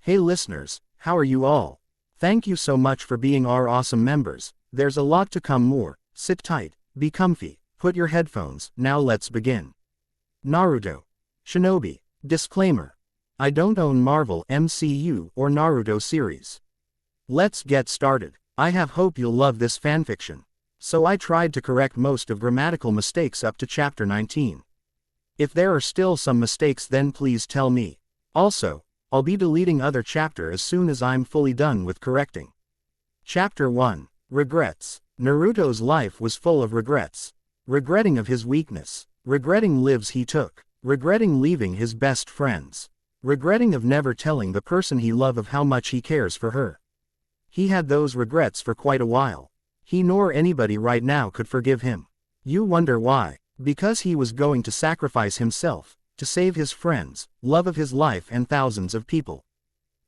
Hey listeners, how are you all? Thank you so much for being our awesome members. There's a lot to come more. Sit tight, be comfy, put your headphones. Now let's begin. Naruto. Shinobi. Disclaimer. I don't own Marvel MCU or Naruto series. Let's get started. I have hope you'll love this fanfiction. So I tried to correct most of grammatical mistakes up to chapter 19. If there are still some mistakes, then please tell me. Also, I'll be deleting other chapter as soon as I'm fully done with correcting. Chapter 1. Regrets. Naruto's life was full of regrets. Regretting of his weakness. Regretting lives he took. Regretting leaving his best friends. Regretting of never telling the person he loved of how much he cares for her. He had those regrets for quite a while. He nor anybody right now could forgive him. You wonder why? Because he was going to sacrifice himself, to save his friends, love of his life and thousands of people.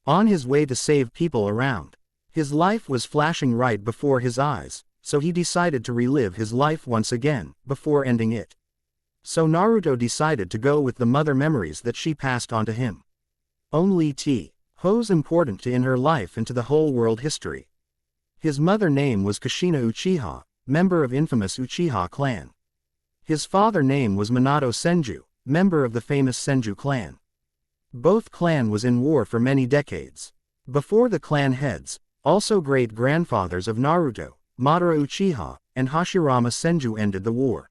On his way to save people around. His life was flashing right before his eyes, so he decided to relive his life once again, before ending it. So Naruto decided to go with the mother memories that she passed on to him. Only T.Ho's important in her life and to the whole world history. His mother name was Kushina Uchiha, member of infamous Uchiha clan. His father name was Minato Senju, member of the famous Senju clan. Both clan was in war for many decades. Before the clan heads, also great-grandfathers of Naruto, Madara Uchiha, and Hashirama Senju ended the war.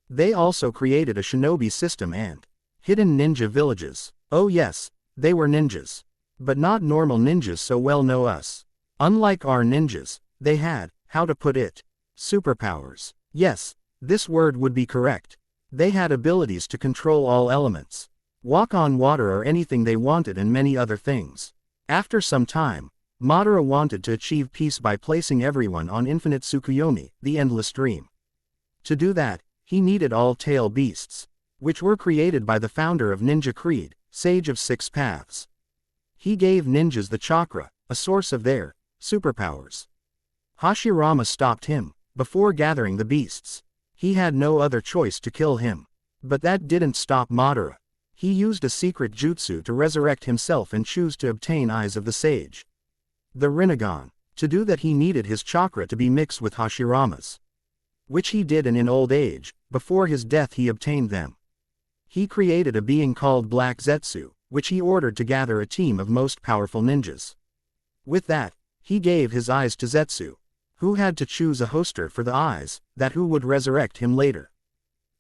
They also created a shinobi system and hidden ninja villages. Oh yes, they were ninjas. But not normal ninjas so well know us. Unlike our ninjas, they had, how to put it, superpowers. Yes, this word would be correct. They had abilities to control all elements, walk on water or anything they wanted and many other things. After some time, Madara wanted to achieve peace by placing everyone on infinite Tsukuyomi, the endless dream. To do that, he needed all tail beasts, which were created by the founder of Ninja Creed, Sage of Six Paths. He gave ninjas the chakra, a source of their superpowers. Hashirama stopped him, before gathering the beasts. He had no other choice to kill him. But that didn't stop Madara. He used a secret jutsu to resurrect himself and choose to obtain eyes of the sage. The Rinnegan. To do that he needed his chakra to be mixed with Hashirama's. Which he did and in old age, before his death he obtained them. He created a being called Black Zetsu, which he ordered to gather a team of most powerful ninjas. With that, he gave his eyes to Zetsu, who had to choose a hoster for the eyes, that who would resurrect him later.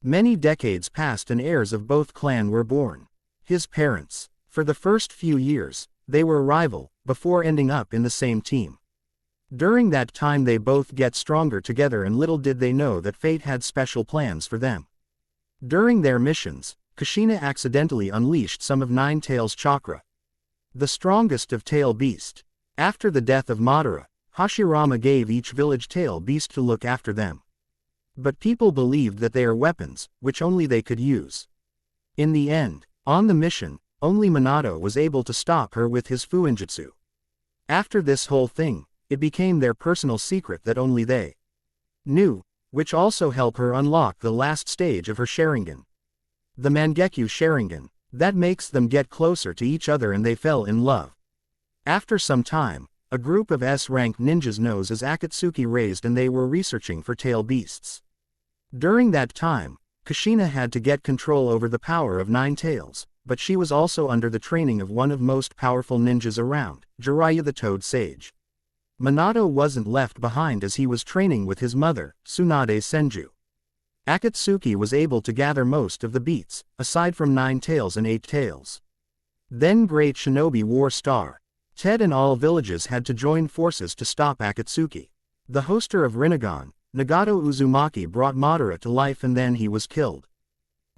Many decades passed and heirs of both clan were born. His parents. For the first few years, they were rival, before ending up in the same team. During that time they both get stronger together and little did they know that fate had special plans for them. During their missions, Kushina accidentally unleashed some of Nine Tails' chakra. The strongest of tail beast. After the death of Madara, Hashirama gave each village tail beast to look after them. But people believed that they are weapons, which only they could use. In the end, on the mission, only Minato was able to stop her with his Fuinjutsu. After this whole thing, it became their personal secret that only they knew, which also helped her unlock the last stage of her Sharingan. The Mangekyo Sharingan, that makes them get closer to each other and they fell in love. After some time, a group of S-rank ninjas known as Akatsuki raised and they were researching for tail beasts. During that time, Kushina had to get control over the power of Nine Tails, but she was also under the training of one of most powerful ninjas around, Jiraiya the Toad Sage. Minato wasn't left behind as he was training with his mother, Tsunade Senju. Akatsuki was able to gather most of the beats, aside from Nine Tails and Eight Tails. Then Great Shinobi War Star Ted and all villages had to join forces to stop Akatsuki. The hoster of Rinnegan, Nagato Uzumaki brought Madara to life and then he was killed.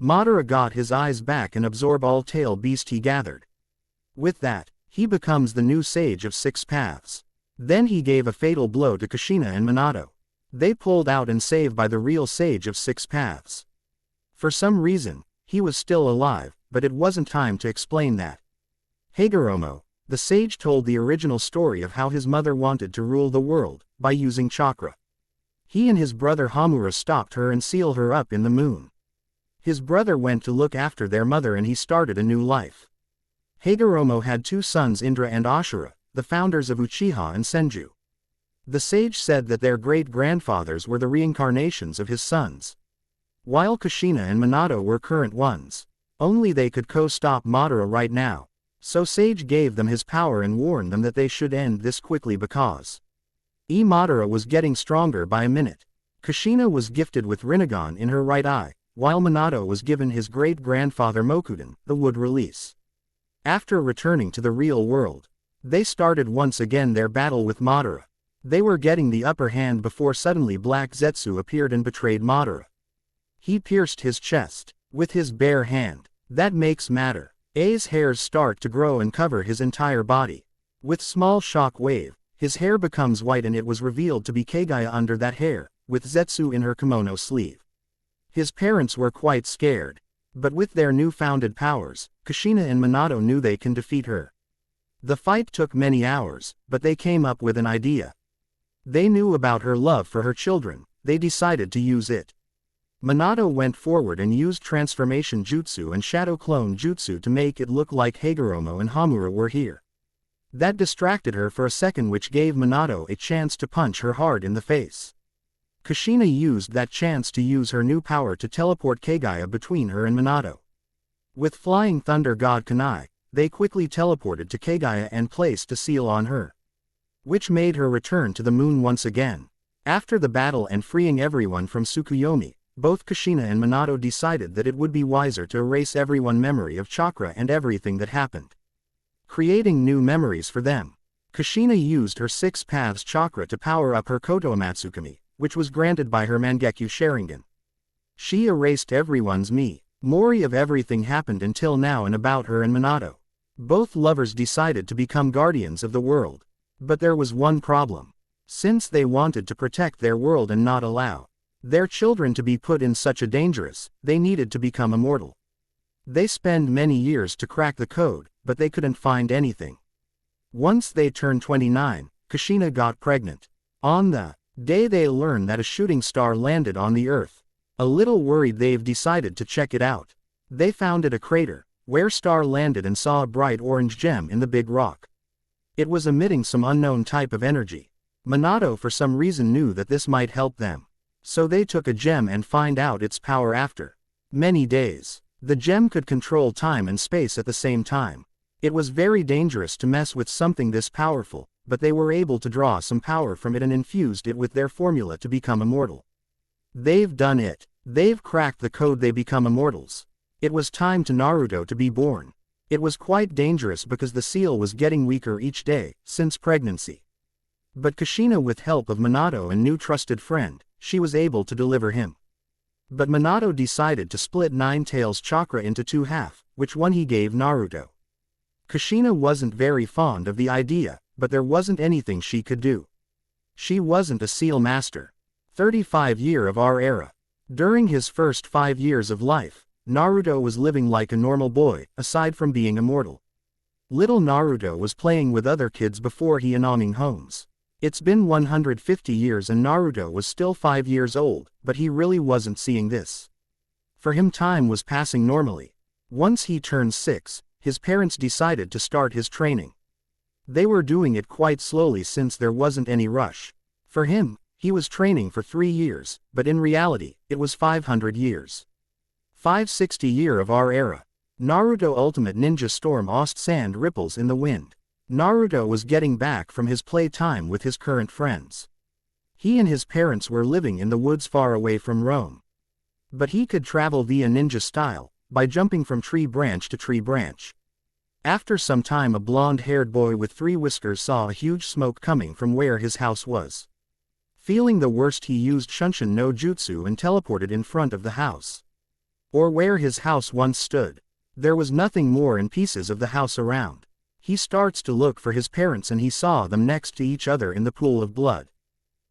Madara got his eyes back and absorbed all tail beast he gathered. With that, he becomes the new Sage of Six Paths. Then he gave a fatal blow to Kushina and Minato. They pulled out and saved by the real Sage of Six Paths. For some reason, he was still alive, but it wasn't time to explain that. Hagoromo, the sage told the original story of how his mother wanted to rule the world, by using chakra. He and his brother Hamura stopped her and sealed her up in the moon. His brother went to look after their mother and he started a new life. Hagoromo had two sons, Indra and Ashura, the founders of Uchiha and Senju. The sage said that their great-grandfathers were the reincarnations of his sons, while Kushina and Minato were current ones. Only they could stop Madara right now. So Sage gave them his power and warned them that they should end this quickly because Madara was getting stronger by a minute. Kushina was gifted with Rinnegan in her right eye, while Minato was given his great-grandfather Mokuden, the wood release. After returning to the real world, they started once again their battle with Madara. They were getting the upper hand before suddenly Black Zetsu appeared and betrayed Madara. He pierced his chest with his bare hand. That makes matter. A's hairs start to grow and cover his entire body. With small shock wave, his hair becomes white and it was revealed to be Kagaya under that hair, with Zetsu in her kimono sleeve. His parents were quite scared. But with their newfounded powers, Kushina and Minato knew they can defeat her. The fight took many hours, but they came up with an idea. They knew about her love for her children, they decided to use it. Minato went forward and used Transformation Jutsu and Shadow Clone Jutsu to make it look like Hagoromo and Hamura were here. That distracted her for a second, which gave Minato a chance to punch her hard in the face. Kushina used that chance to use her new power to teleport Kagaya between her and Minato. With Flying Thunder God Kunai, they quickly teleported to Kagaya and placed a seal on her, which made her return to the moon once again. After the battle and freeing everyone from Tsukuyomi, both Kushina and Minato decided that it would be wiser to erase everyone's memory of chakra and everything that happened, creating new memories for them. Kushina used her 6 paths chakra to power up her Koto Amatsukami, which was granted by her Mangekyo Sharingan. She erased everyone's memory of everything happened until now and about her and Minato. Both lovers decided to become guardians of the world. But there was one problem. Since they wanted to protect their world and not allow their children to be put in such a dangerous, they needed to become immortal. They spent many years to crack the code, but they couldn't find anything. Once they turned 29, Kushina got pregnant. On the day they learned that a shooting star landed on the Earth. A little worried, they've decided to check it out. They found it a crater, where star landed, and saw a bright orange gem in the big rock. It was emitting some unknown type of energy. Minato for some reason knew that this might help them. So they took a gem and find out its power after many days. The gem could control time and space at the same time. It was very dangerous to mess with something this powerful, but they were able to draw some power from it and infused it with their formula to become immortal. They've done it. They've cracked the code, they become immortals. It was time to Naruto to be born. It was quite dangerous because the seal was getting weaker each day, since pregnancy. But Kushina, with help of Minato and new trusted friend, she was able to deliver him. But Minato decided to split Nine Tails chakra into 2 halves, which one he gave Naruto. Kushina wasn't very fond of the idea, but there wasn't anything she could do. She wasn't a seal master. 35 years of our era. During his first 5 years of life, Naruto was living like a normal boy, aside from being immortal. Little Naruto was playing with other kids before he entering homes. It's been 150 years and Naruto was still 5 years old, but he really wasn't seeing this. For him, time was passing normally. Once he turned 6, his parents decided to start his training. They were doing it quite slowly since there wasn't any rush. For him, he was training for 3 years, but in reality, it was 500 years. 560 year of our era. Naruto Ultimate Ninja Storm Ost Sand Ripples in the Wind. Naruto was getting back from his playtime with his current friends. He and his parents were living in the woods far away from Rome. But he could travel via ninja style, by jumping from tree branch to tree branch. After some time, a blonde-haired boy with 3 whiskers saw a huge smoke coming from where his house was. Feeling the worst, he used Shunshin no Jutsu and teleported in front of the house. Or where his house once stood. There was nothing more in pieces of the house around. He starts to look for his parents and he saw them next to each other in the pool of blood.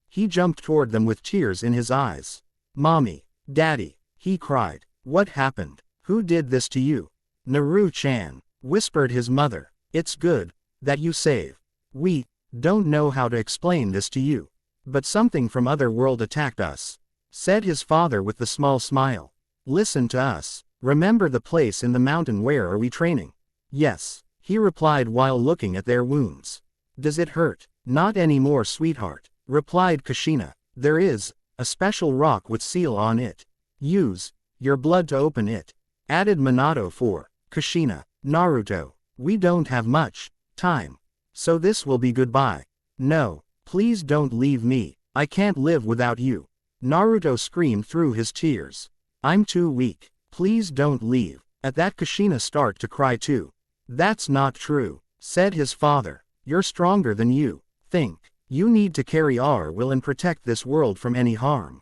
He jumped toward them with tears in his eyes. "Mommy, Daddy," he cried. "What happened? Who did this to you?" "Naru-chan," whispered his mother. "It's good that you save. We don't know how to explain this to you. But something from other world attacked us," said his father with a small smile. "Listen to us. Remember the place in the mountain where are we training?" "Yes. he replied while looking at their wounds. Does it hurt? Not anymore, sweetheart, replied Kushina. There is a special rock with seal on it. Use your blood to open it, added Minato for Kushina. Naruto, we don't have much time, so this will be goodbye. No, please don't leave me. I can't live without you. Naruto screamed through his tears. I'm too weak. Please don't leave. At that, Kushina started to cry too. That's not true, said his father. You're stronger than you think. You need to carry our will and protect this world from any harm.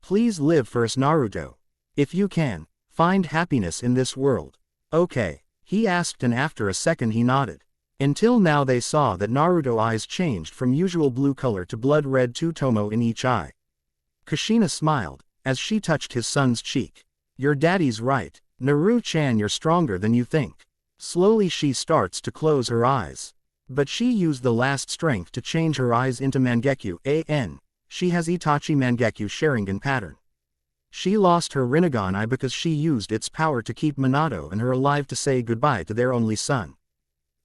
Please live for us, Naruto. If you can, find happiness in this world. Okay, he asked, and after a second he nodded. Until now they saw that Naruto's eyes changed from usual blue color to blood red, 2 tomo in each eye. Kushina smiled as she touched his son's cheek. Your daddy's right, Naru-chan, you're stronger than you think. Slowly she starts to close her eyes. But she used the last strength to change her eyes into Mangekyo an. She has Itachi Mangekyo Sharingan pattern. She lost her Rinnegan eye because she used its power to keep Minato and her alive to say goodbye to their only son.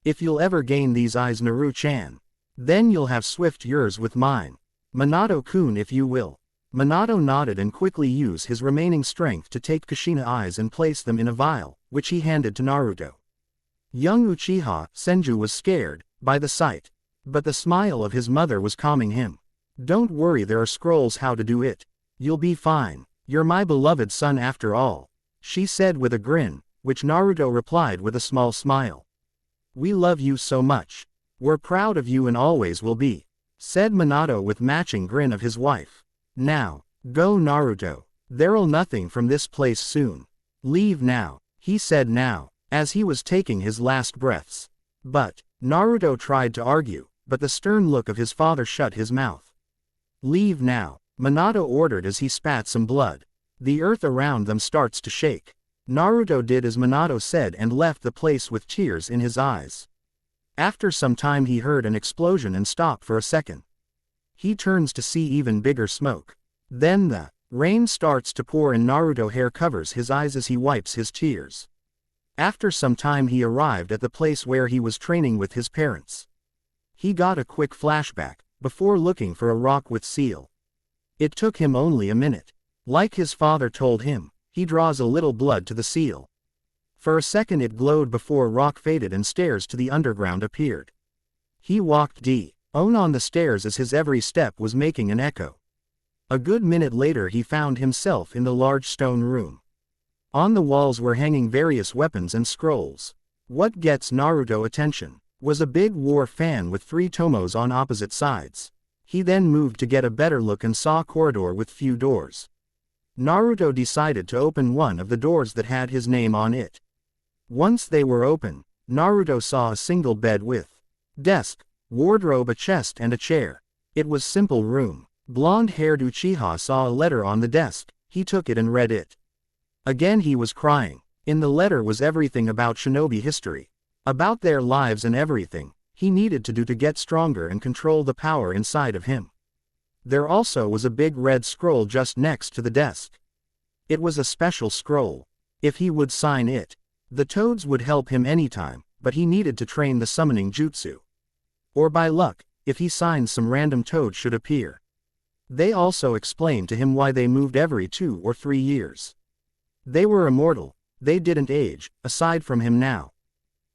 If you'll ever gain these eyes, Naru-chan, then you'll have swift yours with mine. Minato-kun, if you will. Minato nodded and quickly used his remaining strength to take Kushina's eyes and place them in a vial, which he handed to Naruto. Young Uchiha Senju was scared by the sight, but the smile of his mother was calming him. Don't worry, there are scrolls how to do it. You'll be fine. You're my beloved son after all, she said with a grin, which Naruto replied with a small smile. We love you so much. We're proud of you and always will be, said Minato with matching grin of his wife. Now, go Naruto. There'll nothing from this place soon. Leave now, he said now, as he was taking his last breaths. But, Naruto tried to argue, but the stern look of his father shut his mouth. Leave now, Minato ordered as he spat some blood. The earth around them starts to shake. Naruto did as Minato said and left the place with tears in his eyes. After some time he heard an explosion and stopped for a second. He turns to see even bigger smoke. Then the rain starts to pour and Naruto's hair covers his eyes as he wipes his tears. After some time he arrived at the place where he was training with his parents. He got a quick flashback, before looking for a rock with seal. It took him only a minute. Like his father told him, he draws a little blood to the seal. For a second it glowed before rock faded and stairs to the underground appeared. He walked on the stairs as his every step was making an echo. A good minute later he found himself in the large stone room. On the walls were hanging various weapons and scrolls. What gets Naruto's attention was a big war fan with 3 tomos on opposite sides. He then moved to get a better look and saw a corridor with few doors. Naruto decided to open one of the doors that had his name on it. Once they were open, Naruto saw a single bed with desk, wardrobe, a chest and a chair. It was simple room. Blonde-haired Uchiha saw a letter on the desk. He took it and read it. Again he was crying. In the letter was everything about shinobi history. About their lives and everything he needed to do to get stronger and control the power inside of him. There also was a big red scroll just next to the desk. It was a special scroll. If he would sign it, the toads would help him anytime, but he needed to train the summoning jutsu. Or by luck, if he signed, some random toad should appear. They also explained to him why they moved every 2 or 3 years. They were immortal, they didn't age, aside from him now.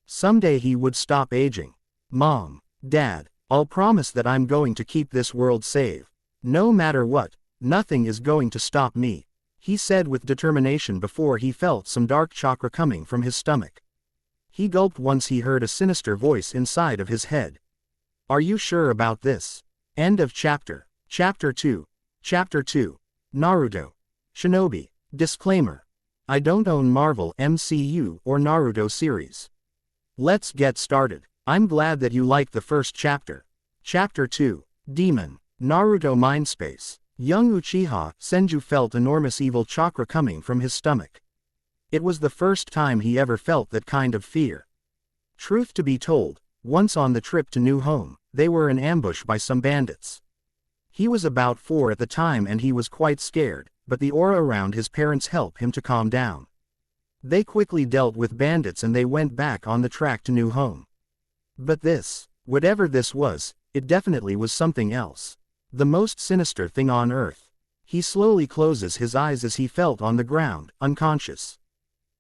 Someday he would stop aging. Mom, Dad, I'll promise that I'm going to keep this world safe. No matter what, nothing is going to stop me, he said with determination before he felt some dark chakra coming from his stomach. He gulped once he heard a sinister voice inside of his head. Are you sure about this? End of chapter. Chapter 2. Chapter 2. Naruto. Shinobi. Disclaimer. I don't own Marvel MCU or Naruto series. Let's get started. I'm glad that you liked the first chapter. Chapter 2. Demon. Naruto Mindspace. Young Uchiha Senju felt enormous evil chakra coming from his stomach. It was the first time he ever felt that kind of fear. Truth to be told, once on the trip to new home, they were in ambush by some bandits. He was about 4 at the time and he was quite scared, but the aura around his parents helped him to calm down. They quickly dealt with bandits and they went back on the track to new home. But this, whatever this was, it definitely was something else. The most sinister thing on earth. He slowly closes his eyes as he felt on the ground, unconscious.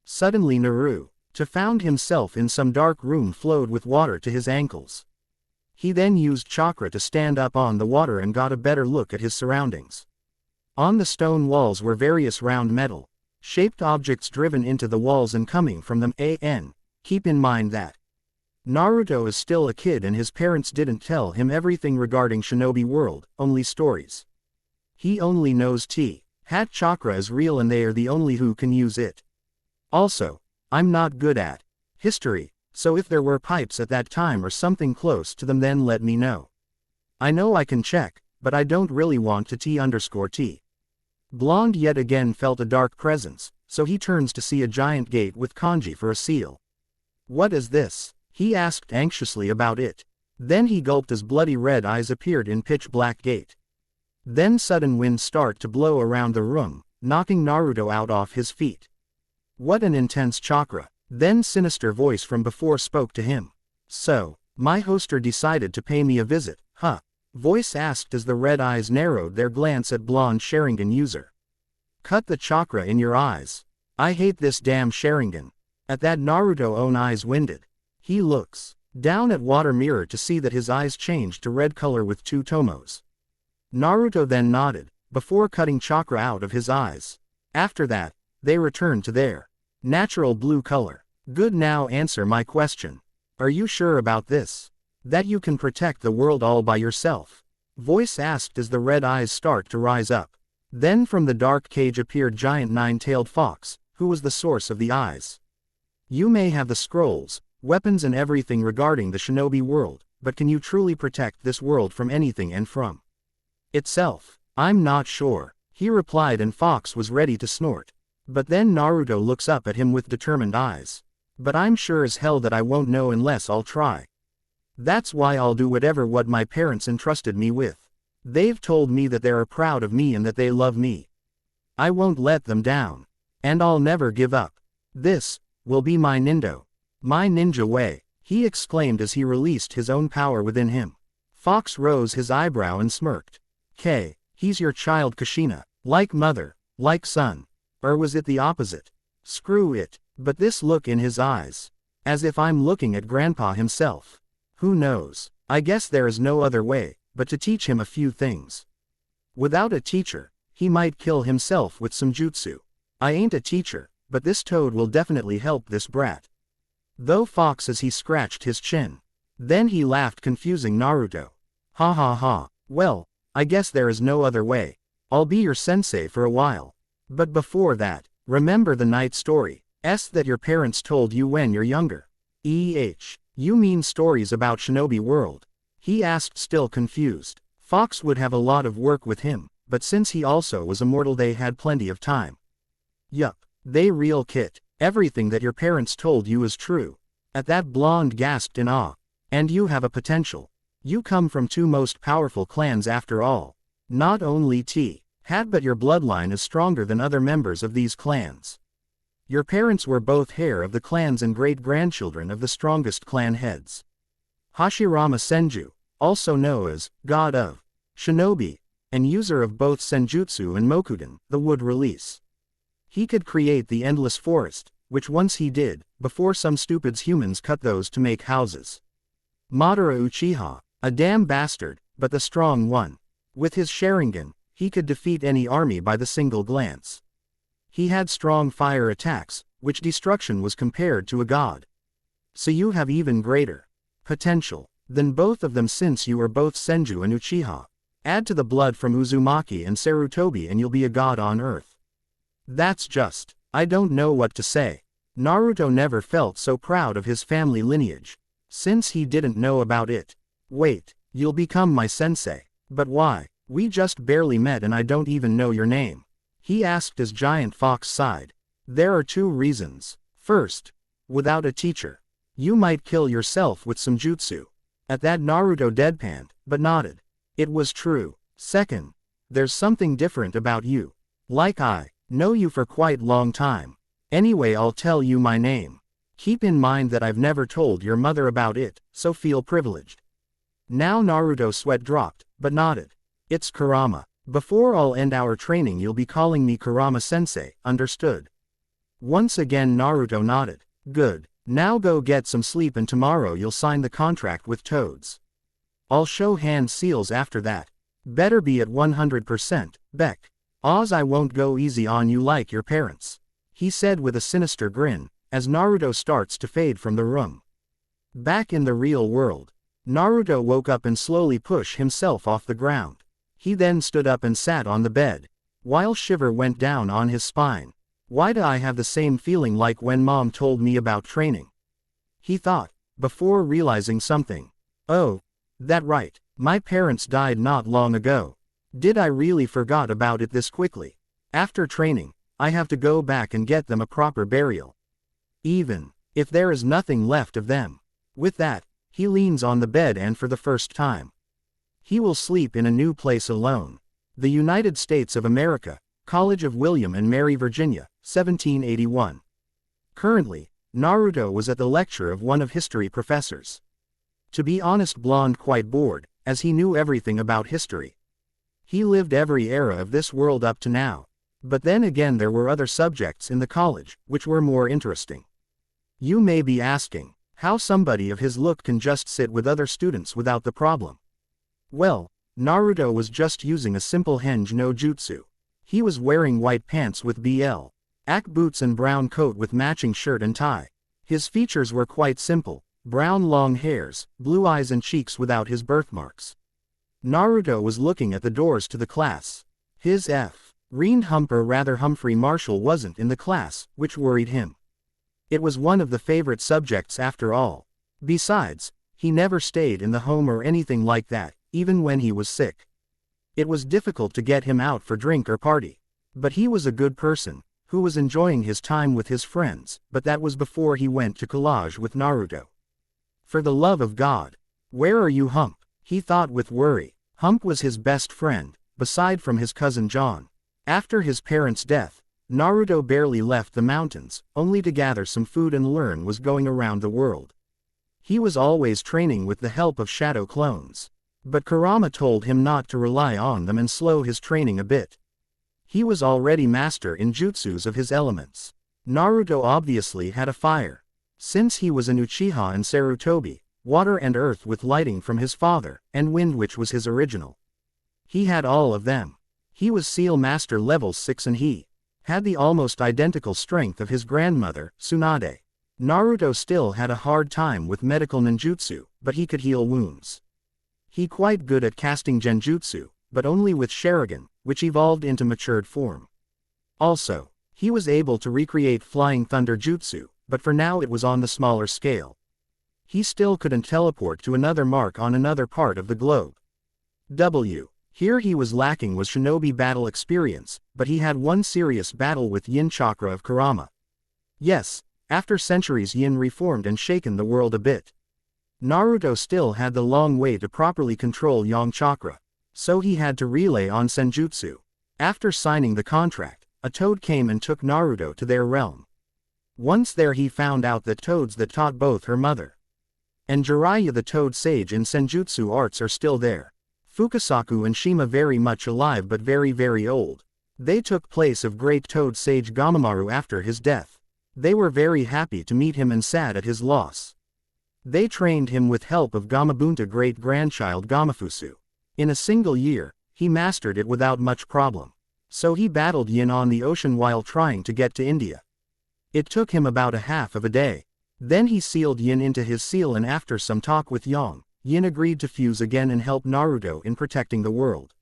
Suddenly Naruto found himself in some dark room flowed with water to his ankles. He then used chakra to stand up on the water and got a better look at his surroundings. On the stone walls were various round metal shaped objects driven into the walls and coming from them. Keep in mind that Naruto is still a kid and his parents didn't tell him everything regarding Shinobi World, only stories. He only knows Hat chakra is real and they are the only who can use it. Also, I'm not good at history, so if there were pipes at that time or something close to them then let me know. I know I can check, but I don't really want to T_T. Blonde yet again felt a dark presence, so he turns to see a giant gate with kanji for a seal. What is this? He asked anxiously about it. Then he gulped as bloody red eyes appeared in pitch black gate. Then sudden winds start to blow around the room, knocking Naruto out off his feet. What an intense chakra. Then sinister voice from before spoke to him. So, my hoster decided to pay me a visit, huh? Voice asked as the red eyes narrowed their glance at blonde Sharingan user. Cut the chakra in your eyes. I hate this damn Sharingan. At that Naruto own eyes winded. He looks down at water mirror to see that his eyes changed to red color with two tomos. Naruto then nodded, before cutting chakra out of his eyes. After that, they returned to their natural blue color. Good, now answer my question. Are you sure about this? That you can protect the world all by yourself? Voice asked as the red eyes start to rise up. Then from the dark cage appeared giant nine-tailed fox, who was the source of the eyes. You may have the scrolls, weapons and everything regarding the shinobi world, but can you truly protect this world from anything and from itself? I'm not sure, he replied, and Fox was ready to snort. But then Naruto looks up at him with determined eyes. But I'm sure as hell that I won't know unless I'll try. That's why I'll do whatever what my parents entrusted me with. They've told me that they are proud of me and that they love me. I won't let them down. And I'll never give up. This will be my ninja way, he exclaimed as he released his own power within him. Fox rose his eyebrow and smirked. He's your child Kushina, like mother, like son. Or was it the opposite? Screw it, but this look in his eyes. As if I'm looking at grandpa himself. Who knows? I guess there is no other way, but to teach him a few things. Without a teacher, he might kill himself with some jutsu. I ain't a teacher, but this toad will definitely help this brat. Though Fox as he scratched his chin. Then he laughed, confusing Naruto. Ha ha ha, well, I guess there is no other way. I'll be your sensei for a while. But before that, remember the night story that your parents told you when you're younger? You mean stories about Shinobi World? He asked, still confused. Fox would have a lot of work with him, but since he also was immortal they had plenty of time. Yup, they real kit. Everything that your parents told you is true. At that blonde gasped in awe. And you have a potential. You come from two most powerful clans after all. Not only Hat but your bloodline is stronger than other members of these clans. Your parents were both heir of the clans and great-grandchildren of the strongest clan heads. Hashirama Senju, also known as God of Shinobi, and user of both Senjutsu and Mokuden, the wood release. He could create the endless forest, which once he did, before some stupids humans cut those to make houses. Madara Uchiha, a damn bastard, but the strong one. With his Sharingan, he could defeat any army by the single glance. He had strong fire attacks, which destruction was compared to a god. So you have even greater potential than both of them since you are both Senju and Uchiha. Add to the blood from Uzumaki and Sarutobi and you'll be a god on earth. That's just, I don't know what to say. Naruto never felt so proud of his family lineage. Since he didn't know about it. Wait, you'll become my sensei. But why? We just barely met and I don't even know your name. He asked as Giant Fox sighed. There are two reasons. First, without a teacher, you might kill yourself with some jutsu. At that Naruto deadpanned, but nodded. It was true. Second, there's something different about you. Like I know you for quite long time. Anyway, I'll tell you my name. Keep in mind that I've never told your mother about it, so feel privileged. Now Naruto's sweat dropped, but nodded. It's Kurama. Before I'll end our training you'll be calling me Kurama-sensei, understood? Once again Naruto nodded. Good. Now go get some sleep and tomorrow you'll sign the contract with Toads. I'll show hand seals after that. Better be at 100%, Beck. Oz, I won't go easy on you like your parents, he said with a sinister grin, as Naruto starts to fade from the room. Back in the real world, Naruto woke up and slowly pushed himself off the ground. He then stood up and sat on the bed, while shiver went down on his spine. Why do I have the same feeling like when Mom told me about training? He thought, before realizing something. Oh, that right, my parents died not long ago. Did I really forgot about it this quickly? After training, I have to go back and get them a proper burial. Even if there is nothing left of them. With that, he leans on the bed and for the first time, he will sleep in a new place alone. The United States of America, College of William and Mary, Virginia, 1781. Currently, Naruto was at the lecture of one of history professors. To be honest, Blonde quite bored, as he knew everything about history. He lived every era of this world up to now. But then again there were other subjects in the college, which were more interesting. You may be asking, how somebody of his look can just sit with other students without the problem? Well, Naruto was just using a simple henge no jutsu. He was wearing white pants with BL.A.C boots and brown coat with matching shirt and tie. His features were quite simple, brown long hairs, blue eyes and cheeks without his birthmarks. Naruto was looking at the doors to the class. His Humphrey Marshall wasn't in the class, which worried him. It was one of the favorite subjects after all. Besides, he never stayed in the home or anything like that, even when he was sick. It was difficult to get him out for drink or party. But he was a good person, who was enjoying his time with his friends, but that was before he went to college with Naruto. For the love of God, where are you, Hump? He thought with worry. Hump was his best friend, beside from his cousin John. After his parents' death, Naruto barely left the mountains, only to gather some food and learn was going around the world. He was always training with the help of shadow clones. But Kurama told him not to rely on them and slow his training a bit. He was already master in jutsus of his elements. Naruto obviously had a fire. Since he was an Uchiha and Sarutobi, water and earth with lighting from his father, and wind which was his original. He had all of them. He was Seal Master level 6 and he had the almost identical strength of his grandmother, Tsunade. Naruto still had a hard time with medical ninjutsu, but he could heal wounds. He quite good at casting genjutsu, but only with Sharingan, which evolved into matured form. Also, he was able to recreate flying thunder jutsu, but for now it was on the smaller scale. He still couldn't teleport to another mark on another part of the globe. Here he was lacking was shinobi battle experience, but he had one serious battle with Yin Chakra of Kurama. Yes, after centuries Yin reformed and shaken the world a bit. Naruto still had the long way to properly control Yang Chakra, so he had to relay on Senjutsu. After signing the contract, a toad came and took Naruto to their realm. Once there he found out that toads that taught both her mother and Jiraiya the toad sage in Senjutsu arts are still there. Fukasaku and Shima very much alive but very very old. They took place of great toad sage Gamamaru after his death. They were very happy to meet him and sad at his loss. They trained him with help of Gamabunta great-grandchild Gamafusu. In a single year, he mastered it without much problem. So he battled Yin on the ocean while trying to get to India. It took him about a half of a day. Then he sealed Yin into his seal and after some talk with Yang, Yin agreed to fuse again and help Naruto in protecting the world.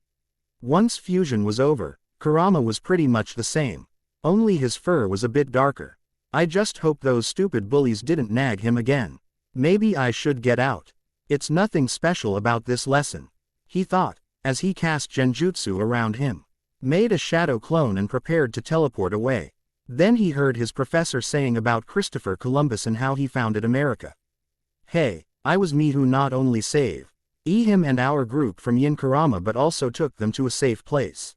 Once fusion was over, Kurama was pretty much the same. Only his fur was a bit darker. I just hope those stupid bullies didn't nag him again. Maybe I should get out. It's nothing special about this lesson, he thought, as he cast genjutsu around him, made a shadow clone and prepared to teleport away. Then he heard his professor saying about Christopher Columbus and how he founded America. Hey, I was me who not only saved him and our group from Yin Kurama but also took them to a safe place.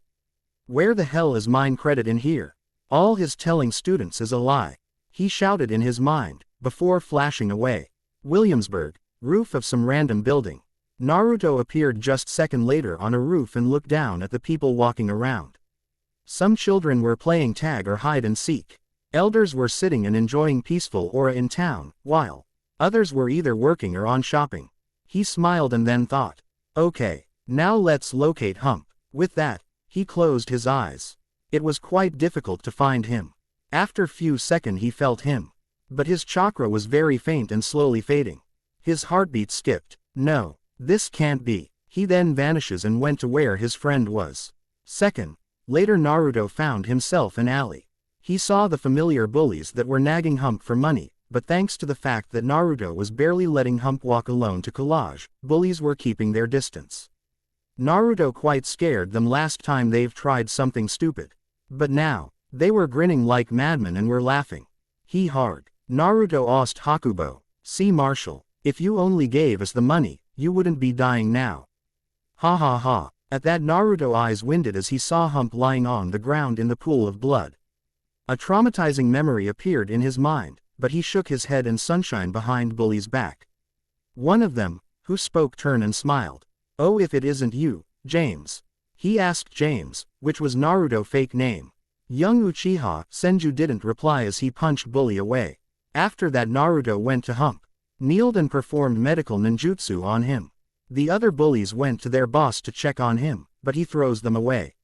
Where the hell is mine credit in here? All his telling students is a lie. He shouted in his mind, before flashing away. Williamsburg, roof of some random building. Naruto appeared just second later on a roof and looked down at the people walking around. Some children were playing tag or hide and seek. Elders were sitting and enjoying peaceful aura in town, while others were either working or on shopping. He smiled and then thought, okay, now let's locate Hump. With that, he closed his eyes. It was quite difficult to find him. After few seconds he felt him. But his chakra was very faint and slowly fading. His heartbeat skipped. No, this can't be. He then vanishes and went to where his friend was. Second, later Naruto found himself in alley. He saw the familiar bullies that were nagging Hump for money, but thanks to the fact that Naruto was barely letting Hump walk alone to collage, bullies were keeping their distance. Naruto quite scared them last time they've tried something stupid. But now, they were grinning like madmen and were laughing. He hard. Naruto asked Hakubo, "See Marshall, if you only gave us the money, you wouldn't be dying now." Ha ha ha. At that Naruto eyes winded as he saw Hump lying on the ground in the pool of blood. A traumatizing memory appeared in his mind, but he shook his head and sunshine behind Bully's back. One of them, who spoke turned and smiled. "Oh, if it isn't you, James." He asked James, which was Naruto's fake name. Young Uchiha Senju didn't reply as he punched Bully away. After that Naruto went to Hump, kneeled and performed medical ninjutsu on him. The other bullies went to their boss to check on him, but he throws them away.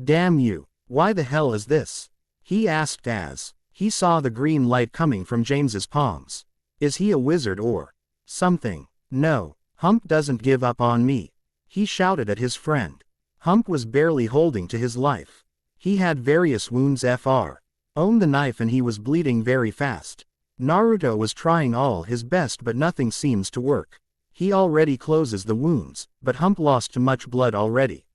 "Damn you, why the hell is this?" he asked as he saw the green light coming from James's palms. "Is he a wizard or something?" "No, Hump doesn't give up on me," he shouted at his friend. Hump was barely holding to his life. He had various wounds owned the knife and he was bleeding very fast. Naruto was trying all his best but nothing seems to work. He already closes the wounds, but Hump lost too much blood already.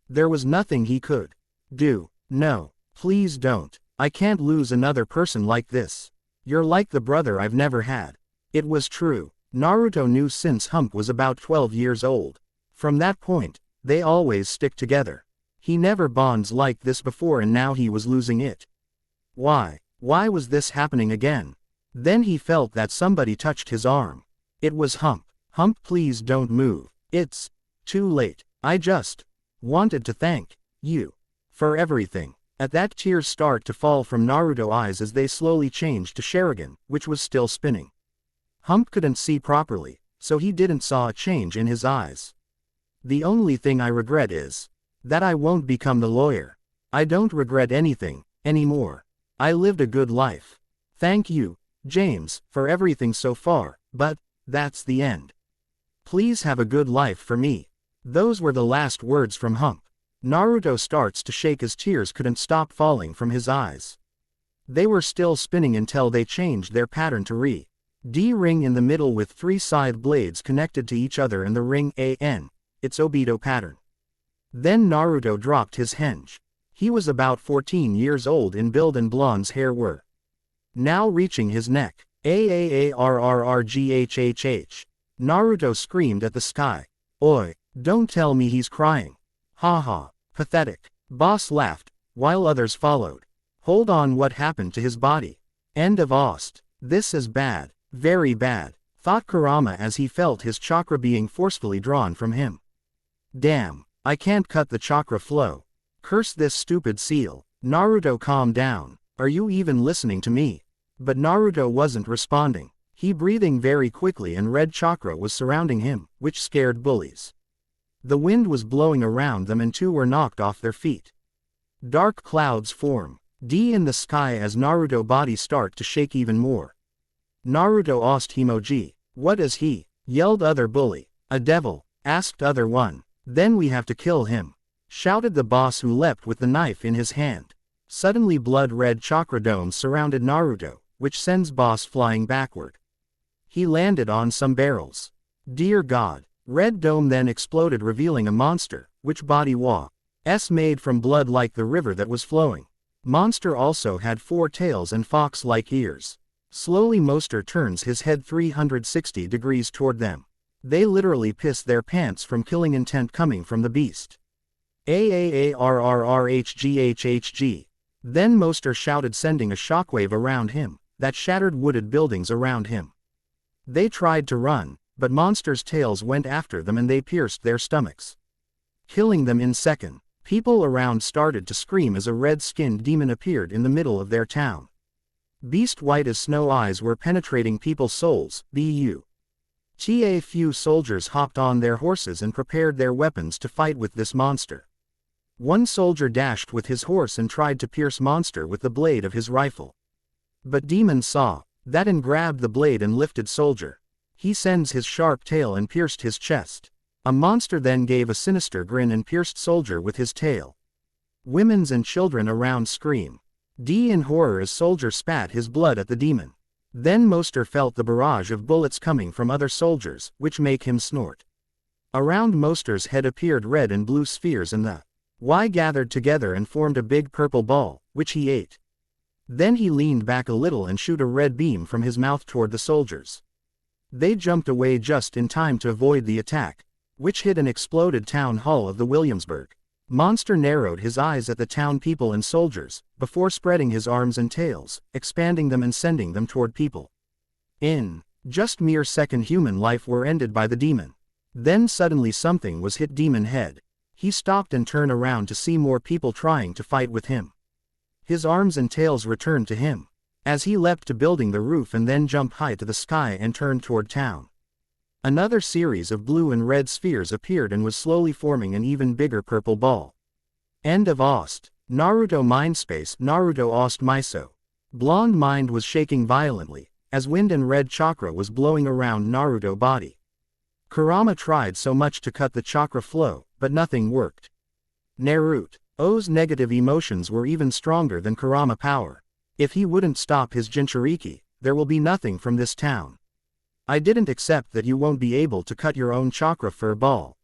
There was nothing he could do. "No, please don't. I can't lose another person like this. You're like the brother I've never had." It was true. Naruto knew since Hump was about 12 years old. From that point, they always stick together. He never bonds like this before and now he was losing it. Why was this happening again? Then he felt that somebody touched his arm. It was Hump. "Hump, please don't move. It's too late. I just wanted to thank you for everything." At that tears start to fall from Naruto's eyes as they slowly changed to Sharingan, which was still spinning. Hump couldn't see properly, so he didn't saw a change in his eyes. "The only thing I regret is that I won't become the lawyer. I don't regret anything anymore. I lived a good life. Thank you, James, for everything so far, but that's the end. Please have a good life for me." Those were the last words from Hump. Naruto starts to shake as tears couldn't stop falling from his eyes. They were still spinning until they changed their pattern to D ring in the middle with 3 side blades connected to each other and the ring AN, its Obito pattern. Then Naruto dropped his henge. He was about 14 years old in build and blonde's hair were now reaching his neck. "Aarrrghhh." Naruto screamed at the sky. "Oi, don't tell me he's crying. Ha ha, pathetic." Boss laughed, while others followed. "Hold on, what happened to his body?" End of Ost. "This is bad, very bad," thought Kurama as he felt his chakra being forcefully drawn from him. "Damn, I can't cut the chakra flow. Curse this stupid seal." "Naruto, calm down. Are you even listening to me?" But Naruto wasn't responding. He breathing very quickly and red chakra was surrounding him, which scared bullies. The wind was blowing around them and 2 were knocked off their feet. Dark clouds form in the sky as Naruto's body start to shake even more. Naruto asked Himoji, "What is he?" yelled other bully. "A devil," asked other one. "Then we have to kill him," shouted the boss who leapt with the knife in his hand. Suddenly blood-red chakra domes surrounded Naruto, which sends boss flying backward. He landed on some barrels. Dear God. Red dome then exploded revealing a monster, which body was made from blood like the river that was flowing. Monster also had 4 tails and fox-like ears. Slowly monster turns his head 360 degrees toward them. They literally piss their pants from killing intent coming from the beast. Aarrrghhhg. Then Monster shouted, sending a shockwave around him, that shattered wooded buildings around him. They tried to run, but Monster's tails went after them and they pierced their stomachs, killing them in second. People around started to scream as a red-skinned demon appeared in the middle of their town. Beast white as snow eyes were penetrating people's souls. A few soldiers hopped on their horses and prepared their weapons to fight with this monster. One soldier dashed with his horse and tried to pierce Monster with the blade of his rifle. But Demon saw that and grabbed the blade and lifted soldier. He sends his sharp tail and pierced his chest. A monster then gave a sinister grin and pierced soldier with his tail. Women's and children around scream in horror as soldier spat his blood at the demon. Then Monster felt the barrage of bullets coming from other soldiers, which make him snort. Around Monster's head appeared red and blue spheres and the Y gathered together and formed a big purple ball, which he ate. Then he leaned back a little and shoot a red beam from his mouth toward the soldiers. They jumped away just in time to avoid the attack, which hit an exploded town hall of the Williamsburg. Monster narrowed his eyes at the town people and soldiers, before spreading his arms and tails, expanding them and sending them toward people. In just mere second human life were ended by the demon. Then suddenly something was hit demon head. He stopped and turned around to see more people trying to fight with him. His arms and tails returned to him, as he leapt to building the roof and then jumped high to the sky and turned toward town. Another series of blue and red spheres appeared and was slowly forming an even bigger purple ball. End of Ost. Naruto Mindspace. Naruto Ost Miso. Blonde Mind was shaking violently, as wind and red chakra was blowing around Naruto body. Kurama tried so much to cut the chakra flow, but nothing worked. Naruto's negative emotions were even stronger than Kurama power. If he wouldn't stop his Jinchuriki, there will be nothing from this town. I didn't accept that you won't be able to cut your own chakra fur ball,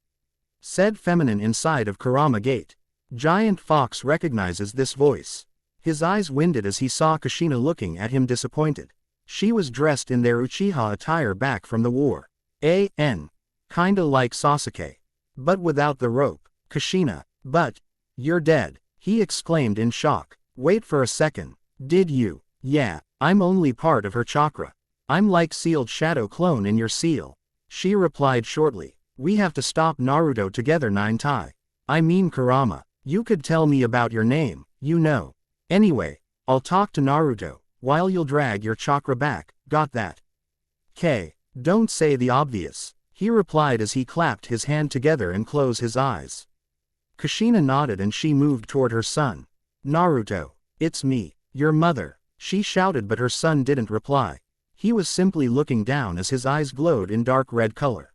said feminine inside of Kurama Gate. Giant Fox recognizes this voice. His eyes winded as he saw Kushina looking at him disappointed. She was dressed in their Uchiha attire back from the war. Kinda like Sasuke, but without the rope. Kushina, but you're dead, he exclaimed in shock. Wait for a second. Did you? Yeah, I'm only part of her chakra. I'm like sealed shadow clone in your seal. She replied shortly. We have to stop Naruto together, Nine Tai. I mean Kurama, you could tell me about your name, you know. Anyway, I'll talk to Naruto, while you'll drag your chakra back, got that? Don't say the obvious, he replied as he clapped his hand together and closed his eyes. Kushina nodded and she moved toward her son. Naruto, it's me, your mother, she shouted, but her son didn't reply. He was simply looking down as his eyes glowed in dark red color.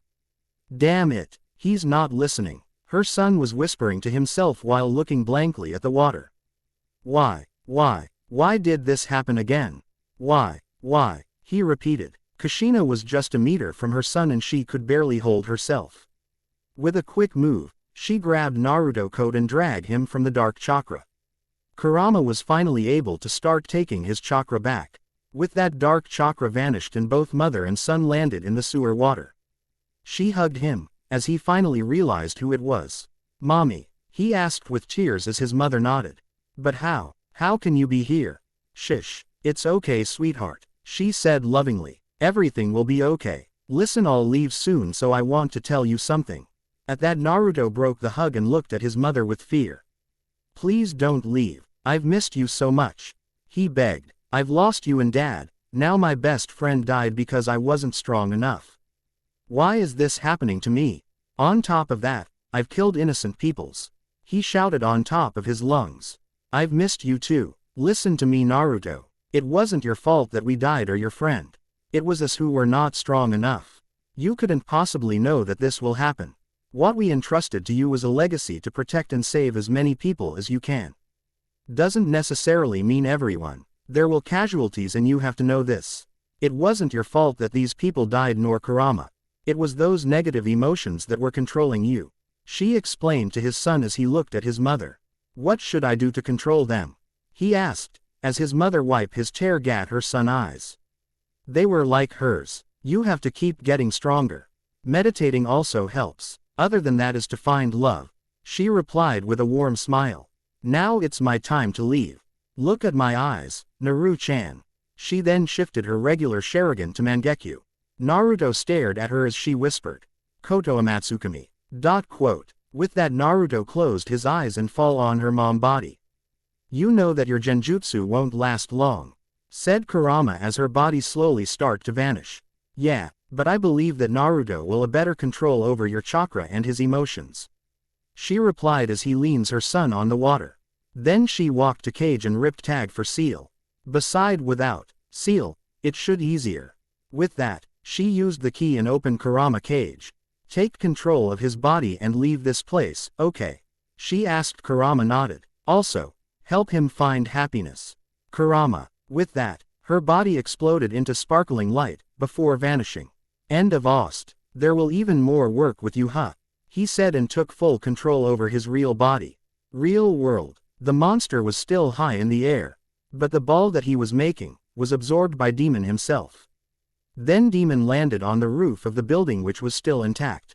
Damn it, he's not listening, her son was whispering to himself while looking blankly at the water. Why did this happen again? Why, he repeated. Kushina was just a meter from her son and she could barely hold herself. With a quick move, she grabbed Naruto coat and dragged him from the dark chakra. Kurama was finally able to start taking his chakra back. With that, dark chakra vanished and both mother and son landed in the sewer water. She hugged him, as he finally realized who it was. Mommy, he asked with tears as his mother nodded. But how can you be here? Shish, it's okay sweetheart, she said lovingly. Everything will be okay. Listen, I'll leave soon, so I want to tell you something. At that, Naruto broke the hug and looked at his mother with fear. Please don't leave, I've missed you so much, he begged. I've lost you and Dad, now my best friend died because I wasn't strong enough. Why is this happening to me? On top of that, I've killed innocent peoples, he shouted on top of his lungs. I've missed you too. Listen to me, Naruto. It wasn't your fault that we died or your friend. It was us who were not strong enough. You couldn't possibly know that this will happen. What we entrusted to you was a legacy to protect and save as many people as you can. Doesn't necessarily mean everyone. There will casualties and you have to know this. It wasn't your fault that these people died nor Kurama. It was those negative emotions that were controlling you, she explained to his son as he looked at his mother. What should I do to control them? He asked, as his mother wiped his tear at her son's eyes. They were like hers. You have to keep getting stronger. Meditating also helps. Other than that is to find love, she replied with a warm smile. Now it's my time to leave. Look at my eyes, Naru-chan. She then shifted her regular Sharingan to Mangekyu. Naruto stared at her as she whispered, Koto Amatsukami. With that Naruto closed his eyes and fall on her mom body. You know that your genjutsu won't last long, said Kurama as her body slowly start to vanish. Yeah, but I believe that Naruto will have better control over your chakra and his emotions. She replied as he leans her son on the water. Then she walked to cage and ripped tag for seal. Beside without seal, it should easier. With that, she used the key and opened Kurama cage. Take control of his body and leave this place, okay? She asked. Kurama nodded. Also, help him find happiness. Kurama. With that, her body exploded into sparkling light, before vanishing. End of Ost. There will even more work with you, huh? He said and took full control over his real body. Real world. The monster was still high in the air. But the ball that he was making, was absorbed by Demon himself. Then Demon landed on the roof of the building which was still intact.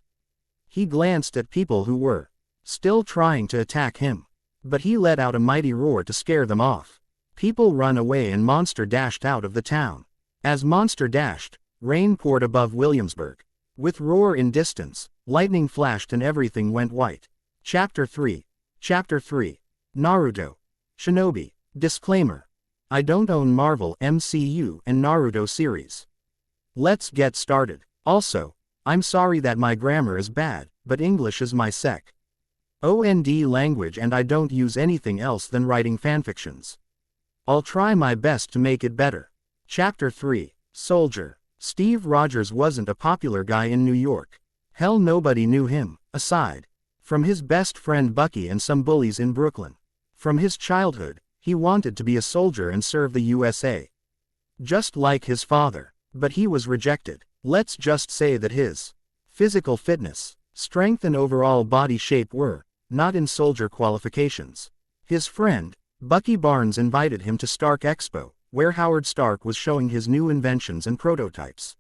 He glanced at people who were still trying to attack him. But he let out a mighty roar to scare them off. People run away and Monster dashed out of the town. As Monster dashed, rain poured above Williamsburg. With roar in distance, lightning flashed and everything went white. Chapter 3. Chapter 3. Naruto. Shinobi. Disclaimer. I don't own Marvel MCU and Naruto series. Let's get started. Also, I'm sorry that my grammar is bad, but English is my OND language and I don't use anything else than writing fanfictions. I'll try my best to make it better. Chapter 3. Soldier. Steve Rogers wasn't a popular guy in New York. Hell, nobody knew him, aside from his best friend Bucky and some bullies in Brooklyn. From his childhood, he wanted to be a soldier and serve the USA. Just like his father. But he was rejected. Let's just say that his physical fitness, strength and overall body shape were not in soldier qualifications. His friend, Bucky Barnes, invited him to Stark Expo, where Howard Stark was showing his new inventions and prototypes.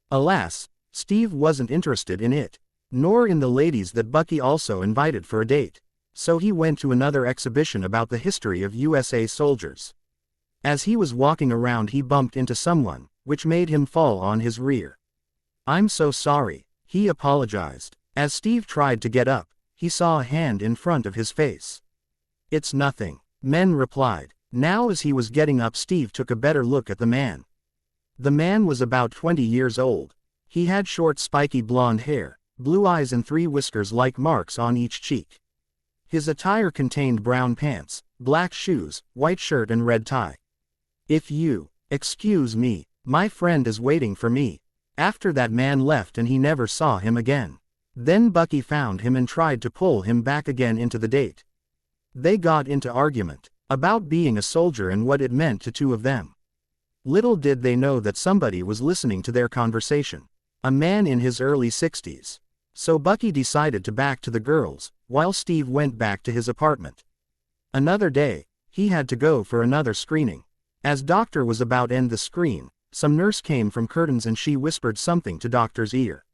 Alas, Steve wasn't interested in it, nor in the ladies that Bucky also invited for a date. So he went to another exhibition about the history of USA soldiers. As he was walking around, he bumped into someone, which made him fall on his rear. I'm so sorry, he apologized. As Steve tried to get up, he saw a hand in front of his face. It's nothing, men replied. Now as he was getting up, Steve took a better look at the man. The man was about 20 years old. He had short spiky blonde hair, blue eyes and 3 whiskers like marks on each cheek. His attire contained brown pants, black shoes, white shirt and red tie. If you excuse me, my friend is waiting for me. After that man left and he never saw him again. Then Bucky found him and tried to pull him back again into the date. They got into argument about being a soldier and what it meant to two of them. Little did they know that somebody was listening to their conversation. A man in his early 60s. So Bucky decided to back to the girls, while Steve went back to his apartment. Another day, he had to go for another screening. As Doctor was about to end the screen, some nurse came from curtains and she whispered something to Doctor's ear.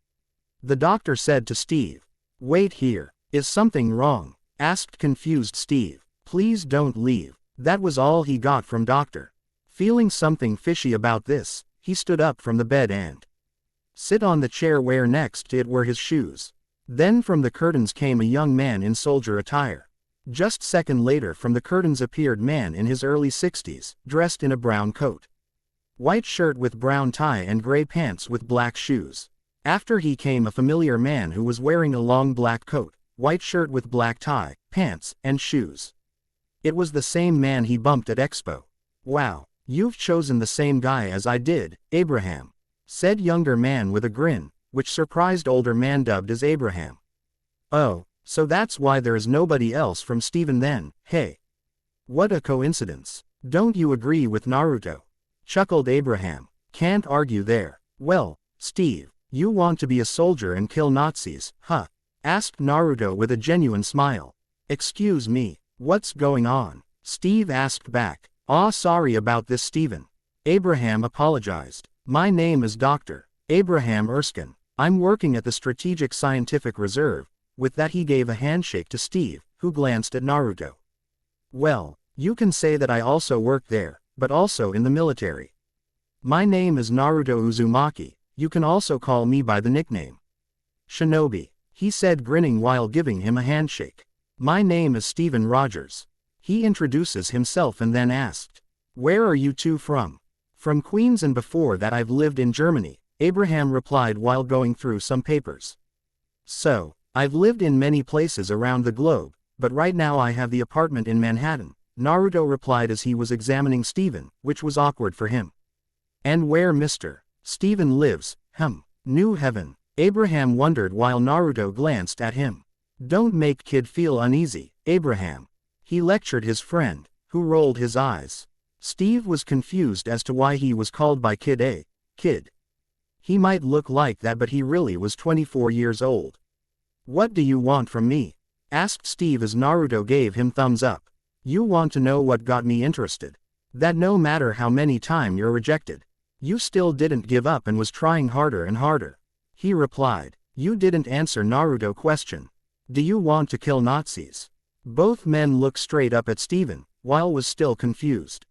The doctor said to Steve, "Wait here, is something wrong?" asked confused Steve. "Please don't leave." That was all he got from Doctor. Feeling something fishy about this, he stood up from the bed and sit on the chair where next to it were his shoes. Then from the curtains came a young man in soldier attire. Just second later from the curtains appeared man in his early 60s, dressed in a brown coat, white shirt with brown tie and gray pants with black shoes. After he came a familiar man who was wearing a long black coat, white shirt with black tie, pants, and shoes. It was the same man he bumped at Expo. "Wow, you've chosen the same guy as I did, Abraham," said younger man with a grin, which surprised older man dubbed as Abraham. "Oh, so that's why there is nobody else from Steven then, hey. What a coincidence. Don't you agree with Naruto?" chuckled Abraham. "Can't argue there." "Well, Steve, you want to be a soldier and kill Nazis, huh?" asked Naruto with a genuine smile. "Excuse me, what's going on?" Steve asked back. "Aw, sorry about this, Steven." Abraham apologized. "My name is Dr. Abraham Erskine. I'm working at the Strategic Scientific Reserve." With that he gave a handshake to Steve, who glanced at Naruto. "Well, You can say that I also work there, but also in the military. My name is Naruto Uzumaki, you can also call me by the nickname Shinobi, he said, grinning while giving him a handshake. My name is Steven Rogers. He introduces himself and then asked, where are you two from? From Queens, and before that I've lived in Germany, Abraham replied while going through some papers. So, I've lived in many places around the globe, but right now I have the apartment in Manhattan, Naruto replied as he was examining Steven, which was awkward for him. And where Mr. Steven lives, New Heaven, Abraham wondered while Naruto glanced at him. Don't make kid feel uneasy, Abraham. He lectured his friend, who rolled his eyes. Steve was confused as to why he was called by Kid a kid. He might look like that, but he really was 24 years old. What do you want from me? Asked Steve as Naruto gave him thumbs up. You want to know what got me interested? That no matter how many times you're rejected, you still didn't give up and was trying harder and harder. He replied. You didn't answer Naruto's question. Do you want to kill Nazis? Both men looked straight up at Steven, while was still confused.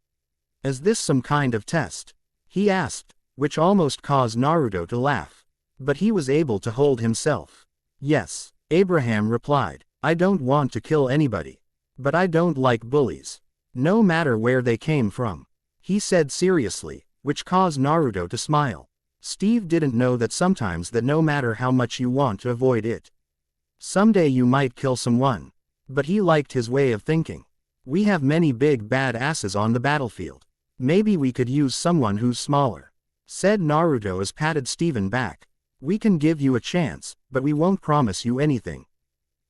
Is this some kind of test? He asked, which almost caused Naruto to laugh. But he was able to hold himself. Yes, Abraham replied. I don't want to kill anybody. But I don't like bullies. No matter where they came from. He said seriously, which caused Naruto to smile. Steve didn't know that sometimes that no matter how much you want to avoid it, someday you might kill someone. But he liked his way of thinking. We have many big bad asses on the battlefield. Maybe we could use someone who's smaller, said Naruto as patted Steven back. We can give you a chance, but we won't promise you anything.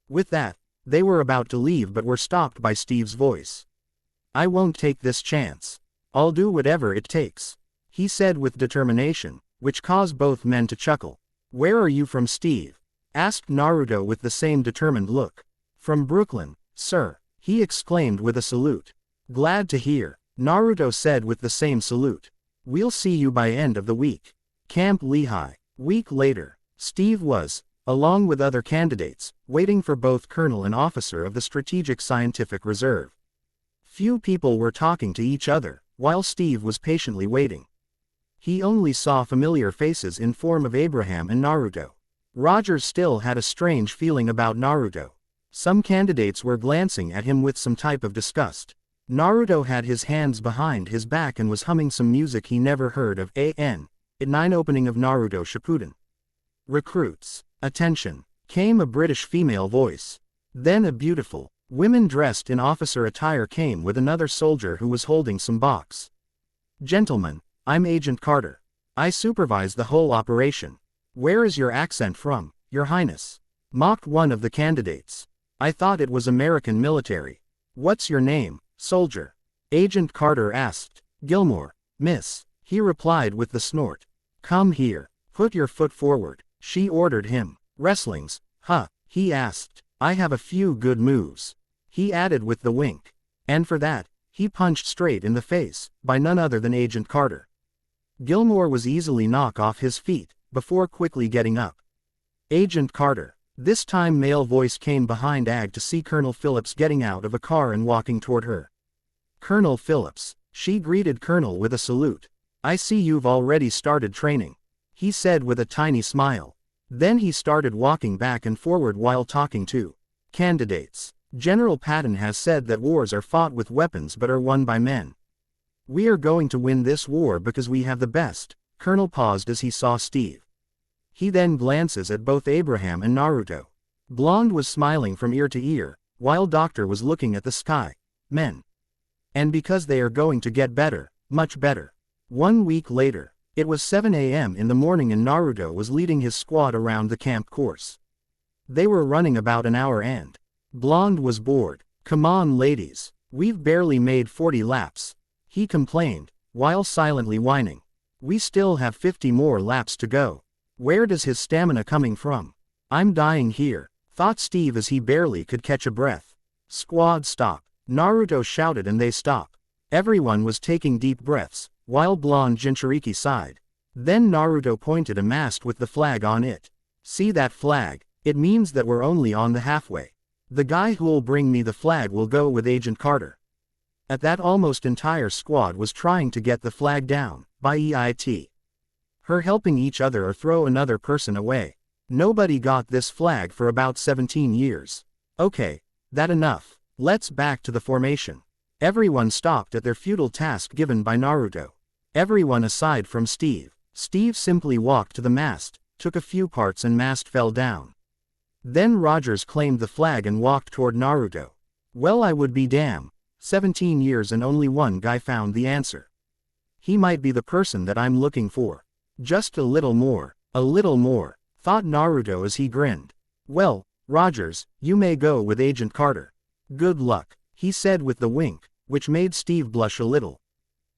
With that, they were about to leave but were stopped by Steve's voice. I won't take this chance. I'll do whatever it takes, he said with determination, which caused both men to chuckle. Where are you from, Steve? Asked Naruto with the same determined look. From Brooklyn, sir, he exclaimed with a salute. Glad to hear, Naruto said with the same salute. We'll see you by end of the week. Camp Lehigh. Week later, Steve was, along with other candidates, waiting for both colonel and officer of the Strategic Scientific Reserve. Few people were talking to each other, while Steve was patiently waiting. He only saw familiar faces in form of Abraham and Naruto. Rogers still had a strange feeling about Naruto. Some candidates were glancing at him with some type of disgust. Naruto had his hands behind his back and was humming some music he never heard of. At 9 opening of Naruto Shippuden. Recruits, attention, came a British female voice. Then a beautiful woman dressed in officer attire came with another soldier who was holding some box. Gentlemen, I'm Agent Carter. I supervise the whole operation. Where is your accent from, Your Highness? Mocked one of the candidates. I thought it was American military. What's your name, soldier? Agent Carter asked. Gilmore, miss, he replied with the snort. Come here, put your foot forward, she ordered him. Wrestling's, he asked. I have a few good moves, he added with the wink. And for that, he punched straight in the face, by none other than Agent Carter. Gilmore was easily knocked off his feet, before quickly getting up. Agent Carter. This time male voice came behind Ag to see Colonel Phillips getting out of a car and walking toward her. Colonel Phillips, she greeted Colonel with a salute. I see you've already started training, he said with a tiny smile. Then he started walking back and forward while talking to candidates. General Patton has said that wars are fought with weapons but are won by men. We are going to win this war because we have the best. Colonel paused as he saw Steve. He then glances at both Abraham and Naruto. Blonde was smiling from ear to ear, while Doctor was looking at the sky. Men. And because they are going to get better, much better. 1 week later, it was 7 a.m. in the morning and Naruto was leading his squad around the camp course. They were running about an hour and Blonde was bored. Come on ladies, we've barely made 40 laps, he complained, while silently whining. We still have 50 more laps to go. Where does his stamina coming from? I'm dying here, thought Steve as he barely could catch a breath. Squad stop, Naruto shouted and they stopped. Everyone was taking deep breaths, while Blonde Jinchuriki sighed. Then Naruto pointed a mast with the flag on it. See that flag? It means that we're only on the halfway. The guy who'll bring me the flag will go with Agent Carter. At that almost entire squad was trying to get the flag down, by it. Her helping each other or throw another person away. Nobody got this flag for about 17 years. Okay, that enough. Let's back to the formation. Everyone stopped at their futile task given by Naruto. Everyone aside from Steve. Steve simply walked to the mast, took a few parts and mast fell down. Then Rogers claimed the flag and walked toward Naruto. Well, I would be damned. 17 years and only one guy found the answer. He might be the person that I'm looking for. Just a little more, thought Naruto as he grinned. Well, Rogers, you may go with Agent Carter. Good luck, he said with the wink, which made Steve blush a little.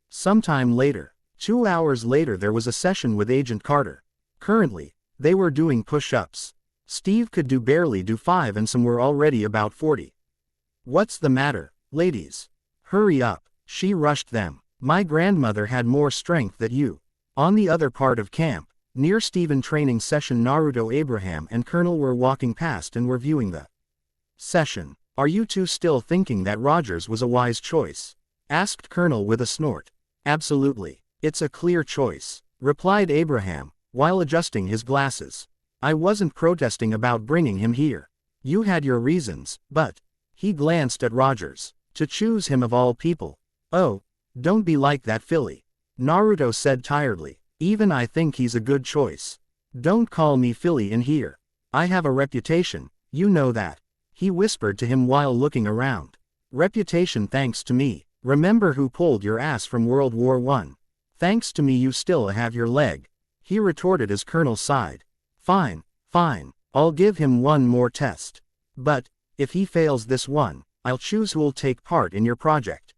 Sometime later, 2 hours later, there was a session with Agent Carter. Currently, they were doing push-ups. Steve could barely do 5 and some were already about 40. What's the matter, ladies? Hurry up, she rushed them. My grandmother had more strength than you. On the other part of camp, near Steven training session, Naruto, Abraham and Colonel were walking past and were viewing the session. Are you two still thinking that Rogers was a wise choice? Asked Colonel with a snort. Absolutely. It's a clear choice, replied Abraham, while adjusting his glasses. I wasn't protesting about bringing him here. You had your reasons, but... He glanced at Rogers. To choose him of all people. Oh, don't be like that, Philly. Naruto said tiredly. Even I think he's a good choice. Don't call me Philly in here. I have a reputation, you know that. He whispered to him while looking around. Reputation thanks to me. Remember who pulled your ass from World War I. Thanks to me you still have your leg. He retorted as Colonel sighed. Fine, I'll give him one more test. But, if he fails this one, I'll choose who'll take part in your project.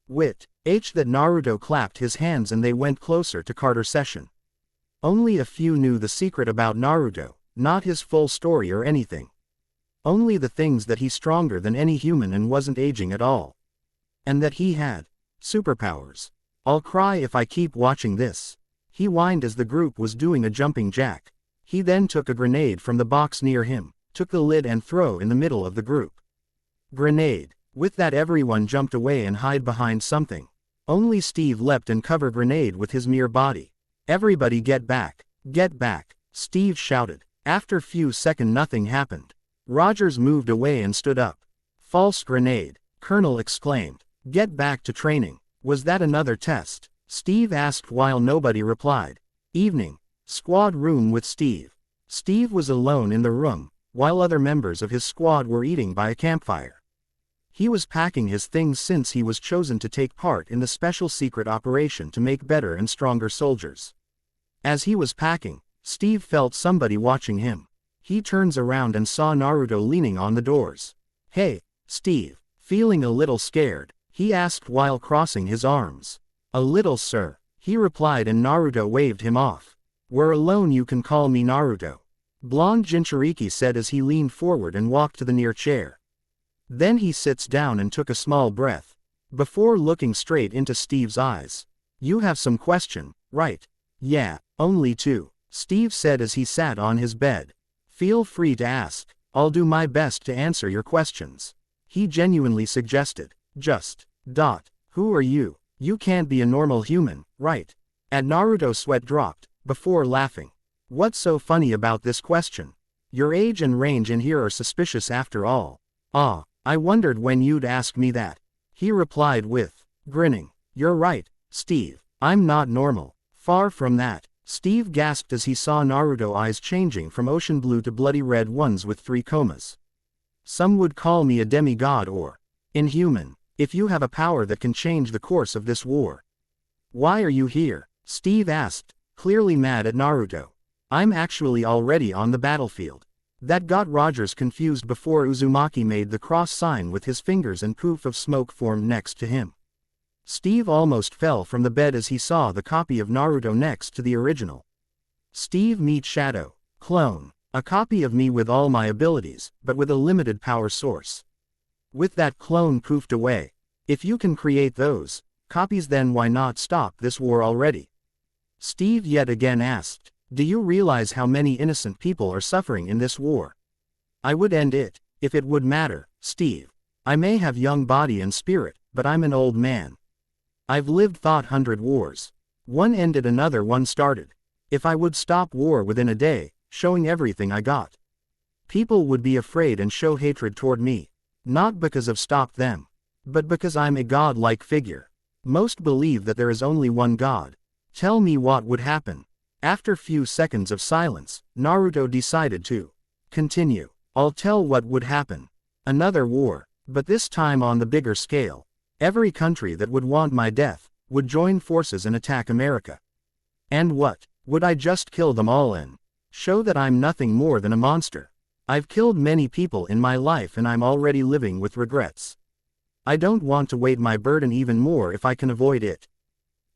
That Naruto clapped his hands and they went closer to Carter's session. Only a few knew the secret about Naruto, not his full story or anything. Only the things that he's stronger than any human and wasn't aging at all. And that he had superpowers. I'll cry if I keep watching this. He whined as the group was doing a jumping jack. He then took a grenade from the box near him, took the lid and threw in the middle of the group. Grenade. With that everyone jumped away and hid behind something. Only Steve leapt and covered grenade with his mere body. Everybody get back, Steve shouted. After few seconds nothing happened. Rogers moved away and stood up. False grenade, Colonel exclaimed. Get back to training. Was that another test? Steve asked while nobody replied. Evening. Squad room with Steve. Steve was alone in the room, while other members of his squad were eating by a campfire. He was packing his things since he was chosen to take part in the special secret operation to make better and stronger soldiers. As he was packing, Steve felt somebody watching him. He turns around and saw Naruto leaning on the doors. Hey, Steve, feeling a little scared, he asked while crossing his arms. A little, sir, he replied, and Naruto waved him off. We're alone, you can call me Naruto. Blonde Jinchuriki said as he leaned forward and walked to the near chair. Then he sits down and took a small breath. Before looking straight into Steve's eyes. You have some question, right? Yeah, only two, Steve said as he sat on his bed. Feel free to ask, I'll do my best to answer your questions. He genuinely suggested. Who are you? You can't be a normal human, right? And Naruto's sweat dropped, before laughing. What's so funny about this question? Your age and range in here are suspicious after all. I wondered when you'd ask me that. He replied with, grinning. You're right, Steve, I'm not normal. Far from that. Steve gasped as he saw Naruto's eyes changing from ocean blue to bloody red ones with 3 comas. Some would call me a demigod or inhuman, if you have a power that can change the course of this war. Why are you here? Steve asked, clearly mad at Naruto. I'm actually already on the battlefield. That got Rogers confused before Uzumaki made the cross sign with his fingers and poof of smoke formed next to him. Steve almost fell from the bed as he saw the copy of Naruto next to the original. Steve meet Shadow. Clone. A copy of me with all my abilities, but with a limited power source. With that clone poofed away. If you can create those copies, then why not stop this war already? Steve yet again asked. Do you realize how many innocent people are suffering in this war? I would end it, if it would matter, Steve. I may have young body and spirit, but I'm an old man. I've lived thought 100 wars. One ended, another one started. If I would stop war within a day, showing everything I got, people would be afraid and show hatred toward me. Not because I've stopped them, but because I'm a god-like figure. Most believe that there is only one god. Tell me what would happen. After few seconds of silence, Naruto decided to continue. I'll tell what would happen. Another war, but this time on the bigger scale. Every country that would want my death would join forces and attack America. And what? Would I just kill them all and show that I'm nothing more than a monster? I've killed many people in my life and I'm already living with regrets. I don't want to weight my burden even more if I can avoid it.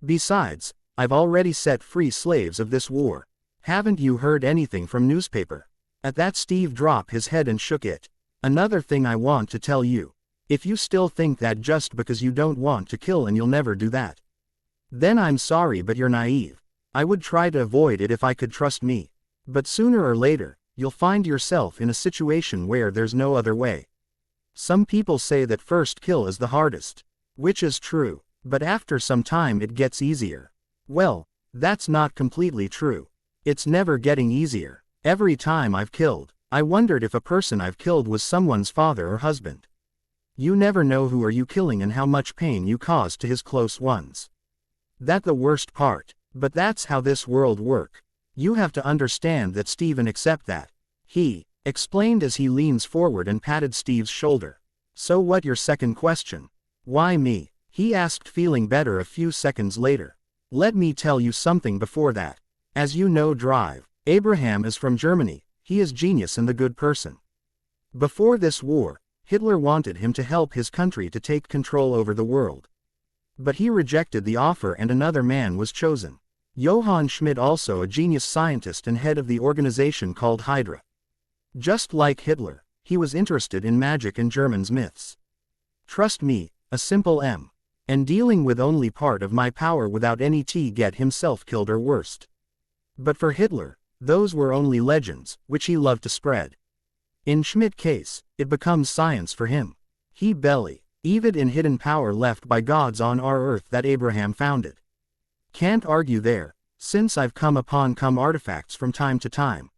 Besides, I've already set free slaves of this war. Haven't you heard anything from newspaper? At that, Steve dropped his head and shook it. Another thing I want to tell you. If you still think that just because you don't want to kill and you'll never do that, then I'm sorry, but you're naive. I would try to avoid it if I could, trust me. But sooner or later, you'll find yourself in a situation where there's no other way. Some people say that first kill is the hardest, which is true, but after some time it gets easier. Well, that's not completely true. It's never getting easier. Every time I've killed, I wondered if a person I've killed was someone's father or husband. You never know who are you killing and how much pain you cause to his close ones. That's the worst part, but that's how this world works. You have to understand that, Steve, and accept that. He explained as he leans forward and patted Steve's shoulder. So what your second question? Why me? He asked, feeling better a few seconds later. Let me tell you something before that. As you know, Abraham is from Germany. He is genius and the good person. Before this war, Hitler wanted him to help his country to take control over the world. But he rejected the offer and another man was chosen. Johann Schmidt, also a genius scientist and head of the organization called Hydra. Just like Hitler, he was interested in magic and Germans' myths. Trust me, a simple M. And dealing with only part of my power without any T, get himself killed or worst. But for Hitler, those were only legends, which he loved to spread. In Schmidt's case, it becomes science for him. He believed in hidden power left by gods on our earth that Abraham founded. Can't argue there, since I've come upon artifacts from time to time.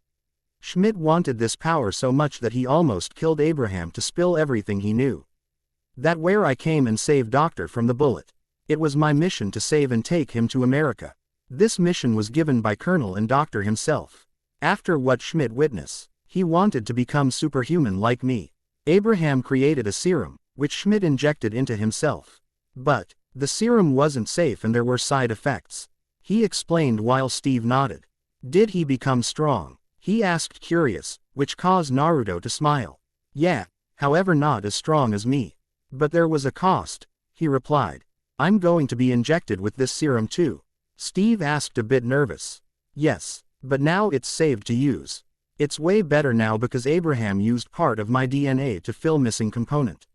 Schmidt wanted this power so much that he almost killed Abraham to spill everything he knew. That where I came and saved Doctor from the bullet. It was my mission to save and take him to America. This mission was given by Colonel and Doctor himself. After what Schmidt witnessed, he wanted to become superhuman like me. Abraham created a serum, which Schmidt injected into himself. But the serum wasn't safe and there were side effects. He explained while Steve nodded. Did he become strong? He asked, curious, which caused Naruto to smile. Yeah, however not as strong as me. But there was a cost, he replied. I'm going to be injected with this serum too. Steve asked, a bit nervous. Yes, but now it's saved to use. It's way better now because Abraham used part of my DNA to fill missing component.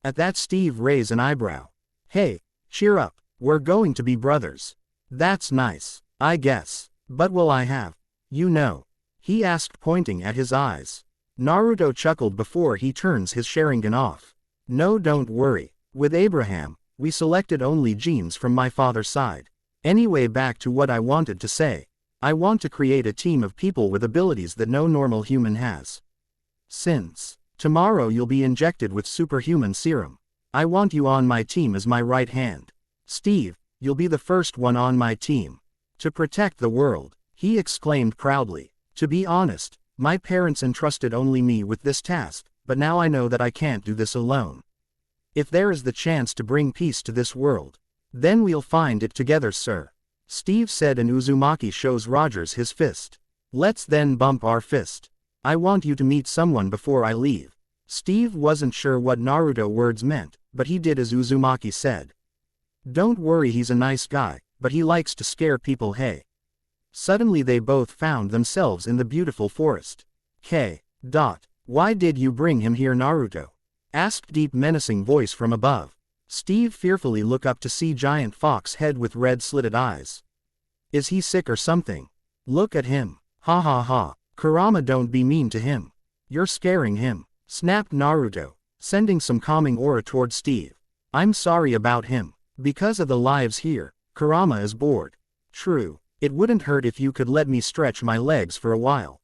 At that, Steve raised an eyebrow. Hey, cheer up, we're going to be brothers. That's nice, I guess. But will I have, he asked, pointing at his eyes. Naruto chuckled before he turns his Sharingan off. No, don't worry. With Abraham, we selected only genes from my father's side. Anyway, back to what I wanted to say. I want to create a team of people with abilities that no normal human has. Since tomorrow you'll be injected with superhuman serum, I want you on my team as my right hand. Steve, you'll be the first one on my team. To protect the world, he exclaimed proudly. To be honest, my parents entrusted only me with this task, but now I know that I can't do this alone. If there is the chance to bring peace to this world, then we'll find it together, sir. Steve said, and Uzumaki shows Rogers his fist. Let's then bump our fist. I want you to meet someone before I leave. Steve wasn't sure what Naruto words meant, but he did as Uzumaki said. Don't worry, he's a nice guy, but he likes to scare people, hey. Suddenly they both found themselves in the beautiful forest. Why did you bring him here, Naruto? Asked deep menacing voice from above. Steve fearfully looked up to see giant fox head with red slitted eyes. Is he sick or something? Look at him. Ha ha ha. Kurama, don't be mean to him. You're scaring him. Snapped Naruto, sending some calming aura toward Steve. I'm sorry about him. Because of the lives here, Kurama is bored. True, it wouldn't hurt if you could let me stretch my legs for a while.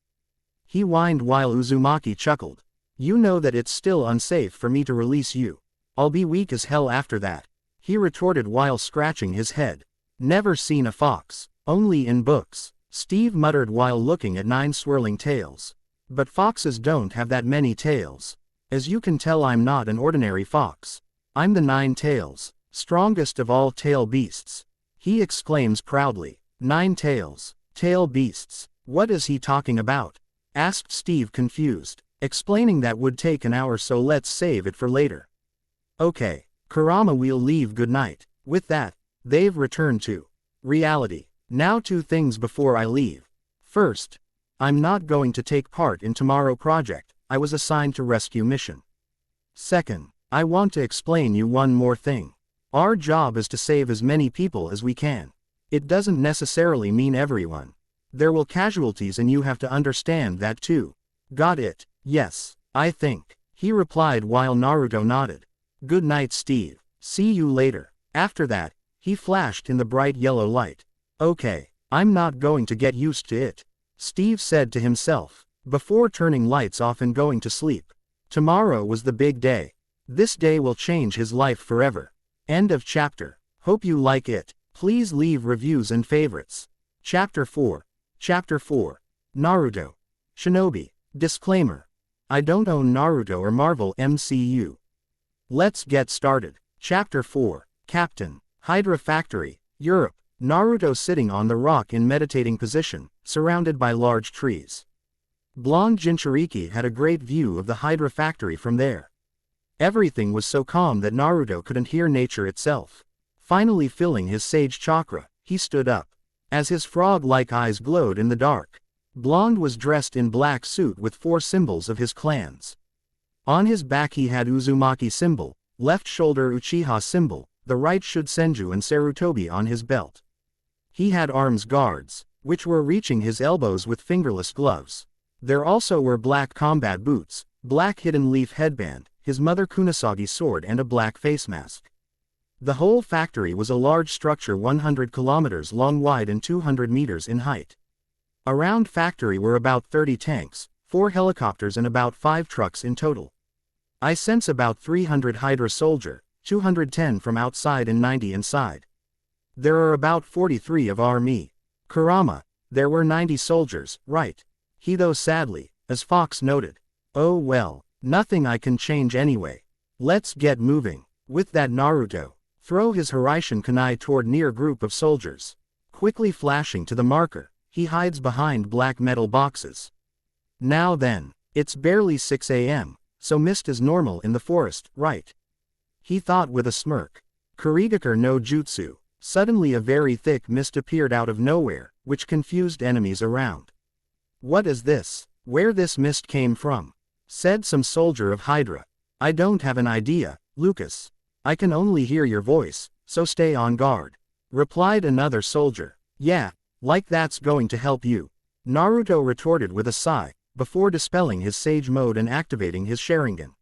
He whined while Uzumaki chuckled. You know that it's still unsafe for me to release you. I'll be weak as hell after that. He retorted while scratching his head. Never seen a fox, only in books, Steve muttered while looking at 9 swirling tails. But foxes don't have that many tails. As you can tell, I'm not an ordinary fox. I'm the 9 tails, strongest of all tail beasts. He exclaims proudly. 9 tails, tail beasts, what is he talking about? Asked Steve confused, explaining that would take an hour, so let's save it for later. Okay, Kurama, we'll leave, good night. With that, they've returned to reality. Now 2 things before I leave. First, I'm not going to take part in tomorrow project. I was assigned to rescue mission. Second, I want to explain you one more thing. Our job is to save as many people as we can. It doesn't necessarily mean everyone. There will casualties and you have to understand that too. Got it? Yes, I think, he replied while Naruto nodded. Good night, Steve. See you later. After that, he flashed in the bright yellow light. Okay, I'm not going to get used to it, Steve said to himself, before turning lights off and going to sleep. Tomorrow was the big day. This day will change his life forever. End of chapter. Hope you like it. Please leave reviews and favorites. Chapter 4. Chapter 4. Naruto. Shinobi. Disclaimer. I don't own Naruto or Marvel MCU. Let's get started. Chapter 4. Captain. Hydra Factory, Europe. Naruto sitting on the rock in meditating position, surrounded by large trees. Blonde Jinchuriki had a great view of the Hydra Factory from there. Everything was so calm that Naruto couldn't hear nature itself. Finally filling his sage chakra, he stood up. As his frog-like eyes glowed in the dark. Blonde was dressed in black suit with 4 symbols of his clans. On his back he had Uzumaki symbol, left shoulder Uchiha symbol, the right Shunsenju and Sarutobi on his belt. He had arms guards, which were reaching his elbows with fingerless gloves. There also were black combat boots, black hidden leaf headband, his mother Kunasagi sword and a black face mask. The whole factory was a large structure 100 kilometers long, wide and 200 meters in height. Around factory were about 30 tanks, 4 helicopters and about 5 trucks in total. I sense about 300 Hydra soldier, 210 from outside and 90 inside. There are about 43 of army. Kurama, there were 90 soldiers, right? He though sadly, as Fox noted. Oh well, nothing I can change anyway. Let's get moving. With that Naruto, throw his Hiraishin kunai toward near group of soldiers. Quickly flashing to the marker, he hides behind black metal boxes. Now then, it's barely 6 a.m., so mist is normal in the forest, right? He thought with a smirk. Kurigakure no Jutsu. Suddenly a very thick mist appeared out of nowhere, which confused enemies around. What is this? Where this mist came from? Said some soldier of Hydra. I don't have an idea, Lucas. I can only hear your voice, so stay on guard. Replied another soldier. Yeah, like that's going to help you. Naruto retorted with a sigh, before dispelling his sage mode and activating his Sharingan.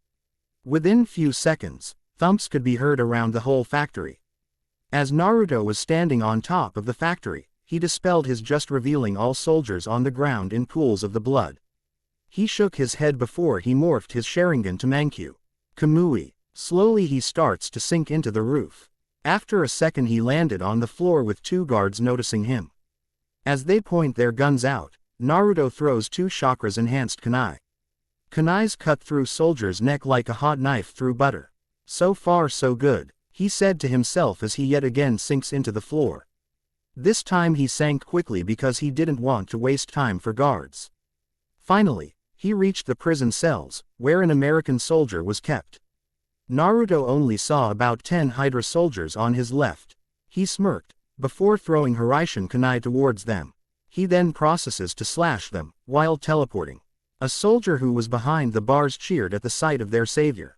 Within few seconds, thumps could be heard around the whole factory. As Naruto was standing on top of the factory, he dispelled his just, revealing all soldiers on the ground in pools of the blood. He shook his head before he morphed his Sharingan to Mankyu. Kamui. Slowly he starts to sink into the roof. After a second he landed on the floor with 2 guards noticing him. As they point their guns out, Naruto throws 2 chakras enhanced kunai. Kunais cut through soldier's neck like a hot knife through butter. So far so good, he said to himself as he yet again sinks into the floor. This time he sank quickly because he didn't want to waste time for guards. Finally, he reached the prison cells, where an American soldier was kept. Naruto only saw about 10 Hydra soldiers on his left. He smirked, before throwing Hiraishin kunai towards them. He then processes to slash them, while teleporting. A soldier who was behind the bars cheered at the sight of their savior.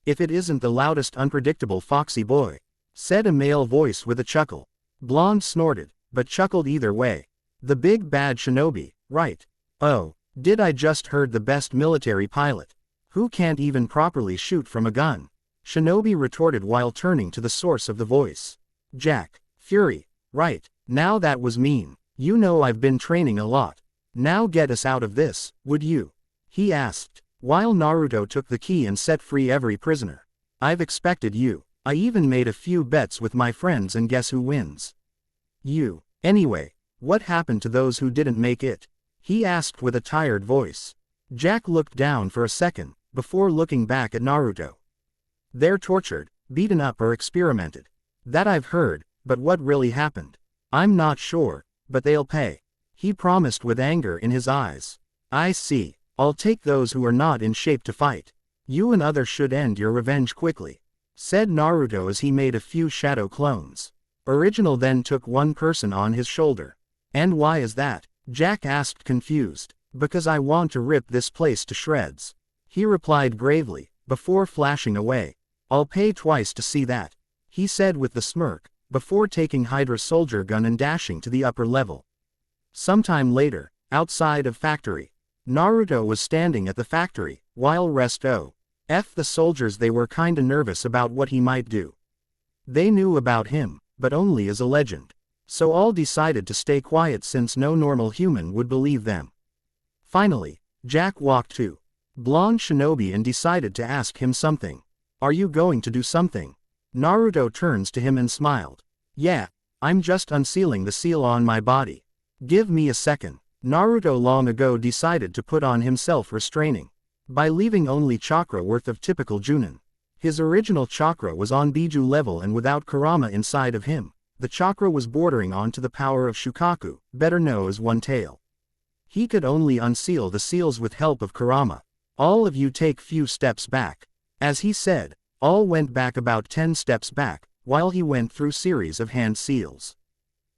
If it isn't the loudest unpredictable foxy boy, said a male voice with a chuckle. Blonde snorted, but chuckled either way. The big bad shinobi, right? Oh, did I just heard the best military pilot? Who can't even properly shoot from a gun? Shinobi retorted while turning to the source of the voice. Jack. Fury. Right, now that was mean. You know I've been training a lot. Now get us out of this, would you? He asked, while Naruto took the key and set free every prisoner. I've expected you. I even made a few bets with my friends and guess who wins? You. Anyway, what happened to those who didn't make it? He asked with a tired voice. Jack looked down for a second, before looking back at Naruto. They're tortured, beaten up or experimented. That I've heard, but what really happened? I'm not sure, but they'll pay. He promised with anger in his eyes. I see. I'll take those who are not in shape to fight. You and others should end your revenge quickly, said Naruto as he made a few shadow clones. Original then took one person on his shoulder. And why is that? Jack asked confused. Because I want to rip this place to shreds. He replied gravely, before flashing away. I'll pay twice to see that, he said with the smirk, before taking Hydra's soldier gun and dashing to the upper level. Sometime later, outside of factory, Naruto was standing at the factory, while rest the soldiers they were kinda nervous about what he might do. They knew about him, but only as a legend. So all decided to stay quiet since no normal human would believe them. Finally, Jack walked to blonde Shinobi and decided to ask him something. Are you going to do something? Naruto turns to him and smiled. Yeah, I'm just unsealing the seal on my body. Give me a second. Naruto long ago decided to put on himself restraining. By leaving only chakra worth of typical Junin. His original chakra was on Biju level and without Kurama inside of him, the chakra was bordering on to the power of Shukaku, better known as One Tail. He could only unseal the seals with help of Kurama. All of you take few steps back. As he said, all went back about 10 steps back, while he went through series of hand seals.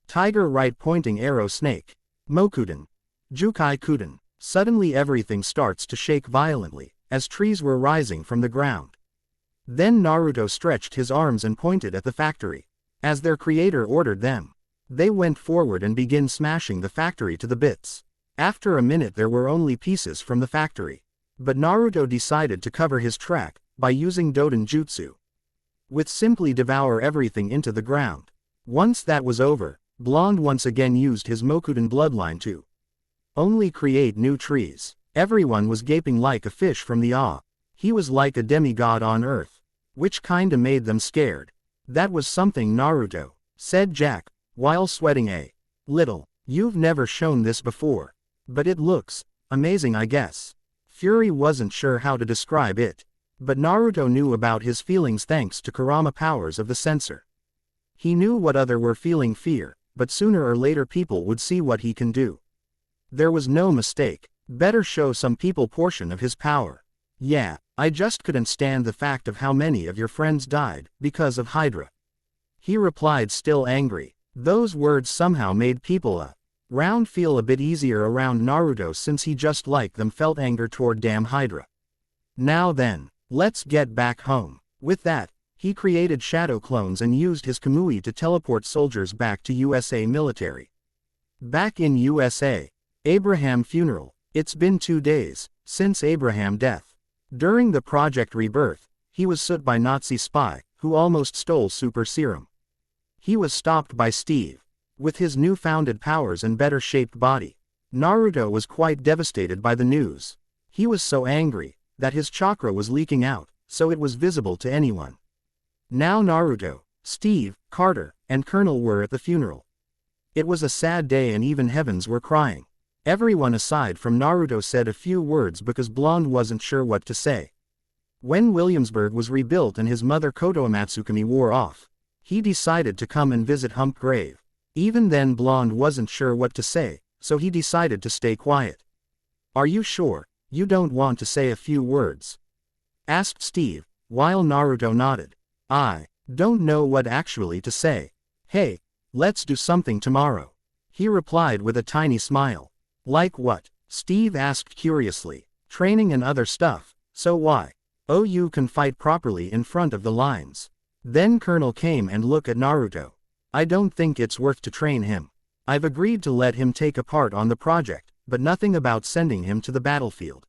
Tiger right pointing arrow snake. Mokuden. Jukai Kuden. Suddenly everything starts to shake violently, as trees were rising from the ground. Then Naruto stretched his arms and pointed at the factory. As their creator ordered them. They went forward and began smashing the factory to the bits. After a minute there were only pieces from the factory. But Naruto decided to cover his track, by using Doden Jutsu. With simply devour everything into the ground. Once that was over, Blonde once again used his Mokuden bloodline to only create new trees. Everyone was gaping like a fish from the awe. He was like a demigod on earth. Which kinda made them scared. That was something Naruto, said Jack, while sweating a little. You've never shown this before. But it looks amazing I guess. Fury wasn't sure how to describe it. But Naruto knew about his feelings thanks to Kurama powers of the sensor. He knew what other were feeling fear, but sooner or later people would see what he can do. There was no mistake. Better show some people portion of his power. Yeah, I just couldn't stand the fact of how many of your friends died, because of Hydra. He replied still angry. Those words somehow made people round feel a bit easier around Naruto since he just like them felt anger toward damn Hydra. Now then, let's get back home. With that, he created shadow clones and used his Kamui to teleport soldiers back to USA military. Back in USA, Abraham funeral. It's been 2 days since Abraham death. During the Project Rebirth, he was shot by Nazi spy, who almost stole super serum. He was stopped by Steve. With his newfounded powers and better shaped body, Naruto was quite devastated by the news. He was so angry, that his chakra was leaking out, so it was visible to anyone. Now Naruto, Steve, Carter, and Colonel were at the funeral. It was a sad day and even heavens were crying. Everyone aside from Naruto said a few words because Blonde wasn't sure what to say. When Williamsburg was rebuilt and his mother Koto Amatsukami wore off, he decided to come and visit Hump Grave. Even then Blonde wasn't sure what to say, so he decided to stay quiet. Are you sure you don't want to say a few words? Asked Steve, while Naruto nodded. I don't know what actually to say. Hey, let's do something tomorrow. He replied with a tiny smile. Like what? Steve asked curiously. Training and other stuff, so why? Oh, you can fight properly in front of the lines. Then Colonel came and looked at Naruto. I don't think it's worth to train him. I've agreed to let him take a part on the project, but nothing about sending him to the battlefield.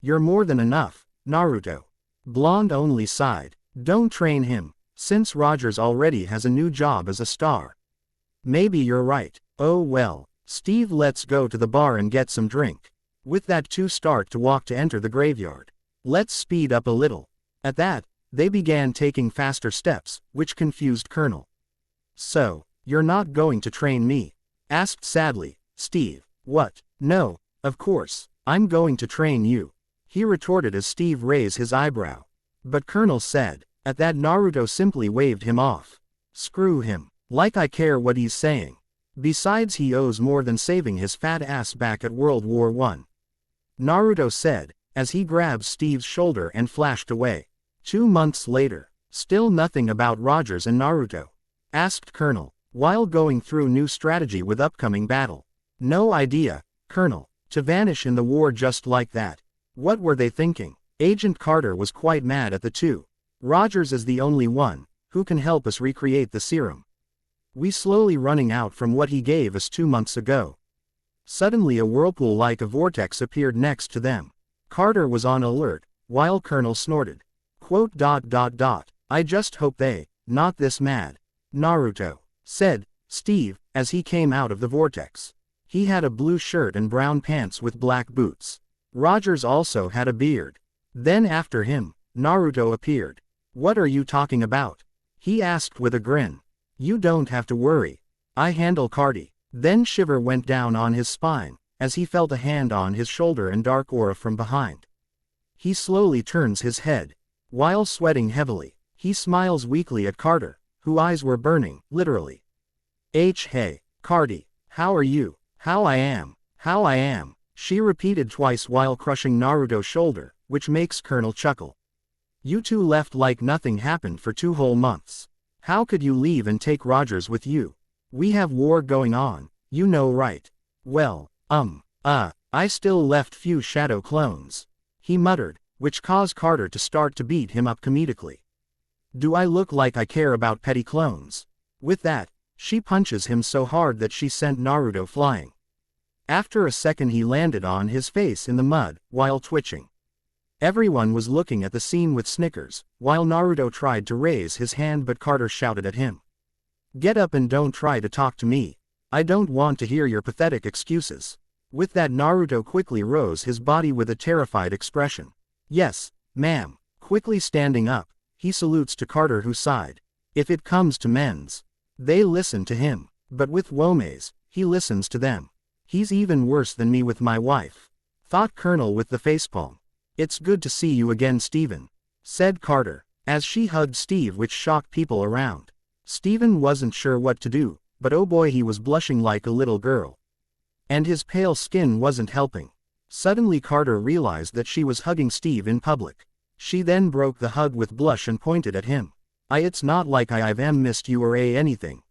You're more than enough, Naruto. Blonde only sighed. Don't train him, since Rogers already has a new job as a star. Maybe you're right. Oh well, Steve, let's go to the bar and get some drink. With that two start to walk to enter the graveyard. Let's speed up a little. At that, they began taking faster steps, which confused Colonel. So, you're not going to train me? Asked sadly, Steve. What? No, of course, I'm going to train you. He retorted as Steve raised his eyebrow. But Colonel said. At that, Naruto simply waved him off. Screw him. Like I care what he's saying. Besides, he owes more than saving his fat ass back at World War I. Naruto said, as he grabbed Steve's shoulder and flashed away. 2 months later. Still nothing about Rogers and Naruto? Asked Colonel, while going through new strategy with upcoming battle. No idea, Colonel. To vanish in the war just like that. What were they thinking? Agent Carter was quite mad at the two. Rogers is the only one who can help us recreate the serum. We slowly running out from what he gave us 2 months ago. Suddenly a whirlpool like a vortex appeared next to them. Carter was on alert, while Colonel snorted. Quote, ... I just hope they, not this mad. Naruto, said Steve, as he came out of the vortex. He had a blue shirt and brown pants with black boots. Rogers also had a beard. Then after him, Naruto appeared. What are you talking about? He asked with a grin. You don't have to worry. I handle Cardi. Then shiver went down on his spine, as he felt a hand on his shoulder and dark aura from behind. He slowly turns his head. While sweating heavily, he smiles weakly at Carter, whose eyes were burning, literally. Hey, Cardi, how are you? How I am, she repeated twice while crushing Naruto's shoulder, which makes Colonel chuckle. You two left like nothing happened for 2 whole months. How could you leave and take Rogers with you? We have war going on, you know, right? Well, I still left few shadow clones. He muttered, which caused Carter to start to beat him up comedically. Do I look like I care about petty clones? With that, she punches him so hard that she sent Naruto flying. After a second he landed on his face in the mud, while twitching. Everyone was looking at the scene with snickers, while Naruto tried to raise his hand but Carter shouted at him. Get up and don't try to talk to me. I don't want to hear your pathetic excuses. With that, Naruto quickly rose his body with a terrified expression. Yes, ma'am. Quickly standing up, he salutes to Carter, who sighed. If it comes to men's, they listen to him, but with women's, he listens to them. He's even worse than me with my wife. Thought Colonel with the facepalm. It's good to see you again, Steven, said Carter, as she hugged Steve, which shocked people around. Steven wasn't sure what to do, but oh boy, he was blushing like a little girl. And his pale skin wasn't helping. Suddenly Carter realized that she was hugging Steve in public. She then broke the hug with blush and pointed at him. It's not like I've missed you or anything.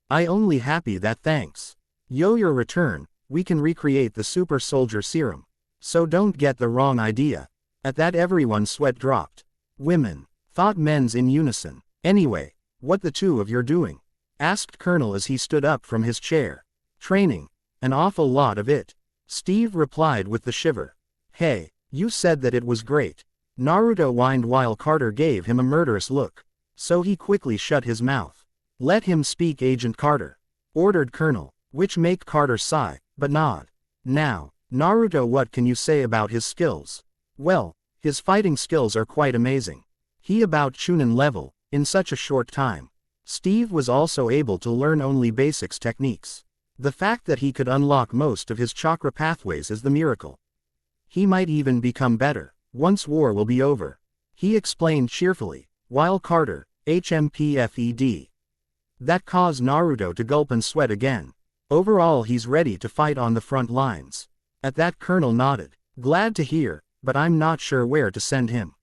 I only happy that thanks your return, we can recreate the super soldier serum. So don't get the wrong idea. At that everyone's sweat dropped. Women, thought men's in unison. Anyway, what the two of you're doing? Asked Colonel as he stood up from his chair. Training, an awful lot of it. Steve replied with the shiver. Hey, you said that it was great. Naruto whined while Carter gave him a murderous look. So he quickly shut his mouth. Let him speak, Agent Carter, ordered Colonel, which made Carter sigh, but nod. Now, Naruto, what can you say about his skills? Well, his fighting skills are quite amazing. He about Chunin level, in such a short time. Steve was also able to learn only basics techniques. The fact that he could unlock most of his chakra pathways is the miracle. He might even become better, once war will be over. He explained cheerfully, while Carter, HMPFED. That caused Naruto to gulp and sweat again. Overall he's ready to fight on the front lines. At that Colonel nodded. Glad to hear, but I'm not sure where to send him.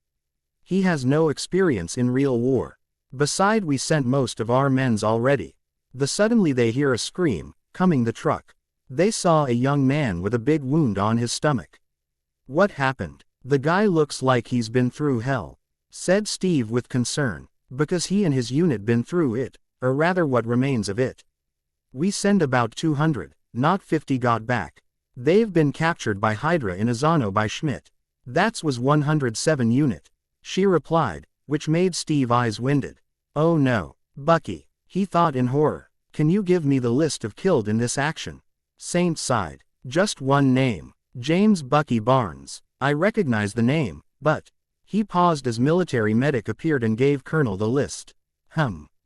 He has no experience in real war. Beside, we sent most of our men's already. Suddenly they hear a scream, coming the truck. They saw a young man with a big wound on his stomach. What happened? The guy looks like he's been through hell, said Steve with concern, because he and his unit been through it, or rather what remains of it. We send about 200, not 50 got back. They've been captured by Hydra in Azano by Schmidt. That's was 107 unit. She replied, which made Steve's eyes winded. Oh no, Bucky, he thought in horror. Can you give me the list of killed in this action? Saint sighed. Just one name. James Bucky Barnes. I recognize the name, but... He paused as military medic appeared and gave Colonel the list.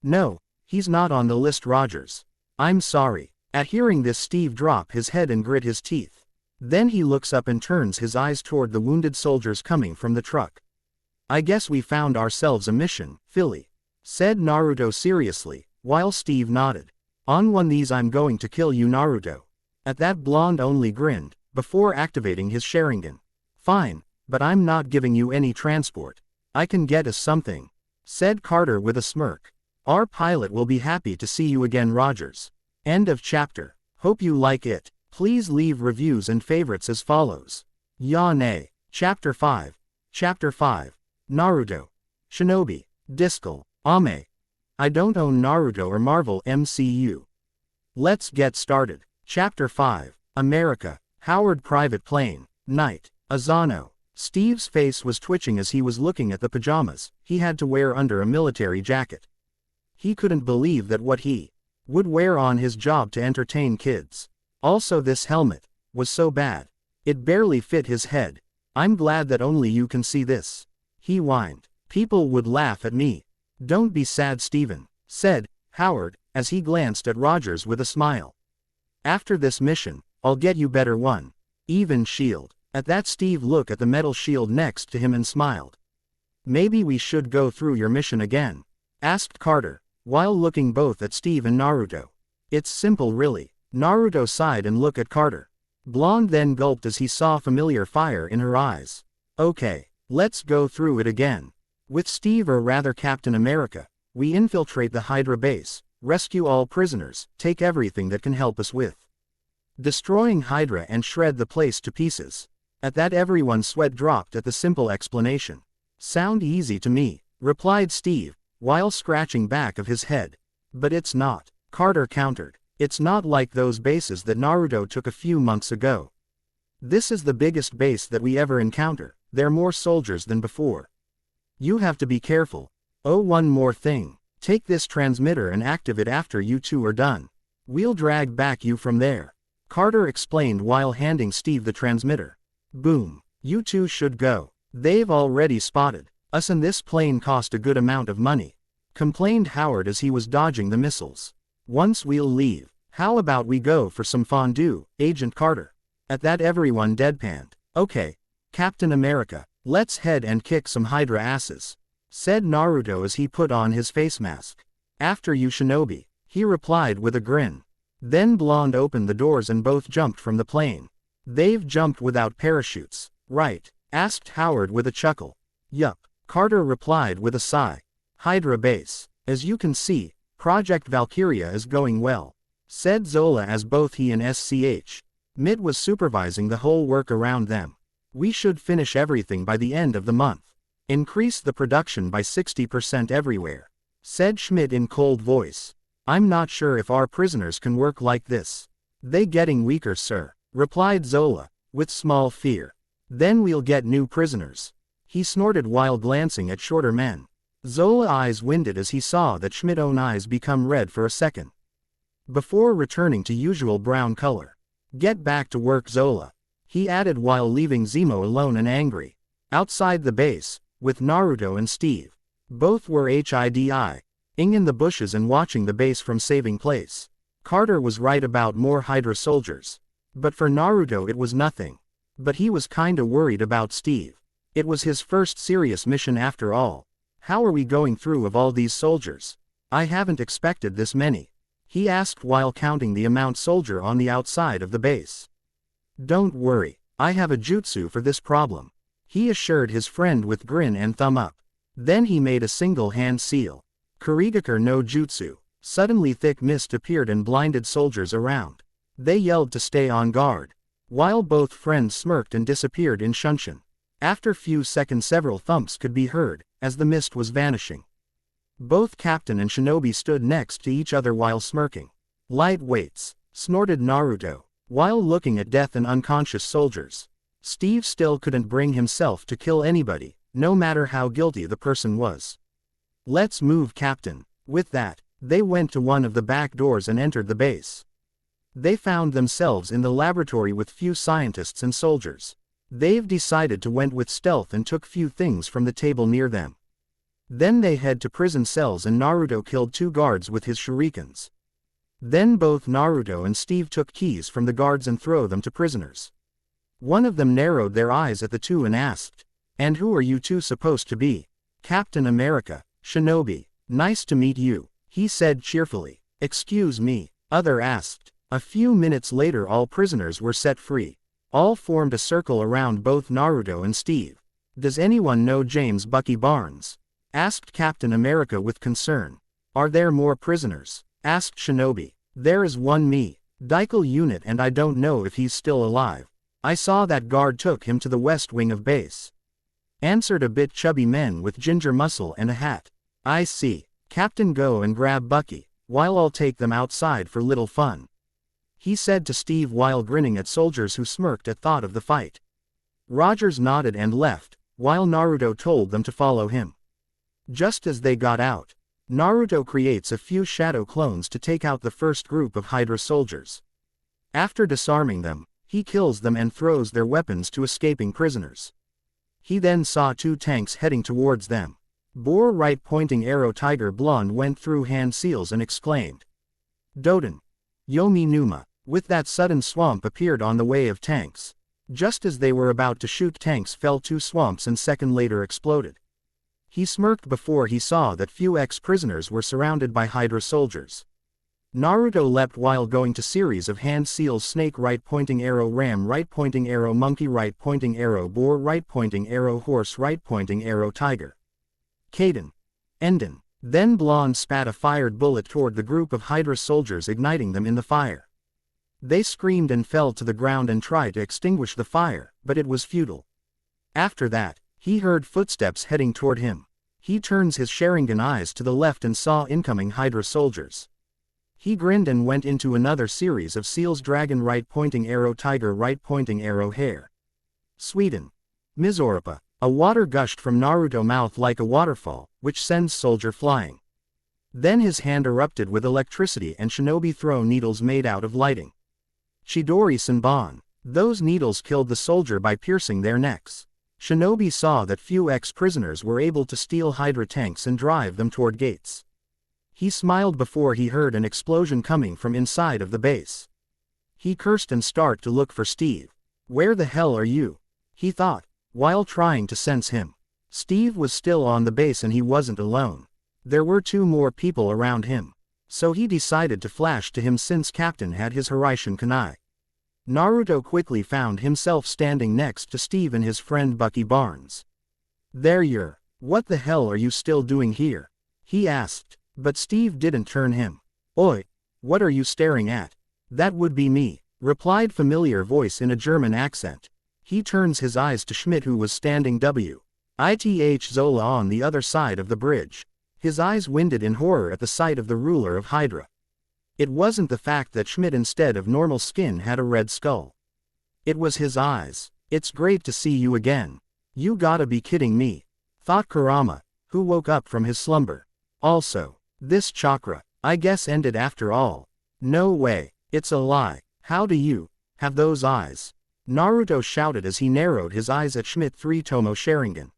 No, he's not on the list, Rogers. I'm sorry. At hearing this, Steve dropped his head and grit his teeth. Then he looks up and turns his eyes toward the wounded soldiers coming from the truck. I guess we found ourselves a mission, Philly, said Naruto seriously, while Steve nodded. On one these I'm going to kill you, Naruto. At that, Blonde only grinned, before activating his Sharingan. Fine, but I'm not giving you any transport. I can get us something, said Carter with a smirk. Our pilot will be happy to see you again, Rogers. End of chapter. Hope you like it. Please leave reviews and favorites as follows. Ya nay. Chapter 5. Chapter 5. Naruto. Shinobi. Discal. Ame. I don't own Naruto or Marvel MCU. Let's get started. Chapter 5. America. Howard Private Plane. Night. Asano. Steve's face was twitching as he was looking at the pajamas he had to wear under a military jacket. He couldn't believe that what he would wear on his job to entertain kids. Also, this helmet was so bad. It barely fit his head. I'm glad that only you can see this, he whined. People would laugh at me. Don't be sad, Steven, said Howard, as he glanced at Rogers with a smile. After this mission, I'll get you better one. Even shield. At that, Steve looked at the metal shield next to him and smiled. Maybe we should go through your mission again, asked Carter, while looking both at Steve and Naruto. It's simple, really. Naruto sighed and looked at Carter. Blonde then gulped as he saw familiar fire in her eyes. Okay, let's go through it again. With Steve, or rather Captain America, we infiltrate the Hydra base, rescue all prisoners, take everything that can help us with destroying Hydra and shred the place to pieces. At that, everyone's sweat dropped at the simple explanation. Sound easy to me, replied Steve, while scratching back of his head. But it's not, Carter countered. It's not like those bases that Naruto took a few months ago. This is the biggest base that we ever encounter. There are more soldiers than before. You have to be careful. Oh, one more thing. Take this transmitter and activate it after you two are done. We'll drag back you from there, Carter explained while handing Steve the transmitter. Boom. You two should go. They've already spotted us and this plane cost a good amount of money, complained Howard as he was dodging the missiles. Once we'll leave, how about we go for some fondue, Agent Carter? At that, everyone deadpanned. Okay, Captain America, let's head and kick some Hydra asses, said Naruto as he put on his face mask. After you, Shinobi, he replied with a grin. Then Blonde opened the doors and both jumped from the plane. They've jumped without parachutes, right? Asked Howard with a chuckle. Yup, Carter replied with a sigh. Hydra base. As you can see, Project Valkyria is going well, said Zola as both he and SCH Mid was supervising the whole work around them. We should finish everything by the end of the month. Increase the production by 60% everywhere, said Schmidt in cold voice. I'm not sure if our prisoners can work like this. They getting weaker, sir, replied Zola, with small fear. Then we'll get new prisoners, he snorted while glancing at shorter men. Zola's eyes winded as he saw that Schmidt's own eyes become red for a second, before returning to usual brown color. Get back to work, Zola, he added while leaving Zemo alone and angry. Outside the base, with Naruto and Steve, both were HIDing in the bushes and watching the base from saving place. Carter was right about more Hydra soldiers, but for Naruto it was nothing. But he was kinda worried about Steve. It was his first serious mission after all. How are we going through of all these soldiers? I haven't expected this many, he asked while counting the amount soldier on the outside of the base. Don't worry, I have a jutsu for this problem, he assured his friend with grin and thumb up. Then he made a single hand seal. Kurigakure no jutsu. Suddenly thick mist appeared and blinded soldiers around. They yelled to stay on guard, while both friends smirked and disappeared in Shunshin. After few seconds several thumps could be heard, as the mist was vanishing. Both Captain and Shinobi stood next to each other while smirking. Lightweights, snorted Naruto, while looking at death and unconscious soldiers. Steve still couldn't bring himself to kill anybody, no matter how guilty the person was. Let's move, Captain. With that, they went to one of the back doors and entered the base. They found themselves in the laboratory with few scientists and soldiers. They've decided to went with stealth and took few things from the table near them. Then they head to prison cells and Naruto killed 2 guards with his shurikens. Then both Naruto and Steve took keys from the guards and throw them to prisoners. One of them narrowed their eyes at the two and asked, "And who are you two supposed to be?" "Captain America, Shinobi. Nice to meet you," he said cheerfully. "Excuse me," other asked. A few minutes later all prisoners were set free. All formed a circle around both Naruto and Steve. "Does anyone know James Bucky Barnes?" asked Captain America with concern. "Are there more prisoners?" asked Shinobi. "There is one me, Daikel unit, and I don't know if he's still alive. I saw that guard took him to the west wing of base," answered a bit chubby man with ginger muscle and a hat. "I see. Captain, go and grab Bucky, while I'll take them outside for little fun," he said to Steve while grinning at soldiers who smirked at thought of the fight. Rogers nodded and left, while Naruto told them to follow him. Just as they got out, Naruto creates a few shadow clones to take out the first group of Hydra soldiers. After disarming them, he kills them and throws their weapons to escaping prisoners. He then saw 2 tanks heading towards them. Boar right pointing arrow Tiger Blonde went through hand seals and exclaimed, "Doden! Yomi Numa!" With that sudden swamp appeared on the way of tanks. Just as they were about to shoot, tanks fell 2 swamps and second later exploded. He smirked before he saw that few ex-prisoners were surrounded by Hydra soldiers. Naruto leapt while going to series of hand seals: snake right pointing arrow, ram right pointing arrow, monkey right pointing arrow, boar right pointing arrow, horse right pointing arrow, tiger. Kaden. Enden. Then Blonde spat a fired bullet toward the group of Hydra soldiers, igniting them in the fire. They screamed and fell to the ground and tried to extinguish the fire, but it was futile. After that, he heard footsteps heading toward him. He turns his Sharingan eyes to the left and saw incoming Hydra soldiers. He grinned and went into another series of seals: dragon right pointing arrow, tiger right pointing arrow, hare. Sweden. Mizorapa. A water gushed from Naruto's mouth like a waterfall, which sends soldier flying. Then his hand erupted with electricity and Shinobi throw needles made out of lighting. Chidori Senbon. Those needles killed the soldier by piercing their necks. Shinobi saw that few ex-prisoners were able to steal Hydra tanks and drive them toward gates. He smiled before he heard an explosion coming from inside of the base. He cursed and started to look for Steve. "Where the hell are you?" he thought, while trying to sense him. Steve was still on the base and he wasn't alone. There were 2 more people around him. So he decided to flash to him since Captain had his Hiraishin Kunai. Naruto quickly found himself standing next to Steve and his friend Bucky Barnes. "There you're. What the hell are you still doing here?" he asked, but Steve didn't turn him. "Oi, what are you staring at?" "That would be me," replied familiar voice in a German accent. He turns his eyes to Schmidt, who was standing with Zola on the other side of the bridge. His eyes winded in horror at the sight of the ruler of Hydra. It wasn't the fact that Schmidt instead of normal skin had a red skull. It was his eyes. "It's great to see you again. You gotta be kidding me," thought Kurama, who woke up from his slumber. "Also, this chakra, I guess, ended after all. No way, it's a lie. How do you have those eyes?" Naruto shouted as he narrowed his eyes at Schmidt 3 Tomo Sharingan.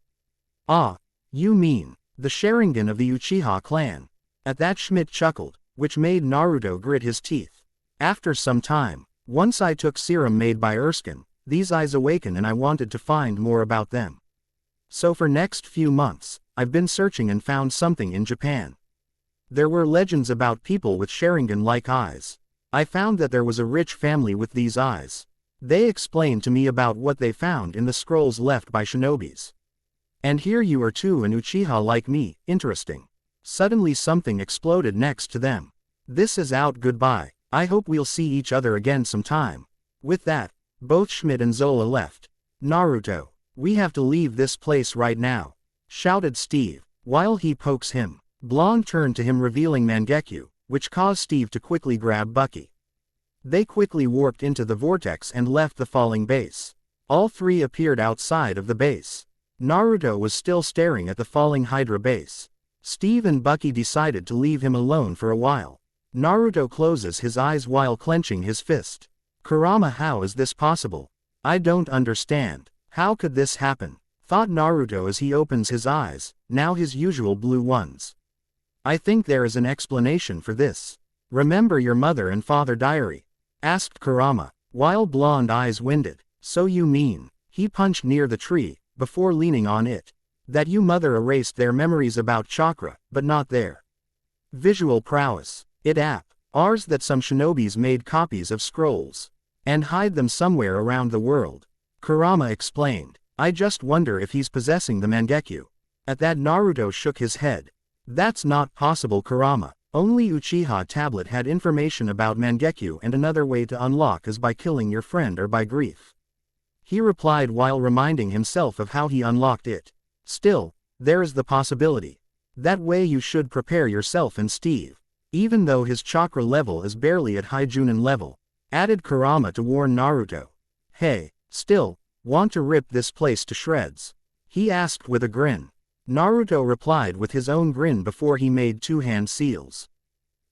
"Ah, you mean the Sharingan of the Uchiha clan." At that Schmidt chuckled, which made Naruto grit his teeth. After some time, once I took serum made by Erskine, these eyes awaken and I wanted to find more about them. So for next few months, I've been searching and found something in Japan. There were legends about people with Sharingan-like eyes. I found that there was a rich family with these eyes. They explained to me about what they found in the scrolls left by shinobis. And here you are too, an Uchiha like me. Interesting. Suddenly something exploded next to them. "This is out, goodbye. I hope we'll see each other again sometime." With that, both Schmidt and Zola left. "Naruto, we have to leave this place right now," shouted Steve, while he pokes him. Blonde turned to him revealing Mangekyo, which caused Steve to quickly grab Bucky. They quickly warped into the vortex and left the falling base. All 3 appeared outside of the base. Naruto was still staring at the falling Hydra base. Steve and Bucky decided to leave him alone for a while. Naruto closes his eyes while clenching his fist. Kurama, how is this possible? I don't understand. How could this happen? Thought Naruto as he opens his eyes, now his usual blue ones. I think there is an explanation for this. Remember your mother and father diary? Asked Kurama, while blonde eyes winded. So you mean, he punched near the tree, before leaning on it. That you mother erased their memories about chakra, but not their visual prowess. It ours that some shinobis made copies of scrolls. And hide them somewhere around the world. Kurama explained. I just wonder if he's possessing the Mangekyo. At that Naruto shook his head. That's not possible, Kurama. Only Uchiha tablet had information about Mangekyo, and another way to unlock is by killing your friend or by grief. He replied while reminding himself of how he unlocked it. Still, there is the possibility. That way you should prepare yourself and Steve. Even though his chakra level is barely at Haijunin level. Added Kurama to warn Naruto. Hey, still, want to rip this place to shreds? He asked with a grin. Naruto replied with his own grin before he made two hand seals.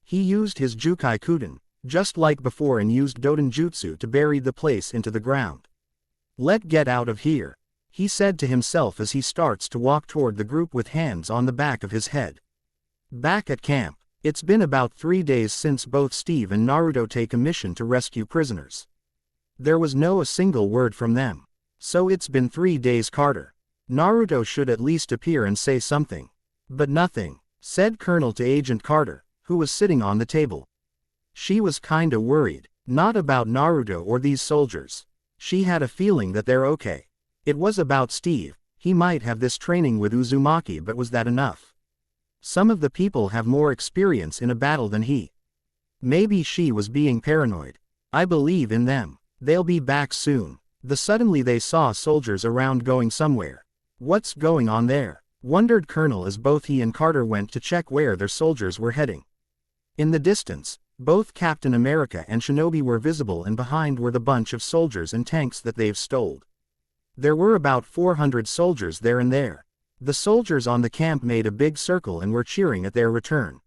He used his Jukai Kuden, just like before, and used Doden Jutsu to bury the place into the ground. Let's get out of here, he said to himself as he starts to walk toward the group with hands on the back of his head. Back at camp. It's been about 3 days since both Steve and Naruto take a mission to rescue prisoners. There was no a single word from them. So it's been 3 days, Carter. Naruto should at least appear and say something. But nothing, said Colonel to Agent Carter, who was sitting on the table. She was kinda worried, not about Naruto or these soldiers. She had a feeling that they're okay. It was about Steve. He might have this training with Uzumaki, but was that enough? Some of the people have more experience in a battle than he. Maybe she was being paranoid. I believe in them. They'll be back soon. Suddenly they saw soldiers around going somewhere. What's going on there? Wondered Colonel as both he and Carter went to check where their soldiers were heading. In the distance, both Captain America and Shinobi were visible, and behind were the bunch of soldiers and tanks that they've stole. There were about 400 soldiers there and there. The soldiers on the camp made a big circle and were cheering at their return.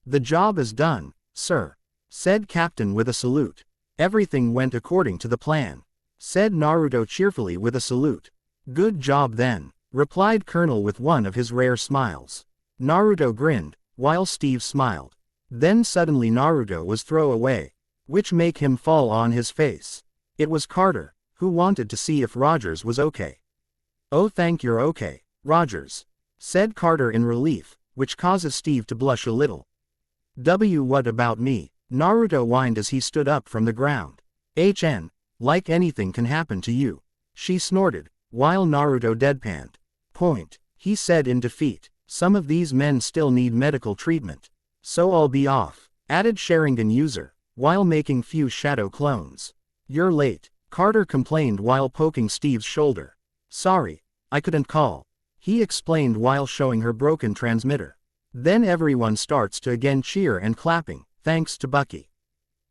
The job is done, sir, said Captain with a salute. Everything went according to the plan, said Naruto cheerfully with a salute. Good job then, replied Colonel with one of his rare smiles. Naruto grinned, while Steve smiled. Then suddenly Naruto was thrown away, which make him fall on his face. It was Carter, who wanted to see if Rogers was okay. Oh, thank you're okay, Rogers, said Carter in relief, which causes Steve to blush a little. What about me? Naruto whined as he stood up from the ground. Like anything can happen to you, she snorted, while Naruto deadpanned. Point, he said in defeat. Some of these men still need medical treatment. So I'll be off, added Sharingan user, while making few shadow clones. You're late, Carter complained while poking Steve's shoulder. Sorry, I couldn't call, he explained while showing her broken transmitter. Then everyone starts to again cheer and clapping, thanks to Bucky.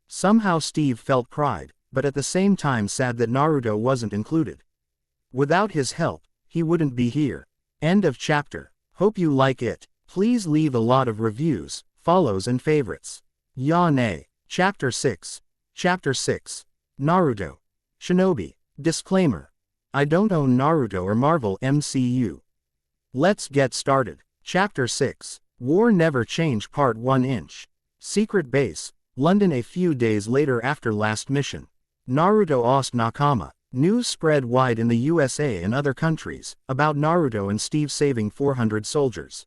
Somehow Steve felt pride, but at the same time sad that Naruto wasn't included. Without his help, he wouldn't be here. End of chapter. Hope you like it. Please leave a lot of reviews, follows and favorites. Yane. Chapter 6. Chapter 6. Naruto. Shinobi. Disclaimer. I don't own Naruto or Marvel MCU. Let's get started. Chapter 6. War Never Change Part 1 Inch. Secret Base, London. A few days later after last mission. Naruto lost Nakama. News spread wide in the USA and other countries, about Naruto and Steve saving 400 soldiers.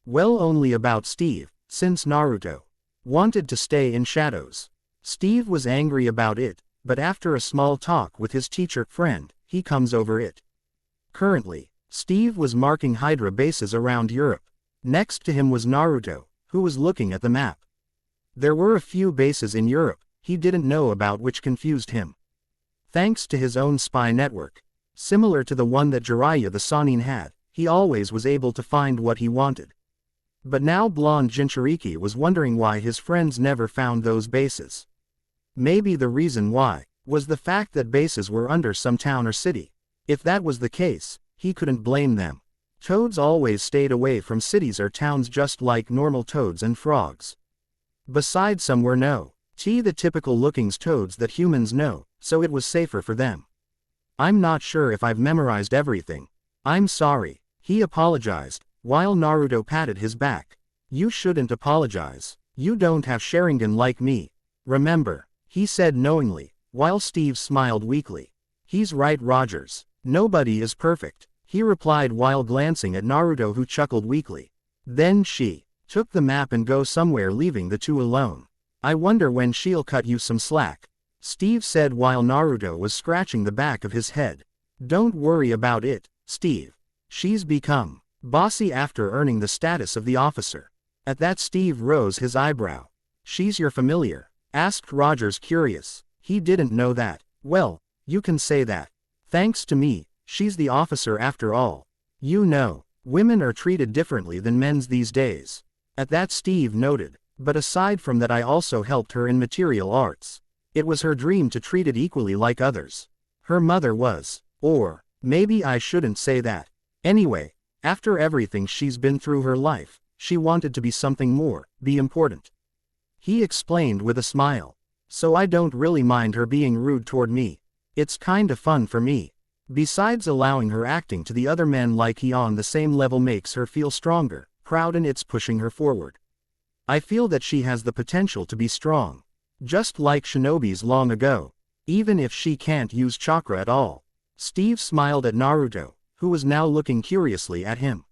Well, only about Steve, since Naruto wanted to stay in shadows. Steve was angry about it, but after a small talk with his teacher friend, he comes over it. Currently, Steve was marking Hydra bases around Europe. Next to him was Naruto, who was looking at the map. There were a few bases in Europe he didn't know about, which confused him. Thanks to his own spy network, similar to the one that Jiraiya the Sannin had, he always was able to find what he wanted. But now blonde Jinchuriki was wondering why his friends never found those bases. Maybe the reason why was the fact that bases were under some town or city. If that was the case, he couldn't blame them. Toads always stayed away from cities or towns just like normal toads and frogs. Besides, some were the typical looking toads that humans know, so it was safer for them. I'm not sure if I've memorized everything. I'm sorry, he apologized, while Naruto patted his back. You shouldn't apologize. You don't have Sharingan like me. Remember, he said knowingly, while Steve smiled weakly. He's right, Rogers. Nobody is perfect, he replied while glancing at Naruto, who chuckled weakly. Then she took the map and go somewhere, leaving the two alone. I wonder when she'll cut you some slack, Steve said while Naruto was scratching the back of his head. Don't worry about it, Steve. She's become bossy after earning the status of the officer. At that, Steve rose his eyebrow. She's your familiar? Asked Rogers, curious. He didn't know that. Well, you can say that. Thanks to me, she's the officer after all. You know, women are treated differently than men these days. At that, Steve noted. But aside from that, I also helped her in material arts. It was her dream to treat it equally like others. Her mother was. Or, maybe I shouldn't say that. Anyway, after everything she's been through her life, she wanted to be something more, be important. He explained with a smile. So I don't really mind her being rude toward me. It's kinda fun for me. Besides, allowing her acting to the other men like he on the same level makes her feel stronger, proud, and it's pushing her forward. I feel that she has the potential to be strong. Just like shinobis long ago. Even if she can't use chakra at all. Steve smiled at Naruto, who was now looking curiously at him.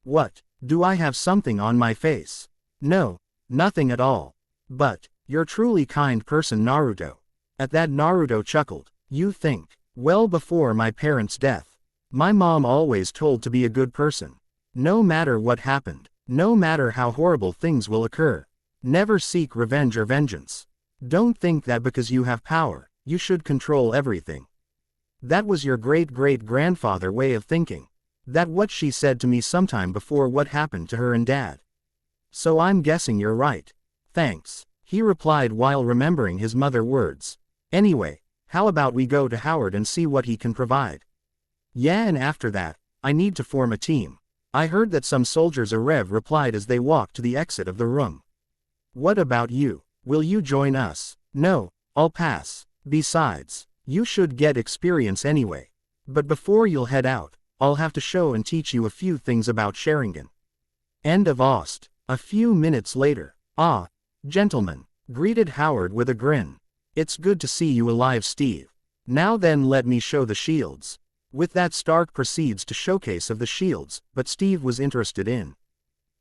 What, do I have something on my face? No, nothing at all. But, you're truly kind person, Naruto. At that, Naruto chuckled. You think, well, before my parents' death, my mom always told to be a good person. No matter what happened, no matter how horrible things will occur, never seek revenge or vengeance. Don't think that because you have power, you should control everything. That was your great-great-grandfather way of thinking. That what she said to me sometime before what happened to her and Dad. So I'm guessing you're right. Thanks, he replied while remembering his mother's words. Anyway, how about we go to Howard and see what he can provide? Yeah, and after that, I need to form a team. I heard that some soldiers, Rev replied as they walked to the exit of the room. What about you? Will you join us? No, I'll pass. Besides, you should get experience anyway. But before you'll head out, I'll have to show and teach you a few things about Sharingan. End of Ost. A few minutes later. Ah, gentlemen, greeted Howard with a grin. It's good to see you alive, Steve. Now then, let me show the shields. With that, Stark proceeds to showcase of the shields, but Steve was interested in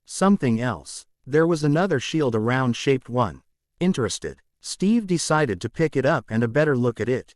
something else. There was another shield, a round-shaped one. Interested, Steve decided to pick it up and a better look at it.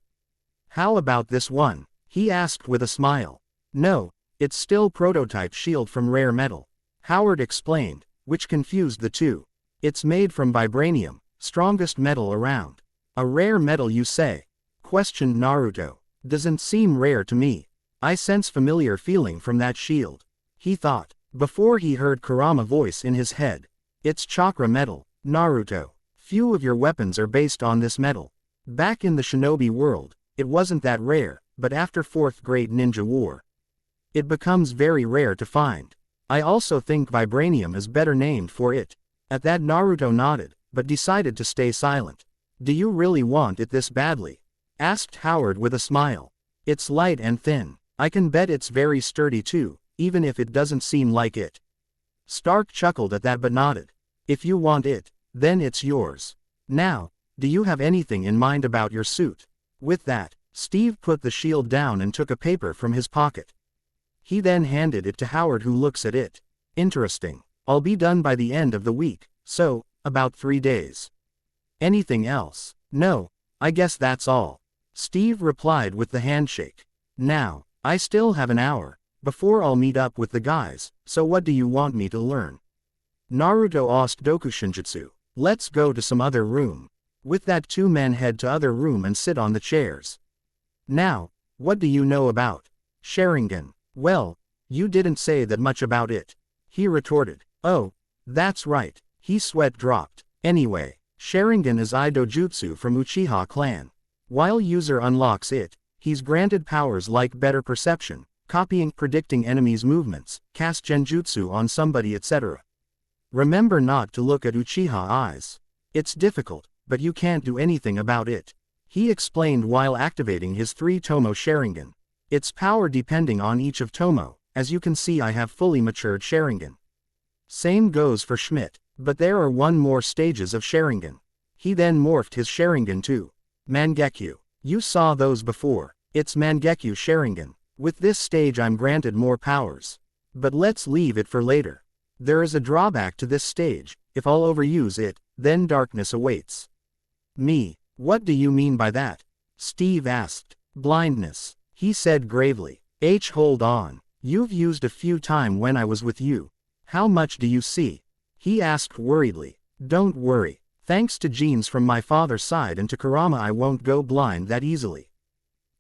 How about this one? He asked with a smile. No, it's still prototype shield from rare metal, Howard explained, which confused the two. It's made from vibranium, strongest metal around. A rare metal, you say? Questioned Naruto. Doesn't seem rare to me. I sense familiar feeling from that shield, he thought, before he heard Kurama voice in his head. It's chakra metal, Naruto. Few of your weapons are based on this metal. Back in the shinobi world, it wasn't that rare, but after 4th grade ninja war, it becomes very rare to find. I also think vibranium is better named for it. At that, Naruto nodded, but decided to stay silent. Do you really want it this badly? Asked Howard with a smile. It's light and thin. I can bet it's very sturdy too, even if it doesn't seem like it. Stark chuckled at that but nodded. If you want it, then it's yours. Now, do you have anything in mind about your suit? With that, Steve put the shield down and took a paper from his pocket. He then handed it to Howard, who looks at it. Interesting. I'll be done by the end of the week, so, about 3 days. Anything else? No, I guess that's all. Steve replied with the handshake. Now, I still have an hour before I'll meet up with the guys, so what do you want me to learn? Naruto asked Dokushinjutsu. Let's go to some other room. With that, 2 men head to other room and sit on the chairs. Now, what do you know about Sharingan? Well, you didn't say that much about it, he retorted. Oh, that's right, his sweat dropped. Anyway, Sharingan is Idojutsu from Uchiha clan. While user unlocks it, he's granted powers like better perception, copying, predicting enemies' movements, cast genjutsu on somebody, etc. Remember not to look at Uchiha eyes. It's difficult, but you can't do anything about it. He explained while activating his 3 Tomo Sharingan. Its power depending on each of Tomo. As you can see, I have fully matured Sharingan. Same goes for Schmidt, but there are one more stages of Sharingan. He then morphed his Sharingan to Mangekyu. You saw those before. It's Mangekyu Sharingan. With this stage I'm granted more powers. But let's leave it for later. There is a drawback to this stage. If I'll overuse it, then darkness awaits me. What do you mean by that? Steve asked. Blindness. He said gravely. Hold on. You've used a few times when I was with you. How much do you see? He asked worriedly. Don't worry. Thanks to genes from my father's side and to Kurama, I won't go blind that easily.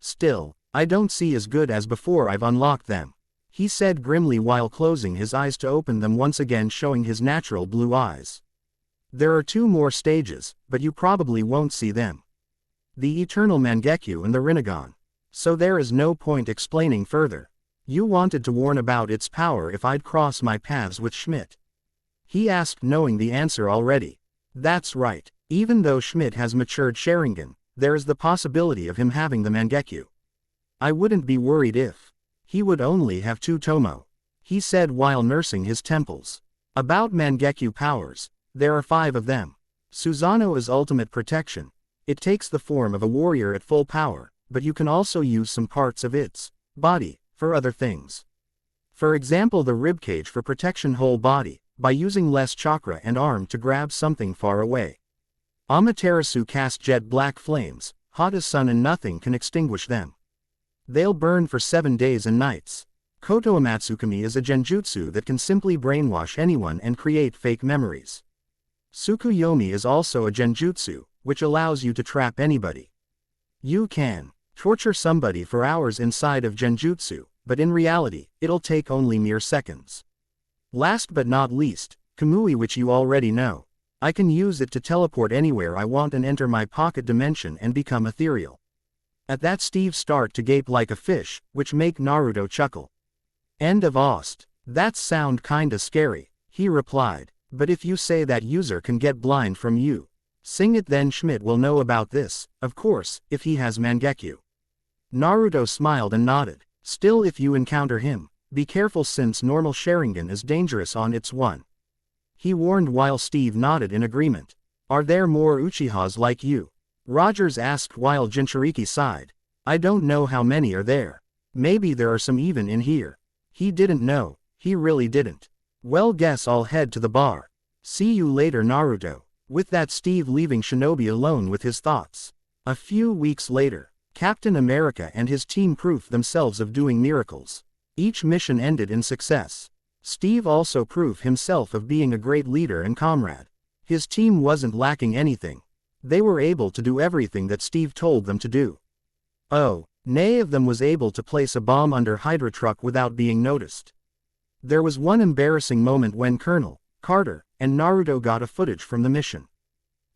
Still, I don't see as good as before I've unlocked them. He said grimly while closing his eyes to open them once again, showing his natural blue eyes. There are 2 more stages, but you probably won't see them. The Eternal Mangekyu and the Rinnegan. So there is no point explaining further. You wanted to warn about its power if I'd cross my paths with Schmidt. He asked, knowing the answer already. That's right. Even though Schmidt has matured Sharingan, there is the possibility of him having the Mangekyu. I wouldn't be worried if he would only have 2 Tomo. He said while nursing his temples. About Mangekyu powers, there are 5 of them. Susanoo is ultimate protection. It takes the form of a warrior at full power, but you can also use some parts of its body for other things. For example, the ribcage for protection whole body, by using less chakra and arm to grab something far away. Amaterasu cast jet black flames, hot as sun, and nothing can extinguish them. They'll burn for 7 days and nights. Koto Amatsukami is a genjutsu that can simply brainwash anyone and create fake memories. Tsukuyomi is also a genjutsu, which allows you to trap anybody. You can torture somebody for hours inside of genjutsu, but in reality, it'll take only mere seconds. Last but not least, Kamui, which you already know. I can use it to teleport anywhere I want and enter my pocket dimension and become ethereal. At that, Steve start to gape like a fish, which make Naruto chuckle. End of Ost. That sound kinda scary, he replied, but if you say that user can get blind from you sing it, then Schmidt will know about this, of course, if he has Mangekyu. Naruto smiled and nodded. Still, if you encounter him, be careful since normal Sharingan is dangerous on its one. He warned while Steve nodded in agreement. Are there more Uchihas like you? Rogers asked while Jinchuriki sighed. I don't know how many are there. Maybe there are some even in here. He didn't know. He really didn't. Well, guess I'll head to the bar. See you later, Naruto. With that, Steve leaving Shinobi alone with his thoughts. A few weeks later, Captain America and his team proved themselves of doing miracles. Each mission ended in success. Steve also proved himself of being a great leader and comrade. His team wasn't lacking anything. They were able to do everything that Steve told them to do. Oh, nay of them was able to place a bomb under Hydra truck without being noticed. There was one embarrassing moment when Colonel Carter and Naruto got a footage from the mission.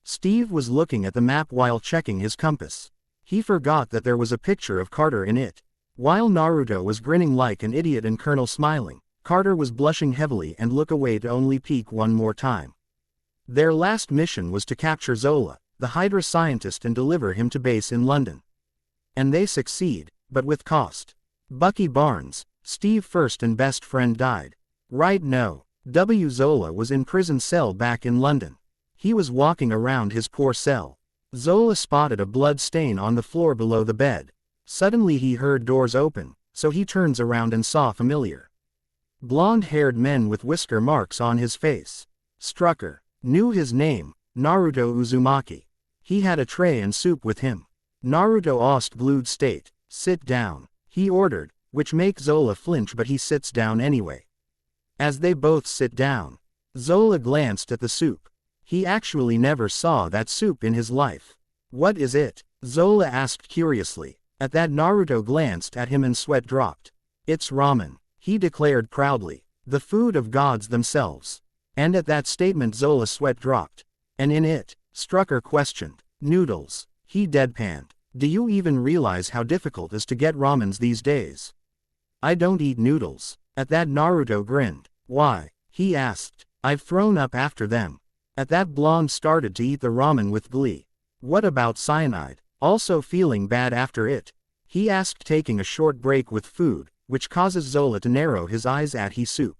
Steve was looking at the map while checking his compass. He forgot that there was a picture of Carter in it. While Naruto was grinning like an idiot and Colonel smiling, Carter was blushing heavily and looked away to only peek one more time. Their last mission was to capture Zola, the Hydra scientist, and deliver him to base in London. And they succeed, but with cost. Bucky Barnes, Steve's first and best friend, died. Right, no. Zola was in prison cell back in London. He was walking around his poor cell. Zola spotted a blood stain on the floor below the bed. Suddenly he heard doors open, so he turns around and saw familiar blonde-haired men with whisker marks on his face. Strucker knew his name, Naruto Uzumaki. He had a tray and soup with him. Naruto asked glued state, sit down, he ordered, which makes Zola flinch, but he sits down anyway. As they both sit down, Zola glanced at the soup. He actually never saw that soup in his life. What is it? Zola asked curiously. At that, Naruto glanced at him and sweat dropped. It's ramen, he declared proudly. The food of gods themselves. And at that statement Zola's sweat dropped. And in it? Strucker questioned. Noodles, he deadpanned. Do you even realize how difficult it is to get ramens these days? I don't eat noodles. At that Naruto grinned. Why? He asked. I've thrown up after them. At that blonde started to eat the ramen with glee. What about cyanide? Also feeling bad after it? He asked, taking a short break with food, which causes Zola to narrow his eyes at he soup.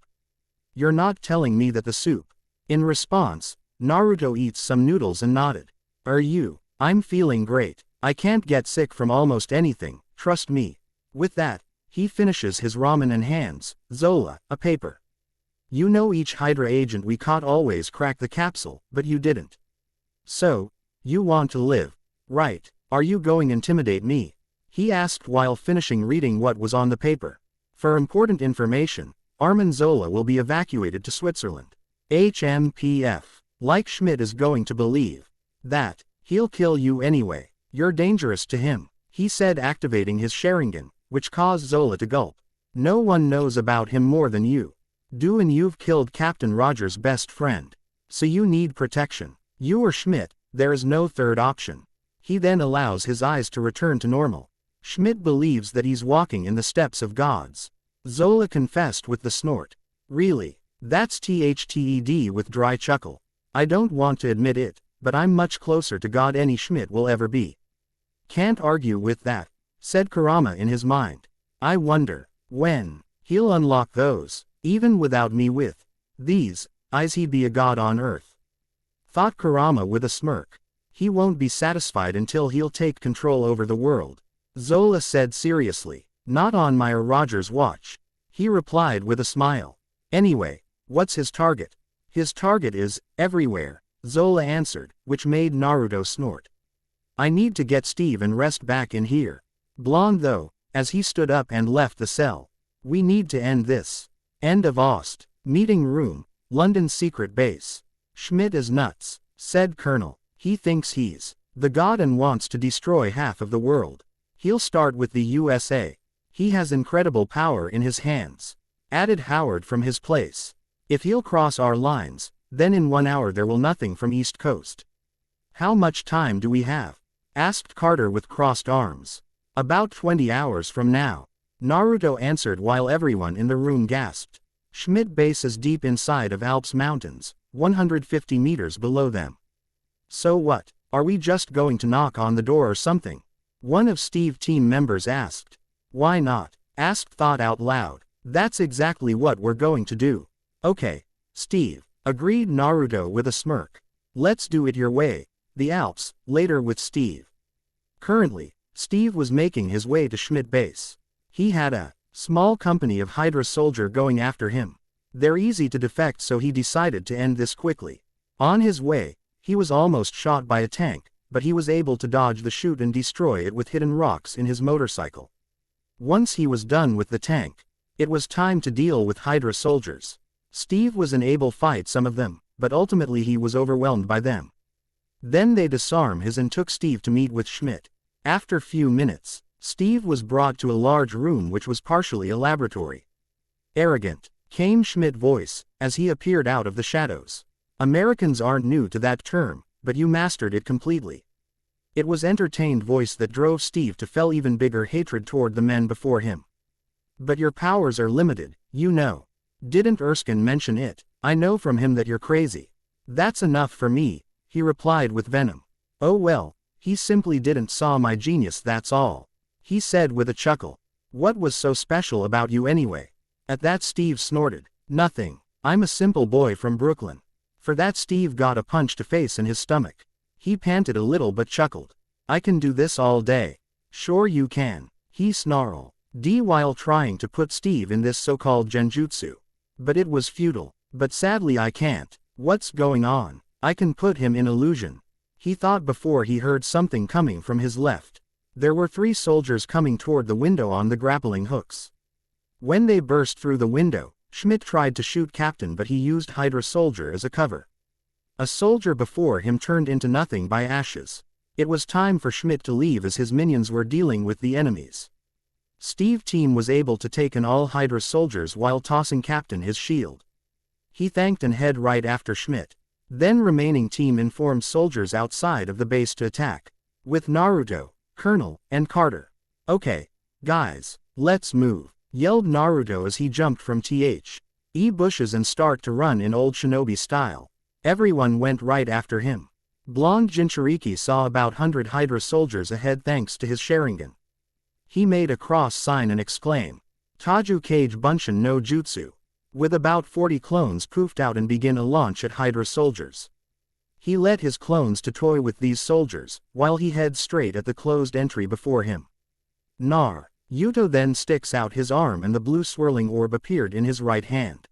You're not telling me that the soup. In response, Naruto eats some noodles and nodded. Are you? I'm feeling great. I can't get sick from almost anything, trust me. With that, he finishes his ramen and hands Zola a paper. You know each Hydra agent we caught always cracked the capsule, but you didn't. So, you want to live, right? Are you going to intimidate me? He asked while finishing reading what was on the paper. For important information, Armin Zola will be evacuated to Switzerland. HMPF. Like Schmidt is going to believe that he'll kill you anyway. You're dangerous to him, he said, activating his Sharingan, which caused Zola to gulp. No one knows about him more than you do, and you've killed Captain Roger's best friend. So you need protection. You or Schmidt, there is no third option. He then allows his eyes to return to normal. Schmidt believes that he's walking in the steps of gods. Zola confessed with the snort. Really? That's THTED with dry chuckle. I don't want to admit it, but I'm much closer to God any Schmidt will ever be. Can't argue with that, said Kurama in his mind. I wonder when he'll unlock those, even without me with these eyes he'd be a god on earth. Thought Kurama with a smirk. He won't be satisfied until he'll take control over the world. Zola said seriously. Not on my or Roger's watch. He replied with a smile. Anyway, what's his target? His target is everywhere, Zola answered, which made Naruto snort. I need to get Steve and rest back in here. Blonde though, as he stood up and left the cell. We need to end this. End of Ost. Meeting room, London's secret base. Schmidt is nuts, said Colonel. He thinks he's the god and wants to destroy half of the world. He'll start with the USA. He has incredible power in his hands, added Howard from his place. If he'll cross our lines, then in 1 hour there will nothing from East Coast. How much time do we have? Asked Carter with crossed arms. About 20 hours from now. Naruto answered while everyone in the room gasped. Schmidt base is deep inside of Alps Mountains, 150 meters below them. So what, are we just going to knock on the door or something? One of Steve's team members asked. Why not? Asked Thought out loud. That's exactly what we're going to do. Okay, Steve, agreed Naruto with a smirk. Let's do it your way. The Alps, later with Steve. Currently, Steve was making his way to Schmidt base. He had a small company of Hydra soldier going after him. They're easy to defect, so he decided to end this quickly. On his way, he was almost shot by a tank, but he was able to dodge the shoot and destroy it with hidden rocks in his motorcycle. Once he was done with the tank, it was time to deal with Hydra soldiers. Steve was able to fight some of them, but ultimately he was overwhelmed by them. Then they disarmed his and took Steve to meet with Schmidt. After few minutes, Steve was brought to a large room which was partially a laboratory. Arrogant, came Schmidt's voice, as he appeared out of the shadows. Americans aren't new to that term, but you mastered it completely. It was entertained voice that drove Steve to feel even bigger hatred toward the men before him. But your powers are limited, you know. Didn't Erskine mention it? I know from him that you're crazy. That's enough for me, he replied with venom. Oh well, he simply didn't saw my genius, that's all. He said with a chuckle. What was so special about you anyway? At that Steve snorted. Nothing. I'm a simple boy from Brooklyn. For that Steve got a punch to face in his stomach. He panted a little but chuckled. I can do this all day. Sure you can. He snarled. While trying to put Steve in this so-called genjutsu. But it was futile. But sadly I can't. What's going on? I can put him in illusion. He thought before he heard something coming from his left. There were 3 soldiers coming toward the window on the grappling hooks. When they burst through the window, Schmidt tried to shoot Captain, but he used Hydra soldier as a cover. A soldier before him turned into nothing by ashes. It was time for Schmidt to leave as his minions were dealing with the enemies. Steve's team was able to take in all Hydra soldiers while tossing Captain his shield. He thanked and head right after Schmidt. Then remaining team informed soldiers outside of the base to attack. With Naruto, Colonel, and Carter. Okay, guys, let's move. yelled Naruto as he jumped from the bushes and started to run in old shinobi style. Everyone went right after him. Blonde Jinchuriki saw about 100 Hydra soldiers ahead thanks to his Sharingan. He made a cross sign and exclaimed, Taju Kage Bunshin no Jutsu. With about 40 clones poofed out and begin a launch at Hydra soldiers. He let his clones to toy with these soldiers, while he heads straight at the closed entry before him. Yuto then sticks out his arm and the blue swirling orb appeared in his right hand.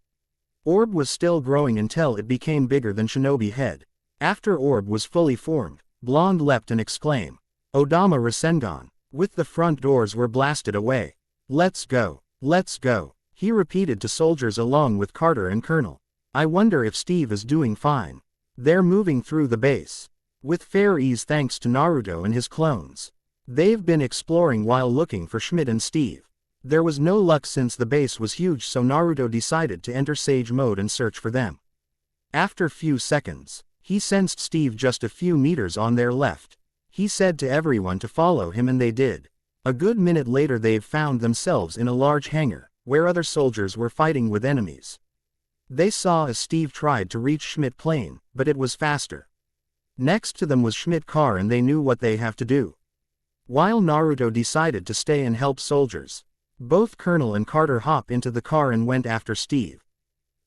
Orb was still growing until it became bigger than Shinobi head. After orb was fully formed, Blonde leapt and exclaimed, Odama Rasengan. With the front doors were blasted away. Let's go, he repeated to soldiers along with Carter and Colonel. I wonder if Steve is doing fine. They're moving through the base. With fair ease thanks to Naruto and his clones. They've been exploring while looking for Schmidt and Steve. There was no luck since the base was huge, so Naruto decided to enter Sage mode and search for them. After few seconds, he sensed Steve just a few meters on their left. He said to everyone to follow him and they did. A good minute later they've found themselves in a large hangar, where other soldiers were fighting with enemies. They saw as Steve tried to reach Schmidt plane, but it was faster. Next to them was Schmidt car and they knew what they have to do. While Naruto decided to stay and help soldiers, both Colonel and Carter hop into the car and went after Steve.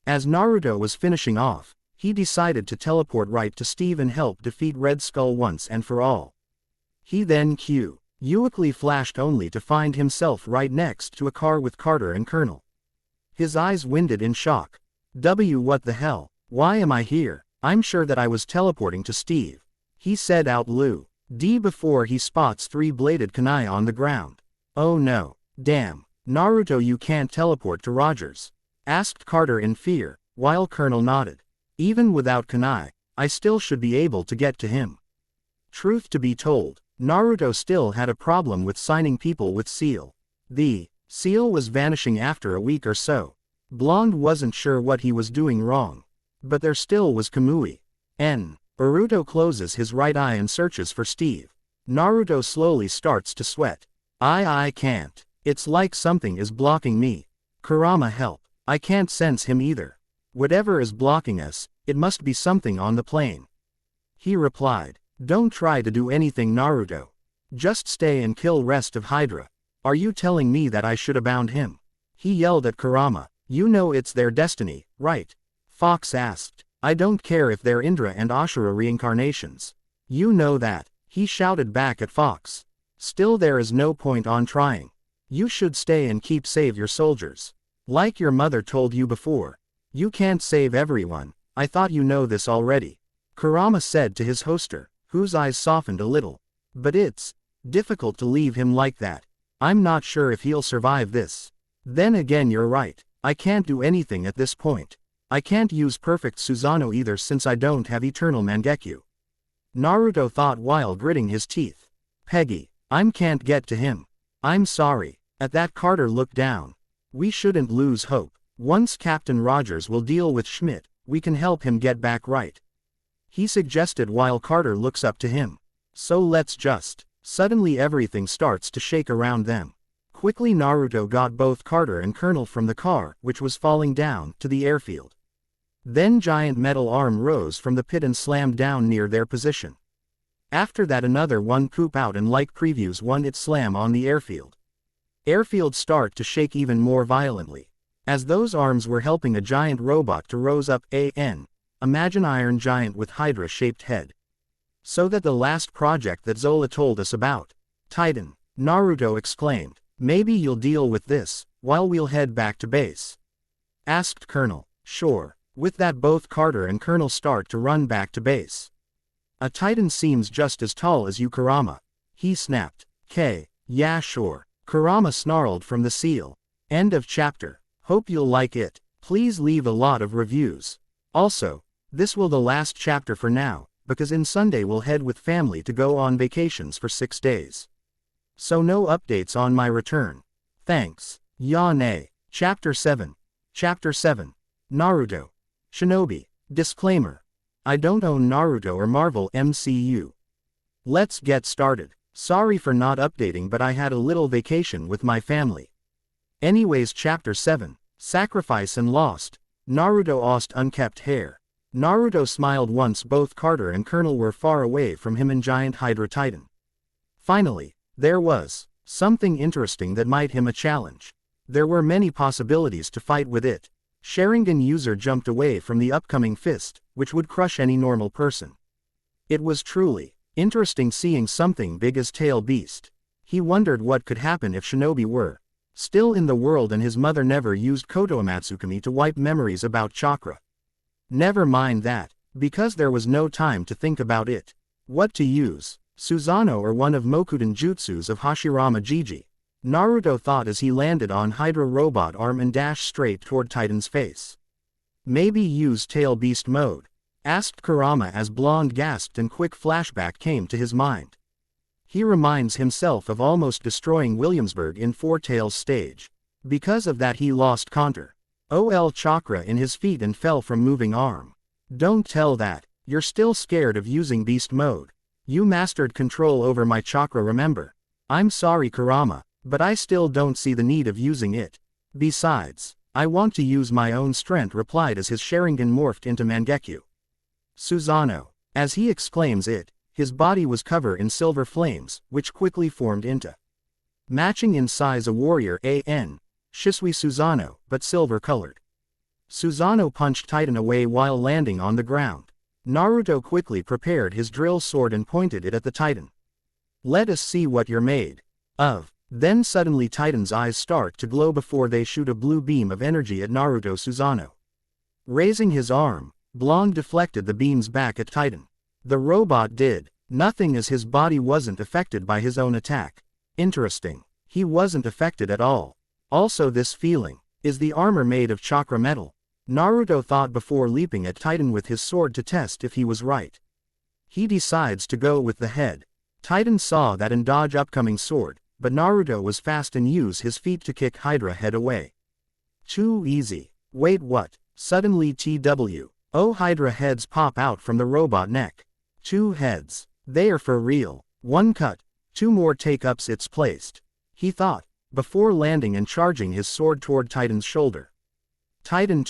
As Naruto was finishing off, he decided to teleport right to Steve and help defeat Red Skull once and for all. He then quickly flashed only to find himself right next to a car with Carter and Colonel. His eyes winded in shock. What the hell? Why am I here? I'm sure that I was teleporting to Steve. He said out loud before he spots 3-bladed kunai on the ground. Oh no. Damn. Naruto, you can't teleport to Rogers? Asked Carter in fear, while Colonel nodded. Even without kunai, I still should be able to get to him. Truth to be told, Naruto still had a problem with signing people with seal. The seal was vanishing after a week or so. Blonde wasn't sure what he was doing wrong. But there still was Kamui. Naruto closes his right eye and searches for Steve. Naruto slowly starts to sweat. I can't. It's like something is blocking me. Kurama, help. I can't sense him either. Whatever is blocking us, it must be something on the plane. He replied. Don't try to do anything, Naruto. Just stay and kill rest of Hydra. Are you telling me that I should abound him? He yelled at Kurama. You know it's their destiny, right? Fox asked. I don't care if they're Indra and Ashura reincarnations. You know that. He shouted back at Fox. Still, there is no point on trying. You should stay and save your soldiers. Like your mother told you before. You can't save everyone. I thought you know this already. Kurama said to his hoster, whose eyes softened a little. But it's difficult to leave him like that. I'm not sure if he'll survive this. Then again, you're right. I can't do anything at this point. I can't use perfect Susanoo either since I don't have eternal Mangekyo. Naruto thought while gritting his teeth. Peggy, I can't get to him. I'm sorry. At that, Carter looked down. We shouldn't lose hope. Once Captain Rogers will deal with Schmidt, we can help him get back right. He suggested while Carter looks up to him. So let's just. Suddenly everything starts to shake around them. Quickly Naruto got both Carter and Colonel from the car, which was falling down, to the airfield. Then giant metal arm rose from the pit and slammed down near their position. After that another one poop out and like previews one it slam on the airfield. Airfield start to shake even more violently. As those arms were helping a giant robot to rose up imagine iron giant with Hydra-shaped head. So that the last project that Zola told us about. Titan, Naruto exclaimed. Maybe you'll deal with this, while we'll head back to base. Asked Colonel. Sure. With that both Carter and Colonel start to run back to base. A Titan seems just as tall as you, Kurama. He snapped. Yeah sure. Kurama snarled from the seal. End of chapter. Hope you'll like it. Please leave a lot of reviews. Also, this will the last chapter for now, because in Sunday we'll head with family to go on vacations for 6 days. So no updates on my return. Thanks. Yane. Chapter 7. Chapter 7. Naruto. Shinobi. Disclaimer. I don't own Naruto or Marvel MCU. Let's get started. Sorry for not updating, but I had a little vacation with my family. Anyways, Chapter 7, Sacrifice and Lost. Naruto lost unkept hair. Naruto smiled once both Carter and Colonel were far away from him and giant Hydra Titan. Finally, there was something interesting that might him a challenge. There were many possibilities to fight with it. Sharingan user jumped away from the upcoming fist, which would crush any normal person. It was truly interesting seeing something big as Tail Beast. He wondered what could happen if Shinobi were still in the world and his mother never used Koto Amatsukami to wipe memories about chakra. Never mind that, because there was no time to think about it. What to use? Susanoo or one of Mokuden jutsus of Hashirama Jiji? Naruto thought as he landed on Hydra robot arm and dashed straight toward Titan's face. Maybe use Tail Beast mode? Asked Kurama as Blonde gasped and quick flashback came to his mind. He reminds himself of almost destroying Williamsburg in Four Tails stage. Because of that he lost counter. OL chakra in his feet and fell from moving arm. Don't tell that, you're still scared of using beast mode. You mastered control over my chakra, remember? I'm sorry Kurama, but I still don't see the need of using it. Besides, I want to use my own strength, replied as his Sharingan morphed into Mangekyo. Susanoo. As he exclaims it, his body was covered in silver flames, which quickly formed into matching in size a warrior an. Shisui Susanoo, but silver-colored. Susanoo punched Titan away while landing on the ground. Naruto quickly prepared his drill sword and pointed it at the Titan. Let us see what you're made of. Then suddenly Titan's eyes start to glow before they shoot a blue beam of energy at Naruto. Susanoo. Raising his arm, Blonde deflected the beams back at Titan. The robot did nothing as his body wasn't affected by his own attack. Interesting. He wasn't affected at all. Also, this feeling, is the armor made of chakra metal? Naruto thought before leaping at Titan with his sword to test if he was right. He decides to go with the head. Titan saw that and dodge upcoming sword, but Naruto was fast and used his feet to kick Hydra head away. Too easy. Wait, what? Suddenly Hydra heads pop out from the robot neck. 2 heads. They are for real. 1 cut. 2 more take ups its placed. He thought, before landing and charging his sword toward Titan's shoulder. Titan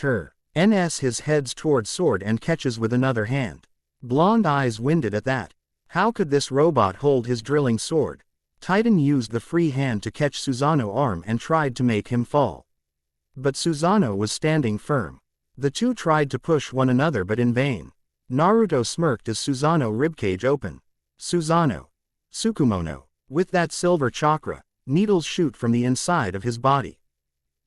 ns his heads toward sword and catches with another hand. Blonde eyes winded at that. How could this robot hold his drilling sword? Titan used the free hand to catch Susanoo's arm and tried to make him fall. But Susanoo was standing firm. The two tried to push one another but in vain. Naruto smirked as Susanoo ribcage opened. Susanoo. Tsukumono. With that silver chakra, needles shoot from the inside of his body.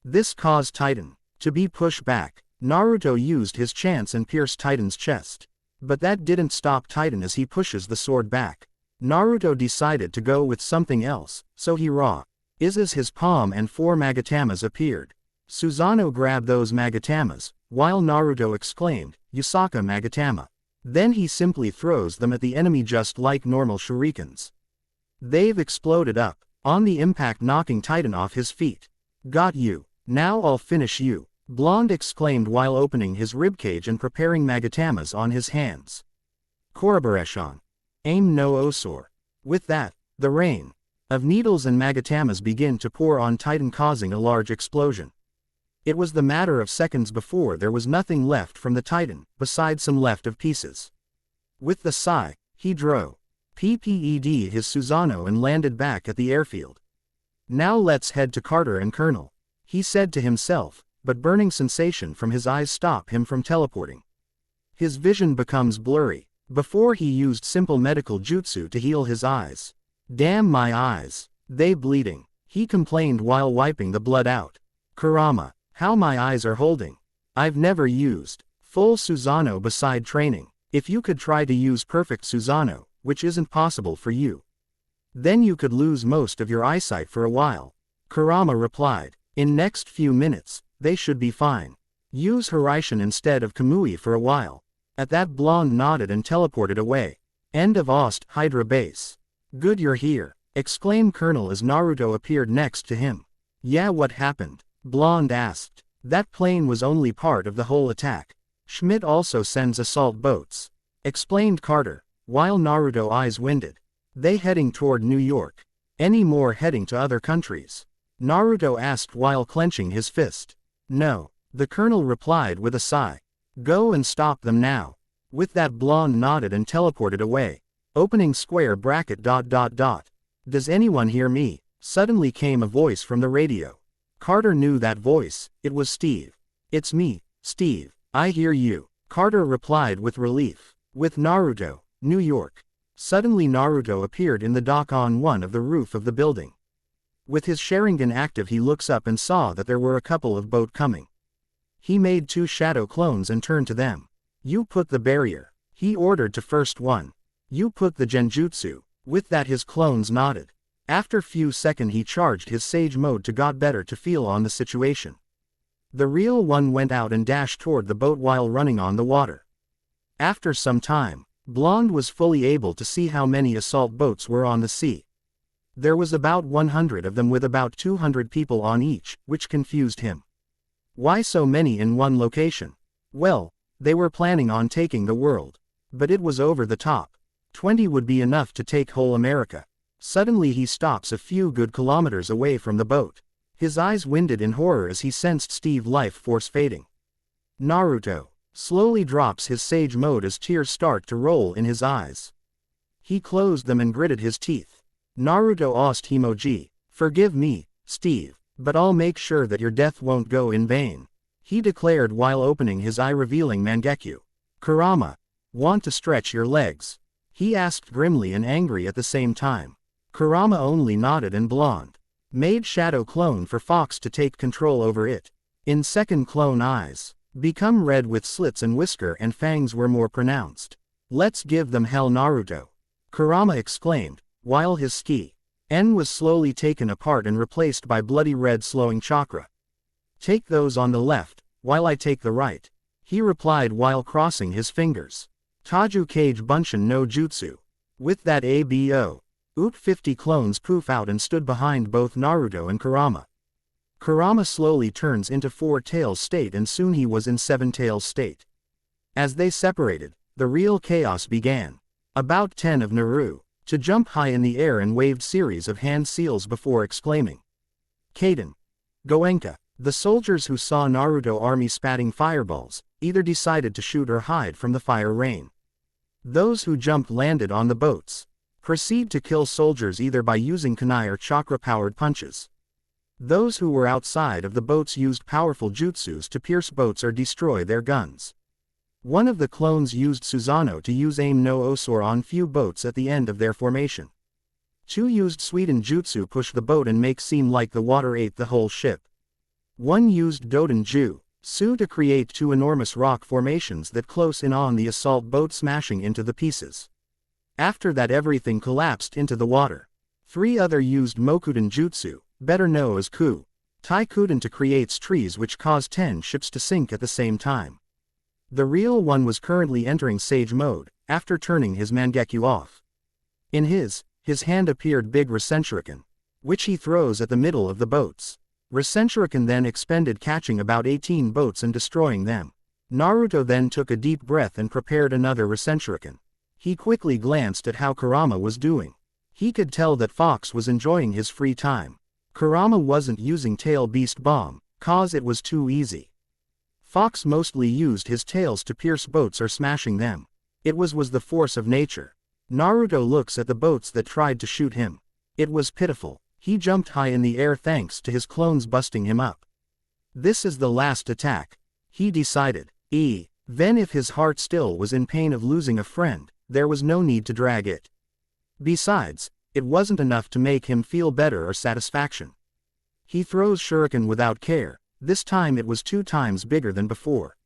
This caused Titan to be pushed back. Naruto used his chance and pierced Titan's chest. But that didn't stop Titan as he pushes the sword back. Naruto decided to go with something else, so he raises his palm and 4 Magatamas appeared. Susanoo grabbed those Magatamas, while Naruto exclaimed, Yusaka Magatama. Then he simply throws them at the enemy just like normal shurikens. They've exploded up, on the impact knocking Titan off his feet. Got you. Now I'll finish you. Blonde exclaimed while opening his ribcage and preparing Magatamas on his hands. Koraboreshan. Aim no Osor. With that, the rain of needles and Magatamas begin to pour on Titan, causing a large explosion. It was the matter of seconds before there was nothing left from the Titan, besides some left of pieces. With the sigh, he drove PPED his Susanoo and landed back at the airfield. Now let's head to Carter and Colonel, he said to himself, but burning sensation from his eyes stop him from teleporting. His vision becomes blurry. Before he used simple medical jutsu to heal his eyes. Damn my eyes. They bleeding, he complained while wiping the blood out. Kurama, how my eyes are holding. I've never used full Susanoo beside training. If you could try to use perfect Susanoo, which isn't possible for you, then you could lose most of your eyesight for a while. Kurama replied, in next few minutes, they should be fine. Use Hiraishin instead of Kamui for a while. At that, Blonde nodded and teleported away. End of Ost Hydra base. Good you're here, exclaimed Colonel as Naruto appeared next to him. Yeah, what happened? Blonde asked. That plane was only part of the whole attack. Schmidt also sends assault boats, explained Carter, while Naruto eyes winded. They heading toward New York. Any more heading to other countries? Naruto asked while clenching his fist. No, the colonel replied with a sigh. Go and stop them now. With that, blonde nodded and teleported away. Opening square bracket ... Does anyone hear me? Suddenly came a voice from the radio. Carter knew that voice. It was Steve. It's me, Steve. I hear you. Carter replied with relief. With Naruto, New York. Suddenly Naruto appeared in the dock on one of the roof of the building. With his Sharingan active, he looks up and saw that there were a couple of boat coming. He made 2 shadow clones and turned to them. You put the barrier. He ordered to first one. You put the genjutsu. With that, his clones nodded. After few seconds he charged his sage mode to got better to feel on the situation. The real one went out and dashed toward the boat while running on the water. After some time, Blonde was fully able to see how many assault boats were on the sea. There was about 100 of them with about 200 people on each, which confused him. Why so many in one location? Well, they were planning on taking the world. But it was over the top. 20 would be enough to take whole America. Suddenly he stops a few good kilometers away from the boat. His eyes winded in horror as he sensed Steve's life force fading. Naruto slowly drops his sage mode as tears start to roll in his eyes. He closed them and gritted his teeth. Naruto asked Himoji, "Forgive me, Steve, but I'll make sure that your death won't go in vain," he declared while opening his eye, revealing Mangekyo. "Kurama, want to stretch your legs?" he asked grimly and angry at the same time. Kurama only nodded and Blonde made shadow clone for Fox to take control over it. In second, clone eyes become red with slits and whisker and fangs were more pronounced. "Let's give them hell, Naruto," Kurama exclaimed, while his ski-en was slowly taken apart and replaced by bloody red slowing chakra. "Take those on the left, while I take the right," he replied while crossing his fingers. Taju Kage Bunshin no Jutsu. With that, abo. 50 clones poof out and stood behind both Naruto and Kurama. Kurama slowly turns into 4 tails state and soon he was in 7 tails state. As they separated, the real chaos began. About 10 of Naru to jump high in the air and waved series of hand seals before exclaiming, "Kaden! Goenka!" The soldiers who saw Naruto army spatting fireballs, either decided to shoot or hide from the fire rain. Those who jumped landed on the boats. Proceed to kill soldiers either by using kunai or chakra-powered punches. Those who were outside of the boats used powerful jutsus to pierce boats or destroy their guns. One of the clones used Susanoo to use aim no osor on few boats at the end of their formation. 2 used Sweden jutsu push the boat and make seem like the water ate the whole ship. 1 used Doden jutsu to create 2 enormous rock formations that close in on the assault boat, smashing into the pieces. After that, everything collapsed into the water. 3 other used Mokuden jutsu, better known as Ku Taikuden, to create trees which caused 10 ships to sink at the same time. The real one was currently entering Sage mode, after turning his Mangekyo off. In his hand appeared Big Rasenshuriken, which he throws at the middle of the boats. Rasenshuriken then expended, catching about 18 boats and destroying them. Naruto then took a deep breath and prepared another Rasenshuriken. He quickly glanced at how Kurama was doing. He could tell that Fox was enjoying his free time. Kurama wasn't using Tail Beast Bomb, cause it was too easy. Fox mostly used his tails to pierce boats or smashing them. It was the force of nature. Naruto looks at the boats that tried to shoot him. It was pitiful. He jumped high in the air thanks to his clones busting him up. This is the last attack, he decided. Then if his heart still was in pain of losing a friend, there was no need to drag it. Besides, it wasn't enough to make him feel better or satisfaction. He throws shuriken without care. This time it was 2 times bigger than before.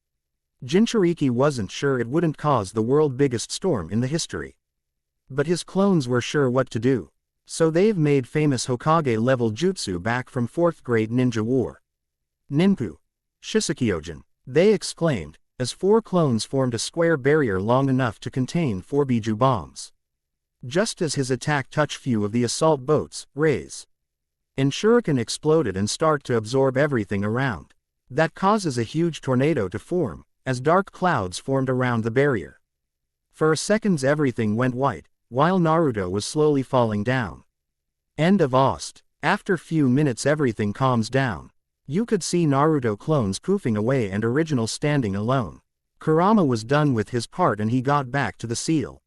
Jinchuriki wasn't sure it wouldn't cause the world's biggest storm in the history. But his clones were sure what to do. So they've made famous Hokage-level jutsu back from 4th grade ninja war. Ninpu Shisekyojin, they exclaimed, as 4 clones formed a square barrier long enough to contain 4 biju bombs. Just as his attack touched few of the assault boats, rays and shuriken exploded and start to absorb everything around. That causes a huge tornado to form, as dark clouds formed around the barrier. For a second everything went white, while Naruto was slowly falling down. End of Ost. After few minutes everything calms down. You could see Naruto clones poofing away and original standing alone. Kurama was done with his part and he got back to the seal.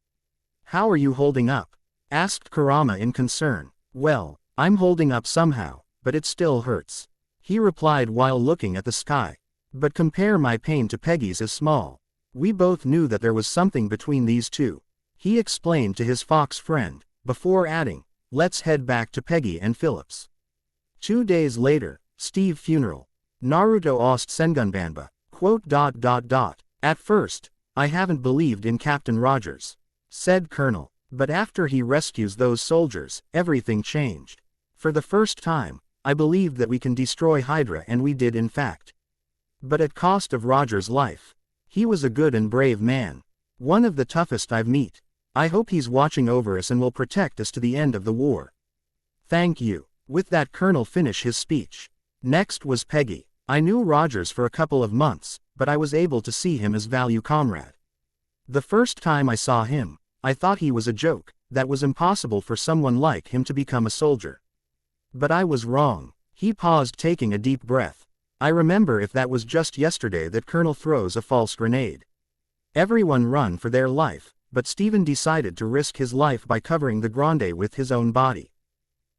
How are you holding up? Asked Kurama in concern. Well, I'm holding up somehow, but it still hurts. He replied while looking at the sky. But compare my pain to Peggy's is small. We both knew that there was something between these two. He explained to his fox friend, before adding, let's head back to Peggy and Phillips. 2 days later, Steve funeral. Naruto ost Sengunbanba, quote. At first, I haven't believed in Captain Rogers, said Colonel, but after he rescues those soldiers, everything changed. For the first time, I believed that we can destroy Hydra and we did in fact. But at cost of Rogers' life. He was a good and brave man. One of the toughest I've met. I hope he's watching over us and will protect us to the end of the war. Thank you. With that Colonel finished his speech. Next was Peggy. I knew Rogers for a couple of months, but I was able to see him as value comrade. The first time I saw him, I thought he was a joke, that was impossible for someone like him to become a soldier. But I was wrong. He paused taking a deep breath. I remember if that was just yesterday that Colonel throws a false grenade. Everyone run for their life, but Stephen decided to risk his life by covering the Grande with his own body.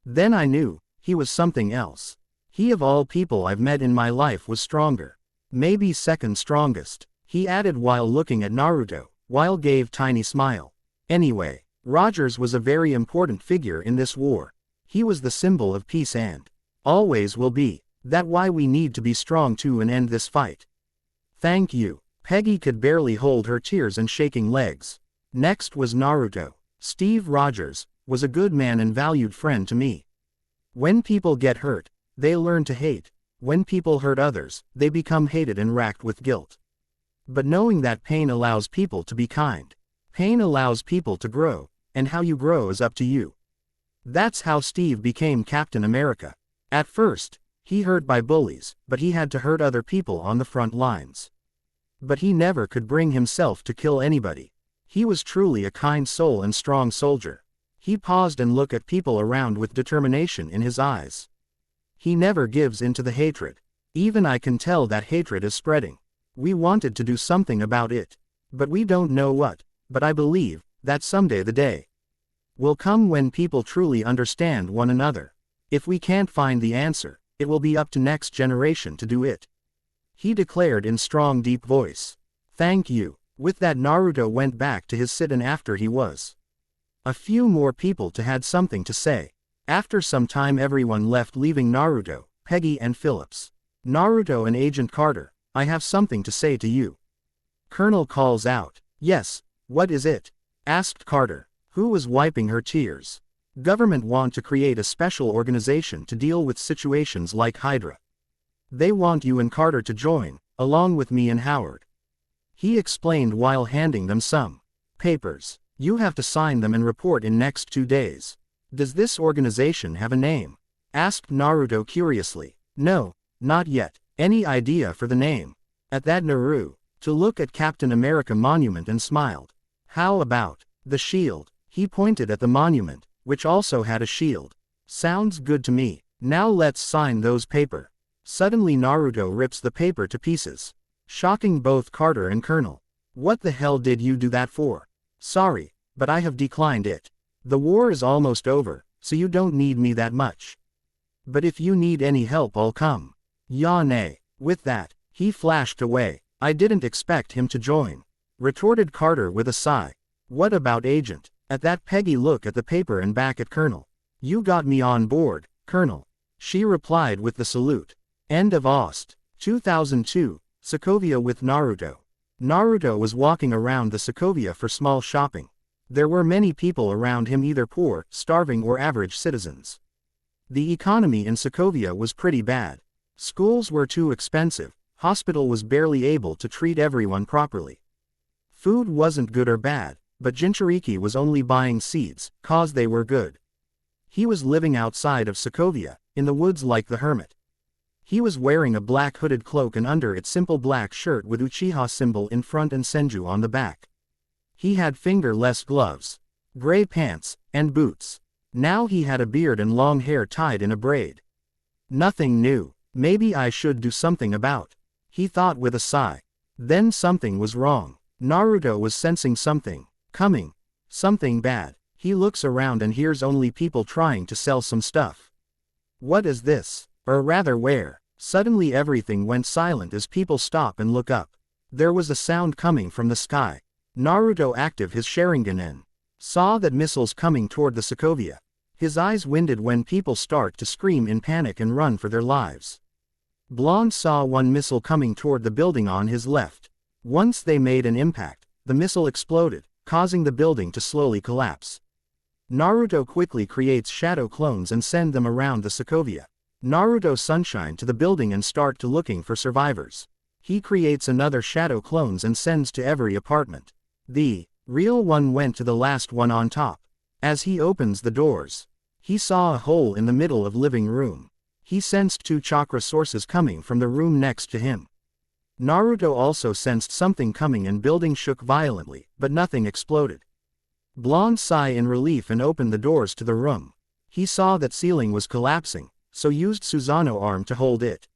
Then I knew, he was something else. He of all people I've met in my life was stronger. Maybe second strongest, he added while looking at Naruto, while gave tiny smile. Anyway, Rogers was a very important figure in this war. He was the symbol of peace and always will be. That's why we need to be strong too and end this fight. Thank you. Peggy could barely hold her tears and shaking legs. Next was Naruto. Steve Rogers was a good man and valued friend to me. When people get hurt, they learn to hate. When people hurt others, they become hated and racked with guilt. But knowing that pain allows people to be kind. Pain allows people to grow, and how you grow is up to you. That's how Steve became Captain America. At first, he hurt by bullies, but he had to hurt other people on the front lines. But he never could bring himself to kill anybody. He was truly a kind soul and strong soldier. He paused and looked at people around with determination in his eyes. He never gives in to the hatred. Even I can tell that hatred is spreading. We wanted to do something about it. But we don't know what, but I believe that someday the day will come when people truly understand one another. If we can't find the answer, it will be up to next generation to do it. He declared in strong deep voice. Thank you. With that Naruto went back to his sit and after he was a few more people to had something to say. After some time everyone left leaving Naruto, Peggy and Phillips. Naruto and Agent Carter, I have something to say to you. Colonel calls out. Yes, what is it? Asked Carter, who was wiping her tears. Government want to create a special organization to deal with situations like Hydra. They want you and Carter to join, along with me and Howard. He explained while handing them some papers. You have to sign them and report in next 2 days. Does this organization have a name? Asked Naruto curiously. No, not yet. Any idea for the name? At that Naru, to look at Captain America monument and smiled. How about the shield? He pointed at the monument, which also had a shield. Sounds good to me. Now let's sign those paper. Suddenly Naruto rips the paper to pieces, shocking both Carter and Colonel. What the hell did you do that for? Sorry, but I have declined it. The war is almost over, so you don't need me that much. But if you need any help I'll come. Yane. With that, he flashed away. I didn't expect him to join, retorted Carter with a sigh. What about Agent? At that Peggy looked at the paper and back at Colonel. You got me on board, Colonel. She replied with the salute. End of Ost. 2002, Sokovia with Naruto. Naruto was walking around the Sokovia for small shopping. There were many people around him either poor, starving or average citizens. The economy in Sokovia was pretty bad. Schools were too expensive, hospital was barely able to treat everyone properly. Food wasn't good or bad, but Jinchuriki was only buying seeds, cause they were good. He was living outside of Sokovia, in the woods like the hermit. He was wearing a black hooded cloak and under it simple black shirt with Uchiha symbol in front and Senju on the back. He had fingerless gloves, gray pants, and boots. Now he had a beard and long hair tied in a braid. Nothing new. Maybe I should do something about, he thought with a sigh. Then something was wrong. Naruto was sensing something coming. Something bad. He looks around and hears only people trying to sell some stuff. What is this? Or rather where? Suddenly everything went silent as people stop and look up. There was a sound coming from the sky. Naruto active his Sharingan and saw that missiles coming toward the Sokovia. His eyes winded when people start to scream in panic and run for their lives. Blonde saw one missile coming toward the building on his left. Once they made an impact, the missile exploded, causing the building to slowly collapse. Naruto quickly creates shadow clones and send them around the Sokovia. Naruto sunshine to the building and start to looking for survivors. He creates another shadow clones and sends to every apartment. The real one went to the last one on top. As he opens the doors, he saw a hole in the middle of living room. He sensed 2 chakra sources coming from the room next to him. Naruto also sensed something coming and building shook violently, but nothing exploded. Blonde sighed in relief and opened the doors to the room. He saw that ceiling was collapsing, so used Susanoo arm to hold it.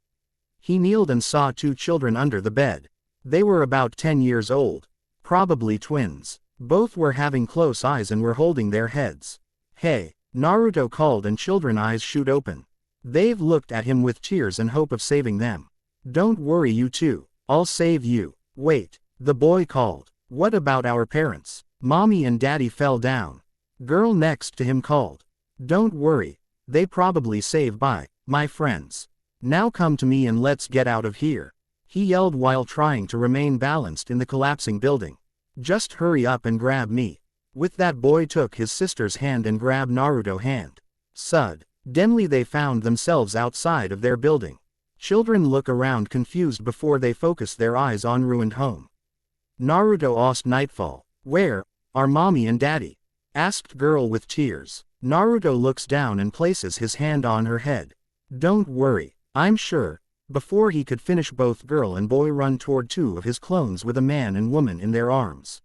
He kneeled and saw 2 children under the bed. They were about 10 years old. Probably twins. Both were having close eyes and were holding their heads. Hey, Naruto called and children eyes shoot open. They've looked at him with tears and hope of saving them. Don't worry you two, I'll save you. Wait, the boy called. What about our parents? Mommy and daddy fell down. Girl next to him called. Don't worry, they probably saved by my friends. Now come to me and let's get out of here. He yelled while trying to remain balanced in the collapsing building. Just hurry up and grab me. With that boy took his sister's hand and grabbed Naruto's hand. Suddenly they found themselves outside of their building. Children look around confused before they focus their eyes on ruined home. Naruto asked nightfall. Where are mommy and daddy? Asked girl with tears. Naruto looks down and places his hand on her head. Don't worry, I'm sure. Before he could finish, both girl and boy run toward 2 of his clones with a man and woman in their arms.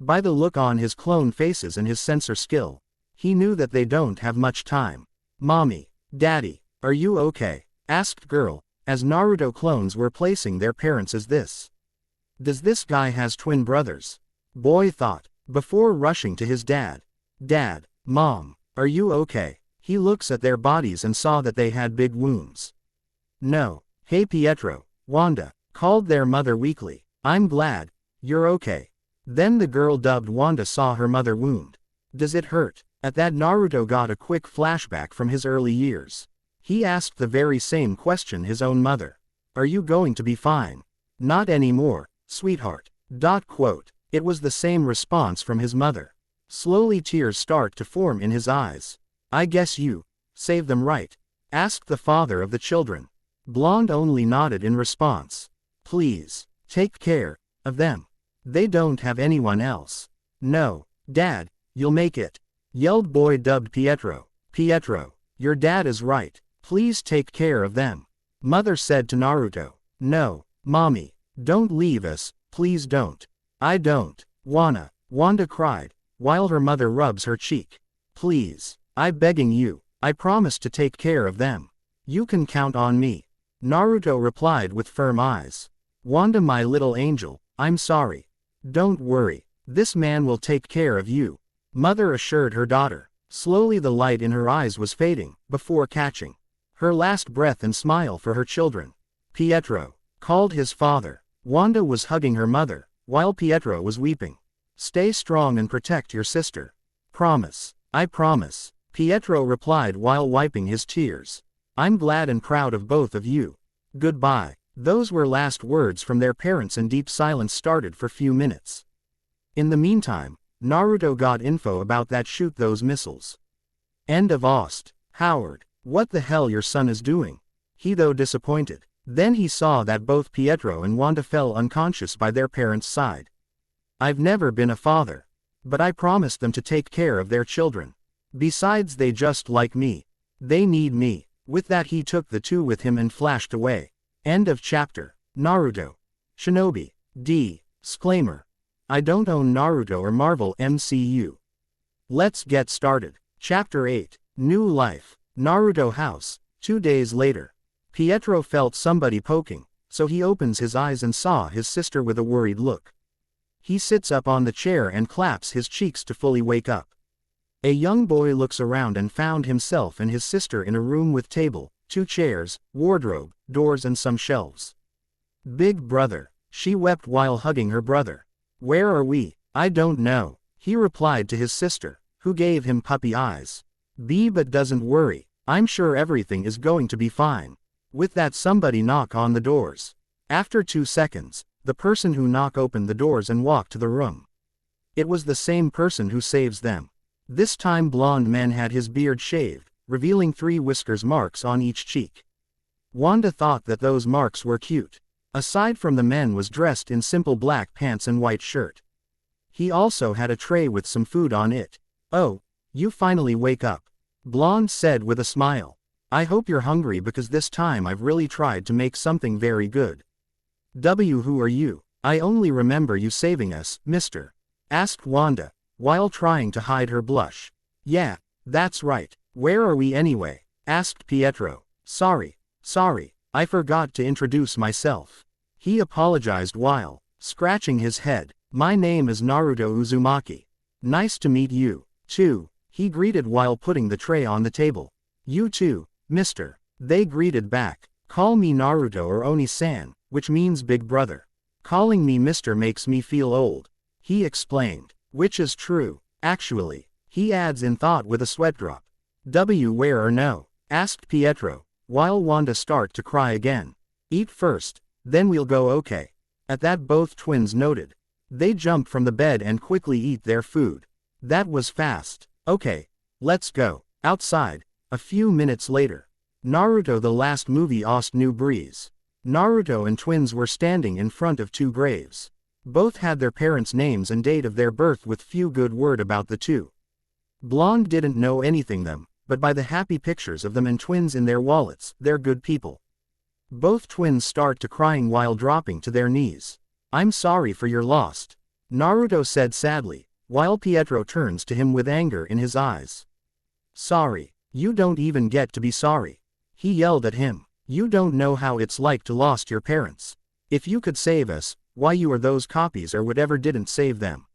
By the look on his clone faces and his sensor skill, he knew that they don't have much time. Mommy, daddy, are you okay? Asked girl, as Naruto clones were placing their parents as this. Does this guy has twin brothers? Boy thought, before rushing to his dad. Dad, mom, are you okay? He looks at their bodies and saw that they had big wounds. No. Hey Pietro, Wanda, called their mother weakly. I'm glad you're okay. Then the girl dubbed Wanda saw her mother wound. Does it hurt? At that Naruto got a quick flashback from his early years. He asked the very same question his own mother. Are you going to be fine? Not anymore, sweetheart. It was the same response from his mother. Slowly tears start to form in his eyes. I guess you saved them, right? Asked the father of the children. Blonde only nodded in response. Please, take care of them. They don't have anyone else. No, Dad, you'll make it. Yelled boy dubbed Pietro. Pietro, your dad is right. Please take care of them. Mother said to Naruto. No, mommy, don't leave us, please don't. I don't wanna. Wanda cried, while her mother rubs her cheek. Please, I'm begging you, I promise to take care of them. You can count on me. Naruto replied with firm eyes. Wanda, my little angel, I'm sorry. Don't worry, this man will take care of you. Mother assured her daughter. Slowly the light in her eyes was fading, before catching her last breath and smile for her children. Pietro called his father. Wanda was hugging her mother, while Pietro was weeping. Stay strong and protect your sister. Promise. I promise. Pietro replied while wiping his tears. I'm glad and proud of both of you. Goodbye. Those were last words from their parents and deep silence started for few minutes. In the meantime, Naruto got info about that shoot those missiles. End of Ost. Howard, what the hell your son is doing? He though disappointed. Then he saw that both Pietro and Wanda fell unconscious by their parents' side. I've never been a father. But I promised them to take care of their children. Besides they just like me. They need me. With that he took the 2 with him and flashed away. End of chapter. Naruto. Shinobi. Disclaimer. I don't own Naruto or Marvel MCU. Let's get started. Chapter 8. New Life. Naruto house. 2 days later. Pietro felt somebody poking, so he opens his eyes and saw his sister with a worried look. He sits up on the chair and claps his cheeks to fully wake up. A young boy looks around and found himself and his sister in a room with table, 2 chairs, wardrobe, doors and some shelves. Big brother. She wept while hugging her brother. Where are we? I don't know, he replied to his sister, who gave him puppy eyes. But doesn't worry, I'm sure everything is going to be fine. With that, somebody knock on the doors. After 2 seconds, the person who knocked opened the doors and walked to the room. It was the same person who saves them. This time blonde man had his beard shaved, revealing 3 whiskers marks on each cheek. Wanda thought that those marks were cute. Aside from the man was dressed in simple black pants and white shirt. He also had a tray with some food on it. Oh, you finally wake up. Blonde said with a smile. I hope you're hungry because this time I've really tried to make something very good. Who are you? I only remember you saving us, mister. Asked Wanda, while trying to hide her blush. Yeah, that's right. Where are we anyway? Asked Pietro. Sorry, I forgot to introduce myself. He apologized while scratching his head. My name is Naruto Uzumaki. Nice to meet you, too, he greeted while putting the tray on the table. You too, mister. They greeted back. Call me Naruto or Oni-san, which means big brother. Calling me mister makes me feel old, he explained. Which is true, actually, he adds in thought with a sweat drop. Where or no? Asked Pietro, while Wanda start to cry again. Eat first, then we'll go, okay. At that both twins noted. They jump from the bed and quickly eat their food. That was fast. Okay, let's go. Outside. A few minutes later. Naruto the last movie Ost New Breeze. Naruto and twins were standing in front of 2 graves. Both had their parents' names and date of their birth with few good word about the 2. Blonde didn't know anything them, but by the happy pictures of them and twins in their wallets, they're good people. Both twins start to crying while dropping to their knees. I'm sorry for your loss, Naruto said sadly, while Pietro turns to him with anger in his eyes. Sorry, you don't even get to be sorry. He yelled at him. You don't know how it's like to lost your parents. If you could save us, why you or those copies or whatever didn't save them.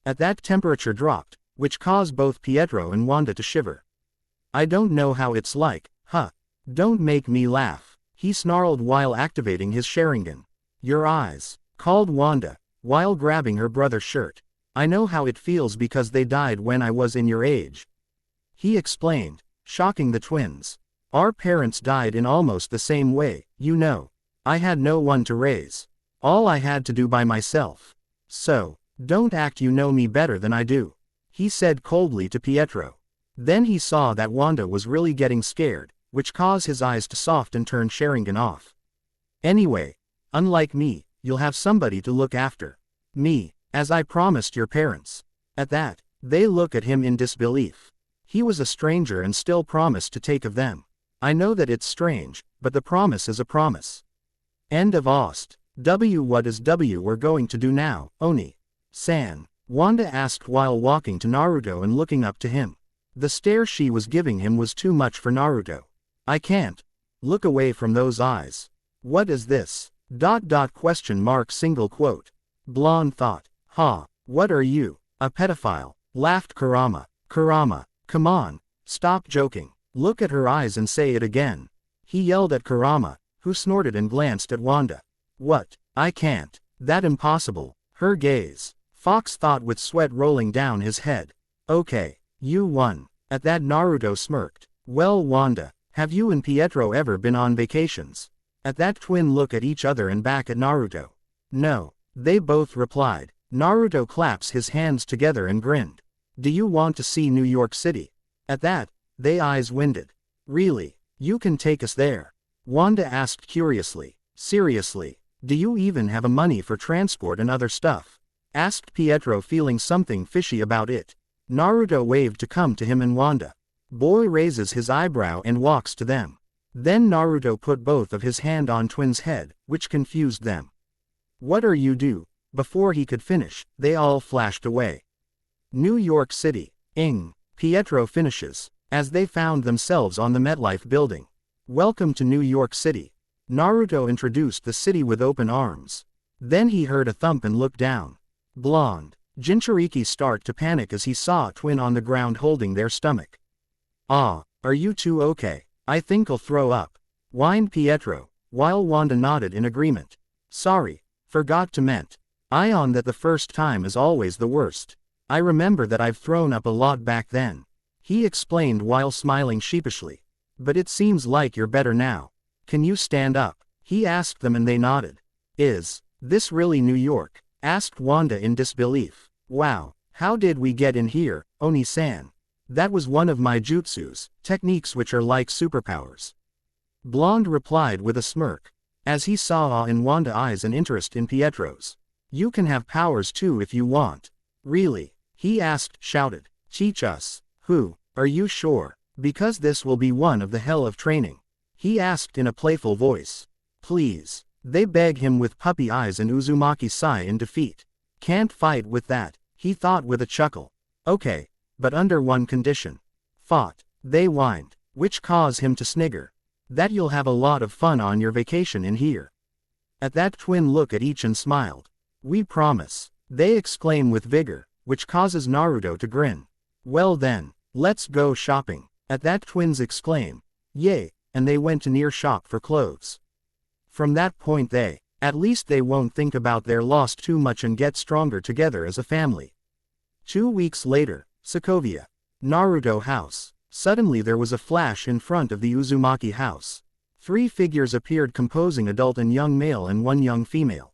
At that temperature dropped, which caused both Pietro and Wanda to shiver. I don't know how it's like, huh? Don't make me laugh, he snarled while activating his Sharingan. Your eyes, called Wanda, while grabbing her brother's shirt. I know how it feels because they died when I was in your age. He explained, shocking the twins. Our parents died in almost the same way, you know. I had no one to raise. All I had to do by myself. So, don't act you know me better than I do, he said coldly to Pietro. Then he saw that Wanda was really getting scared, which caused his eyes to soft and turn Sharingan off. Anyway, unlike me, you'll have somebody to look after. Me, as I promised your parents. At that, they look at him in disbelief. He was a stranger and still promised to take of them. I know that it's strange, but the promise is a promise. End of Ost. What is we're going to do now, Oni-san? Wanda asked while walking to Naruto and looking up to him. The stare she was giving him was too much for Naruto. I can't look away from those eyes. What is this? Question mark single quote. Blonde thought. Ha, what are you? A pedophile, laughed Kurama. Kurama, come on, stop joking. Look at her eyes and say it again. He yelled at Kurama, who snorted and glanced at Wanda. What? I can't. That impossible. Her gaze. Fox thought with sweat rolling down his head. Okay, you won. At that Naruto smirked. Well Wanda, have you and Pietro ever been on vacations? At that twin look at each other and back at Naruto. No, they both replied. Naruto claps his hands together and grinned. Do you want to see New York City? At that, they eyes winded. Really, you can take us there? Wanda asked curiously. Seriously, do you even have a money for transport and other stuff? Asked Pietro feeling something fishy about it. Naruto waved to come to him and Wanda. Boy raises his eyebrow and walks to them. Then Naruto put both of his hand on twin's head, which confused them. What are you do? Before he could finish, they all flashed away. New York City. Pietro finishes, as they found themselves on the MetLife building. Welcome to New York City. Naruto introduced the city with open arms. Then he heard a thump and looked down. Blonde. Jinchuriki start to panic as he saw Twin on the ground holding their stomach. "Ah, are you two okay? I think I'll throw up," whined Pietro, while Wanda nodded in agreement. "Sorry, forgot to ment. Ion that the first time is always the worst. I remember that I've thrown up a lot back then," he explained while smiling sheepishly. "But it seems like you're better now. Can you stand up?" he asked them and they nodded. "Is this really New York?" asked Wanda in disbelief. "Wow, how did we get in here, Oni-san? That was one of my jutsus, techniques which are like superpowers." Blonde replied with a smirk, as he saw in Wanda's eyes an interest in Pietro's. "You can have powers too if you want." "Really?" he asked, shouted. "Teach us." "Who, are you sure? Because this will be one of the hell of training," he asked in a playful voice. "Please," they beg him with puppy eyes, and Uzumaki sigh in defeat. "Can't fight with that," he thought with a chuckle. "Okay, but under one condition." "Fought," they whined, which caused him to snigger. "That you'll have a lot of fun on your vacation in here." At that Twin looked at each and smiled. "We promise," they exclaim with vigor, which causes Naruto to grin. "Well then, let's go shopping." At that Twins exclaim, "Yay," and they went to near shop for clothes. From that point at least they won't think about their loss too much and get stronger together as a family. 2 weeks later, Sokovia. Naruto house. Suddenly there was a flash in front of the Uzumaki house. 3 figures appeared composing adult and young male and 1 young female.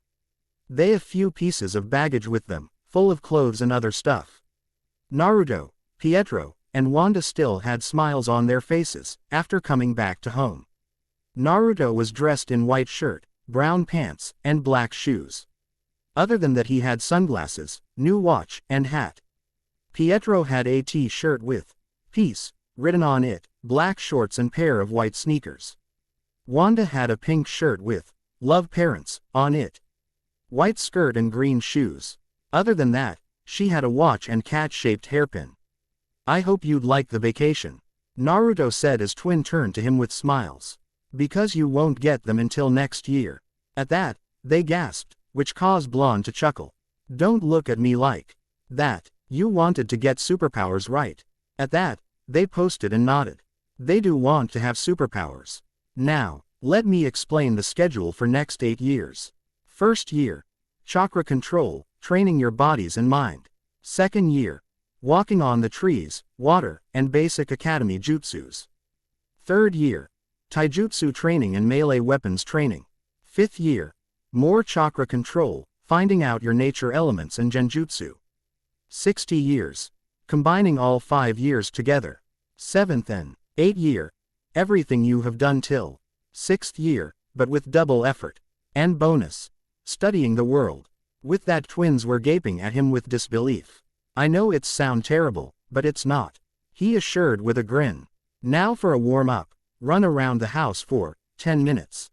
They have few pieces of baggage with them, full of clothes and other stuff. Naruto, Pietro, and Wanda still had smiles on their faces, after coming back to home. Naruto was dressed in white shirt, brown pants, and black shoes. Other than that he had sunglasses, new watch, and hat. Pietro had a t-shirt with "Peace" written on it, black shorts and pair of white sneakers. Wanda had a pink shirt with "Love Parents" on it. White skirt and green shoes. Other than that, she had a watch and cat-shaped hairpin. "I hope you'd like the vacation," Naruto said as Twin turned to him with smiles. "Because you won't get them until next year." At that, they gasped, which caused Blonde to chuckle. "Don't look at me like that. You wanted to get superpowers, right?" At that, they posted and nodded. They do want to have superpowers. Now, let me explain the schedule for next 8 years. First year, chakra control, training your bodies and mind. Second year, walking on the trees, water, and basic academy jutsus. Third year, taijutsu training and melee weapons training. Fifth year, more chakra control, finding out your nature elements and genjutsu. 60 years, combining all 5 years together. 7th and 8th year, everything you have done till 6th year, but with double effort. And bonus, studying the world. With that Twins were gaping at him with disbelief. "I know it's sound terrible, but it's not," he assured with a grin. "Now for a warm-up, run around the house for 10 minutes.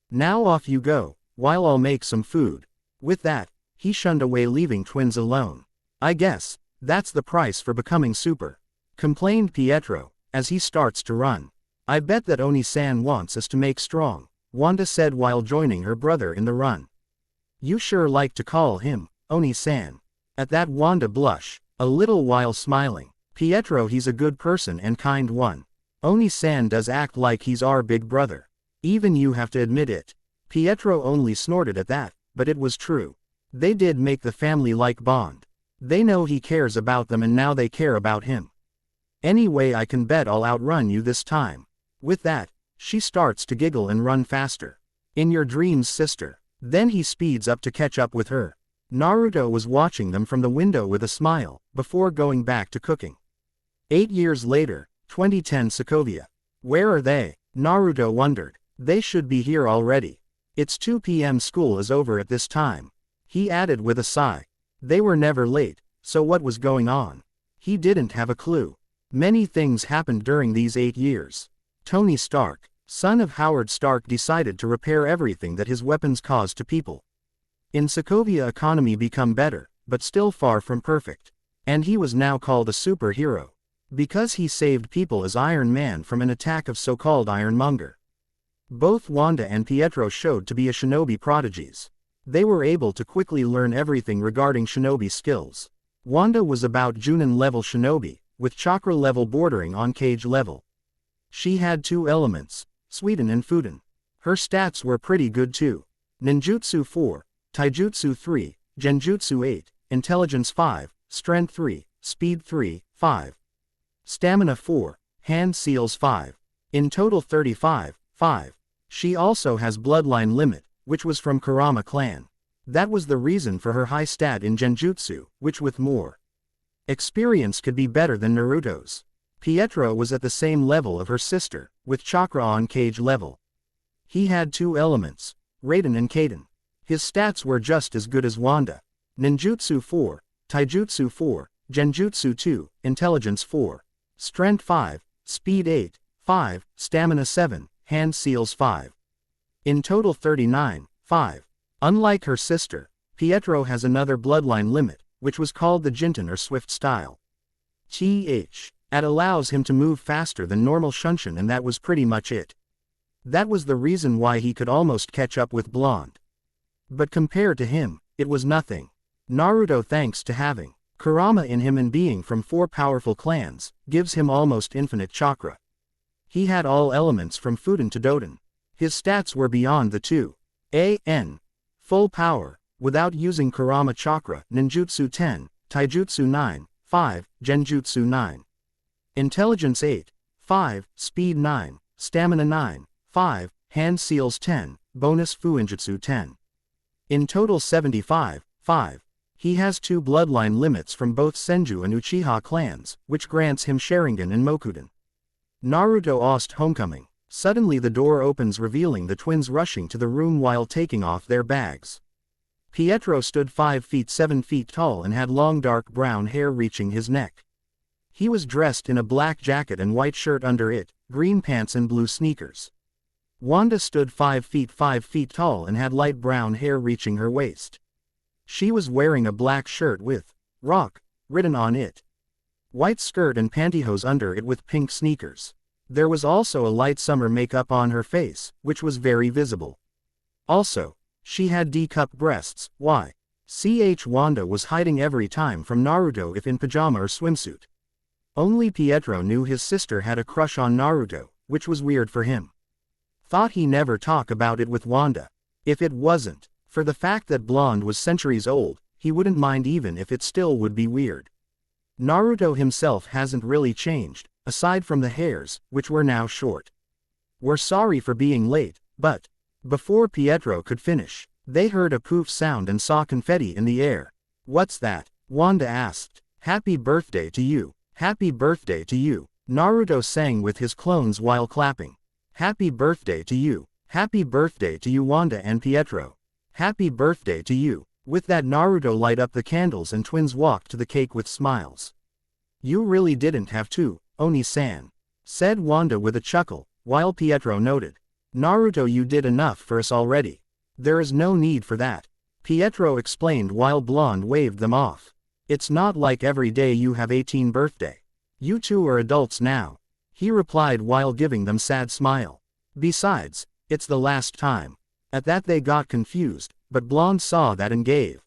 Now off you go, while I'll make some food." With that, he shunned away leaving Twins alone. "I guess that's the price for becoming super," complained Pietro, as he starts to run. "I bet that Oni-san wants us to make strong," Wanda said while joining her brother in the run. "You sure like to call him Oni-san." At that Wanda blushed, a little while smiling. "Pietro, he's a good person and kind one. Oni-san does act like he's our big brother. Even you have to admit it." Pietro only snorted at that, but it was true. They did make the family-like bond. They know he cares about them and now they care about him. "Anyway, I can bet I'll outrun you this time." With that, she starts to giggle and run faster. "In your dreams, sister." Then he speeds up to catch up with her. Naruto was watching them from the window with a smile, before going back to cooking. 8 years later, 2010 Sokovia. Where are they? Naruto wondered. They should be here already. It's 2 p.m. School is over at this time. He added with a sigh. They were never late, so what was going on? He didn't have a clue. Many things happened during these 8 years. Tony Stark, son of Howard Stark, decided to repair everything that his weapons caused to people. In Sokovia, economy become better, but still far from perfect. And he was now called a superhero. Because he saved people as Iron Man from an attack of so-called Ironmonger. Both Wanda and Pietro showed to be a shinobi prodigies. They were able to quickly learn everything regarding shinobi skills. Wanda was about Junin level shinobi, with chakra level bordering on Kage level. She had 2 elements, Suiden and Fuden. Her stats were pretty good too. Ninjutsu 4, Taijutsu 3, Genjutsu 8, Intelligence 5, Strength 3, Speed 3, 5. Stamina 4, Hand Seals 5. In total 35, 5. She also has Bloodline Limit, which was from Kurama clan. That was the reason for her high stat in Genjutsu, which with more experience could be better than Naruto's. Pietro was at the same level of her sister, with chakra on Kage level. He had 2 elements, Raiden and Kaden. His stats were just as good as Wanda. Ninjutsu 4, Taijutsu 4, Genjutsu 2, Intelligence 4, Strength 5, Speed 8, 5, Stamina 7, Hand Seals 5. In total 39, 5. Unlike her sister, Pietro has another bloodline limit, which was called the Jinten or Swift style. It allows him to move faster than normal Shunshin, and that was pretty much it. That was the reason why he could almost catch up with Blonde. But compared to him, it was nothing. Naruto, thanks to having Kurama in him and being from 4 powerful clans, gives him almost infinite chakra. He had all elements from Fuden to Doden. His stats were beyond the 2. Full power, without using Kurama chakra, Ninjutsu 10, Taijutsu 9, 5, Genjutsu 9. Intelligence 8, 5, Speed 9, Stamina 9, 5, Hand Seals 10, Bonus Fuinjutsu 10. In total 75, 5. He has 2 bloodline limits from both Senju and Uchiha clans, which grants him Sharingan and Mokuden. Naruto Ost Homecoming. Suddenly the door opens, revealing the twins rushing to the room while taking off their bags. Pietro stood 5 feet 7 feet tall and had long dark brown hair reaching his neck. He was dressed in a black jacket and white shirt under it, green pants and blue sneakers. Wanda stood 5 feet tall and had light brown hair reaching her waist. She was wearing a black shirt with "Rock" written on it. White skirt and pantyhose under it with pink sneakers. There was also a light summer makeup on her face, which was very visible. Also, she had D-cup breasts. Wanda was hiding every time from Naruto if in pajama or swimsuit. Only Pietro knew his sister had a crush on Naruto, which was weird for him. Thought he never talk about it with Wanda. If it wasn't for the fact that Blonde was centuries old, he wouldn't mind even if it still would be weird. Naruto himself hasn't really changed, aside from the hairs, which were now short. We're sorry for being late, but before Pietro could finish, they heard a poof sound and saw confetti in the air. What's that? Wanda asked. Happy birthday to you. Happy birthday to you. Naruto sang with his clones while clapping. Happy birthday to you. Happy birthday to you, Wanda and Pietro. Happy birthday to you. With that, Naruto light up the candles and twins walked to the cake with smiles. You really didn't have to, Oni-san, said Wanda with a chuckle, while Pietro noted. Naruto, you did enough for us already. There is no need for that, Pietro explained while Blonde waved them off. It's not like every day you have 18th birthday. You two are adults now, he replied while giving them sad smile. Besides, it's the last time. At that they got confused, but Blonde saw that and gave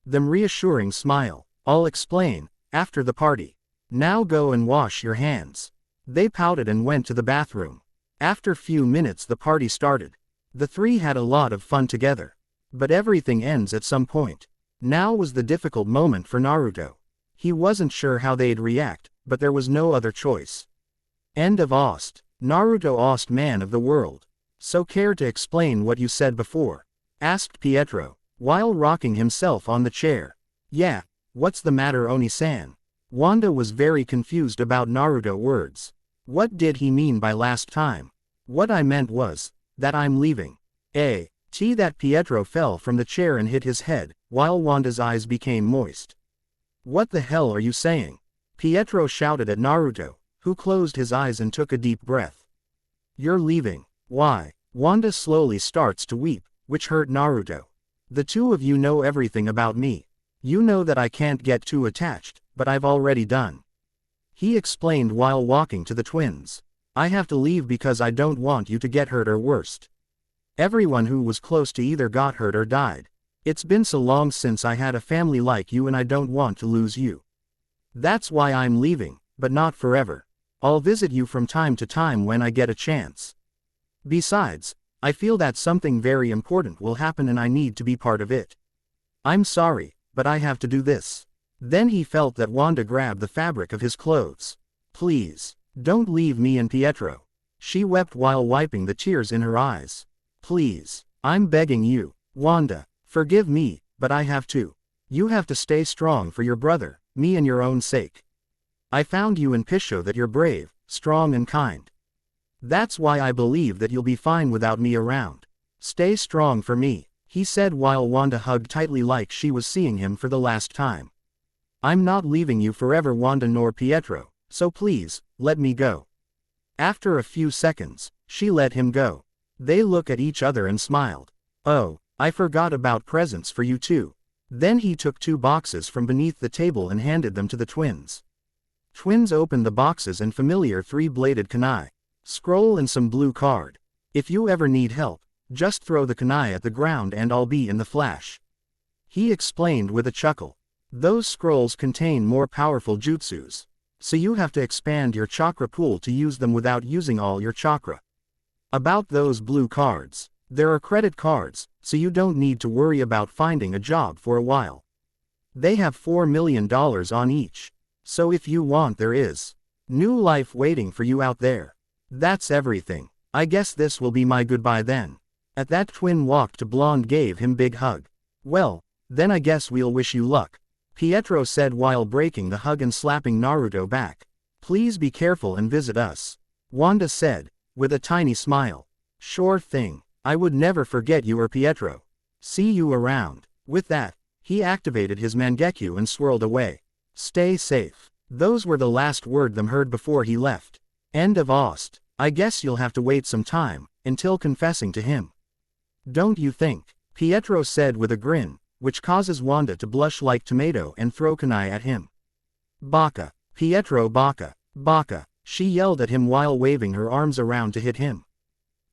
them reassuring smile. I'll explain, after the party. Now go and wash your hands. They pouted and went to the bathroom. After few minutes the party started. The three had a lot of fun together. But everything ends at some point. Now was the difficult moment for Naruto. He wasn't sure how they'd react, but there was no other choice. End of Ost. Naruto Ost, man of the world. So care to explain what you said before? Asked Pietro, while rocking himself on the chair. Yeah, what's the matter, Oni-san? Wanda was very confused about Naruto words. What did he mean by last time? What I meant was that I'm leaving. That Pietro fell from the chair and hit his head, while Wanda's eyes became moist. What the hell are you saying? Pietro shouted at Naruto, who closed his eyes and took a deep breath. You're leaving. Why? Wanda slowly starts to weep, which hurt Naruto. The two of you know everything about me. You know that I can't get too attached, but I've already done. he explained while walking to the twins. I have to leave because I don't want you to get hurt or worse. Everyone who was close to either got hurt or died. It's been so long since I had a family like you and I don't want to lose you. That's why I'm leaving, but not forever. I'll visit you from time to time when I get a chance. Besides, I feel that something very important will happen and I need to be part of it. I'm sorry, but I have to do this. Then he felt that Wanda grabbed the fabric of his clothes. Please, don't leave me and Pietro. She wept while wiping the tears in her eyes. Please, I'm begging you, Wanda, forgive me, but I have to. You have to stay strong for your brother, me and your own sake. I found you in Pisho that you're brave, strong and kind. That's why I believe that you'll be fine without me around. Stay strong for me, he said while Wanda hugged tightly like she was seeing him for the last time. I'm not leaving you forever, Wanda nor Pietro, so please, let me go. After a few seconds, she let him go. They looked at each other and smiled. Oh, I forgot about presents for you too. Then he took 2 boxes from beneath the table and handed them to the twins. Twins opened the boxes and familiar 3-bladed kunai, scroll and some blue card. If you ever need help, just throw the kunai at the ground and I'll be in the flash. He explained with a chuckle. Those scrolls contain more powerful jutsus, so you have to expand your chakra pool to use them without using all your chakra. About those blue cards, there are credit cards, so you don't need to worry about finding a job for a while. They have $4 million on each, so if you want there is new life waiting for you out there. That's everything. I guess this will be my goodbye then. At that twin walked to Blonde gave him big hug. Well, then I guess we'll wish you luck, Pietro said while breaking the hug and slapping Naruto back. Please be careful and visit us, Wanda said, with a tiny smile. Sure thing, I would never forget you or Pietro. See you around. With that, he activated his Mangekyu and swirled away. Stay safe. Those were the last word them heard before he left. End of Ost. I guess you'll have to wait some time, until confessing to him. Don't you think? Pietro said with a grin, which causes Wanda to blush like tomato and throw kunai at him. Baka. Pietro baka. Baka. She yelled at him while waving her arms around to hit him.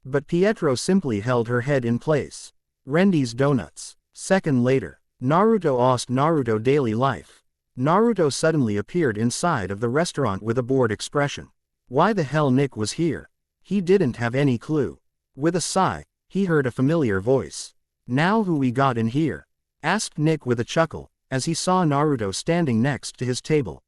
But Pietro simply held her head in place. Rendy's Donuts. Second later. Naruto Ost Naruto Daily Life. Naruto suddenly appeared inside of the restaurant with a bored expression. Why the hell Nick was here? He didn't have any clue. With a sigh, he heard a familiar voice. Now who we got in here? Asked Nick with a chuckle, as he saw Naruto standing next to his table.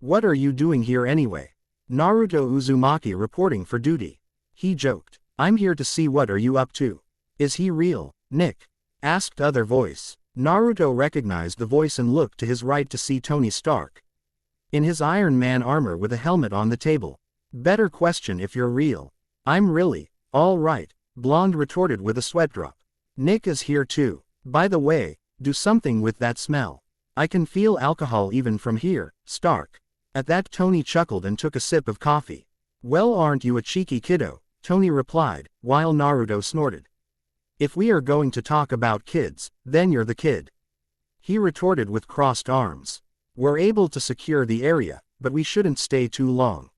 What are you doing here anyway? Naruto Uzumaki reporting for duty. He joked. I'm here to see what are you up to. Is he real, Nick? Asked other voice. Naruto recognized the voice and looked to his right to see Tony Stark. In his Iron Man armor with a helmet on the table. Better question if you're real. I'm really, all right, Blonde retorted with a sweat drop. Nick is here too. By the way, do something with that smell. I can feel alcohol even from here, Stark. At that Tony chuckled and took a sip of coffee. Well, aren't you a cheeky kiddo? Tony replied, while Naruto snorted. If we are going to talk about kids, then you're the kid. He retorted with crossed arms. We're able to secure the area, but we shouldn't stay too long.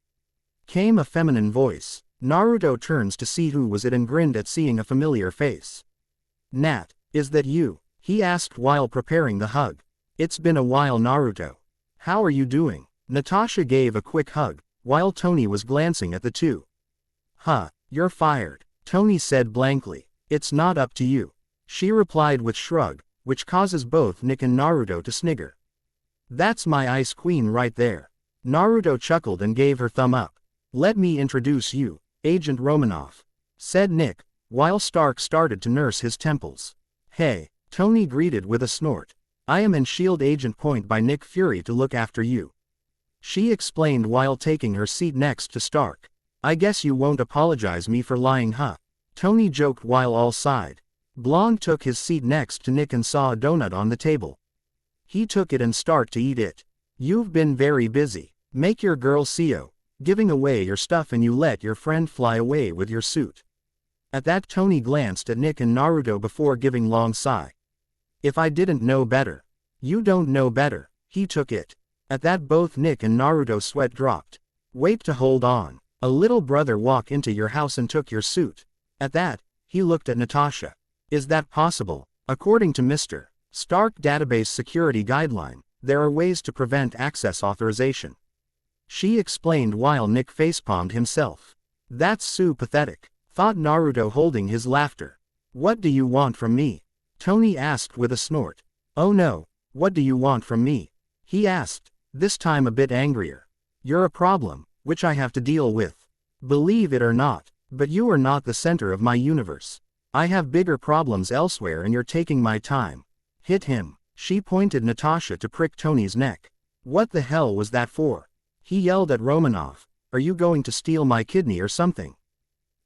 Came a feminine voice. Naruto turns to see who was it and grinned at seeing a familiar face. Nat, is that you? He asked while preparing the hug. It's been a while, Naruto. How are you doing? Natasha gave a quick hug, while Tony was glancing at the two. Huh, you're fired, Tony said blankly. It's not up to you. She replied with shrug, which causes both Nick and Naruto to snigger. That's my ice queen right there. Naruto chuckled and gave her thumb up. Let me introduce you, Agent Romanoff, said Nick, while Stark started to nurse his temples. Hey, Tony greeted with a snort. I am in S.H.I.E.L.D. Agent Point by Nick Fury to look after you. She explained while taking her seat next to Stark. I guess you won't apologize me for lying, huh? Tony joked while all sighed. Blonde took his seat next to Nick and saw a donut on the table. He took it and started to eat it. You've been very busy. Make your girl CEO, giving away your stuff and you let your friend fly away with your suit. At that Tony glanced at Nick and Naruto before giving long sigh. If I didn't know better. You don't know better. He took it. At that both Nick and Naruto sweat dropped. Wait to hold on. A little brother walk into your house and took your suit. At that, he looked at Natasha. Is that possible? According to Mr. Stark Database Security Guideline, there are ways to prevent access authorization. She explained while Nick facepalmed himself. That's so pathetic, thought Naruto holding his laughter. What do you want from me? Tony asked with a snort. Oh no, what do you want from me? He asked, this time a bit angrier. You're a problem, which I have to deal with. Believe it or not, but you are not the center of my universe. I have bigger problems elsewhere and you're taking my time. Hit him. She pointed Natasha to prick Tony's neck. What the hell was that for? He yelled at Romanov. Are you going to steal my kidney or something?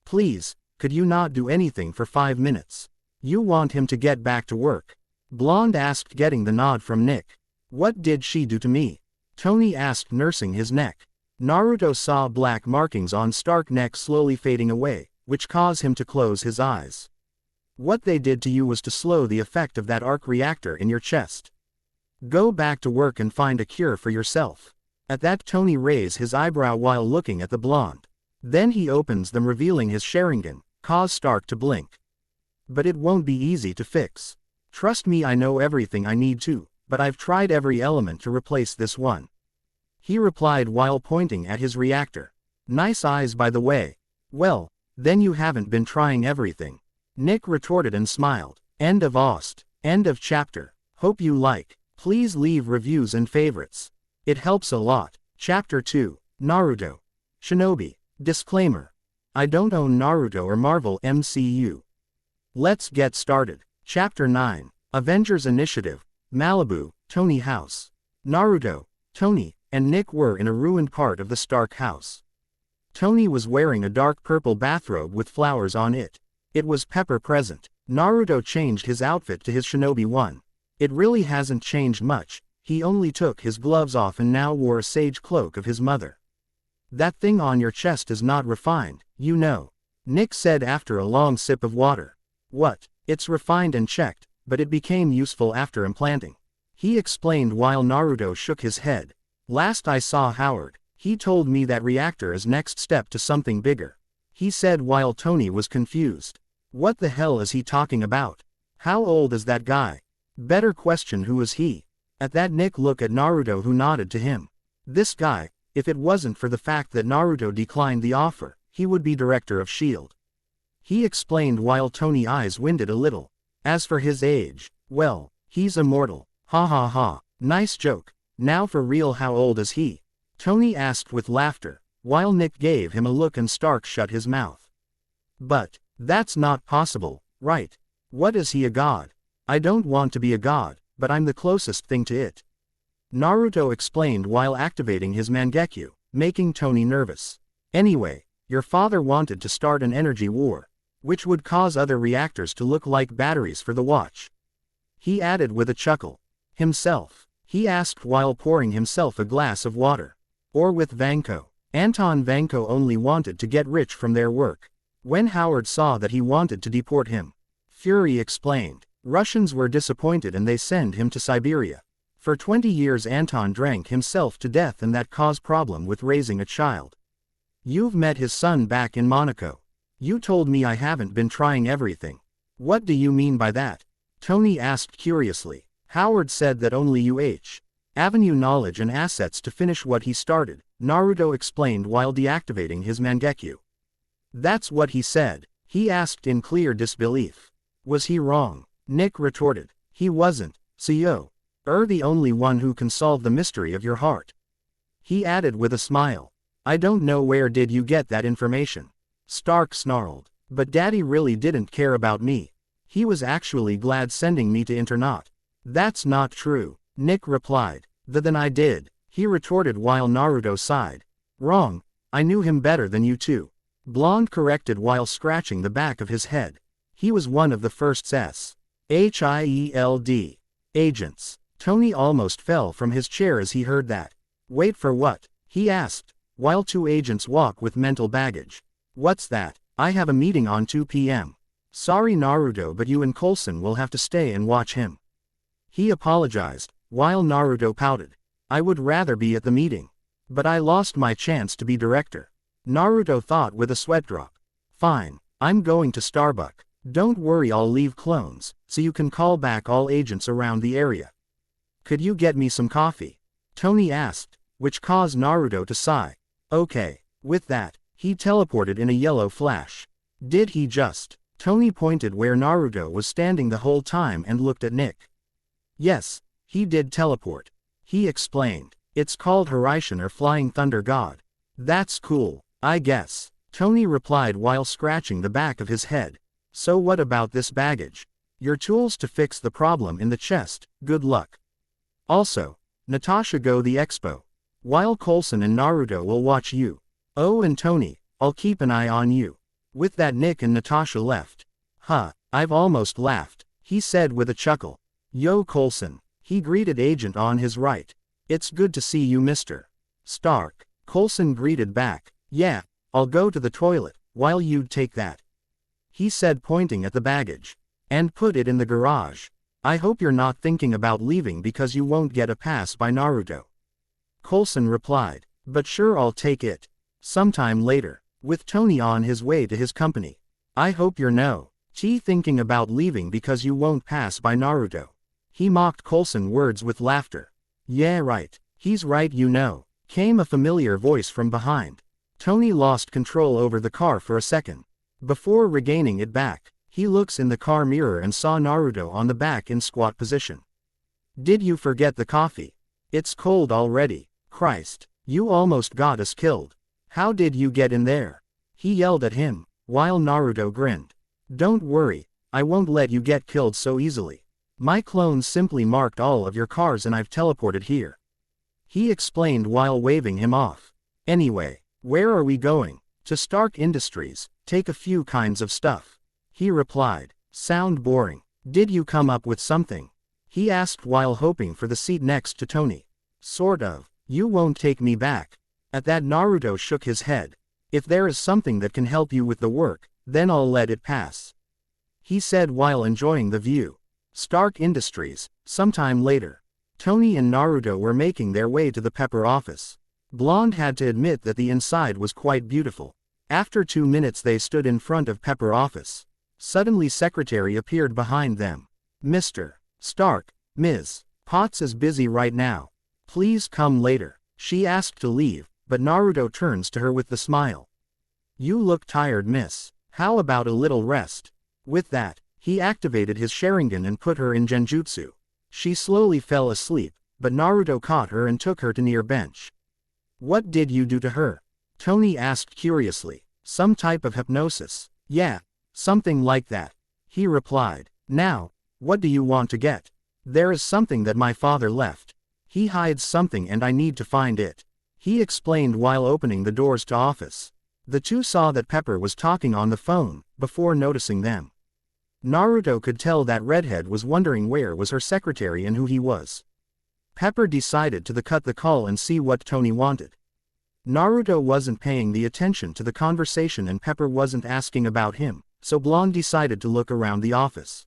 Please, could you not do anything for 5 minutes? You want him to get back to work? Blonde asked, getting the nod from Nick. What did she do to me? Tony asked, nursing his neck. Naruto saw black markings on Stark's neck slowly fading away, which caused him to close his eyes. What they did to you was to slow the effect of that arc reactor in your chest. Go back to work and find a cure for yourself. At that, Tony raised his eyebrow while looking at the blonde. Then he opens them, revealing his Sharingan, cause Stark to blink. But it won't be easy to fix. Trust me, I know everything I need to, but I've tried every element to replace this one. He replied while pointing at his reactor. Nice eyes, by the way. Well, then you haven't been trying everything. Nick retorted and smiled. End of Ost. End of chapter. Hope you like. Please leave reviews and favorites. It helps a lot. Chapter 2. Naruto. Shinobi. Disclaimer. I don't own Naruto or Marvel MCU. Let's get started. Chapter 9. Avengers Initiative. Malibu, Tony house. Naruto, Tony, and Nick were in a ruined part of the Stark house. Tony was wearing a dark purple bathrobe with flowers on it. It was Pepper present. Naruto changed his outfit to his shinobi one. It really hasn't changed much. He only took his gloves off and now wore a sage cloak of his mother. That thing on your chest is not refined, you know. Nick said after a long sip of water. What? It's refined and checked, but it became useful after implanting. He explained while Naruto shook his head. Last I saw Howard, he told me that reactor is next step to something bigger. He said while Tony was confused. What the hell is he talking about? How old is that guy? Better question, who is he? At that, Nick looked at Naruto, who nodded to him. This guy, if it wasn't for the fact that Naruto declined the offer, he would be director of S.H.I.E.L.D. He explained while Tony's eyes winded a little. As for his age, well, he's immortal. Ha ha ha. Nice joke. Now for real, how old is he? Tony asked with laughter, while Nick gave him a look and Stark shut his mouth. But, that's not possible, right? What is he, a god? I don't want to be a god, but I'm the closest thing to it. Naruto explained while activating his Mangekyo, making Tony nervous. Anyway, your father wanted to start an energy war, which would cause other reactors to look like batteries for the watch. He added with a chuckle. Himself? He asked while pouring himself a glass of water. Or with Vanko. Anton Vanko only wanted to get rich from their work. When Howard saw that, he wanted to deport him. Fury explained. Russians were disappointed and they sent him to Siberia. For 20 years Anton drank himself to death and that caused problem with raising a child. You've met his son back in Monaco. You told me I haven't been trying everything. What do you mean by that? Tony asked curiously. Howard said that only UH. Avenue knowledge and assets to finish what he started, Naruto explained while deactivating his Mangekyo. That's what he said, he asked in clear disbelief. Was he wrong? Nick retorted. He wasn't, so the only one who can solve the mystery of your heart. He added with a smile. I don't know where did you get that information. Stark snarled. But Daddy really didn't care about me. He was actually glad sending me to internat. That's not true, Nick replied. Then I did, he retorted while Naruto sighed. Wrong, I knew him better than you two. Blonde corrected while scratching the back of his head. He was one of the first S.H.I.E.L.D. agents. Tony almost fell from his chair as he heard that. Wait for what? He asked, while two agents walk with mental baggage. What's that? I have a meeting on 2 p.m. Sorry Naruto, but you and Coulson will have to stay and watch him. He apologized, while Naruto pouted. I would rather be at the meeting. But I lost my chance to be director. Naruto thought with a sweat drop. Fine, I'm going to Starbucks. Don't worry, I'll leave clones, so you can call back all agents around the area. Could you get me some coffee? Tony asked, which caused Naruto to sigh. Okay. With that, he teleported in a yellow flash. Did he just? Tony pointed where Naruto was standing the whole time and looked at Nick. Yes, he did teleport. He explained. It's called Hiraishin or Flying Thunder God. That's cool, I guess. Tony replied while scratching the back of his head. So what about this baggage? Your tools to fix the problem in the chest, good luck. Also, Natasha go the expo. While Coulson and Naruto will watch you. Oh, and Tony, I'll keep an eye on you. With that, Nick and Natasha left. Huh, I've almost laughed, he said with a chuckle. Yo, Coulson, he greeted Agent on his right. It's good to see you, Mr. Stark. Coulson greeted back. Yeah, I'll go to the toilet, while you'd take that. He said, pointing at the baggage. And put it in the garage. I hope you're not thinking about leaving because you won't get a pass by Naruto. Coulson replied. But sure, I'll take it. Sometime later, with Tony on his way to his company. I hope you're no thinking about leaving because you won't pass by Naruto. He mocked Coulson words with laughter. Yeah, right. He's right, you know. Came a familiar voice from behind. Tony lost control over the car for a second. Before regaining it back, he looks in the car mirror and saw Naruto on the back in squat position. Did you forget the coffee? It's cold already. Christ, you almost got us killed. How did you get in there? He yelled at him, while Naruto grinned. Don't worry, I won't let you get killed so easily. My clones simply marked all of your cars and I've teleported here. He explained while waving him off. Anyway, where are we going? To Stark Industries, take a few kinds of stuff. He replied. Sound boring. Did you come up with something? He asked while hoping for the seat next to Tony. Sort of. You won't take me back. At that, Naruto shook his head. If there is something that can help you with the work, then I'll let it pass. He said while enjoying the view. Stark Industries, sometime later. Tony and Naruto were making their way to the Pepper office. Blonde had to admit that the inside was quite beautiful. After 2 minutes they stood in front of Pepper office. Suddenly Secretary appeared behind them. Mr. Stark, Ms. Potts is busy right now. Please come later. She asked to leave, but Naruto turns to her with the smile. You look tired, miss. How about a little rest? With that, he activated his Sharingan and put her in Genjutsu. She slowly fell asleep, but Naruto caught her and took her to near bench. What did you do to her? Tony asked curiously. Some type of hypnosis. Yeah, something like that. He replied. Now, what do you want to get? There is something that my father left. He hides something and I need to find it. He explained while opening the doors to office. The two saw that Pepper was talking on the phone, before noticing them. Naruto could tell that redhead was wondering where was her secretary and who he was. Pepper decided to cut the call and see what Tony wanted. Naruto wasn't paying the attention to the conversation and Pepper wasn't asking about him, so Blonde decided to look around the office.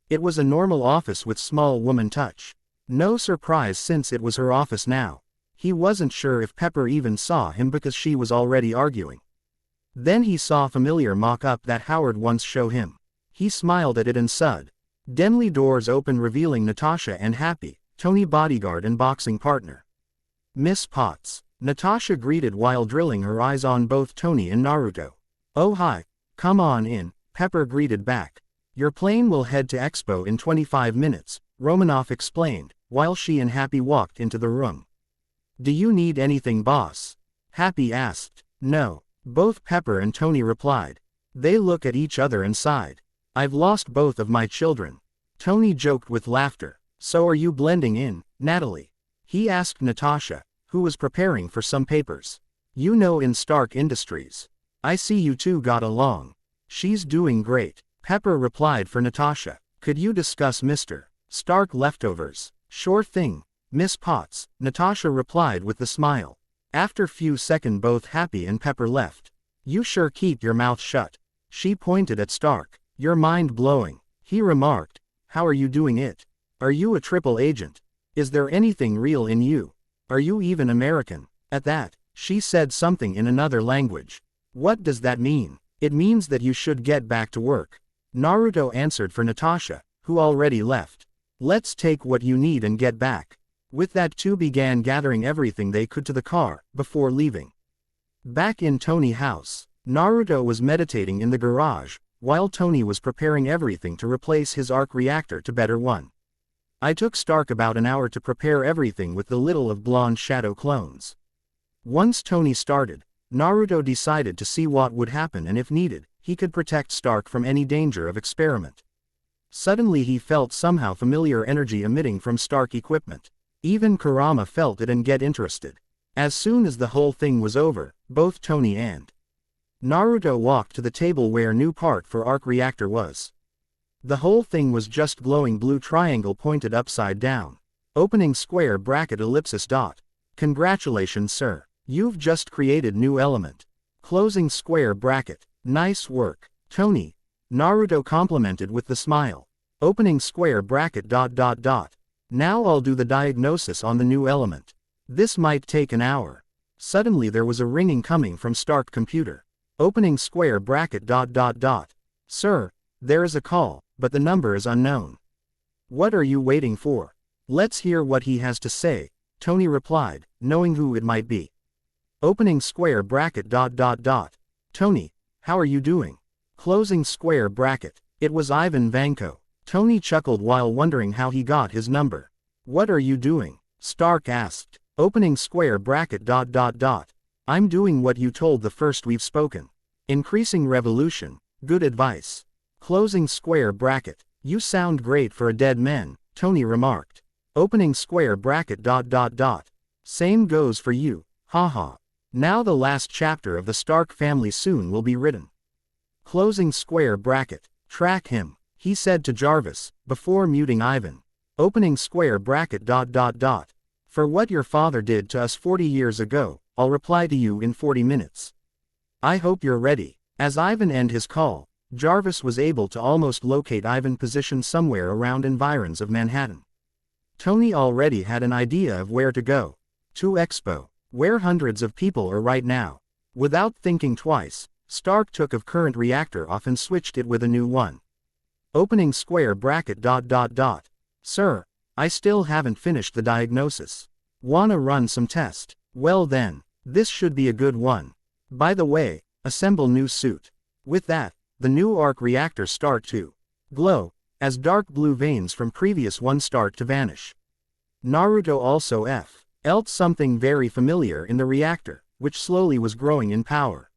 It was a normal office with small woman touch. No surprise since it was her office now. He wasn't sure if Pepper even saw him because she was already arguing. Then he saw familiar mock-up that Howard once showed him. He smiled at it and said. Dimly doors open revealing Natasha and Happy, Tony bodyguard and boxing partner. Miss Potts. Natasha greeted while drilling her eyes on both Tony and Naruto. Oh hi, come on in, Pepper greeted back. Your plane will head to Expo in 25 minutes, Romanoff explained, while she and Happy walked into the room. Do you need anything, boss? Happy asked. No, both Pepper and Tony replied. They looked at each other and sighed. I've lost both of my children. Tony joked with laughter. So are you blending in, Natalie? He asked Natasha, who was preparing for some papers. You know, in Stark Industries. I see you two got along. She's doing great, Pepper replied for Natasha. Could you discuss Mr. Stark leftovers? Sure thing, Miss Potts, Natasha replied with a smile. After few seconds both Happy and Pepper left. You sure keep your mouth shut. She pointed at Stark. You're mind-blowing, he remarked. How are you doing it? Are you a triple agent? Is there anything real in you? Are you even American? At that, she said something in another language. What does that mean? It means that you should get back to work. Naruto answered for Natasha, who already left. Let's take what you need and get back. With that, two began gathering everything they could to the car, before leaving. Back in Tony's house, Naruto was meditating in the garage, while Tony was preparing everything to replace his arc reactor to better one. I took Stark about an hour to prepare everything with the little of blonde shadow clones. Once Tony started, Naruto decided to see what would happen, and if needed, he could protect Stark from any danger of experiment. Suddenly he felt somehow familiar energy emitting from Stark equipment. Even Kurama felt it and get interested. As soon as the whole thing was over, both Tony and Naruto walked to the table where new part for arc reactor was. The whole thing was just glowing blue triangle pointed upside down. Opening square bracket ellipsis dot. Congratulations sir. You've just created new element. Closing square bracket. Nice work, Tony. Naruto complimented with the smile. Opening square bracket dot dot dot. Now I'll do the diagnosis on the new element. This might take an hour. Suddenly there was a ringing coming from Stark computer. Opening square bracket dot dot dot. Sir, there is a call, but the number is unknown. What are you waiting for? Let's hear what he has to say, Tony replied, knowing who it might be. Opening square bracket dot dot dot. Tony, how are you doing? Closing square bracket. It was Ivan Vanko. Tony chuckled while wondering how he got his number. What are you doing? Stark asked. Opening square bracket dot dot dot. I'm doing what you told the first we've spoken. Increasing revolution. Good advice. Closing square bracket. You sound great for a dead man, Tony remarked. Opening square bracket dot dot dot. Same goes for you, haha. Now the last chapter of the Stark family soon will be written. Closing square bracket. Track him, he said to Jarvis, before muting Ivan. Opening square bracket dot dot dot. For what your father did to us 40 years ago, I'll reply to you in 40 minutes. I hope you're ready. As Ivan ended his call, Jarvis was able to almost locate Ivan's position somewhere around environs of Manhattan. Tony already had an idea of where to go. To Expo, where hundreds of people are right now. Without thinking twice, Stark took of current reactor off and switched it with a new one. Opening square bracket dot dot dot. Sir, I still haven't finished the diagnosis. Wanna run some test? Well then, this should be a good one. By the way, assemble new suit. With that, the new arc reactor start to glow, as dark blue veins from previous one start to vanish. Naruto also felt something very familiar in the reactor, which slowly was growing in power.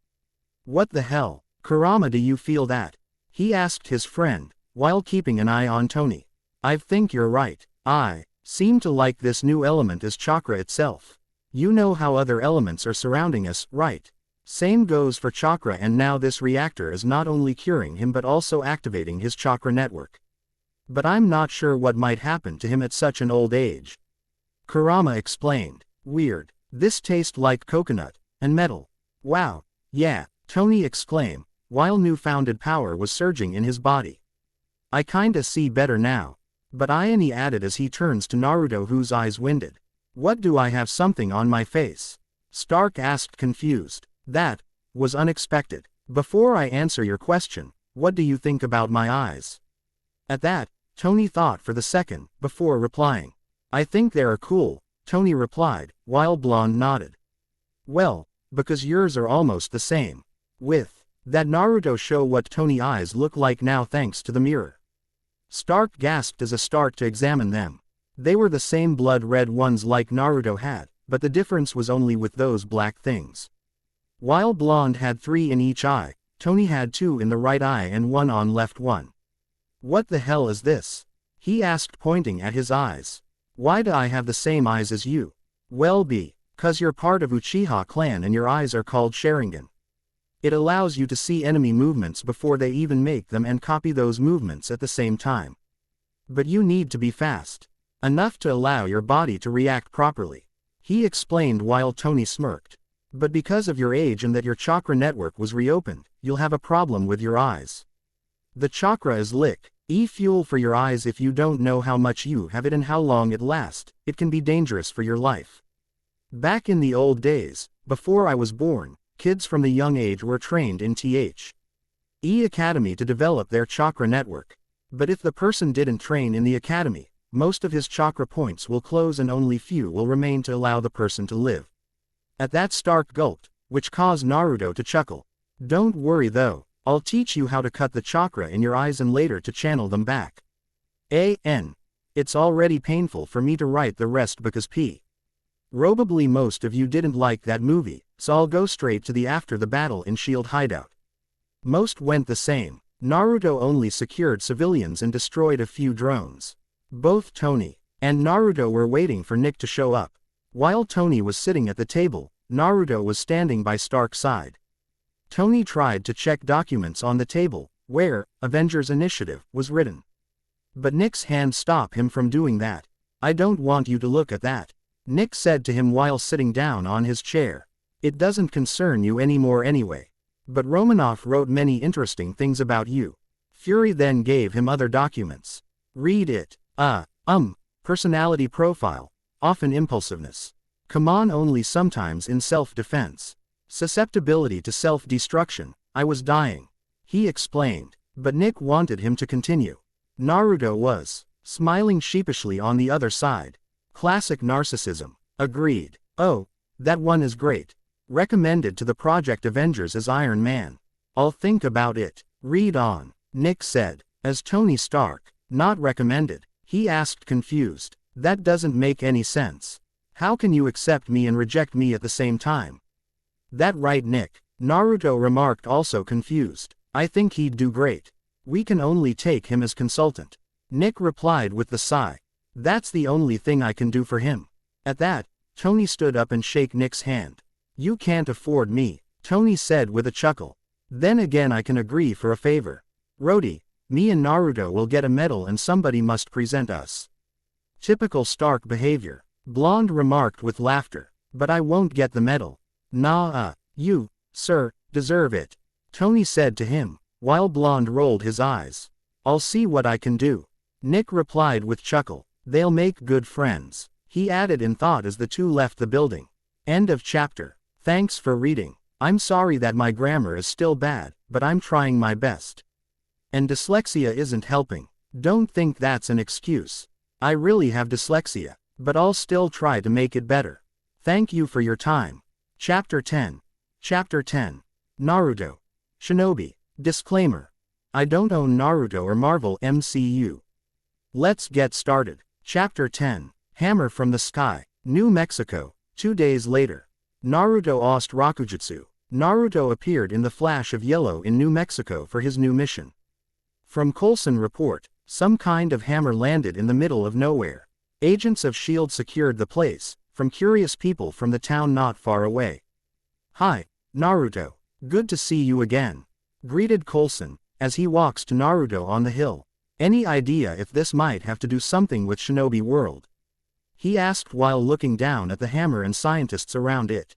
What the hell, Kurama, do you feel that? He asked his friend, while keeping an eye on Tony. I think you're right. I seem to like this new element as chakra itself. You know how other elements are surrounding us, right? Same goes for chakra, and now this reactor is not only curing him but also activating his chakra network. But I'm not sure what might happen to him at such an old age. Kurama explained. Weird. This tastes like coconut and metal. Wow. Yeah, Tony exclaimed, while newfounded power was surging in his body. I kinda see better now. But Ione added as he turns to Naruto, whose eyes winded. What do I have something on my face? Stark asked, confused. That was unexpected. Before I answer your question, what do you think about my eyes? At that, Tony thought for the second, before replying. I think they are cool, Tony replied, while Blonde nodded. Well, because yours are almost the same. With that, Naruto show what Tony's eyes look like now thanks to the mirror. Stark gasped as a start to examine them. They were the same blood red ones like Naruto had, but the difference was only with those black things. While Blonde had 3 in each eye, Tony had 2 in the right eye and 1 on left one. What the hell is this? He asked, pointing at his eyes. Why do I have the same eyes as you? Well, because you're part of Uchiha clan and your eyes are called Sharingan. It allows you to see enemy movements before they even make them and copy those movements at the same time. But you need to be fast enough to allow your body to react properly. He explained while Tony smirked. But because of your age and that your chakra network was reopened, you'll have a problem with your eyes. The chakra is fuel for your eyes. If you don't know how much you have it and how long it lasts, it can be dangerous for your life. Back in the old days, before I was born, kids from the young age were trained in The Academy to develop their chakra network. But if the person didn't train in the academy, most of his chakra points will close and only few will remain to allow the person to live. At that, Stark gulped, which caused Naruto to chuckle. Don't worry though, I'll teach you how to cut the chakra in your eyes and later to channel them back. It's already painful for me to write the rest because probably most of you didn't like that movie, so I'll go straight to the after the battle in SHIELD hideout. Most went the same. Naruto only secured civilians and destroyed a few drones. Both Tony and Naruto were waiting for Nick to show up. While Tony was sitting at the table, Naruto was standing by Stark's side. Tony tried to check documents on the table, where Avengers Initiative was written. But Nick's hand stopped him from doing that. I don't want you to look at that, Nick said to him while sitting down on his chair. It doesn't concern you anymore anyway. But Romanoff wrote many interesting things about you. Fury then gave him other documents. Read it. Personality profile. Often impulsiveness. Come on, only sometimes in self-defense. Susceptibility to self-destruction. I was dying, he explained. But Nick wanted him to continue. Naruto was smiling sheepishly on the other side. Classic narcissism. Agreed. Oh, that one is great. Recommended to the Project Avengers as Iron Man. I'll think about it. Read on, Nick said. As Tony Stark. Not recommended, he asked, confused. That doesn't make any sense. How can you accept me and reject me at the same time? That right, Nick, Naruto remarked, also confused. I think he'd do great. We can only take him as consultant, Nick replied with a sigh. That's the only thing I can do for him. At that, Tony stood up and shook Nick's hand. You can't afford me, Tony said with a chuckle. Then again, I can agree for a favor. Rhodey, me and Naruto will get a medal and somebody must present us. Typical Stark behavior, Blonde remarked with laughter. But I won't get the medal. Nah, you, sir, deserve it, Tony said to him, while Blonde rolled his eyes. I'll see what I can do, Nick replied with chuckle. They'll make good friends, he added in thought as the two left the building. End of chapter. Thanks for reading. I'm sorry that my grammar is still bad, but I'm trying my best. And dyslexia isn't helping. Don't think that's an excuse. I really have dyslexia, but I'll still try to make it better. Thank you for your time. Chapter 10. Chapter 10. Naruto. Shinobi. Disclaimer. I don't own Naruto or Marvel MCU. Let's get started. Chapter 10. Hammer from the Sky. New Mexico. 2 days later. Naruto asked Rakujutsu. Naruto appeared in the flash of yellow in New Mexico for his new mission. From Coulson report, some kind of hammer landed in the middle of nowhere. Agents of S.H.I.E.L.D. secured the place, from curious people from the town not far away. Hi, Naruto. Good to see you again, greeted Coulson, as he walks to Naruto on the hill. Any idea if this might have to do something with Shinobi World? He asked while looking down at the hammer and scientists around it.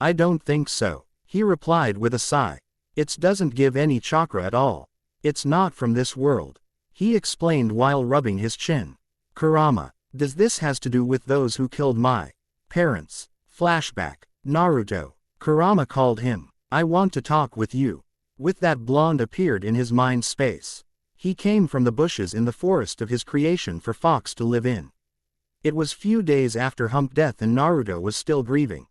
I don't think so, he replied with a sigh. It doesn't give any chakra at all. It's not from this world, he explained while rubbing his chin. Kurama, does this has to do with those who killed my parents? Flashback. Naruto. Kurama called him. I want to talk with you. With that, Blonde appeared in his mind space. He came from the bushes in the forest of his creation for Fox to live in. It was few days after Hump death and Naruto was still grieving.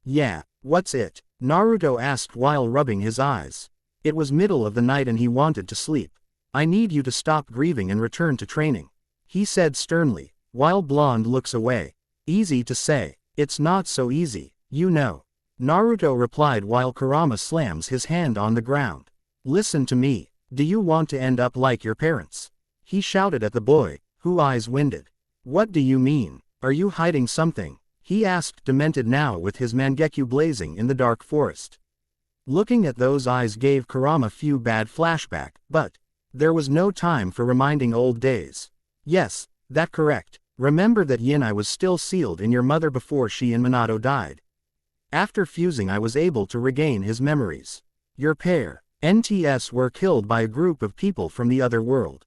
Yeah, what's it? Naruto asked while rubbing his eyes. It was middle of the night and he wanted to sleep. I need you to stop grieving and return to training, he said sternly, while Blonde looks away. Easy to say. It's not so easy, you know, Naruto replied while Kurama slams his hand on the ground. Listen to me. Do you want to end up like your parents? He shouted at the boy, whose eyes winded. What do you mean? Are you hiding something? He asked, demented now with his Mangekyu blazing in the dark forest. Looking at those eyes gave Kurama few bad flashback, but there was no time for reminding old days. Yes, that correct. Remember that I was still sealed in your mother before she and Minato died. After fusing I was able to regain his memories. Your pair, NTS, were killed by a group of people from the other world.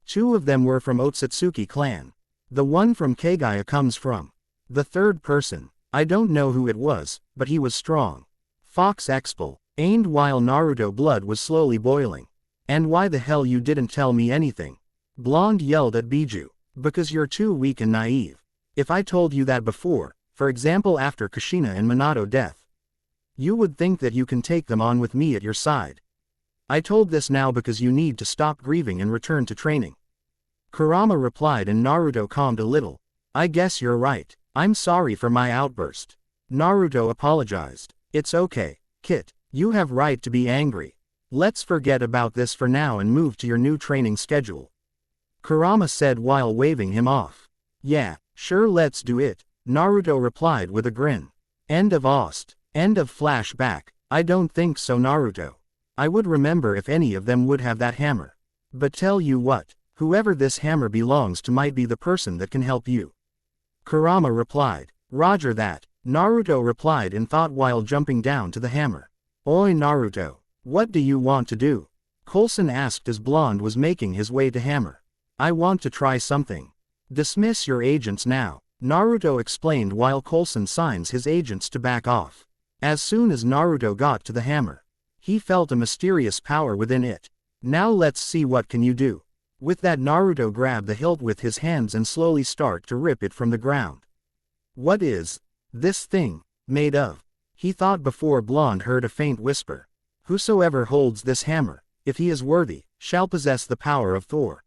2 of them were from Otsutsuki clan. The one from Kagaya comes from the third person, I don't know who it was, but he was strong. Fox explained while Naruto blood was slowly boiling. And why the hell you didn't tell me anything? Blonde yelled at Biju. Because you're too weak and naive. If I told you that before, for example after Kushina and Minato death, you would think that you can take them on with me at your side. I told this now because you need to stop grieving and return to training. Kurama replied and Naruto calmed a little. I guess you're right. I'm sorry for my outburst. Naruto apologized. It's okay, Kit. You have right to be angry. Let's forget about this for now and move to your new training schedule. Kurama said while waving him off. Yeah, sure, let's do it, Naruto replied with a grin. End of Ost. End of flashback. I don't think so, Naruto. I would remember if any of them would have that hammer. But tell you what, whoever this hammer belongs to might be the person that can help you. Kurama replied. Roger that, Naruto replied in thought while jumping down to the hammer. Oi Naruto, what do you want to do? Coulson asked as Blonde was making his way to hammer. I want to try something. Dismiss your agents now, Naruto explained while Coulson signs his agents to back off. As soon as Naruto got to the hammer, he felt a mysterious power within it. Now let's see what can you do. With that Naruto grabbed the hilt with his hands and slowly start to rip it from the ground. What is this thing made of? He thought before Blonde heard a faint whisper. Whosoever holds this hammer, if he is worthy, shall possess the power of Thor.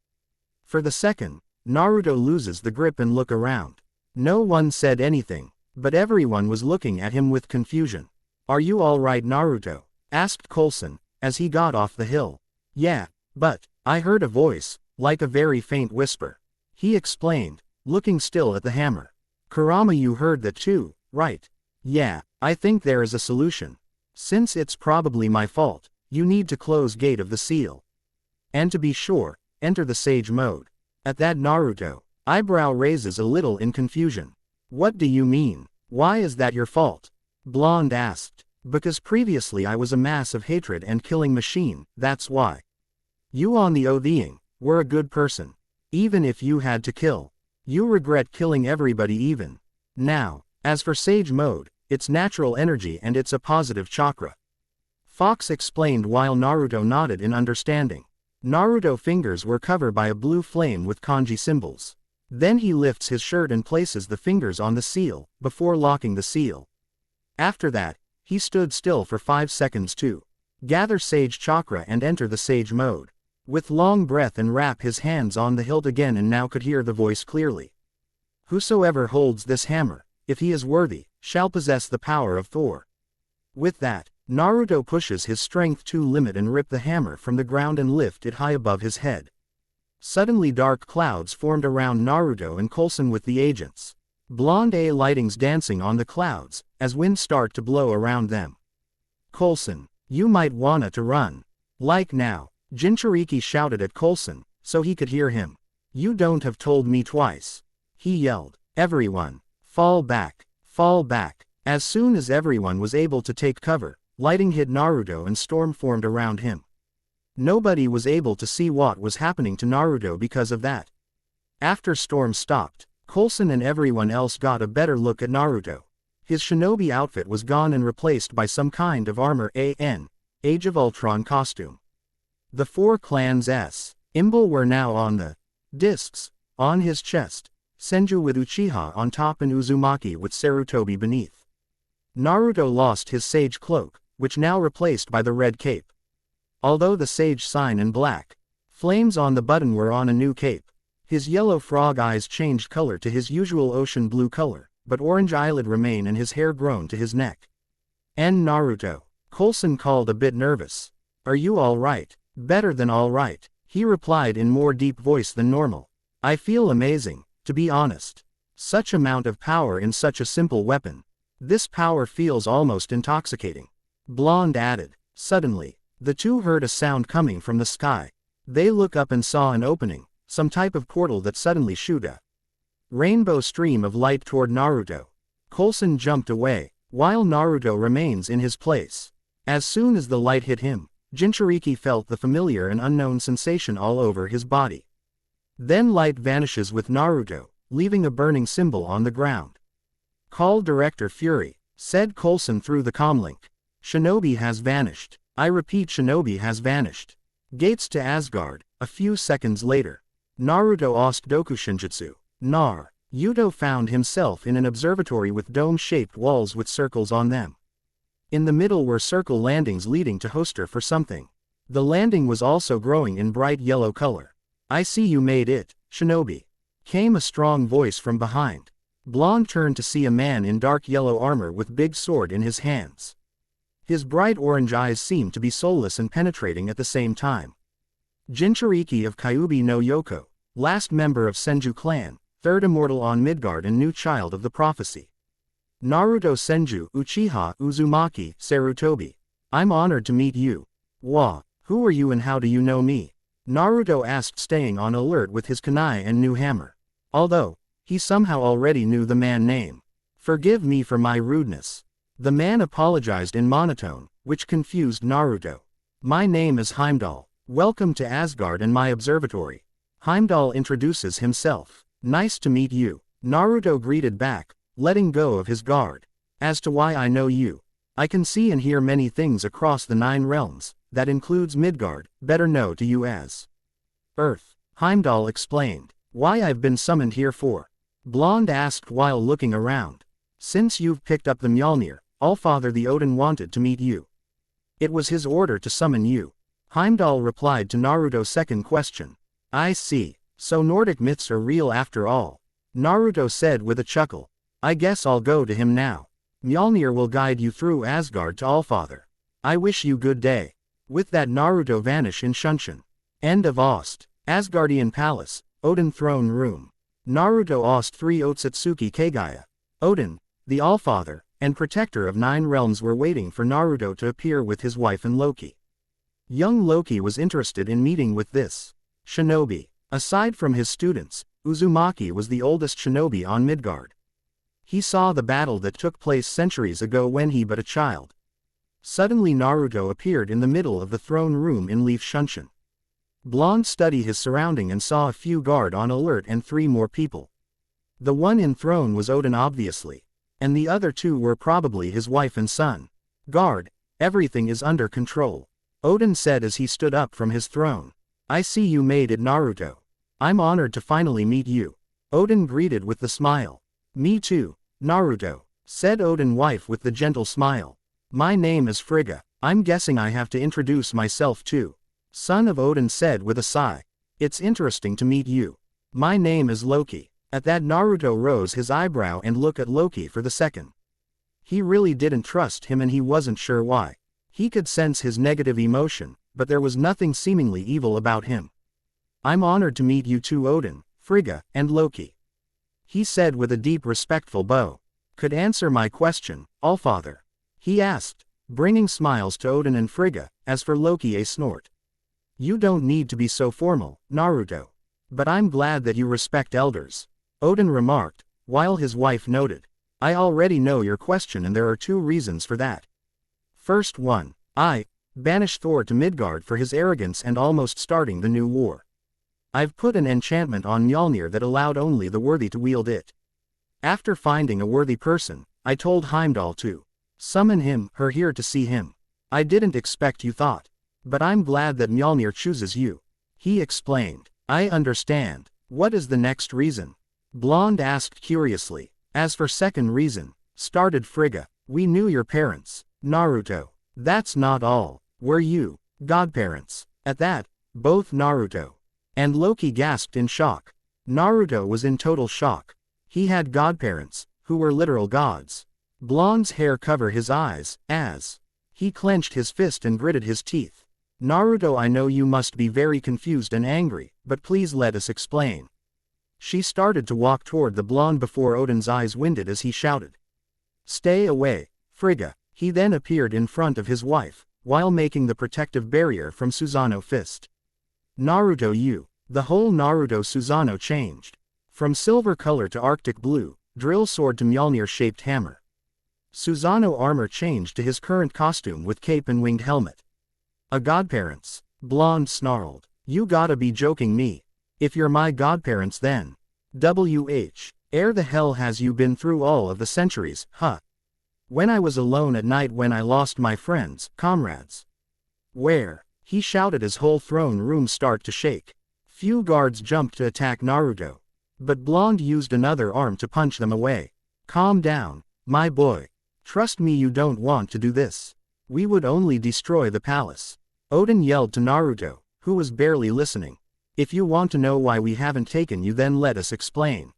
For the second, Naruto loses the grip and look around. No one said anything, but everyone was looking at him with confusion. Are you all right, Naruto? Asked Coulson, as he got off the hill. Yeah, but I heard a voice, like a very faint whisper. He explained, looking still at the hammer. Kurama, you heard that too, right? Yeah, I think there is a solution. Since it's probably my fault, you need to close Gate of the Seal. And to be sure, enter the Sage mode. At that Naruto, eyebrow raises a little in confusion. What do you mean? Why is that your fault? Blonde asked. Because previously I was a mass of hatred and killing machine, that's why. You on the Odin, were a good person. Even if you had to kill. You regret killing everybody even. Now, as for Sage mode, it's natural energy and it's a positive chakra. Fox explained while Naruto nodded in understanding. Naruto's fingers were covered by a blue flame with kanji symbols. Then he lifts his shirt and places the fingers on the seal, before locking the seal. After that, he stood still for 5 seconds to gather Sage chakra and enter the Sage mode. With long breath and wrap his hands on the hilt again and now could hear the voice clearly. Whosoever holds this hammer, if he is worthy, shall possess the power of Thor. With that, Naruto pushes his strength to limit and rip the hammer from the ground and lift it high above his head. Suddenly dark clouds formed around Naruto and Coulson with the agents. Blonde A lightings dancing on the clouds, as winds start to blow around them. Coulson, you might wanna to run. Like now, Jinchuriki shouted at Coulson, so he could hear him. You don't have told me twice. He yelled. Everyone, fall back, fall back. As soon as everyone was able to take cover, lighting hit Naruto and storm formed around him. Nobody was able to see what was happening to Naruto because of that. After storm stopped, Coulson and everyone else got a better look at Naruto. His shinobi outfit was gone and replaced by some kind of armor Age of Ultron costume. The 4 clans' symbol were now on the discs, on his chest, Senju with Uchiha on top and Uzumaki with Sarutobi beneath. Naruto lost his Sage cloak, which now replaced by the red cape. Although the Sage sign and black flames on the button were on a new cape. His yellow frog eyes changed color to his usual ocean blue color, but orange eyelid remain and his hair grown to his neck. And Naruto, Coulson called a bit nervous. Are you all right? Better than all right, he replied in more deep voice than normal. I feel amazing, to be honest. Such amount of power in such a simple weapon. This power feels almost intoxicating. Blonde added. Suddenly, the two heard a sound coming from the sky. They look up and saw an opening, some type of portal that suddenly shoot a rainbow stream of light toward Naruto. Coulson jumped away, while Naruto remains in his place. As soon as the light hit him, Jinchuriki felt the familiar and unknown sensation all over his body. Then light vanishes with Naruto, leaving a burning symbol on the ground. Call Director Fury, said Coulson through the comlink. Shinobi has vanished. I repeat, Shinobi has vanished. Gates to Asgard, a few seconds later. Naruto asked Dokushinjutsu. Yuto found himself in an observatory with dome-shaped walls with circles on them. In the middle were circle landings leading to Hoster for something. The landing was also growing in bright yellow color. I see you made it, Shinobi. Came a strong voice from behind. Blonde turned to see a man in dark yellow armor with big sword in his hands. His bright orange eyes seemed to be soulless and penetrating at the same time. Jinchuriki of Kyuubi no Yoko, last member of Senju clan, third immortal on Midgard and new child of the prophecy. Naruto Senju Uchiha Uzumaki Sarutobi. I'm honored to meet you. Who are you and how do you know me? Naruto asked, staying on alert with his kunai and new hammer. Although he somehow already knew the man name. Forgive me for my rudeness. The man apologized in monotone, which confused Naruto. My name is Heimdall. Welcome to Asgard and my observatory. Heimdall introduces himself. Nice to meet you. Naruto greeted back, letting go of his guard. As to why I know you, I can see and hear many things across the 9 realms, that includes Midgard, better known to you as Earth. Heimdall explained. Why I've been summoned here for? Blonde asked while looking around. Since you've picked up the Mjolnir, Allfather the Odin wanted to meet you. It was his order to summon you. Heimdall replied to Naruto's second question. I see, so Nordic myths are real after all. Naruto said with a chuckle. I guess I'll go to him now. Mjolnir will guide you through Asgard to Allfather. I wish you good day. With that Naruto vanish in Shunshin. End of Ost. Asgardian Palace, Odin Throne Room. Naruto asked 3 Otsutsuki Kagaya. Odin, the Allfather, and protector of 9 realms were waiting for Naruto to appear with his wife and Loki. Young Loki was interested in meeting with this shinobi. Aside from his students, Uzumaki was the oldest shinobi on Midgard. He saw the battle that took place centuries ago when he but a child. Suddenly Naruto appeared in the middle of the throne room in Leaf Shunshin. Blonde studied his surrounding and saw a few guard on alert and 3 more people. The one in throne was Odin obviously. And the other 2 were probably his wife and son. Guard, everything is under control. Odin said as he stood up from his throne. I see you made it, Naruto. I'm honored to finally meet you. Odin greeted with the smile. Me too, Naruto, said Odin's wife with the gentle smile. My name is Frigga. I'm guessing I have to introduce myself too. Son of Odin said with a sigh. It's interesting to meet you. My name is Loki. At that Naruto rose his eyebrow and looked at Loki for the second. He really didn't trust him and he wasn't sure why. He could sense his negative emotion, but there was nothing seemingly evil about him. I'm honored to meet you too, Odin, Frigga, and Loki. He said with a deep respectful bow. Could answer my question, Allfather? He asked, bringing smiles to Odin and Frigga, as for Loki a snort. You don't need to be so formal, Naruto. But I'm glad that you respect elders. Odin remarked, while his wife noted. I already know your question and there are 2 reasons for that. First one, I banished Thor to Midgard for his arrogance and almost starting the new war. I've put an enchantment on Mjolnir that allowed only the worthy to wield it. After finding a worthy person, I told Heimdall to summon him, her here to see him. I didn't expect you thought. But I'm glad that Mjolnir chooses you. He explained. I understand. What is the next reason? Blonde asked curiously. As for second reason, started Frigga, we knew your parents, Naruto. That's not all. Were you godparents? At that, both Naruto and Loki gasped in shock. Naruto was in total shock. He had godparents, who were literal gods. Blonde's hair covered his eyes, as he clenched his fist and gritted his teeth. Naruto, I know you must be very confused and angry, but please let us explain. She started to walk toward the blonde before Odin's eyes winded as he shouted. Stay away, Frigga. He then appeared in front of his wife, while making the protective barrier from Susanoo fist. Naruto you. The whole Naruto Susanoo changed. From silver color to arctic blue, drill sword to Mjolnir-shaped hammer. Susanoo armor changed to his current costume with cape and winged helmet. A godparents. Blonde snarled. You gotta be joking me. If you're my godparents then. The hell has you been through all of the centuries, huh? When I was alone at night when I lost my friends, comrades. Where? He shouted as whole throne room start to shake. Few guards jumped to attack Naruto. But Blonde used another arm to punch them away. Calm down, my boy. Trust me, you don't want to do this. We would only destroy the palace. Odin yelled to Naruto, who was barely listening. If you want to know why we haven't taken you, then let us explain.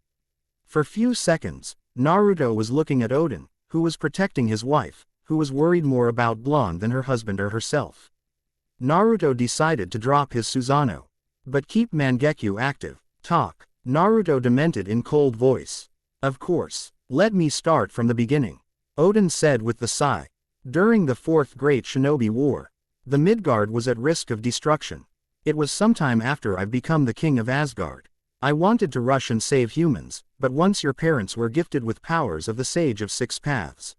For few seconds, Naruto was looking at Odin, who was protecting his wife, who was worried more about Blonde than her husband or herself. Naruto decided to drop his Susanoo. But keep Mangekyo active. Talk. Naruto demanded in cold voice. Of course. Let me start from the beginning. Odin said with a sigh. During the Fourth Great Shinobi War, the Midgard was at risk of destruction. It was sometime after I've become the king of Asgard. I wanted to rush and save humans, but once your parents were gifted with powers of the Sage of Six Paths,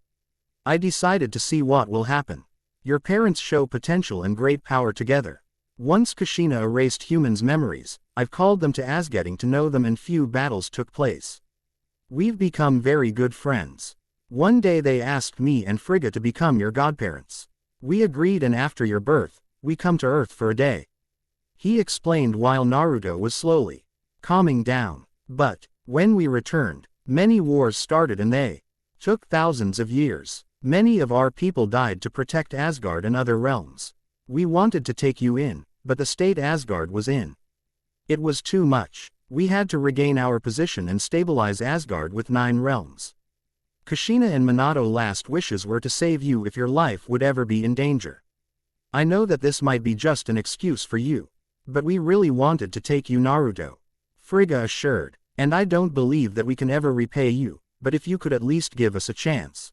I decided to see what will happen. Your parents show potential and great power together. Once Kushina erased humans' memories, I've called them to Asgard getting to know them and few battles took place. We've become very good friends. One day they asked me and Frigga to become your godparents. We agreed, and after your birth, we come to Earth for a day. He explained while Naruto was slowly calming down. But, when we returned, many wars started and they took thousands of years. Many of our people died to protect Asgard and other realms. We wanted to take you in, but the state Asgard was in. It was too much. We had to regain our position and stabilize Asgard with 9 realms. Kushina and Minato's last wishes were to save you if your life would ever be in danger. I know that this might be just an excuse for you, but we really wanted to take you, Naruto. Frigga assured. And I don't believe that we can ever repay you, but if you could at least give us a chance.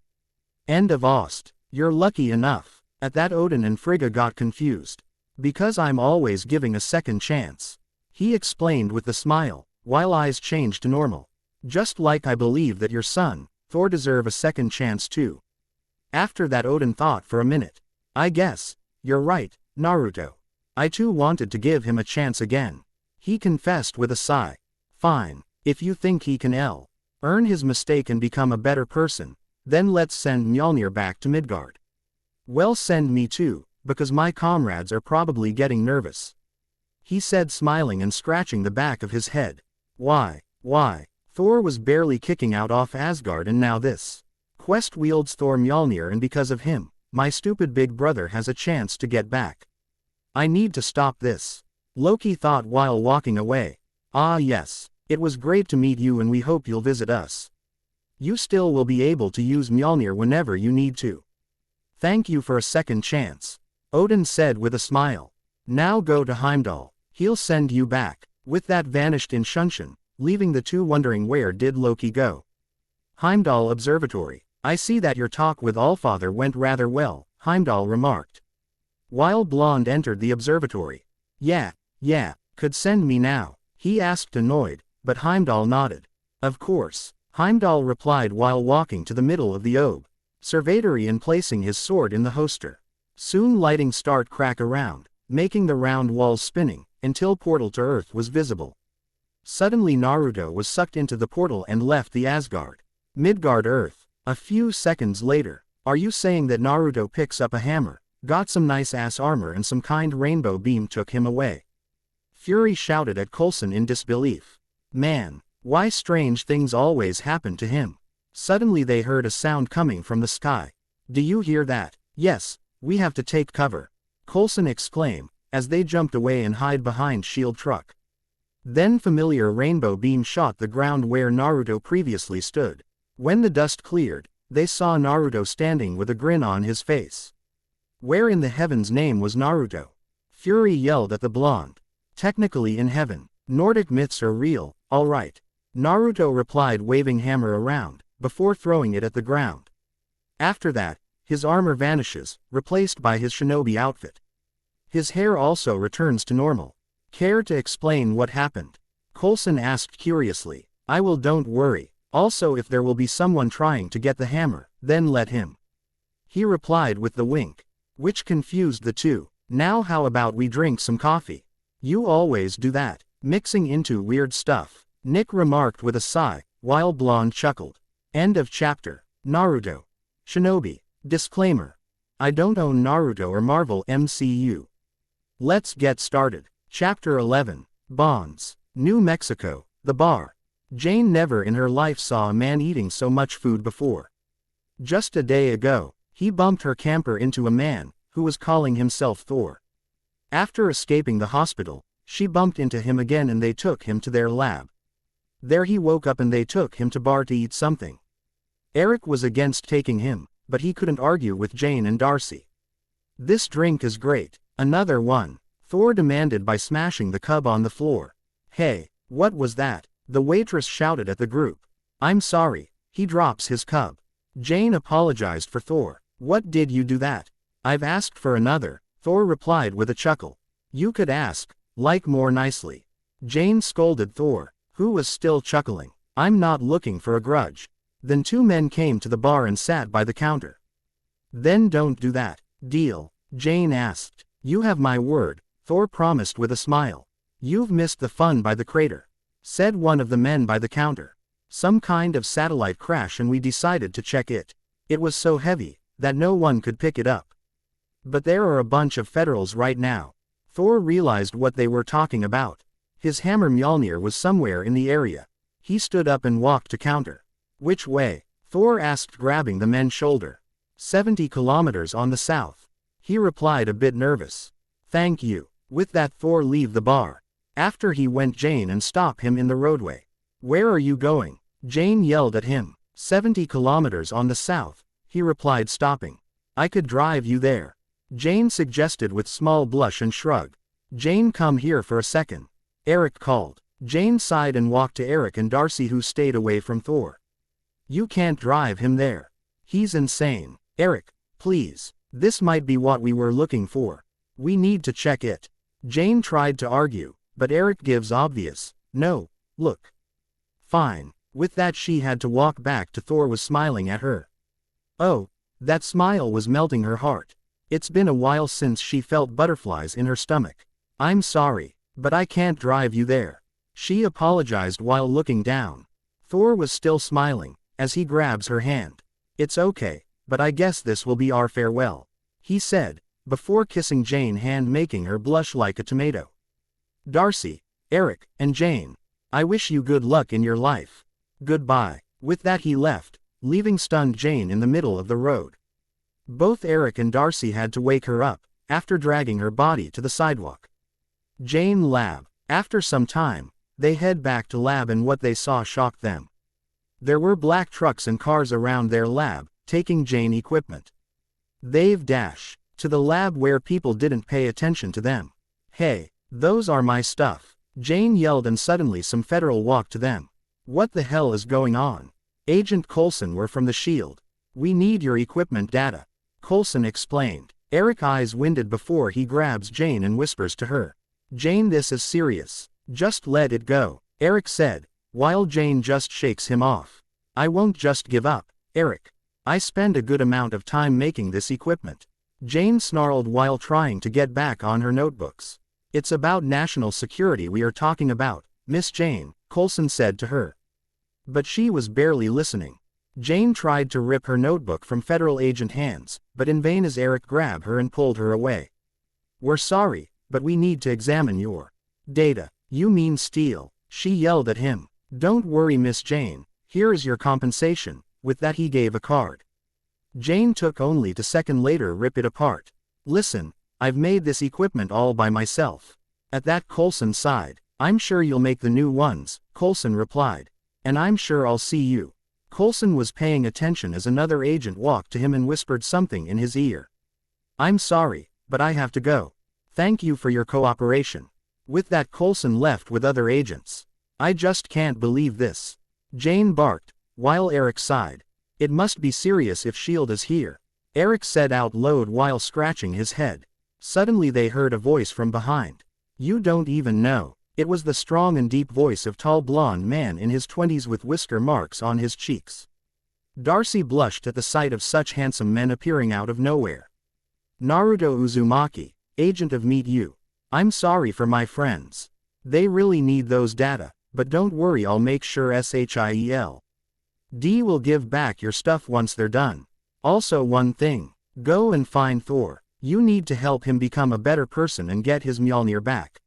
End of Ost. You're lucky enough. At that, Odin and Frigga got confused. Because I'm always giving a second chance. He explained with a smile, while eyes changed to normal. Just like I believe that your son, Thor, deserve a second chance too. After that, Odin thought for a minute. I guess, you're right, Naruto. I too wanted to give him a chance again. He confessed with a sigh. Fine, if you think he can earn his mistake and become a better person, then let's send Mjolnir back to Midgard. Well, send me too, because my comrades are probably getting nervous. He said, smiling and scratching the back of his head. Why? Thor was barely kicking out off Asgard, and now this quest wields Thor Mjolnir, and because of him, my stupid big brother has a chance to get back. I need to stop this. Loki thought while walking away. Ah yes, it was great to meet you and we hope you'll visit us. You still will be able to use Mjolnir whenever you need to. Thank you for a second chance. Odin said with a smile. Now go to Heimdall, he'll send you back. With that vanished in Shunshin, leaving the two wondering where did Loki go. Heimdall Observatory. I see that your talk with Allfather went rather well, Heimdall remarked. While Blonde entered the observatory. Yeah, could send me now, he asked annoyed, but Heimdall nodded. Of course, Heimdall replied while walking to the middle of the observatory and placing his sword in the holster. Soon lighting start crack around, making the round walls spinning, until portal to Earth was visible. Suddenly Naruto was sucked into the portal and left the Asgard. Midgard Earth. A few seconds later. Are you saying that Naruto picks up a hammer, got some nice ass armor and some kind rainbow beam took him away? Fury shouted at Coulson in disbelief. Man, why strange things always happen to him. Suddenly they heard a sound coming from the sky. Do you hear that? Yes, we have to take cover. Coulson exclaimed, as they jumped away and hid behind shield truck. Then familiar rainbow beam shot the ground where Naruto previously stood. When the dust cleared, they saw Naruto standing with a grin on his face. Where in the heaven's name was Naruto? Fury yelled at the blonde. Technically in heaven. Nordic myths are real, alright. Naruto replied, waving hammer around, before throwing it at the ground. After that, his armor vanishes, replaced by his shinobi outfit. His hair also returns to normal. Care to explain what happened? Coulson asked curiously. I will, don't worry. Also, if there will be someone trying to get the hammer, then let him. He replied with the wink. Which confused the two. Now how about we drink some coffee? You always do that, mixing into weird stuff. Nick remarked with a sigh, while Blonde chuckled. End of chapter. Naruto. Shinobi. Disclaimer. I don't own Naruto or Marvel MCU. Let's get started. Chapter 11. Bonds. New Mexico. The bar. Jane never in her life saw a man eating so much food before. Just a day ago, he bumped her camper into a man, who was calling himself Thor. After escaping the hospital, she bumped into him again and they took him to their lab. There he woke up and they took him to bar to eat something. Eric was against taking him, but he couldn't argue with Jane and Darcy. This drink is great. Another one, Thor demanded by smashing the cub on the floor. Hey, what was that? The waitress shouted at the group. I'm sorry. He drops his cub. Jane apologized for Thor. What did you do that? I've asked for another, Thor replied with a chuckle. You could ask, like more nicely. Jane scolded Thor, who was still chuckling. I'm not looking for a grudge. Then two men came to the bar and sat by the counter. Then don't do that. Deal? Jane asked. You have my word, Thor promised with a smile. You've missed the fun by the crater, said one of the men by the counter. Some kind of satellite crash and we decided to check it. It was so heavy that no one could pick it up. But there are a bunch of Federals right now. Thor realized what they were talking about. His hammer Mjolnir was somewhere in the area. He stood up and walked to counter. Which way? Thor asked, grabbing the men's shoulder. 70 kilometers on the south. He replied, a bit nervous. Thank you. With that, Thor leave the bar. After he went Jane and stop him in the roadway. Where are you going? Jane yelled at him. 70 kilometers on the south, he replied, stopping. I could drive you there. Jane suggested with small blush and shrug. Jane, come here for a second. Eric called. Jane sighed and walked to Eric and Darcy, who stayed away from Thor. You can't drive him there. He's insane. Eric, please. This might be what we were looking for. We need to check it. Jane tried to argue, but Eric gives obvious. No, look. Fine. With that, she had to walk back to Thor was smiling at her. Oh, that smile was melting her heart. It's been a while since she felt butterflies in her stomach. I'm sorry, but I can't drive you there. She apologized while looking down. Thor was still smiling, as he grabs her hand. It's okay, but I guess this will be our farewell, he said, before kissing Jane, hand making her blush like a tomato. Darcy, Eric, and Jane, I wish you good luck in your life. Goodbye. With that, he left, leaving stunned Jane in the middle of the road. Both Eric and Darcy had to wake her up, after dragging her body to the sidewalk. Jane lab. After some time, they head back to lab and what they saw shocked them. There were black trucks and cars around their lab, taking Jane equipment. They've dashed to the lab where people didn't pay attention to them. Hey, those are my stuff, Jane yelled, and suddenly some Federal walked to them. What the hell is going on? Agent Coulson were from the Shield. We need your equipment data, Coulson explained. Eric's eyes winded before he grabs Jane and whispers to her. Jane, this is serious. Just let it go, Eric said, while Jane just shakes him off. I won't just give up, Eric. I spend a good amount of time making this equipment. Jane snarled while trying to get back on her notebooks. It's about national security we are talking about, Miss Jane, Coulson said to her. But she was barely listening. Jane tried to rip her notebook from Federal agent hands, but in vain as Eric grabbed her and pulled her away. We're sorry, but we need to examine your data. You mean steal? She yelled at him. Don't worry, Miss Jane, here is your compensation. With that, he gave a card. Jane took only to second later rip it apart. Listen, I've made this equipment all by myself. At that, Coulson sighed. I'm sure you'll make the new ones, Coulson replied. And I'm sure I'll see you. Coulson was paying attention as another agent walked to him and whispered something in his ear. I'm sorry, but I have to go. Thank you for your cooperation. With that, Coulson left with other agents. I just can't believe this, Jane barked, while Eric sighed. It must be serious if S.H.I.E.L.D. is here, Eric said out loud while scratching his head. Suddenly they heard a voice from behind. You don't even know. It was the strong and deep voice of tall blonde man in his 20s with whisker marks on his cheeks. Darcy blushed at the sight of such handsome men appearing out of nowhere. Naruto Uzumaki, agent of Meet You. I'm sorry for my friends. They really need those data, but don't worry, I'll make sure Shield will give back your stuff once they're done. Also one thing, go and find Thor. You need to help him become a better person and get his Mjolnir back.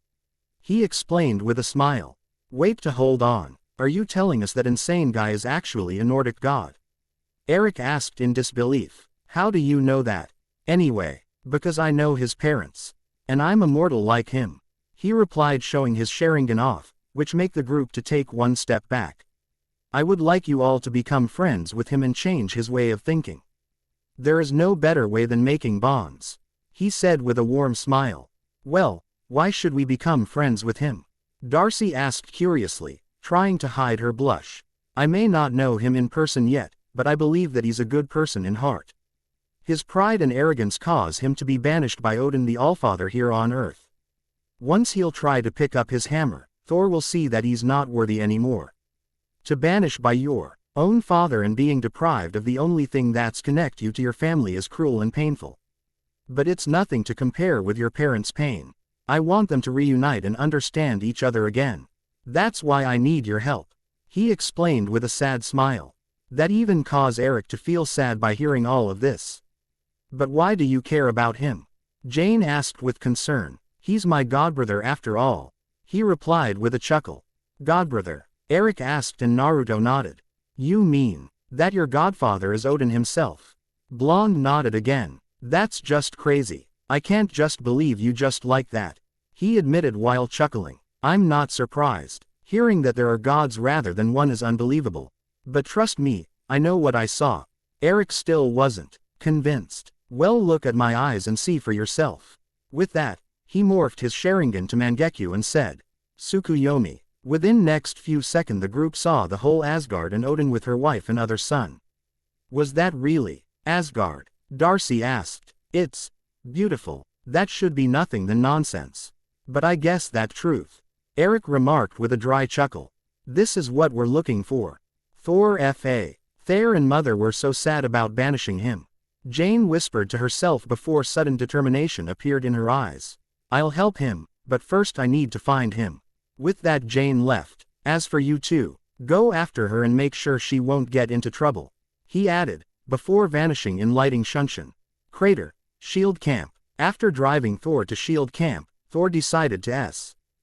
He explained with a smile. Wait to hold on, are you telling us that insane guy is actually a Nordic god? Eric asked in disbelief. How do you know that? Anyway, because I know his parents. And I'm immortal like him. He replied, showing his Sharingan off, which make the group to take one step back. I would like you all to become friends with him and change his way of thinking. There is no better way than making bonds. He said with a warm smile. Well, why should we become friends with him? Darcy asked curiously, trying to hide her blush. I may not know him in person yet, but I believe that he's a good person in heart. His pride and arrogance cause him to be banished by Odin the Allfather here on Earth. Once he'll try to pick up his hammer, Thor will see that he's not worthy anymore. To banish by your own father and being deprived of the only thing that's connect you to your family is cruel and painful. But it's nothing to compare with your parents' pain. I want them to reunite and understand each other again. That's why I need your help. He explained with a sad smile. That even caused Eric to feel sad by hearing all of this. But why do you care about him? Jane asked with concern. He's my godbrother after all. He replied with a chuckle. Godbrother? Eric asked and Naruto nodded. You mean that your godfather is Odin himself? Blonde nodded again. That's just crazy. I can't just believe you just like that. He admitted while chuckling. I'm not surprised. Hearing that there are gods rather than one is unbelievable. But trust me, I know what I saw. Eric still wasn't convinced. Well, look at my eyes and see for yourself. With that, he morphed his Sharingan to Mangekyo and said, Tsukuyomi. Within next few seconds the group saw the whole Asgard and Odin with her wife and other son. Was that really Asgard? Darcy asked. It's beautiful. That should be nothing than nonsense. But I guess that's truth. Eric remarked with a dry chuckle. This is what we're looking for. Thor F.A. Thayer and Mother were so sad about banishing him. Jane whispered to herself before sudden determination appeared in her eyes. I'll help him, but first I need to find him. With that Jane left. As for you two, go after her and make sure she won't get into trouble. He added, before vanishing in lighting Shunshin. Crater, Shield Camp. After driving Thor to Shield Camp, Thor decided to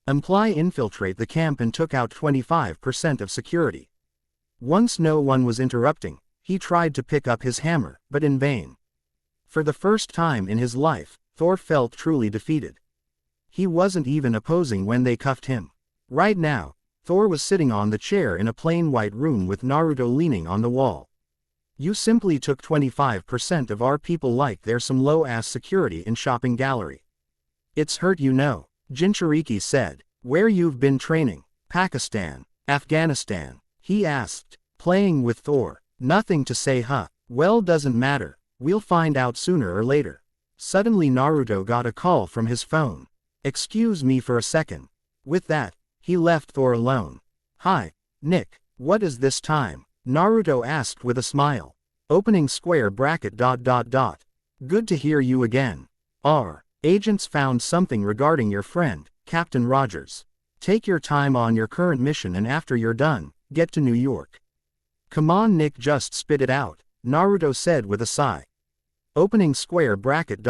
infiltrate the camp and took out 25% of security. Once no one was interrupting, he tried to pick up his hammer, but in vain. For the first time in his life, Thor felt truly defeated. He wasn't even opposing when they cuffed him. Right now, Thor was sitting on the chair in a plain white room with Naruto leaning on the wall. You simply took 25% of our people like they're some low-ass security in shopping gallery. It's hurt, you know, Jinchuriki said. Where you've been training? Pakistan, Afghanistan, he asked, playing with Thor. Nothing to say, huh? Well, doesn't matter, we'll find out sooner or later. Suddenly Naruto got a call from his phone. Excuse me for a second. With that, he left Thor alone. Hi, Nick, what is this time? Naruto asked with a smile. Opening square bracket ... Good to hear you again. Our agents found something regarding your friend, Captain Rogers. Take your time on your current mission and after you're done, get to New York. Come on Nick, just spit it out, Naruto said with a sigh. Opening square bracket ...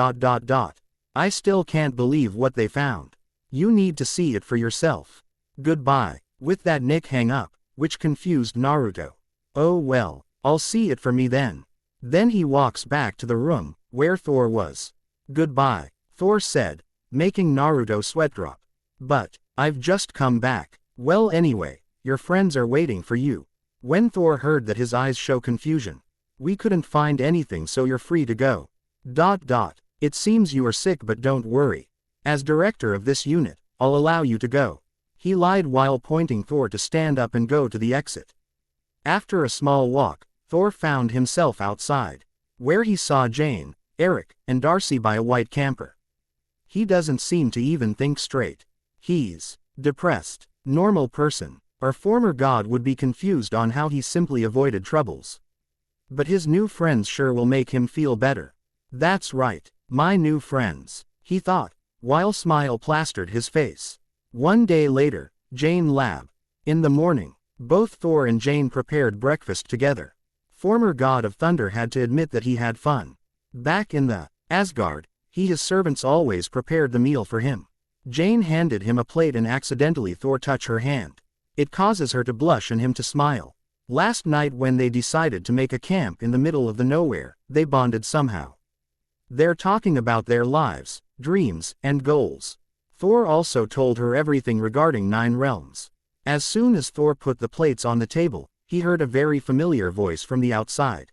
I still can't believe what they found. You need to see it for yourself. Goodbye. With that Nick hang up, which confused Naruto. Oh well, I'll see it for me then. Then he walks back to the room, where Thor was. Goodbye, Thor said, making Naruto sweat drop. But, I've just come back. Well anyway, your friends are waiting for you. When Thor heard that his eyes show confusion. We couldn't find anything so you're free to go. It seems you are sick but don't worry. As director of this unit, I'll allow you to go. He lied while pointing Thor to stand up and go to the exit. After a small walk, Thor found himself outside, where he saw Jane, Eric, and Darcy by a white camper. He doesn't seem to even think straight. He's depressed. Normal person, or former god would be confused on how he simply avoided troubles. But his new friends sure will make him feel better. That's right, my new friends, he thought, while smile plastered his face. One day later, Jane Lab. In the morning, both Thor and Jane prepared breakfast together. Former god of thunder had to admit that he had fun. Back in the Asgard, his servants always prepared the meal for him. Jane handed him a plate and accidentally Thor touched her hand. It causes her to blush and him to smile. Last night when they decided to make a camp in the middle of the nowhere, they bonded somehow. They're talking about their lives, dreams, and goals. Thor also told her everything regarding 9 realms. As soon as Thor put the plates on the table, he heard a very familiar voice from the outside.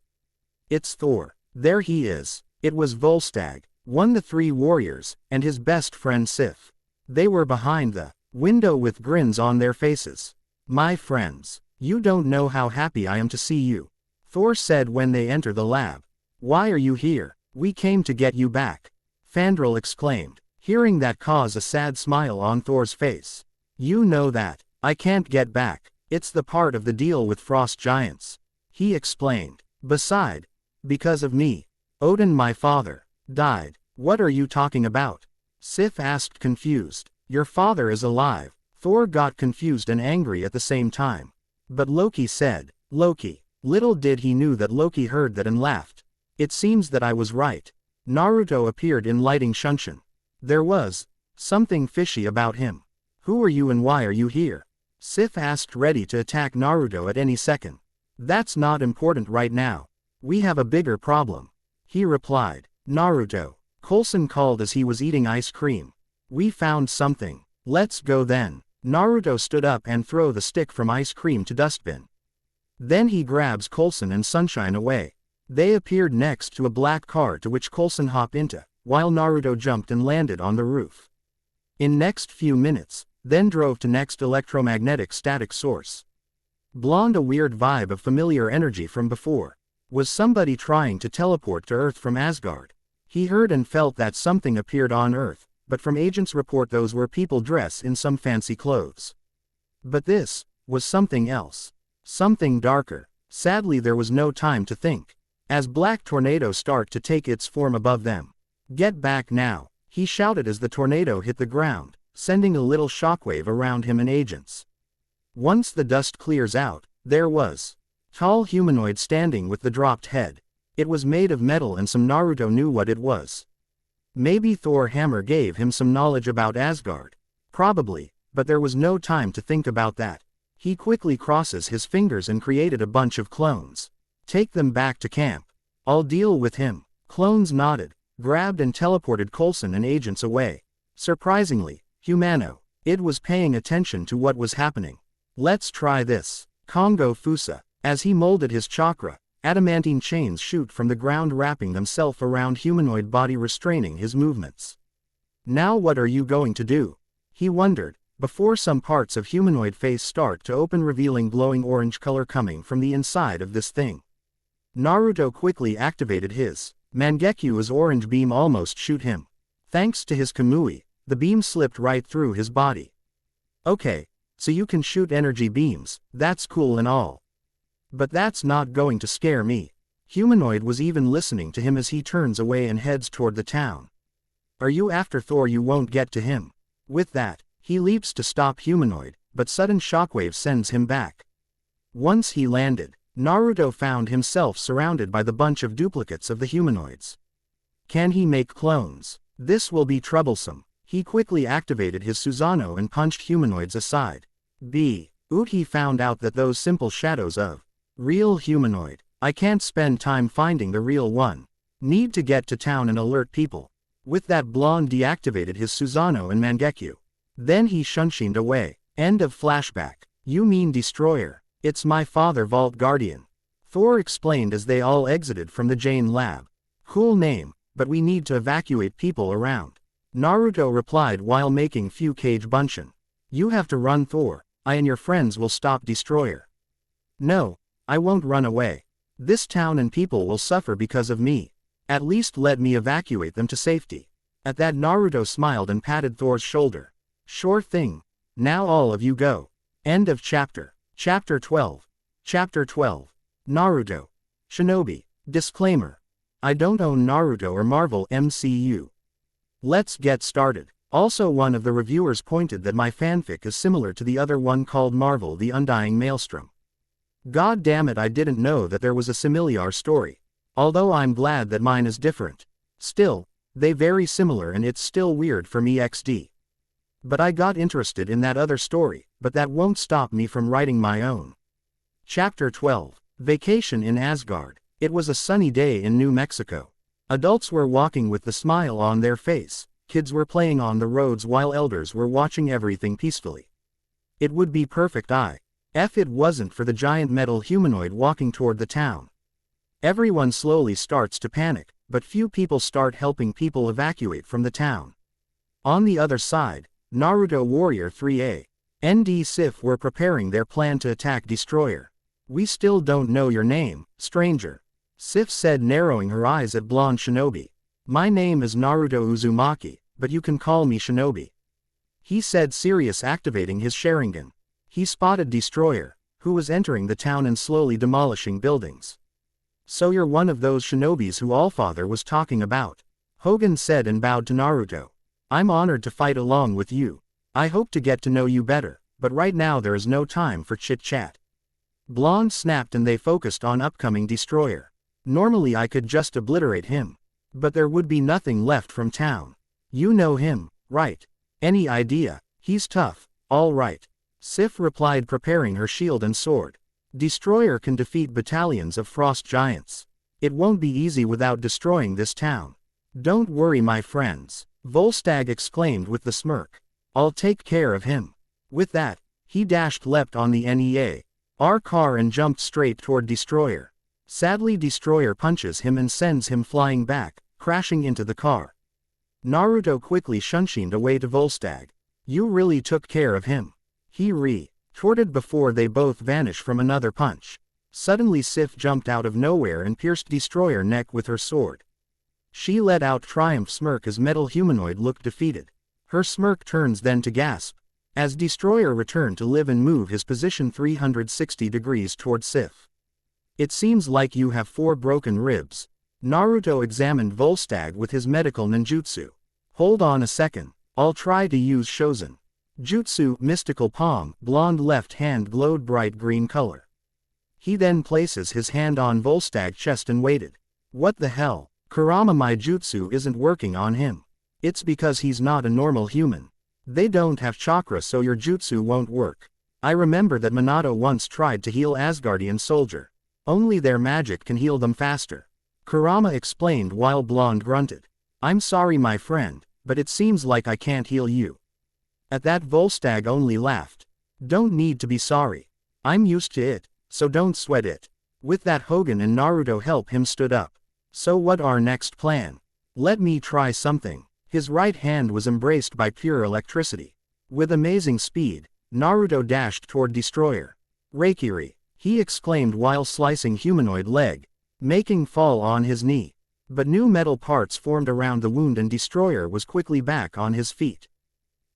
It's Thor. There he is. It was Volstagg, one of the 3 warriors, and his best friend Sif. They were behind the window with grins on their faces. My friends, you don't know how happy I am to see you, Thor said when they entered the lab. Why are you here? We came to get you back, Fandral exclaimed. Hearing that caused a sad smile on Thor's face. You know that I can't get back. It's the part of the deal with frost giants, he explained. Beside, because of me, Odin my father, died. What are you talking about? Sif asked confused. Your father is alive. Thor got confused and angry at the same time. But Loki said, Loki. Little did he knew that Loki heard that and laughed. It seems that I was right. Naruto appeared in lighting Shunshin. There was something fishy about him. Who are you and why are you here? Sif asked, ready to attack Naruto at any second. That's not important right now. We have a bigger problem, he replied. Naruto, Coulson called as he was eating ice cream. We found something. Let's go then. Naruto stood up and threw the stick from ice cream to dustbin. Then he grabs Coulson and Sunshine away. They appeared next to a black car to which Coulson hopped into, while Naruto jumped and landed on the roof. In next few minutes, then drove to next electromagnetic static source. Blonde, a weird vibe of familiar energy from before. Was somebody trying to teleport to Earth from Asgard? He heard and felt that something appeared on Earth, but from agents' report those were people dressed in some fancy clothes. But this was something else. Something darker. Sadly there was no time to think, as black tornadoes start to take its form above them. Get back now, he shouted as the tornado hit the ground, sending a little shockwave around him and agents. Once the dust clears out, there was tall humanoid standing with the dropped head. It was made of metal and some Naruto knew what it was. Maybe Thor Hammer gave him some knowledge about Asgard. Probably, but there was no time to think about that. He quickly crosses his fingers and created a bunch of clones. Take them back to camp. I'll deal with him. Clones nodded, grabbed and teleported Coulson and agents away. Surprisingly, Humano, Id was paying attention to what was happening. Let's try this. Kongo Fusa, as he molded his chakra, adamantine chains shoot from the ground wrapping themselves around humanoid body restraining his movements. Now what are you going to do? He wondered, before some parts of humanoid face start to open revealing glowing orange color coming from the inside of this thing. Naruto quickly activated his Mangeku's orange beam almost shoot him. Thanks to his Kamui, the beam slipped right through his body. Okay, so you can shoot energy beams, that's cool and all. But that's not going to scare me. Humanoid was even listening to him as he turns away and heads toward the town. Are you after Thor? You won't get to him. With that, he leaps to stop Humanoid, but sudden shockwave sends him back. Once he landed, Naruto found himself surrounded by the bunch of duplicates of the humanoids. Can he make clones? This will be troublesome. He quickly activated his Susanoo and punched humanoids aside. He found out that those simple shadows of real humanoid. I can't spend time finding the real one. Need to get to town and alert people. With that, Blonde deactivated his Susanoo and Mangekyou. Then he shunshined away. End of flashback. You mean Destroyer? It's my father, Vault Guardian. Thor explained as they all exited from the Jane lab. Cool name, but we need to evacuate people around. Naruto replied while making few cage bunshin. You have to run, Thor. I and your friends will stop Destroyer. No, I won't run away. This town and people will suffer because of me. At least let me evacuate them to safety. At that, Naruto smiled and patted Thor's shoulder. Sure thing. Now all of you go. End of chapter. Chapter 12. Chapter 12. Naruto. Shinobi. Disclaimer. I don't own Naruto or Marvel MCU. Let's get started. Also, one of the reviewers pointed that my fanfic is similar to the other one called Marvel the Undying Maelstrom. God damn it, I didn't know that there was a similar story. Although I'm glad that mine is different. Still, they very similar and it's still weird for me XD. But I got interested in that other story, but that won't stop me from writing my own. Chapter 12. Vacation in Asgard. It was a sunny day in New Mexico. Adults were walking with the smile on their face, kids were playing on the roads while elders were watching everything peacefully. It would be perfect if it wasn't for the giant metal humanoid walking toward the town. Everyone slowly starts to panic, but few people start helping people evacuate from the town. On the other side, Naruto Warrior 3A and Sif were preparing their plan to attack Destroyer. We still don't know your name, stranger, Sif said, narrowing her eyes at blonde Shinobi. My name is Naruto Uzumaki, but you can call me Shinobi, he said, serious, activating his Sharingan. He spotted Destroyer, who was entering the town and slowly demolishing buildings. So you're one of those shinobis who Allfather was talking about, Hogan said and bowed to Naruto. I'm honored to fight along with you. I hope to get to know you better, but right now there is no time for chit-chat. Blonde snapped and they focused on upcoming Destroyer. Normally I could just obliterate him. But there would be nothing left from town. You know him, right? Any idea? He's tough, all right. Sif replied, preparing her shield and sword. Destroyer can defeat battalions of frost giants. It won't be easy without destroying this town. Don't worry my friends, Volstagg exclaimed with the smirk. I'll take care of him. With that, he leapt on the NEA car and jumped straight toward Destroyer. Sadly, Destroyer punches him and sends him flying back, crashing into the car. Naruto quickly shunshined away to Volstagg. You really took care of him. He retorted before they both vanish from another punch. Suddenly Sif jumped out of nowhere and pierced Destroyer neck with her sword. She let out triumph smirk as metal humanoid looked defeated. Her smirk turns then to gasp, as Destroyer returned to live and move his position 360 degrees toward Sif. It seems like you have 4 broken ribs. Naruto examined Volstagg with his medical ninjutsu. Hold on a second, I'll try to use Shozen Jutsu. Mystical palm, blonde left hand glowed bright green color. He then places his hand on Volstagg's chest and waited. What the hell? Kurama, my jutsu isn't working on him. It's because he's not a normal human. They don't have chakra, so your jutsu won't work. I remember that Minato once tried to heal Asgardian soldier. Only their magic can heal them faster. Kurama explained while blonde grunted. I'm sorry my friend, but it seems like I can't heal you. At that Volstagg only laughed. Don't need to be sorry. I'm used to it, so don't sweat it. With that, Hogan and Naruto help him stood up. So what our next plan? Let me try something. His right hand was embraced by pure electricity. With amazing speed, Naruto dashed toward Destroyer. Reikiri, he exclaimed while slicing humanoid leg, making fall on his knee. But new metal parts formed around the wound and Destroyer was quickly back on his feet.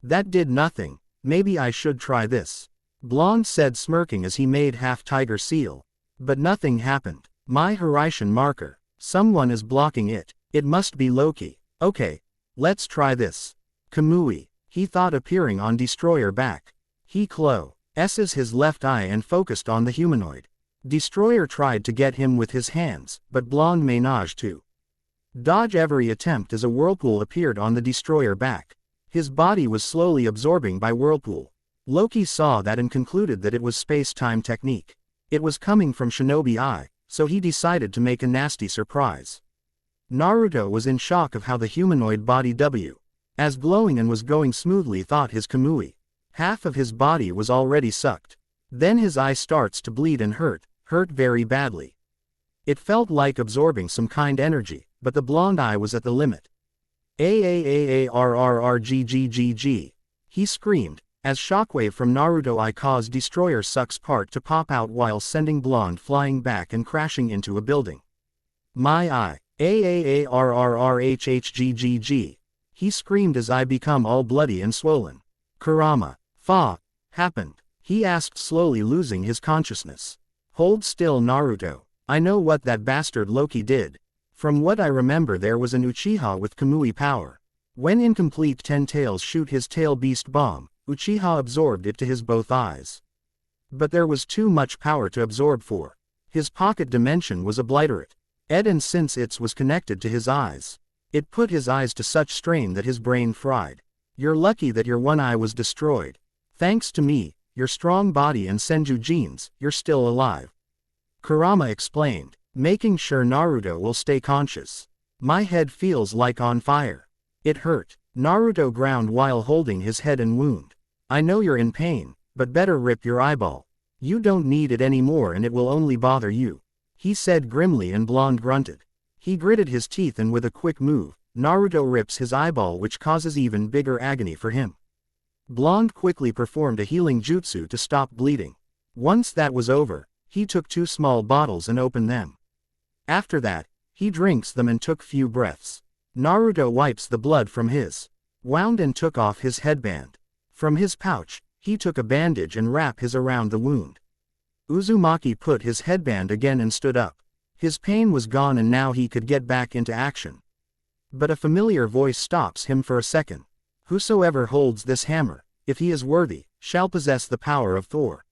That did nothing. Maybe I should try this, Blonde said, smirking as he made half tiger seal. But nothing happened. My Horizon marker. Someone is blocking it. It must be Loki. Okay, let's try this. Kamui, he thought, appearing on Destroyer back. He closes his left eye and focused on the humanoid. Destroyer tried to get him with his hands, but Blonde managed to dodge every attempt as a whirlpool appeared on the Destroyer back. His body was slowly absorbing by whirlpool. Loki saw that and concluded that it was space-time technique. It was coming from Shinobi Eye, so he decided to make a nasty surprise. Naruto was in shock of how the humanoid body as glowing and was going smoothly, thought his Kamui. Half of his body was already sucked. Then his eye starts to bleed and hurt very badly. It felt like absorbing some kind energy, but the blonde eye was at the limit. AAAARRRGGGG. He screamed, as shockwave from Naruto eye caused Destroyer sucks part to pop out while sending Blonde flying back and crashing into a building. My eye. AAARRRHHGGG. He screamed as I become all bloody and swollen. Kurama. Fa. Happened? He asked, slowly losing his consciousness. Hold still, Naruto. I know what that bastard Loki did. From what I remember, there was an Uchiha with Kamui power. When incomplete 10 tails shoot his tail beast bomb, Uchiha absorbed it to his both eyes. But there was too much power to absorb for. His pocket dimension was obliterate. And since its was connected to his eyes, it put his eyes to such strain that his brain fried. You're lucky that your one eye was destroyed. Thanks to me, your strong body and Senju genes, you're still alive. Kurama explained, making sure Naruto will stay conscious. My head feels like on fire. It hurt. Naruto ground while holding his head and wound. I know you're in pain, but better rip your eyeball. You don't need it anymore and it will only bother you, he said grimly, and Blonde grunted. He gritted his teeth and with a quick move, Naruto rips his eyeball, which causes even bigger agony for him. Blonde quickly performed a healing jutsu to stop bleeding. Once that was over, he took 2 small bottles and opened them. After that, he drinks them and took few breaths. Naruto wipes the blood from his wound and took off his headband. From his pouch, he took a bandage and wrapped his around the wound. Uzumaki put his headband again and stood up. His pain was gone and now he could get back into action. But a familiar voice stops him for a second. Whosoever holds this hammer, if he is worthy, shall possess the power of Thor.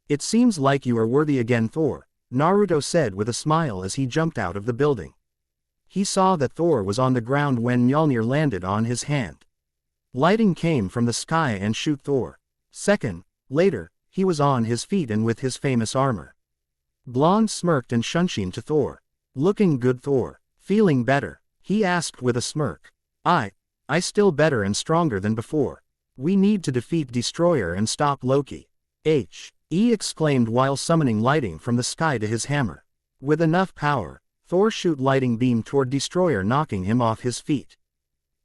It seems like you are worthy again, Thor, Naruto said with a smile as he jumped out of the building. He saw that Thor was on the ground when Mjolnir landed on his hand. Lighting came from the sky and shoot Thor. Second later, he was on his feet and with his famous armor. Blonde smirked and shunshin to Thor. Looking good, Thor. Feeling better? He asked with a smirk. I still better and stronger than before. We need to defeat Destroyer and stop Loki. He exclaimed while summoning lighting from the sky to his hammer. With enough power, Thor shoot lighting beam toward Destroyer, knocking him off his feet.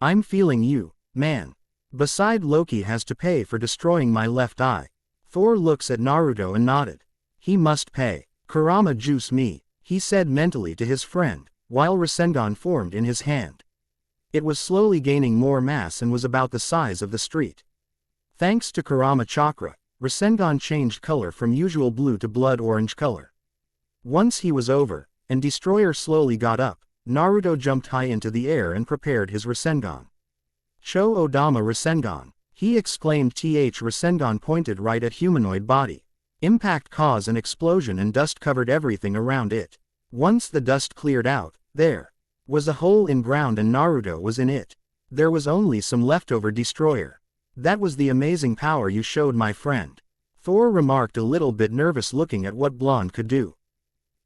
I'm feeling you, man. Beside, Loki has to pay for destroying my left eye. Thor looks at Naruto and nodded. He must pay. Kurama juice me, he said mentally to his friend, while Rasengan formed in his hand. It was slowly gaining more mass and was about the size of the street. Thanks to Kurama chakra, Rasengan changed color from usual blue to blood orange color. Once he was over, and Destroyer slowly got up, Naruto jumped high into the air and prepared his Rasengan. Cho Odama Rasengan, he exclaimed. Rasengan pointed right at humanoid body. Impact caused an explosion and dust covered everything around it. Once the dust cleared out, there was a hole in ground and Naruto was in it. There was only some leftover Destroyer. That was the amazing power you showed, my friend, Thor remarked, a little bit nervous looking at what Blonde could do.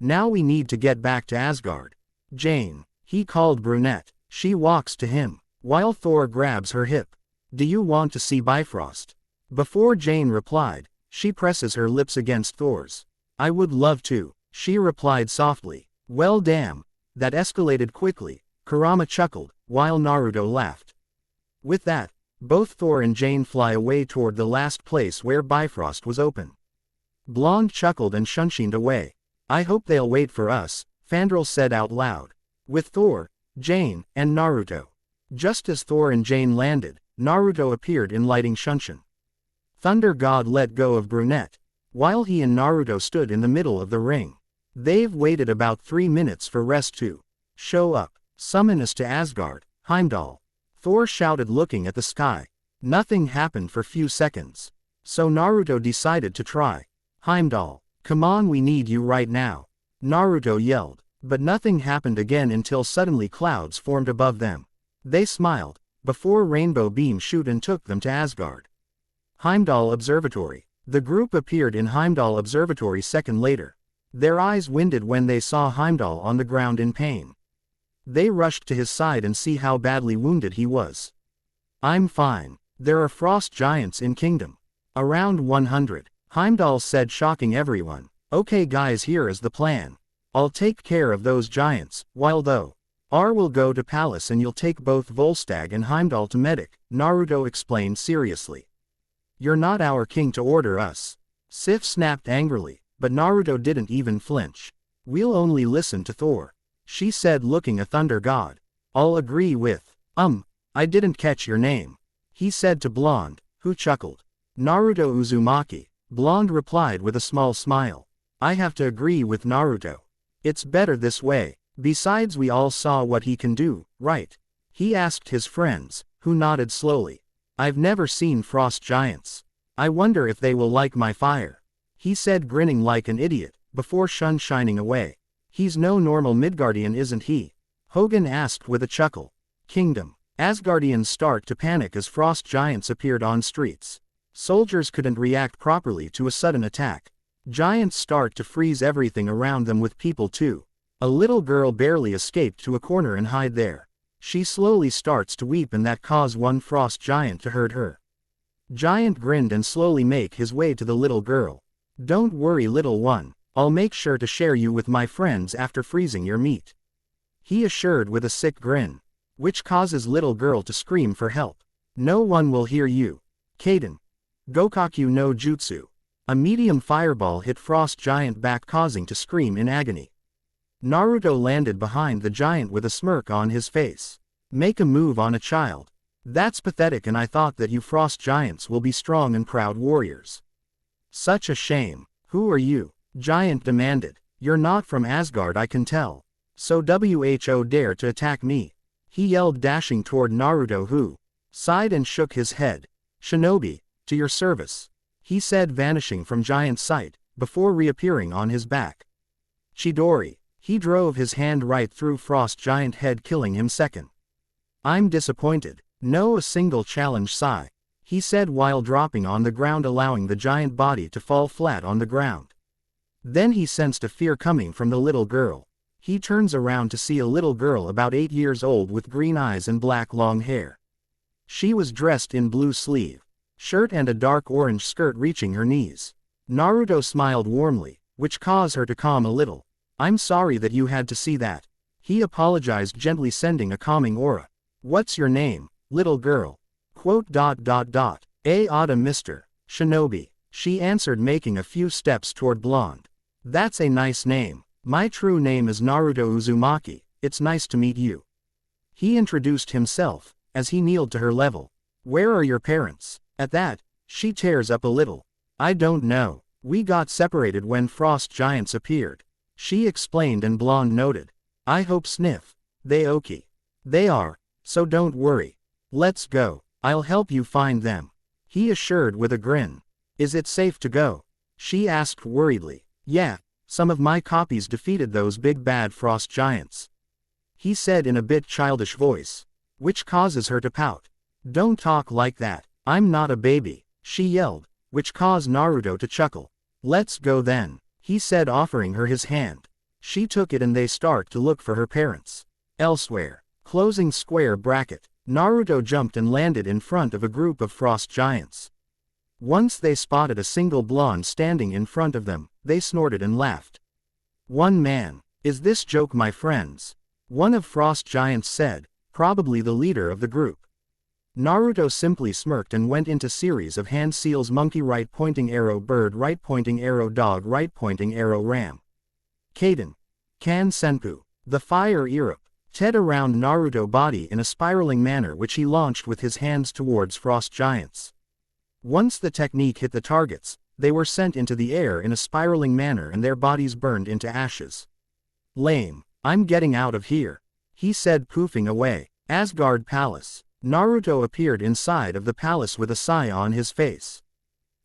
Now we need to get back to Asgard. Jane, he called Brunette. She walks to him, while Thor grabs her hip. Do you want to see Bifrost? Before Jane replied, she presses her lips against Thor's. I would love to, she replied softly. Well damn, that escalated quickly, Kurama chuckled, while Naruto laughed. With that, both Thor and Jane fly away toward the last place where Bifrost was open. Blonde chuckled and shunshined away. I hope they'll wait for us, Fandral said out loud. With Thor, Jane, and Naruto. Just as Thor and Jane landed, Naruto appeared in lighting shunshin. Thunder God let go of Brunette, while he and Naruto stood in the middle of the ring. They've waited about 3 minutes for rest to show up. Summon us to Asgard, Heimdall, Thor shouted looking at the sky. Nothing happened for few seconds. So Naruto decided to try. Heimdall, come on, we need you right now, Naruto yelled. But nothing happened again until suddenly clouds formed above them. They smiled, before rainbow beam shoot and took them to Asgard. Heimdall Observatory. The group appeared in Heimdall Observatory second later. Their eyes winded when they saw Heimdall on the ground in pain. They rushed to his side and see how badly wounded he was. I'm fine. There are frost giants in Kingdom. Around 100, Heimdall said, shocking everyone. Okay guys, here is the plan. I'll take care of those giants, while though R will go to palace and you'll take both Volstagg and Heimdall to medic, Naruto explained seriously. You're not our king to order us. Sif snapped angrily, but Naruto didn't even flinch. We'll only listen to Thor, she said looking a Thunder God. I'll agree with, I didn't catch your name, he said to Blonde, who chuckled. Naruto Uzumaki, Blonde replied with a small smile. I have to agree with Naruto. It's better this way. Besides, we all saw what he can do, right? He asked his friends, who nodded slowly. I've never seen frost giants. I wonder if they will like my fire. He said, grinning like an idiot, before shining away. He's no normal Midgardian, isn't he? Hogan asked with a chuckle. Kingdom. Asgardians start to panic as frost giants appeared on streets. Soldiers couldn't react properly to a sudden attack. Giants start to freeze everything around them, with people too. A little girl barely escaped to a corner and hide there. She slowly starts to weep, and that caused one frost giant to hurt her. Giant grinned and slowly make his way to the little girl. Don't worry, little one, I'll make sure to share you with my friends after freezing your meat. He assured with a sick grin, which causes little girl to scream for help. No one will hear you. Kaden. Gokaku no Jutsu. A medium fireball hit frost giant back, causing to scream in agony. Naruto landed behind the giant with a smirk on his face. Make a move on a child. That's pathetic, and I thought that you frost giants will be strong and proud warriors. Such a shame. Who are you? Giant demanded. You're not from Asgard, I can tell. So who dare to attack me? He yelled, dashing toward Naruto, who sighed and shook his head. Shinobi, to your service, he said, vanishing from Giant's sight, before reappearing on his back. Chidori. He drove his hand right through Frost Giant head, killing him second. I'm disappointed. No, a single challenge sigh, he said while dropping on the ground, allowing the giant body to fall flat on the ground. Then he sensed a fear coming from the little girl. He turns around to see a little girl about 8 years old with green eyes and black long hair. She was dressed in blue sleeve shirt and a dark orange skirt reaching her knees. Naruto smiled warmly, which caused her to calm a little. I'm sorry that you had to see that. He apologized gently, sending a calming aura. What's your name, little girl? A Mr. Shinobi, she answered, making a few steps toward blonde. That's a nice name. My true name is Naruto Uzumaki. It's nice to meet you. He introduced himself, as he kneeled to her level. Where are your parents? At that, she tears up a little. I don't know. We got separated when frost giants appeared, she explained, and blonde noted. I hope sniff. They okay. They are, so don't worry. Let's go. I'll help you find them, he assured with a grin. Is it safe to go? She asked worriedly. Yeah, some of my copies defeated those big bad frost giants, he said in a bit childish voice, which causes her to pout. Don't talk like that. I'm not a baby, she yelled, which caused Naruto to chuckle. Let's go then, he said, offering her his hand. She took it and they start to look for her parents. Elsewhere, closing square bracket, Naruto jumped and landed in front of a group of frost giants. Once they spotted a single blonde standing in front of them, they snorted and laughed. One man. Is this joke, my friends? One of frost giants said, probably the leader of the group. Naruto simply smirked and went into series of hand seals: monkey right pointing arrow, bird right pointing arrow, dog right pointing arrow, ram. Kaden. Kan Senpu. The fire erupt Ted around Naruto body in a spiraling manner, which he launched with his hands towards frost giants. Once the technique hit the targets, they were sent into the air in a spiraling manner and their bodies burned into ashes. Lame. I'm getting out of here, he said, poofing away. Asgard Palace. Naruto appeared inside of the palace with a sigh on his face.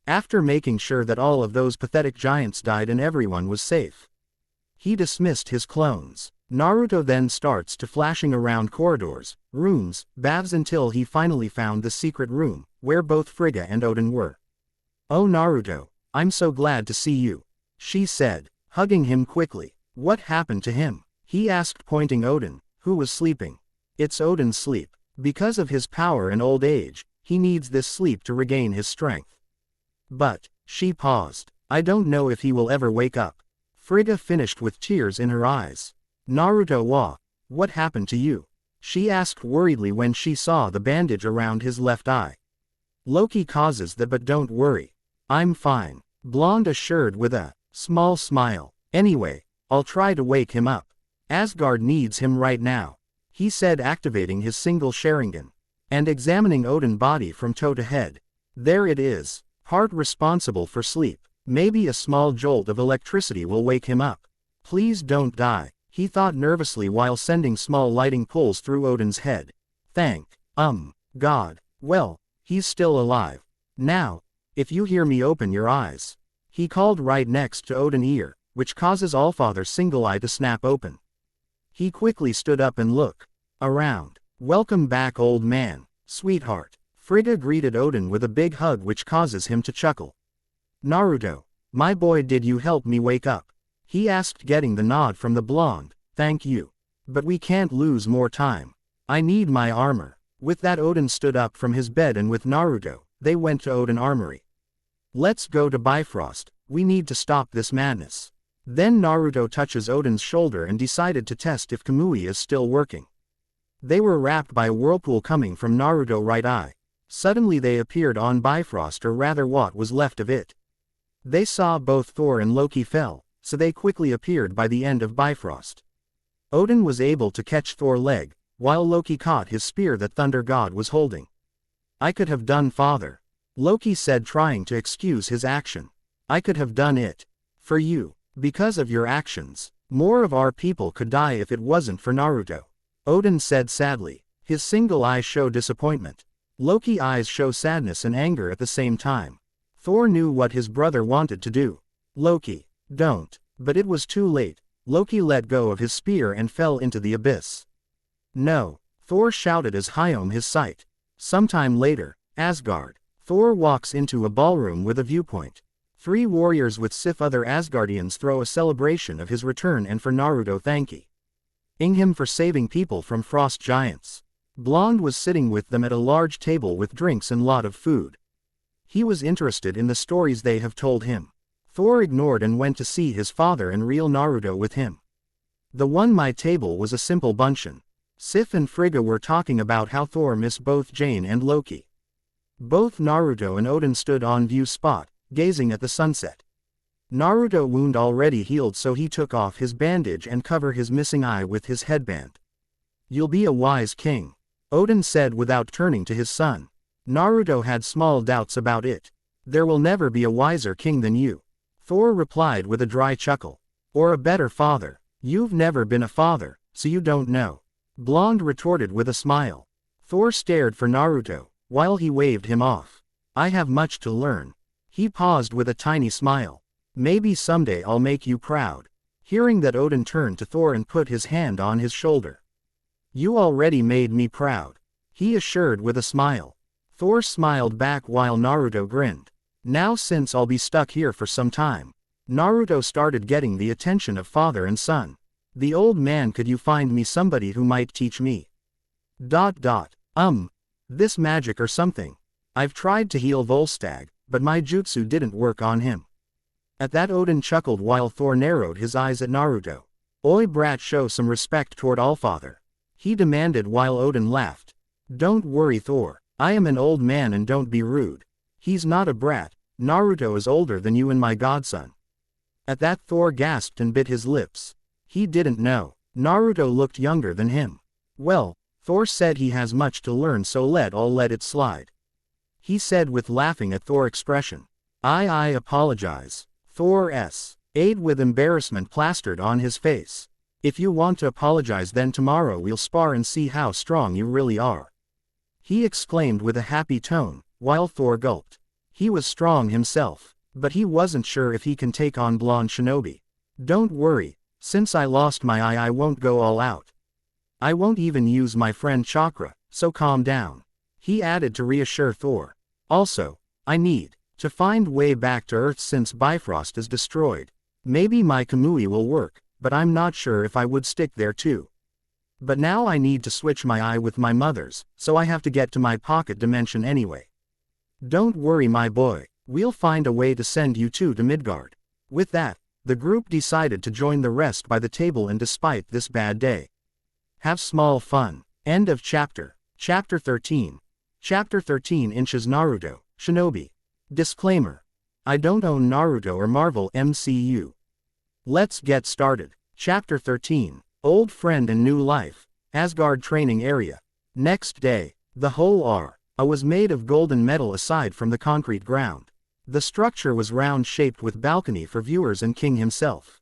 After making sure that all of those pathetic giants died and everyone was safe, he dismissed his clones. Naruto then starts to flashing around corridors, rooms, baths until he finally found the secret room, where both Frigga and Odin were. Oh Naruto, I'm so glad to see you, she said, hugging him quickly. What happened to him? He asked, pointing Odin, who was sleeping. It's Odin's sleep. Because of his power and old age, he needs this sleep to regain his strength. But, she paused. I don't know if he will ever wake up. Frigga finished with tears in her eyes. Naruto, what happened to you? She asked worriedly when she saw the bandage around his left eye. Loki causes that, but don't worry. I'm fine, blonde assured with a small smile. Anyway, I'll try to wake him up. Asgard needs him right now, he said, activating his single Sharingan and examining Odin's body from toe to head. There it is, part responsible for sleep. Maybe a small jolt of electricity will wake him up. Please don't die, he thought nervously while sending small lighting pulls through Odin's head. God. Well, he's still alive. Now, if you hear me, open your eyes. He called right next to Odin's ear, which causes Allfather's single eye to snap open. He quickly stood up and looked around. Welcome back, old man. Sweetheart. Frigga greeted Odin with a big hug, which causes him to chuckle. Naruto, my boy, did you help me wake up? He asked, getting the nod from the blonde. Thank you. But we can't lose more time. I need my armor. With that, Odin stood up from his bed, and with Naruto, they went to Odin's armory. Let's go to Bifrost, we need to stop this madness. Then Naruto touches Odin's shoulder and decided to test if Kamui is still working. They were wrapped by a whirlpool coming from Naruto's right eye. Suddenly they appeared on Bifrost, or rather what was left of it. They saw both Thor and Loki fell, so they quickly appeared by the end of Bifrost. Odin was able to catch Thor's leg, while Loki caught his spear that Thunder God was holding. I could have done, father. Loki said, trying to excuse his action. I could have done it. For you. Because of your actions. More of our people could die if it wasn't for Naruto. Odin said sadly. His single eye showed disappointment. Loki's eyes show sadness and anger at the same time. Thor knew what his brother wanted to do. Loki, don't. But it was too late. Loki let go of his spear and fell into the abyss. No. Thor shouted as Hyom his sight. Sometime later, Asgard. Thor walks into a ballroom with a viewpoint. 3 warriors with other Asgardians throw a celebration of his return and for Naruto thanking him for saving people from frost giants. Blonde was sitting with them at a large table with drinks and lot of food. He was interested in the stories they have told him. Thor ignored and went to see his father and real Naruto with him. The one my table was a simple buncheon. Sif and Frigga were talking about how Thor missed both Jane and Loki. Both Naruto and Odin stood on view spot, gazing at the sunset. Naruto wound already healed, so he took off his bandage and covered his missing eye with his headband. You'll be a wise king, Odin said without turning to his son. Naruto had small doubts about it. There will never be a wiser king than you, Thor replied with a dry chuckle. Or a better father. You've never been a father, so you don't know. Blonde retorted with a smile. Thor stared for Naruto, while he waved him off. I have much to learn. He paused with a tiny smile. Maybe someday I'll make you proud. Hearing that, Odin turned to Thor and put his hand on his shoulder. You already made me proud, he assured with a smile. Thor smiled back while Naruto grinned. Now, since I'll be stuck here for some time. Naruto started getting the attention of father and son. The old man, could you find me somebody who might teach me? This magic or something. I've tried to heal Volstagg, but my jutsu didn't work on him. At that, Odin chuckled while Thor narrowed his eyes at Naruto. Oi brat, show some respect toward Allfather, he demanded while Odin laughed. Don't worry, Thor, I am an old man and don't be rude. He's not a brat, Naruto is older than you and my godson. At that, Thor gasped and bit his lips. He didn't know. Naruto looked younger than him. Well, Thor said he has much to learn, so I'll let it slide, he said with laughing at Thor's expression. I apologize. Thor's aide with embarrassment plastered on his face. If you want to apologize, then tomorrow we'll spar and see how strong you really are, he exclaimed with a happy tone, while Thor gulped. He was strong himself, but he wasn't sure if he can take on blonde shinobi. Don't worry, since I lost my eye I won't go all out. I won't even use my friend chakra, so calm down, he added to reassure Thor. Also, I need to find way back to Earth since Bifrost is destroyed. Maybe my Kamui will work, but I'm not sure if I would stick there too. But now I need to switch my eye with my mother's, so I have to get to my pocket dimension anyway. Don't worry, my boy, we'll find a way to send you two to Midgard. With that, the group decided to join the rest by the table, and despite this bad day, have small fun. End of chapter. Chapter 13. Chapter 13 inches Naruto, Shinobi. Disclaimer. I don't own Naruto or Marvel MCU. Let's get started. Chapter 13. Old friend and new life. Asgard training area. Next day. The whole area was made of golden metal aside from the concrete ground. The structure was round-shaped with balcony for viewers and King himself.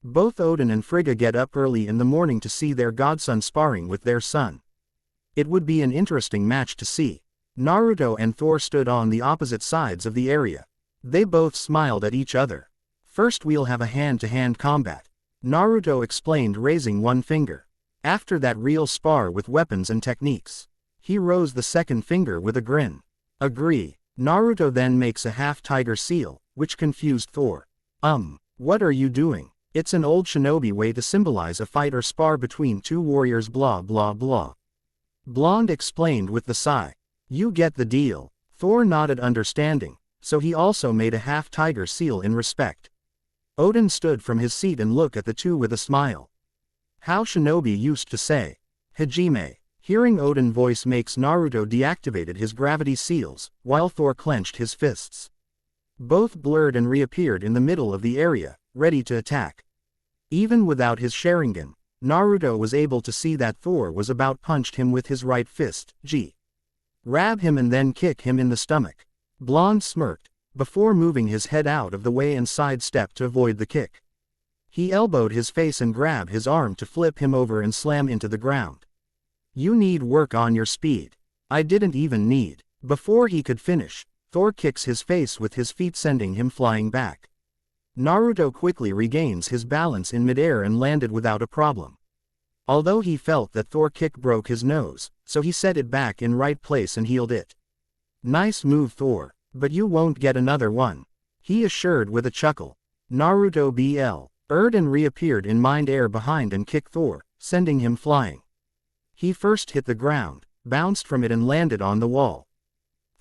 Both Odin and Frigga get up early in the morning to see their godson sparring with their son. It would be an interesting match to see. Naruto and Thor stood on the opposite sides of the area. They both smiled at each other. First we'll have a hand-to-hand combat, Naruto explained, raising one finger. After that real spar with weapons and techniques. He rose the second finger with a grin. Agree. Naruto then makes a half-tiger seal, which confused Thor. What are you doing? It's an old shinobi way to symbolize a fight or spar between two warriors, blah blah blah. Blonde explained with the sigh. You get the deal. Thor nodded understanding, so he also made a half-tiger seal in respect. Odin stood from his seat and looked at the two with a smile. How shinobi used to say. Hajime. Hearing Odin's voice makes Naruto deactivated his gravity seals, while Thor clenched his fists. Both blurred and reappeared in the middle of the area, ready to attack. Even without his Sharingan, Naruto was able to see that Thor was about punched him with his right fist, grab him and then kick him in the stomach. Blonde smirked, before moving his head out of the way and sidestepped to avoid the kick. He elbowed his face and grabbed his arm to flip him over and slam into the ground. You need work on your speed. I didn't even need. Before he could finish, Thor kicks his face with his feet, sending him flying back. Naruto quickly regains his balance in midair and landed without a problem. Although he felt that Thor kick broke his nose, so he set it back in right place and healed it. Nice move, Thor, but you won't get another one, he assured with a chuckle. Naruto BL. Erskine reappeared in mind-air behind and kicked Thor, sending him flying. He first hit the ground, bounced from it and landed on the wall.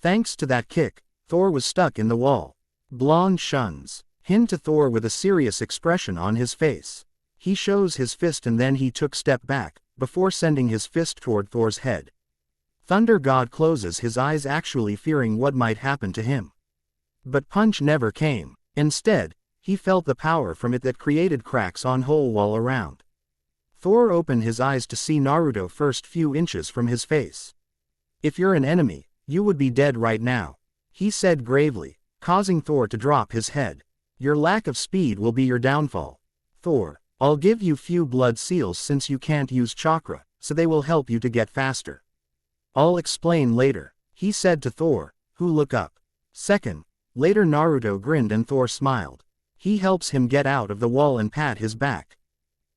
Thanks to that kick, Thor was stuck in the wall. Blonde shuns him to Thor with a serious expression on his face. He shows his fist and then he took step back, before sending his fist toward Thor's head. Thunder God closes his eyes, actually fearing what might happen to him. But punch never came. Instead, he felt the power from it that created cracks on whole wall around. Thor opened his eyes to see Naruto first few inches from his face. If you're an enemy, you would be dead right now, he said gravely, causing Thor to drop his head. Your lack of speed will be your downfall. Thor, I'll give you few blood seals since you can't use chakra, so they will help you to get faster. I'll explain later, he said to Thor, who looked up. Second, later Naruto grinned and Thor smiled. He helps him get out of the wall and pat his back.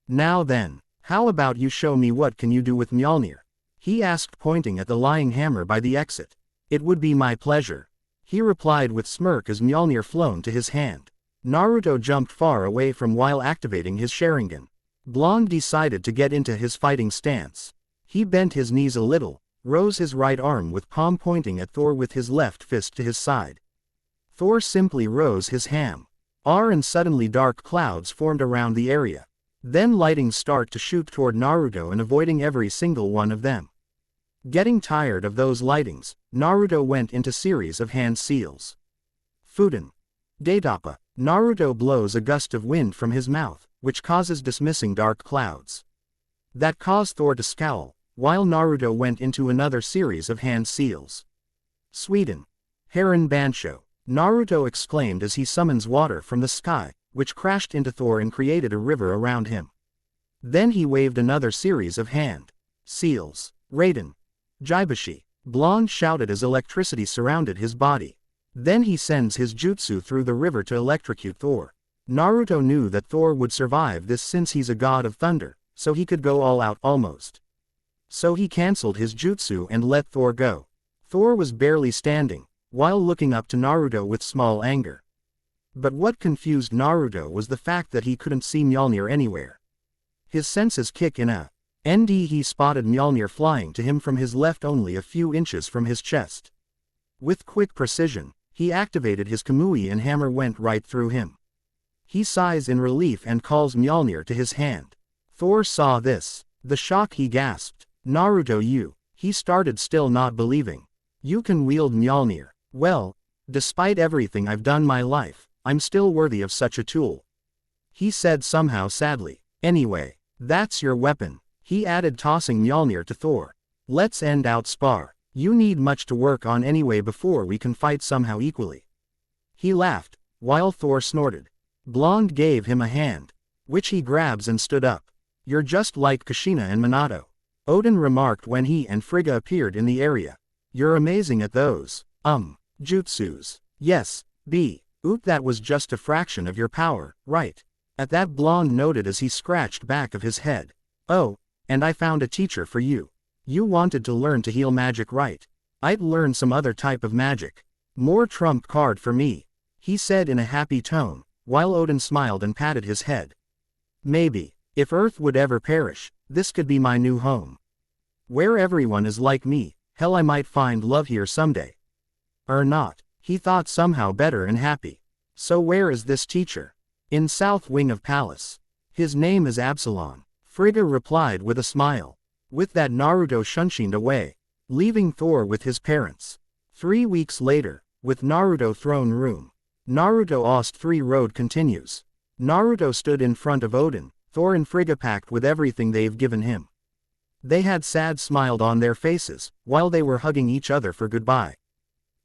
Now then, how about you show me what can you do with Mjolnir? He asked, pointing at the lying hammer by the exit. It would be my pleasure, he replied with smirk as Mjolnir flown to his hand. Naruto jumped far away from while activating his Sharingan. Blonde decided to get into his fighting stance. He bent his knees a little, rose his right arm with palm pointing at Thor with his left fist to his side. Thor simply rose his ham. And suddenly dark clouds formed around the area. Then lightning start to shoot toward Naruto and avoiding every single one of them. Getting tired of those lightings, Naruto went into series of hand seals. Fuden. Daidappa. Naruto blows a gust of wind from his mouth, which causes dismissing dark clouds. That caused Thor to scowl, while Naruto went into another series of hand seals. Sweden. Heron Bansho. Naruto exclaimed as he summons water from the sky, which crashed into Thor and created a river around him. Then he waved another series of hand seals. Raiden. Jaibashi. Blonde shouted as electricity surrounded his body. Then he sends his jutsu through the river to electrocute Thor. Naruto knew that Thor would survive this since he's a god of thunder, so he could go all out almost. So he cancelled his jutsu and let Thor go. Thor was barely standing, while looking up to Naruto with small anger. But what confused Naruto was the fact that he couldn't see Mjolnir anywhere. His senses kick in a ND. He spotted Mjolnir flying to him from his left, only a few inches from his chest. With quick precision, he activated his Kamui and hammer went right through him. He sighs in relief and calls Mjolnir to his hand. Thor saw this. The shock, he gasped. Naruto, you. He started, still not believing. You can wield Mjolnir. Well, despite everything I've done my life, I'm still worthy of such a tool, he said somehow sadly. Anyway, that's your weapon, he added, tossing Mjolnir to Thor. Let's end out spar. You need much to work on anyway before we can fight somehow equally. He laughed, while Thor snorted. Blonde gave him a hand, which he grabs and stood up. You're just like Kushina and Minato. Odin remarked when he and Frigga appeared in the area. You're amazing at those, jutsus. Yes, that was just a fraction of your power, right? At that blonde noted as he scratched back of his head. Oh, and I found a teacher for you. You wanted to learn to heal magic, right? I'd learn some other type of magic. More trump card for me, he said in a happy tone, while Odin smiled and patted his head. Maybe, if Earth would ever perish, this could be my new home. Where everyone is like me, hell, I might find love here someday. Or not, he thought, somehow better and happy. So where is this teacher? In south wing of palace. His name is Absalon, Frigga replied with a smile. With that Naruto shunshined away, leaving Thor with his parents. 3 weeks later, with Naruto throne room. Naruto Ost 3 road continues. Naruto stood in front of Odin, Thor and Frigga packed with everything they've given him. They had sad smiled on their faces, while they were hugging each other for goodbye.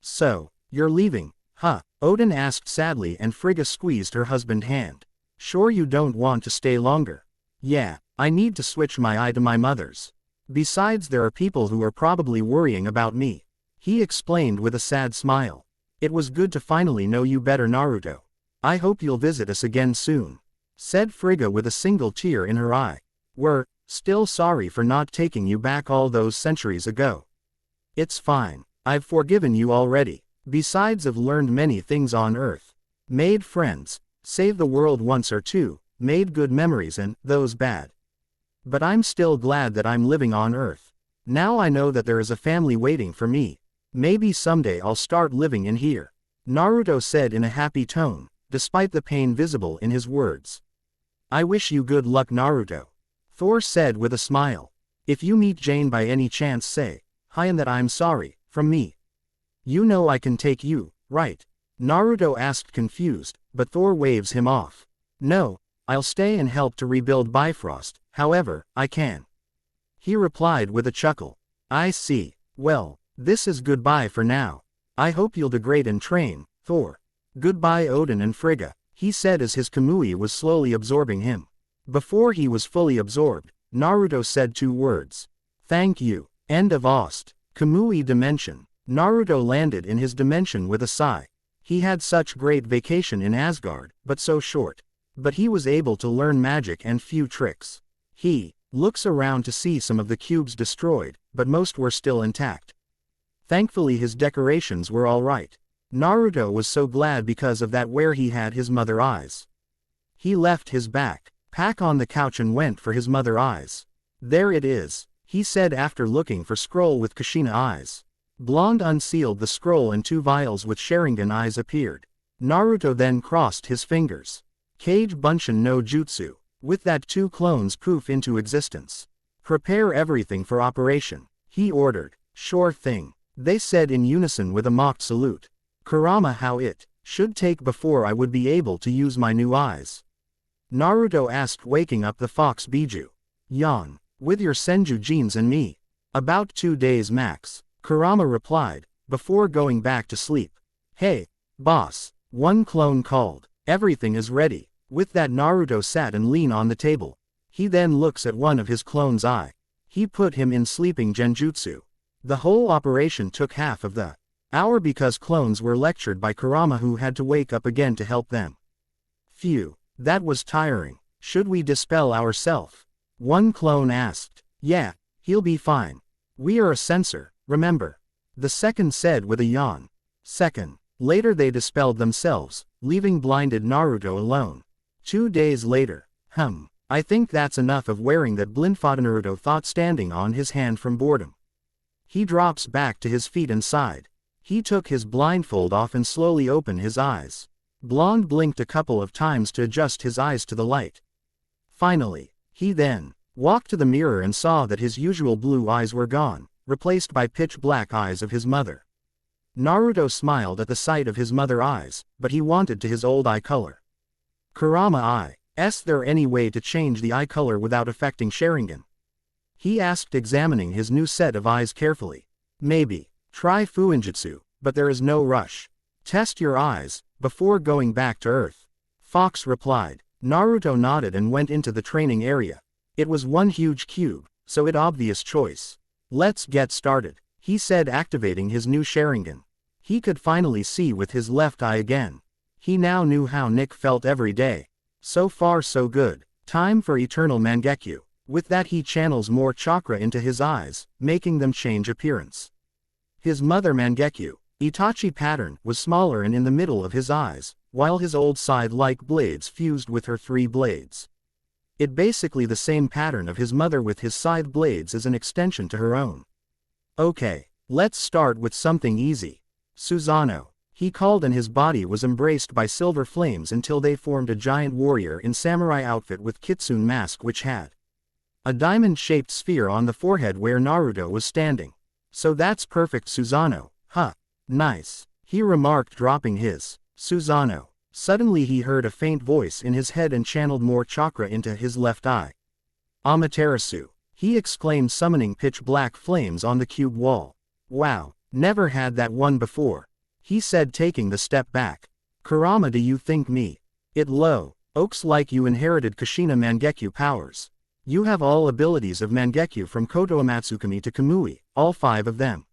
So, you're leaving, huh? Odin asked sadly, and Frigga squeezed her husband's hand. Sure you don't want to stay longer? Yeah, I need to switch my eye to my mother's. Besides, there are people who are probably worrying about me, he explained with a sad smile. It was good to finally know you better, Naruto. I hope you'll visit us again soon, said Frigga with a single tear in her eye. We're still sorry for not taking you back all those centuries ago. It's fine, I've forgiven you already. Besides, I've learned many things on Earth. Made friends, saved the world once or two, made good memories and those bad. But I'm still glad that I'm living on Earth. Now I know that there is a family waiting for me. Maybe someday I'll start living in here, Naruto said in a happy tone, despite the pain visible in his words. I wish you good luck, Naruto, Thor said with a smile. If you meet Jane by any chance, say hi and that I'm sorry, from me. You know I can take you, right? Naruto asked, confused, but Thor waves him off. No, I'll stay and help to rebuild Bifrost, however I can, he replied with a chuckle. I see. Well, this is goodbye for now. I hope you'll degrade and train, Thor. Goodbye, Odin and Frigga, he said as his Kamui was slowly absorbing him. Before he was fully absorbed, Naruto said 2 words. Thank you. End of Ost. Kamui Dimension. Naruto landed in his dimension with a sigh. He had such great vacation in Asgard, but so short. But he was able to learn magic and few tricks. He looks around to see some of the cubes destroyed, but most were still intact. Thankfully his decorations were all right. Naruto was so glad because of that, where he had his mother eyes. He left his backpack on the couch and went for his mother eyes. There it is, he said after looking for scroll with Kushina eyes. Blonde unsealed the scroll and 2 vials with Sharingan eyes appeared. Naruto then crossed his fingers. Kage Bunshin no Jutsu. With that 2 clones poof into existence. Prepare everything for operation, he ordered. Sure thing, they said in unison with a mock salute. Kurama, how it should take before I would be able to use my new eyes? Naruto asked, waking up the fox Biju. Yawn. With your Senju genes and me. About 2 days max, Kurama replied, before going back to sleep. Hey, boss, one clone called. Everything is ready. With that, Naruto sat and leaned on the table. He then looks at one of his clone's eye. He put him in sleeping genjutsu. The whole operation took half of the hour because clones were lectured by Kurama, who had to wake up again to help them. Phew, that was tiring. Should we dispel ourselves? One clone asked. Yeah, he'll be fine. We are a sensor, remember? The second said with a yawn. Second. Later they dispelled themselves, leaving blinded Naruto alone. 2 days later. I think that's enough of wearing that blindfold, Naruto thought, standing on his hand from boredom. He drops back to his feet and sighed. He took his blindfold off and slowly opened his eyes. Blonde blinked a couple of times to adjust his eyes to the light. Finally, he then walked to the mirror and saw that his usual blue eyes were gone, replaced by pitch black eyes of his mother. Naruto smiled at the sight of his mother eyes, but he wanted to his old eye color. Kurama, is there any way to change the eye color without affecting Sharingan? He asked, examining his new set of eyes carefully. Maybe. Try Fuinjutsu, but there is no rush. Test your eyes before going back to Earth. Fox replied. Naruto nodded and went into the training area. It was one huge cube, so it obvious choice. Let's get started, he said, activating his new Sharingan. He could finally see with his left eye again. He now knew how Nick felt every day. So far so good. Time for Eternal Mangekyo. With that he channels more chakra into his eyes, making them change appearance. His mother Mangekyo, Itachi pattern, was smaller and in the middle of his eyes, while his old scythe-like blades fused with her 3 blades. It basically the same pattern of his mother with his scythe blades as an extension to her own. Okay, let's start with something easy. Susanoo, he called, and his body was embraced by silver flames until they formed a giant warrior in samurai outfit with kitsune mask which had a diamond-shaped sphere on the forehead where Naruto was standing. So that's perfect, Susanoo, huh? Nice, he remarked, dropping his Susanoo. Suddenly he heard a faint voice in his head and channeled more chakra into his left eye. Amaterasu, he exclaimed, summoning pitch-black flames on the cube wall. Wow, never had that one before, he said, taking the step back. Kurama, do you think me? It looks like you inherited Kushina Mangekyo powers. You have all abilities of Mangekyo from Koto Amatsukami to Kamui, all 5 of them.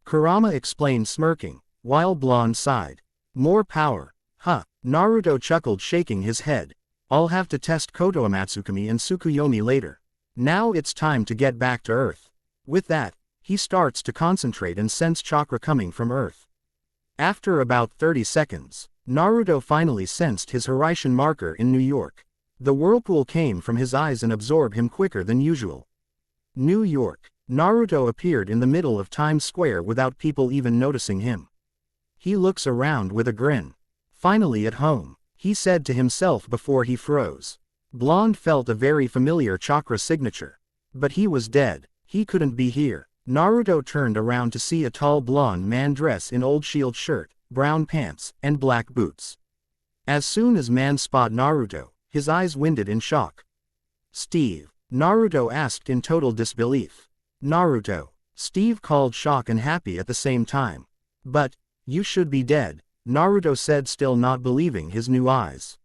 Kurama explained, smirking, while Blonde sighed. More power, huh? Naruto chuckled, shaking his head. I'll have to test Koto Amatsukami and Tsukuyomi later. Now it's time to get back to Earth. With that, he starts to concentrate and sense chakra coming from Earth. After about 30 seconds, Naruto finally sensed his Horizon marker in New York. The whirlpool came from his eyes and absorbed him quicker than usual. New York. Naruto appeared in the middle of Times Square without people even noticing him. He looks around with a grin. Finally at home, he said to himself before he froze. Blonde felt a very familiar chakra signature. But he was dead, he couldn't be here. Naruto turned around to see a tall blonde man dressed in old shield shirt, brown pants, and black boots. As soon as man spotted Naruto, his eyes winded in shock. Steve, Naruto asked in total disbelief. Naruto, Steve called, shock and happy at the same time. But, you should be dead, Naruto said, still not believing his new eyes.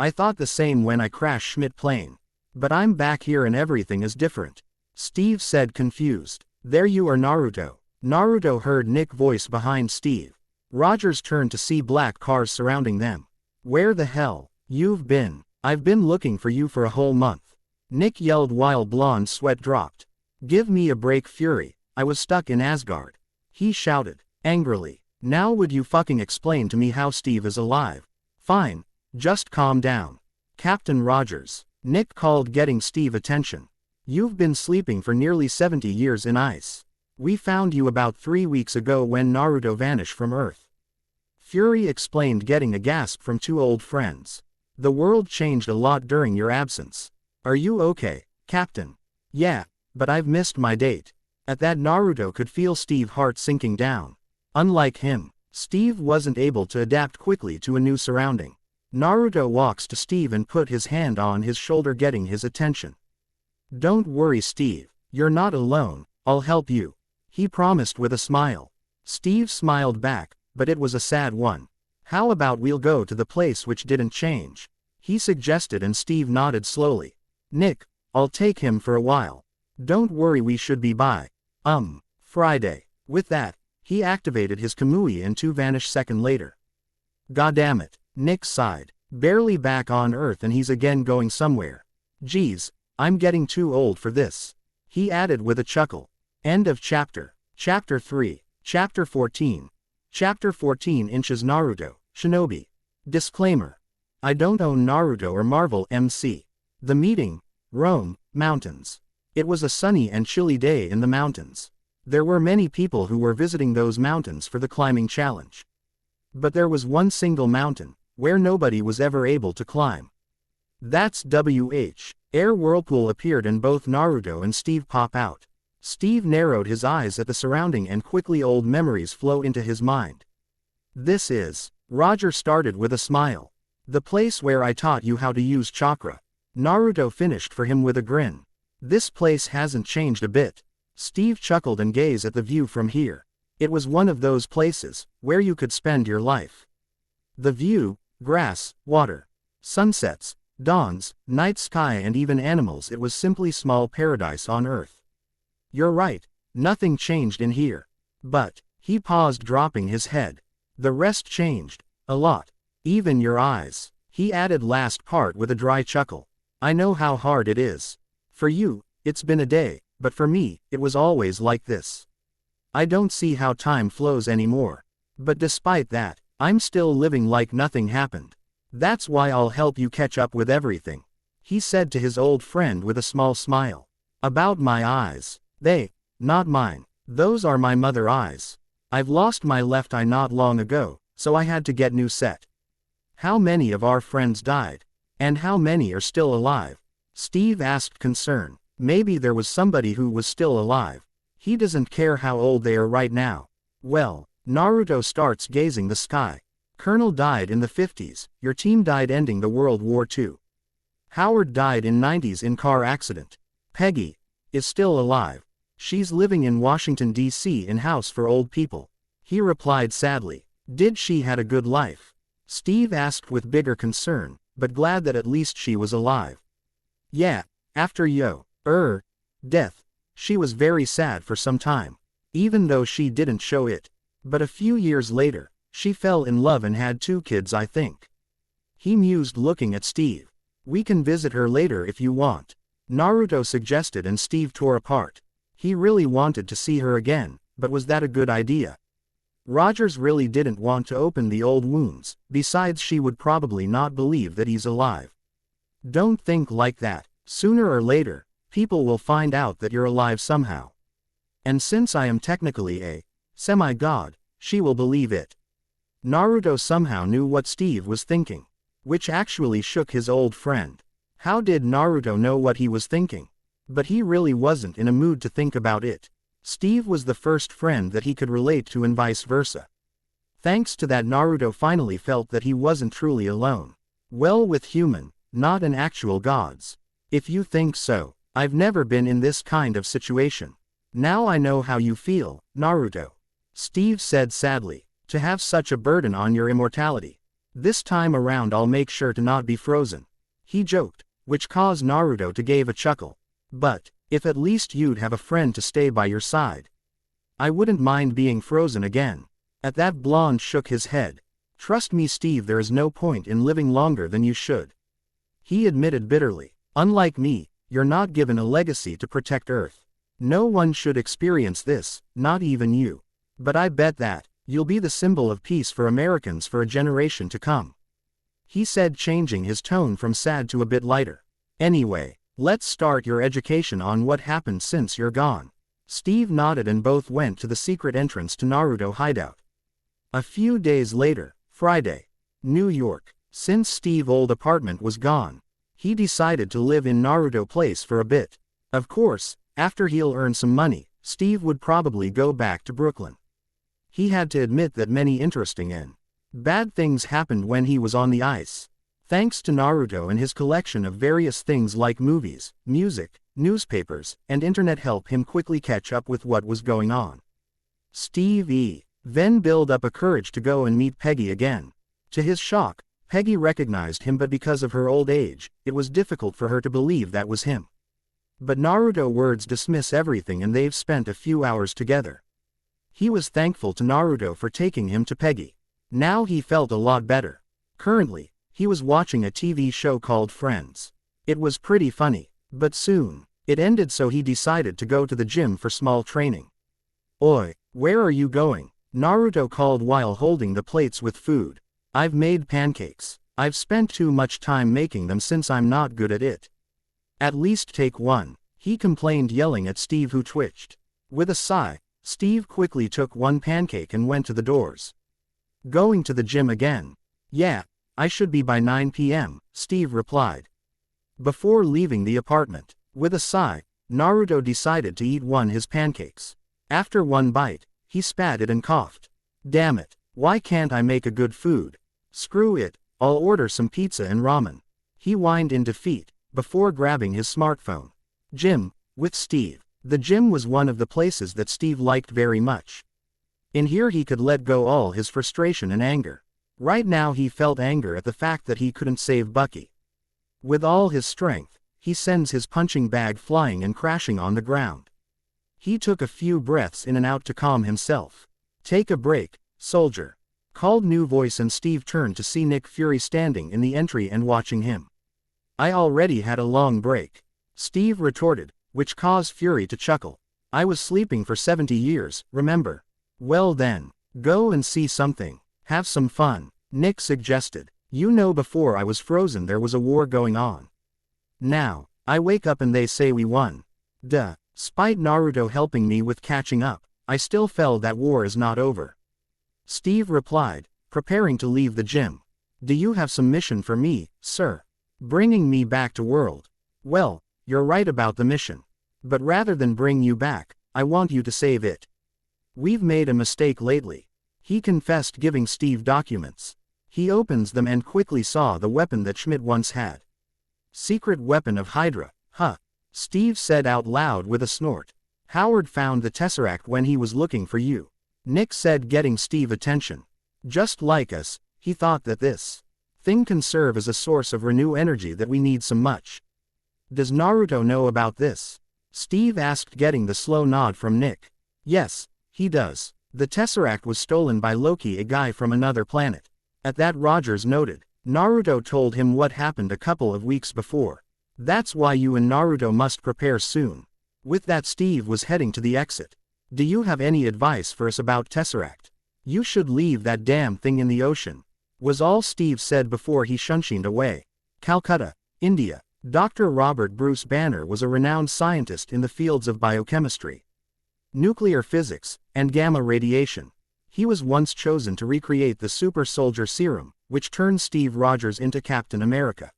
I thought the same when I crashed Schmidt plane. But I'm back here and everything is different, Steve said, confused. There you are, Naruto. Naruto heard Nick's voice behind Steve. Rogers turned to see black cars surrounding them. Where the hell you've been? I've been looking for you for a whole month, Nick yelled while Blonde's sweat dropped. Give me a break, Fury, I was stuck in Asgard, he shouted, angrily. Now would you fucking explain to me how Steve is alive? Fine, just calm down. Captain Rogers, Nick called, getting Steve attention. You've been sleeping for nearly 70 years in ice. We found you about 3 weeks ago when Naruto vanished from Earth. Fury explained, getting a gasp from 2 old friends. The world changed a lot during your absence. Are you okay, Captain? Yeah, but I've missed my date. At that, Naruto could feel Steve's heart sinking down. Unlike him, Steve wasn't able to adapt quickly to a new surrounding. Naruto walks to Steve and put his hand on his shoulder, getting his attention. Don't worry, Steve, you're not alone, I'll help you, he promised with a smile. Steve smiled back, but it was a sad one. How about we'll go to the place which didn't change, he suggested, and Steve nodded slowly. Nick, I'll take him for a while. Don't worry, we should be by Friday. With that, he activated his Kamui and 2 vanished seconds later. Goddammit, Nick sighed. Barely back on Earth and he's again going somewhere. Geez, I'm getting too old for this, he added with a chuckle. End of chapter. Chapter 3. Chapter 14. Chapter 14 Inches Naruto, Shinobi. Disclaimer. I don't own Naruto or Marvel MC. The meeting, Rome, mountains. It was a sunny and chilly day in the mountains. There were many people who were visiting those mountains for the climbing challenge. But there was one single mountain, where nobody was ever able to climb. That's WH. Air whirlpool appeared and both Naruto and Steve pop out. Steve narrowed his eyes at the surrounding and quickly old memories flow into his mind. This is, Roger started with a smile. The place where I taught you how to use chakra. Naruto finished for him with a grin. This place hasn't changed a bit. Steve chuckled and gazed at the view from here. It was one of those places, where you could spend your life. The view, grass, water, sunsets, Dawns, night sky and even animals. It was simply small paradise on Earth. You're right, nothing changed in here. But, he paused, dropping his head. The rest changed. A lot. Even your eyes. He added last part with a dry chuckle. I know how hard it is. For you, it's been a day, but for me, it was always like this. I don't see how time flows anymore. But despite that, I'm still living like nothing happened. That's why I'll help you catch up with everything, he said to his old friend with a small smile. About my eyes. Not mine. Those are my mother eyes. I've lost my left eye not long ago, so I had to get new set. How many of our friends died? And how many are still alive? Steve asked, concerned. Maybe there was somebody who was still alive. He doesn't care how old they are right now. Well, Naruto starts gazing the sky. Colonel died in the 50s, your team died ending the World War II. Howard died in 90s in car accident. Peggy is still alive. She's living in Washington, D.C. in house for old people. He replied sadly. Did she had a good life? Steve asked with bigger concern, but glad that at least she was alive. Yeah, after death, she was very sad for some time, even though she didn't show it. But a few years later, she fell in love and had 2 kids, I think. He mused, looking at Steve. We can visit her later if you want, Naruto suggested, and Steve tore apart. He really wanted to see her again, but was that a good idea? Rogers really didn't want to open the old wounds, besides she would probably not believe that he's alive. Don't think like that. Sooner or later, people will find out that you're alive somehow. And since I am technically a semi-god, she will believe it. Naruto somehow knew what Steve was thinking, which actually shook his old friend. How did Naruto know what he was thinking? But he really wasn't in a mood to think about it. Steve was the first friend that he could relate to and vice versa. Thanks to that, Naruto finally felt that he wasn't truly alone. Well, with human, not an actual gods. If you think so, I've never been in this kind of situation. Now I know how you feel, Naruto. Steve said sadly, to have such a burden on your immortality. This time around I'll make sure to not be frozen. He joked, which caused Naruto to give a chuckle. But, if at least you'd have a friend to stay by your side. I wouldn't mind being frozen again. At that, Blonde shook his head. Trust me, Steve, there is no point in living longer than you should. He admitted bitterly. Unlike me, you're not given a legacy to protect Earth. No one should experience this, not even you. But I bet that you'll be the symbol of peace for Americans for a generation to come. He said, changing his tone from sad to a bit lighter. Anyway, let's start your education on what happened since you're gone. Steve nodded and both went to the secret entrance to Naruto hideout. A few days later, Friday, New York. Since Steve's old apartment was gone, he decided to live in Naruto place for a bit. Of course, after he'll earn some money, Steve would probably go back to Brooklyn. He had to admit that many interesting and bad things happened when he was on the ice. Thanks to Naruto and his collection of various things like movies, music, newspapers, and internet help him quickly catch up with what was going on. Steve then built up a courage to go and meet Peggy again. To his shock, Peggy recognized him, but because of her old age, it was difficult for her to believe that was him. But Naruto words dismiss everything and they've spent a few hours together. He was thankful to Naruto for taking him to Peggy. Now he felt a lot better. Currently, he was watching a TV show called Friends. It was pretty funny, but soon, it ended, so he decided to go to the gym for small training. Oi, where are you going? Naruto called while holding the plates with food. I've made pancakes. I've spent too much time making them since I'm not good at it. At least take one, he complained, yelling at Steve, who twitched. With a sigh, Steve quickly took one pancake and went to the doors. Going to the gym again? Yeah, I should be by 9 p.m., Steve replied. Before leaving the apartment, with a sigh, Naruto decided to eat his pancakes. After one bite, he spat it and coughed. Damn it, why can't I make a good food? Screw it, I'll order some pizza and ramen. He whined in defeat, before grabbing his smartphone. Gym, with Steve. The gym was one of the places that Steve liked very much. In here he could let go all his frustration and anger. Right now he felt anger at the fact that he couldn't save Bucky. With all his strength, he sends his punching bag flying and crashing on the ground. He took a few breaths in and out to calm himself. "Take a break, soldier," called new voice, and Steve turned to see Nick Fury standing in the entry and watching him. "I already had a long break," Steve retorted, which caused Fury to chuckle. "I was sleeping for 70 years, remember?" "Well then, go and see something. Have some fun," Nick suggested. "You know, before I was frozen there was a war going on. Now, I wake up and they say we won. Duh, despite Naruto helping me with catching up, I still felt that war is not over." Steve replied, preparing to leave the gym. "Do you have some mission for me, sir? Bringing me back to world?" "Well, you're right about the mission. But rather than bring you back, I want you to save it. We've made a mistake lately." He confessed, giving Steve documents. He opens them and quickly saw the weapon that Schmidt once had. "Secret weapon of Hydra, huh?" Steve said out loud with a snort. "Howard found the Tesseract when he was looking for you," Nick said, getting Steve attention. "Just like us, he thought that this thing can serve as a source of renew energy that we need so much." "Does Naruto know about this?" Steve asked, getting the slow nod from Nick. "Yes, he does. The Tesseract was stolen by Loki, a guy from another planet." At that, Rogers noted, "Naruto told him what happened a couple of weeks before. That's why you and Naruto must prepare soon." With that, Steve was heading to the exit. "Do you have any advice for us about Tesseract?" "You should leave that damn thing in the ocean," was all Steve said before he shunshined away. Calcutta, India. Dr. Robert Bruce Banner was a renowned scientist in the fields of biochemistry, nuclear physics, and gamma radiation. He was once chosen to recreate the super soldier serum, which turned Steve Rogers into Captain America.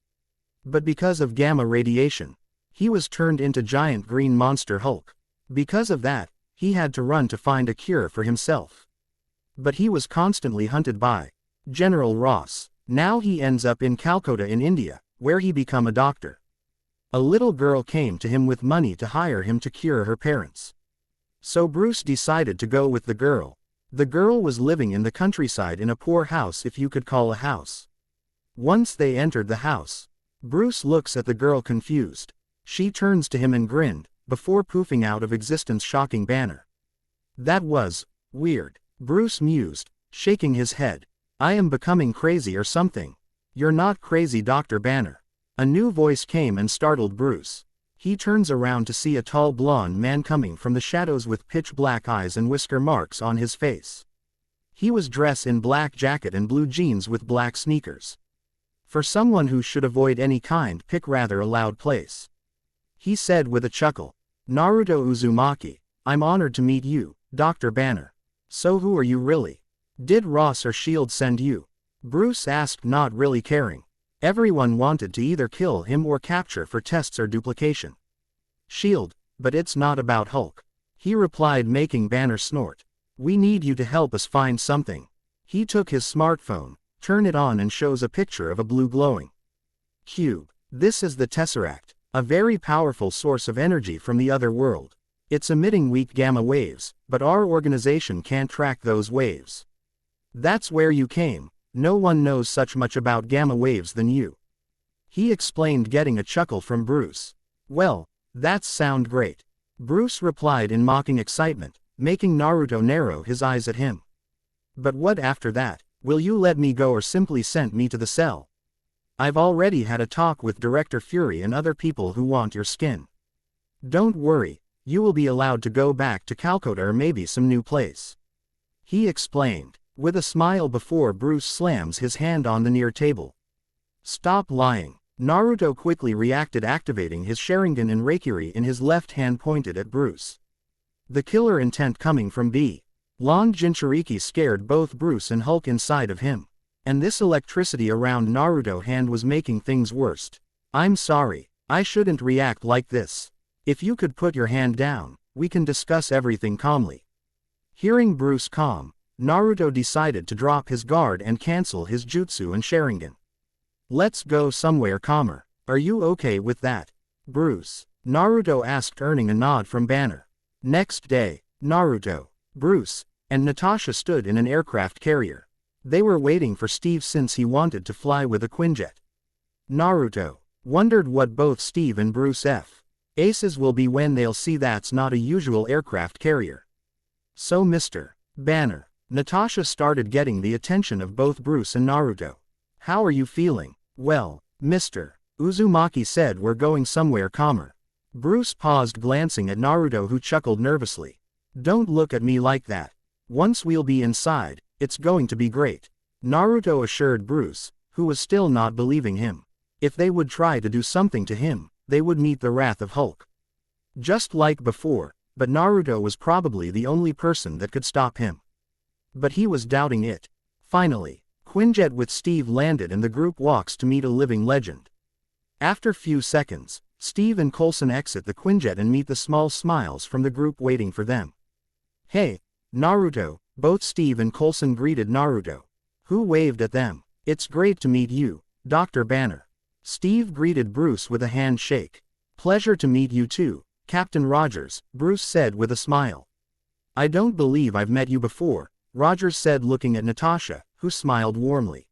But because of gamma radiation, he was turned into giant green monster Hulk. Because of that, he had to run to find a cure for himself. But he was constantly hunted by General Ross. Now he ends up in Calcutta in India, where he become a doctor. A little girl came to him with money to hire him to cure her parents. So Bruce decided to go with the girl. The girl was living in the countryside in a poor house, if you could call a house. Once they entered the house, Bruce looks at the girl confused. She turns to him and grinned, before poofing out of existence, shocking Banner. "That was weird," Bruce mused, shaking his head. "I am becoming crazy or something." "You're not crazy, Dr. Banner." A new voice came and startled Bruce. He turns around to see a tall blonde man coming from the shadows with pitch black eyes and whisker marks on his face. He was dressed in black jacket and blue jeans with black sneakers. For someone who should avoid any kind pick rather a loud place. He said with a chuckle, "Naruto Uzumaki, I'm honored to meet you, Dr. Banner." "So who are you really? Did Ross or S.H.I.E.L.D. send you?" Bruce asked, not really caring. Everyone wanted to either kill him or capture for tests or duplication. "S.H.I.E.L.D., but it's not about Hulk," he replied, making Banner snort. "We need you to help us find something." He took his smartphone, turned it on, and shows a picture of a blue glowing cube. "This is the Tesseract, a very powerful source of energy from the other world. It's emitting weak gamma waves, but our organization can't track those waves." "That's where you came. No one knows such much about gamma waves than you," he explained, getting a chuckle from Bruce. "Well, that sounds great," Bruce replied in mocking excitement, making Naruto narrow his eyes at him. "But what after that? Will you let me go or simply send me to the cell? I've already had a talk with Director Fury and other people who want your skin." "Don't worry, you will be allowed to go back to Calcutta or maybe some new place," he explained, with a smile before Bruce slams his hand on the near table. "Stop lying." Naruto quickly reacted, activating his Sharingan and Reikiri in his left hand pointed at Bruce. The killer intent coming from B. Long Jinchuriki scared both Bruce and Hulk inside of him. And this electricity around Naruto hand was making things worse. "I'm sorry, I shouldn't react like this. If you could put your hand down, we can discuss everything calmly." Hearing Bruce calm, Naruto decided to drop his guard and cancel his jutsu and Sharingan. "Let's go somewhere calmer. Are you okay with that, Bruce?" Naruto asked, earning a nod from Banner. Next day, Naruto, Bruce, and Natasha stood in an aircraft carrier. They were waiting for Steve since he wanted to fly with a Quinjet. "Naruto, Wondered what both Steve and Bruce Aces will be when they'll see that's not a usual aircraft carrier. So Mr. Banner, Natasha started getting the attention of both Bruce and Naruto. How are you feeling? Well, Mr. Uzumaki said we're going somewhere calmer. Bruce paused, glancing at Naruto, who chuckled nervously. Don't look at me like that. Once we'll be inside, it's going to be great. Naruto assured Bruce, who was still not believing him. If they would try to do something to him, they would meet the wrath of Hulk. Just like before, but Naruto was probably the only person that could stop him. But he was doubting it. Finally, Quinjet with Steve landed and the group walks to meet a living legend. After few seconds, Steve and Coulson exit the Quinjet and meet the small smiles from the group waiting for them. Hey, Naruto, both Steve and Coulson greeted Naruto, who waved at them. It's great to meet you, Dr. Banner. Steve greeted Bruce with a handshake. Pleasure to meet you too, Captain Rogers, Bruce said with a smile. I don't believe I've met you before, Rogers said, looking at Natasha, who smiled warmly.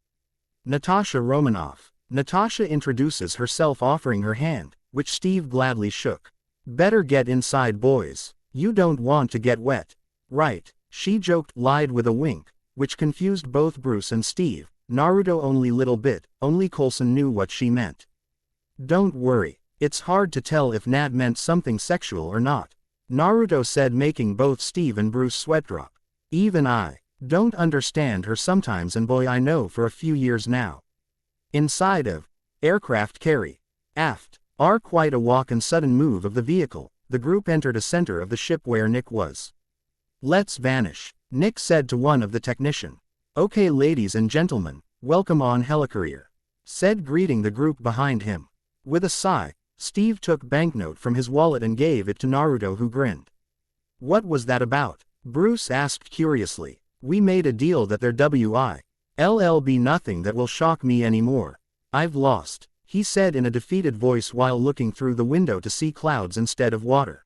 Natasha Romanoff. Natasha introduces herself, offering her hand, which Steve gladly shook. Better get inside, boys. You don't want to get wet. Right, she joked, lied with a wink, which confused both Bruce and Steve. Naruto only little bit, only Coulson knew what she meant. Don't worry, it's hard to tell if Nat meant something sexual or not, Naruto said, making both Steve and Bruce sweat drop. Even I don't understand her sometimes, and boy, I know for a few years now. Inside of aircraft carry. Aft are quite a walk and sudden move of the vehicle. The group entered a center of the ship where Nick was. Let's vanish, Nick said to one of the technician. Okay, ladies and gentlemen, welcome on Helicarrier, said, greeting the group behind him. With a sigh, Steve took banknote from his wallet and gave it to Naruto, who grinned. What was that about? Bruce asked curiously. We made a deal that there will be nothing that will shock me anymore. I've lost, he said in a defeated voice while looking through the window to see clouds instead of water.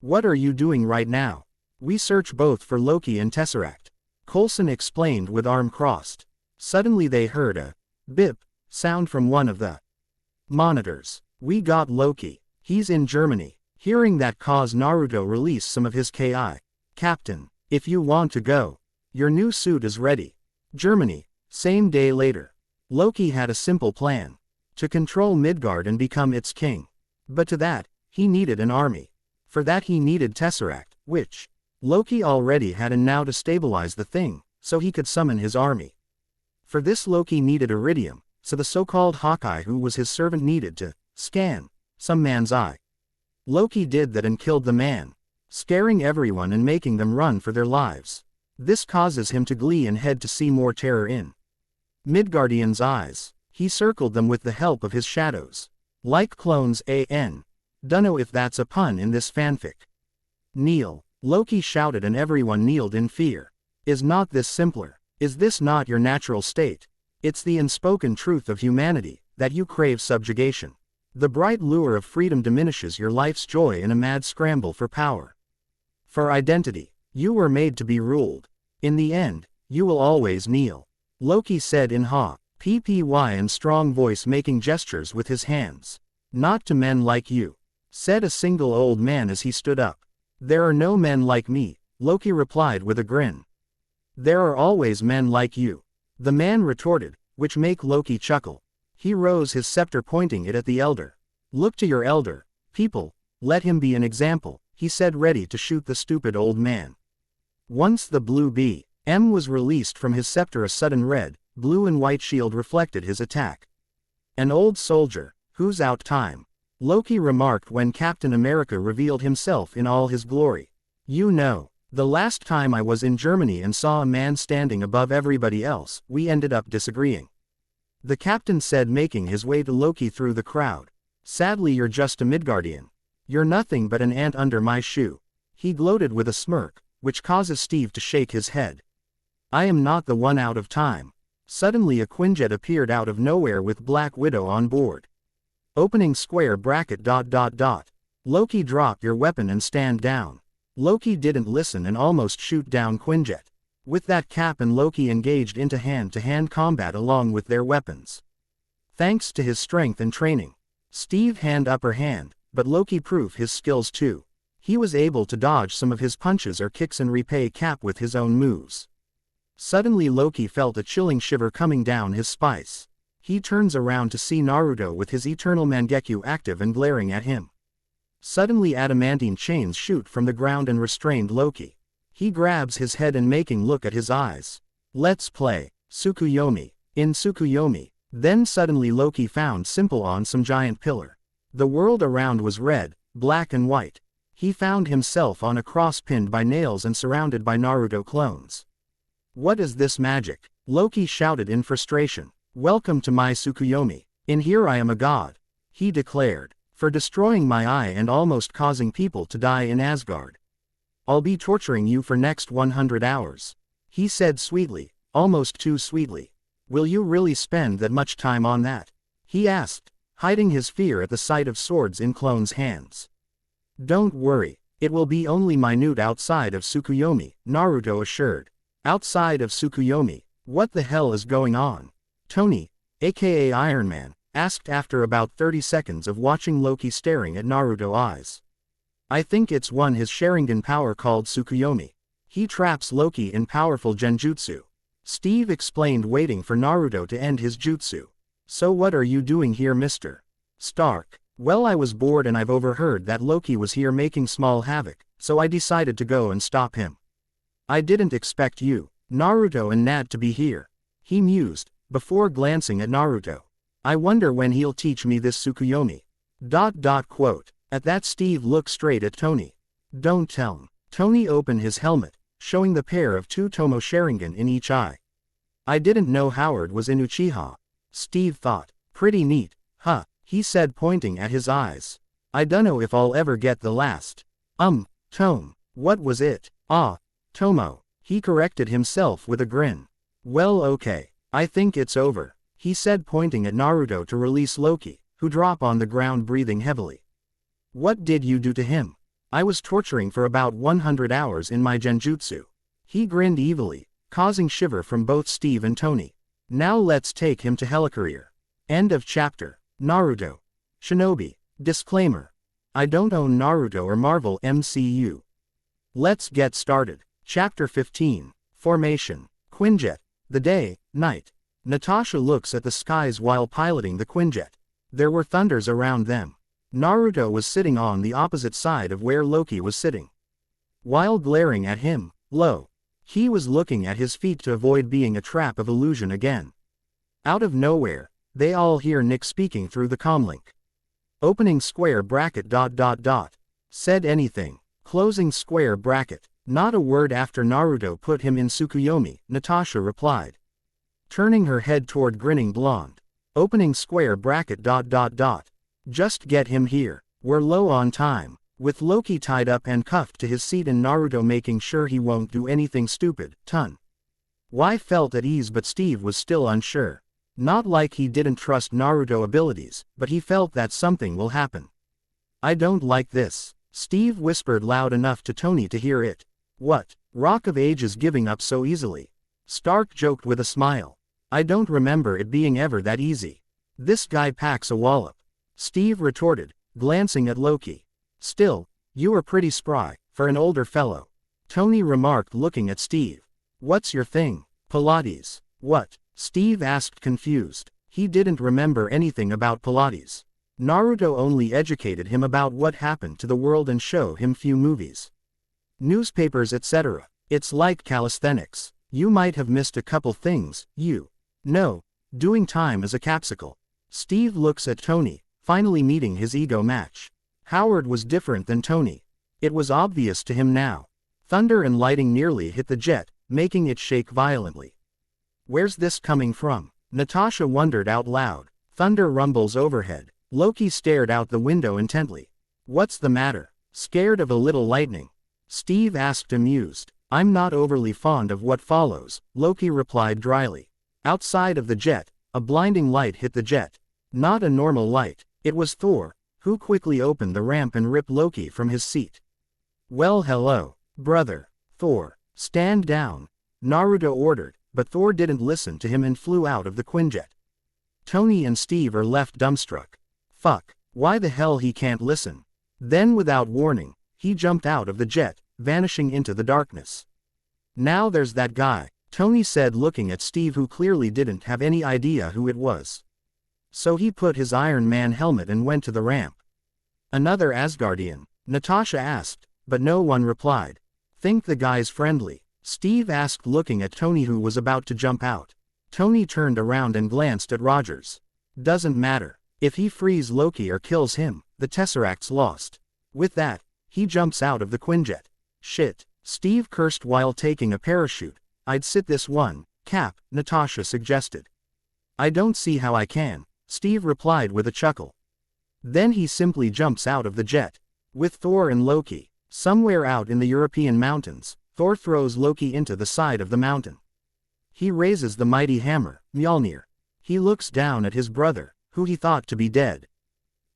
What are you doing right now? We search both for Loki and Tesseract, Coulson explained with arm crossed. Suddenly they heard a bip sound from one of the monitors. We got Loki. He's in Germany. Hearing that caused Naruto release some of his ki. Captain, if you want to go, your new suit is ready. Germany, same day later. Loki had a simple plan. To control Midgard and become its king. But to that, he needed an army. For that he needed Tesseract, which Loki already had, and now to stabilize the thing, so he could summon his army. For this Loki needed iridium, so the so-called Hawkeye, who was his servant, needed to scan some man's eye. Loki did that and killed the man, scaring everyone and making them run for their lives. This causes him to glee and head to see more terror in Midgardians' eyes. He circled them with the help of his shadows. Like clones, dunno if that's a pun in this fanfic. Kneel, Loki shouted, and everyone kneeled in fear. Is not this simpler? Is this not your natural state? It's the unspoken truth of humanity, that you crave subjugation. The bright lure of freedom diminishes your life's joy in a mad scramble for power. For identity, you were made to be ruled. In the end, you will always kneel. Loki said in PPY and strong voice, making gestures with his hands. Not to men like you, said a single old man as he stood up. There are no men like me, Loki replied with a grin. There are always men like you, the man retorted, which make Loki chuckle. He rose his scepter, pointing it at the elder. Look to your elder, people, let him be an example, he said, ready to shoot the stupid old man. Once the blue BM was released from his scepter, a sudden red, blue and white shield reflected his attack. An old soldier, who's out time, Loki remarked when Captain America revealed himself in all his glory. You know, the last time I was in Germany and saw a man standing above everybody else, we ended up disagreeing. The captain said, making his way to Loki through the crowd. Sadly, you're just a Midgardian. You're nothing but an ant under my shoe. He gloated with a smirk, which causes Steve to shake his head. I am not the one out of time. Suddenly a Quinjet appeared out of nowhere with Black Widow on board. Opening square bracket ... Loki, drop your weapon and stand down. Loki didn't listen and almost shoot down Quinjet. With that, Cap and Loki engaged into hand-to-hand combat along with their weapons. Thanks to his strength and training, Steve hand upper hand, but Loki proved his skills too. He was able to dodge some of his punches or kicks and repay Cap with his own moves. Suddenly Loki felt a chilling shiver coming down his spine. He turns around to see Naruto with his eternal Mangekyo active and glaring at him. Suddenly adamantine chains shoot from the ground and restrained Loki. He grabs his head and making look at his eyes. Let's play. Tsukuyomi. In Tsukuyomi. Then suddenly Loki found simple on some giant pillar. The world around was red, black and white. He found himself on a cross pinned by nails and surrounded by Naruto clones. What is this magic? Loki shouted in frustration. Welcome to my Tsukuyomi. In here I am a god. He declared. For destroying my eye and almost causing people to die in Asgard. I'll be torturing you for next 100 hours. He said sweetly, almost too sweetly. Will you really spend that much time on that? He asked, hiding his fear at the sight of swords in clones' hands. Don't worry, it will be only minute outside of Tsukuyomi, Naruto assured. Outside of Tsukuyomi, what the hell is going on? Tony, aka Iron Man, asked after about 30 seconds of watching Loki staring at Naruto's eyes. I think it's his Sharingan power called Tsukuyomi. He traps Loki in powerful genjutsu. Steve explained, waiting for Naruto to end his jutsu. So what are you doing here, Mr. Stark? Well, I was bored and I've overheard that Loki was here making small havoc, so I decided to go and stop him. I didn't expect you, Naruto and Nad to be here. He mused, before glancing at Naruto. I wonder when he'll teach me this Tsukuyomi. Quote. At that Steve looked straight at Tony. Don't tell him. Tony opened his helmet, showing the pair of 2 Tomo Sharingan in each eye. I didn't know Howard was in Uchiha. Steve thought. Pretty neat, huh, he said pointing at his eyes. I dunno if I'll ever get the last. Tome. What was it? Tomo. He corrected himself with a grin. Well, okay. I think it's over, he said pointing at Naruto to release Loki, who dropped on the ground breathing heavily. What did you do to him? I was torturing for about 100 hours in my genjutsu. He grinned evilly, causing shiver from both Steve and Tony. Now let's take him to Helicarrier. End of chapter. Naruto. Shinobi. Disclaimer. I don't own Naruto or Marvel MCU. Let's get started. Chapter 15. Formation. Quinjet. The day, night. Natasha looks at the skies while piloting the Quinjet. There were thunders around them. Naruto was sitting on the opposite side of where Loki was sitting. While glaring at him, he was looking at his feet to avoid being a trap of illusion again. Out of nowhere, they all hear Nick speaking through the comlink. Opening square bracket ... Said anything. Closing square bracket. Not a word after Naruto put him in Tsukuyomi, Natasha replied. Turning her head toward grinning blonde. Opening square bracket ... Just get him here. We're low on time. With Loki tied up and cuffed to his seat and Naruto making sure he won't do anything stupid, Why felt at ease, but Steve was still unsure. Not like he didn't trust Naruto abilities, but he felt that something will happen. I don't like this. Steve whispered loud enough to Tony to hear it. What? Rock of Ages giving up so easily? Stark joked with a smile. I don't remember it being ever that easy. This guy packs a wallop. Steve retorted, glancing at Loki. Still, you are pretty spry, for an older fellow. Tony remarked looking at Steve. What's your thing? Pilates. What? Steve asked confused. He didn't remember anything about Pilates. Naruto only educated him about what happened to the world and show him few movies. Newspapers etc. It's like calisthenics. You might have missed a couple things, No. Doing time as a capsicle. Steve looks at Tony, finally meeting his ego match. Howard was different than Tony. It was obvious to him now. Thunder and lightning nearly hit the jet, making it shake violently. Where's this coming from? Natasha wondered out loud. Thunder rumbles overhead. Loki stared out the window intently. What's the matter? Scared of a little lightning? Steve asked amused. I'm not overly fond of what follows, Loki replied dryly. Outside of the jet, a blinding light hit the jet. Not a normal light. It was Thor, who quickly opened the ramp and ripped Loki from his seat. Well, hello, brother. Thor, stand down, Naruto ordered, but Thor didn't listen to him and flew out of the Quinjet. Tony and Steve are left dumbstruck. Fuck, Why the hell he can't listen? Then without warning, he jumped out of the jet, vanishing into the darkness. Now there's that guy, Tony said looking at Steve who clearly didn't have any idea who it was. So he put his Iron Man helmet and went to the ramp. Another Asgardian? Natasha asked, but no one replied. Think the guy's friendly? Steve asked looking at Tony who was about to jump out. Tony turned around and glanced at Rogers. Doesn't matter. If he frees Loki or kills him, the Tesseract's lost. With that, he jumps out of the Quinjet. Shit. Steve cursed while taking a parachute. I'd sit this one, Cap, Natasha suggested. I don't see how I can, Steve replied with a chuckle. Then he simply jumps out of the jet. With Thor and Loki. Somewhere out in the European mountains, Thor throws Loki into the side of the mountain. He raises the mighty hammer, Mjolnir. He looks down at his brother, who he thought to be dead,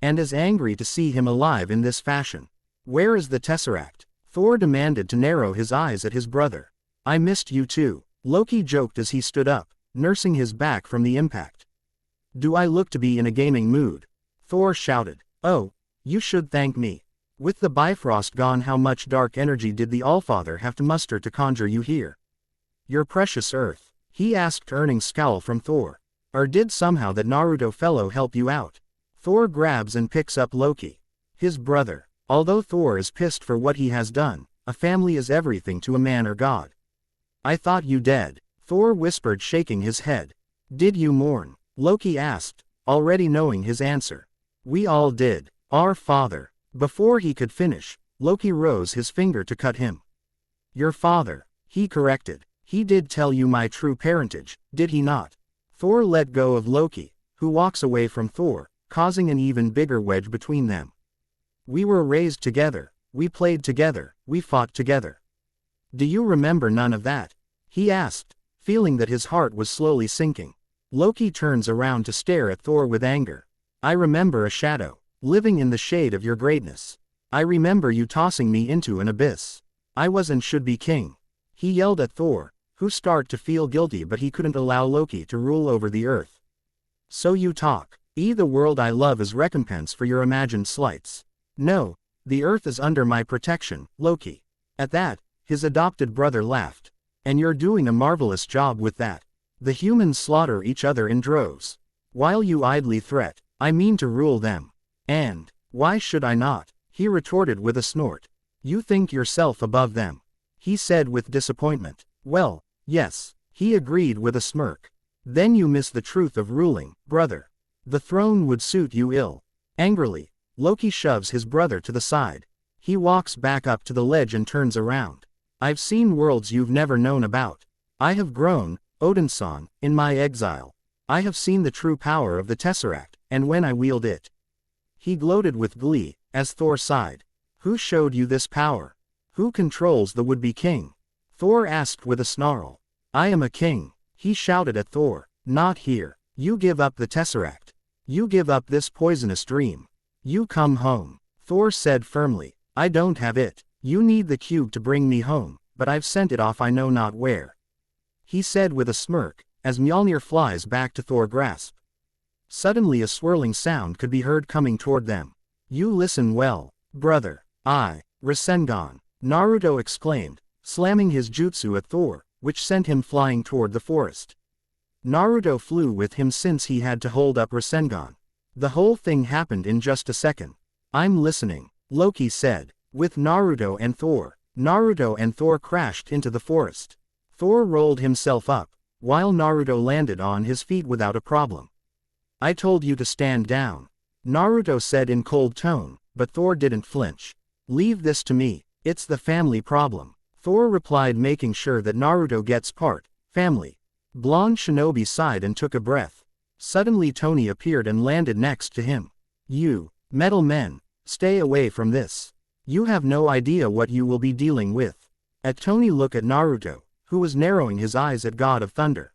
and is angry to see him alive in this fashion. Where is the Tesseract? Thor demanded to narrow his eyes at his brother. I missed you too, Loki joked as he stood up, nursing his back from the impact. Do I look to be in a gaming mood? Thor shouted. Oh, you should thank me. With the Bifrost gone, how much dark energy did the Allfather have to muster to conjure you here? Your precious Earth, he asked, earning scowl from Thor. Or did somehow that Naruto fellow help you out? Thor grabs and picks up Loki. His brother. Although Thor is pissed for what he has done, a family is everything to a man or god. I thought you dead, Thor whispered, shaking his head. Did you mourn? Loki asked, already knowing his answer. We all did. Our father. Before he could finish, Loki rose his finger to cut him. Your father, he corrected. He did tell you my true parentage, did he not? Thor let go of Loki, who walks away from Thor, causing an even bigger wedge between them. We were raised together, we played together, we fought together. Do you remember none of that? He asked, feeling that his heart was slowly sinking. Loki turns around to stare at Thor with anger. I remember a shadow, living in the shade of your greatness. I remember you tossing me into an abyss. I was and should be king. He yelled at Thor, who started to feel guilty, but he couldn't allow Loki to rule over the earth. So you talk. The world I love as recompense for your imagined slights. No, the earth is under my protection, Loki. At that, his adopted brother laughed. And you're doing a marvelous job with that. The humans slaughter each other in droves. While you idly threat, I mean to rule them. And, why should I not? He retorted with a snort. You think yourself above them. He said with disappointment. Well, yes, he agreed with a smirk. Then you miss the truth of ruling, brother. The throne would suit you ill. Angrily, Loki shoves his brother to the side. He walks back up to the ledge and turns around. I've seen worlds you've never known about. I have grown, Odin-san, in my exile. I have seen the true power of the Tesseract, and when I wield it. He gloated with glee, as Thor sighed. Who showed you this power? Who controls the would-be king? Thor asked with a snarl. I am a king, he shouted at Thor. Not here. You give up the Tesseract. You give up this poisonous dream. You come home. Thor said firmly. I don't have it. You need the cube to bring me home, but I've sent it off I know not where. He said with a smirk, as Mjolnir flies back to Thor's grasp. Suddenly a swirling sound could be heard coming toward them. You listen well, brother. Rasengan, Naruto exclaimed, slamming his jutsu at Thor, which sent him flying toward the forest. Naruto flew with him since he had to hold up Rasengan. The whole thing happened in just a second. I'm listening, Loki said. With Naruto and Thor crashed into the forest. Thor rolled himself up, while Naruto landed on his feet without a problem. I told you to stand down, Naruto said in cold tone, but Thor didn't flinch. Leave this to me, it's the family problem, Thor replied, making sure that Naruto gets part, family. Blonde Shinobi sighed and took a breath. Suddenly Tony appeared and landed next to him. You, metal men, stay away from this. You have no idea what you will be dealing with. At Tony look at Naruto, who was narrowing his eyes at God of Thunder.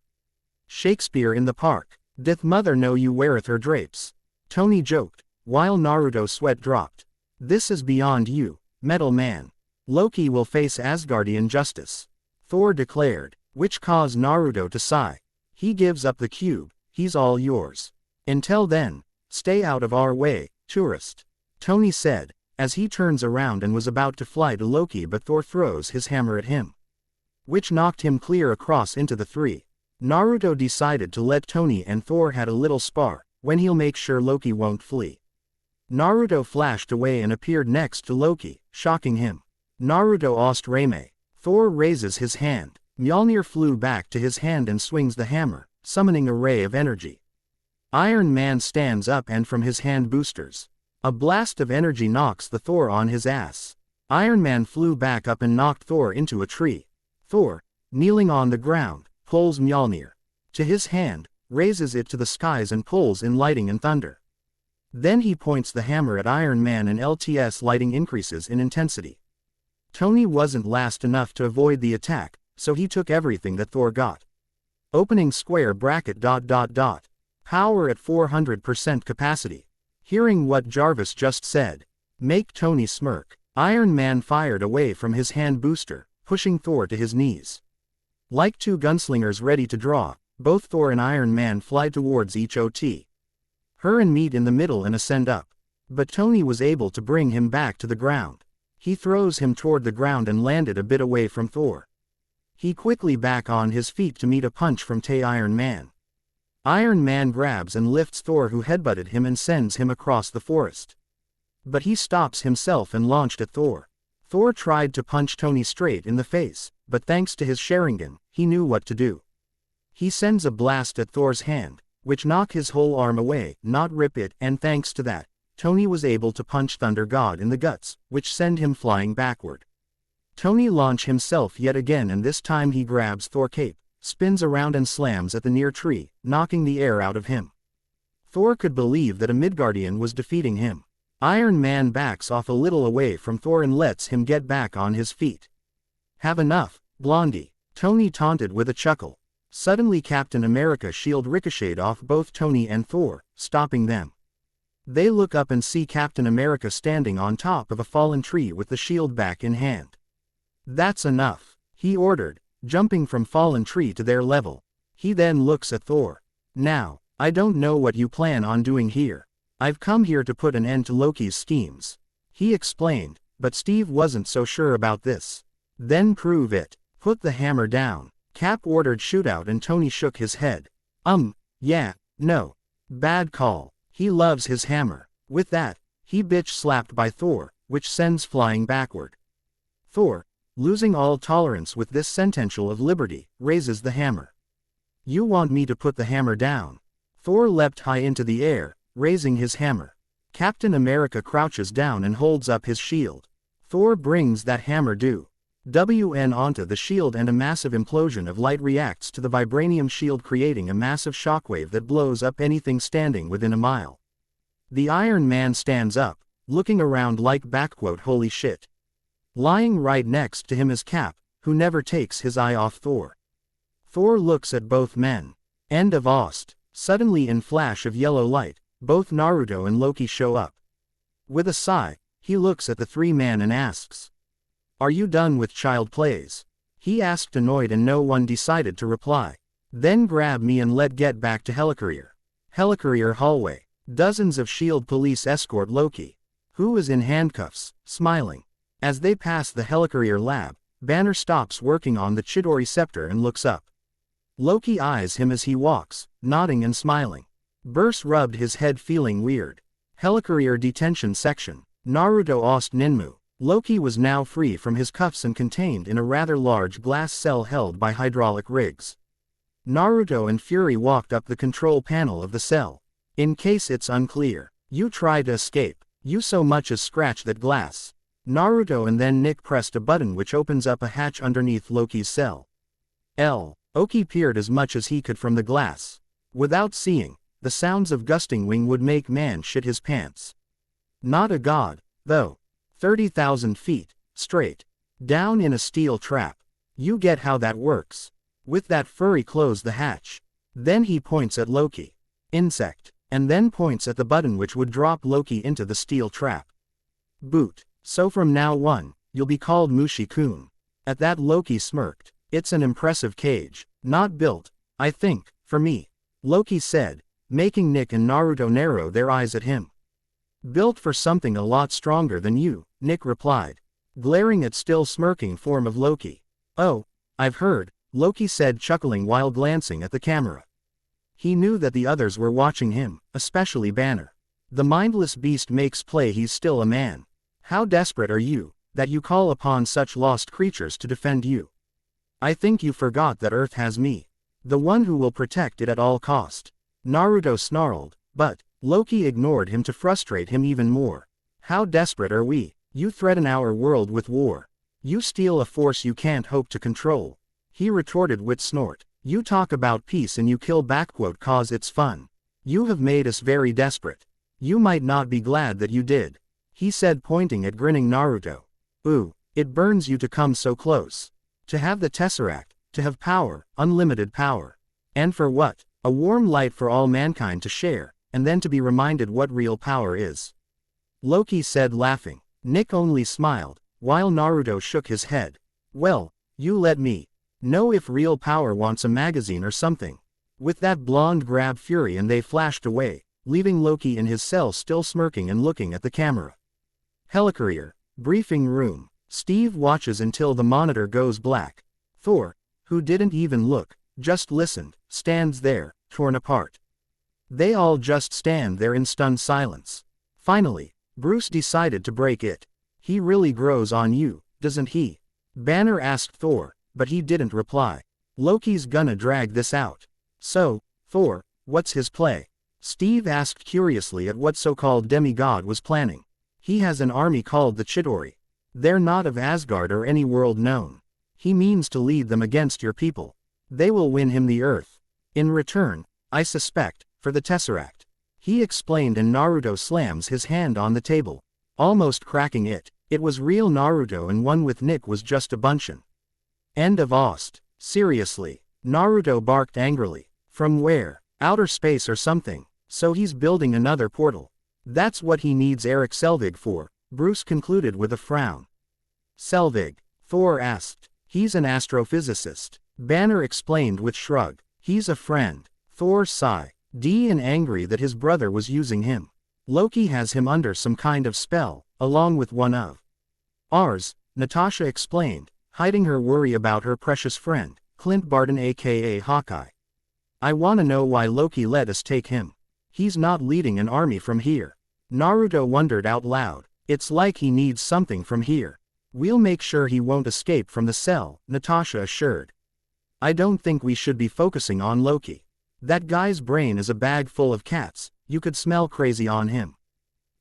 Shakespeare in the park. Doth mother know you weareth her drapes? Tony joked, while Naruto sweat dropped. This is beyond you, metal man. Loki will face Asgardian justice, Thor declared, which caused Naruto to sigh. He gives up the cube, he's all yours. Until then, stay out of our way, Tourist. Tony said, as he turns around and was about to fly to Loki, but Thor throws his hammer at him, which knocked him clear across into the three. Naruto decided to let Tony and Thor had a little spar, when he'll make sure Loki won't flee. Naruto flashed away and appeared next to Loki, shocking him. Naruto asked Reime. Thor raises his hand. Mjolnir flew back to his hand and swings the hammer, summoning a ray of energy. Iron Man stands up and from his hand boosters. A blast of energy knocks the Thor on his ass. Iron Man flew back up and knocked Thor into a tree. Thor, kneeling on the ground, pulls Mjolnir to his hand, raises it to the skies and pulls in lightning and thunder. Then he points the hammer at Iron Man and LTS lightning increases in intensity. Tony wasn't last enough to avoid the attack, so he took everything that Thor got. Opening square bracket ... Power at 400% capacity. Hearing what Jarvis just said, make Tony smirk. Iron Man fired away from his hand booster, pushing Thor to his knees. Like two gunslingers ready to draw, both Thor and Iron Man fly towards each OT. Her and meet in the middle and ascend up. But Tony was able to bring him back to the ground. He throws him toward the ground and landed a bit away from Thor. He quickly back on his feet to meet a punch from Iron Man. Iron Man grabs and lifts Thor, who headbutted him, and sends him across the forest. But he stops himself and launched at Thor. Thor tried to punch Tony straight in the face, but thanks to his Sharingan, he knew what to do. He sends a blast at Thor's hand, which knock his whole arm away, not rip it, and thanks to that, Tony was able to punch Thunder God in the guts, which send him flying backward. Tony launch himself yet again, and this time he grabs Thor cape, spins around and slams at the near tree, knocking the air out of him. Thor could believe that a Midgardian was defeating him. Iron Man backs off a little away from Thor and lets him get back on his feet. Have enough, Blondie, Tony taunted with a chuckle. Suddenly Captain America's shield ricocheted off both Tony and Thor, stopping them. They look up and see Captain America standing on top of a fallen tree with the shield back in hand. That's enough, he ordered, jumping from fallen tree to their level. He then looks at Thor. Now, I don't know what you plan on doing here. I've come here to put an end to Loki's schemes. He explained, but Steve wasn't so sure about this. Then prove it. Put the hammer down. Cap ordered shootout and Tony shook his head. Yeah, no. Bad call. He loves his hammer. With that, he bitch slapped by Thor, which sends flying backward. Thor, losing all tolerance with this sentential of liberty, raises the hammer. You want me to put the hammer down? Thor leapt high into the air, raising his hammer. Captain America crouches down and holds up his shield. Thor brings that hammer WN onto the shield and a massive implosion of light reacts to the vibranium shield, creating a massive shockwave that blows up anything standing within a mile. The Iron Man stands up, looking around like holy shit. Lying right next to him is Cap, who never takes his eye off Thor. Thor looks at both men. End of Ost. Suddenly, in flash of yellow light, both Naruto and Loki show up. With a sigh, he looks at the three-man and asks, "Are you done with child plays?" He asked, annoyed, and no one decided to reply. Then grab me and let get back to Helicarrier. Helicarrier hallway. Dozens of S.H.I.E.L.D. police escort Loki, who is in handcuffs, smiling. As they pass the Helicarrier lab, Banner stops working on the Chidori scepter and looks up. Loki eyes him as he walks, nodding and smiling. Burst rubbed his head, feeling weird. Helicarrier detention section. Naruto asked Ninmu. Loki was now free from his cuffs and contained in a rather large glass cell held by hydraulic rigs. Naruto and Fury walked up the control panel of the cell. In case it's unclear, you try to escape, you so much as scratch that glass. Naruto and then Nick pressed a button which opens up a hatch underneath Loki's cell. Oki peered as much as he could from the glass. Without seeing, the sounds of gusting wind would make man shit his pants. Not a god, though. 30,000 feet, straight, down in a steel trap. You get how that works. With that, Furry closed the hatch. Then he points at Loki. Insect. And then points at the button which would drop Loki into the steel trap. Boot. So from now on, you'll be called Mushi-kun. At that, Loki smirked. It's an impressive cage. Not built, I think, for me, Loki said, making Nick and Naruto narrow their eyes at him. Built for something a lot stronger than you, Nick replied, glaring at still smirking form of Loki. Oh, I've heard, Loki said, chuckling while glancing at the camera. He knew that the others were watching him, especially Banner. The mindless beast makes play, he's still a man. How desperate are you, that you call upon such lost creatures to defend you? I think you forgot that Earth has me. The one who will protect it at all cost. Naruto snarled, but Loki ignored him to frustrate him even more. How desperate are we? You threaten our world with war. You steal a force you can't hope to control. He retorted with snort. You talk about peace and you kill _ cause it's fun. You have made us very desperate. You might not be glad that you did. He said, pointing at grinning Naruto. Ooh, it burns you to come so close. To have the Tesseract, to have power, unlimited power. And for what? A warm light for all mankind to share, and then to be reminded what real power is. Loki said, laughing. Nick only smiled, while Naruto shook his head. Well, you let me know if real power wants a magazine or something. With that blonde grabbed Fury and they flashed away, leaving Loki in his cell still smirking and looking at the camera. Helicarrier, briefing room. Steve watches until the monitor goes black. Thor, who didn't even look, just listened, stands there, torn apart. They all just stand there in stunned silence. Finally, Bruce decided to break it. He really grows on you, doesn't he? Banner asked Thor, but he didn't reply. Loki's gonna drag this out. So, Thor, what's his play? Steve asked curiously at what so-called demigod was planning. He has an army called the Chitauri. They're not of Asgard or any world known. He means to lead them against your people. They will win him the Earth. In return, I suspect, for the Tesseract. He explained, and Naruto slams his hand on the table, almost cracking it. It was real Naruto, and one with Nick was just a bunchin'. End of Ost. Seriously. Naruto barked angrily. From where? Outer space or something. So he's building another portal. That's what he needs Eric Selvig for, Bruce concluded with a frown. Selvig? Thor asked. He's an astrophysicist. Banner explained with shrug. He's a friend. Thor sighed, and angry that his brother was using him. Loki has him under some kind of spell, along with one of ours, Natasha explained, hiding her worry about her precious friend, Clint Barton aka Hawkeye. I wanna know why Loki let us take him. He's not leading an army from here. Naruto wondered out loud. It's like he needs something from here. We'll make sure he won't escape from the cell, Natasha assured. I don't think we should be focusing on Loki. That guy's brain is a bag full of cats, you could smell crazy on him.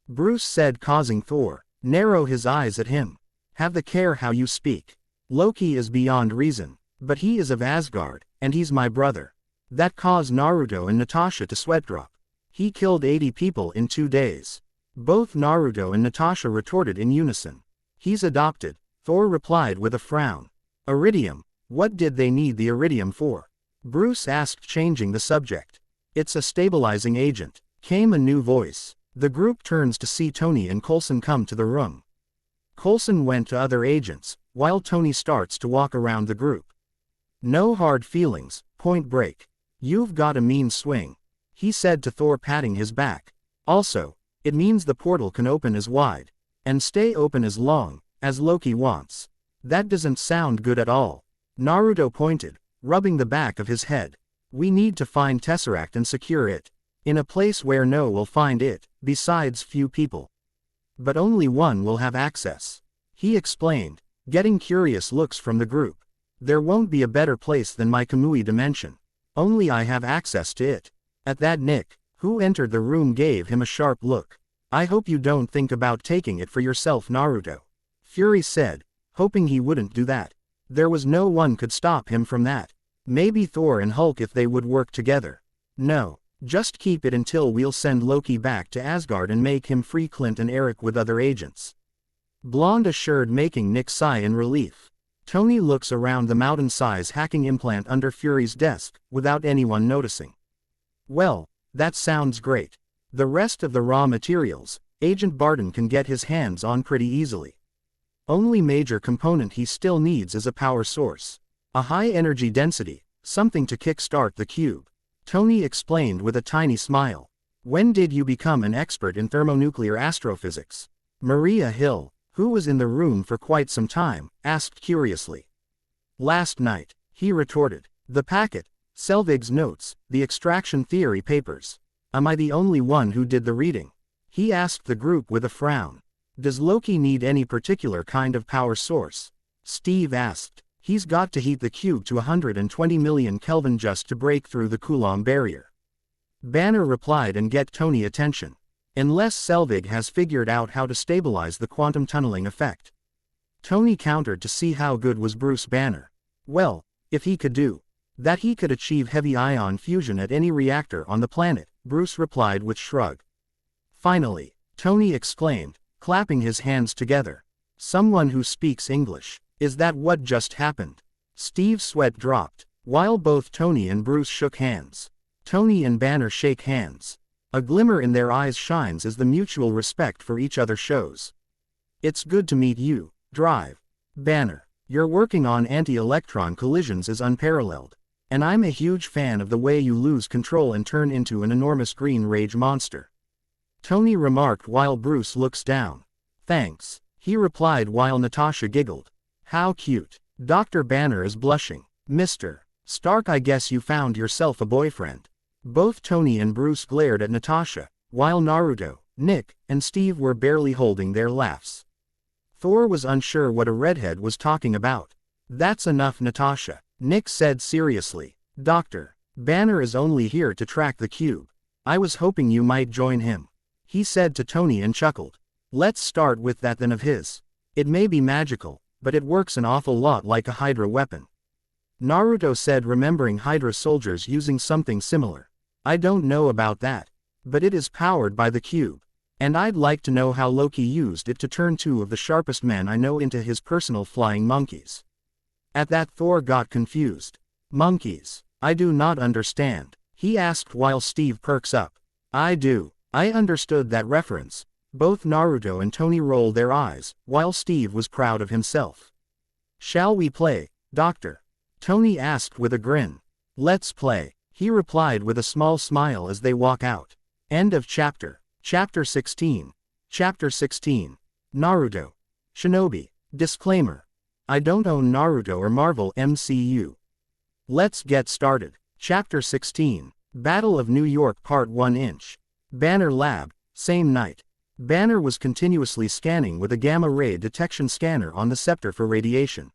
Bruce said, causing Thor narrow his eyes at him. Have the care how you speak. Loki is beyond reason, but he is of Asgard, and he's my brother. That caused Naruto and Natasha to sweat drop. He killed 80 people in 2 days. Both Naruto and Natasha retorted in unison. He's adopted, Thor replied with a frown. Iridium, what did they need the iridium for? Bruce asked, changing the subject. It's a stabilizing agent, came a new voice. The group turns to see Tony and Coulson come to the room. Coulson went to other agents, while Tony starts to walk around the group. No hard feelings, Point Break. You've got a mean swing, he said to Thor, patting his back. Also, it means the portal can open as wide, and stay open as long, as Loki wants. That doesn't sound good at all. Naruto pointed, rubbing the back of his head. We need to find Tesseract and secure it. In a place where no will find it, besides few people. But only one will have access. He explained, getting curious looks from the group. There won't be a better place than my Kamui dimension. Only I have access to it. At that, Nick, who entered the room, gave him a sharp look. I hope you don't think about taking it for yourself, Naruto. Fury said, hoping he wouldn't do that. There was no one could stop him from that. Maybe Thor and Hulk if they would work together. No, just keep it until we'll send Loki back to Asgard and make him free Clint and Eric with other agents. Blonde assured, making Nick sigh in relief. Tony looks around the mountain-size hacking implant under Fury's desk, without anyone noticing. Well, that sounds great. The rest of the raw materials, Agent Barton can get his hands on pretty easily. Only major component he still needs is a power source. A high energy density, something to kickstart the cube. Tony explained with a tiny smile. When did you become an expert in thermonuclear astrophysics? Maria Hill, who was in the room for quite some time, asked curiously. Last night, he retorted. The packet, Selvig's notes, the extraction theory papers. Am I the only one who did the reading? He asked the group with a frown. Does Loki need any particular kind of power source? Steve asked. He's got to heat the cube to 120 million Kelvin just to break through the Coulomb barrier. Banner replied and get Tony attention. Unless Selvig has figured out how to stabilize the quantum tunneling effect. Tony countered to see how good was Bruce Banner. Well, if he could do that, he could achieve heavy ion fusion at any reactor on the planet, Bruce replied with shrug. Finally, Tony exclaimed, clapping his hands together. Someone who speaks English. Is that what just happened? Steve's sweat dropped, while both Tony and Bruce shook hands. Tony and Banner shake hands. A glimmer in their eyes shines as the mutual respect for each other shows. It's good to meet you, Drive. Banner, your working on anti-electron collisions is unparalleled. And I'm a huge fan of the way you lose control and turn into an enormous green rage monster. Tony remarked while Bruce looks down. Thanks, he replied while Natasha giggled. How cute. Dr. Banner is blushing. Mr. Stark, I guess you found yourself a boyfriend. Both Tony and Bruce glared at Natasha, while Naruto, Nick, and Steve were barely holding their laughs. Thor was unsure what a redhead was talking about. That's enough, Natasha, Nick said seriously. Dr. Banner is only here to track the cube. I was hoping you might join him. He said to Tony and chuckled. Let's start with that then of his. It may be magical, but it works an awful lot like a Hydra weapon. Naruto said, remembering Hydra soldiers using something similar. I don't know about that. But it is powered by the cube. And I'd like to know how Loki used it to turn two of the sharpest men I know into his personal flying monkeys. At that, Thor got confused. Monkeys? I do not understand, he asked while Steve perks up. I do. I understood that reference. Both Naruto and Tony rolled their eyes, while Steve was proud of himself. Shall we play, Doctor? Tony asked with a grin. Let's play, he replied with a small smile as they walk out. End of chapter. Chapter 16. Chapter 16. Naruto. Shinobi. Disclaimer. I don't own Naruto or Marvel MCU. Let's get started. Chapter 16. Battle of New York Part 1 Banner Lab, same night. Banner was continuously scanning with a gamma-ray detection scanner on the scepter for radiation.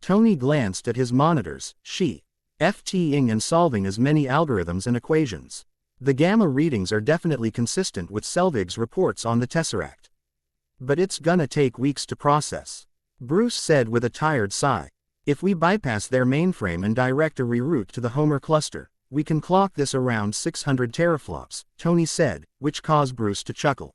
Tony glanced at his monitors, FTing and solving as many algorithms and equations. The gamma readings are definitely consistent with Selvig's reports on the Tesseract. But it's gonna take weeks to process. Bruce said with a tired sigh. If we bypass their mainframe and direct a reroute to the Homer cluster, we can clock this around 600 teraflops, Tony said, which caused Bruce to chuckle.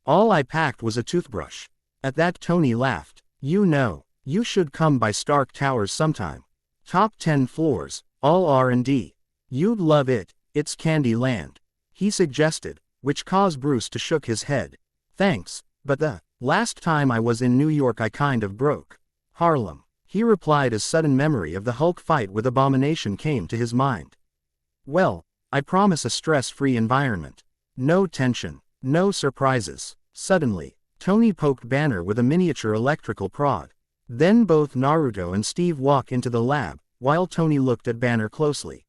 All I packed was a toothbrush. At that, Tony laughed. You know, you should come by Stark Towers sometime. Top 10 floors, all R&D. You'd love it, it's Candy Land. He suggested, which caused Bruce to shook his head. Thanks, but the last time I was in New York I kind of broke. Harlem, he replied as sudden memory of the Hulk fight with Abomination came to his mind. Well, I promise a stress-free environment. No tension, no surprises. Suddenly, Tony poked Banner with a miniature electrical prod. Then both Naruto and Steve walk into the lab, while Tony looked at Banner closely.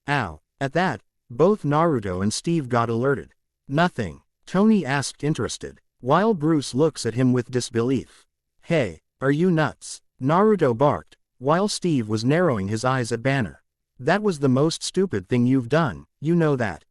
Ow. At that, both Naruto and Steve got alerted. Nothing, Tony asked interested, while Bruce looks at him with disbelief. Hey, are you nuts? Naruto barked, while Steve was narrowing his eyes at Banner. That was the most stupid thing you've done, you know that.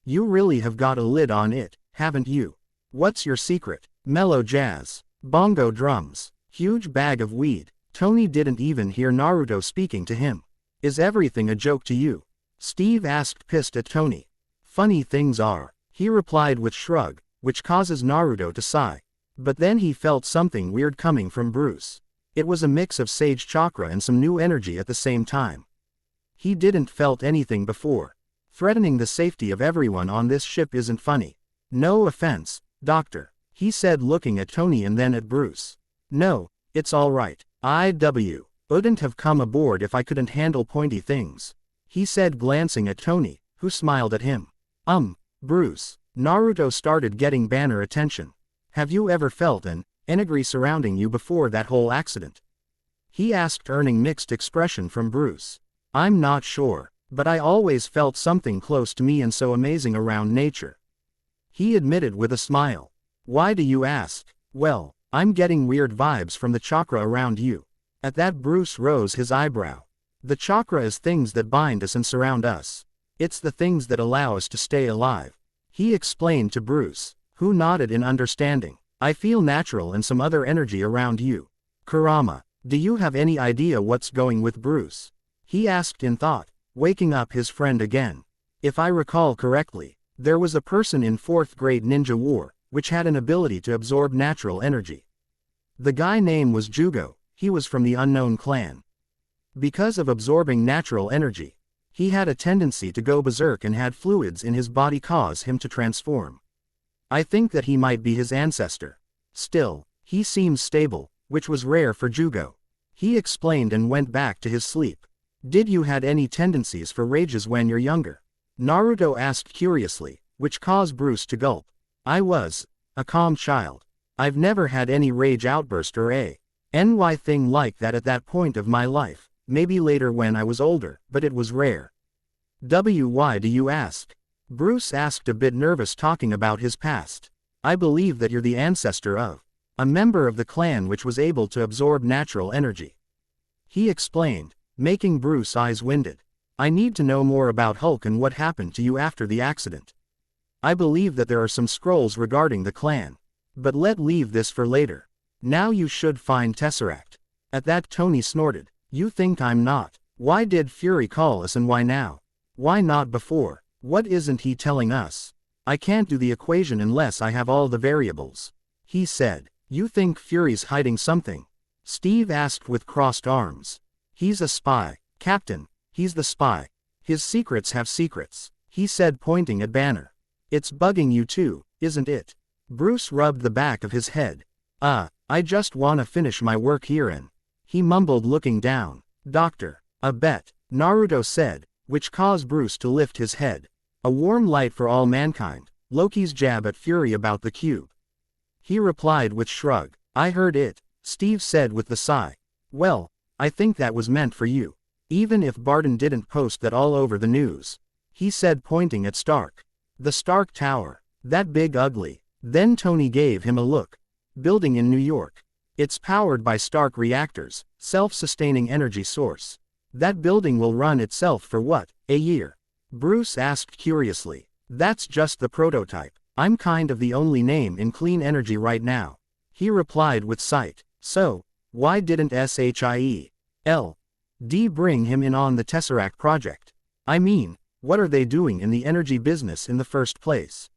You really have got a lid on it, haven't you? What's your secret? Mellow jazz, bongo drums, huge bag of weed. Tony didn't even hear Naruto speaking to him. Is everything a joke to you? Steve asked, pissed at Tony. Funny things are, he replied with shrug, which causes Naruto to sigh. But then he felt something weird coming from Bruce. It was a mix of sage chakra and some new energy at the same time. He didn't felt anything before. Threatening the safety of everyone on this ship isn't funny. No offense, Doctor, he said looking at Tony and then at Bruce. No, it's all right. I wouldn't have come aboard if I couldn't handle pointy things. He said glancing at Tony, who smiled at him. Bruce. Naruto started getting banner attention. Have you ever felt an energy surrounding you before that whole accident? He asked, earning mixed expression from Bruce. I'm not sure, but I always felt something close to me and so amazing around nature. He admitted with a smile. Why do you ask? Well, I'm getting weird vibes from the chakra around you. At that, Bruce rose his eyebrow. The chakra is things that bind us and surround us. It's the things that allow us to stay alive. He explained to Bruce, who nodded in understanding. I feel natural and some other energy around you. Kurama, do you have any idea what's going with Bruce? He asked in thought, waking up his friend again. If I recall correctly, there was a person in 4th grade ninja war, which had an ability to absorb natural energy. The guy name was Jugo, he was from the unknown clan. Because of absorbing natural energy, he had a tendency to go berserk and had fluids in his body cause him to transform. I think that he might be his ancestor. Still, he seems stable, which was rare for Jugo. He explained and went back to his sleep. Did you had any tendencies for rages when you're younger? Naruto asked curiously, which caused Bruce to gulp. I was a calm child. I've never had any rage outburst or a NY thing like that at that point of my life, maybe later when I was older, but it was rare. Why do you ask? Bruce asked, a bit nervous, talking about his past. I believe that you're the ancestor of a member of the clan which was able to absorb natural energy. He explained, making Bruce's eyes winded. I need to know more about Hulk and what happened to you after the accident. I believe that there are some scrolls regarding the clan. But let's leave this for later. Now you should find Tesseract. At that, Tony snorted. You think I'm not? Why did Fury call us and why now? Why not before? What isn't he telling us? I can't do the equation unless I have all the variables. He said. You think Fury's hiding something? Steve asked with crossed arms. He's a spy, Captain. He's the spy. His secrets have secrets, he said, pointing at Banner. It's bugging you too, isn't it? Bruce rubbed the back of his head. I just wanna finish my work here and... He mumbled, looking down. Doctor, a bet, Naruto said, which caused Bruce to lift his head. A warm light for all mankind, Loki's jab at Fury about the cube. He replied with shrug. I heard it, Steve said with the sigh. Well, I think that was meant for you. Even if Barton didn't post that all over the news. He said, pointing at Stark. The Stark Tower. That big ugly. Then Tony gave him a look. Building in New York. It's powered by Stark reactors, self-sustaining energy source. That building will run itself for what, a year? Bruce asked curiously. That's just the prototype. I'm kind of the only name in clean energy right now. He replied with sight. So, why didn't SHIELD bring him in on the Tesseract project? I mean, what are they doing in the energy business in the first place?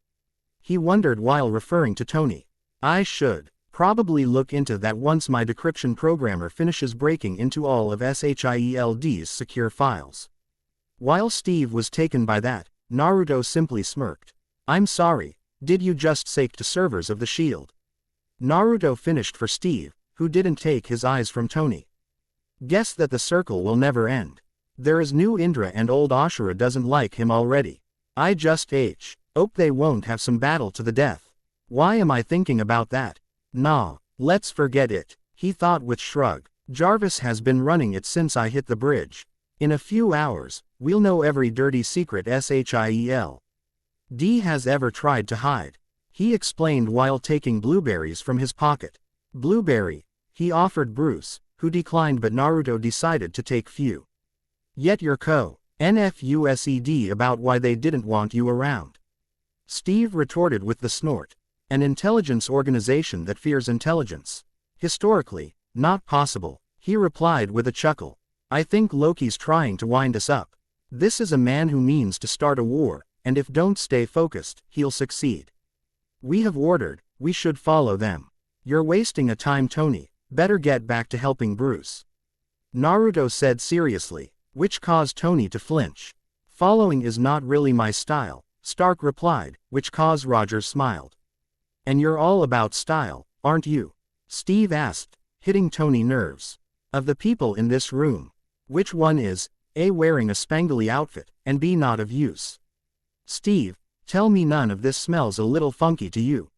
He wondered while referring to Tony. I should probably look into that once my decryption programmer finishes breaking into all of SHIELD's secure files. While Steve was taken by that, Naruto simply smirked. I'm sorry, did you just say to servers of the shield? Naruto finished for Steve, who didn't take his eyes from Tony. Guess that the circle will never end. There is new Indra and old Ashura doesn't like him already. I just hope they won't have some battle to the death. Why am I thinking about that? Nah, let's forget it, he thought with shrug. Jarvis has been running it since I hit the bridge. In a few hours, we'll know every dirty secret SHIELD has ever tried to hide. He explained while taking blueberries from his pocket. Blueberry, he offered Bruce, who declined, but Naruto decided to take few. Yet you're NFUSED about why they didn't want you around. Steve retorted with the snort. An intelligence organization that fears intelligence. Historically, not possible, he replied with a chuckle. I think Loki's trying to wind us up. This is a man who means to start a war, and if don't stay focused, he'll succeed. We have ordered, we should follow them. You're wasting a time, Tony, better get back to helping Bruce. Naruto said seriously, which caused Tony to flinch. Following is not really my style, Stark replied, which caused Roger smiled. And you're all about style, aren't you? Steve asked, hitting Tony nerves. Of the people in this room, which one is A, wearing a spangly outfit, and B, not of use? Steve, Tell me none of this smells a little funky to you?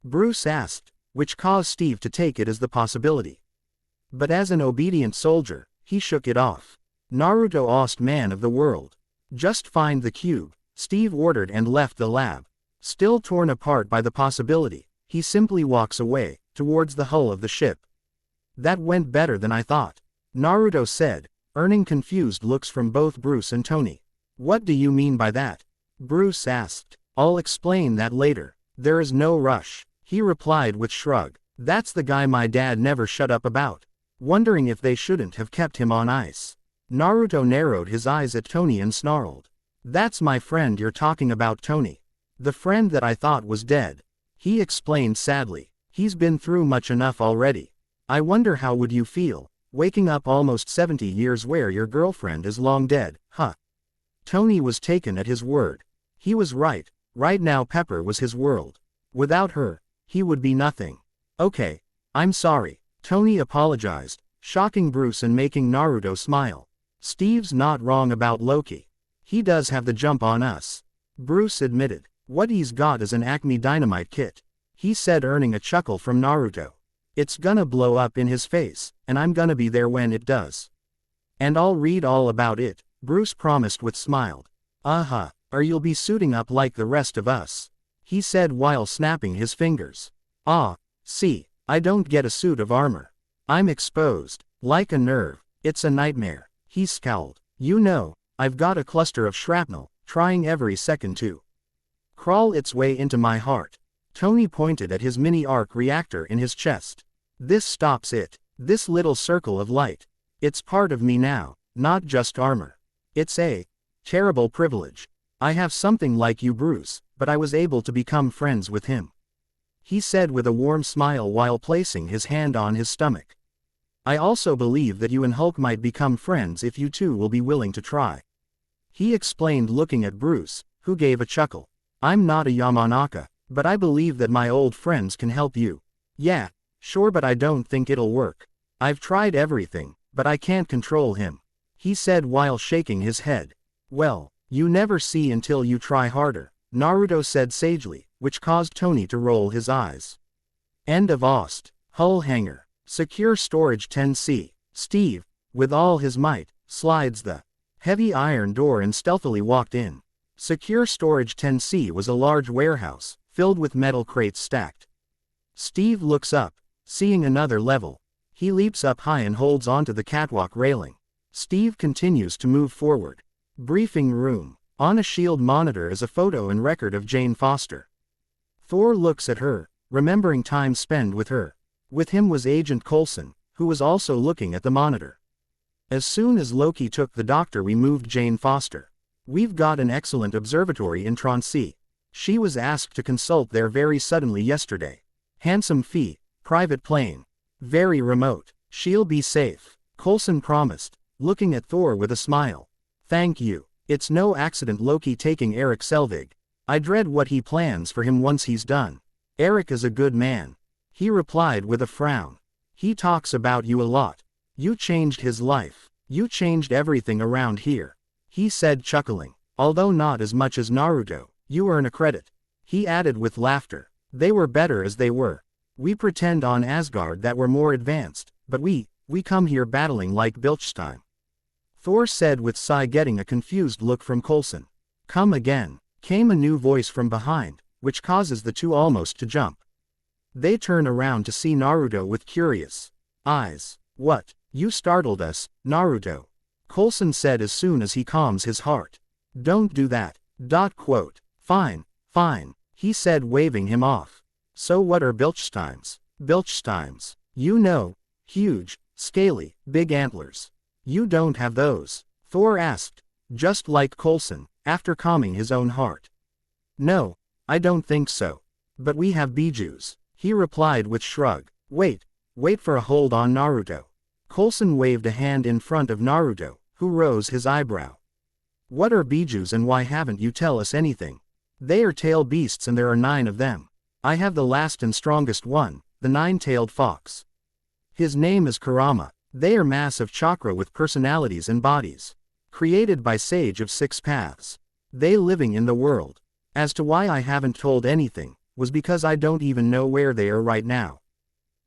Bruce asked, which caused Steve to take it as the possibility. But as an obedient soldier, he shook it off. Naruto asked man of the world. Just find the cube, Steve ordered and left the lab. Still torn apart by the possibility, he simply walks away, towards the hull of the ship. That went better than I thought, Naruto said, earning confused looks from both Bruce and Tony. What do you mean by that? Bruce asked. I'll explain that later. There is no rush, he replied with shrug. That's the guy my dad never shut up about. Wondering if they shouldn't have kept him on ice. Naruto narrowed his eyes at Tony and snarled. That's my friend you're talking about, Tony. The friend that I thought was dead. He explained sadly. He's been through much enough already. I wonder how would you feel, waking up almost 70 years where your girlfriend is long dead, huh? Tony was taken at his word. He was right. Right now Pepper was his world. Without her, he would be nothing. Okay, I'm sorry. Tony apologized, shocking Bruce and making Naruto smile. Steve's not wrong about Loki. He does have the jump on us. Bruce admitted. What he's got is an Acme dynamite kit. He said, earning a chuckle from Naruto. It's gonna blow up in his face, and I'm gonna be there when it does. And I'll read all about it, Bruce promised with smiled. Or you'll be suiting up like the rest of us, he said while snapping his fingers. See, I don't get a suit of armor. I'm exposed, like a nerve. It's a nightmare, he scowled. You know, I've got a cluster of shrapnel, trying every second to crawl its way into my heart. Tony pointed at his mini-arc reactor in his chest. This stops it. This little circle of light. It's part of me now, not just armor. It's a terrible privilege. I have something like you, Bruce, but I was able to become friends with him, he said with a warm smile while placing his hand on his stomach. I also believe that you and Hulk might become friends if you two will be willing to try, he explained looking at Bruce, who gave a chuckle. I'm not a Yamanaka, but I believe that my old friends can help you. Yeah, sure, but I don't think it'll work. I've tried everything, but I can't control him, he said while shaking his head. Well, you never see until you try harder, Naruto said sagely, which caused Tony to roll his eyes. End of Ost. Hull Hangar. Secure Storage 10C. Steve, with all his might, slides the heavy iron door and stealthily walked in. Secure Storage 10C was a large warehouse, filled with metal crates stacked. Steve looks up, seeing another level. He leaps up high and holds onto the catwalk railing. Steve continues to move forward. Briefing room. On a shield monitor is a photo and record of Jane Foster. Thor looks at her, remembering time spent with her. With him was Agent Coulson, who was also looking at the monitor. As soon as Loki took the doctor, we moved Jane Foster. We've got an excellent observatory in Tronsea. She was asked to consult there very suddenly yesterday. Handsome fee, private plane. Very remote. She'll be safe, Coulson promised, looking at Thor with a smile. Thank you. It's no accident Loki taking Erik Selvig. I dread what he plans for him once he's done. Erik is a good man, he replied with a frown. He talks about you a lot. You changed his life. You changed everything around here, he said chuckling. Although not as much as Naruto, you earn a credit, he added with laughter. They were better as they were. We pretend on Asgard that we're more advanced, but we come here battling like Bilchstein, Thor said with sigh, getting a confused look from Coulson. Come again, came a new voice from behind, which causes the two almost to jump. They turn around to see Naruto with curious eyes. What? You startled us, Naruto, Coulson said as soon as he calms his heart. Don't do that. Fine, he said waving him off. So what are Bilchsteins? Bilchsteins. You know, huge, scaly, big antlers. You don't have those? Thor asked, just like Coulson, after calming his own heart. No, I don't think so. But we have bijus, he replied with shrug. Wait for a hold on Naruto. Coulson waved a hand in front of Naruto, who rose his eyebrow. What are bijus and why haven't you tell us anything? They are tail beasts and there are 9 of them. I have the last and strongest one, the 9-tailed fox. His name is Kurama. They are massive chakra with personalities and bodies. Created by Sage of 6 Paths. They living in the world. As to why I haven't told anything, was because I don't even know where they are right now.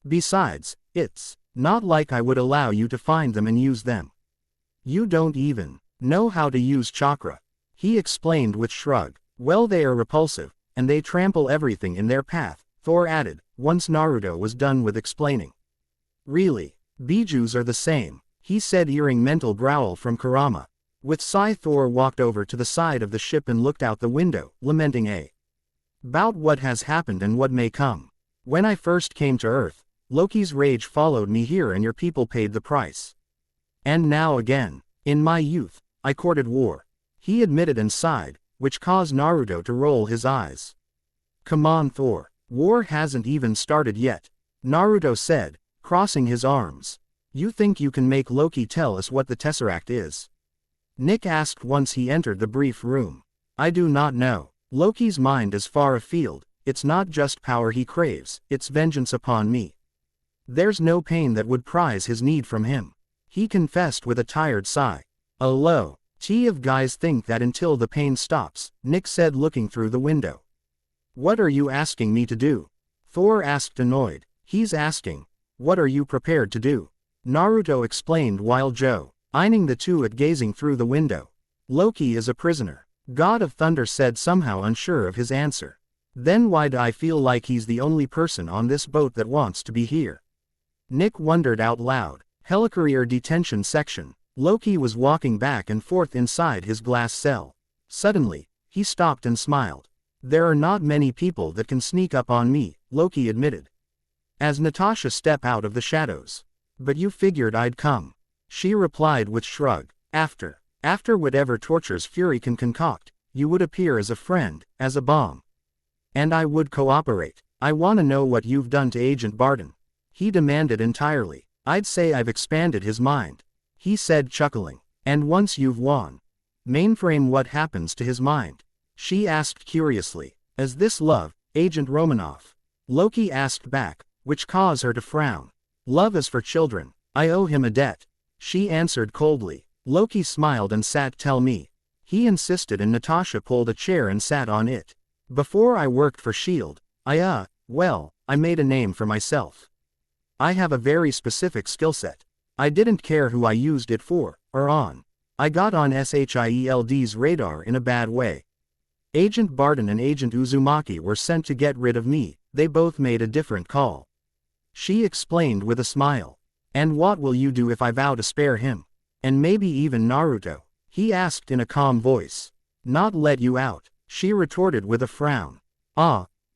Besides, it's not like I would allow you to find them and use them. You don't even know how to use chakra, he explained with shrug. Well, they are repulsive, and they trample everything in their path, Thor added, once Naruto was done with explaining. Really? Bijus are the same, he said, hearing mental growl from Kurama. With sigh, Thor walked over to the side of the ship and looked out the window, lamenting about what has happened and what may come. When I first came to Earth, Loki's rage followed me here and your people paid the price. And now again, in my youth, I courted war, he admitted and sighed, which caused Naruto to roll his eyes. Come on, Thor, war hasn't even started yet, Naruto said, crossing his arms. You think you can make Loki tell us what the Tesseract is? Nick asked once he entered the brief room. I do not know. Loki's mind is far afield, it's not just power he craves, it's vengeance upon me. There's no pain that would prize his need from him, he confessed with a tired sigh. A low T of guys think that until the pain stops, Nick said, looking through the window. What are you asking me to do? Thor asked, annoyed. He's asking, what are you prepared to do? Naruto explained while eyeing the two at gazing through the window. Loki is a prisoner, God of Thunder said, somehow unsure of his answer. Then why do I feel like he's the only person on this boat that wants to be here? Nick wondered out loud. Helicarrier detention section. Loki was walking back and forth inside his glass cell. Suddenly, he stopped and smiled. There are not many people that can sneak up on me, Loki admitted. As Natasha stepped out of the shadows. But you figured I'd come, she replied with shrug. After whatever tortures Fury can concoct, you would appear as a friend, as a bomb. And I would cooperate. I wanna know what you've done to Agent Barton, he demanded entirely. I'd say I've expanded his mind, he said, chuckling. And once you've won Mainframe, what happens to his mind? She asked curiously. Is this love, Agent Romanoff? Loki asked back, which caused her to frown. Love is for children, I owe him a debt, she answered coldly. Loki smiled and sat. Tell me, he insisted, and Natasha pulled a chair and sat on it. Before I worked for S.H.I.E.L.D., I made a name for myself. I have a very specific skill set. I didn't care who I used it for, or on. I got on S.H.I.E.L.D.'s radar in a bad way. Agent Barton and Agent Uzumaki were sent to get rid of me, they both made a different call. She explained with a smile. And what will you do if I vow to spare him? And maybe even Naruto? He asked in a calm voice. Not let you out, she retorted with a frown.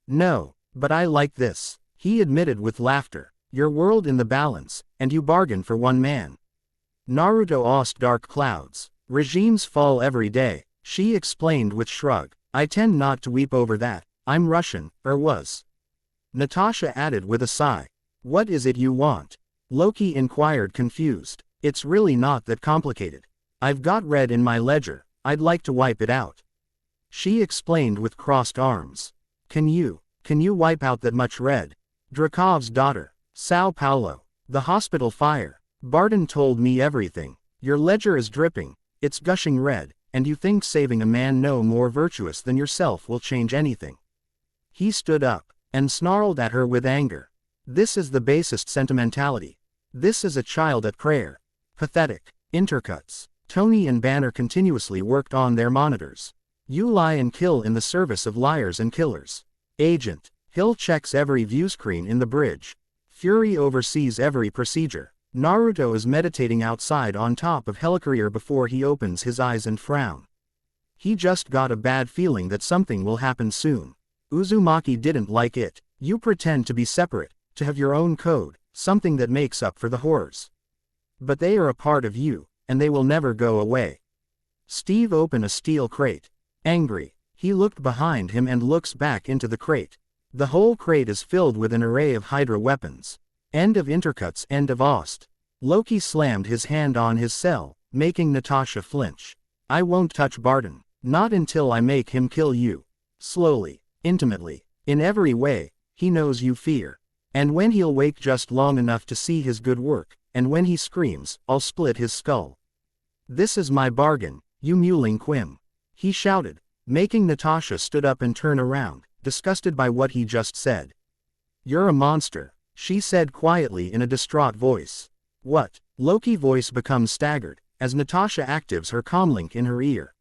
No, but I like this, he admitted with laughter. Your world in the balance, and you bargain for one man. Naruto asked. Dark clouds. Regimes fall every day, she explained with shrug. I tend not to weep over that, I'm Russian, or was. Natasha added with a sigh. What is it you want? Loki inquired, confused. It's really not that complicated. I've got red in my ledger, I'd like to wipe it out. She explained with crossed arms. Can you wipe out that much red? Dracov's daughter. Sao Paulo. The hospital fire. Barton told me everything. Your ledger is dripping, it's gushing red, and you think saving a man no more virtuous than yourself will change anything. He stood up, and snarled at her with anger. This is the basest sentimentality. This is a child at prayer. Pathetic. Intercuts. Tony and Banner continuously worked on their monitors. You lie and kill in the service of liars and killers. Agent Hill checks every viewscreen in the bridge. Fury oversees every procedure. Naruto is meditating outside on top of Helicarrier before he opens his eyes and frown. He just got a bad feeling that something will happen soon. Uzumaki didn't like it. You pretend to be separate, to have your own code, something that makes up for the horrors. But they are a part of you, and they will never go away. Steve opened a steel crate. Angry, he looked behind him and looks back into the crate. The whole crate is filled with an array of Hydra weapons. End of intercuts. End of Ost. Loki slammed his hand on his cell, making Natasha flinch. I won't touch Barton, not until I make him kill you. Slowly, intimately, in every way, he knows you fear. And when he'll wake just long enough to see his good work, and when he screams, I'll split his skull. This is my bargain, you mewling Quim. He shouted, making Natasha stood up and turn around, disgusted by what he just said. "You're a monster," she said quietly in a distraught voice. "What?" Loki's voice becomes staggered, as Natasha activates her comlink in her ear.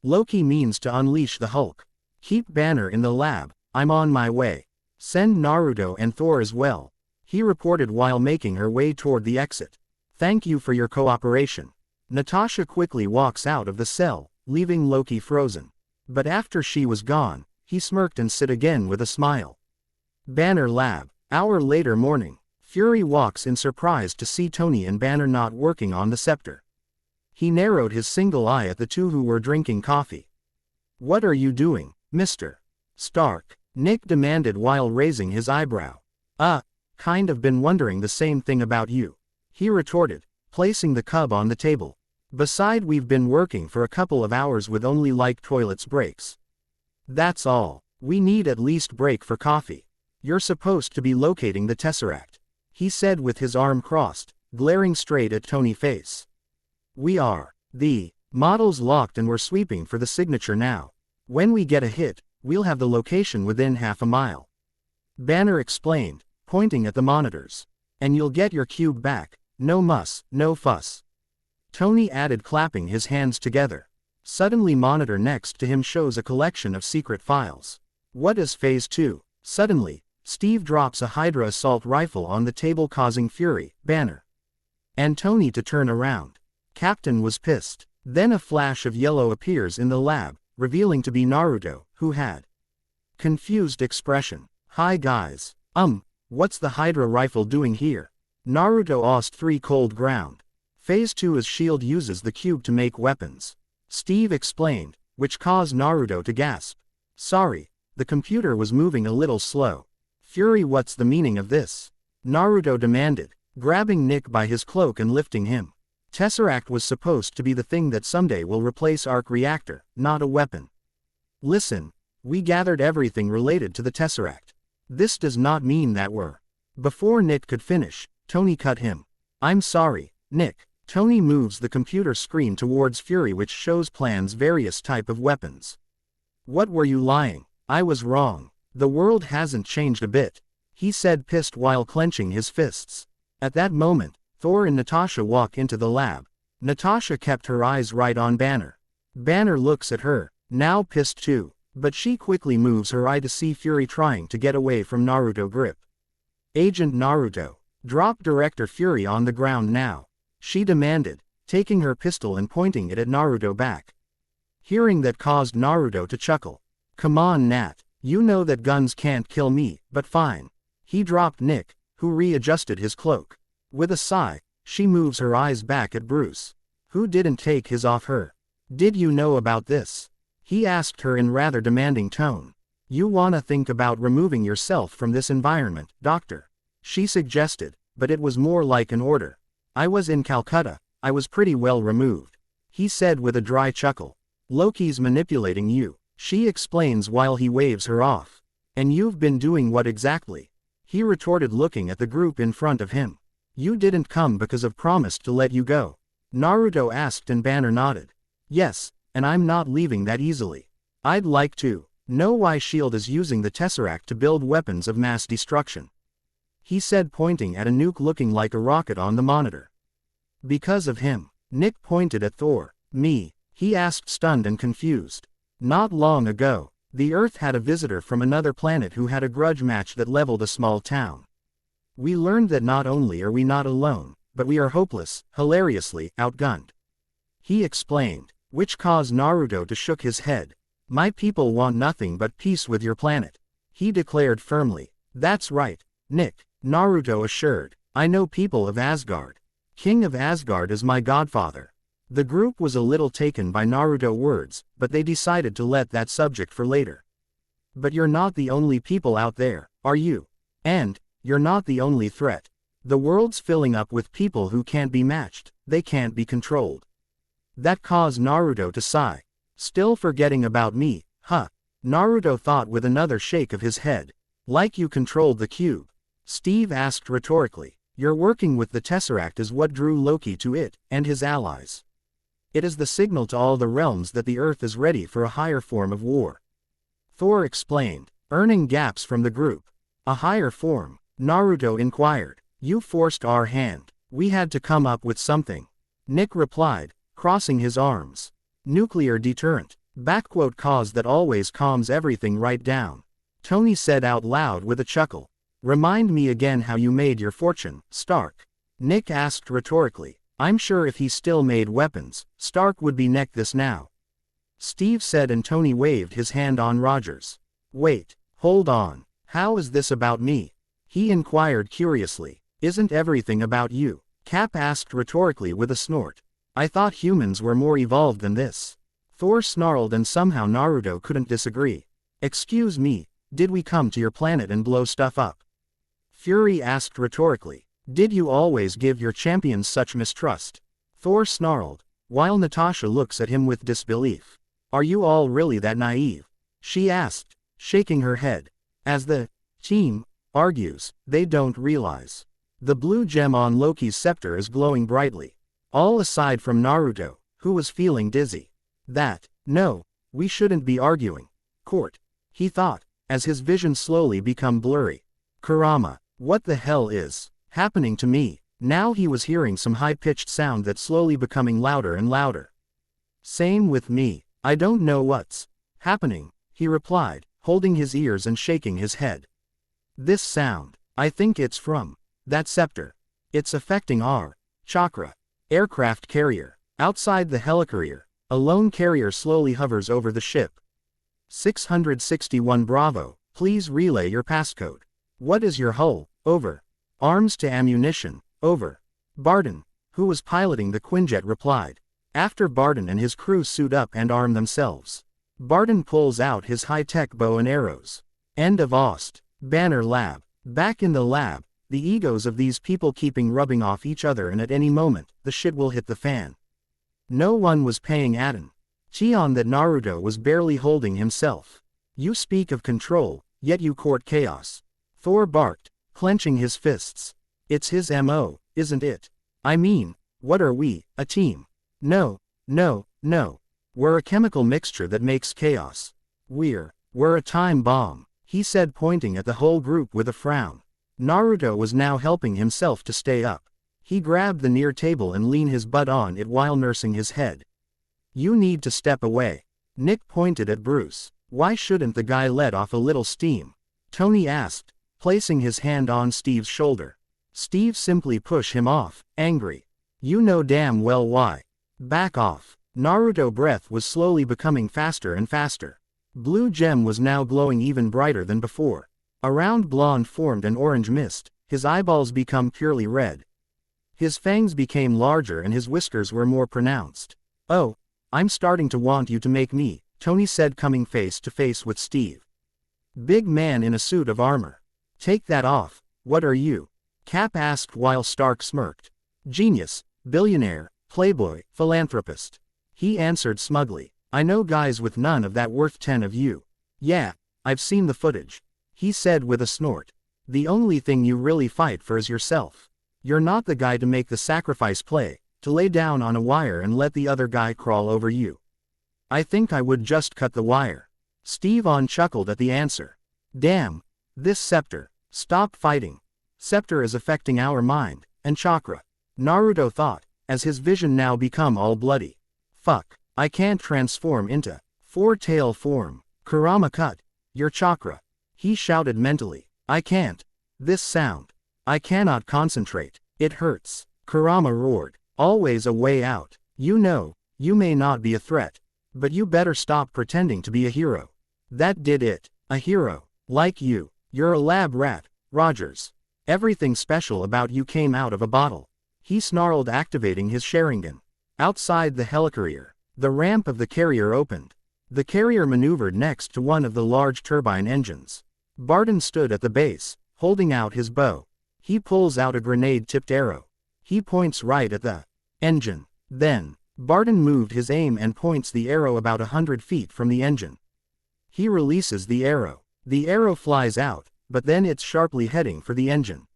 Loki means to unleash the Hulk. "Keep Banner in the lab, I'm on my way. Send Naruto and Thor as well," he reported while making her way toward the exit. "Thank you for your cooperation." Natasha quickly walks out of the cell, leaving Loki frozen. But after she was gone, he smirked and said again with a smile. Banner lab. Hour later morning. Fury walks in surprise to see Tony and Banner not working on the scepter. He narrowed his single eye at the two who were drinking coffee. "What are you doing, Mr. Stark?" Nick demanded while raising his eyebrow. Kind of been wondering the same thing about you," he retorted, placing the cub on the table. "Beside, we've been working for a couple of hours with only like toilets breaks. That's all. We need at least break for coffee. You're supposed to be locating the Tesseract," he said with his arm crossed, glaring straight at Tony's face. "We are. The models locked and we're sweeping for the signature now. When we get a hit, we'll have the location within half a mile," Banner explained, pointing at the monitors. "And you'll get your cube back, no muss, no fuss," Tony added, clapping his hands together. Suddenly, monitor next to him shows a collection of secret files. "What is Phase 2? Suddenly, Steve drops a Hydra assault rifle on the table, causing Fury, Banner, and Tony to turn around. Captain was pissed. Then a flash of yellow appears in the lab, revealing to be Naruto, who had confused expression. "Hi guys. What's the Hydra rifle doing here?" Naruto asked. "3 cold ground. Phase 2 is shield uses the cube to make weapons," Steve explained, which caused Naruto to gasp. "Sorry, the computer was moving a little slow." "Fury, what's the meaning of this?" Naruto demanded, grabbing Nick by his cloak and lifting him. "Tesseract was supposed to be the thing that someday will replace Arc Reactor, not a weapon. Listen, we gathered everything related to the Tesseract. This does not mean that we're..." Before Nick could finish, Tony cut him. "I'm sorry, Nick." Tony moves the computer screen towards Fury, which shows plans various type of weapons. "What were you lying? I was wrong. The world hasn't changed a bit," he said, pissed while clenching his fists. At that moment, Thor and Natasha walk into the lab. Natasha kept her eyes right on Banner. Banner looks at her, now pissed too, but she quickly moves her eye to see Fury trying to get away from Naruto grip. "Agent Naruto, drop Director Fury on the ground now," she demanded, taking her pistol and pointing it at Naruto back. Hearing that caused Naruto to chuckle. "Come on Nat, you know that guns can't kill me, but fine." He dropped Nick, who readjusted his cloak. With a sigh, she moves her eyes back at Bruce, who didn't take his off her. "Did you know about this?" he asked her in rather demanding tone. "You wanna think about removing yourself from this environment, Doctor?" she suggested, but it was more like an order. "I was in Calcutta, I was pretty well removed," he said with a dry chuckle. "Loki's manipulating you," she explains while he waves her off. "And you've been doing what exactly?" he retorted, looking at the group in front of him. "You didn't come because I've promised to let you go?" Naruto asked, and Banner nodded. "Yes, and I'm not leaving that easily. I'd like to know why S.H.I.E.L.D. is using the Tesseract to build weapons of mass destruction," he said, pointing at a nuke looking like a rocket on the monitor. "Because of him." Nick pointed at Thor. "Me?" he asked, stunned and confused. "Not long ago, the Earth had a visitor from another planet who had a grudge match that leveled a small town. We learned that not only are we not alone, but we are hopeless, hilariously outgunned," he explained, which caused Naruto to shook his head. "My people want nothing but peace with your planet," he declared firmly. "That's right, Nick," Naruto assured. "I know people of Asgard. King of Asgard is my godfather." The group was a little taken by Naruto's words, but they decided to let that subject for later. "But you're not the only people out there, are you? And you're not the only threat. The world's filling up with people who can't be matched, they can't be controlled." That caused Naruto to sigh. "Still forgetting about me, huh?" Naruto thought with another shake of his head. "Like you controlled the cube?" Steve asked rhetorically. "You're working with the Tesseract is what drew Loki to it, and his allies. It is the signal to all the realms that the Earth is ready for a higher form of war. Thor explained, earning gaps from the group. A higher form? Naruto inquired. You forced our hand. We had to come up with something. Nick replied, crossing his arms. Nuclear deterrent. Cause that always calms everything right down. Tony said out loud with a chuckle. Remind me again how you made your fortune, Stark. Nick asked rhetorically. I'm sure if he still made weapons, Stark would be neck this now. Steve said, and Tony waved his hand on Rogers. Wait, hold on. How is this about me? He inquired curiously. Isn't everything about you? Cap asked rhetorically with a snort. I thought humans were more evolved than this. Thor snarled, and somehow Naruto couldn't disagree. Excuse me, did we come to your planet and blow stuff up? Fury asked rhetorically. Did you always give your champions such mistrust? Thor snarled, while Natasha looks at him with disbelief. Are you all really that naive? She asked, shaking her head. As the team argues, they don't realize. The blue gem on Loki's scepter is glowing brightly. All aside from Naruto, who was feeling dizzy. No, we shouldn't be arguing. Court, he thought, as his vision slowly became blurry. Kurama, what the hell is happening to me? Now he was hearing some high-pitched sound that slowly becoming louder and louder. Same with me. I don't know what's happening, he replied, holding his ears and shaking his head. This sound, I think it's from that scepter. It's affecting our chakra. Aircraft carrier. Outside the helicarrier, a lone carrier slowly hovers over the ship. 661 Bravo, please relay your passcode. What is your hull? Over. Arms to ammunition. Over. Barton, who was piloting the Quinjet, replied. After Barton and his crew suit up and arm themselves, Barton pulls out his high-tech bow and arrows. End of Ost. Banner Lab. Back in the lab, the egos of these people keeping rubbing off each other, and at any moment, the shit will hit the fan. No one was paying attention that Naruto was barely holding himself. You speak of control, yet you court chaos. Thor barked, clenching his fists. It's his MO, isn't it? I mean, what are we, a team? No. We're a chemical mixture that makes chaos. We're a time bomb, he said, pointing at the whole group with a frown. Naruto was now helping himself to stay up. He grabbed the near table and leaned his butt on it while nursing his head. You need to step away. Nick pointed at Bruce. Why shouldn't the guy let off a little steam? Tony asked, placing his hand on Steve's shoulder. Steve simply pushed him off, angry. You know damn well why. Back off. Naruto's breath was slowly becoming faster and faster. Blue gem was now glowing even brighter than before. A round blonde formed an orange mist, his eyeballs become purely red. His fangs became larger and his whiskers were more pronounced. Oh, I'm starting to want you to make me, Tony said, coming face to face with Steve. Big man in a suit of armor. Take that off, what are you? Cap asked while Stark smirked. Genius, billionaire, playboy, philanthropist. He answered smugly. I know guys with none of that worth 10 of you. Yeah, I've seen the footage. He said with a snort. The only thing you really fight for is yourself. You're not the guy to make the sacrifice play, to lay down on a wire and let the other guy crawl over you. I think I would just cut the wire. Steve chuckled at the answer. Damn, this scepter. Stop fighting. Scepter is affecting our mind and chakra. Naruto thought, as his vision now become all bloody. Fuck, I can't transform into four-tail form. Kurama cut your chakra. He shouted mentally. I can't. This sound. I cannot concentrate. It hurts. Kurama roared. Always a way out. You know, you may not be a threat, but you better stop pretending to be a hero. That did it. A hero. Like you. You're a lab rat, Rogers. Everything special about you came out of a bottle. He snarled, activating his Sharingan. Outside the helicarrier, the ramp of the carrier opened. The carrier maneuvered next to one of the large turbine engines. Barton stood at the base, holding out his bow. He pulls out a grenade-tipped arrow. He points right at the engine. Then, Barton moved his aim and points the arrow about 100 feet from the engine. He releases the arrow. The arrow flies out, but then it's sharply heading for the engine.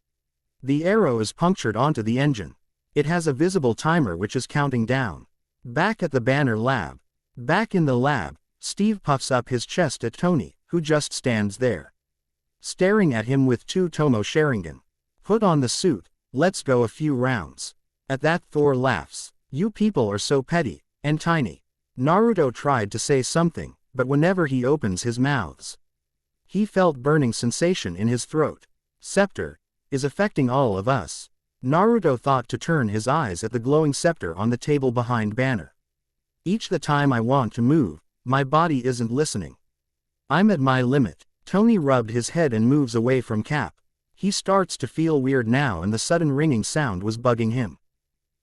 The arrow is punctured onto the engine. It has a visible timer which is counting down. Back at the Banner lab. Back in the lab, Steve puffs up his chest at Tony, who just stands there, staring at him with two Tomo Sharingan. Put on the suit, let's go a few rounds. At that Thor laughs. You people are so petty, and tiny. Naruto tried to say something, but whenever he opens his mouths, he felt burning sensation in his throat. Scepter is affecting all of us. Naruto thought to turn his eyes at the glowing scepter on the table behind Banner. Each the time I want to move, my body isn't listening. I'm at my limit. Tony rubbed his head and moves away from Cap. He starts to feel weird now and the sudden ringing sound was bugging him.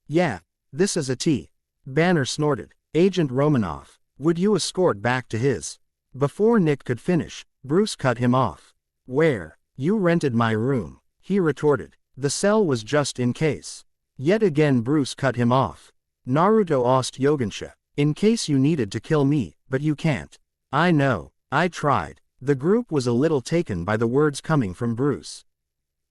Yeah, this is a T. Banner snorted. Agent Romanoff, would you escort back to his? Before Nick could finish, Bruce cut him off. Where? You rented my room, he retorted. The cell was just in case. Yet again Bruce cut him off. Naruto asked Yogansha, in case you needed to kill me, but you can't. I know, I tried. The group was a little taken by the words coming from Bruce.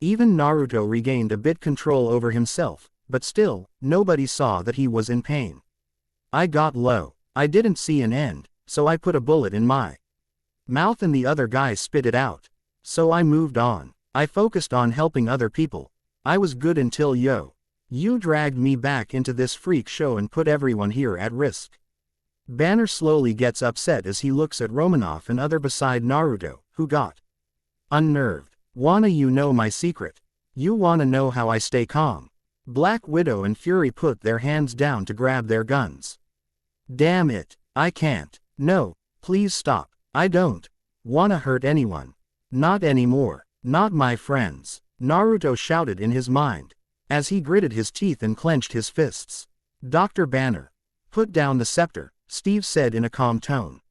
Even Naruto regained a bit control over himself, but still, nobody saw that he was in pain. I got low. I didn't see an end, so I put a bullet in my mouth and the other guy spit it out. So I moved on. I focused on helping other people. I was good until you dragged me back into this freak show and put everyone here at risk. Banner slowly gets upset as he looks at Romanoff and other beside Naruto, who got unnerved. Wanna you know my secret? You wanna know how I stay calm? Black Widow and Fury put their hands down to grab their guns. Damn it, I can't. No, please stop. I don't wanna hurt anyone. Not anymore. Not my friends. Naruto shouted in his mind, as he gritted his teeth and clenched his fists. Dr. Banner, put down the scepter, Steve said in a calm tone.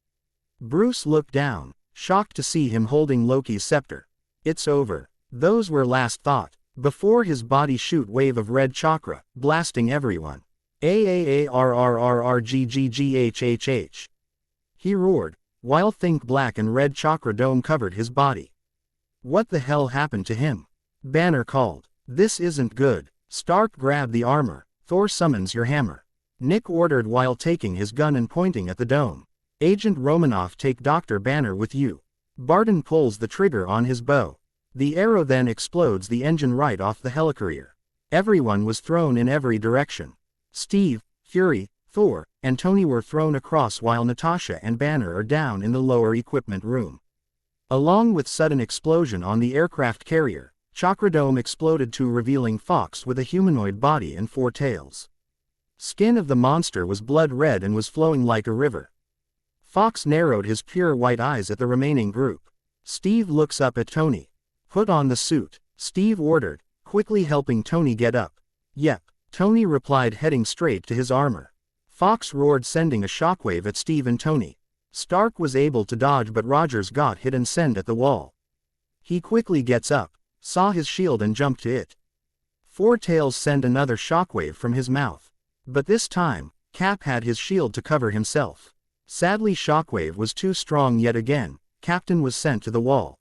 Bruce looked down, shocked to see him holding Loki's scepter. It's over. Those were last thought. Before his body shoot wave of red chakra, blasting everyone. AAARRRRGGGHHH. He roared, while think black and red chakra dome covered his body. What the hell happened to him? Banner called. This isn't good. Stark grabbed the armor. Thor summons your hammer. Nick ordered while taking his gun and pointing at the dome. Agent Romanoff, take Dr. Banner with you. Barton pulls the trigger on his bow. The arrow then explodes the engine right off the helicarrier. Everyone was thrown in every direction. Steve, Fury, Thor, and Tony were thrown across while Natasha and Banner are down in the lower equipment room. Along with sudden explosion on the aircraft carrier, Chakradome exploded too, revealing Fox with a humanoid body and 4 tails. Skin of the monster was blood red and was flowing like a river. Fox narrowed his pure white eyes at the remaining group. Steve looks up at Tony. Put on the suit, Steve ordered, quickly helping Tony get up. Yep, Tony replied, heading straight to his armor. Fox roared, sending a shockwave at Steve and Tony. Stark was able to dodge, but Rogers got hit and sent at the wall. He quickly gets up, saw his shield and jumped to it. 4 tails sent another shockwave from his mouth. But this time, Cap had his shield to cover himself. Sadly, shockwave was too strong yet again. Captain was sent to the wall.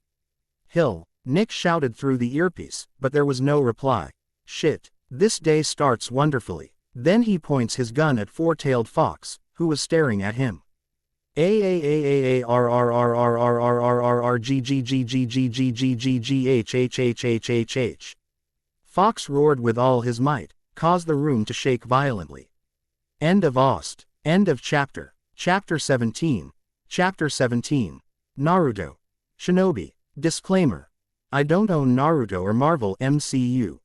Hill, Nick shouted through the earpiece, but there was no reply. Shit, this day starts wonderfully. Then he points his gun at 4-tailed Fox, who was staring at him. AAAARRRRRRRGGGGGGGGHHHHHH. Fox roared with all his might, caused the room to shake violently. End of Ost. End of chapter. Chapter 17. Chapter 17. Naruto. Shinobi. Disclaimer. I don't own Naruto or Marvel MCU.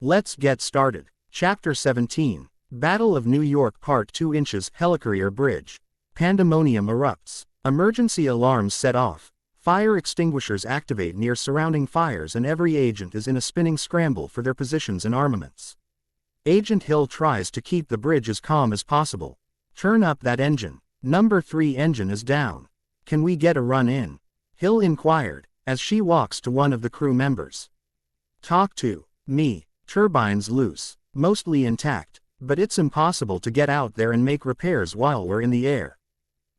Let's get started. Chapter 17. Battle of New York Part 2 inches Helicarrier Bridge. Pandemonium erupts. Emergency alarms set off. Fire extinguishers activate near surrounding fires and every agent is in a spinning scramble for their positions and armaments. Agent Hill tries to keep the bridge as calm as possible. Turn up that engine. Number 3 engine is down. Can we get a run in? Hill inquired, as she walks to one of the crew members. Talk to me. Turbines loose. Mostly intact, but it's impossible to get out there and make repairs while we're in the air.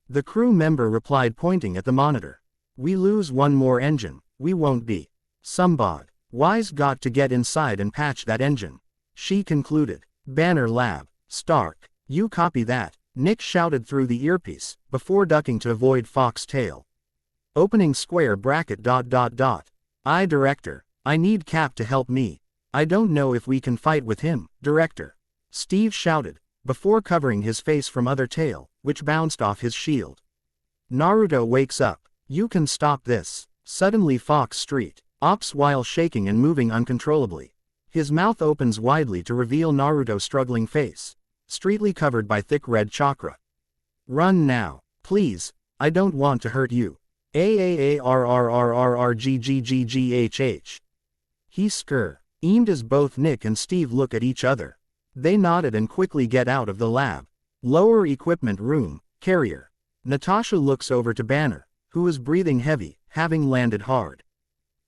The crew member replied, pointing at the monitor. We lose one more engine, we won't be. Somebody wise got to get inside and patch that engine. She concluded. Banner Lab. Stark. You copy that, Nick shouted through the earpiece, before ducking to avoid Fox's tail. Opening square bracket . Director. I need Cap to help me. I don't know if we can fight with him, Director. Steve shouted, before covering his face from other tail, which bounced off his shield. Naruto wakes up. You can stop this. Suddenly Fox Street. Ops while shaking and moving uncontrollably. His mouth opens widely to reveal Naruto's struggling face, streetly covered by thick red chakra. Run now, please, I don't want to hurt you. AAARRRRRGGGGHH. He aimed as both Nick and Steve look at each other. They nodded and quickly get out of the lab. Lower equipment room, carrier. Natasha looks over to Banner, who is breathing heavy, having landed hard.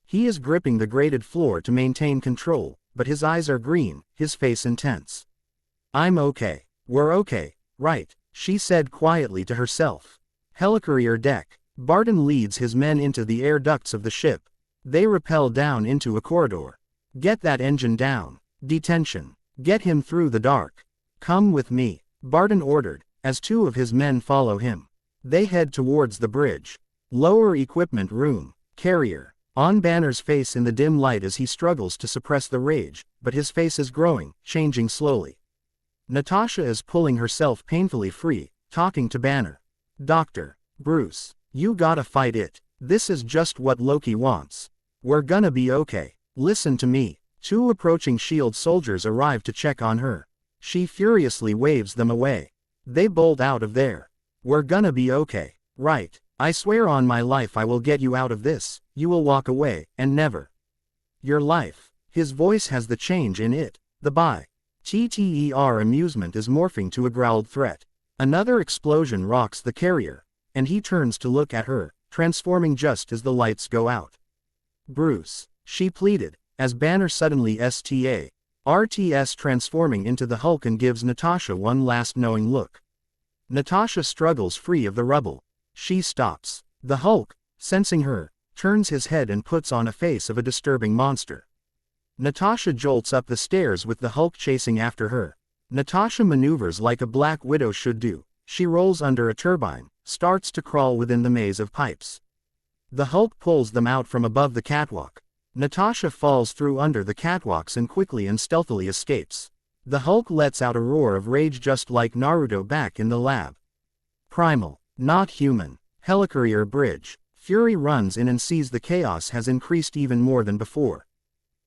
He is gripping the grated floor to maintain control, but his eyes are green, his face intense. I'm okay. We're okay, right, she said quietly to herself. Helicarrier deck. Barton leads his men into the air ducts of the ship. They rappel down into a corridor. Get that engine down. Detention. Get him through the dark. Come with me, Barton ordered, as two of his men follow him. They head towards the bridge. Lower equipment room, carrier. On Banner's face in the dim light as he struggles to suppress the rage, but his face is growing, changing slowly. Natasha is pulling herself painfully free, talking to Banner. Dr. Bruce, you gotta fight it. This is just what Loki wants. We're gonna be okay. Listen to me. Two approaching S.H.I.E.L.D. soldiers arrive to check on her. She furiously waves them away. They bolt out of there. We're gonna be okay, right? I swear on my life I will get you out of this. You will walk away, and never. Your life. His voice has the change in it. The TTER amusement is morphing to a growled threat. Another explosion rocks the carrier, and he turns to look at her, transforming just as the lights go out. Bruce, she pleaded, as Banner suddenly RTS transforming into the Hulk and gives Natasha one last knowing look. Natasha struggles free of the rubble. She stops. The Hulk, sensing her, turns his head and puts on a face of a disturbing monster. Natasha jolts up the stairs with the Hulk chasing after her. Natasha maneuvers like a Black Widow should do. She rolls under a turbine, starts to crawl within the maze of pipes. The Hulk pulls them out from above the catwalk. Natasha falls through under the catwalks and quickly and stealthily escapes. The Hulk lets out a roar of rage just like Naruto back in the lab. Primal, not human. Helicarrier bridge. Fury runs in and sees the chaos has increased even more than before.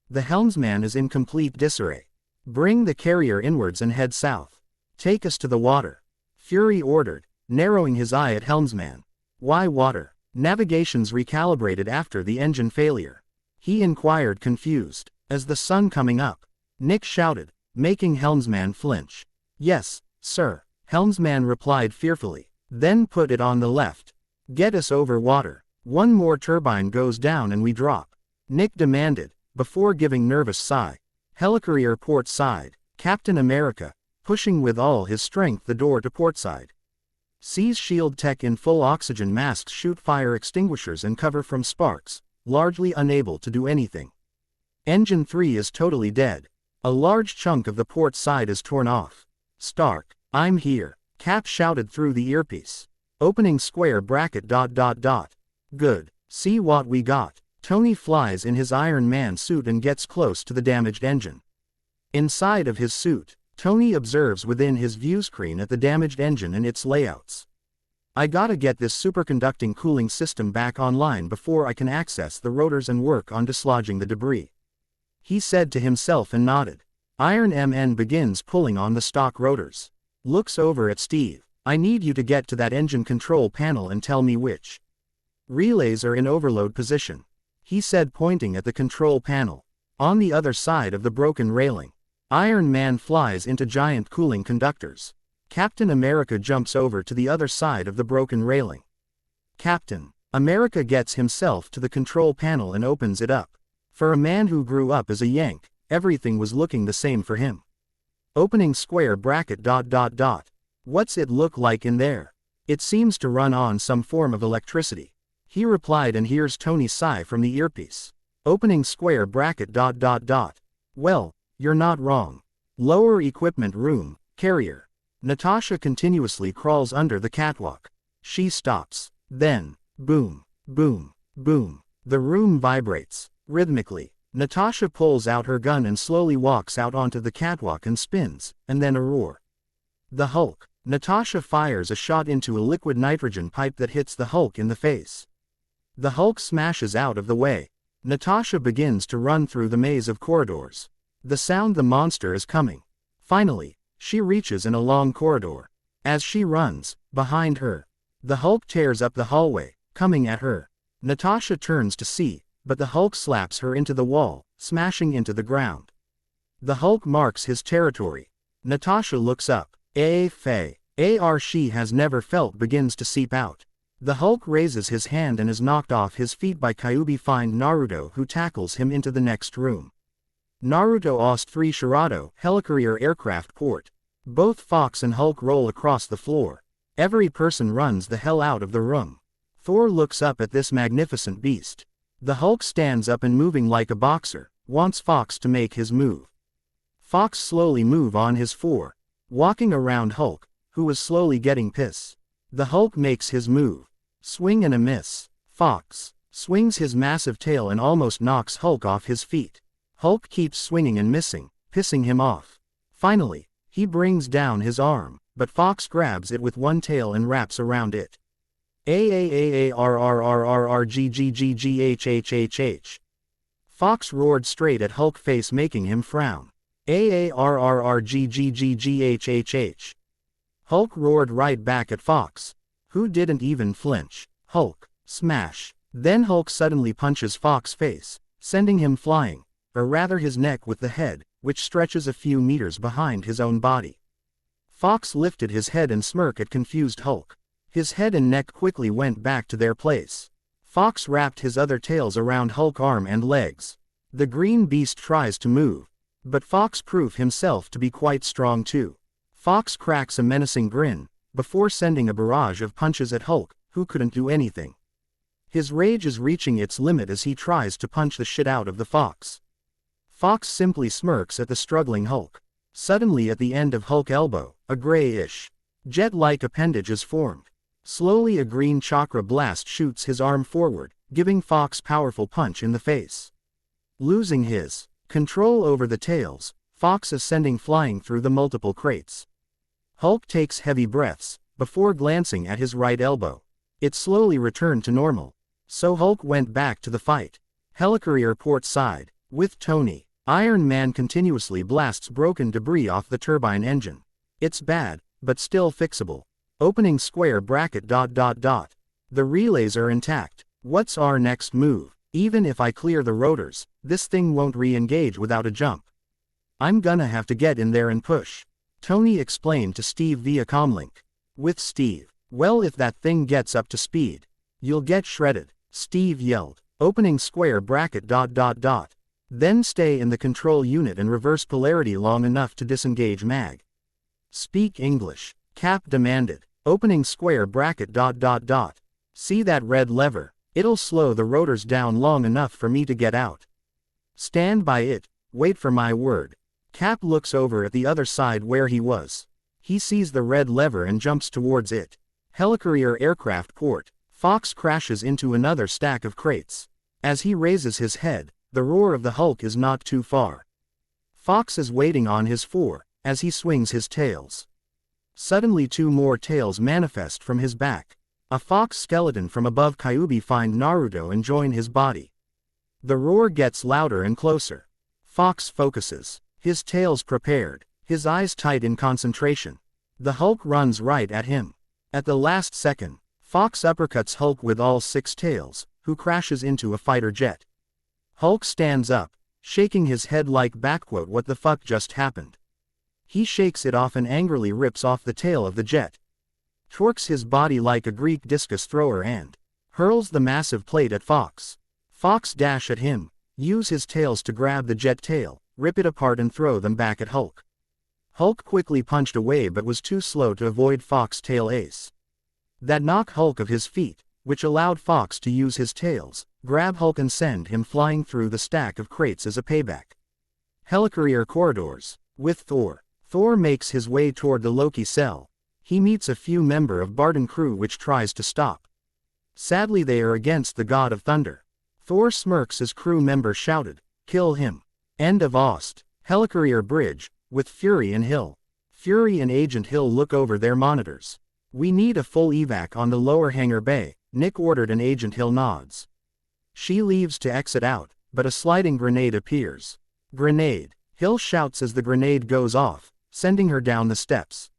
The helmsman is in complete disarray. Bring the carrier inwards and head south. Take us to the water. Fury ordered, narrowing his eye at helmsman. Why water? Navigation's recalibrated after the engine failure. He inquired confused. As the sun coming up. Nick shouted, making helmsman flinch. Yes, sir, helmsman replied fearfully. Then put it on the left. Get us over water. One more turbine goes down and we drop. Nick demanded, before giving nervous sigh. Helicarrier port side. Captain America, pushing with all his strength the door to port side. Sees shield tech in full oxygen masks shoot fire extinguishers and cover from sparks, largely unable to do anything. Engine 3 is totally dead. A large chunk of the port side is torn off. Stark, I'm here, Cap shouted through the earpiece. Opening square bracket . Good, see what we got. Tony flies in his Iron Man suit and gets close to the damaged engine. Inside of his suit, Tony observes within his view screen at the damaged engine and its layouts. I gotta get this superconducting cooling system back online before I can access the rotors and work on dislodging the debris. He said to himself and nodded. Iron MN begins pulling on the stock rotors. Looks over at Steve. I need you to get to that engine control panel and tell me which relays are in overload position. He said pointing at the control panel. On the other side of the broken railing. Iron Man flies into giant cooling conductors. Captain America jumps over to the other side of the broken railing. Captain America gets himself to the control panel and opens it up. For a man who grew up as a Yank, everything was looking the same for him. Opening square bracket . What's it look like in there? It seems to run on some form of electricity. He replied and hears Tony sigh from the earpiece. Opening square bracket . Well, you're not wrong. Lower equipment room, carrier. Natasha continuously crawls under the catwalk. She stops. Then, boom, boom, boom. The room vibrates. Rhythmically, Natasha pulls out her gun and slowly walks out onto the catwalk and spins, and then a roar. The Hulk. Natasha fires a shot into a liquid nitrogen pipe that hits the Hulk in the face. The Hulk smashes out of the way. Natasha begins to run through the maze of corridors. The sound the monster is coming. Finally, she reaches in a long corridor. As she runs, behind her, the Hulk tears up the hallway, coming at her. Natasha turns to see, but the Hulk slaps her into the wall, smashing into the ground. The Hulk marks his territory. Natasha looks up. AR she has never felt begins to seep out. The Hulk raises his hand and is knocked off his feet by Kyuubi find Naruto who tackles him into the next room. Naruto Ost 3 Shirado, Helicarrier Aircraft Port. Both Fox and Hulk roll across the floor. Every person runs the hell out of the room. Thor looks up at this magnificent beast. The Hulk stands up and moving like a boxer, wants Fox to make his move. Fox slowly move on his 4. Walking around Hulk, who was slowly getting pissed. The Hulk makes his move. Swing and a miss. Fox swings his massive tail and almost knocks Hulk off his feet. Hulk keeps swinging and missing, pissing him off. Finally, he brings down his arm, but Fox grabs it with one tail and wraps around it. AAAARRRRRGGGGHHHH. Fox roared straight at Hulk face making him frown. AARRRGGGGHHH. Hulk roared right back at Fox, who didn't even flinch. Hulk, smash. Then Hulk suddenly punches Fox's face, sending him flying, or rather his neck with the head, which stretches a few meters behind his own body. Fox lifted his head and smirked at confused Hulk. His head and neck quickly went back to their place. Fox wrapped his other tails around Hulk's arm and legs. The green beast tries to move, but Fox proves himself to be quite strong too. Fox cracks a menacing grin, before sending a barrage of punches at Hulk, who couldn't do anything. His rage is reaching its limit as he tries to punch the shit out of the Fox. Fox simply smirks at the struggling Hulk. Suddenly at the end of Hulk's elbow, a grayish, jet-like appendage is formed. Slowly a green chakra blast shoots his arm forward, giving Fox powerful punch in the face. Losing his control over the tails, Fox is sending flying through the multiple crates. Hulk takes heavy breaths, before glancing at his right elbow. It slowly returned to normal. So Hulk went back to the fight. Helicarrier port side, with Tony. Iron Man continuously blasts broken debris off the turbine engine. It's bad, but still fixable. Opening square bracket ... The relays are intact. What's our next move? Even if I clear the rotors, this thing won't re-engage without a jump. I'm gonna have to get in there and push. Tony explained to Steve via comlink. With Steve. Well, if that thing gets up to speed, you'll get shredded, Steve yelled. Opening square bracket ... Then stay in the control unit and reverse polarity long enough to disengage mag. Speak English, Cap demanded. Opening square bracket ... See that red lever? It'll slow the rotors down long enough for me to get out. Stand by it, wait for my word. Cap looks over at the other side where he was. He sees the red lever and jumps towards it. Helicarrier aircraft port. Fox crashes into another stack of crates. As he raises his head, the roar of the Hulk is not too far. Fox is waiting on his 4, as he swings his tails. Suddenly 2 more tails manifest from his back. A fox skeleton from above Kyuubi find Naruto and join his body. The roar gets louder and closer. Fox focuses. His tails prepared, his eyes tight in concentration. The Hulk runs right at him. At the last second, Fox uppercuts Hulk with all 6 tails, who crashes into a fighter jet. Hulk stands up, shaking his head like "What the fuck just happened?" He shakes it off and angrily rips off the tail of the jet. Torques his body like a Greek discus thrower and hurls the massive plate at Fox. Fox dash at him, use his tails to grab the jet tail, rip it apart and throw them back at Hulk. Hulk quickly punched away but was too slow to avoid Fox's tail ace. That knocked Hulk of his feet, which allowed Fox to use his tails, grab Hulk and send him flying through the stack of crates as a payback. Helicarrier corridors. With Thor. Thor makes his way toward the Loki cell. He meets a few member of Barden crew which tries to stop. Sadly they are against the god of thunder. Thor smirks as crew member shouted, "Kill him." End of Ost. Helicarrier Bridge, with Fury and Hill. Fury and Agent Hill look over their monitors. "We need a full evac on the lower hangar bay," Nick ordered and Agent Hill nods. She leaves to exit out, but a sliding grenade appears. "Grenade," Hill shouts as the grenade goes off, sending her down the steps.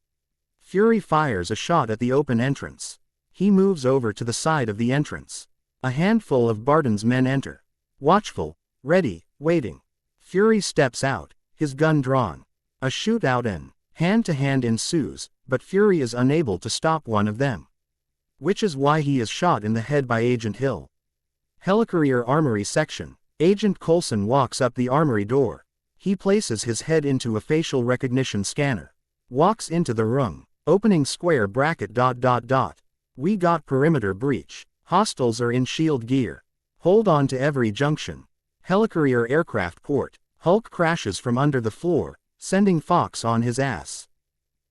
Fury fires a shot at the open entrance. He moves over to the side of the entrance. A handful of Barden's men enter. Watchful, ready, waiting. Fury steps out, his gun drawn. A shootout and hand-to-hand ensues, but Fury is unable to stop one of them. Which is why he is shot in the head by Agent Hill. Helicarrier Armory Section. Agent Coulson walks up the armory door. He places his head into a facial recognition scanner. Walks into the room. Opening square bracket ... We got perimeter breach. Hostiles are in shield gear. Hold on to every junction. Helicarrier aircraft port. Hulk crashes from under the floor, sending Fox on his ass.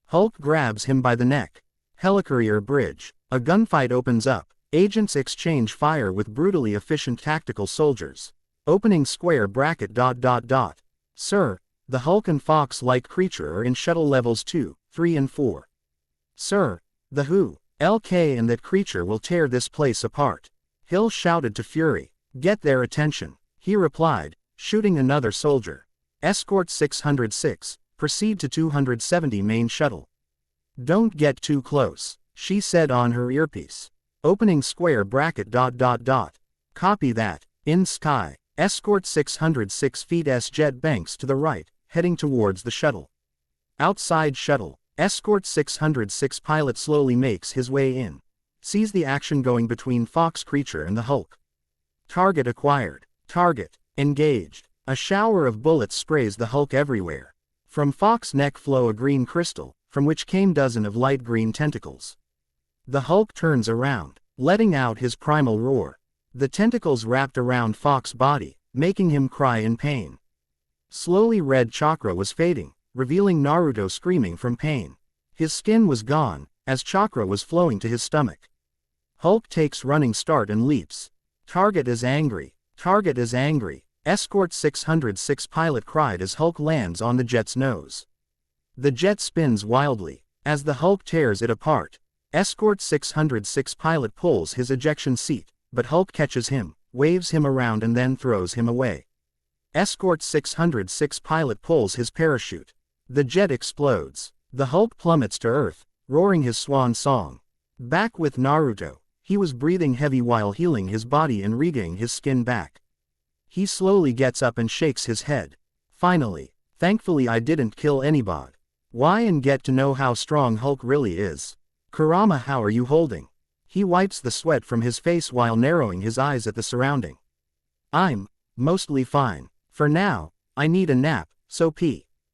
Hulk grabs him by the neck. Helicarrier bridge. A gunfight opens up. Agents exchange fire with brutally efficient tactical soldiers. Opening square bracket ... Sir, the Hulk and Fox-like creature are in shuttle levels 2, 3 and 4. Sir, the Who, LK and that creature will tear this place apart. Hill shouted to Fury, "Get their attention." He replied, shooting another soldier. Escort 606, proceed to 270 main shuttle. "Don't get too close," she said on her earpiece. Opening square bracket ... Copy that. In sky. Escort 606 feet S-jet banks to the right, heading towards the shuttle. Outside shuttle. Escort 606 pilot slowly makes his way in. Sees the action going between Fox creature and the Hulk. Target acquired. Target engaged. A shower of bullets sprays the Hulk everywhere. From Fox neck flow a green crystal, from which came dozen of light green tentacles. The Hulk turns around, letting out his primal roar. The tentacles wrapped around Fox's body, making him cry in pain. Slowly red chakra was fading, revealing Naruto screaming from pain. His skin was gone, as chakra was flowing to his stomach. Hulk takes running start and leaps. Target is angry. Target is angry. Escort 606 pilot cried as Hulk lands on the jet's nose. The jet spins wildly. As the Hulk tears it apart, Escort 606 pilot pulls his ejection seat, but Hulk catches him, waves him around and then throws him away. Escort 606 pilot pulls his parachute. The jet explodes. The Hulk plummets to Earth, roaring his swan song. Back with Naruto, he was breathing heavy while healing his body and regaining his skin back. He slowly gets up and shakes his head. Finally, thankfully I didn't kill anybody. Why and get to know how strong Hulk really is. Kurama, how are you holding? He wipes the sweat from his face while narrowing his eyes at the surrounding. I'm mostly fine. For now, I need a nap, so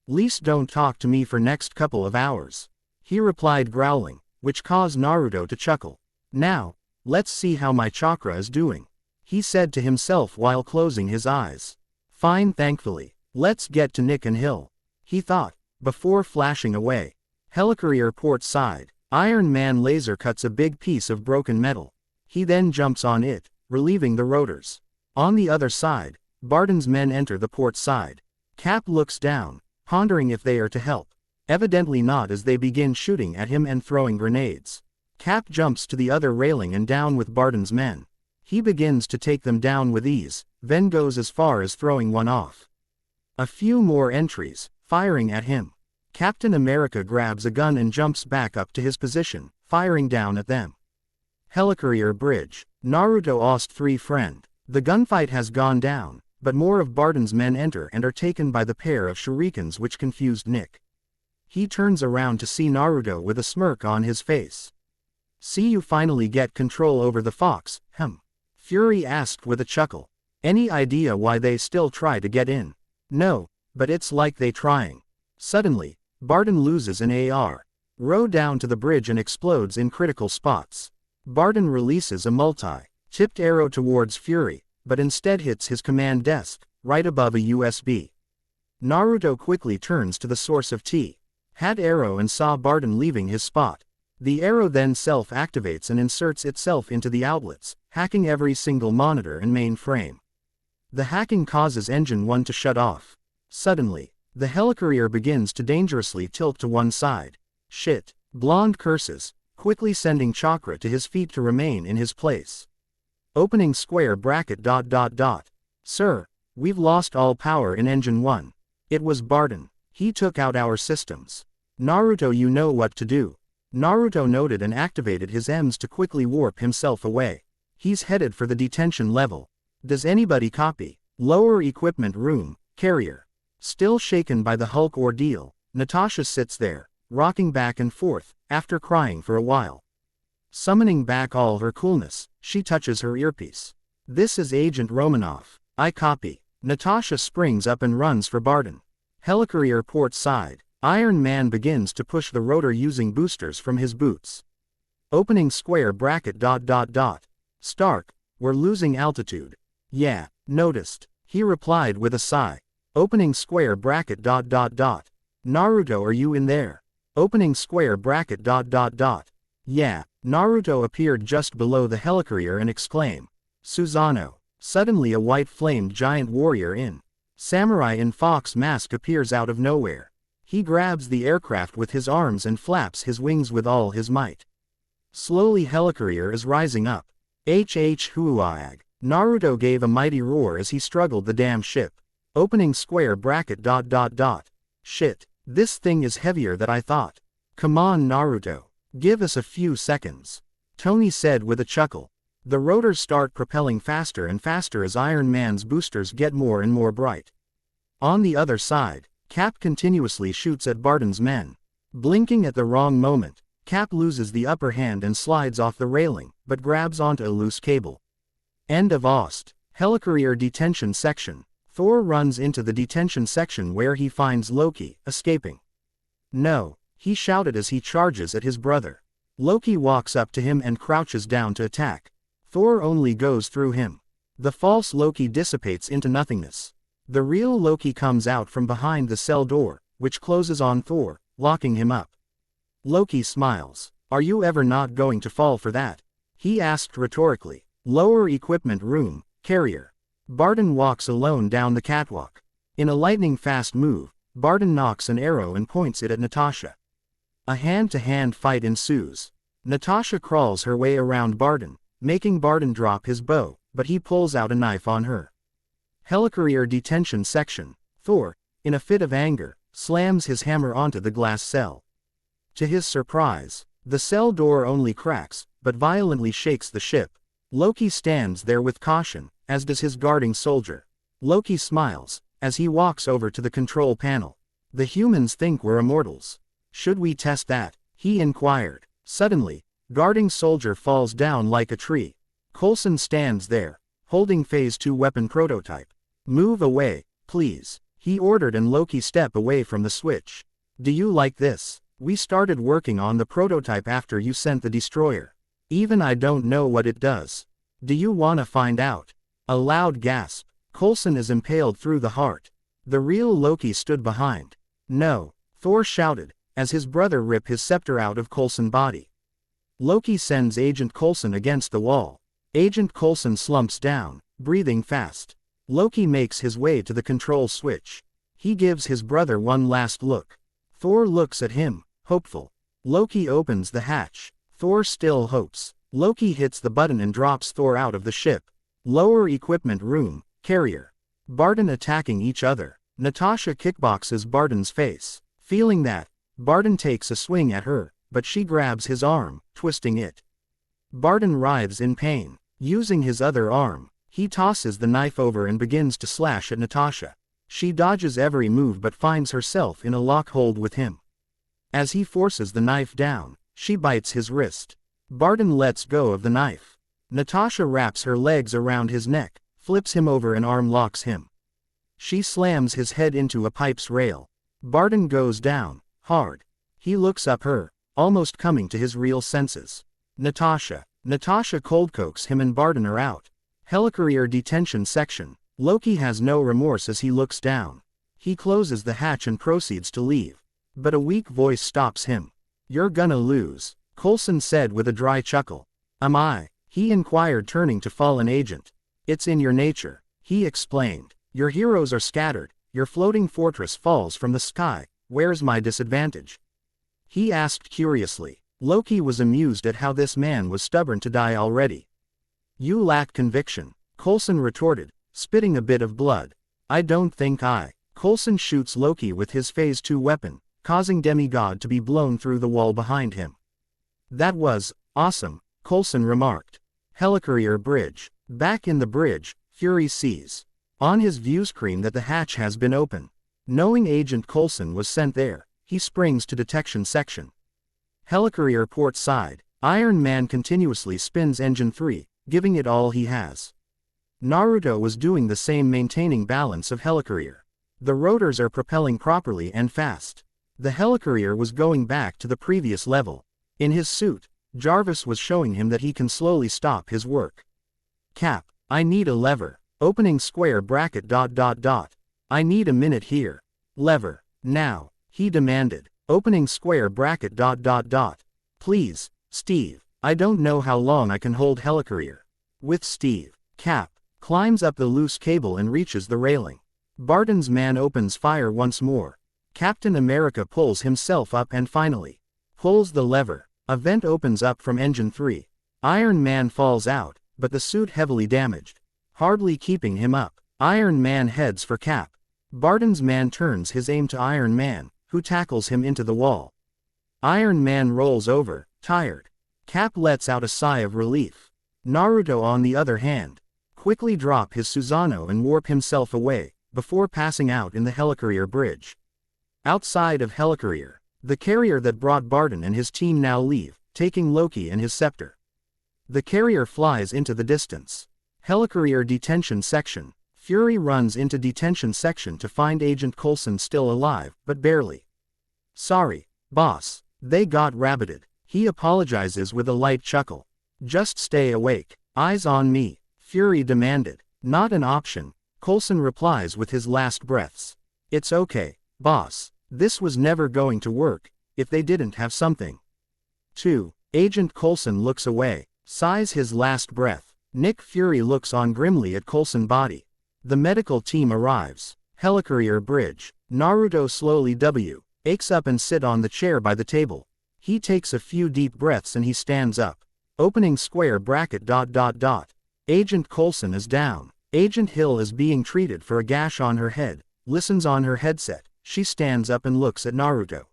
least don't talk to me for next couple of hours. He replied growling, which caused Naruto to chuckle. Now, let's see how my chakra is doing. He said to himself while closing his eyes. Fine, thankfully. Let's get to Nick and Hill. He thought, before flashing away. Helicarrier port side. Iron Man laser cuts a big piece of broken metal. He then jumps on it, relieving the rotors. On the other side, Barden's men enter the port side. Cap looks down, pondering if they are to help. Evidently not, as they begin shooting at him and throwing grenades. Cap jumps to the other railing and down with Barden's men. He begins to take them down with ease, then goes as far as throwing one off. A few more entries, firing at him. Captain America grabs a gun and jumps back up to his position, firing down at them. Helicarrier bridge. Naruto Ost 3 friend. The gunfight has gone down, but more of Barden's men enter and are taken by the pair of shurikens which confused Nick. He turns around to see Naruto with a smirk on his face. See, you finally get control over the Fox, Fury asked with a chuckle. Any idea why they still try to get in? No, but it's like they trying. Suddenly, Barden loses an AR. Row down to the bridge and explodes in critical spots. Barden releases a multi-tipped arrow towards Fury, but instead hits his command desk, right above a USB. Naruto quickly turns to the source of T. Had arrow and saw Barden leaving his spot. The arrow then self-activates and inserts itself into the outlets, hacking every single monitor and mainframe. The hacking causes Engine 1 to shut off. Suddenly, the helicarrier begins to dangerously tilt to one side. Shit. Blonde curses, quickly sending Chakra to his feet to remain in his place. Opening square bracket ... Sir, we've lost all power in Engine 1. It was Barden. He took out our systems. Naruto, you know what to do. Naruto noted and activated his Ms to quickly warp himself away. He's headed for the detention level. Does anybody copy? Lower equipment room, carrier. Still shaken by the Hulk ordeal, Natasha sits there, rocking back and forth, after crying for a while. Summoning back all her coolness, she touches her earpiece. This is Agent Romanov. I copy. Natasha springs up and runs for Barden. Helicarrier port side. Iron Man begins to push the rotor using boosters from his boots. Opening square bracket ... Stark, we're losing altitude. Yeah, noticed. He replied with a sigh. Opening square bracket ... Naruto, are you in there? Opening square bracket ... Yeah. Naruto appeared just below the helicarrier and exclaimed, Susanoo. Suddenly a white-flamed giant warrior in samurai in fox mask appears out of nowhere. He grabs the aircraft with his arms and flaps his wings with all his might. Slowly helicarrier is rising up. Huag. Naruto gave a mighty roar as he struggled the damn ship. Opening square bracket ... Shit. This thing is heavier than I thought. Come on Naruto. Give us a few seconds. Tony said with a chuckle. The rotors start propelling faster and faster as Iron Man's boosters get more and more bright. On the other side, Cap continuously shoots at Barden's men. Blinking at the wrong moment, Cap loses the upper hand and slides off the railing, but grabs onto a loose cable. End of Ost. Helicarrier detention section. Thor runs into the detention section where he finds Loki, escaping. No, he shouted as he charges at his brother. Loki walks up to him and crouches down to attack. Thor only goes through him. The false Loki dissipates into nothingness. The real Loki comes out from behind the cell door, which closes on Thor, locking him up. Loki smiles. Are you ever not going to fall for that? He asked rhetorically. Lower equipment room, carrier. Barden walks alone down the catwalk. In a lightning-fast move, Barden knocks an arrow and points it at Natasha. A hand-to-hand fight ensues. Natasha crawls her way around Barden, making Barden drop his bow, but he pulls out a knife on her. Helicarrier detention section. Thor, in a fit of anger, slams his hammer onto the glass cell. To his surprise, the cell door only cracks, but violently shakes the ship. Loki stands there with caution, as does his guarding soldier. Loki smiles, as he walks over to the control panel. The humans think we're immortals. Should we test that? He inquired. Suddenly, guarding soldier falls down like a tree. Coulson stands there, holding Phase 2 weapon prototype. Move away, please, he ordered, and Loki step away from the switch. Do you like this? We started working on the prototype after you sent the destroyer. Even I don't know what it does. Do you wanna find out? A loud gasp. Coulson is impaled through the heart. The real Loki stood behind. No, Thor shouted, as his brother ripped his scepter out of Coulson's body. Loki sends Agent Coulson against the wall. Agent Coulson slumps down, breathing fast. Loki makes his way to the control switch. He gives his brother one last look. Thor looks at him, hopeful. Loki opens the hatch. Thor still hopes. Loki hits the button and drops Thor out of the ship. Lower equipment room, carrier. Barden attacking each other. Natasha kickboxes Barden's face. Feeling that, Barden takes a swing at her, but she grabs his arm, twisting it. Barden writhes in pain. Using his other arm, he tosses the knife over and begins to slash at Natasha. She dodges every move but finds herself in a lock hold with him. As he forces the knife down, she bites his wrist. Barden lets go of the knife. Natasha wraps her legs around his neck, flips him over and arm locks him. She slams his head into a pipe's rail. Barden goes down, hard. He looks up her, almost coming to his real senses. Natasha cold-cokes him and Barden are out. Helicarrier detention section. Loki has no remorse as he looks down. He closes the hatch and proceeds to leave. But a weak voice stops him. "You're gonna lose," Coulson said with a dry chuckle. "Am I?" he inquired, turning to Fallen Agent. "It's in your nature," he explained. "Your heroes are scattered, your floating fortress falls from the sky, where's my disadvantage?" he asked curiously. Loki was amused at how this man was stubborn to die already. "You lack conviction," Coulson retorted, spitting a bit of blood. "I don't think I." Coulson shoots Loki with his Phase 2 weapon, causing Demigod to be blown through the wall behind him. "That was awesome," Coulson remarked. Helicarrier bridge. Back in the bridge, Fury sees on his view screen that the hatch has been open. Knowing Agent Coulson was sent there, he springs to detection section. Helicarrier port side. Iron Man continuously spins engine 3, giving it all he has. Naruto was doing the same, maintaining balance of Helicarrier. The rotors are propelling properly and fast. The Helicarrier was going back to the previous level. In his suit, Jarvis was showing him that he can slowly stop his work. "Cap, I need a lever. Opening square bracket ... I need a minute here. Lever, now," he demanded. Opening square bracket ... "Please, Steve, I don't know how long I can hold Helicarrier." With Steve, Cap climbs up the loose cable and reaches the railing. Barton's man opens fire once more. Captain America pulls himself up and finally pulls the lever. A vent opens up from engine 3. Iron Man falls out, but the suit heavily damaged, hardly keeping him up. Iron Man heads for Cap. Barton's man turns his aim to Iron Man, who tackles him into the wall. Iron Man rolls over, tired. Cap lets out a sigh of relief. Naruto, on the other hand, quickly drop his Susanoo and warp himself away, before passing out in the Helicarrier bridge. Outside of Helicarrier, the carrier that brought Barton and his team now leave, taking Loki and his scepter. The carrier flies into the distance. Helicarrier detention section. Fury runs into detention section to find Agent Coulson still alive, but barely. "Sorry, boss, they got rabbited." He apologizes with a light chuckle. "Just stay awake. Eyes on me," Fury demanded. "Not an option," Coulson replies with his last breaths. "It's okay, boss. This was never going to work, if they didn't have something." 2. Agent Coulson looks away, sighs his last breath. Nick Fury looks on grimly at Coulson's body. The medical team arrives. Helicarrier bridge. Naruto slowly aches up and sit on the chair by the table. He takes a few deep breaths and he stands up. Opening square bracket ... Agent Coulson is down. Agent Hill is being treated for a gash on her head, listens on her headset. She stands up and looks at Naruto.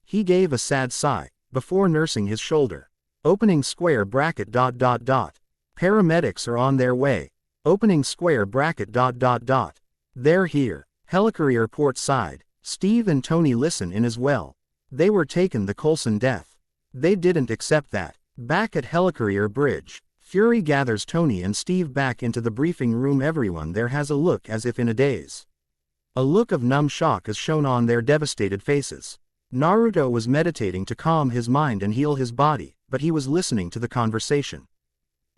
He gave a sad sigh, before nursing his shoulder. Opening square bracket ... Paramedics are on their way. Opening square bracket ... They're here. Helicarrier port side. Steve and Tony listen in as well. They were taken the Coulson death. They didn't accept that. Back at Helicarrier bridge, Fury gathers Tony and Steve back into the briefing room. Everyone there has a look as if in a daze. A look of numb shock is shown on their devastated faces. Naruto was meditating to calm his mind and heal his body, but he was listening to the conversation.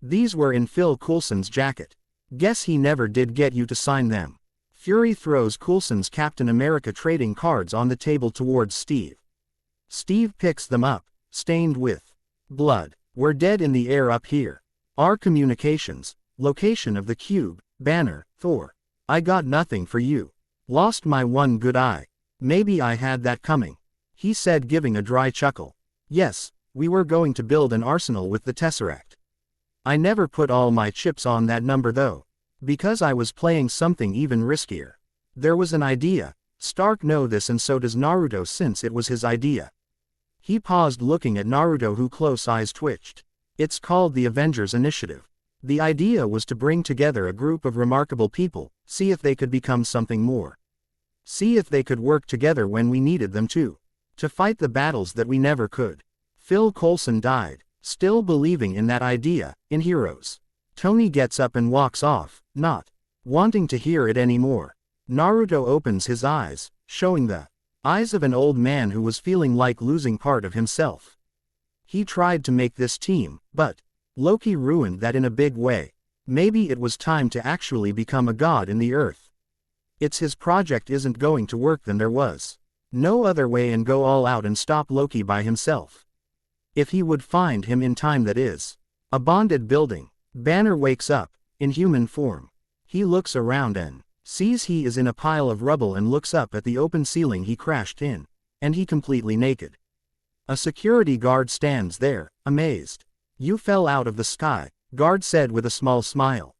These were in Phil Coulson's jacket. Guess he never did get you to sign them. Fury throws Coulson's Captain America trading cards on the table towards Steve. Steve picks them up, stained with blood. "We're dead in the air up here. Our communications, location of the cube, banner, Thor. I got nothing for you. Lost my one good eye. Maybe I had that coming," he said, giving a dry chuckle. "Yes, we were going to build an arsenal with the Tesseract. I never put all my chips on that number though. Because I was playing something even riskier. There was an idea. Stark know this and so does Naruto since it was his idea." He paused, looking at Naruto, who close eyes twitched. "It's called the Avengers Initiative. The idea was to bring together a group of remarkable people, see if they could become something more. See if they could work together when we needed them to fight the battles that we never could." Phil Coulson died, still believing in that idea, in heroes. Tony gets up and walks off, not wanting to hear it anymore. Naruto opens his eyes, showing the eyes of an old man who was feeling like losing part of himself. He tried to make this team, but Loki ruined that in a big way. Maybe it was time to actually become a god in the earth. It's his project isn't going to work, then there was No other way, and go all out and stop Loki by himself. If he would find him in time, that is. A bonded building. Banner wakes up, in human form. He looks around and sees he is in a pile of rubble, and looks up at the open ceiling he crashed in, and he completely naked. A security guard stands there, amazed. "You fell out of the sky," guard said with a small smile.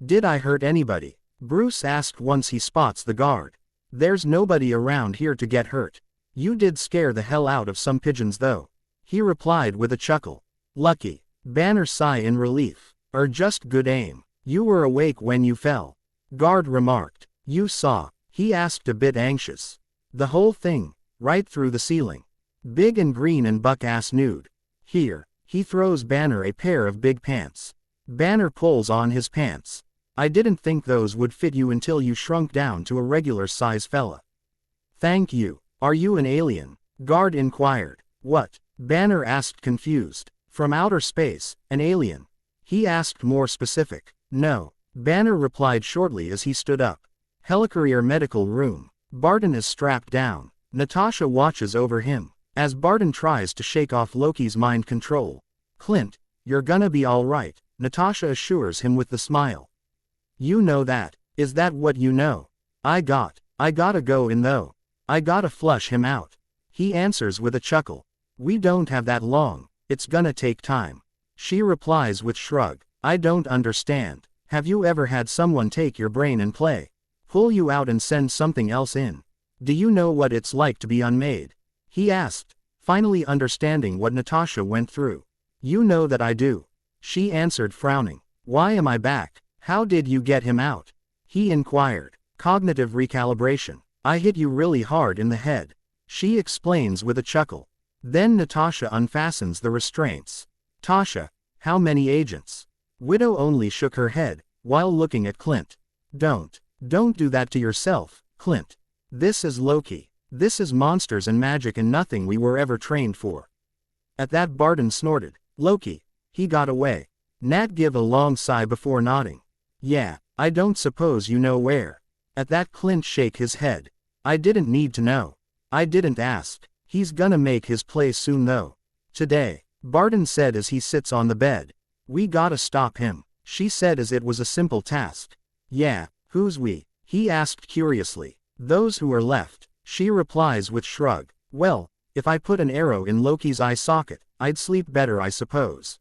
"Did I hurt anybody?" Bruce asked once he spots the guard. "There's nobody around here to get hurt. You did scare the hell out of some pigeons though," he replied with a chuckle. "Lucky." Banner sigh in relief. "Or just good aim. You were awake when you fell," guard remarked. "You saw?" he asked, a bit anxious. "The whole thing, right through the ceiling. Big and green and buck-ass nude. Here." He throws Banner a pair of big pants. Banner pulls on his pants. "I didn't think those would fit you until you shrunk down to a regular size fella." "Thank you. Are you an alien?" guard inquired. "What?" Banner asked, confused. "From outer space, an alien?" He asked, more specific. "No," Banner replied shortly as he stood up. Helicarrier medical room. Barton is strapped down. Natasha watches over him, as Barton tries to shake off Loki's mind control. "Clint, you're gonna be all right," Natasha assures him with the smile. "You know that. Is that what you know?" I gotta go in though. I gotta flush him out," he answers with a chuckle. "We don't have that long, it's gonna take time." She replies with shrug. "I don't understand. Have you ever had someone take your brain and pull you out and send something else in? Do you know what it's like to be unmade?" he asked, finally understanding what Natasha went through. "You know that I do," she answered, frowning. "Why am I back? How did you get him out?" he inquired. "Cognitive recalibration. I hit you really hard in the head," she explains with a chuckle. Then Natasha unfastens the restraints. "Tasha, how many agents?" Widow only shook her head, while looking at Clint. Don't do that to yourself, Clint. This is Loki. This is monsters and magic and nothing we were ever trained for." At that Barton snorted. "Loki. He got away." Nat give a long sigh before nodding. "Yeah, I don't suppose you know where." At that Clint shake his head. "I didn't need to know. I didn't ask. He's gonna make his play soon though. Today," Barton said as he sits on the bed. "We gotta stop him," she said as it was a simple task. "Yeah, who's we?" he asked curiously. "Those who are left," she replies with shrug. "Well, if I put an arrow in Loki's eye socket, I'd sleep better, I suppose."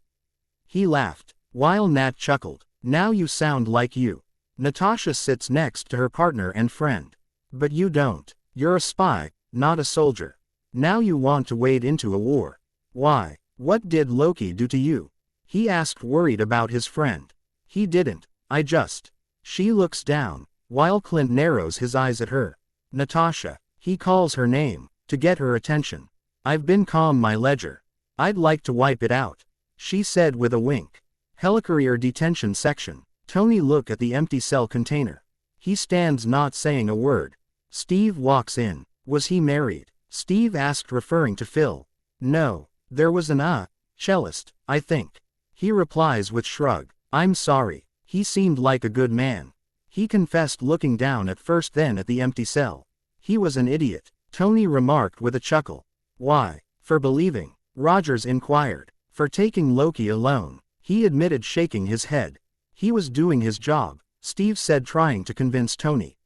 He laughed, while Nat chuckled. "Now you sound like you." Natasha sits next to her partner and friend. "But you don't. You're a spy, not a soldier. Now you want to wade into a war. Why? What did Loki do to you?" he asked, worried about his friend. "He didn't. I just." She looks down, while Clint narrows his eyes at her. "Natasha." He calls her name, to get her attention. "I've been calm, my ledger. I'd like to wipe it out," she said with a wink. Helicarrier detention section. Tony look at the empty cell container. He stands not saying a word. Steve walks in. "Was he married?" Steve asked, referring to Phil. "No. There was an cellist, I think." He replies with shrug. "I'm sorry. He seemed like a good man." He confessed, looking down at first then at the empty cell. "He was an idiot," Tony remarked with a chuckle. "Why?" "For believing," Rogers inquired. "For taking Loki alone," he admitted, shaking his head. "He was doing his job," Steve said, trying to convince Tony.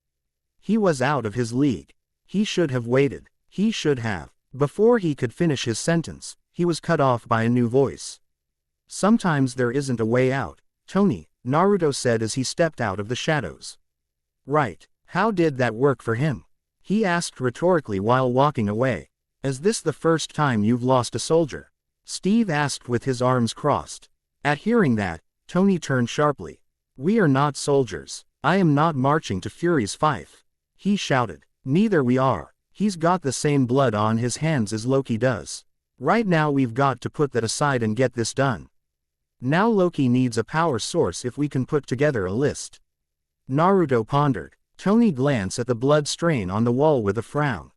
"He was out of his league. He should have waited. He should have." Before he could finish his sentence, he was cut off by a new voice. "Sometimes there isn't a way out, Tony," Naruto said as he stepped out of the shadows. "Right. How did that work for him?" he asked rhetorically while walking away. "Is this the first time you've lost a soldier?" Steve asked with his arms crossed. At hearing that, Tony turned sharply. "We are not soldiers. I am not marching to Fury's fife," he shouted. "Neither we are. He's got the same blood on his hands as Loki does. Right now we've got to put that aside and get this done. Now Loki needs a power source if we can put together a list." Naruto pondered. Tony glanced at the blood stain on the wall with a frown.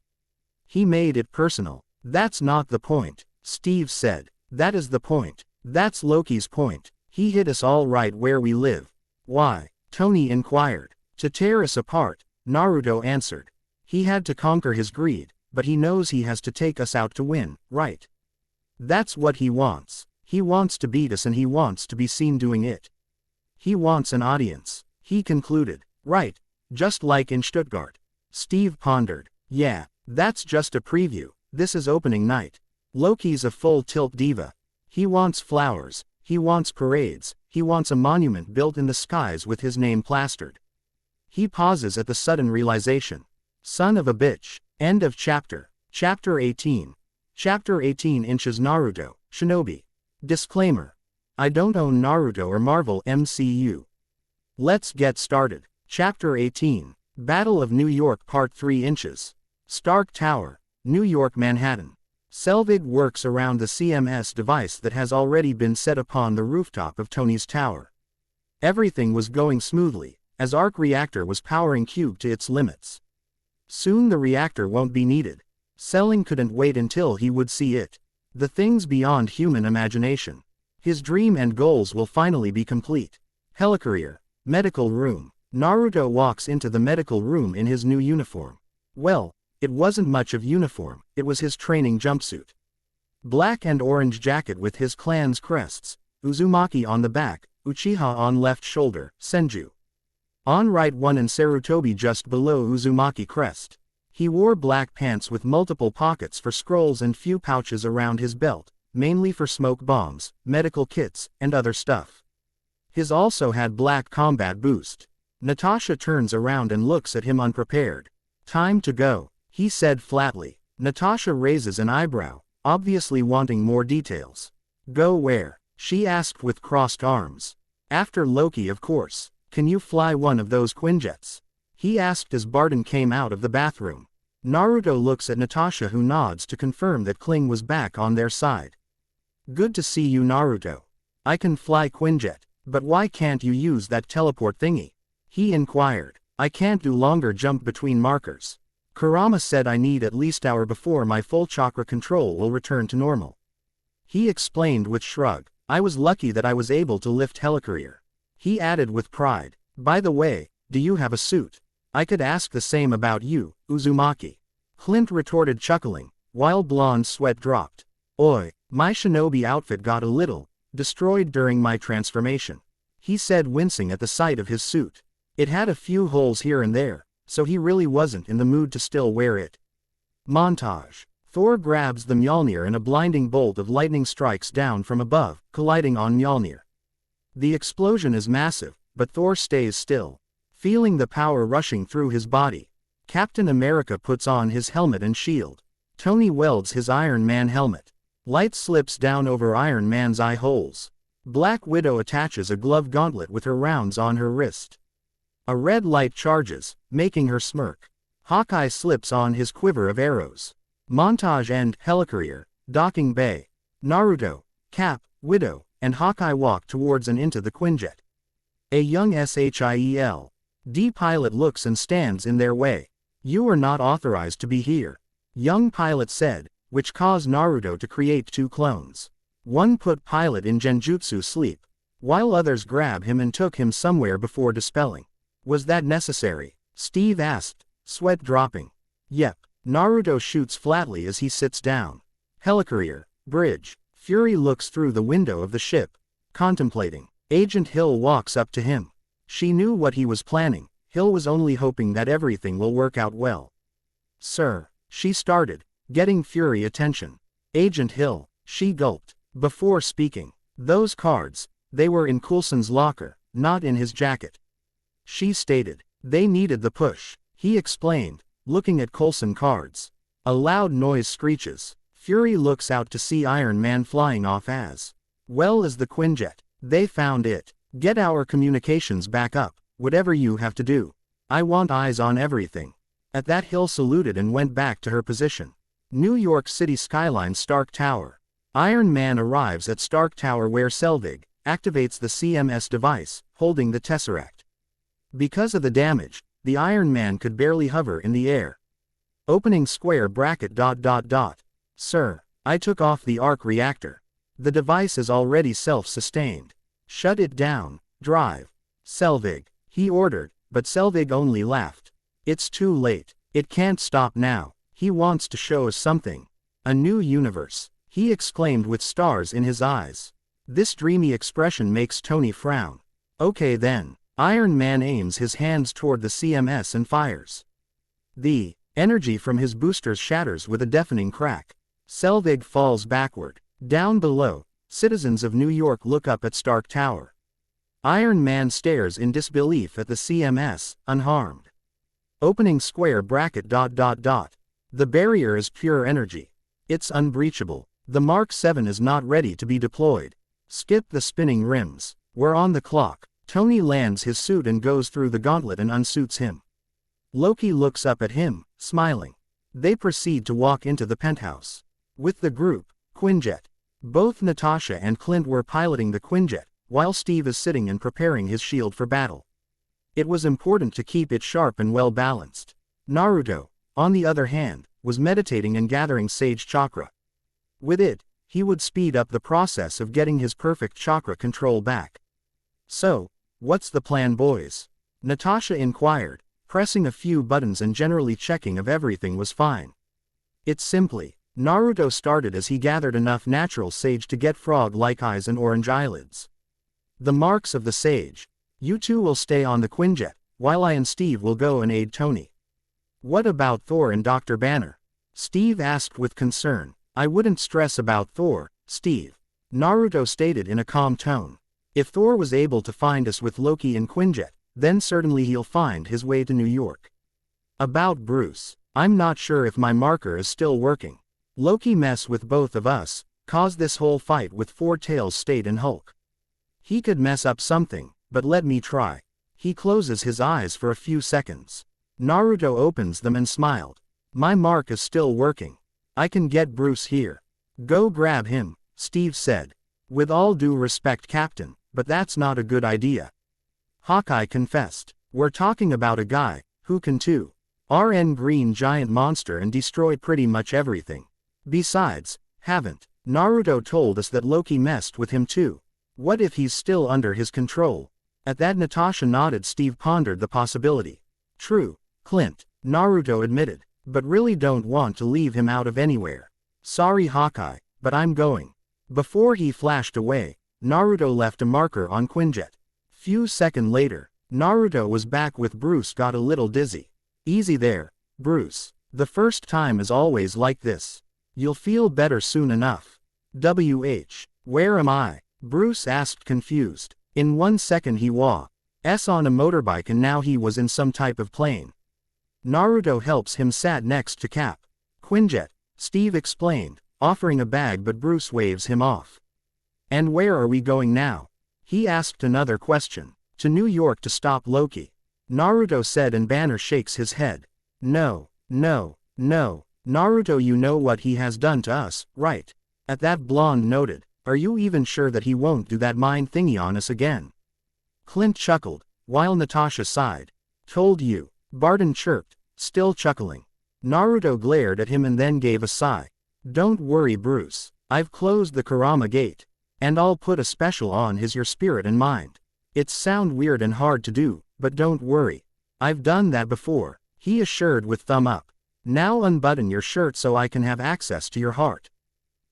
"He made it personal." "That's not the point," Steve said. "That is the point. That's Loki's point. He hit us all right where we live." "Why?" Tony inquired. "To tear us apart," Naruto answered. "He had to conquer his greed, but he knows he has to take us out to win, right? That's what he wants. He wants to beat us and he wants to be seen doing it. He wants an audience, he concluded. Right, just like in Stuttgart. Steve pondered. Yeah, that's just a preview, this is opening night. Loki's a full-tilt diva. He wants flowers, he wants parades, he wants a monument built in the skies with his name plastered. He pauses at the sudden realization. Son of a bitch. End of chapter. Chapter 18. Chapter 18 inches Naruto, Shinobi. Disclaimer. I don't own Naruto or Marvel MCU. Let's get started. Chapter 18. Battle of New York Part 3 inches. Stark Tower, New York, Manhattan. Selvig works around the CMS device that has already been set upon the rooftop of Tony's tower. Everything was going smoothly, as Arc Reactor was powering Cube to its limits. Soon the reactor won't be needed. Selling couldn't wait until he would see it. The things beyond human imagination. His dream and goals will finally be complete. Helicarrier, medical room. Naruto walks into the medical room in his new uniform. Well, it wasn't much of uniform, it was his training jumpsuit. Black and orange jacket with his clan's crests, Uzumaki on the back, Uchiha on left shoulder, Senju on right one and Sarutobi just below Uzumaki crest. He wore black pants with multiple pockets for scrolls and few pouches around his belt, mainly for smoke bombs, medical kits, and other stuff. His also had black combat boost. Natasha turns around and looks at him unprepared. Time to go, he said flatly. Natasha raises an eyebrow, obviously wanting more details. Go where? She asked with crossed arms. After Loki, of course. Can you fly one of those Quinjets? He asked as Barton came out of the bathroom. Naruto looks at Natasha, who nods to confirm that Kling was back on their side. Good to see you, Naruto. I can fly Quinjet, but why can't you use that teleport thingy? He inquired. I can't do longer jump between markers. Kurama said I need at least an hour before my full chakra control will return to normal. He explained with shrug. I was lucky that I was able to lift Helicarrier. He added with pride. By the way, do you have a suit? I could ask the same about you, Uzumaki. Clint retorted, chuckling, while blonde sweat dropped. Oi, my shinobi outfit got a little destroyed during my transformation. He said, wincing at the sight of his suit. It had a few holes here and there, so he really wasn't in the mood to still wear it. Montage. Thor grabs the Mjolnir and a blinding bolt of lightning strikes down from above, colliding on Mjolnir. The explosion is massive, but Thor stays still. Feeling the power rushing through his body, Captain America puts on his helmet and shield. Tony welds his Iron Man helmet. Light slips down over Iron Man's eye holes. Black Widow attaches a glove gauntlet with her rounds on her wrist. A red light charges, making her smirk. Hawkeye slips on his quiver of arrows. Montage end. Helicarrier, docking bay. Naruto, Cap, Widow, and Hawkeye walk towards and into the Quinjet. A young SHIEL D pilot looks and stands in their way. You are not authorized to be here. Young pilot said, which caused Naruto to create two clones. One put pilot in genjutsu sleep, while others grab him and took him somewhere before dispelling. Was that necessary? Steve asked, sweat dropping. Yep. Naruto shoots flatly as he sits down. Helicarrier, bridge. Fury looks through the window of the ship, contemplating. Agent Hill walks up to him. She knew what he was planning. Hill was only hoping that everything will work out well. Sir, she started, getting Fury attention. Agent Hill, she gulped, before speaking. Those cards, they were in Coulson's locker, not in his jacket. She stated, they needed the push. He explained, looking at Coulson cards. A loud noise screeches. Fury looks out to see Iron Man flying off as well as the Quinjet. They found it. Get our communications back up, whatever you have to do. I want eyes on everything. At that, Hill saluted and went back to her position. New York City skyline. Stark Tower. Iron Man arrives at Stark Tower where Selvig activates the CMS device, holding the Tesseract. Because of the damage, the Iron Man could barely hover in the air. Opening square bracket. Sir, I took off the arc reactor. The device is already self-sustained. Shut it down. Drive. Selvig, he ordered, but Selvig only laughed. It's too late. It can't stop now. He wants to show us something. A new universe, he exclaimed with stars in his eyes. This dreamy expression makes Tony frown. Okay then. Iron Man aims his hands toward the CMS and fires. The energy from his boosters shatters with a deafening crack. Selvig falls backward. Down below, citizens of New York look up at Stark Tower. Iron Man stares in disbelief at the CMS, unharmed. Opening square bracket ... The barrier is pure energy. It's unbreachable. The Mark 7 is not ready to be deployed. Skip the spinning rims. We're on the clock. Tony lands his suit and goes through the gauntlet and unsuits him. Loki looks up at him, smiling. They proceed to walk into the penthouse. With the group, Quinjet. Both Natasha and Clint were piloting the Quinjet, while Steve is sitting and preparing his shield for battle. It was important to keep it sharp and well balanced. Naruto, on the other hand, was meditating and gathering sage chakra. With it, he would speed up the process of getting his perfect chakra control back. So, what's the plan, boys? Natasha inquired, pressing a few buttons and generally checking if everything was fine. It's simply, Naruto started as he gathered enough natural sage to get frog-like eyes and orange eyelids. The marks of the sage. You two will stay on the Quinjet, while I and Steve will go and aid Tony. What about Thor and Dr. Banner? Steve asked with concern. I wouldn't stress about Thor, Steve. Naruto stated in a calm tone. If Thor was able to find us with Loki and Quinjet, then certainly he'll find his way to New York. About Bruce, I'm not sure if my marker is still working. Loki mess with both of us, caused this whole fight with Four Tails State and Hulk. He could mess up something, but let me try. He closes his eyes for a few seconds. Naruto opens them and smiled. My mark is still working. I can get Bruce here. Go grab him, Steve said. With all due respect, Captain, but that's not a good idea. Hawkeye confessed. We're talking about a guy who can RN green giant monster and destroy pretty much everything. Besides, haven't Naruto told us that Loki messed with him too? What if he's still under his control? At that Natasha nodded. Steve pondered the possibility. True, Clint, Naruto admitted, but really don't want to leave him out of anywhere. Sorry Hawkeye, but I'm going. Before he flashed away, Naruto left a marker on Quinjet. Few seconds later, Naruto was back with Bruce. Got a little dizzy. Easy there, Bruce. The first time is always like this. You'll feel better soon enough. Where am I? Bruce asked confused. In 1 second he was on a motorbike and now he was in some type of plane. Naruto helps him sat next to Cap. Quinjet, Steve explained, offering a bag, but Bruce waves him off. And where are we going now? He asked another question. To New York to stop Loki. Naruto said, and Banner shakes his head. No. Naruto, you know what he has done to us, right? At that blonde noted, are you even sure that he won't do that mind thingy on us again? Clint chuckled, while Natasha sighed. Told you, Barton chirped, still chuckling. Naruto glared at him and then gave a sigh. Don't worry, Bruce, I've closed the Kurama gate. And I'll put a special on your spirit and mind. It's sound weird and hard to do, but don't worry. I've done that before, he assured with thumb up. Now unbutton your shirt so I can have access to your heart.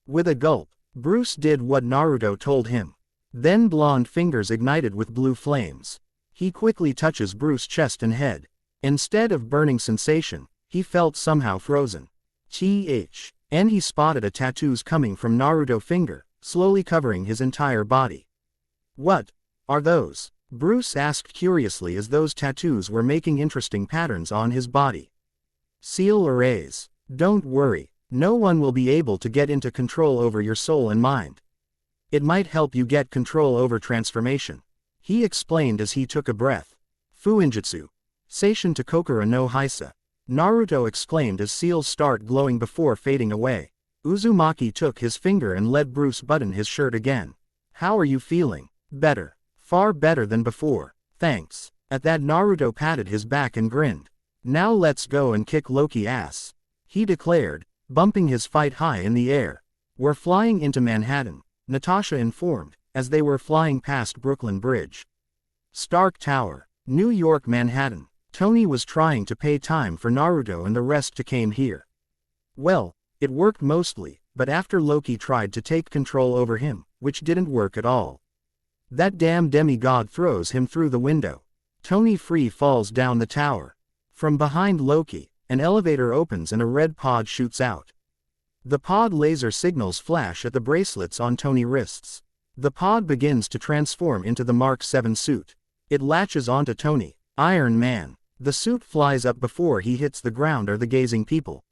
With a gulp, Bruce did what Naruto told him. Then blonde fingers ignited with blue flames. He quickly touches Bruce's chest and head. Instead of burning sensation, he felt somehow frozen. And he spotted a tattoos coming from Naruto's finger, slowly covering his entire body. What are those? Bruce asked curiously as those tattoos were making interesting patterns on his body. Seal arrays. Don't worry, no one will be able to get into control over your soul and mind. It might help you get control over transformation. He explained as he took a breath. Fuinjutsu. Seishin to Kokura no Haisa. Naruto exclaimed as seals start glowing before fading away. Uzumaki took his finger and let Bruce button his shirt again. How are you feeling? Better. Far better than before, thanks. At that Naruto patted his back and grinned. Now let's go and kick Loki ass, he declared, bumping his fight high in the air. We're flying into Manhattan, Natasha informed, as they were flying past Brooklyn Bridge. Stark Tower, New York, Manhattan. Tony was trying to pay time for Naruto and the rest to came here. Well, it worked mostly, but after Loki tried to take control over him, which didn't work at all. That damn demigod throws him through the window. Tony free falls down the tower. From behind Loki, an elevator opens and a red pod shoots out. The pod laser signals flash at the bracelets on Tony's wrists. The pod begins to transform into the Mark 7 suit. It latches onto Tony, Iron Man. The suit flies up before he hits the ground or the gazing people.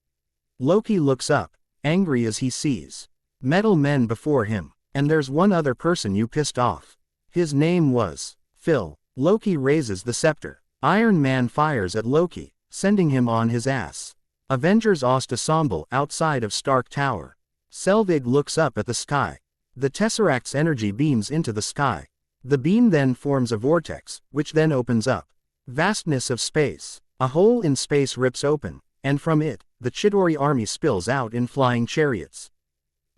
Loki looks up, angry as he sees metal men before him. And there's one other person you pissed off. His name was Phil. Loki raises the scepter. Iron Man fires at Loki, sending him on his ass. Avengers Assembled outside of Stark Tower. Selvig looks up at the sky. The Tesseract's energy beams into the sky. The beam then forms a vortex, which then opens up. Vastness of space. A hole in space rips open, and from it, the Chidori army spills out in flying chariots,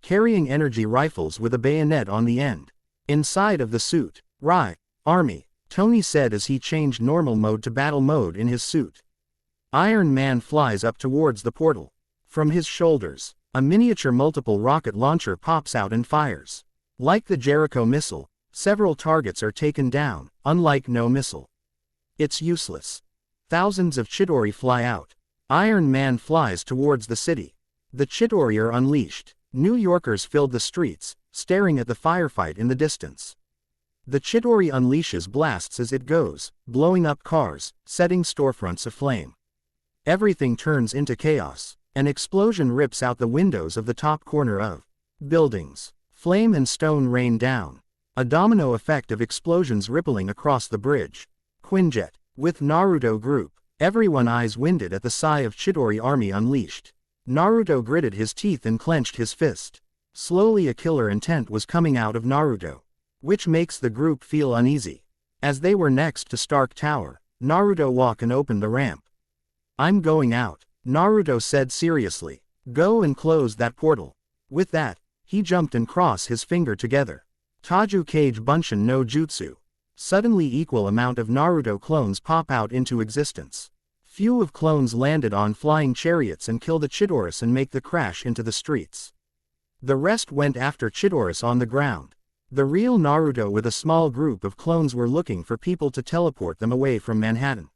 carrying energy rifles with a bayonet on the end. Inside of the suit, Army, Tony said as he changed normal mode to battle mode in his suit. Iron Man flies up towards the portal. From his shoulders, a miniature multiple rocket launcher pops out and fires. Like the Jericho missile, several targets are taken down, unlike no missile. It's useless. Thousands of Chidori fly out. Iron Man flies towards the city. The Chidori are unleashed. New Yorkers filled the streets, staring at the firefight in the distance. The Chidori unleashes blasts as it goes, blowing up cars, setting storefronts aflame. Everything turns into chaos. An explosion rips out the windows of the top corner of buildings. Flame and stone rain down. A domino effect of explosions rippling across the bridge. Quinjet, with Naruto group. Everyone eyes winded at the sigh of Chidori army unleashed. Naruto gritted his teeth and clenched his fist. Slowly a killer intent was coming out of Naruto, which makes the group feel uneasy. As they were next to Stark Tower, Naruto walked and opened the ramp. I'm going out, Naruto said seriously. Go and close that portal. With that, he jumped and crossed his finger together. Taju Kage Bunshin no Jutsu. Suddenly equal amount of Naruto clones pop out into existence. Few of clones landed on flying chariots and killed the Chidoris and make the crash into the streets. The rest went after Chidoris on the ground. The real Naruto with a small group of clones were looking for people to teleport them away from Manhattan.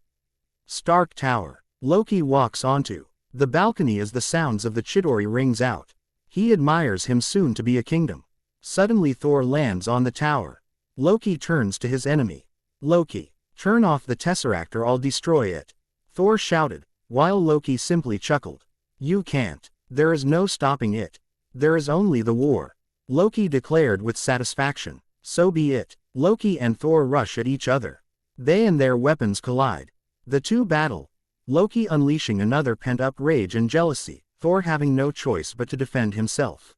Stark Tower. Loki walks onto the balcony as the sounds of the Chidori rings out. He admires him soon to be a kingdom. Suddenly Thor lands on the tower. Loki turns to his enemy. Loki, turn off the Tesseract or I'll destroy it. Thor shouted, while Loki simply chuckled. You can't. There is no stopping it. There is only the war. Loki declared with satisfaction. So be it. Loki and Thor rush at each other. They and their weapons collide. The two battle. Loki unleashing another pent-up rage and jealousy, Thor having no choice but to defend himself.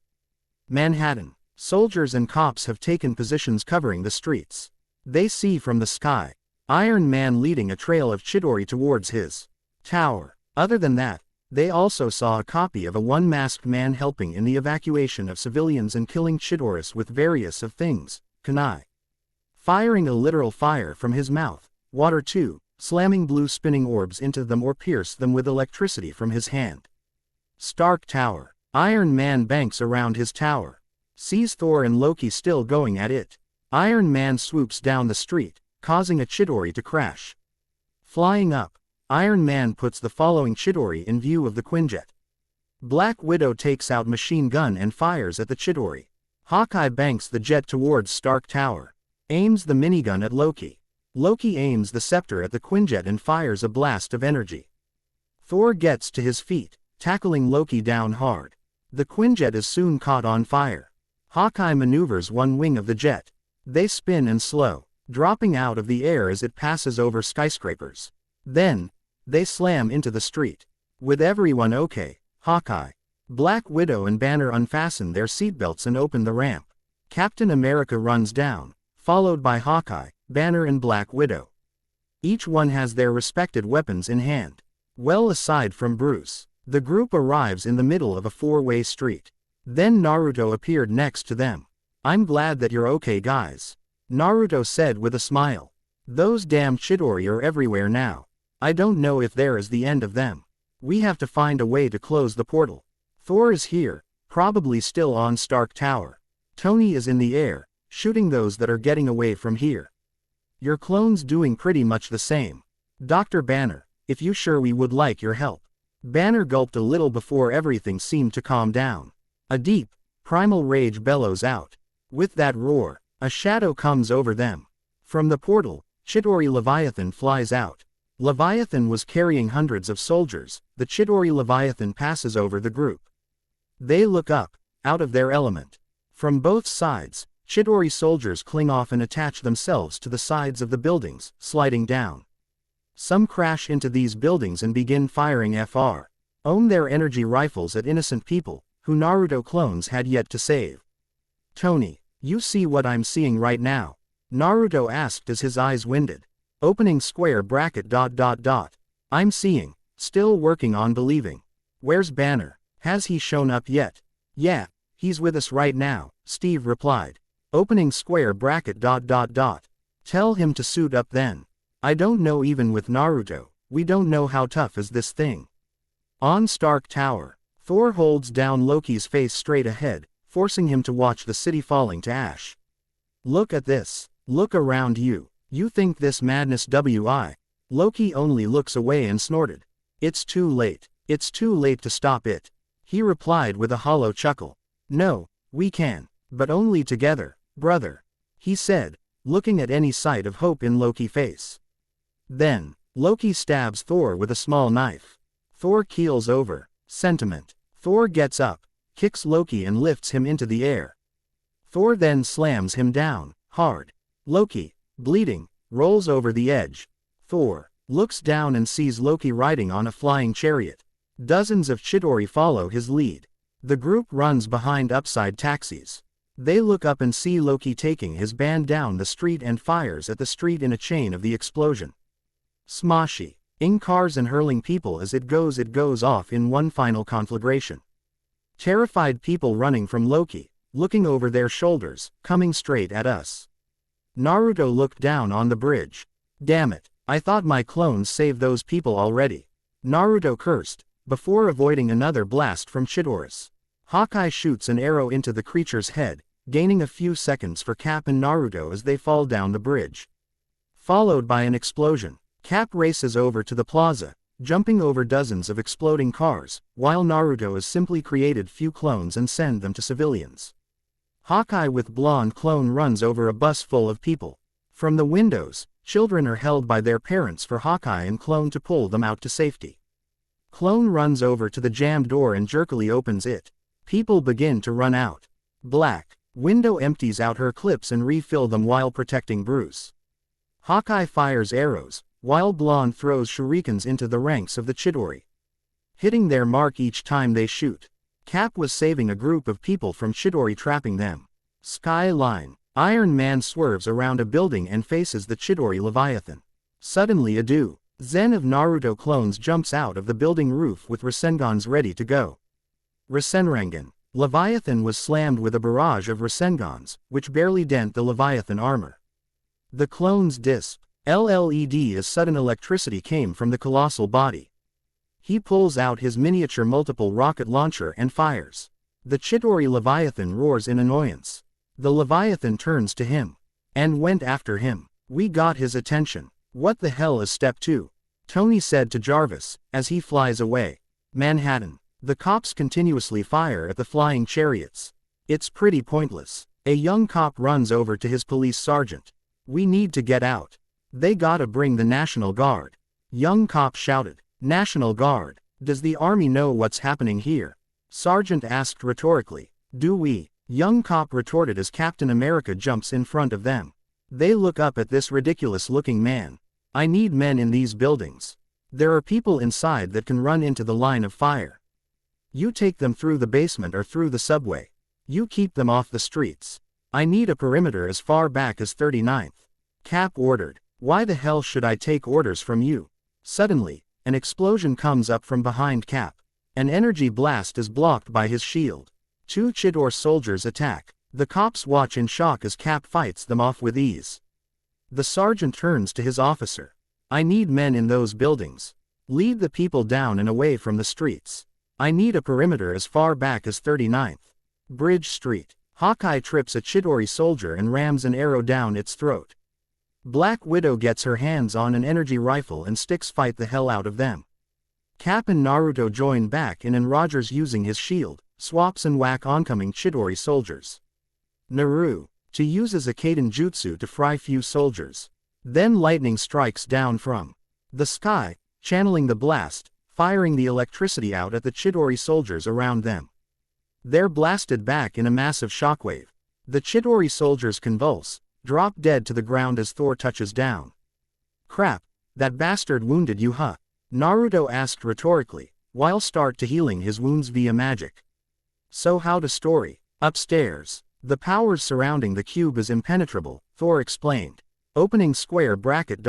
Manhattan. Soldiers and cops have taken positions covering the streets. They see from the sky Iron Man leading a trail of Chidori towards his tower. Other than that, they also saw a copy of a one-masked man helping in the evacuation of civilians and killing Chidoris with various of things, kunai. Firing a literal fire from his mouth, water too, slamming blue spinning orbs into them or pierce them with electricity from his hand. Stark Tower. Iron Man banks around his tower. Sees Thor and Loki still going at it. Iron Man swoops down the street, causing a Chidori to crash. Flying up, Iron Man puts the following Chidori in view of the Quinjet. Black Widow takes out machine gun and fires at the Chidori. Hawkeye banks the jet towards Stark Tower. Aims the minigun at Loki. Loki aims the scepter at the Quinjet and fires a blast of energy. Thor gets to his feet, tackling Loki down hard. The Quinjet is soon caught on fire. Hawkeye maneuvers one wing of the jet. They spin and slow, dropping out of the air as it passes over skyscrapers. Then, they slam into the street. With everyone okay, Hawkeye, Black Widow and Banner unfasten their seatbelts and open the ramp. Captain America runs down, followed by Hawkeye, Banner and Black Widow. Each one has their respected weapons in hand. Well aside from Bruce, the group arrives in the middle of a four-way street. Then Naruto appeared next to them. I'm glad that you're okay guys, Naruto said with a smile. Those damn Chidori are everywhere now. I don't know if there is the end of them. We have to find a way to close the portal. Thor is here, probably still on Stark Tower. Tony is in the air, shooting those that are getting away from here. Your clone's doing pretty much the same. Dr. Banner, if you sure we would like your help. Banner gulped a little before everything seemed to calm down. A deep, primal rage bellows out. With that roar, a shadow comes over them. From the portal, Chidori Leviathan flies out. Leviathan was carrying hundreds of soldiers. The Chidori Leviathan passes over the group. They look up, out of their element. From both sides, Chidori soldiers cling off and attach themselves to the sides of the buildings, sliding down. Some crash into these buildings and begin firing their energy rifles at innocent people, who Naruto clones had yet to save. Tony, you see what I'm seeing right now? Naruto asked as his eyes winded. Opening square bracket ... I'm seeing, still working on believing. Where's Banner? Has he shown up yet? Yeah, he's with us right now, Steve replied. Opening square bracket ... Tell him to suit up then. I don't know, even with Naruto, we don't know how tough is this thing. On Stark Tower, Thor holds down Loki's face straight ahead, forcing him to watch the city falling to ash. Look at this. Look around you. You think this madness wi? Loki only looks away and snorted. It's too late. It's too late to stop it. He replied with a hollow chuckle. No, we can. But only together, brother. He said, looking at any sight of hope in Loki's face. Then, Loki stabs Thor with a small knife. Thor keels over. Sentiment. Thor gets up, kicks Loki and lifts him into the air. Thor then slams him down, hard. Loki, bleeding, rolls over the edge. Thor looks down and sees Loki riding on a flying chariot. Dozens of Chidori follow his lead. The group runs behind upside taxis. They look up and see Loki taking his band down the street and fires at the street in a chain of the explosion. Smoshy, ing cars and hurling people as it goes off in one final conflagration. Terrified people running from Loki, looking over their shoulders, coming straight at us. Naruto looked down on the bridge. Damn it, I thought my clones saved those people already. Naruto cursed, before avoiding another blast from Chidorus. Hawkeye shoots an arrow into the creature's head, gaining a few seconds for Cap and Naruto as they fall down the bridge. Followed by an explosion, Cap races over to the plaza, jumping over dozens of exploding cars, while Naruto has simply created few clones and send them to civilians. Hawkeye with blonde clone runs over a bus full of people. From the windows, children are held by their parents for Hawkeye and clone to pull them out to safety. Clone runs over to the jammed door and jerkily opens it. People begin to run out. Black Widow empties out her clips and refill them while protecting Bruce. Hawkeye fires arrows, while Blonde throws shurikens into the ranks of the Chidori, hitting their mark each time they shoot. Cap was saving a group of people from Chidori trapping them. Skyline. Iron Man swerves around a building and faces the Chidori Leviathan. Suddenly a Zen of Naruto clones jumps out of the building roof with Rasengans ready to go. Rasengan. Leviathan was slammed with a barrage of Rasengans, which barely dent the Leviathan armor. The clone's disp. LLED as sudden electricity came from the colossal body. He pulls out his miniature multiple rocket launcher and fires. The Chidori Leviathan roars in annoyance. The Leviathan turns to him. And went after him. We got his attention. What the hell is step 2? Tony said to Jarvis, as he flies away. Manhattan. The cops continuously fire at the flying chariots. It's pretty pointless. A young cop runs over to his police sergeant. We need to get out. They gotta bring the National Guard. Young cop shouted. National Guard. Does the army know what's happening here? Sergeant asked rhetorically. Do we? Young cop retorted as Captain America jumps in front of them. They look up at this ridiculous-looking man. I need men in these buildings. There are people inside that can run into the line of fire. You take them through the basement or through the subway. You keep them off the streets. I need a perimeter as far back as 39th. Cap ordered. Why the hell should I take orders from you? Suddenly, an explosion comes up from behind Cap. An energy blast is blocked by his shield. 2 Chidor soldiers attack. The cops watch in shock as Cap fights them off with ease. The sergeant turns to his officer. I need men in those buildings. Lead the people down and away from the streets. I need a perimeter as far back as 39th. Bridge Street. Hawkeye trips a Chidori soldier and rams an arrow down its throat. Black Widow gets her hands on an energy rifle and sticks fight the hell out of them. Cap and Naruto join back in and Rogers using his shield, swaps and whack oncoming Chidori soldiers. Naru, to uses a Kaiden jutsu to fry few soldiers. Then lightning strikes down from the sky, channeling the blast, firing the electricity out at the Chidori soldiers around them. They're blasted back in a massive shockwave. The Chidori soldiers convulse, drop dead to the ground as Thor touches down. Crap, that bastard wounded you huh? Naruto asked rhetorically, while start to healing his wounds via magic. So how the story? Upstairs. The powers surrounding the cube is impenetrable, Thor explained. Opening square bracket ...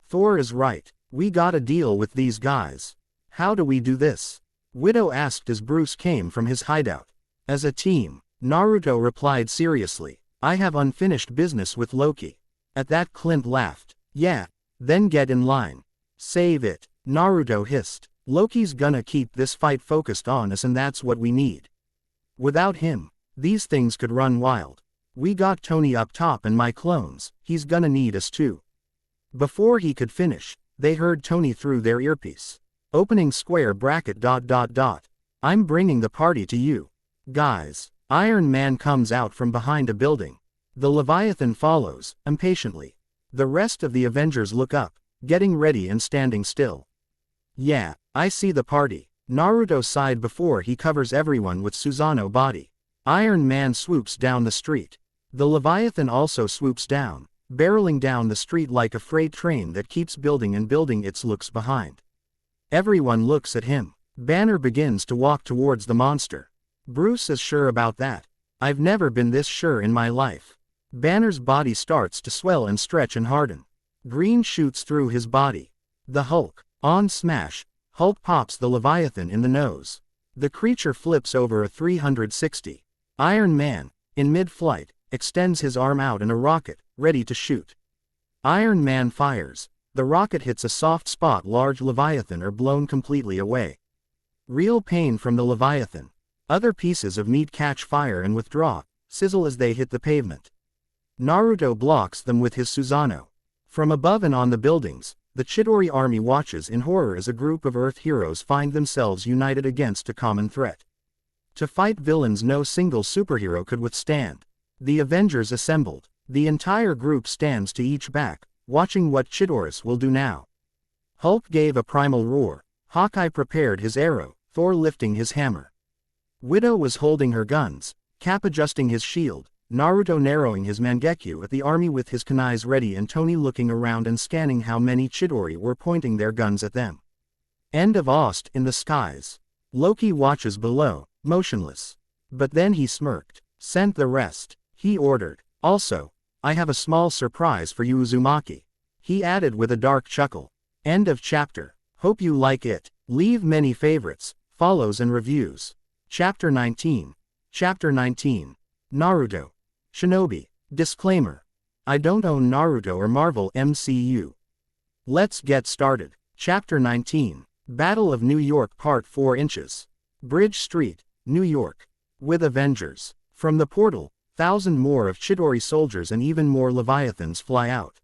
Thor is right. We gotta deal with these guys. How do we do this? Widow asked as Bruce came from his hideout. As a team, Naruto replied seriously. I have unfinished business with Loki. At that Clint laughed. Yeah, then get in line. Save it, Naruto hissed. Loki's gonna keep this fight focused on us and that's what we need. Without him, these things could run wild. We got Tony up top and my clones, he's gonna need us too. Before he could finish, they heard Tony through their earpiece. Opening square bracket ... I'm bringing the party to you. Guys. Iron Man comes out from behind a building. The Leviathan follows, impatiently. The rest of the Avengers look up, getting ready and standing still. Yeah, I see the party. Naruto sighed before he covers everyone with Susanoo body. Iron Man swoops down the street. The Leviathan also swoops down, barreling down the street like a freight train that keeps building and building its looks behind. Everyone looks at him. Banner begins to walk towards the monster. Bruce is sure about that. I've never been this sure in my life. Banner's body starts to swell and stretch and harden. Green shoots through his body. The Hulk. On smash, Hulk pops the Leviathan in the nose. The creature flips over a 360. Iron Man, in mid-flight, extends his arm out in a rocket, ready to shoot. Iron Man fires. The rocket hits a soft spot. Large Leviathan are blown completely away. Real pain from the Leviathan. Other pieces of meat catch fire and withdraw, sizzle as they hit the pavement. Naruto blocks them with his Susanoo. From above and on the buildings, the Chidori army watches in horror as a group of Earth heroes find themselves united against a common threat. To fight villains no single superhero could withstand. The Avengers Assembled. The entire group stands to each back, watching what Chidorus will do now. Hulk gave a primal roar. Hawkeye prepared his arrow, Thor lifting his hammer. Widow was holding her guns, Cap adjusting his shield, Naruto narrowing his Mangekyo at the army with his kunais ready and Tony looking around and scanning how many Chidori were pointing their guns at them. End of Ost in the skies. Loki watches below, motionless. But then he smirked. Sent the rest, he ordered. Also, I have a small surprise for you Uzumaki. He added with a dark chuckle. End of chapter. Hope you like it. Leave many favorites, follows and reviews. Chapter 19. Chapter 19. Naruto. Shinobi. Disclaimer. I don't own Naruto or Marvel MCU. Let's get started. Chapter 19. Battle of New York Part 4 inches. Bridge Street, New York. With Avengers. From the portal, 1,000 more of Chidori soldiers and even more Leviathans fly out.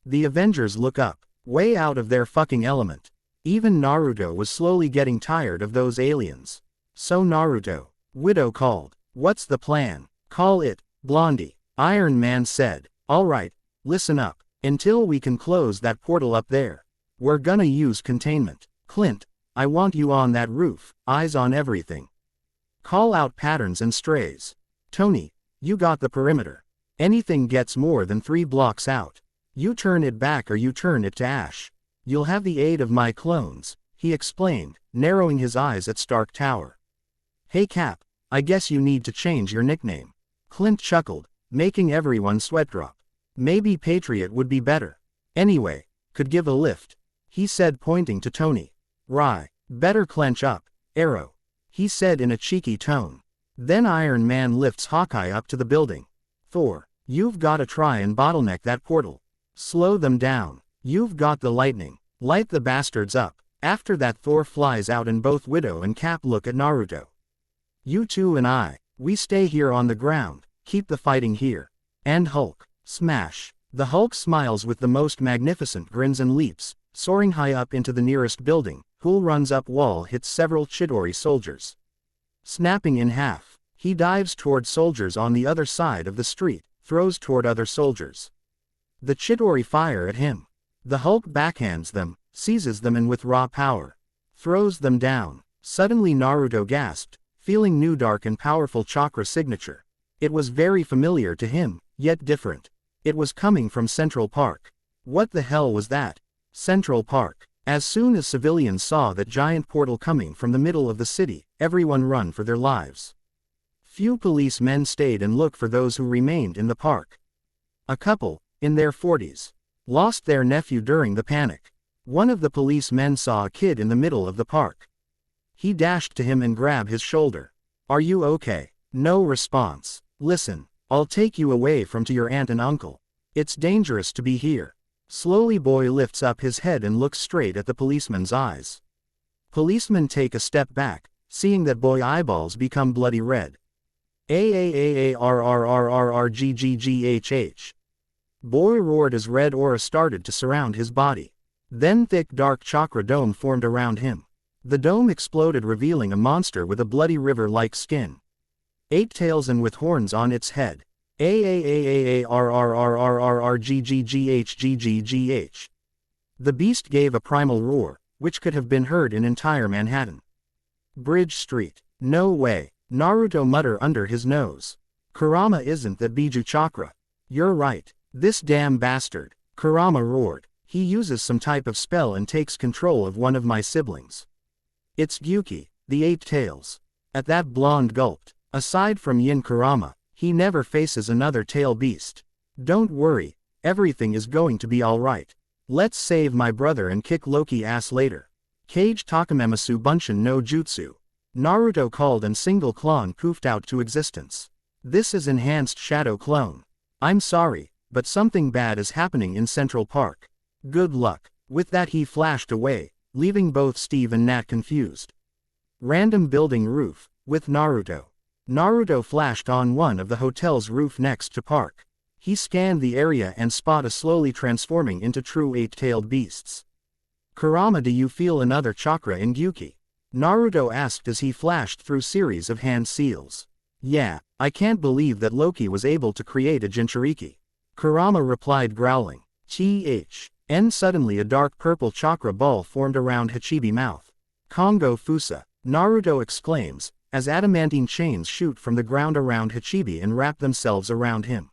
The Avengers look up, way out of their fucking element. Even Naruto was slowly getting tired of those aliens. So Naruto, Widow called. What's the plan? Call it, Blondie. Iron Man said. Alright, listen up. Until we can close that portal up there, we're gonna use containment. Clint, I want you on that roof, eyes on everything. Call out patterns and strays. Tony, you got the perimeter. Anything gets more than 3 blocks out, you turn it back or you turn it to ash. You'll have the aid of my clones, he explained, narrowing his eyes at Stark Tower. Hey Cap, I guess you need to change your nickname. Clint chuckled, making everyone sweat drop. Maybe Patriot would be better. Anyway, could give a lift, he said pointing to Tony. Rye, better clench up, Arrow, he said in a cheeky tone. Then Iron Man lifts Hawkeye up to the building. Thor, you've gotta try and bottleneck that portal. Slow them down. You've got the lightning. Light the bastards up. After that, Thor flies out and both Widow and Cap look at Naruto. You two and we stay here on the ground, keep the fighting here. And Hulk, smash. The Hulk smiles with the most magnificent grins and leaps, soaring high up into the nearest building. Hulk runs up wall, hits several Chidori soldiers. Snapping in half, he dives toward soldiers on the other side of the street, throws toward other soldiers. The Chidori fire at him. The Hulk backhands them, seizes them and with raw power throws them down. Suddenly Naruto gasped, feeling new dark and powerful chakra signature. It was very familiar to him, yet different. It was coming from Central Park. What the hell was that? Central Park. As soon as civilians saw that giant portal coming from the middle of the city, everyone run for their lives. Few policemen stayed and looked for those who remained in the park. A couple, in their 40s, lost their nephew during the panic. One of the policemen saw a kid in the middle of the park. He dashed to him and grabbed his shoulder. Are you okay? No response. Listen, I'll take you away from to your aunt and uncle. It's dangerous to be here. Slowly boy lifts up his head and looks straight at the policeman's eyes. Policeman take a step back, seeing that boy eyeballs become bloody red. AAAARRRRRGGGHH. Boy roared as red aura started to surround his body. Then thick dark chakra dome formed around him. The dome exploded, revealing a monster with a bloody river-like skin. 8 tails and with horns on its head. AAAAARRRRRGGGHGGGH. The beast gave a primal roar, which could have been heard in entire Manhattan. Bridge Street. No way. Naruto muttered under his nose. Kurama isn't that Biju chakra. You're right. This damn bastard. Kurama roared. He uses some type of spell and takes control of one of my siblings. It's Gyuki, the 8 tails. At that blonde gulped. Aside from Yin Kurama, he never faces another tail beast. Don't worry, everything is going to be alright. Let's save my brother and kick Loki ass later. Kage Takamemasu Bunshin no Jutsu. Naruto called and single clone poofed out to existence. This is enhanced shadow clone. I'm sorry, but something bad is happening in Central Park. Good luck. With that he flashed away, leaving both Steve and Nat confused. Random building roof, with Naruto. Naruto flashed on one of the hotel's roof next to Park. He scanned the area and spotted slowly transforming into true 8-tailed beasts. Kurama, do you feel another chakra in Gyuki? Naruto asked as he flashed through series of hand seals. Yeah, I can't believe that Loki was able to create a Jinchuriki. Kurama replied growling. And suddenly a dark purple chakra ball formed around Hachibi mouth. Kongo Fusa, Naruto exclaims, as adamantine chains shoot from the ground around Hachibi and wrap themselves around him.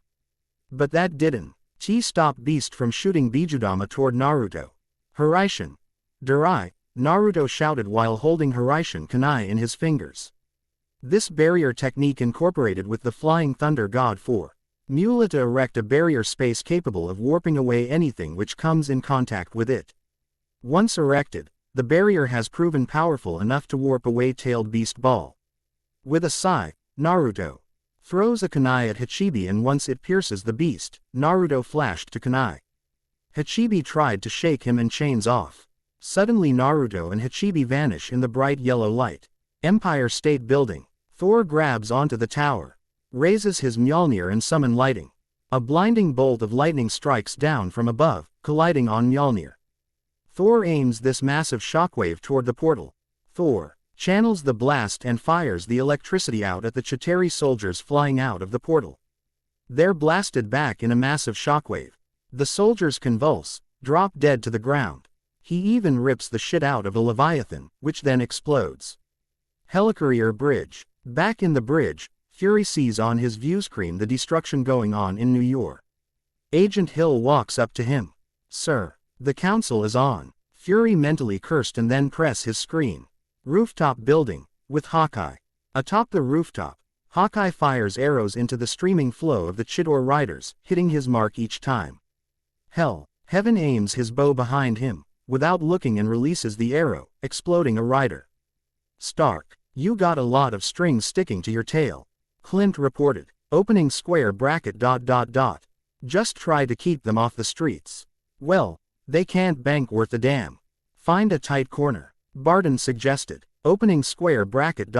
But that didn't stop beast from shooting Bijudama toward Naruto. Hiraishin. Durai, Naruto shouted while holding Hiraishin kunai in his fingers. This barrier technique incorporated with the flying thunder god for Mula to erect a barrier space capable of warping away anything which comes in contact with it. Once erected, the barrier has proven powerful enough to warp away tailed beast ball. With a sigh, Naruto throws a kunai at Hachibi and once it pierces the beast, Naruto flashed to kunai. Hachibi tried to shake him and chains off. Suddenly Naruto and Hachibi vanish in the bright yellow light. Empire State Building. Thor grabs onto the tower, raises his Mjolnir and summon lighting. A blinding bolt of lightning strikes down from above, colliding on Mjolnir. Thor aims this massive shockwave toward the portal. Thor channels the blast and fires the electricity out at the Chitauri soldiers flying out of the portal. They're blasted back in a massive shockwave. The soldiers convulse, drop dead to the ground. He even rips the shit out of a Leviathan, which then explodes. Helicarrier Bridge. Back in the bridge, Fury sees on his viewscreen the destruction going on in New York. Agent Hill walks up to him. Sir, the council is on. Fury mentally cursed and then press his screen. Rooftop building, with Hawkeye. Atop the rooftop, Hawkeye fires arrows into the streaming flow of the Chidori riders, hitting his mark each time. Heaven aims his bow behind him, without looking and releases the arrow, exploding a rider. Stark, you got a lot of strings sticking to your tail. Clint reported, opening square bracket ... Just try to keep them off the streets. Well, they can't bank worth a damn. Find a tight corner, Barton suggested. Opening square bracket ...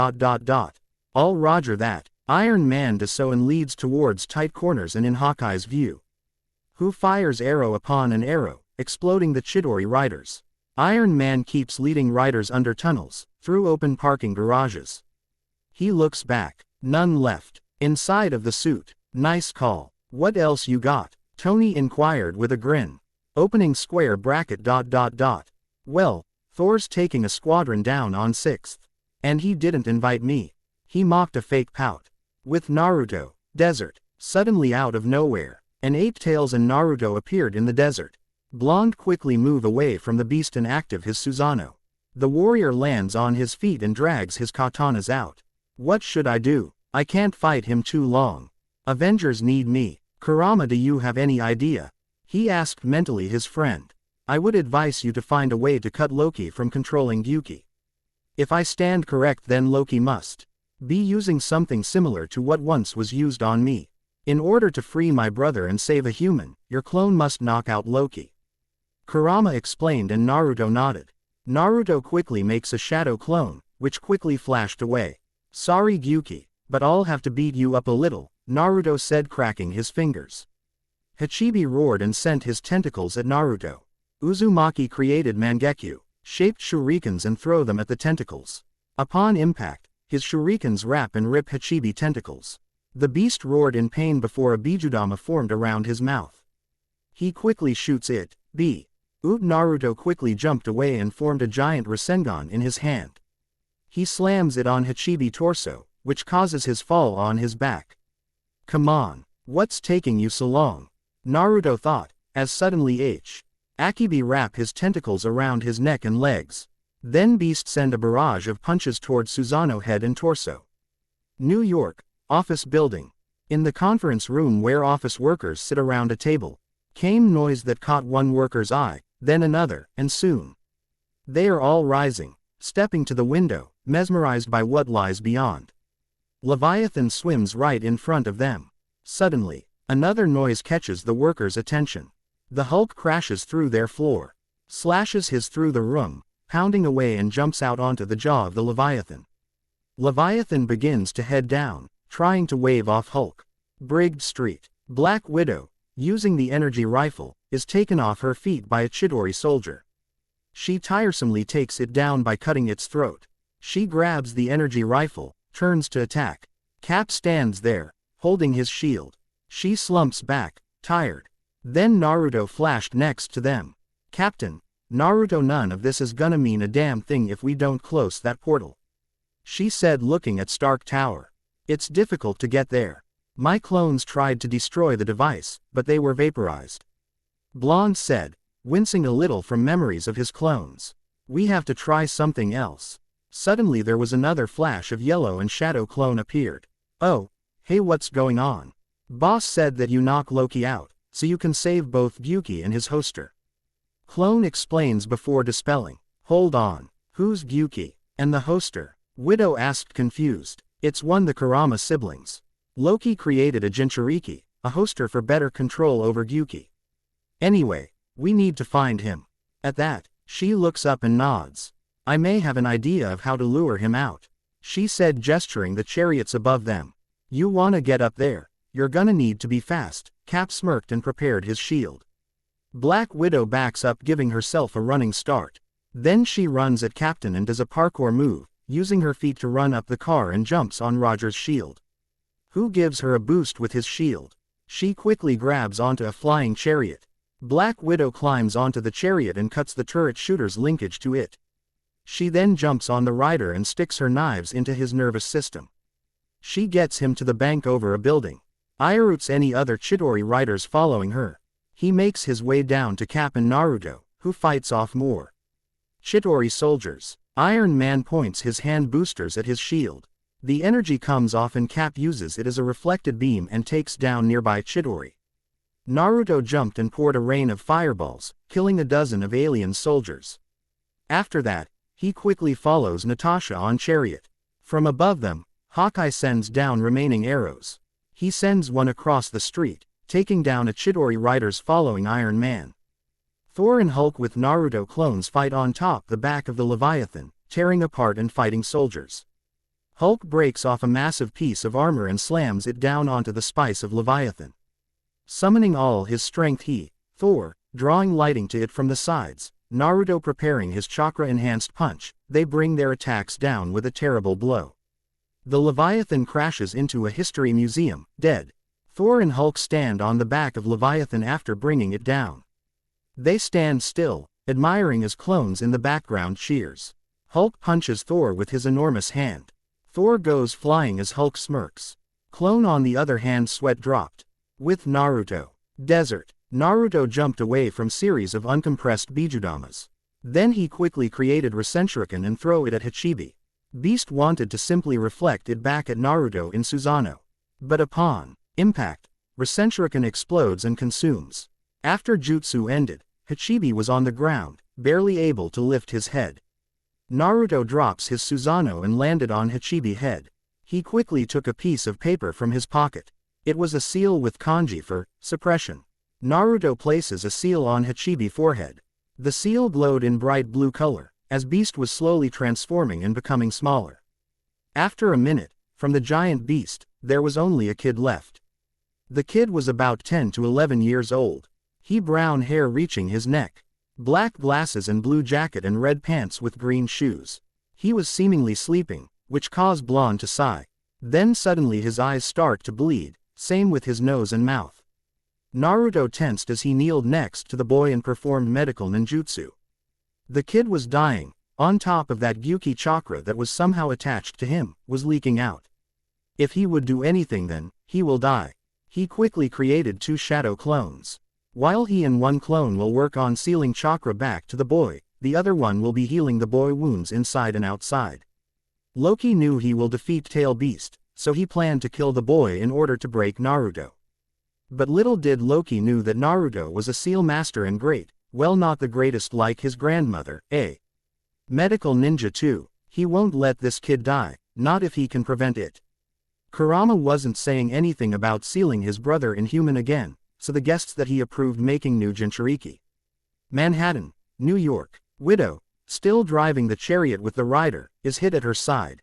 All roger that. Iron Man does so and leads towards tight corners and in Hawkeye's view. Who fires arrow upon an arrow, exploding the Chidori riders. Iron Man keeps leading riders under tunnels, through open parking garages. He looks back. None left. Inside of the suit. Nice call. What else you got? Tony inquired with a grin. Opening square bracket ... Well, Thor's taking a squadron down on 6th. And he didn't invite me. He mocked a fake pout. With Naruto. Desert. Suddenly out of nowhere. An Eight-Tails and Naruto appeared in the desert. Blonde quickly move away from the beast and active his Susanoo. The warrior lands on his feet and drags his katanas out. What should I do? I can't fight him too long. Avengers need me. Kurama, do you have any idea? He asked mentally his friend. I would advise you to find a way to cut Loki from controlling Gyuki. If I stand correct, then Loki must be using something similar to what once was used on me. In order to free my brother and save a human, your clone must knock out Loki. Kurama explained and Naruto nodded. Naruto quickly makes a shadow clone, which quickly flashed away. Sorry Gyuki, but I'll have to beat you up a little, Naruto said, cracking his fingers. Hachibi roared and sent his tentacles at Naruto. Uzumaki created Mangekyo-shaped shurikens and throw them at the tentacles. Upon impact, his shurikens wrap and rip Hachibi tentacles. The beast roared in pain before a Bijudama formed around his mouth. He quickly shoots it. Naruto quickly jumped away and formed a giant Rasengan in his hand. He slams it on Hachibi torso, which causes his fall on his back. Come on, what's taking you so long? Naruto thought, as suddenly Akibi wrap his tentacles around his neck and legs. Then Beast send a barrage of punches towards Susanoo head and torso. New York, office building. In the conference room where office workers sit around a table, came noise that caught one worker's eye, then another, and soon they are all rising, stepping to the window, mesmerized by what lies beyond. Leviathan swims right in front of them. Suddenly, another noise catches the workers' attention. The Hulk crashes through their floor, slashes his through the room, pounding away and jumps out onto the jaw of the Leviathan. Leviathan begins to head down, trying to wave off Hulk. Briggs Street. Black Widow, using the energy rifle, is taken off her feet by a Chidori soldier. She tiresomely takes it down by cutting its throat. She grabs the energy rifle, turns to attack. Cap stands there, holding his shield. She slumps back, tired. Then Naruto flashed next to them. Captain, Naruto, none of this is gonna mean a damn thing if we don't close that portal. She said, looking at Stark Tower. It's difficult to get there. My clones tried to destroy the device, but they were vaporized. Blonde said, wincing a little from memories of his clones. We have to try something else. Suddenly there was another flash of yellow and Shadow Clone appeared. Oh, hey, what's going on? Boss said that you knock Loki out, so you can save both Gyuki and his hoster. Clone explains before dispelling. Hold on, who's Gyuki? And the hoster? Widow asked, confused. It's one the Kurama siblings. Loki created a Jinchuriki, a hoster for better control over Gyuki. Anyway, we need to find him. At that, she looks up and nods. I may have an idea of how to lure him out, she said, gesturing the chariots above them. You wanna get up there? You're gonna need to be fast. Cap smirked and prepared his shield. Black Widow backs up, giving herself a running start. Then she runs at Captain and does a parkour move, using her feet to run up the car and jumps on Roger's shield. Who gives her a boost with his shield. She quickly grabs onto a flying chariot. Black Widow climbs onto the chariot and cuts the turret shooter's linkage to it. She then jumps on the rider and sticks her knives into his nervous system. She gets him to the bank over a building. Iroots any other Chidori riders following her. He makes his way down to Cap and Naruto, who fights off more Chidori soldiers. Iron Man points his hand boosters at his shield. The energy comes off and Cap uses it as a reflected beam and takes down nearby Chidori. Naruto jumped and poured a rain of fireballs, killing a dozen of alien soldiers. After that, he quickly follows Natasha on chariot. From above them, Hawkeye sends down remaining arrows. He sends one across the street, taking down a Chidori riders following Iron Man. Thor and Hulk with Naruto clones fight on top the back of the Leviathan, tearing apart and fighting soldiers. Hulk breaks off a massive piece of armor and slams it down onto the spine of Leviathan. Summoning all his strength Thor, drawing lightning to it from the sides, Naruto preparing his chakra-enhanced punch, they bring their attacks down with a terrible blow. The Leviathan crashes into a history museum, dead. Thor and Hulk stand on the back of Leviathan after bringing it down. They stand still, admiring as clones in the background cheers. Hulk punches Thor with his enormous hand. Thor goes flying as Hulk smirks. Clone on the other hand sweat dropped. With Naruto. Desert. Naruto jumped away from series of uncompressed Bijudamas. Then he quickly created Rasenshuriken and throw it at Hachibi. Beast wanted to simply reflect it back at Naruto in Susanoo. But upon impact, Rasenshuriken explodes and consumes. After jutsu ended, Hachibi was on the ground, barely able to lift his head. Naruto drops his Susanoo and landed on Hachibi's head. He quickly took a piece of paper from his pocket. It was a seal with kanji for suppression. Naruto places a seal on Hachibi's forehead. The seal glowed in bright blue color, as Beast was slowly transforming and becoming smaller. After a minute, from the giant beast, there was only a kid left. The kid was about 10 to 11 years old. He brown hair reaching his neck. Black glasses and blue jacket and red pants with green shoes. He was seemingly sleeping, which caused Blonde to sigh. Then suddenly his eyes start to bleed, same with his nose and mouth. Naruto tensed as he kneeled next to the boy and performed medical ninjutsu. The kid was dying, on top of that Gyuki chakra that was somehow attached to him, was leaking out. If he would do anything then, he will die. He quickly created 2 shadow clones. While he and one clone will work on sealing chakra back to the boy, the other one will be healing the boy wounds inside and outside. Loki knew he will defeat Tail Beast, so he planned to kill the boy in order to break Naruto. But little did Loki knew that Naruto was a seal master and great, well not the greatest like his grandmother, a medical ninja too. He won't let this kid die, not if he can prevent it. Kurama wasn't saying anything about sealing his brother inhuman again, so the guests that he approved making new Jinchuriki. Manhattan, New York. Widow, still driving the chariot with the rider, is hit at her side.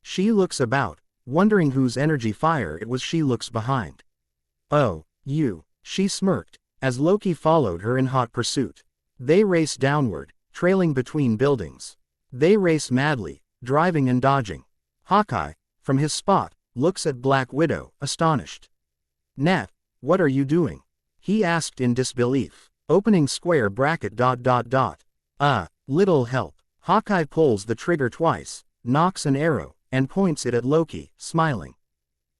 She looks about, wondering whose energy fire it was. She looks behind. Oh, you, she smirked, as Loki followed her in hot pursuit. They race downward, trailing between buildings. They race madly, driving and dodging. Hawkeye, from his spot, looks at Black Widow, astonished. Nat, what are you doing? He asked in disbelief. Opening square bracket ... Little help. Hawkeye pulls the trigger twice, nocks an arrow, and points it at Loki, smiling.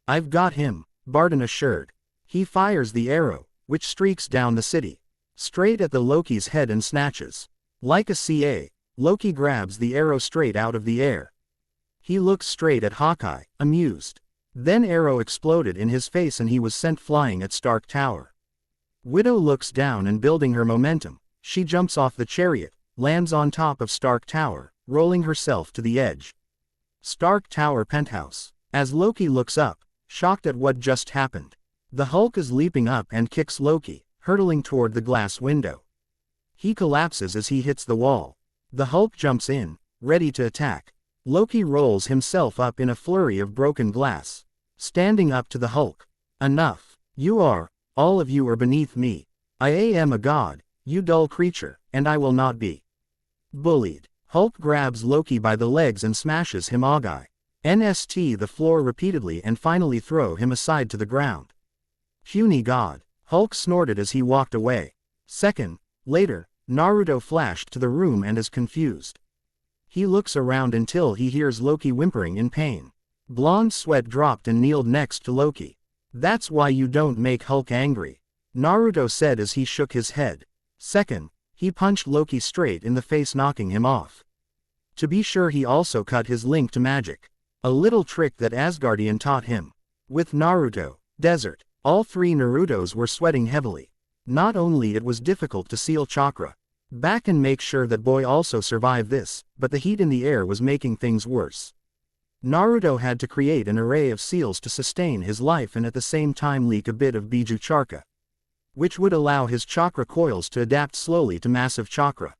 I've got him, Barton assured. He fires the arrow, which streaks down the city. Straight at the Loki's head and snatches. Like a CA, Loki grabs the arrow straight out of the air. He looks straight at Hawkeye, amused. Then arrow exploded in his face and he was sent flying at Stark Tower. Widow looks down and building her momentum, she jumps off the chariot, lands on top of Stark Tower, rolling herself to the edge. Stark Tower penthouse. As Loki looks up, shocked at what just happened. The Hulk is leaping up and kicks Loki, hurtling toward the glass window. He collapses as he hits the wall. The Hulk jumps in, ready to attack. Loki rolls himself up in a flurry of broken glass. Standing up to the Hulk. Enough. All of you are beneath me. I am a god, you dull creature, and I will not be bullied. Hulk grabs Loki by the legs and smashes him NST the floor repeatedly and finally throw him aside to the ground. Puny god. Hulk snorted as he walked away. Second, later, Naruto flashed to the room and is confused. He looks around until he hears Loki whimpering in pain. Blonde sweat dropped and kneeled next to Loki. That's why you don't make Hulk angry, Naruto said as he shook his head. Second, he punched Loki straight in the face, knocking him off. To be sure, he also cut his link to magic. A little trick that Asgardian taught him. With Naruto, Desert, all 3 Narutos were sweating heavily. Not only it was difficult to seal chakra back and make sure that boy also survived this, but the heat in the air was making things worse. Naruto had to create an array of seals to sustain his life and at the same time leak a bit of Biju Charka. which would allow his chakra coils to adapt slowly to massive chakra.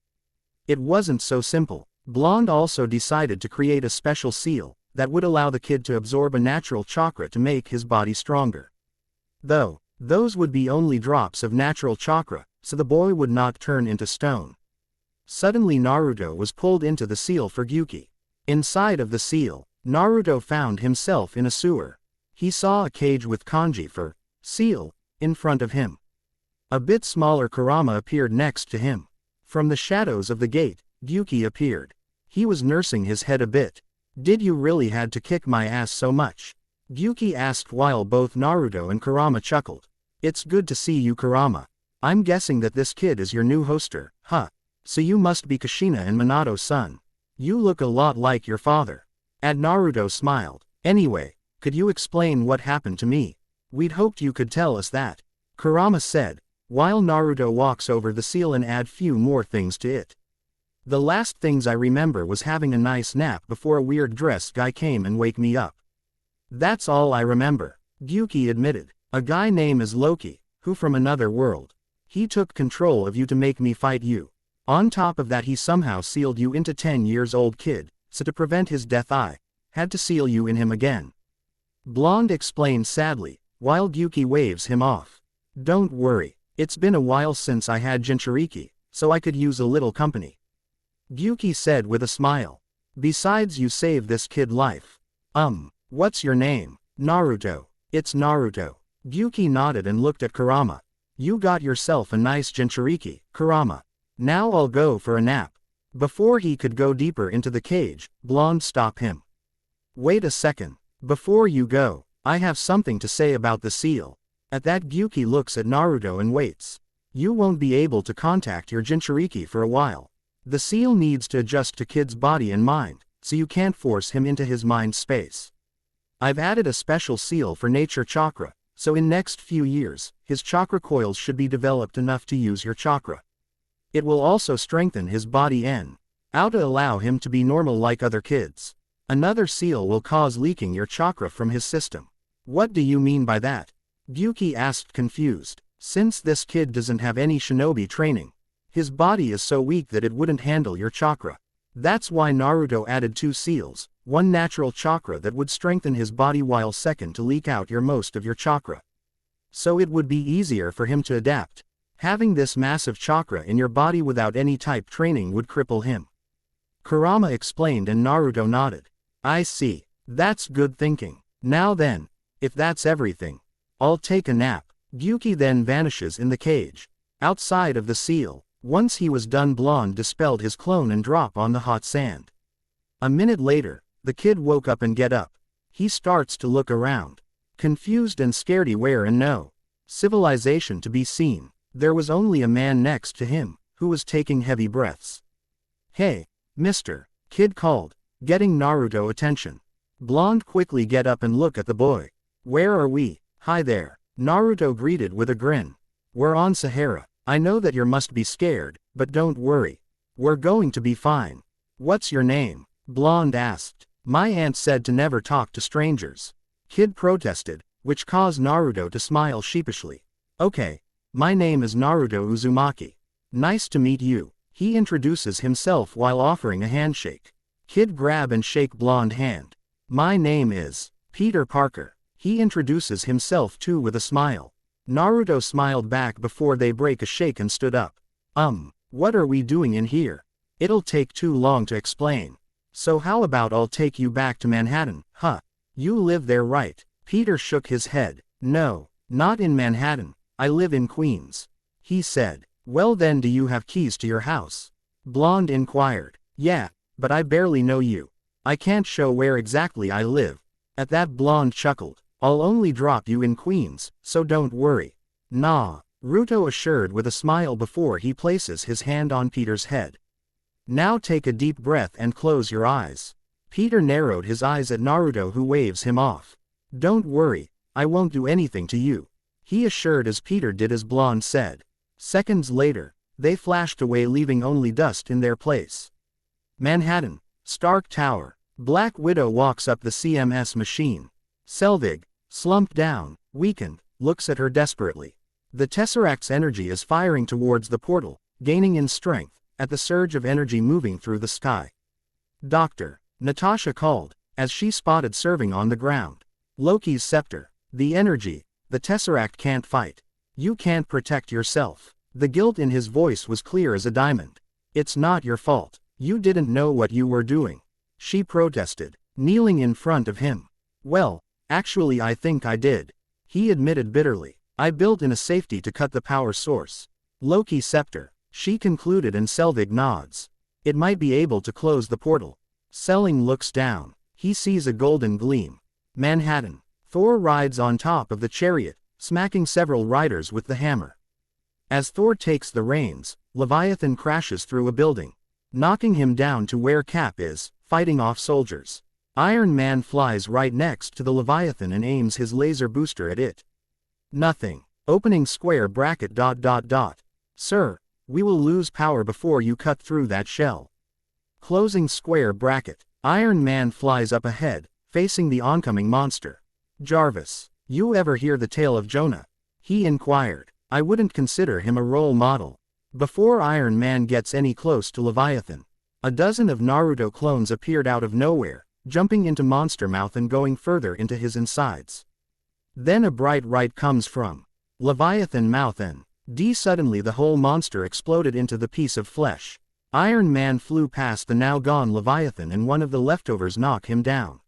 It wasn't so simple. Blonde also decided to create a special seal that would allow the kid to absorb a natural chakra to make his body stronger. Though, those would be only drops of natural chakra, so the boy would not turn into stone. Suddenly Naruto was pulled into the seal for Gyuki. Inside of the seal, Naruto found himself in a sewer. He saw a cage with kanji for seal in front of him. A bit smaller Kurama appeared next to him. From the shadows of the gate, Gyuki appeared. He was nursing his head a bit. "Did you really had to kick my ass so much?" Gyuki asked while both Naruto and Kurama chuckled. "It's good to see you, Kurama. I'm guessing that this kid is your new hoster, huh? So you must be Kushina and Minato's son. You look a lot like your father." And Naruto smiled. "Anyway, could you explain what happened to me? We'd hoped you could tell us that," Kurama said, while Naruto walks over the seal and add few more things to it. "The last things I remember was having a nice nap before a weird dressed guy came and wake me up. That's all I remember," Gyuki admitted. "A guy named as Loki, who from another world. He took control of you to make me fight you. On top of that he somehow sealed you into 10 years old kid, so to prevent his death I had to seal you in him again." Blonde explained sadly, while Gyuki waves him off. "Don't worry, it's been a while since I had Jinchuriki, so I could use a little company," Gyuki said with a smile. "Besides you saved this kid life. What's your name?" "Naruto. It's Naruto." Gyuki nodded and looked at Kurama. "You got yourself a nice Jinchuriki, Kurama. Now I'll go for a nap." Before he could go deeper into the cage, Blonde stopped him. "Wait a second. Before you go, I have something to say about the seal." At that Gyuki looks at Naruto and waits. "You won't be able to contact your Jinchuriki for a while. The seal needs to adjust to kid's body and mind, so you can't force him into his mind space. I've added a special seal for nature chakra, so in next few years, his chakra coils should be developed enough to use your chakra. It will also strengthen his body and out to allow him to be normal like other kids. Another seal will cause leaking your chakra from his system." "What do you mean by that?" Gyuki asked confused. "Since this kid doesn't have any shinobi training, his body is so weak that it wouldn't handle your chakra. That's why Naruto added 2 seals, one natural chakra that would strengthen his body while second to leak out your most of your chakra. So it would be easier for him to adapt. Having this massive chakra in your body without any type training would cripple him," Kurama explained and Naruto nodded. "I see. That's good thinking. Now then, if that's everything, I'll take a nap." Gyuki then vanishes in the cage. Outside of the seal, once he was done, Blonde dispelled his clone and dropped on the hot sand. A minute later, the kid woke up and get up. He starts to look around. Confused and scaredy where and no civilization to be seen. There was only a man next to him, who was taking heavy breaths. "Hey, mister," kid called, getting Naruto attention. Blonde quickly get up and look at the boy. "Where are we?" "Hi there," Naruto greeted with a grin. "We're on Sahara. I know that you must be scared, but don't worry. We're going to be fine." "What's your name?" Blonde asked. "My aunt said to never talk to strangers," kid protested, which caused Naruto to smile sheepishly. "Okay, my name is Naruto Uzumaki. Nice to meet you." He introduces himself while offering a handshake. Kid grab and shake Blonde hand. "My name is Peter Parker." He introduces himself too with a smile. Naruto smiled back before they break a shake and stood up. What are we doing in here? It'll take too long to explain. So how about I'll take you back to Manhattan, huh? You live there, right?" Peter shook his head. "No, not in Manhattan. I live in Queens," he said. "Well then, do you have keys to your house?" Blonde inquired. "Yeah, but I barely know you. I can't show where exactly I live." At that Blonde chuckled. "I'll only drop you in Queens, so don't worry." "Nah," Naruto assured with a smile before he places his hand on Peter's head. "Now take a deep breath and close your eyes." Peter narrowed his eyes at Naruto, who waves him off. "Don't worry, I won't do anything to you," he assured as Peter did as Blonde said. Seconds later, they flashed away, leaving only dust in their place. Manhattan, Stark Tower. Black Widow walks up the CMS machine. Selvig, slumped down, weakened, looks at her desperately. The Tesseract's energy is firing towards the portal, gaining in strength, at the surge of energy moving through the sky. Doctor, Natasha called, as she spotted serving on the ground. Loki's scepter. The energy, the Tesseract can't fight. You can't protect yourself. The guilt in his voice was clear as a diamond. It's not your fault. You didn't know what you were doing. She protested, kneeling in front of him. Well, actually I think I did. He admitted bitterly. I built in a safety to cut the power source. Loki's scepter, she concluded, and Selvig nods. It might be able to close the portal. Selling looks down. He sees a golden gleam. Manhattan. Thor rides on top of the chariot, smacking several riders with the hammer. As Thor takes the reins, Leviathan crashes through a building, knocking him down to where Cap is, fighting off soldiers. Iron Man flies right next to the Leviathan and aims his laser booster at it. Nothing. Opening square bracket ... Sir, we will lose power before you cut through that shell. Closing square bracket. Iron Man flies up ahead, facing the oncoming monster. Jarvis, you ever hear the tale of Jonah? He inquired. I wouldn't consider him a role model. Before Iron Man gets any close to Leviathan, a dozen of Naruto clones appeared out of nowhere, jumping into monster mouth and going further into his insides. Then a bright light comes from Leviathan mouth and suddenly the whole monster exploded into the piece of flesh. Iron Man flew past the now gone Leviathan and one of the leftovers knock him down.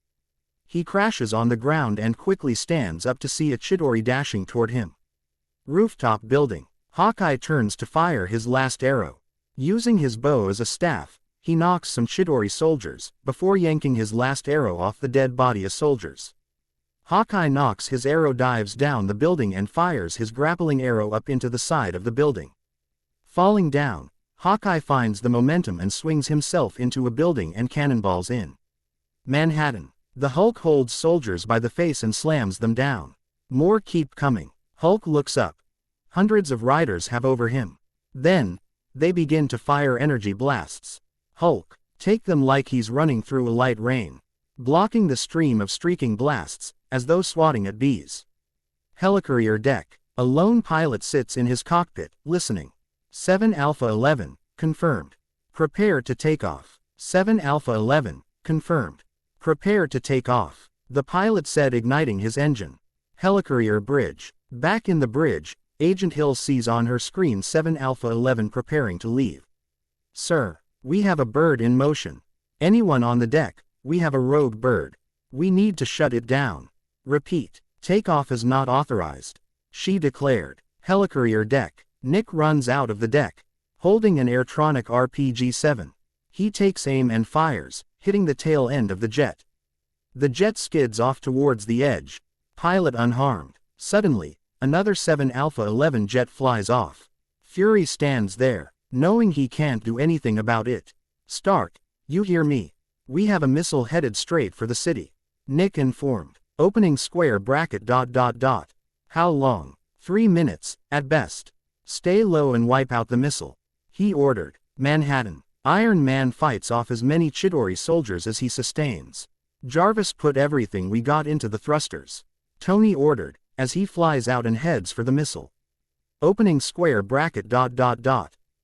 He crashes on the ground and quickly stands up to see a Chidori dashing toward him. Rooftop building. Hawkeye turns to fire his last arrow. Using his bow as a staff, he knocks some Chidori soldiers, before yanking his last arrow off the dead body of soldiers. Hawkeye knocks his arrow, dives down the building and fires his grappling arrow up into the side of the building. Falling down, Hawkeye finds the momentum and swings himself into a building and cannonballs in. Manhattan. The Hulk holds soldiers by the face and slams them down. More keep coming. Hulk looks up. Hundreds of riders have over him. Then, they begin to fire energy blasts. Hulk, take them like he's running through a light rain, blocking the stream of streaking blasts, as though swatting at bees. Helicarrier deck. A lone pilot sits in his cockpit, listening. 7 Alpha 11, confirmed. Prepare to take off. 7 Alpha 11, confirmed. Prepare to take off, the pilot said, igniting his engine. Helicarrier bridge. Back in the bridge, Agent Hill sees on her screen 7 Alpha 11 preparing to leave. Sir, we have a bird in motion. Anyone on the deck, we have a rogue bird. We need to shut it down. Repeat, takeoff is not authorized, she declared. Helicarrier deck. Nick runs out of the deck, holding an Airtronic RPG-7. He takes aim and fires, hitting the tail end of the jet. The jet skids off towards the edge, pilot unharmed. Suddenly, another 7 Alpha 11 jet flies off. Fury stands there, knowing he can't do anything about it. Stark, you hear me? We have a missile headed straight for the city. Nick informed. Opening square bracket ... How long? 3 minutes, at best. Stay low and wipe out the missile, he ordered. Manhattan. Iron Man fights off as many Chidori soldiers as he sustains. Jarvis, put everything we got into the thrusters, Tony ordered, as he flies out and heads for the missile. Opening square bracket ...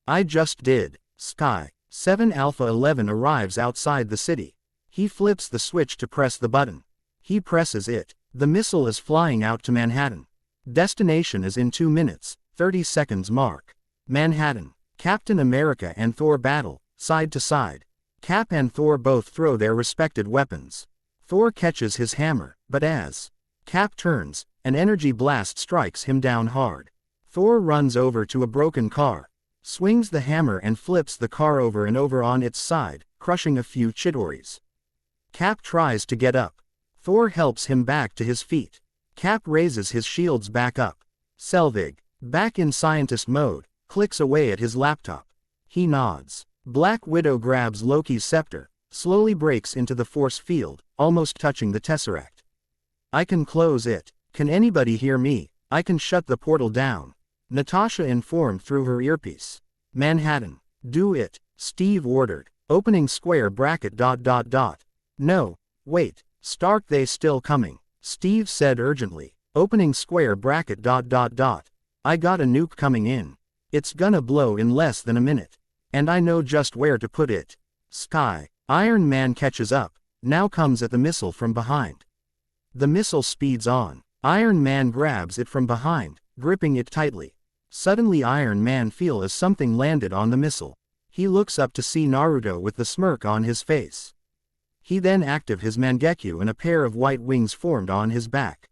I just did. Sky. 7 Alpha 11 arrives outside the city. He flips the switch to press the button. He presses it. The missile is flying out to Manhattan. Destination is in 2 minutes, 30 seconds mark. Manhattan. Captain America and Thor battle, side to side. Cap and Thor both throw their respected weapons. Thor catches his hammer, but as Cap turns, an energy blast strikes him down hard. Thor runs over to a broken car, swings the hammer and flips the car over and over on its side, crushing a few Chidoris. Cap tries to get up. Thor helps him back to his feet. Cap raises his shields back up. Selvig, back in scientist mode, clicks away at his laptop. He nods. Black Widow grabs Loki's scepter, slowly breaks into the force field, almost touching the Tesseract. I can close it. Can anybody hear me? I can shut the portal down, Natasha informed through her earpiece. Manhattan. Do it, Steve ordered. Opening square bracket ... No, wait, Stark, they still coming, Steve said urgently. Opening square bracket ... I got a nuke coming in. It's gonna blow in less than a minute. And I know just where to put it. Sky. Iron Man catches up, now comes at the missile from behind. The missile speeds on. Iron Man grabs it from behind, gripping it tightly. Suddenly Iron Man feels as something landed on the missile. He looks up to see Naruto with the smirk on his face. He then activates his Mangekyo and a pair of white wings formed on his back.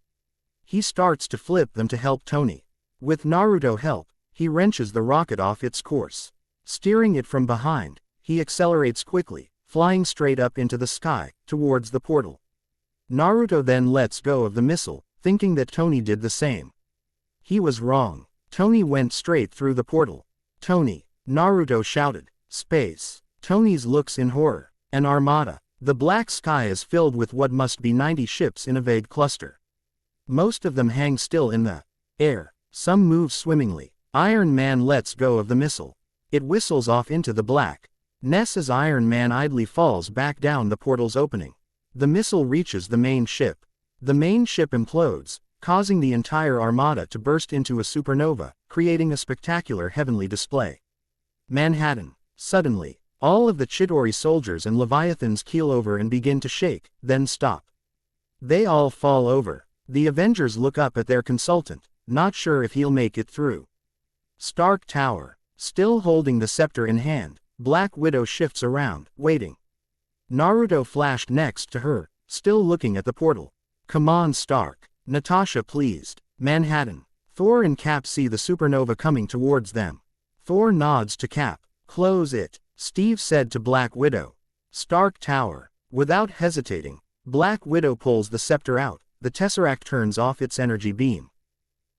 He starts to flip them to help Tony. With Naruto help, he wrenches the rocket off its course. Steering it from behind, he accelerates quickly, flying straight up into the sky, towards the portal. Naruto then lets go of the missile, thinking that Tony did the same. He was wrong. Tony went straight through the portal. Tony, Naruto shouted. Space. Tony's looks in horror. An armada. The black sky is filled with what must be 90 ships in a vague cluster. Most of them hang still in the air. Some move swimmingly. Iron Man lets go of the missile. It whistles off into the black ness as Iron Man idly falls back down the portal's opening. The missile reaches the main ship. The main ship implodes, causing the entire armada to burst into a supernova, creating a spectacular heavenly display. Manhattan. Suddenly, all of the Chidori soldiers and Leviathans keel over and begin to shake, then stop. They all fall over. The Avengers look up at their consultant, not sure if he'll make it through. Stark Tower. Still holding the scepter in hand, Black Widow shifts around, waiting. Naruto flashed next to her, still looking at the portal. Come on Stark. Natasha pleased. Manhattan. Thor and Cap see the supernova coming towards them. Thor nods to Cap. Close it, Steve said to Black Widow. Stark Tower. Without hesitating, Black Widow pulls the scepter out, the Tesseract turns off its energy beam.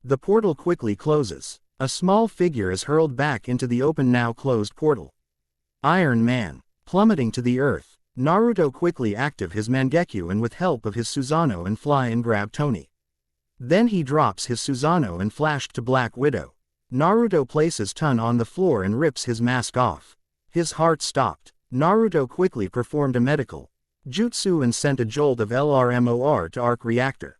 The portal quickly closes. A small figure is hurled back into the open now closed portal. Iron Man. Plummeting to the earth, Naruto quickly activates his Mangekyo and with help of his Susanoo and fly and grab Tony. Then he drops his Susanoo and flashed to Black Widow. Naruto places Ton on the floor and rips his mask off. His heart stopped. Naruto quickly performed a medical jutsu and sent a jolt of LRMOR to Arc Reactor.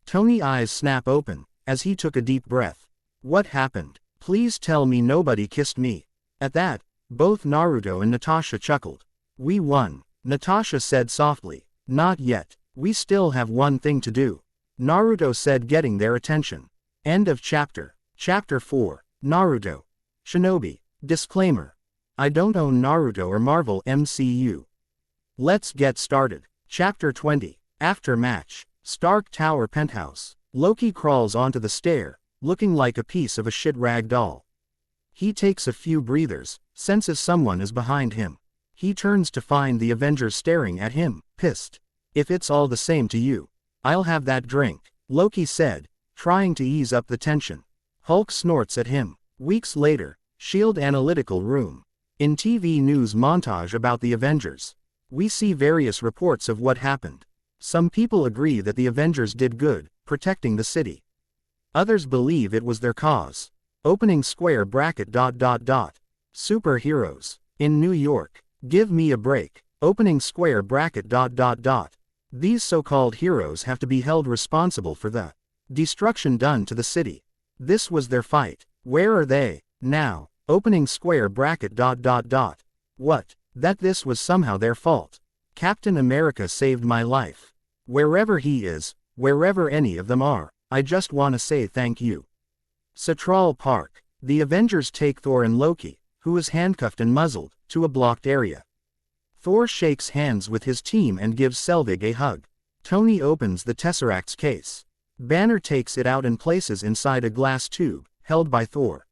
Tony's eyes snap open, as he took a deep breath. What happened? Please tell me nobody kissed me. At that, both Naruto and Natasha chuckled. We won, Natasha said softly. Not yet, we still have one thing to do, Naruto said, getting their attention. End of chapter. Chapter 4, Naruto. Shinobi. Disclaimer. I don't own Naruto or Marvel MCU. Let's get started. Chapter 20, Aftermatch. Stark Tower penthouse. Loki crawls onto the stair, looking like a piece of a shit rag doll. He takes a few breathers, senses someone is behind him. He turns to find the Avengers staring at him, pissed. If it's all the same to you, I'll have that drink, Loki said, trying to ease up the tension. Hulk snorts at him. Weeks later, S.H.I.E.L.D. analytical room. In TV news montage about the Avengers, we see various reports of what happened. Some people agree that the Avengers did good, protecting the city. Others believe it was their cause. Opening square bracket ... Superheroes. In New York. Give me a break. Opening square bracket ... These so-called heroes have to be held responsible for the destruction done to the city. This was their fight. Where are they now? Opening square bracket ... What? That this was somehow their fault. Captain America saved my life. Wherever he is, wherever any of them are, I just wanna say thank you. Central Park. The Avengers take Thor and Loki, who is handcuffed and muzzled, to a blocked area. Thor shakes hands with his team and gives Selvig a hug. Tony opens the Tesseract's case. Banner takes it out and places inside a glass tube, held by Thor.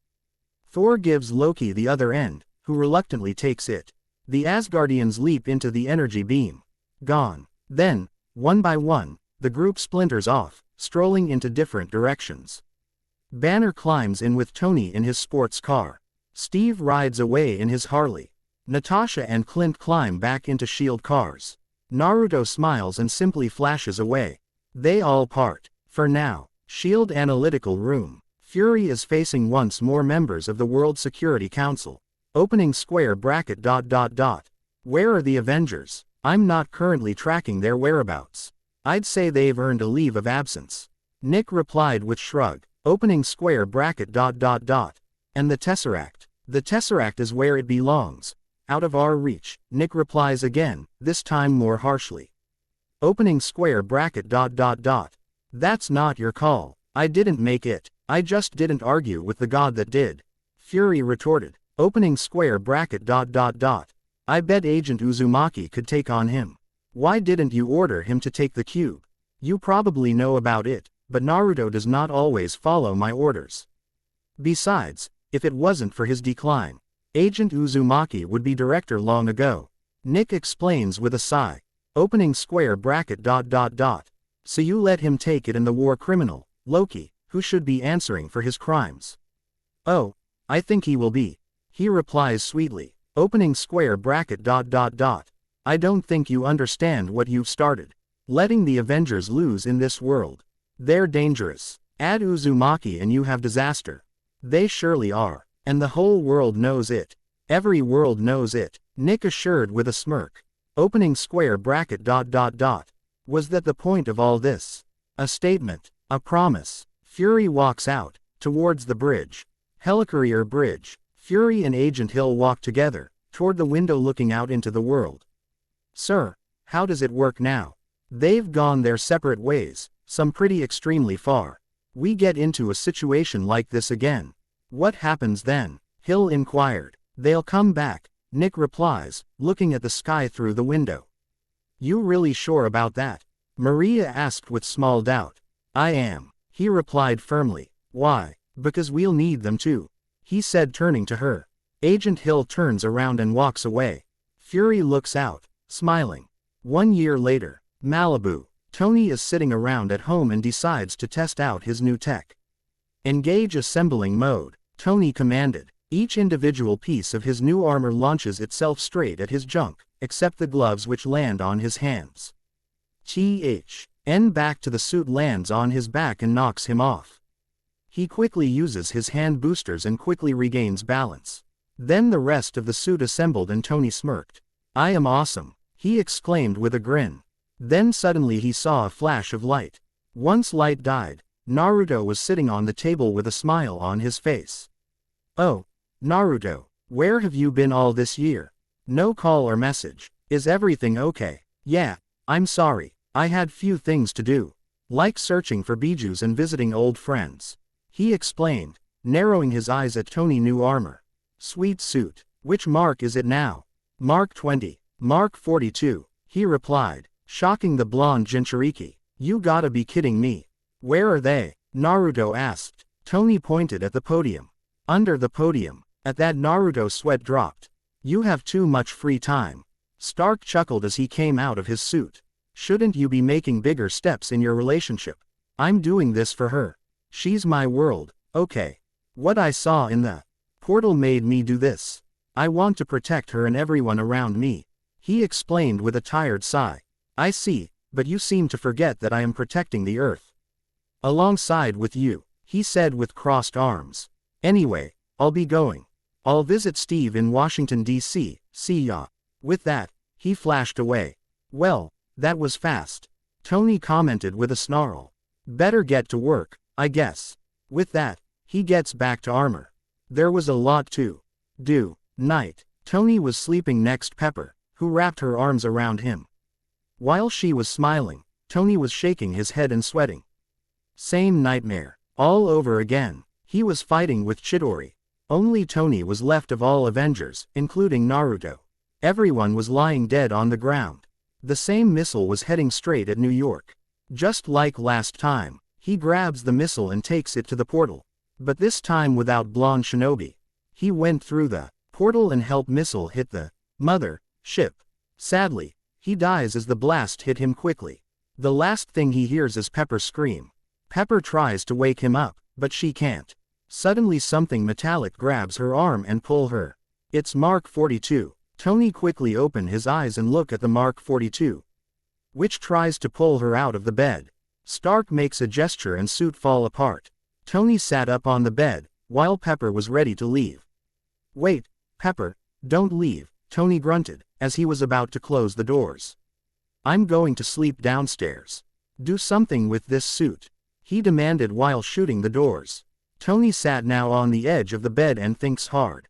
Thor gives Loki the other end, who reluctantly takes it. The Asgardians leap into the energy beam. Gone. Then, one by one, the group splinters off, strolling into different directions. Banner climbs in with Tony in his sports car. Steve rides away in his Harley. Natasha and Clint climb back into S.H.I.E.L.D. cars. Naruto smiles and simply flashes away. They all part. For now. S.H.I.E.L.D. analytical room. Fury is facing once more members of the World Security Council. Opening square bracket ... Where are the Avengers? I'm not currently tracking their whereabouts. I'd say they've earned a leave of absence. Nick replied with shrug. Opening square bracket dot dot dot. And the Tesseract? The Tesseract is where it belongs. Out of our reach, Nick replies again, this time more harshly. Opening square bracket dot dot dot. That's not your call. I didn't make it. I just didn't argue with the god that did. Fury retorted. Opening square bracket dot dot dot. I bet Agent Uzumaki could take on him. Why didn't you order him to take the cube? You probably know about it, but Naruto does not always follow my orders. Besides, if it wasn't for his decline, Agent Uzumaki would be director long ago. Nick explains with a sigh. Opening square bracket dot dot dot. So you let him take it, and the war criminal, Loki, who should be answering for his crimes. Oh, I think he will be. He replies sweetly. Opening square bracket dot dot dot. I don't think you understand what you've started. Letting the Avengers lose in this world. They're dangerous. Add Uzumaki and you have disaster. They surely are. And the whole world knows it. Every world knows it. Nick assured with a smirk. Opening square bracket dot dot dot. Was that the point of all this? A statement. A promise. Fury walks out, towards the bridge. Helicarrier Bridge. Fury and Agent Hill walk together, toward the window looking out into the world. Sir, how does it work now? They've gone their separate ways, some pretty extremely far. We get into a situation like this again. What happens then? Hill inquired. They'll come back, Nick replies, looking at the sky through the window. You really sure about that? Maria asked with small doubt. I am, he replied firmly. Why? Because we'll need them too, he said, turning to her. Agent Hill turns around and walks away. Fury looks out, smiling. 1 year later, Malibu. Tony is sitting around at home and decides to test out his new tech. Engage assembling mode, Tony commanded. Each individual piece of his new armor launches itself straight at his junk, except the gloves which land on his hands. Back to the suit lands on his back and knocks him off. He quickly uses his hand boosters and quickly regains balance. Then the rest of the suit assembled and Tony smirked. I am awesome, he exclaimed with a grin. Then suddenly he saw a flash of light. Once light died, Naruto was sitting on the table with a smile on his face. Oh, Naruto, where have you been all this year? No call or message. Is everything okay? Yeah, I'm sorry, I had few things to do. Like searching for bijus and visiting old friends. He explained, narrowing his eyes at Tony's new armor. Sweet suit. Which mark is it now? Mark 20. Mark 42, he replied, shocking the blonde Jinchuriki. You gotta be kidding me. Where are they? Naruto asked. Tony pointed at the podium. Under the podium. At that Naruto's sweat dropped. You have too much free time. Stark chuckled as he came out of his suit. Shouldn't you be making bigger steps in your relationship? I'm doing this for her. She's my world, okay. What I saw in the portal made me do this. I want to protect her and everyone around me. He explained with a tired sigh. I see, but you seem to forget that I am protecting the Earth. Alongside with you, he said with crossed arms. Anyway, I'll be going. I'll visit Steve in Washington, D.C., see ya. With that, he flashed away. Well, that was fast. Tony commented with a snarl. Better get to work, I guess. With that, he gets back to armor. There was a lot to do. Night. Tony was sleeping next Pepper, who wrapped her arms around him. While she was smiling, Tony was shaking his head and sweating. Same nightmare. All over again. He was fighting with Chidori. Only Tony was left of all Avengers, including Naruto. Everyone was lying dead on the ground. The same missile was heading straight at New York. Just like last time, he grabs the missile and takes it to the portal. But this time without blonde shinobi. He went through the portal and helped missile hit the mother ship. Sadly, he dies as the blast hit him quickly. The last thing he hears is Pepper scream. Pepper tries to wake him up, but she can't. Suddenly something metallic grabs her arm and pull her. It's Mark 42. Tony quickly opened his eyes and look at the Mark 42. Which tries to pull her out of the bed. Stark makes a gesture and suit fall apart. Tony sat up on the bed, while Pepper was ready to leave. Wait, Pepper, don't leave, Tony grunted, as he was about to close the doors. I'm going to sleep downstairs. Do something with this suit. he demanded while shooting the doors. Tony sat now on the edge of the bed and thinks hard.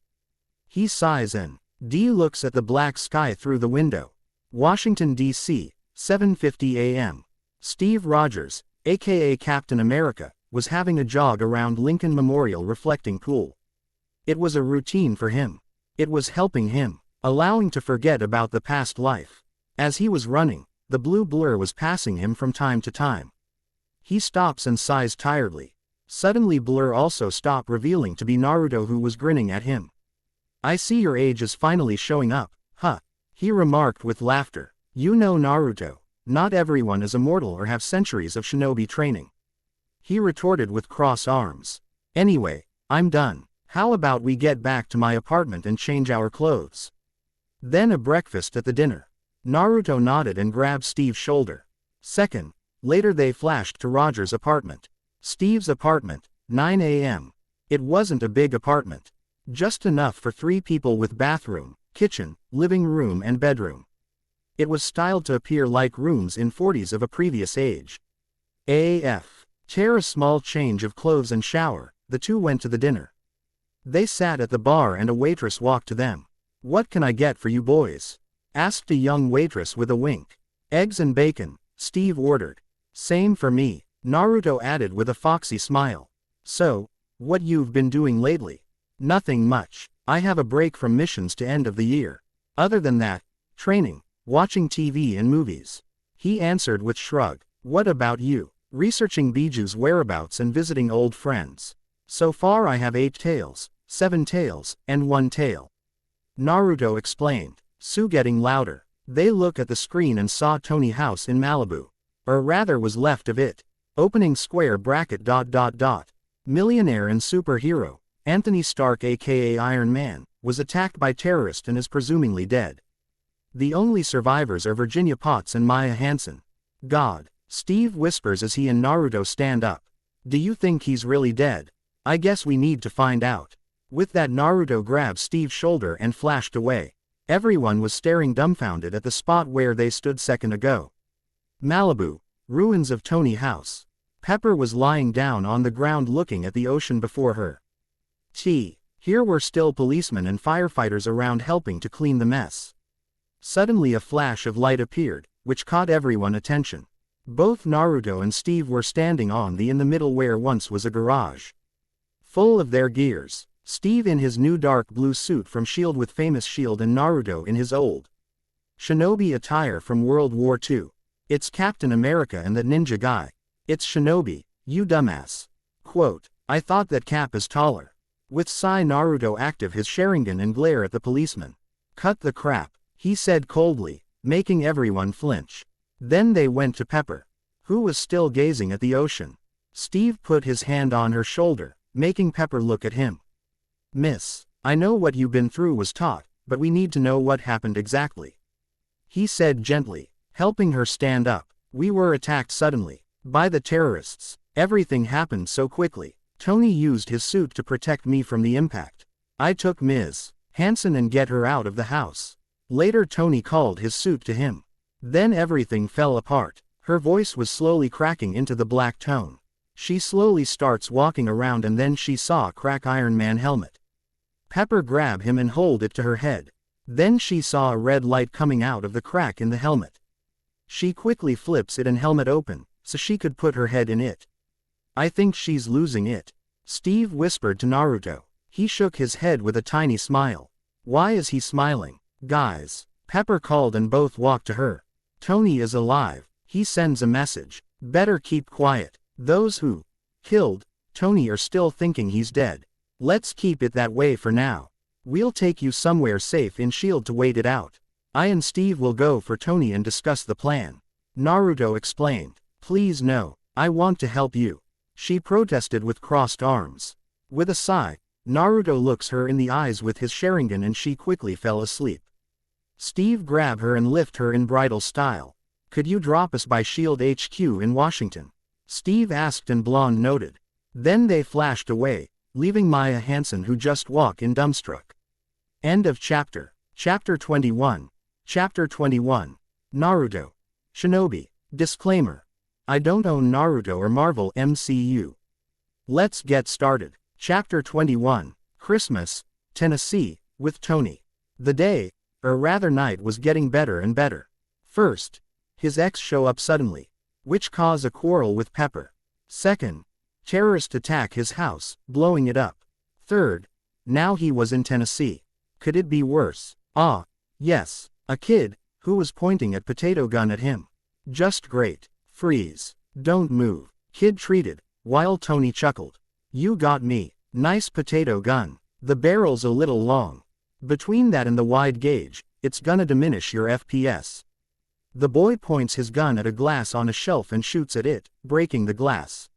He sighs and looks at the black sky through the window. Washington, D.C., 7:50 a.m. Steve Rogers, aka Captain America, was having a jog around Lincoln Memorial reflecting cool. It was a routine for him. It was helping him, allowing to forget about the past life. As he was running, the blue blur was passing him from time to time. He stops and sighs tiredly. Suddenly Blur also stopped, revealing to be Naruto, who was grinning at him. "I see your age is finally showing up, huh?" he remarked with laughter. "You know, Naruto, not everyone is immortal or have centuries of shinobi training," he retorted with crossed arms. "Anyway, I'm done. How about we get back to my apartment and change our clothes? Then a breakfast at the dinner." Naruto nodded and grabbed Steve's shoulder. Second, later they flashed to Roger's apartment. Steve's apartment, 9 a.m. It wasn't a big apartment. Just enough for 3 people with bathroom, kitchen, living room and bedroom. It was styled to appear like rooms in 40s of a previous age. AF. Tear a small change of clothes and shower, the two went to the dinner. They sat at the bar and a waitress walked to them. "What can I get for you boys?" asked a young waitress with a wink. "Eggs and bacon," Steve ordered. "Same for me," Naruto added with a foxy smile. "So, what you've been doing lately?" "Nothing much. I have a break from missions to end of the year. Other than that, training, watching TV and movies," he answered with shrug. "What about you?" "Researching Biju's whereabouts and visiting old friends. So far I have 8 tails, 7 tails, and 1 tail," Naruto explained. Sue getting louder. They look at the screen and saw Tony house in Malibu. Or rather was left of it. Opening square bracket ... Millionaire and superhero, Anthony Stark aka Iron Man, was attacked by terrorists and is presumably dead. The only survivors are Virginia Potts and Maya Hansen. "God," Steve whispers as he and Naruto stand up. "Do you think he's really dead? I guess we need to find out." With that, Naruto grabbed Steve's shoulder and flashed away. Everyone was staring dumbfounded at the spot where they stood second ago. Malibu, ruins of Tony house. Pepper was lying down on the ground looking at the ocean before her. Here were still policemen and firefighters around helping to clean the mess. Suddenly a flash of light appeared, which caught everyone's attention. Both Naruto and Steve were standing on the in the middle where once was a garage. Full of their gears. Steve in his new dark blue suit from S.H.I.E.L.D. with famous shield and Naruto in his old shinobi attire from World War II. "It's Captain America and that ninja guy." "It's Shinobi, you dumbass." Quote, "I thought that Cap is taller." With sigh, Naruto active his Sharingan and glare at the policeman. "Cut the crap," he said coldly, making everyone flinch. Then they went to Pepper, who was still gazing at the ocean. Steve put his hand on her shoulder, making Pepper look at him. "Miss, I know what you've been through was taught, but we need to know what happened exactly," he said gently, helping her stand up. "We were attacked suddenly by the terrorists. Everything happened so quickly. Tony used his suit to protect me from the impact. I took Ms. Hansen and get her out of the house. Later Tony called his suit to him. Then everything fell apart." Her voice was slowly cracking into the black tone. She slowly starts walking around and then she saw a crack Iron Man helmet. Pepper grabbed him and hold it to her head. Then she saw a red light coming out of the crack in the helmet. She quickly flips it and helmet open, so she could put her head in it. "I think she's losing it," Steve whispered to Naruto. He shook his head with a tiny smile. "Why is he smiling?" "Guys," Pepper called and both walked to her. "Tony is alive. He sends a message. Better keep quiet. Those who killed Tony are still thinking he's dead. Let's keep it that way for now. We'll take you somewhere safe in S.H.I.E.L.D. to wait it out. I and Steve will go for Tony and discuss the plan," Naruto explained. "Please no, I want to help you," she protested with crossed arms. With a sigh, Naruto looks her in the eyes with his Sharingan and she quickly fell asleep. Steve grabbed her and lift her in bridal style. "Could you drop us by S.H.I.E.L.D. HQ in Washington?" Steve asked and Blonde noted. Then they flashed away, leaving Maya Hansen who just walked in dumbstruck. End of chapter. Chapter 21. Chapter 21. Naruto. Shinobi. Disclaimer. I don't own Naruto or Marvel MCU. Let's get started. Chapter 21, Christmas, Tennessee, with Tony. The day, or rather night, was getting better and better. First, his ex show up suddenly, which caused a quarrel with Pepper. Second, terrorists attack his house, blowing it up. Third, now he was in Tennessee. Could it be worse? Ah, yes, a kid, who was pointing a potato gun at him. Just great. Freeze. Don't move. Kid treated, while Tony chuckled. You got me. Nice potato gun. The barrel's a little long. Between that and the wide gauge, it's gonna diminish your FPS. The boy points his gun at a glass on a shelf and shoots at it, breaking the glass.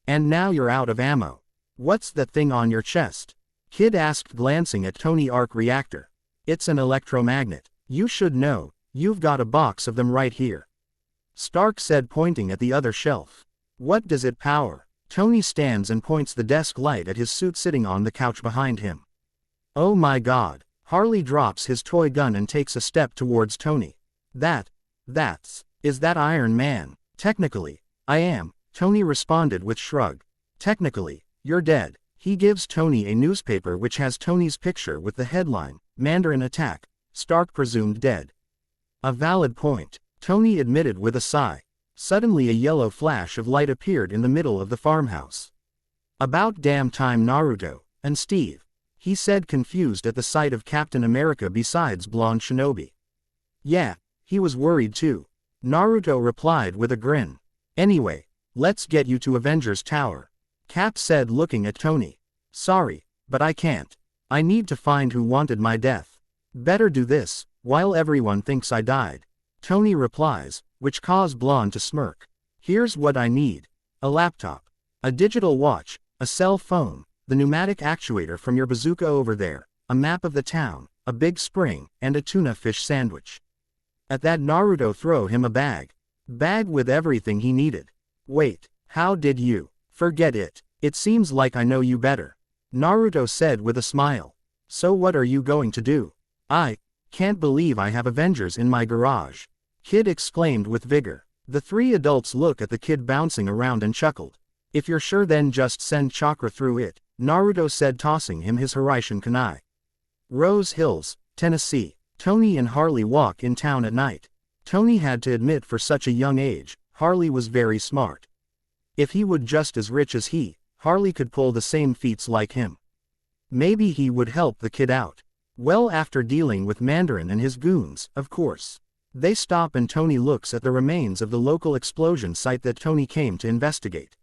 And now you're out of ammo. What's that thing on your chest? Kid asked, glancing at Tony arc reactor. It's an electromagnet. You should know, you've got a box of them right here. Stark said, pointing at the other shelf. What does it power? Tony stands and points the desk light at his suit sitting on the couch behind him. Oh my god. Harley drops his toy gun and takes a step towards Tony. Is that Iron Man? Technically, I am, Tony responded with shrug. Technically, you're dead. He gives Tony a newspaper which has Tony's picture with the headline, Mandarin attack, Stark presumed dead. A valid point, Tony admitted with a sigh. Suddenly a yellow flash of light appeared in the middle of the farmhouse. About damn time, Naruto, and Steve, he said, confused at the sight of Captain America besides blonde shinobi. Yeah, he was worried too. Naruto replied with a grin. Anyway, let's get you to Avengers Tower. Cap said, looking at Tony. Sorry, but I can't. I need to find who wanted my death. Better do this, while everyone thinks I died. Tony replies, which caused Blonde to smirk. Here's what I need. A laptop. A digital watch, a cell phone, the pneumatic actuator from your bazooka over there, a map of the town, a big spring, and a tuna fish sandwich. At that, Naruto throw him a bag. Bag with everything he needed. Wait, how did you? Forget it. It seems like I know you better. Naruto said with a smile. So what are you going to do? I can't believe I have Avengers in my garage. Kid exclaimed with vigor. The three adults looked at the kid bouncing around and chuckled. If you're sure, then just send chakra through it, Naruto said, tossing him his Hiraishin kunai. Rose Hills, Tennessee. Tony and Harley walk in town at night. Tony had to admit, for such a young age, Harley was very smart. If he would just as rich as he, Harley could pull the same feats like him. Maybe he would help the kid out. Well, after dealing with Mandarin and his goons, of course. They stop and Tony looks at the remains of the local explosion site that Tony came to investigate.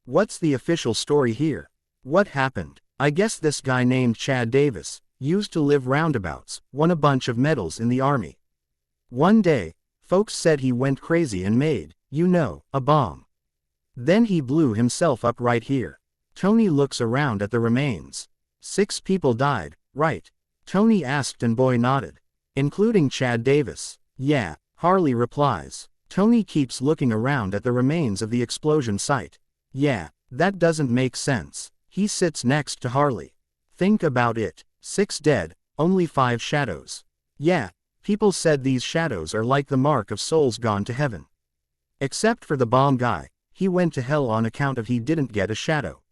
What's the official story here? What happened? I guess this guy named Chad Davis, used to live roundabouts, won a bunch of medals in the army. One day, folks said he went crazy and made, a bomb. Then he blew himself up right here. Tony looks around at the remains. 6 people died, right? Tony asked and boy nodded. Including Chad Davis. Yeah, Harley replies. Tony keeps looking around at the remains of the explosion site. Yeah, that doesn't make sense. He sits next to Harley. Think about it. 6 dead, only 5 shadows. Yeah, people said these shadows are like the mark of souls gone to heaven. Except for the bomb guy, he went to hell on account of he didn't get a shadow.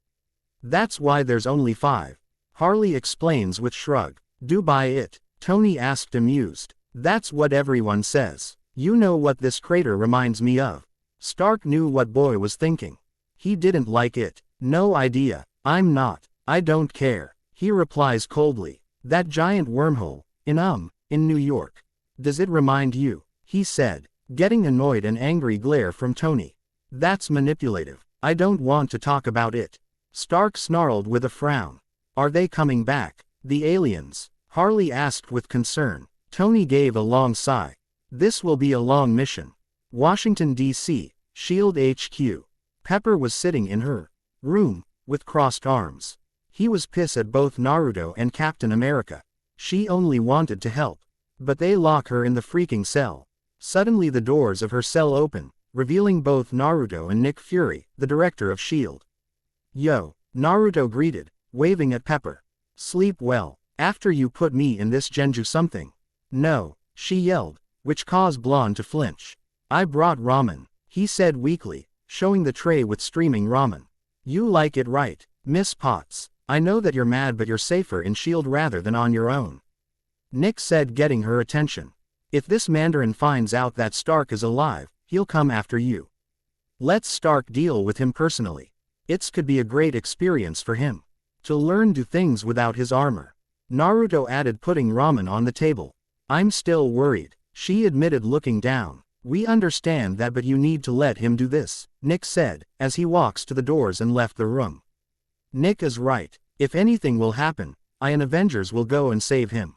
That's why there's only 5. Harley explains with shrug. Do buy it? Tony asked, amused. That's what everyone says. You know what this crater reminds me of? Stark knew what boy was thinking. He didn't like it. No idea. I'm not. I don't care. He replies coldly. That giant wormhole, in New York. Does it remind you? He said, getting annoyed and angry glare from Tony. That's manipulative. I don't want to talk about it. Stark snarled with a frown. Are they coming back? The aliens? Harley asked with concern. Tony gave a long sigh. This will be a long mission. Washington, D.C., SHIELD HQ. Pepper was sitting in her room, with crossed arms. He was pissed at both Naruto and Captain America. She only wanted to help. But they lock her in the freaking cell. Suddenly the doors of her cell open, revealing both Naruto and Nick Fury, the director of SHIELD. Yo, Naruto greeted, waving at Pepper. Sleep well, after you put me in this Genju something. No, she yelled, which caused Blonde to flinch. I brought ramen. he said weakly, showing the tray with streaming ramen. You like it right, Miss Potts. I know that you're mad, but you're safer in S.H.I.E.L.D. rather than on your own. Nick said, getting her attention. If this Mandarin finds out that Stark is alive, he'll come after you. Let's Stark deal with him personally. It could be a great experience for him. To learn do things without his armor. Naruto added, putting ramen on the table. I'm still worried, she admitted, looking down. We understand that, but you need to let him do this, Nick said, as he walks to the doors and left the room. Nick is right. If anything will happen, I and Avengers will go and save him.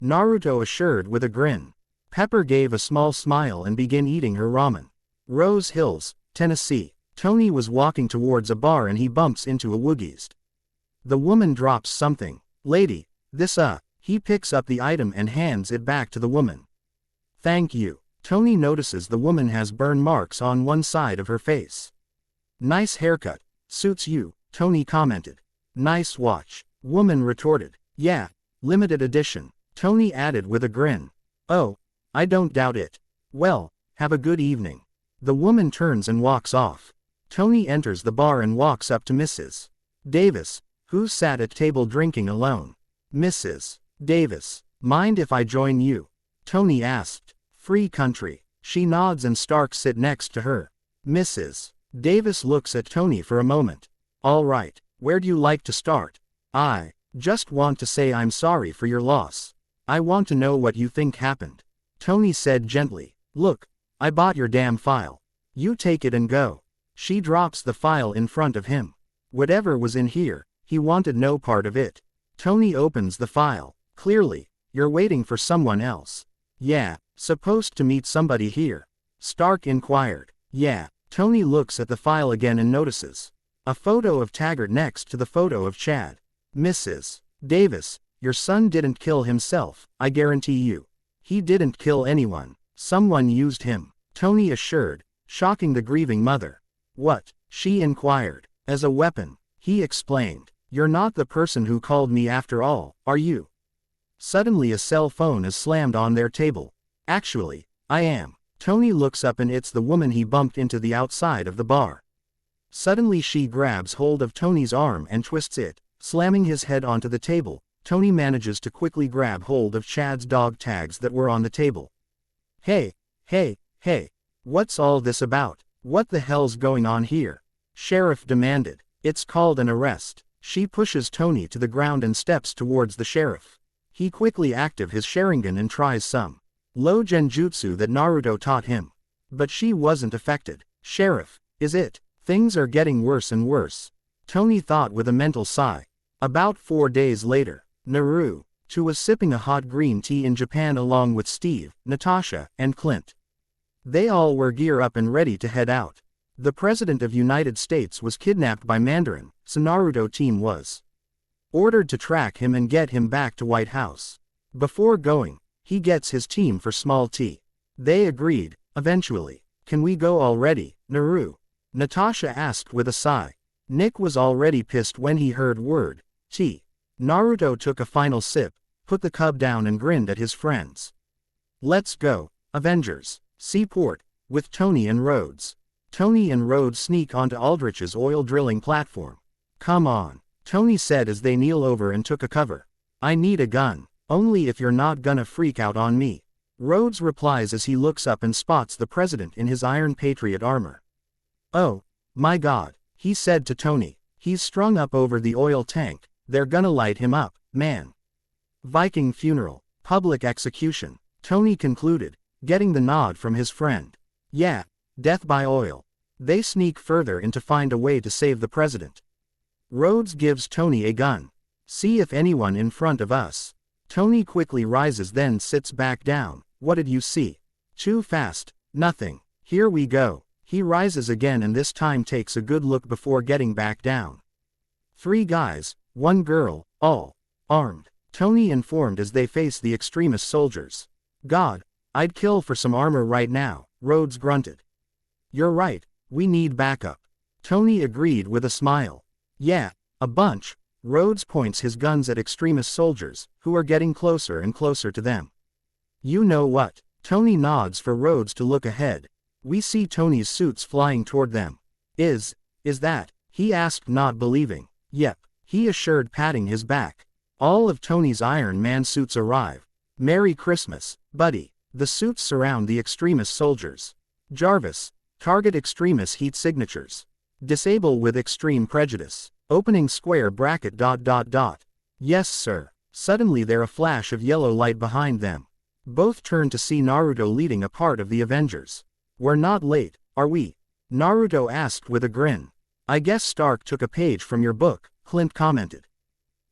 Naruto assured with a grin. Pepper gave a small smile and began eating her ramen. Rose Hills, Tennessee. Tony was walking towards a bar and he bumps into a Woogieist. The woman drops something. Lady, this he picks up the item and hands it back to the woman. Thank you. Tony notices the woman has burn marks on one side of her face. Nice haircut. Suits you, Tony commented. Nice watch. Woman retorted. Yeah, limited edition. Tony added with a grin. Oh, I don't doubt it. Well, have a good evening. The woman turns and walks off. Tony enters the bar and walks up to Mrs. Davis, who sat at table drinking alone. Mrs. Davis, mind if I join you? Tony asked. Free country. She nods and Stark sit next to her. Mrs. Davis looks at Tony for a moment. All right, where do you like to start? I just want to say I'm sorry for your loss. I want to know what you think happened. Tony said gently. Look, I bought your damn file. You take it and go. She drops the file in front of him. Whatever was in here, he wanted no part of it. Tony opens the file. Clearly, you're waiting for someone else. Yeah, supposed to meet somebody here? Stark inquired. Yeah. Tony looks at the file again and notices a photo of Taggart next to the photo of Chad. Mrs. Davis, your son didn't kill himself, I guarantee you. He didn't kill anyone. Someone used him, Tony assured, shocking the grieving mother. What? She inquired. As a weapon, he explained. You're not the person who called me after all, are you? Suddenly a cell phone is slammed on their table. Actually, I am. Tony looks up and it's the woman he bumped into the outside of the bar. Suddenly she grabs hold of Tony's arm and twists it, slamming his head onto the table. Tony manages to quickly grab hold of Chad's dog tags that were on the table. Hey, what's all this about? What the hell's going on here? Sheriff demanded. It's called an arrest. She pushes Tony to the ground and steps towards the sheriff. He quickly activates his Sharingan and tries some low genjutsu that Naruto taught him. But she wasn't affected. Sheriff, is it? Things are getting worse and worse. Tony thought with a mental sigh. About 4 days later, Naruto was sipping a hot green tea in Japan along with Steve, Natasha, and Clint. They all were gear up and ready to head out. The President of United States was kidnapped by Mandarin, so Naruto team was ordered to track him and get him back to White House. Before going, he gets his team for small tea. They agreed, eventually. Can we go already, Naruto? Natasha asked with a sigh. Nick was already pissed when he heard word tea. Naruto took a final sip, put the cup down and grinned at his friends. Let's go, Avengers. Seaport, with Tony and Rhodes. Tony and Rhodes sneak onto Aldrich's oil drilling platform. Come on, Tony said as they kneel over and took a cover. I need a gun, only if you're not gonna freak out on me. Rhodes replies as he looks up and spots the president in his Iron Patriot armor. Oh, my god, he said to Tony. He's strung up over the oil tank, they're gonna light him up, man. Viking funeral, public execution, Tony concluded, getting the nod from his friend. Yeah, death by oil. They sneak further in to find a way to save the president. Rhodes gives Tony a gun. See if anyone in front of us. Tony quickly rises then sits back down. What did you see? Too fast, nothing. Here we go. He rises again and this time takes a good look before getting back down. 3 guys, 1 girl, all armed. Tony informed as they face the extremist soldiers. God, I'd kill for some armor right now, Rhodes grunted. You're right, we need backup. Tony agreed with a smile. Yeah, a bunch. Rhodes points his guns at extremist soldiers, who are getting closer and closer to them. You know what? Tony nods for Rhodes to look ahead. We see Tony's suits flying toward them. Is that? He asked, not believing. Yep, he assured, patting his back. All of Tony's Iron Man suits arrive. Merry Christmas, buddy. The suits surround the Extremis soldiers. Jarvis, target Extremis heat signatures. Disable with extreme prejudice. Opening square bracket ... Yes sir. Suddenly there a flash of yellow light behind them. Both turn to see Naruto leading a part of the Avengers. We're not late, are we? Naruto asked with a grin. I guess Stark took a page from your book, Clint commented.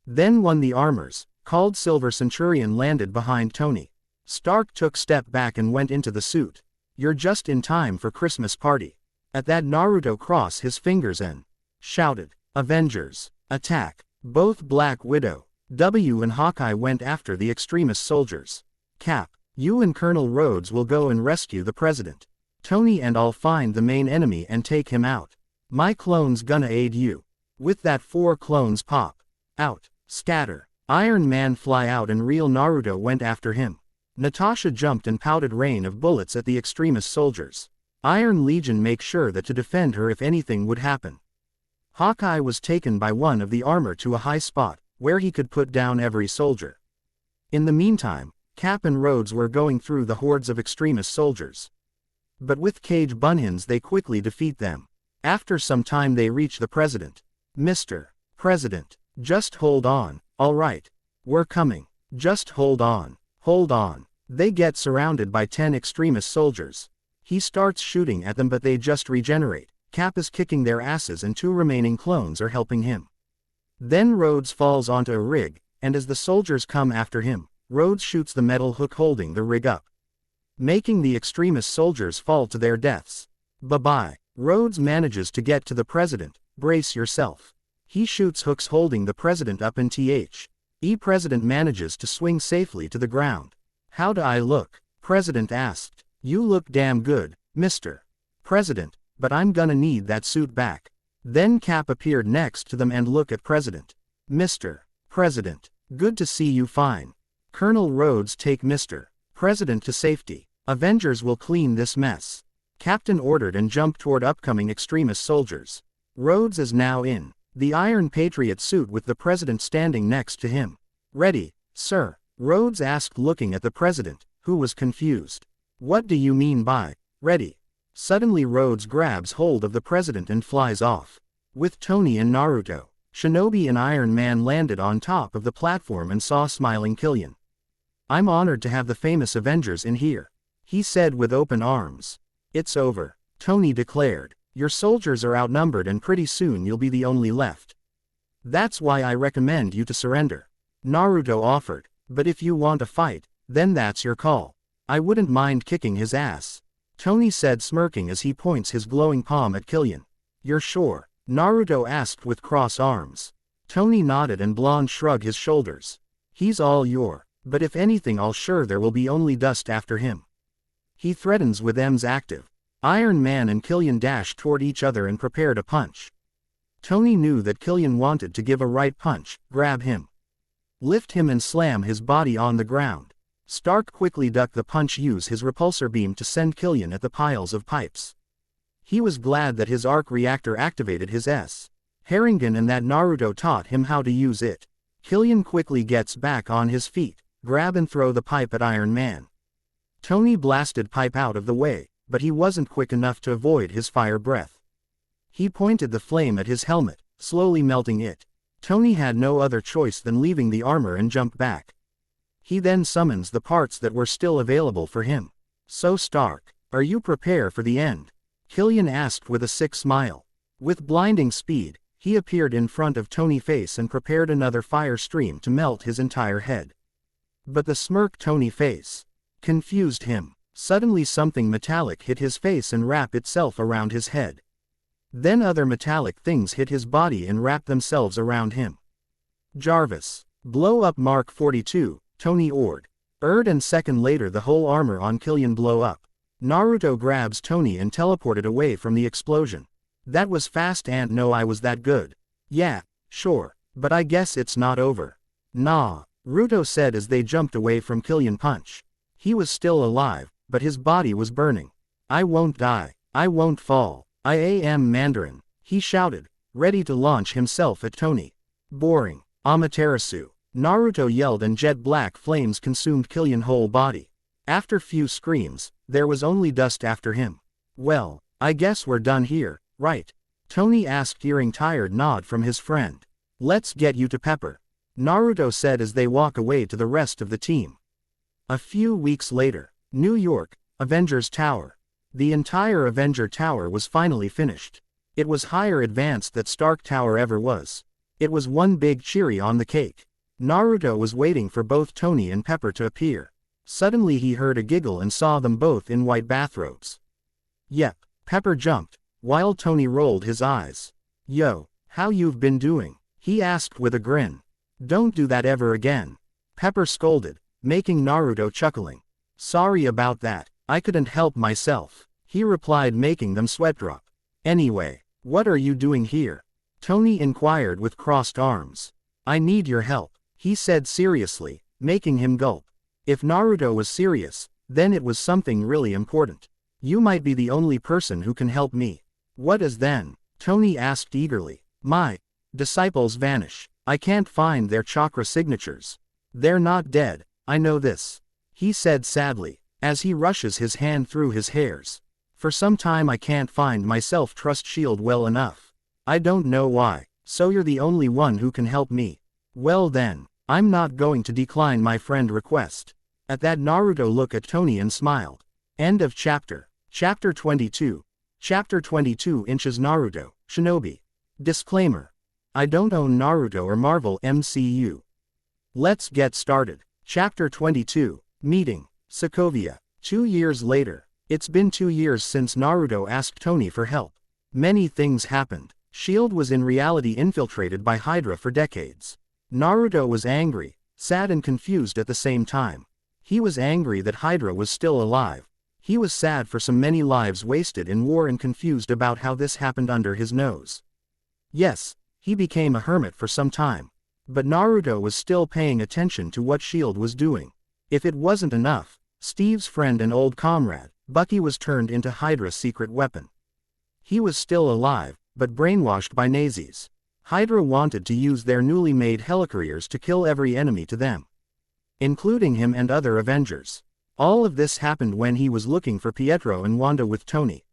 Then one the armors, called Silver Centurion, landed behind Tony. Stark took step back and went into the suit. You're just in time for Christmas party. At that Naruto crossed his fingers and shouted, Avengers, attack. Both Black Widow, W and Hawkeye went after the Extremis soldiers. Cap, you and Colonel Rhodes will go and rescue the president. Tony and I'll find the main enemy and take him out. My clone's gonna aid you. With that 4 clones pop out, scatter. Iron Man fly out and real Naruto went after him. Natasha jumped and pouted rain of bullets at the Extremis soldiers. Iron Legion make sure that to defend her if anything would happen. Hawkeye was taken by one of the armor to a high spot, where he could put down every soldier. In the meantime, Cap and Rhodes were going through the hordes of Extremis soldiers. But with Cage Bunhins they quickly defeat them. After some time they reach the president. Mr. President, just hold on, alright. We're coming. Just hold on. Hold on. They get surrounded by 10 Extremis soldiers. He starts shooting at them but they just regenerate. Cap is kicking their asses and 2 remaining clones are helping him. Then Rhodes falls onto a rig, and as the soldiers come after him, Rhodes shoots the metal hook holding the rig up, making the Extremis soldiers fall to their deaths. Bye-bye. Rhodes manages to get to the president. Brace yourself. He shoots hooks holding the president up and President manages to swing safely to the ground. How do I look? President asked. You look damn good, Mr. President, but I'm gonna need that suit back. Then Cap appeared next to them and look at President. Mr. President, good to see you fine. Colonel Rhodes take Mr. President to safety. Avengers will clean this mess. Captain ordered and jumped toward upcoming Extremis soldiers. Rhodes is now in the Iron Patriot suit with the president standing next to him. Ready, sir? Rhodes asked looking at the president, who was confused. What do you mean by ready? Suddenly Rhodes grabs hold of the president and flies off. With Tony and Naruto, Shinobi and Iron Man landed on top of the platform and saw smiling Killian. I'm honored to have the famous Avengers in here, he said with open arms. It's over, Tony declared. Your soldiers are outnumbered and pretty soon you'll be the only left. That's why I recommend you to surrender. Naruto offered, but if you want a fight, then that's your call. I wouldn't mind kicking his ass, Tony said smirking as he points his glowing palm at Killian. You're sure? Naruto asked with cross arms. Tony nodded and Blonde shrugged his shoulders. He's all your, but if anything I'll sure there will be only dust after him. He threatens with M's active. Iron Man and Killian dashed toward each other and prepared a punch. Tony knew that Killian wanted to give a right punch, grab him, lift him and slam his body on the ground. Stark quickly ducked the punch, use his repulsor beam to send Killian at the piles of pipes. He was glad that his arc reactor activated his S. Harrigan and that Naruto taught him how to use it. Killian quickly gets back on his feet, grab and throw the pipe at Iron Man. Tony blasted pipe out of the way, but he wasn't quick enough to avoid his fire breath. He pointed the flame at his helmet, slowly melting it. Tony had no other choice than leaving the armor and jump back. He then summons the parts that were still available for him. So Stark, are you prepared for the end? Killian asked with a sick smile. With blinding speed, he appeared in front of Tony's face and prepared another fire stream to melt his entire head. But the smirk Tony's face confused him. Suddenly something metallic hit his face and wrapped itself around his head. Then other metallic things hit his body and wrapped themselves around him. Jarvis, blow up Mark 42, Tony ordered. And second later the whole armor on Killian blow up. Naruto grabs Tony and teleported away from the explosion. That was fast and no I was that good. Yeah, sure, but I guess it's not over. Nah, Ruto said as they jumped away from Killian punch. He was still alive, but his body was burning. I won't die. I won't fall. I am Mandarin, he shouted, ready to launch himself at Tony. Boring. Amaterasu. Naruto yelled and jet black flames consumed Killion's whole body. After few screams, there was only dust after him. Well, I guess we're done here, right? Tony asked, hearing tired nod from his friend. Let's get you to Pepper, Naruto said as they walk away to the rest of the team. A few weeks later, New York, Avengers Tower. The entire Avenger Tower was finally finished. It was higher advanced than Stark Tower ever was. It was one big cherry on the cake. Naruto was waiting for both Tony and Pepper to appear. Suddenly he heard a giggle and saw them both in white bathrobes. Yep, Pepper jumped, while Tony rolled his eyes. Yo, how you've been doing? He asked with a grin. Don't do that ever again, Pepper scolded, making Naruto chuckling. Sorry about that, I couldn't help myself, he replied, making them sweat drop. Anyway, what are you doing here? Tony inquired with crossed arms. I need your help, he said seriously, making him gulp. If Naruto was serious, then it was something really important. You might be the only person who can help me. What is then? Tony asked eagerly. My disciples vanish. I can't find their chakra signatures. They're not dead, I know this, he said sadly, as he rushes his hand through his hairs. For some time I can't find my self-trust shield well enough. I don't know why, so you're the only one who can help me. Well then, I'm not going to decline my friend request. At that, Naruto looked at Tony and smiled. End of chapter. Chapter 22. Chapter 22 Inches Naruto, Shinobi. Disclaimer. I don't own Naruto or Marvel MCU. Let's get started. Chapter 22. Meeting. Sokovia. 2 years later. It's been 2 years since Naruto asked Tony for help. Many things happened. S.H.I.E.L.D. was in reality infiltrated by Hydra for decades. Naruto was angry, sad and confused at the same time. He was angry that Hydra was still alive. He was sad for so many lives wasted in war and confused about how this happened under his nose. Yes, he became a hermit for some time. But Naruto was still paying attention to what S.H.I.E.L.D. was doing. If it wasn't enough, Steve's friend and old comrade, Bucky, was turned into Hydra's secret weapon. He was still alive, but brainwashed by Nazis. Hydra wanted to use their newly made helicarriers to kill every enemy to them, including him and other Avengers. All of this happened when he was looking for Pietro and Wanda with Tony.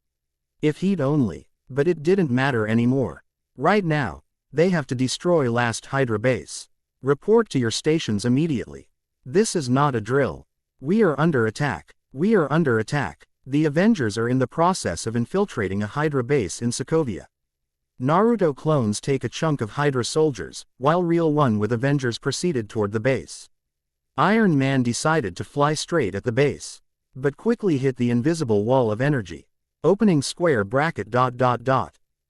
If he'd only, but it didn't matter anymore. Right now, they have to destroy last Hydra base. Report to your stations immediately. This is not a drill. We are under attack. We are under attack. The Avengers are in the process of infiltrating a Hydra base in Sokovia. Naruto clones take a chunk of Hydra soldiers, while real one with Avengers proceeded toward the base. Iron Man decided to fly straight at the base, but quickly hit the invisible wall of energy. Opening square bracket ...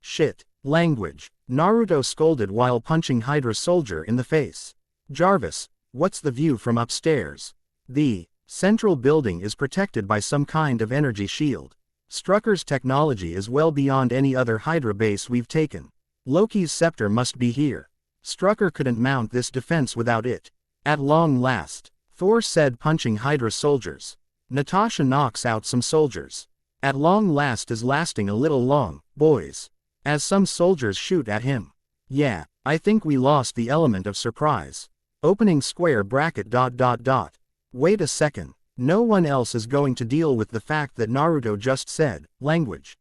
Shit. Language. Naruto scolded while punching Hydra soldier in the face. Jarvis, what's the view from upstairs? The central building is protected by some kind of energy shield. Strucker's technology is well beyond any other Hydra base we've taken. Loki's scepter must be here. Strucker couldn't mount this defense without it. At long last, Thor said, punching Hydra soldiers. Natasha knocks out some soldiers. At long last is lasting a little long, boys. As some soldiers shoot at him. Yeah, I think we lost the element of surprise. Opening square bracket ... Wait a second. No one else is going to deal with the fact that Naruto just said, language.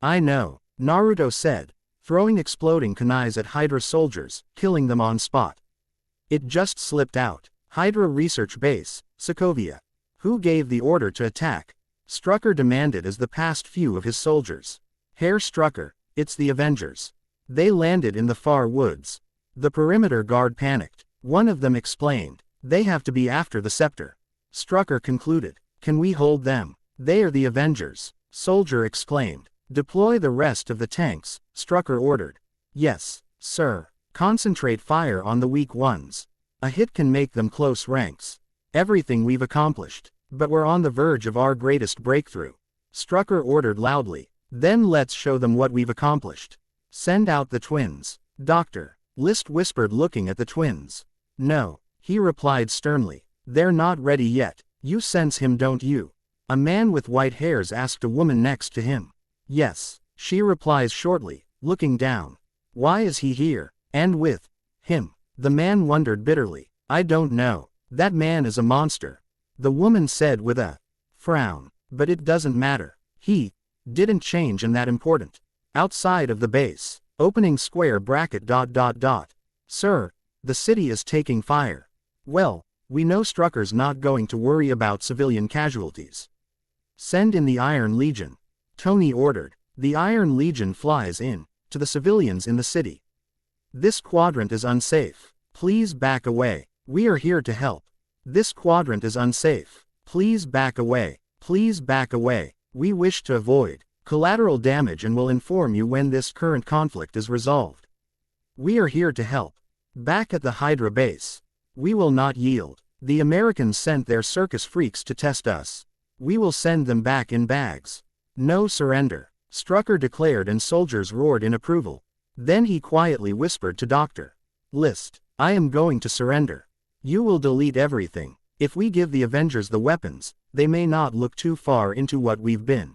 I know, Naruto said, throwing exploding kunais at Hydra soldiers, killing them on spot. It just slipped out. Hydra research base, Sokovia. Who gave the order to attack? Strucker demanded as the past few of his soldiers. Herr Strucker, it's the Avengers. They landed in the far woods. The perimeter guard panicked. One of them explained, they have to be after the scepter. Strucker concluded, can we hold them? They are the Avengers. Soldier exclaimed. Deploy the rest of the tanks, Strucker ordered. Yes, sir. Concentrate fire on the weak ones. A hit can make them close ranks. Everything we've accomplished. But we're on the verge of our greatest breakthrough. Strucker ordered loudly. Then let's show them what we've accomplished. Send out the twins. Doctor. List whispered, looking at the twins. No, he replied sternly. They're not ready yet. You sense him, don't you? A man with white hairs asked a woman next to him. Yes, she replies shortly, looking down. Why is he here? And with him? The man wondered bitterly. I don't know. That man is a monster. The woman said with a frown. But it doesn't matter. He didn't change and that important. Outside of the base. Opening square bracket ... Sir, the city is taking fire. Well, we know Strucker's not going to worry about civilian casualties. Send in the Iron Legion. Tony ordered. The Iron Legion flies in, to the civilians in the city. This quadrant is unsafe. Please back away. We are here to help. This quadrant is unsafe. Please back away. Please back away. We wish to avoid collateral damage and will inform you when this current conflict is resolved. We are here to help. Back at the Hydra base. We will not yield. The Americans sent their circus freaks to test us. We will send them back in bags. No surrender. Strucker declared and soldiers roared in approval. Then he quietly whispered to Dr. List. I am going to surrender. You will delete everything. If we give the Avengers the weapons, they may not look too far into what we've been.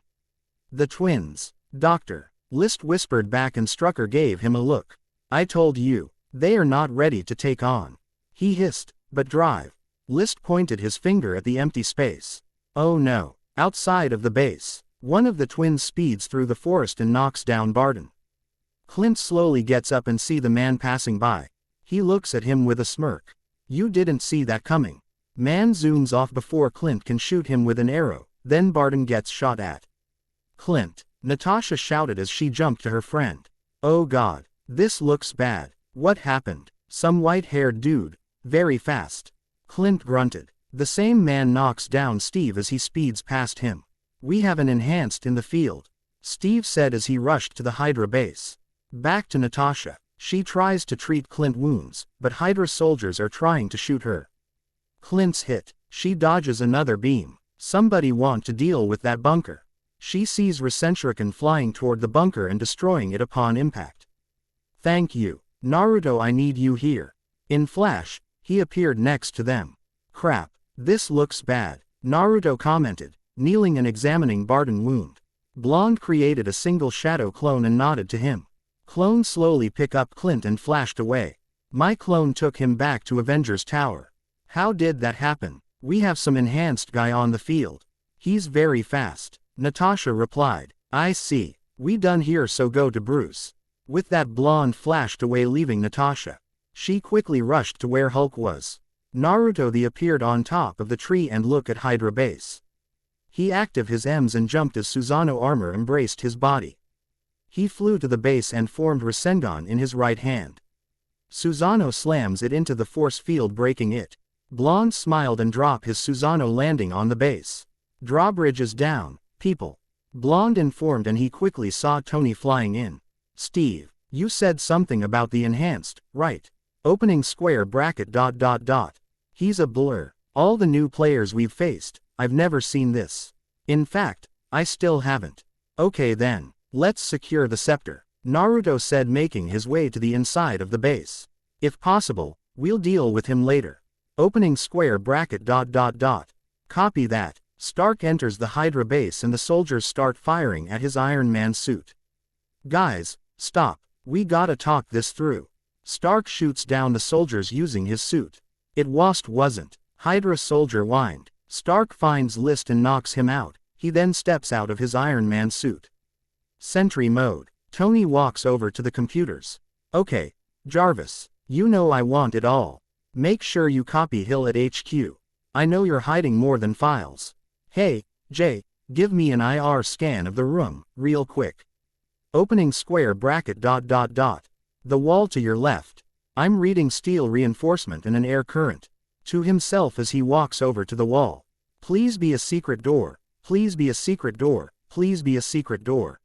The twins. Dr. List whispered back and Strucker gave him a look. I told you, they are not ready to take on. He hissed, but drive. List pointed his finger at the empty space. Oh no. Outside of the base, one of the twins speeds through the forest and knocks down Barton. Clint slowly gets up and sees the man passing by. He looks at him with a smirk. You didn't see that coming. Man zooms off before Clint can shoot him with an arrow, then Barton gets shot at. Clint. Natasha shouted as she jumped to her friend. Oh God. This looks bad. What happened? Some white-haired dude. Very fast. Clint grunted. The same man knocks down Steve as he speeds past him. We have an enhanced in the field. Steve said as he rushed to the Hydra base. Back to Natasha. She tries to treat Clint wounds, but Hydra soldiers are trying to shoot her. Clint's hit. She dodges another beam. Somebody want to deal with that bunker. She sees Recentrican flying toward the bunker and destroying it upon impact. Thank you. Naruto, I need you here. In flash, he appeared next to them. Crap. This looks bad. Naruto commented, kneeling and examining Barton's wound. Blonde created a single shadow clone and nodded to him. Clone slowly picked up Clint and flashed away. My clone took him back to Avengers Tower. How did that happen? We have some enhanced guy on the field. He's very fast. Natasha replied. I see. We done here, so go to Bruce. With that, Blonde flashed away, leaving Natasha. She quickly rushed to where Hulk was. Naruto appeared on top of the tree and looked at Hydra base. He active his M's and jumped as Susanoo armor embraced his body. He flew to the base and formed Rasengan in his right hand. Susanoo slams it into the force field, breaking it. Blonde smiled and dropped his Susanoo, landing on the base. Drawbridge is down, people. Blonde informed, and he quickly saw Tony flying in. Steve, you said something about the enhanced, right? Opening square bracket ... He's a blur. All the new players we've faced, I've never seen this. In fact, I still haven't. Okay then, let's secure the scepter, Naruto said, making his way to the inside of the base. If possible, we'll deal with him later. Opening square bracket ... Copy that. Stark enters the Hydra base and the soldiers start firing at his Iron Man suit. Guys, stop. We gotta talk this through. Stark shoots down the soldiers using his suit. It wasn't. Hydra soldier whined. Stark finds List and knocks him out. He then steps out of his Iron Man suit. Sentry mode. Tony walks over to the computers. Okay, Jarvis, you know I want it all. Make sure you copy Hill at HQ. I know you're hiding more than files. Hey, Jay, give me an IR scan of the room, real quick. Opening square bracket ... The wall to your left. I'm reading steel reinforcement and an air current. To himself as he walks over to the wall. Please be a secret door. Please be a secret door. Please be a secret door.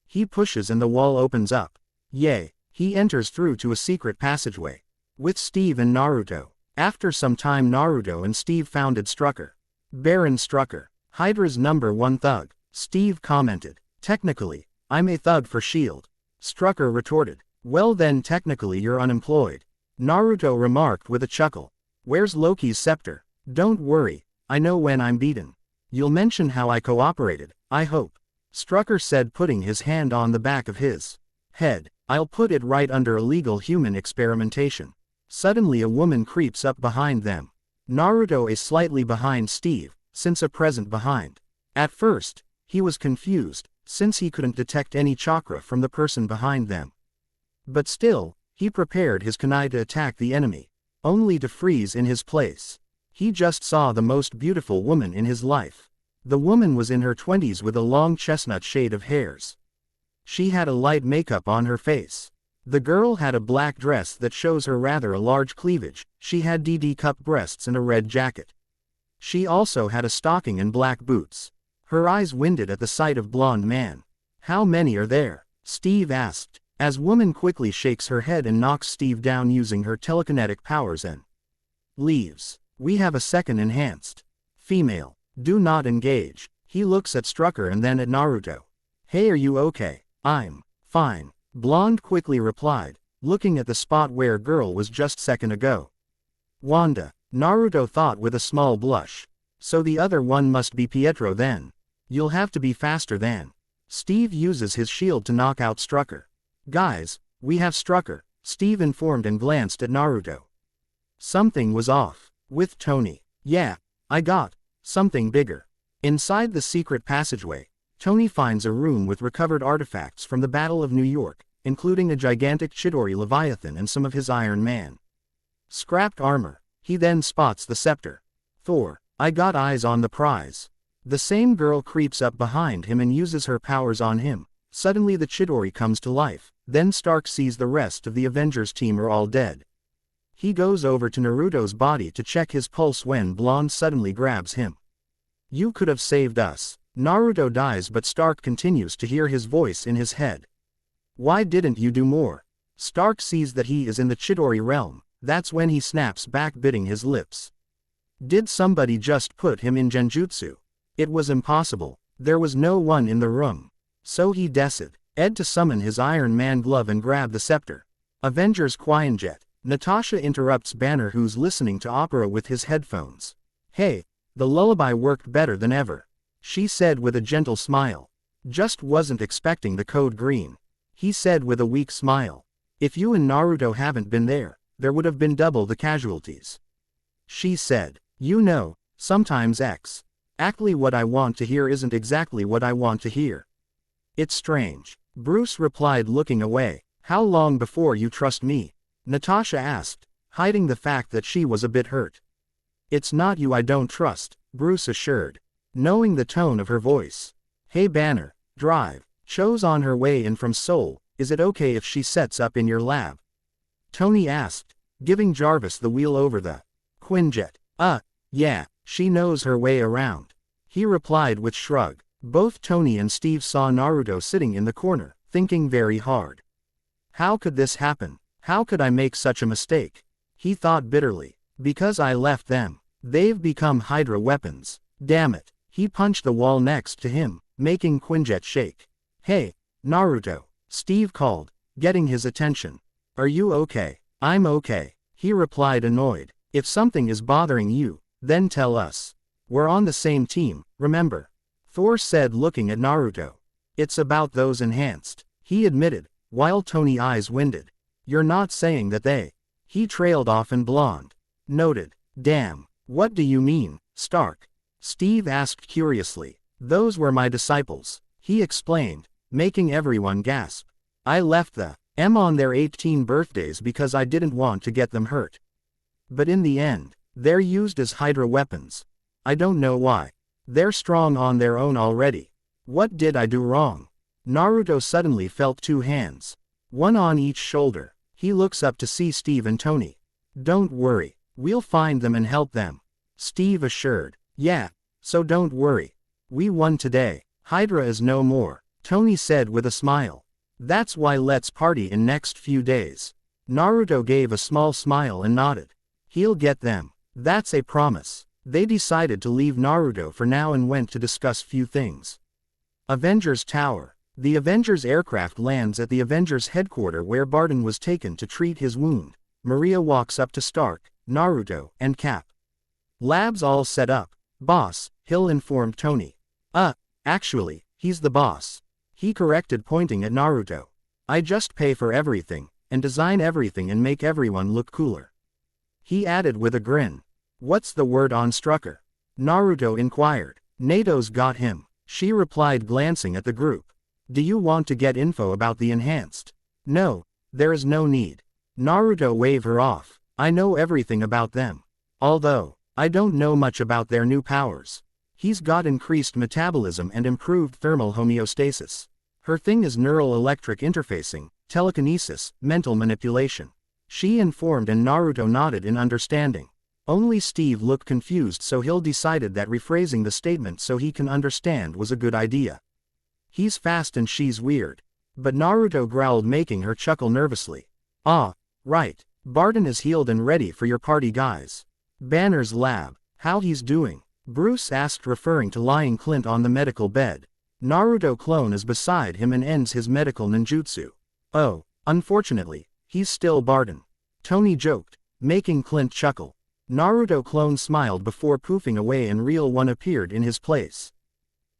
He pushes and the wall opens up. Yay. He enters through to a secret passageway. With Steve and Naruto. After some time, Naruto and Steve founded Strucker. Baron Strucker. Hydra's #1 thug. Steve commented. Technically, I'm a thug for S.H.I.E.L.D. Strucker retorted. Well then, technically you're unemployed. Naruto remarked with a chuckle. Where's Loki's scepter? Don't worry, I know when I'm beaten. You'll mention how I cooperated, I hope. Strucker said, putting his hand on the back of his head. I'll put it right under illegal human experimentation. Suddenly a woman creeps up behind them. Naruto is slightly behind Steve, since a present behind. At first, he was confused, since he couldn't detect any chakra from the person behind them. But still, he prepared his kunai to attack the enemy, only to freeze in his place. He just saw the most beautiful woman in his life. The woman was in her 20s with a long chestnut shade of hairs. She had a light makeup on her face. The girl had a black dress that shows her rather a large cleavage. She had DD cup breasts and a red jacket. She also had a stocking and black boots. Her eyes winded at the sight of blonde man. How many are there? Steve asked, as woman quickly shakes her head and knocks Steve down using her telekinetic powers and leaves. We have a second enhanced female. Do not engage. He looks at Strucker and then at Naruto. Hey, are you okay? I'm fine. Blonde quickly replied, looking at the spot where girl was just second ago. Wanda, Naruto thought with a small blush. So the other one must be Pietro then. You'll have to be faster than. Steve uses his shield to knock out Strucker. Guys, we have Strucker, Steve informed and glanced at Naruto. Something was off with Tony. Yeah, I got something bigger. Inside the secret passageway, Tony finds a room with recovered artifacts from the Battle of New York, including a gigantic Chidori Leviathan and some of his Iron Man scrapped armor. He then spots the scepter. Thor, I got eyes on the prize. The same girl creeps up behind him and uses her powers on him. Suddenly the Chidori comes to life, then Stark sees the rest of the Avengers team are all dead. He goes over to Naruto's body to check his pulse when Blonde suddenly grabs him. You could have saved us. Naruto dies but Stark continues to hear his voice in his head. Why didn't you do more? Stark sees that he is in the Chidori realm. That's when he snaps back, biting his lips. Did somebody just put him in genjutsu? It was impossible. There was no one in the room. So he decided to summon his Iron Man glove and grab the scepter. Avengers Quinjet. Natasha interrupts Banner, who's listening to opera with his headphones. Hey, the lullaby worked better than ever, she said with a gentle smile. Just wasn't expecting the code green, he said with a weak smile. If you and Naruto haven't been there, there would have been double the casualties, she said. You know, sometimes exactly what I want to hear isn't exactly what I want to hear. It's strange, Bruce replied, looking away. How long before you trust me? Natasha asked, hiding the fact that she was a bit hurt. It's not you I don't trust, Bruce assured, knowing the tone of her voice. Hey Banner, drive. Cho's on her way in from Seoul. Is it okay if she sets up in your lab? Tony asked, giving Jarvis the wheel over the Quinjet. Yeah, she knows her way around, he replied with shrug. Both Tony and Steve saw Naruto sitting in the corner, thinking very hard. How could this happen? How could I make such a mistake? He thought bitterly. Because I left them. They've become Hydra weapons. Damn it. He punched the wall next to him, making Quinjet shake. Hey, Naruto, Steve called, getting his attention. Are you okay? I'm okay, he replied, annoyed. If something is bothering you, then tell us. We're on the same team, remember? Thor said, looking at Naruto. It's about those enhanced, he admitted, while Tony's eyes winded. You're not saying that they... He trailed off and Blonde noted. Damn, what do you mean, Stark? Steve asked curiously. Those were my disciples, he explained, making everyone gasp. I left the on their 18 birthdays because I didn't want to get them hurt. But in the end, they're used as Hydra weapons. I don't know why. They're strong on their own already. What did I do wrong? Naruto suddenly felt two hands, one on each shoulder. He looks up to see Steve and Tony. Don't worry, we'll find them and help them, Steve assured. Yeah, so don't worry. We won today. Hydra is no more, Tony said with a smile. That's why let's party in next few days. Naruto gave a small smile and nodded. He'll get them. That's a promise. They decided to leave Naruto for now and went to discuss few things. Avengers Tower. The Avengers aircraft lands at the Avengers headquarters where Barton was taken to treat his wound. Maria walks up to Stark, Naruto, and Cap. Labs all set up. Boss, Hill informed Tony. Actually, he's the boss. He corrected, pointing at Naruto. I just pay for everything, and design everything and make everyone look cooler. He added with a grin. What's the word on Strucker? Naruto inquired. NATO's got him, she replied, glancing at the group. Do you want to get info about the enhanced? No, there is no need. Naruto waved her off. I know everything about them. Although, I don't know much about their new powers. He's got increased metabolism and improved thermal homeostasis. Her thing is neural electric interfacing, telekinesis, mental manipulation. She informed, and Naruto nodded in understanding. Only Steve looked confused, so Hill decided that rephrasing the statement so he can understand was a good idea. He's fast and she's weird. But Naruto growled, making her chuckle nervously. Ah, right. Barton is healed and ready for your party, guys. Banner's lab. How he's doing? Bruce asked, referring to lying Clint on the medical bed. Naruto clone is beside him and ends his medical ninjutsu. Oh, unfortunately, he's still Barton. Tony joked, making Clint chuckle. Naruto clone smiled before poofing away and real one appeared in his place.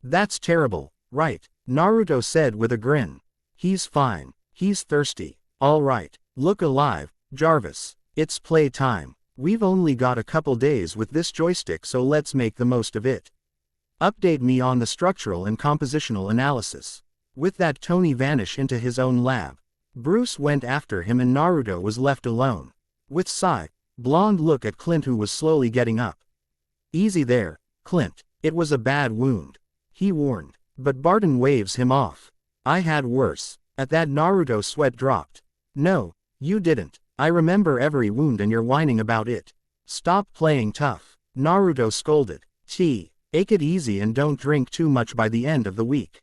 That's terrible, right? Naruto said with a grin. He's fine. He's thirsty. All right, look alive, Jarvis. It's play time. We've only got a couple days with this joystick, so let's make the most of it. Update me on the structural and compositional analysis. With that, Tony vanished into his own lab. Bruce went after him and Naruto was left alone. With sigh, blonde look at Clint, who was slowly getting up. Easy there, Clint. It was a bad wound. He warned, but Barton waves him off. I had worse. At that, Naruto sweat dropped. No, you didn't. I remember every wound and you're whining about it. Stop playing tough. Naruto scolded. Take it easy and don't drink too much by the end of the week.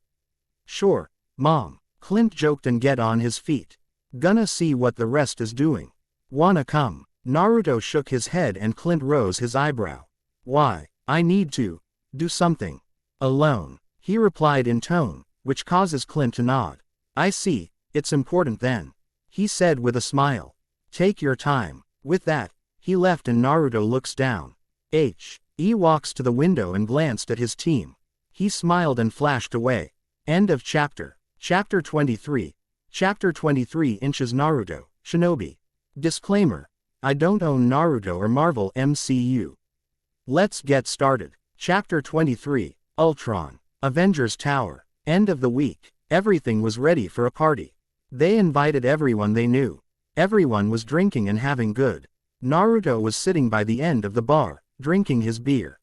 Sure, Mom. Clint joked and get on his feet. Gonna see what the rest is doing. Wanna come? Naruto shook his head and Clint rose his eyebrow. Why? I need to do something. Alone, he replied in tone, which causes Clint to nod. I see, it's important then. He said with a smile. Take your time. With that, he left and Naruto looks down. He walks to the window and glanced at his team. He smiled and flashed away. End of chapter. Chapter 23. Chapter 23 Inches Naruto, Shinobi. Disclaimer. I don't own Naruto or Marvel MCU. Let's get started. Chapter 23, Ultron. Avengers Tower. End of the week. Everything was ready for a party. They invited everyone they knew. Everyone was drinking and having good. Naruto was sitting by the end of the bar, drinking his beer.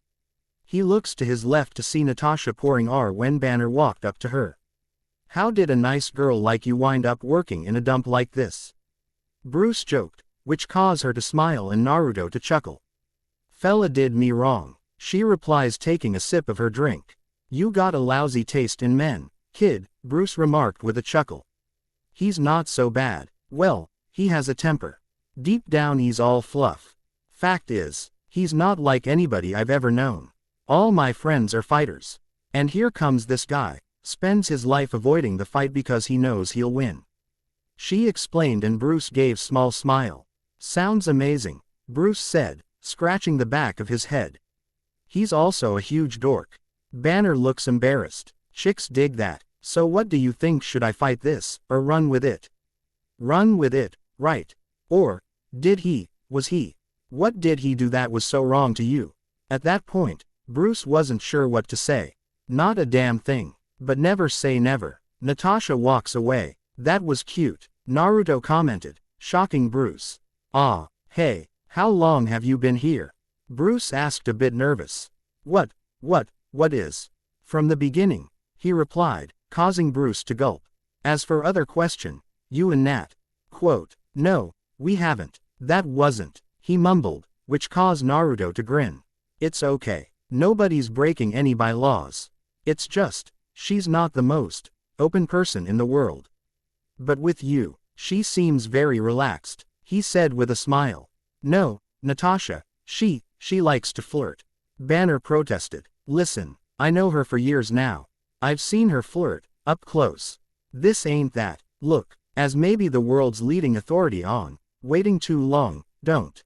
He looks to his left to see Natasha pouring when Banner walked up to her. How did a nice girl like you wind up working in a dump like this? Bruce joked, which caused her to smile and Naruto to chuckle. Fella did me wrong, she replies, taking a sip of her drink. You got a lousy taste in men, kid, Bruce remarked with a chuckle. He's not so bad. Well, he has a temper. Deep down he's all fluff. Fact is, he's not like anybody I've ever known. All my friends are fighters. And here comes this guy, spends his life avoiding the fight because he knows he'll win. She explained and Bruce gave small smile. Sounds amazing, Bruce said, scratching the back of his head. He's also a huge dork. Banner looks embarrassed. Chicks dig that. So what do you think, should I fight this, or run with it? Run with it, right. Or, was he? What did he do that was so wrong to you? At that point, Bruce wasn't sure what to say. Not a damn thing. But never say never. Natasha walks away. That was cute, Naruto commented, shocking Bruce. Ah, hey, how long have you been here? Bruce asked, a bit nervous. What is? From the beginning, he replied, causing Bruce to gulp. As for other question, you and Nat. Quote, no, we haven't. That wasn't, he mumbled, which caused Naruto to grin. It's okay. Nobody's breaking any bylaws. It's just, she's not the most open person in the world. But with you, she seems very relaxed, he said with a smile. No, Natasha, she likes to flirt. Banner protested. Listen, I know her for years now. I've seen her flirt, up close. This ain't that. Look, as maybe the world's leading authority on waiting too long, don't.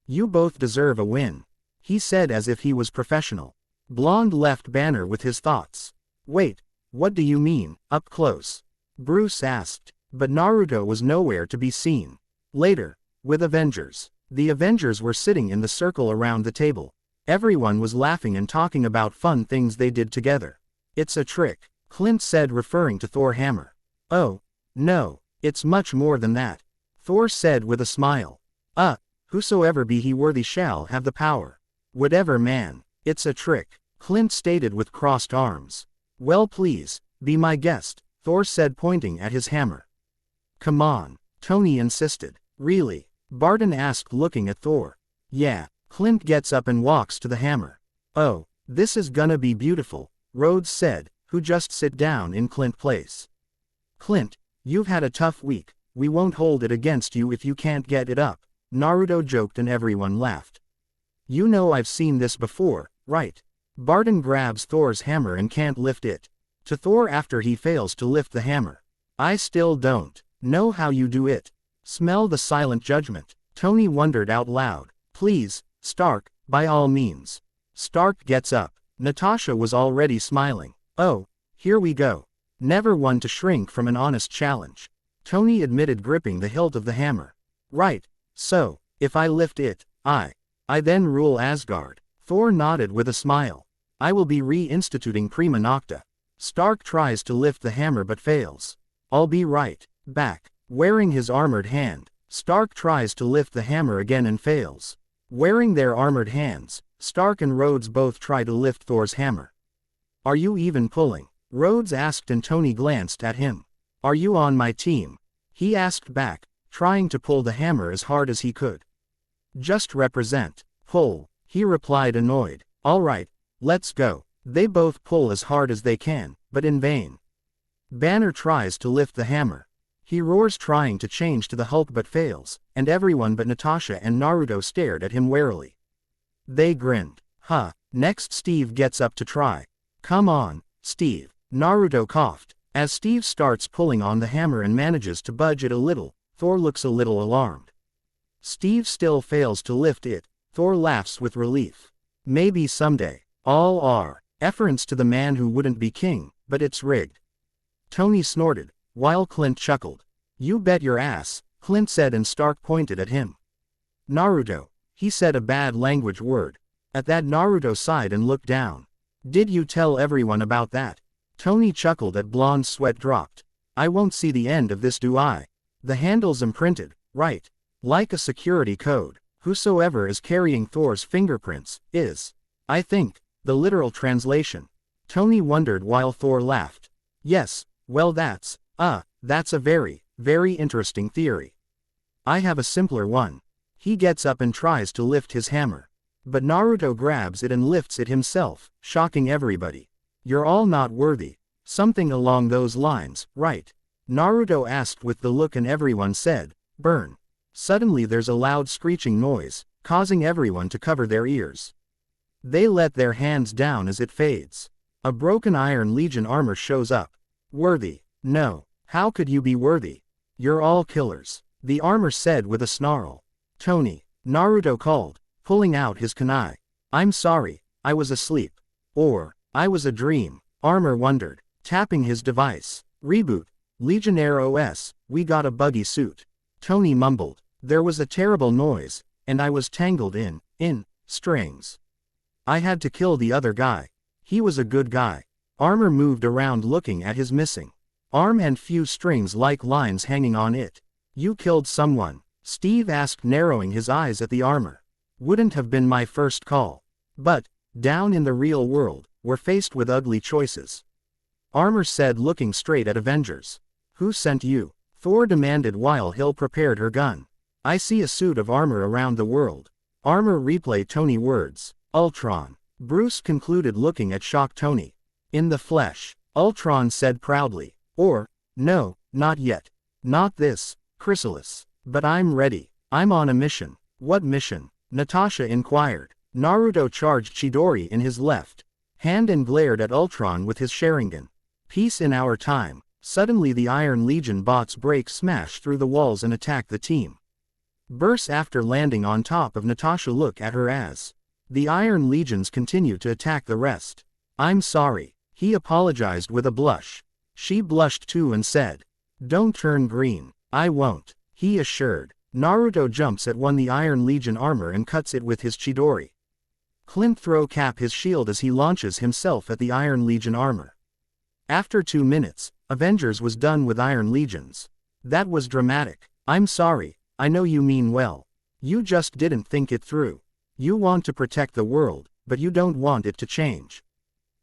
You both deserve a win. he said as if he was professional. Blonde left Banner with his thoughts. Wait, what do you mean, up close? Bruce asked, but Naruto was nowhere to be seen. Later, with Avengers. The Avengers were sitting in the circle around the table. Everyone was laughing and talking about fun things they did together. It's a trick, Clint said referring to Thor hammer. Oh, no, it's much more than that, Thor said with a smile. Whosoever be he worthy shall have the power. Whatever man, it's a trick, Clint stated with crossed arms. Well please, be my guest, Thor said pointing at his hammer. Come on, Tony insisted. Really? Barton asked looking at Thor. Yeah, Clint gets up and walks to the hammer. Oh, this is gonna be beautiful, Rhodes said, who just sit down in Clint's place. Clint, you've had a tough week, we won't hold it against you if you can't get it up, Naruto joked and everyone laughed. You know I've seen this before, right? Barton grabs Thor's hammer and can't lift it. To Thor after he fails to lift the hammer. I still don't know how you do it. Smell the silent judgment, Tony wondered out loud. Please, Stark, by all means. Stark gets up. Natasha was already smiling. Oh, here we go. Never one to shrink from an honest challenge. Tony admitted gripping the hilt of the hammer. Right, so, if I lift it, I then rule Asgard. Thor nodded with a smile. I will be reinstituting Prima Nocta. Stark tries to lift the hammer but fails. I'll be right back. Wearing his armored hand, Stark tries to lift the hammer again and fails. Wearing their armored hands, Stark and Rhodes both try to lift Thor's hammer. Are you even pulling? Rhodes asked and Tony glanced at him. Are you on my team? He asked back, trying to pull the hammer as hard as he could. Just represent. Pull, he replied annoyed. All right, let's go. They both pull as hard as they can, but in vain. Banner tries to lift the hammer. He roars trying to change to the Hulk but fails, and everyone but Natasha and Naruto stared at him warily. They grinned. Next Steve gets up to try. Come on, Steve. Naruto coughed. As Steve starts pulling on the hammer and manages to budge it a little, Thor looks a little alarmed. Steve still fails to lift it. Thor laughs with relief. Maybe someday. All are efference to the man who wouldn't be king, but it's rigged. Tony snorted, while Clint chuckled. You bet your ass, Clint said and Stark pointed at him. Naruto, he said a bad language word. At that Naruto sighed and looked down. Did you tell everyone about that? Tony chuckled at Blonde's sweat dropped. I won't see the end of this, do I? The handle's imprinted, right? Like a security code. Whosoever is carrying Thor's fingerprints, is, I think, the literal translation. Tony wondered while Thor laughed. Yes, well that's a very, very interesting theory. I have a simpler one. He gets up and tries to lift his hammer. But Naruto grabs it and lifts it himself, shocking everybody. You're all not worthy. Something along those lines, right? Naruto asked with the look and everyone said, burn. Suddenly there's a loud screeching noise, causing everyone to cover their ears. They let their hands down as it fades. A broken Iron Legion armor shows up. Worthy? No. How could you be worthy? You're all killers, the armor said with a snarl. Tony, Naruto called, pulling out his kunai. I'm sorry, I was asleep. Or, I was a dream, armor wondered, tapping his device. Reboot, Legionnaire OS, we got a buggy suit. Tony mumbled. There was a terrible noise, and I was tangled in strings. I had to kill the other guy. He was a good guy. Armor moved around looking at his missing arm and few strings like lines hanging on it. You killed someone? Steve asked narrowing his eyes at the armor. Wouldn't have been my first call. But, down in the real world, we're faced with ugly choices. Armor said looking straight at Avengers. Who sent you? Thor demanded while Hill prepared her gun. I see a suit of armor around the world. Armor replayed Tony words. Ultron. Bruce concluded looking at shocked Tony. In the flesh, Ultron said proudly. Or, no, not yet. Not this, Chrysalis. But I'm ready. I'm on a mission. What mission? Natasha inquired. Naruto charged Chidori in his left hand and glared at Ultron with his Sharingan. Peace in our time. Suddenly the Iron Legion bots smash through the walls and attack the team. Burst after landing on top of Natasha. Look at her as. The Iron Legions continue to attack the rest. I'm sorry. He apologized with a blush. She blushed too and said, "Don't turn green." "I won't," he assured. Naruto jumps at the Iron Legion armor and cuts it with his Chidori. Clint throw cap his shield as he launches himself at the Iron Legion armor. After 2 minutes, Avengers was done with Iron Legions. That was dramatic. I'm sorry, I know you mean well. You just didn't think it through. You want to protect the world, but you don't want it to change.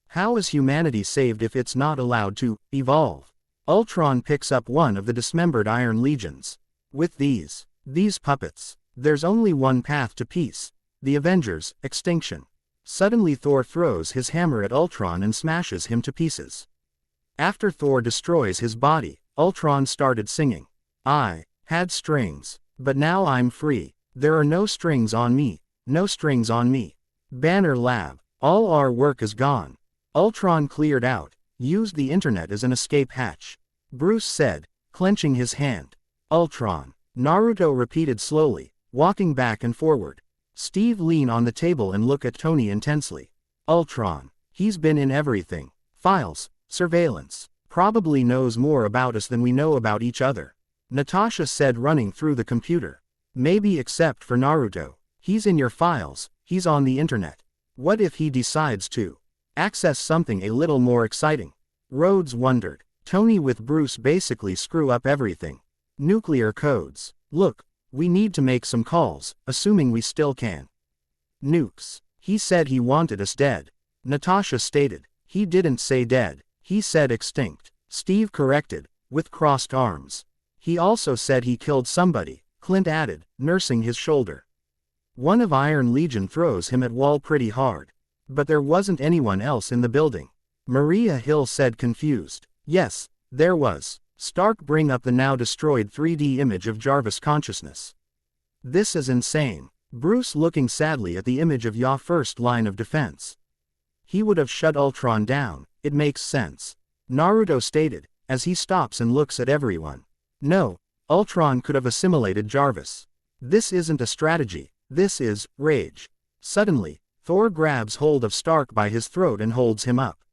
How is humanity saved if it's not allowed to evolve? Ultron picks up one of the dismembered Iron Legions. With these puppets, there's only one path to peace. The Avengers' extinction. Suddenly Thor throws his hammer at Ultron and smashes him to pieces. After Thor destroys his body, Ultron started singing. "I had strings, but now I'm free. There are no strings on me, no strings on me." Banner Lab. All our work is gone. Ultron cleared out, used the internet as an escape hatch. Bruce said, clenching his hand. "Ultron." Naruto repeated slowly, walking back and forward. Steve leaned on the table and looked at Tony intensely. "Ultron. He's been in everything. Files, surveillance. Probably knows more about us than we know about each other." Natasha said, running through the computer. "Maybe except for Naruto. He's in your files, he's on the internet. What if he decides to access something a little more exciting?" Rhodes wondered. Tony with Bruce basically screw up everything. Nuclear codes. "Look, we need to make some calls, assuming we still can." "Nukes. He said he wanted us dead." Natasha stated. "He didn't say dead, he said extinct," Steve corrected, with crossed arms. "He also said he killed somebody," Clint added, nursing his shoulder. "One of Iron Legion throws him at wall pretty hard. But there wasn't anyone else in the building." Maria Hill said, confused. "Yes, there was." Stark bring up the now destroyed 3D image of Jarvis consciousness. "This is insane." Bruce looking sadly at the image of Ya's first line of defense. "He would have shut Ultron down, it makes sense." Naruto stated, as he stops and looks at everyone. "No, Ultron could have assimilated Jarvis. This isn't a strategy, this is rage." Suddenly, Thor grabs hold of Stark by his throat and holds him up.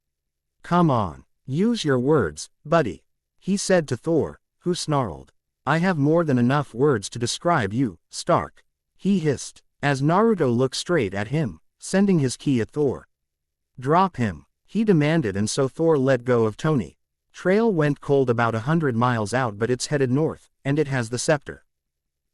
"Come on, use your words, buddy," he said to Thor, who snarled. "I have more than enough words to describe you, Stark," he hissed, as Naruto looked straight at him, sending his ki at Thor. "Drop him," he demanded, and so Thor let go of Tony. Trail went cold about 100 miles out, but it's headed north, and it has the scepter.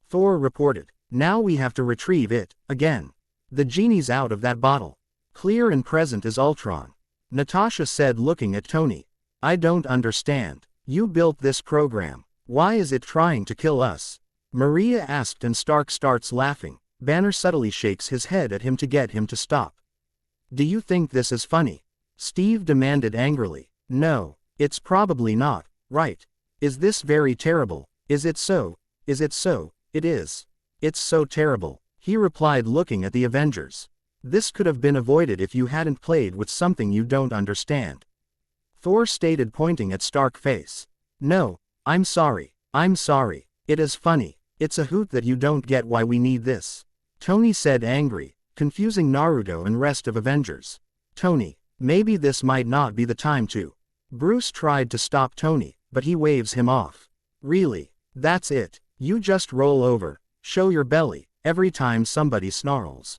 Thor reported. "Now we have to retrieve it, again. The genie's out of that bottle. Clear and present as Ultron." Natasha said, looking at Tony. "I don't understand. You built this program. Why is it trying to kill us?" Maria asked, and Stark starts laughing. Banner subtly shakes his head at him to get him to stop. "Do you think this is funny?" Steve demanded angrily. "No, it's probably not, right? Is this very terrible? Is it so? Is it so? It is. It's so terrible," he replied, looking at the Avengers. "This could have been avoided if you hadn't played with something you don't understand." Thor stated, pointing at Stark's face. "No, I'm sorry. I'm sorry. It is funny. It's a hoot that you don't get why we need this," Tony said, angry, confusing Naruto and rest of Avengers. "Tony, maybe this might not be the time to." Bruce tried to stop Tony, but he waves him off. "Really? That's it? You just roll over, show your belly, every time somebody snarls?"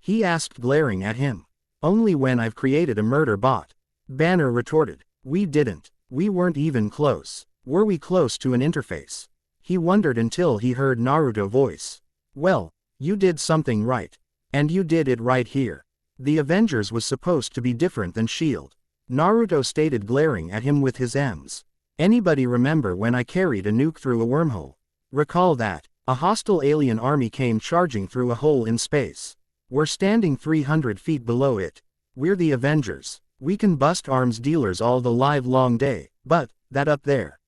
he asked, glaring at him. "Only when I've created a murder bot." Banner retorted. "We didn't. We weren't even close. Were we close to an interface?" He wondered until he heard Naruto's voice. "Well, you did something right. And you did it right here. The Avengers was supposed to be different than S.H.I.E.L.D. Naruto stated, glaring at him with his M's. "Anybody remember when I carried a nuke through a wormhole? Recall that. A hostile alien army came charging through a hole in space. We're standing 300 feet below it. We're the Avengers. We can bust arms dealers all the live long day, but that up there.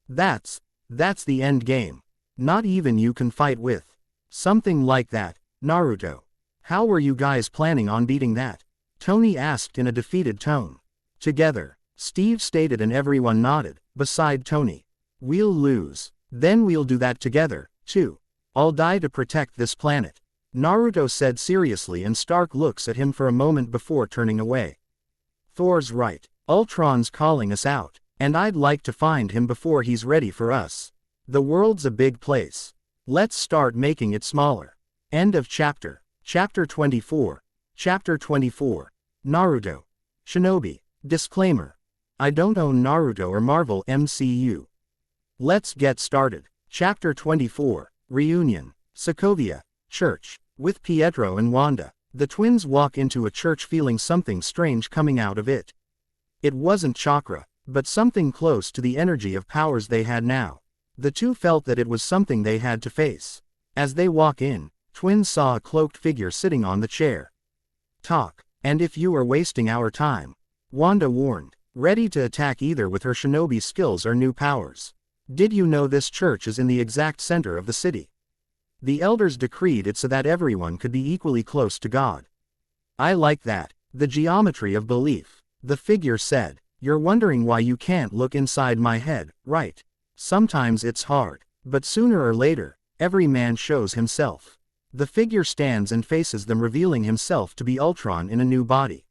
That's the end game. Not even you can fight with. Something like that, Naruto. How were you guys planning on beating that?" Tony asked in a defeated tone. "Together," Steve stated, and everyone nodded, beside Tony. "We'll lose. Then we'll do that together, too. I'll die to protect this planet." Naruto said seriously, and Stark looks at him for a moment before turning away. Thor's right. Ultron's calling us out, and I'd like to find him before he's ready for us. The world's a big place. Let's start making it smaller. End of chapter. Chapter 24. Chapter 24. Naruto. Shinobi. Disclaimer. I don't own Naruto or Marvel MCU. Let's get started. Chapter 24. Reunion. Sokovia. Church. With Pietro and Wanda, the twins walk into a church feeling something strange coming out of it. It wasn't chakra, but something close to the energy of powers they had now. The two felt that it was something they had to face. As they walk in, twins saw a cloaked figure sitting on the chair. Talk, and if you are wasting our time, Wanda warned, ready to attack either with her shinobi skills or new powers. Did you know this church is in the exact center of the city? The elders decreed it so that everyone could be equally close to God. I like that, the geometry of belief. The figure said, you're wondering why you can't look inside my head, right? Sometimes it's hard, but sooner or later, every man shows himself. The figure stands and faces them, revealing himself to be Ultron in a new body.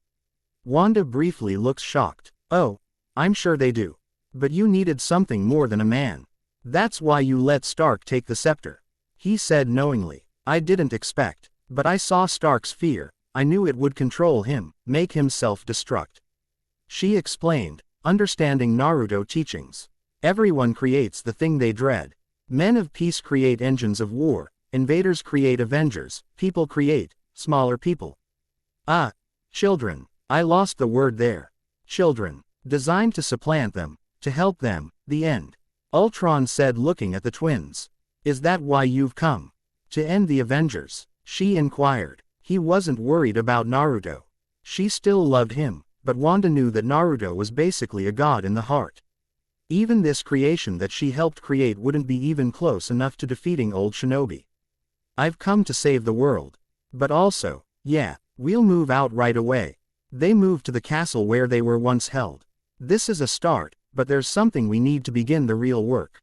Wanda briefly looks shocked. Oh, I'm sure they do. But you needed something more than a man. That's why you let Stark take the scepter. He said knowingly. I didn't expect, but I saw Stark's fear. I knew it would control him, make him self-destruct. She explained, understanding Naruto teachings. Everyone creates the thing they dread. Men of peace create engines of war, invaders create Avengers, people create smaller people. Children. I lost the word there. Children. Designed to supplant them, to help them, the end. Ultron said, looking at the twins. Is that why you've come? To end the Avengers? She inquired. He wasn't worried about Naruto. She still loved him. But Wanda knew that Naruto was basically a god in the heart. Even this creation that she helped create wouldn't be even close enough to defeating old shinobi. I've come to save the world. But also, yeah, we'll move out right away. They moved to the castle where they were once held. This is a start, but there's something we need to begin the real work.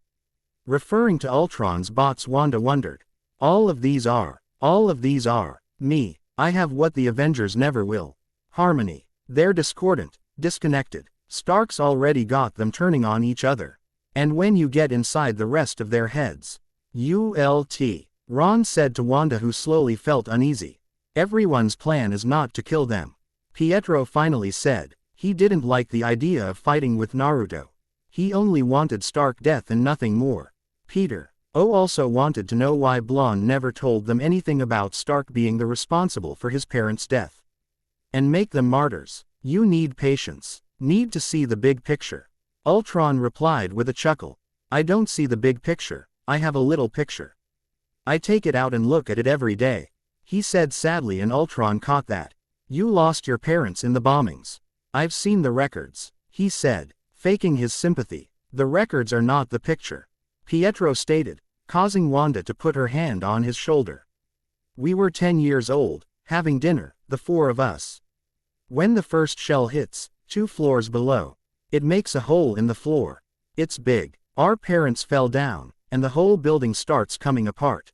Referring to Ultron's bots, Wanda wondered. All of these are me. I have what the Avengers never will. Harmony. They're discordant, disconnected. Stark's already got them turning on each other. And when you get inside the rest of their heads. Ron said to Wanda, who slowly felt uneasy. Everyone's plan is not to kill them. Pietro finally said. He didn't like the idea of fighting with Naruto. He only wanted Stark death and nothing more. Peter also wanted to know why Blonde never told them anything about Stark being the responsible for his parents' death. And make them martyrs. You need patience. Need to see the big picture. Ultron replied with a chuckle. I don't see the big picture, I have a little picture. I take it out and look at it every day. He said sadly, and Ultron caught that. You lost your parents in the bombings. I've seen the records, he said, faking his sympathy. The records are not the picture. Pietro stated, causing Wanda to put her hand on his shoulder. We were 10 years old, having dinner, the four of us. When the first shell hits, 2 floors below, it makes a hole in the floor. It's big. Our parents fell down, and the whole building starts coming apart.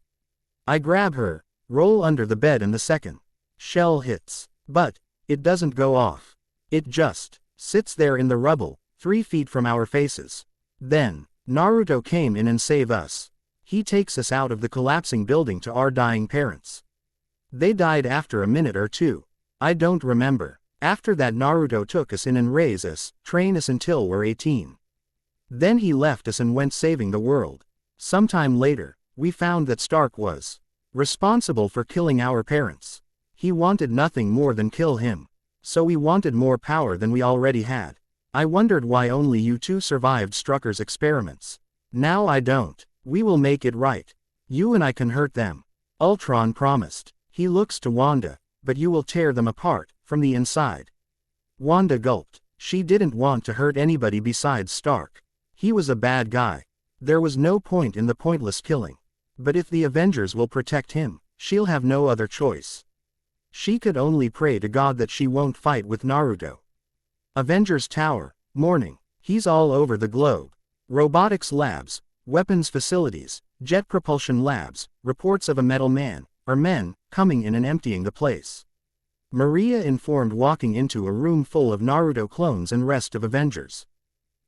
I grab her, roll under the bed, and the second shell hits. But it doesn't go off. It just sits there in the rubble, 3 feet from our faces. Then Naruto came in and saved us. He takes us out of the collapsing building to our dying parents. They died after a minute or two. I don't remember. After that, Naruto took us in and raised us, trained us until we're 18. Then he left us and went saving the world. Sometime later, we found that Stark was responsible for killing our parents. He wanted nothing more than kill him. So we wanted more power than we already had. I wondered why only you two survived Strucker's experiments. Now I don't. We will make it right. You and I can hurt them. Ultron promised. He looks to Wanda. But you will tear them apart, from the inside. Wanda gulped. She didn't want to hurt anybody besides Stark. He was a bad guy. There was no point in the pointless killing. But if the Avengers will protect him, she'll have no other choice. She could only pray to God that she won't fight with Naruto. Avengers Tower, morning. He's all over the globe. Robotics labs, weapons facilities, jet propulsion labs, reports of a metal man, or men, coming in and emptying the place. Maria informed, walking into a room full of Naruto clones and rest of Avengers.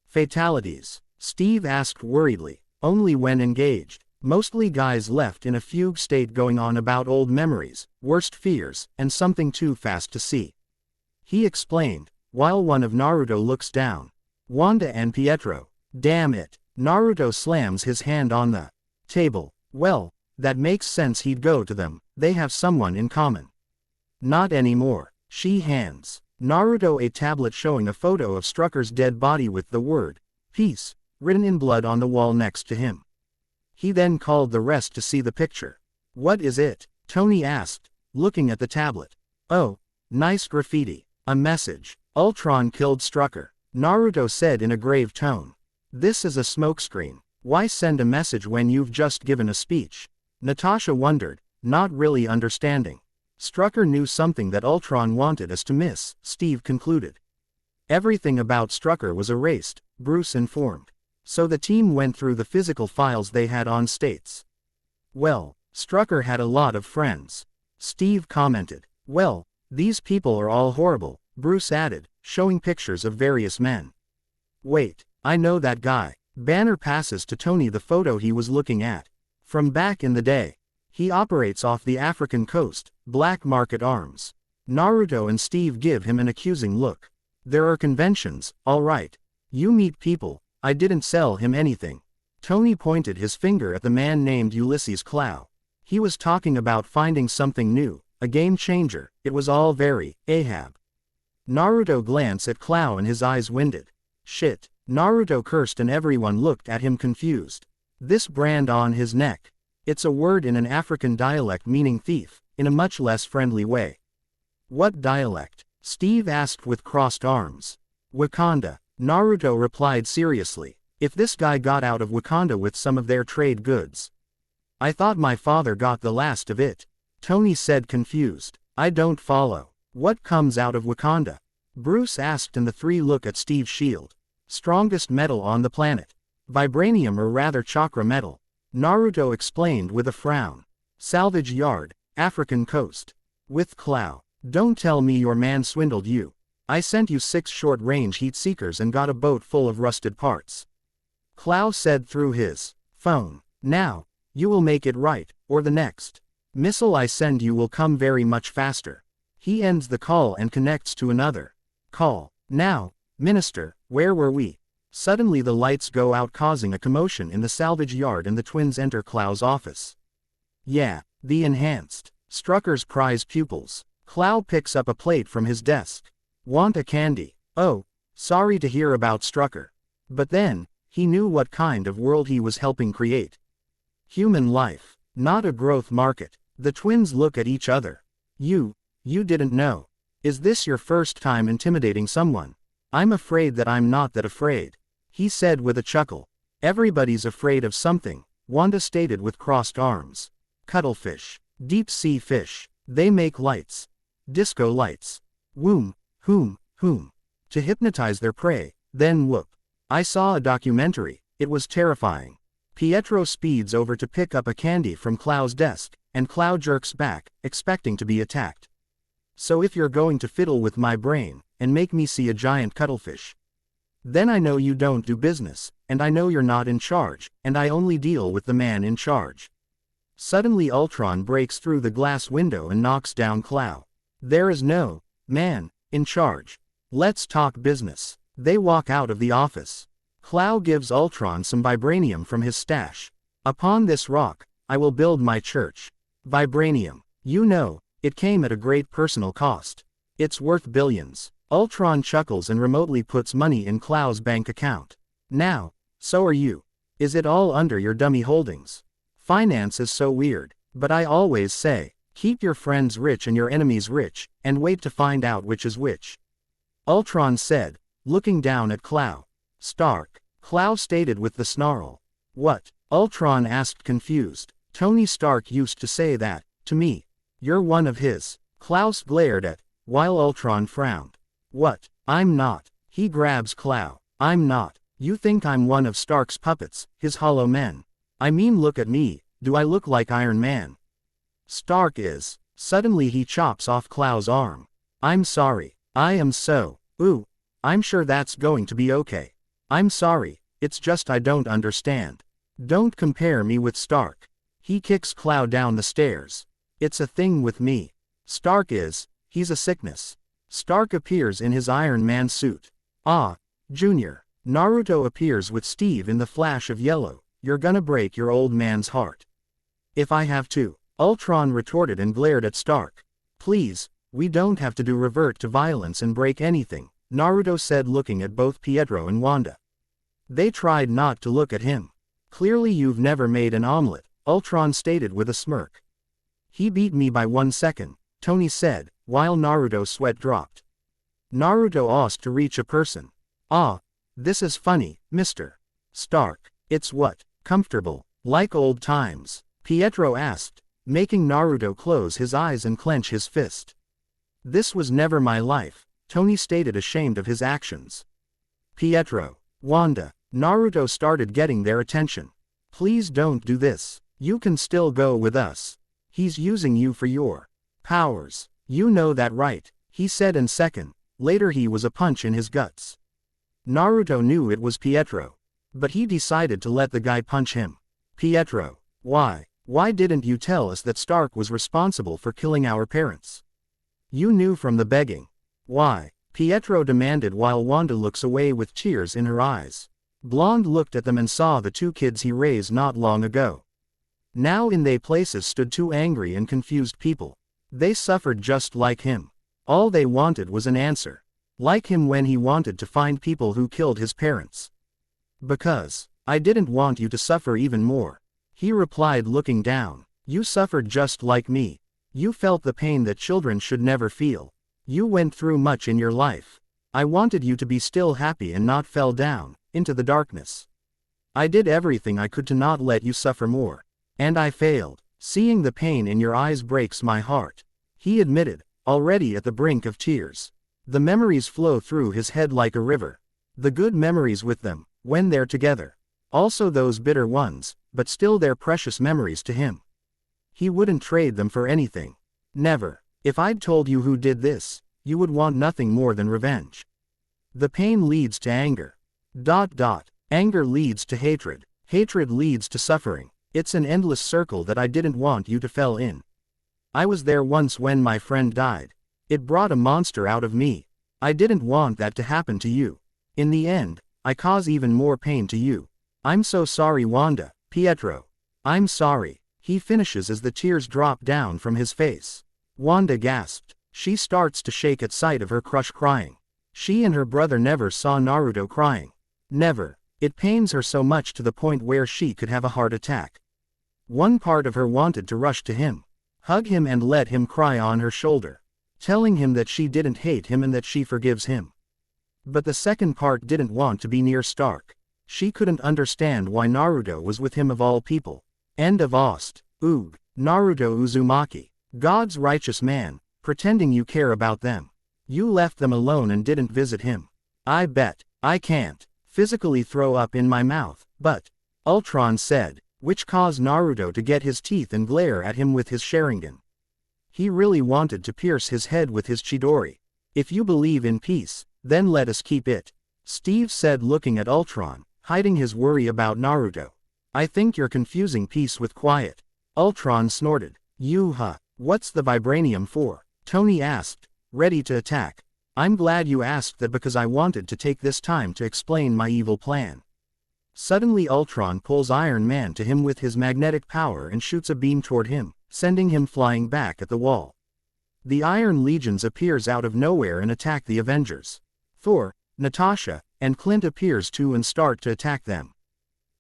Fatalities? Steve asked worriedly. Only when engaged. Mostly guys left in a fugue state, going on about old memories, worst fears, and something too fast to see. He explained, while one of Naruto looks down. Wanda and Pietro. Damn it. Naruto slams his hand on the table. Well, that makes sense, he'd go to them, they have someone in common. Not anymore. She hands Naruto a tablet showing a photo of Strucker's dead body with the word, peace, written in blood on the wall next to him. He then called the rest to see the picture. What is it? Tony asked, looking at the tablet. Oh, nice graffiti. A message. Ultron killed Strucker. Naruto said in a grave tone. This is a smokescreen. Why send a message when you've just given a speech? Natasha wondered, not really understanding. Strucker knew something that Ultron wanted us to miss, Steve concluded. Everything about Strucker was erased, Bruce informed. So the team went through the physical files they had on states. Well, Strucker had a lot of friends. Steve commented. Well, these people are all horrible, Bruce added, showing pictures of various men. Wait, I know that guy. Banner passes to Tony the photo he was looking at. From back in the day. He operates off the African coast, Black Market Arms. Naruto and Steve give him an accusing look. There are conventions, all right. You meet people, I didn't sell him anything. Tony pointed his finger at the man named Ulysses Clow. He was talking about finding something new, a game changer, it was all very, Ahab. Naruto glanced at Clow and his eyes winded. Shit, Naruto cursed and everyone looked at him confused. This brand on his neck. It's a word in an African dialect meaning thief, in a much less friendly way. What dialect? Steve asked with crossed arms. Wakanda. Naruto replied seriously. If this guy got out of Wakanda with some of their trade goods. I thought my father got the last of it. Tony said confused. I don't follow. What comes out of Wakanda? Bruce asked and the three look at Steve's shield. Strongest metal on the planet. Vibranium or rather chakra metal. Naruto explained with a frown. Salvage yard, African coast. With Clow. Don't tell me your man swindled you. I sent you 6 short-range heat seekers and got a boat full of rusted parts. Clow said through his phone. Now, you will make it right, or the next missile I send you will come very much faster. He ends the call and connects to another call. Now, Minister, where were we? Suddenly the lights go out causing a commotion in the salvage yard and the twins enter Clow's office. Yeah, the enhanced Strucker's prize pupils. Clow picks up a plate from his desk. Want a candy? Oh, sorry to hear about Strucker. But then, he knew what kind of world he was helping create. Human life, not a growth market. The twins look at each other. You didn't know. Is this your first time intimidating someone? I'm afraid that I'm not that afraid. He said with a chuckle. Everybody's afraid of something, Wanda stated with crossed arms. Cuttlefish. Deep sea fish. They make lights. Disco lights. Whoom, whoom, whoom. To hypnotize their prey, then whoop. I saw a documentary, it was terrifying. Pietro speeds over to pick up a candy from Clow's desk, and Clow jerks back, expecting to be attacked. So if you're going to fiddle with my brain, and make me see a giant cuttlefish, then I know you don't do business, and I know you're not in charge, and I only deal with the man in charge. Suddenly Ultron breaks through the glass window and knocks down Clow. There is no man in charge. Let's talk business. They walk out of the office. Clow gives Ultron some vibranium from his stash. Upon this rock, I will build my church. Vibranium. You know, it came at a great personal cost. It's worth billions. Ultron chuckles and remotely puts money in Clow's bank account. Now, so are you. Is it all under your dummy holdings? Finance is so weird, but I always say, keep your friends rich and your enemies rich, and wait to find out which is which. Ultron said, looking down at Clow. Stark. Clow stated with the snarl. What? Ultron asked confused. Tony Stark used to say that, to me. You're one of his. Klaus glared at, while Ultron frowned. What? I'm not. He grabs Clow. I'm not. You think I'm one of Stark's puppets, his hollow men. I mean look at me, do I look like Iron Man? Stark is. Suddenly he chops off Clow's arm. I'm sorry. I am so. Ooh. I'm sure that's going to be okay. I'm sorry, it's just I don't understand. Don't compare me with Stark. He kicks Clow down the stairs. It's a thing with me. Stark is, he's a sickness. Stark appears in his Iron Man suit. Ah, Junior. Naruto appears with Steve in the flash of yellow. You're gonna break your old man's heart. If I have to, Ultron retorted and glared at Stark. Please, we don't have to revert to violence and break anything, Naruto said looking at both Pietro and Wanda. They tried not to look at him. Clearly you've never made an omelet, Ultron stated with a smirk. He beat me by 1 second, Tony said, while Naruto's sweat dropped. Naruto asked to reach a person. Ah, this is funny, Mr. Stark. It's what? Comfortable, like old times? Pietro asked, making Naruto close his eyes and clench his fist. This was never my life, Tony stated ashamed of his actions. Pietro, Wanda, Naruto started getting their attention. Please don't do this. You can still go with us. He's using you for your powers. You know that right, he said and second, later he was a punch in his guts. Naruto knew it was Pietro. But he decided to let the guy punch him. Pietro, why didn't you tell us that Stark was responsible for killing our parents? You knew from the begging. Why? Pietro demanded while Wanda looks away with tears in her eyes. Blonde looked at them and saw the 2 kids he raised not long ago. Now in their places stood 2 angry and confused people. They suffered just like him. All they wanted was an answer. Like him when he wanted to find people who killed his parents. Because I didn't want you to suffer even more, he replied looking down. You suffered just like me. You felt the pain that children should never feel. You went through much in your life. I wanted you to be still happy and not fell down into the darkness. I did everything I could to not let you suffer more. And I failed. Seeing the pain in your eyes breaks my heart, he admitted, already at the brink of tears. The memories flow through his head like a river. The good memories with them, when they're together. Also those bitter ones, but still they're precious memories to him. He wouldn't trade them for anything. Never. If I'd told you who did this, you would want nothing more than revenge. The pain leads to anger. Anger leads to hatred. Hatred leads to suffering. It's an endless circle that I didn't want you to fall in. I was there once when my friend died. It brought a monster out of me. I didn't want that to happen to you. In the end, I cause even more pain to you. I'm so sorry Wanda, Pietro. I'm sorry, he finishes as the tears drop down from his face. Wanda gasped. She starts to shake at sight of her crush crying. She and her brother never saw Naruto crying. Never. It pains her so much to the point where she could have a heart attack. One part of her wanted to rush to him, hug him and let him cry on her shoulder, telling him that she didn't hate him and that she forgives him. But the second part didn't want to be near Stark. She couldn't understand why Naruto was with him of all people. End of Ost. Oog. Naruto Uzumaki. God's righteous man, pretending you care about them. You left them alone and didn't visit him. I bet. I can't physically throw up in my mouth, but, Ultron said, which caused Naruto to get his teeth and glare at him with his Sharingan. He really wanted to pierce his head with his Chidori. If you believe in peace, then let us keep it, Steve said looking at Ultron, hiding his worry about Naruto. I think you're confusing peace with quiet. Ultron snorted. What's the vibranium for? Tony asked, ready to attack. I'm glad you asked that because I wanted to take this time to explain my evil plan. Suddenly Ultron pulls Iron Man to him with his magnetic power and shoots a beam toward him, sending him flying back at the wall. The Iron Legions appears out of nowhere and attack the Avengers. Thor, Natasha, and Clint appears too and start to attack them.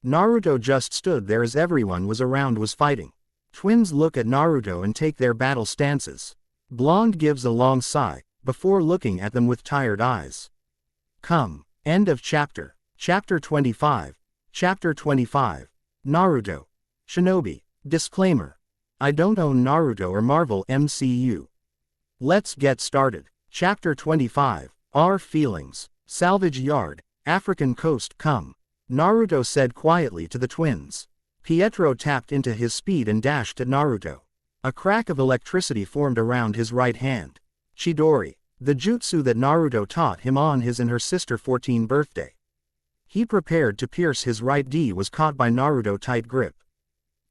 Naruto just stood there as everyone was around was fighting. Twins look at Naruto and take their battle stances. Blonde gives a long sigh, before looking at them with tired eyes. Come. End of chapter. Chapter 25. Chapter 25. Naruto. Shinobi. Disclaimer. I don't own Naruto or Marvel MCU. Let's get started. Chapter 25. Our feelings. Salvage yard. African coast come. Naruto said quietly to the twins. Pietro tapped into his speed and dashed at Naruto. A crack of electricity formed around his right hand. Chidori, the jutsu that Naruto taught him on his and her sister's 14th birthday. He prepared to pierce his right D was caught by Naruto's tight grip.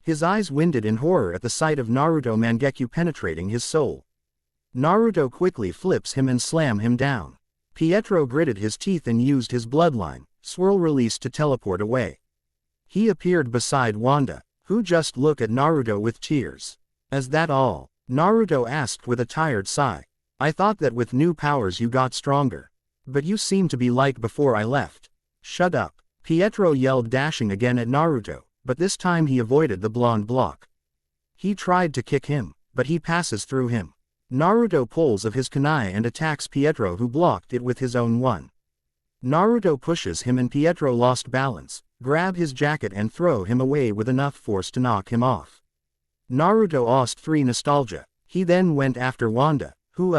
His eyes winded in horror at the sight of Naruto Mangekyo penetrating his soul. Naruto quickly flips him and slam him down. Pietro gritted his teeth and used his bloodline, swirl release to teleport away. He appeared beside Wanda, who just looked at Naruto with tears. Is that all? Naruto asked with a tired sigh. I thought that with new powers you got stronger. But you seem to be like before I left. Shut up. Pietro yelled, dashing again at Naruto, but this time he avoided the blonde block. He tried to kick him, but he passes through him. Naruto pulls of his kunai and attacks Pietro, who blocked it with his own one. Naruto pushes him and Pietro lost balance, grab his jacket and throw him away with enough force to knock him off. Naruto lost 3 nostalgia. He then went after Wanda, who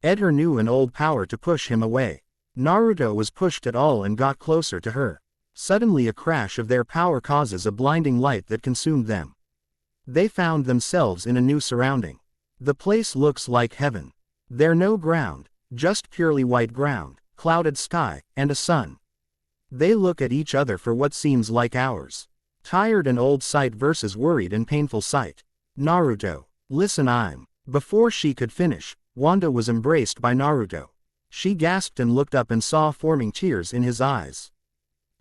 ed her new and old power to push him away. Naruto was pushed at all and got closer to her. Suddenly a crash of their power causes a blinding light that consumed them. They found themselves in a new surrounding. The place looks like heaven. There's no ground, just purely white ground, clouded sky, and a sun. They look at each other for what seems like hours. Tired and old sight versus worried and painful sight. Naruto, listen, Before she could finish, Wanda was embraced by Naruto. She gasped and looked up and saw forming tears in his eyes.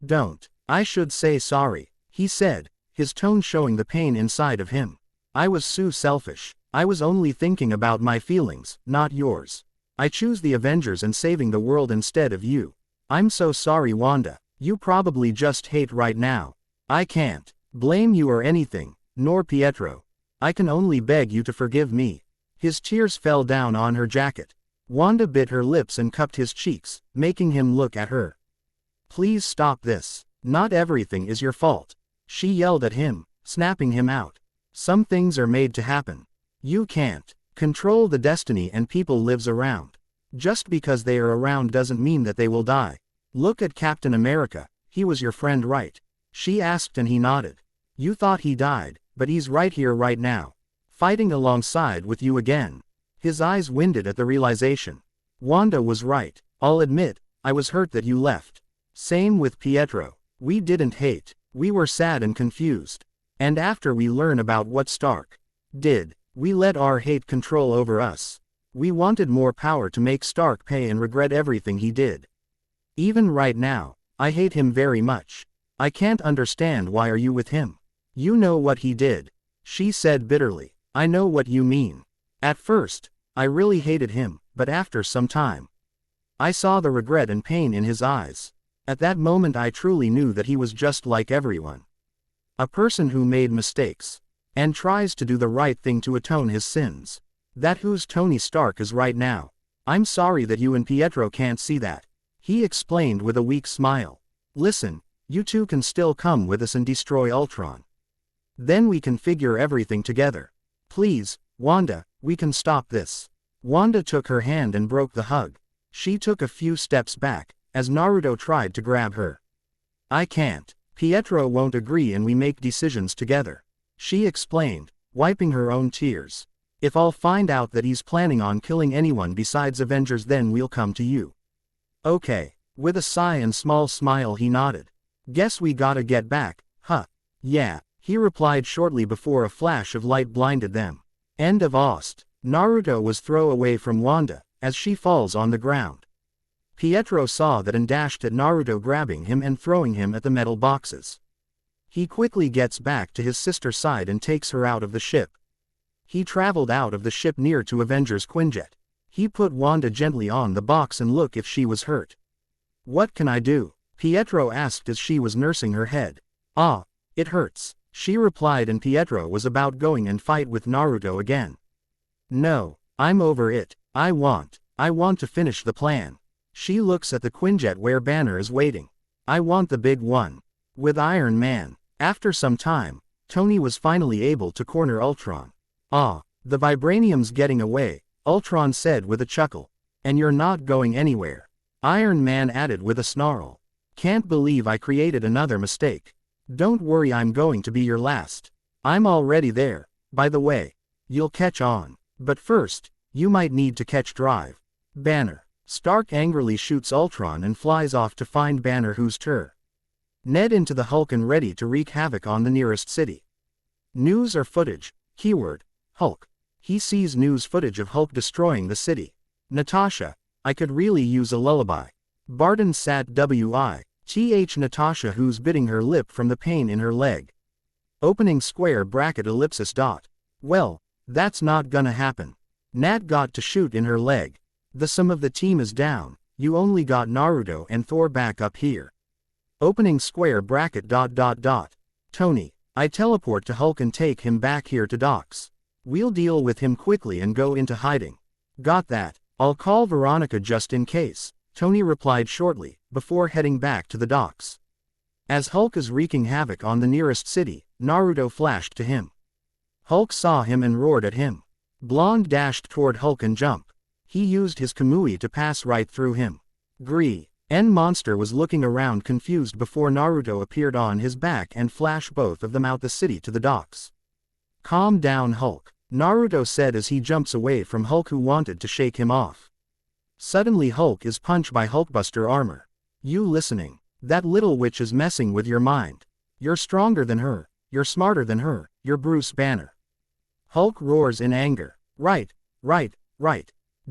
Don't. I should say sorry, he said, his tone showing the pain inside of him. I was so selfish. I was only thinking about my feelings, not yours. I choose the Avengers and saving the world instead of you. I'm so sorry, Wanda. You probably just hate right now. I can't blame you or anything, nor Pietro. I can only beg you to forgive me. His tears fell down on her jacket. Wanda bit her lips and cupped his cheeks, making him look at her. Please stop this. Not everything is your fault. She yelled at him, snapping him out. Some things are made to happen. You can't control the destiny and people lives around. Just because they are around doesn't mean that they will die. Look at Captain America, he was your friend, right? She asked and he nodded. You thought he died, but he's right here right now. Fighting alongside with you again. His eyes winded at the realization. Wanda was right. I'll admit, I was hurt that you left. Same with Pietro. We didn't hate. We were sad and confused. And after we learn about what Stark did, we let our hate control over us. We wanted more power to make Stark pay and regret everything he did. Even right now, I hate him very much. I can't understand why are you with him. You know what he did. She said bitterly. I know what you mean. At first, I really hated him, but after some time, I saw the regret and pain in his eyes. At that moment I truly knew that he was just like everyone. A person who made mistakes. And tries to do the right thing to atone his sins. That who's Tony Stark is right now. I'm sorry that you and Pietro can't see that. He explained with a weak smile. Listen, you two can still come with us and destroy Ultron. Then we can figure everything together. Please, Wanda, we can stop this. Wanda took her hand and broke the hug. She took a few steps back, as Naruto tried to grab her. I can't. Pietro won't agree and we make decisions together. She explained, wiping her own tears. If I'll find out that he's planning on killing anyone besides Avengers, then we'll come to you. Okay. With a sigh and small smile he nodded. Guess we gotta get back, huh? Yeah, he replied shortly before a flash of light blinded them. End of Ost. Naruto was thrown away from Wanda, as she falls on the ground. Pietro saw that and dashed at Naruto, grabbing him and throwing him at the metal boxes. He quickly gets back to his sister's side and takes her out of the ship. He traveled out of the ship near to Avengers Quinjet. He put Wanda gently on the box and looked if she was hurt. What can I do? Pietro asked as she was nursing her head. Ah, it hurts, she replied, and Pietro was about going and fight with Naruto again. No, I'm over it. I want to finish the plan. She looks at the Quinjet where Banner is waiting. I want the big one. With Iron Man. After some time, Tony was finally able to corner Ultron. Ah, the vibranium's getting away, Ultron said with a chuckle. And you're not going anywhere. Iron Man added with a snarl. Can't believe I created another mistake. Don't worry, I'm going to be your last. I'm already there. By the way, You'll catch on. But first, you might need to catch Drive. Banner. Stark angrily shoots Ultron and flies off to find Banner, who's Ned into the Hulk and ready to wreak havoc on the nearest city. News or footage. Keyword. Hulk. He sees news footage of Hulk destroying the city. Natasha. I could really use a lullaby. Barton sat WITH Natasha, who's biting her lip from the pain in her leg. Opening square bracket ellipsis dot. Well, that's not gonna happen. Nat got to shoot in her leg. The sum of the team is down. You only got Naruto and Thor back up here. Opening square bracket dot dot dot. Tony. I teleport to Hulk and take him back here to docks. We'll deal with him quickly and go into hiding. Got that. I'll call Veronica just in case, Tony replied shortly, before heading back to the docks. As Hulk is wreaking havoc on the nearest city, Naruto flashed to him. Hulk saw him and roared at him. Blonde dashed toward Hulk and jumped. He used his Kamui to pass right through him. Monster was looking around confused before Naruto appeared on his back and flashed both of them out the city to the docks. Calm down, Hulk, Naruto said as he jumps away from Hulk, who wanted to shake him off. Suddenly Hulk is punched by Hulkbuster armor. You listening? That little witch is messing with your mind. You're stronger than her, you're smarter than her, you're Bruce Banner. Hulk roars in anger. Right.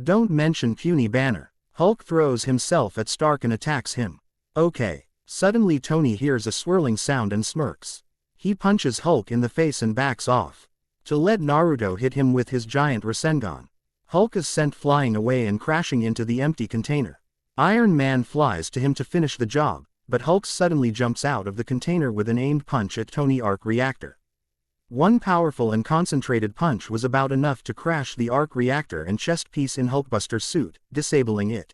Don't mention puny Banner. Hulk throws himself at Stark and attacks him. Okay. Suddenly Tony hears a swirling sound and smirks. He punches Hulk in the face and backs off. To let Naruto hit him with his giant Rasengan. Hulk is sent flying away and crashing into the empty container. Iron Man flies to him to finish the job, but Hulk suddenly jumps out of the container with an aimed punch at Tony arc reactor. One powerful and concentrated punch was about enough to crash the arc reactor and chest piece in Hulkbuster's suit, disabling it.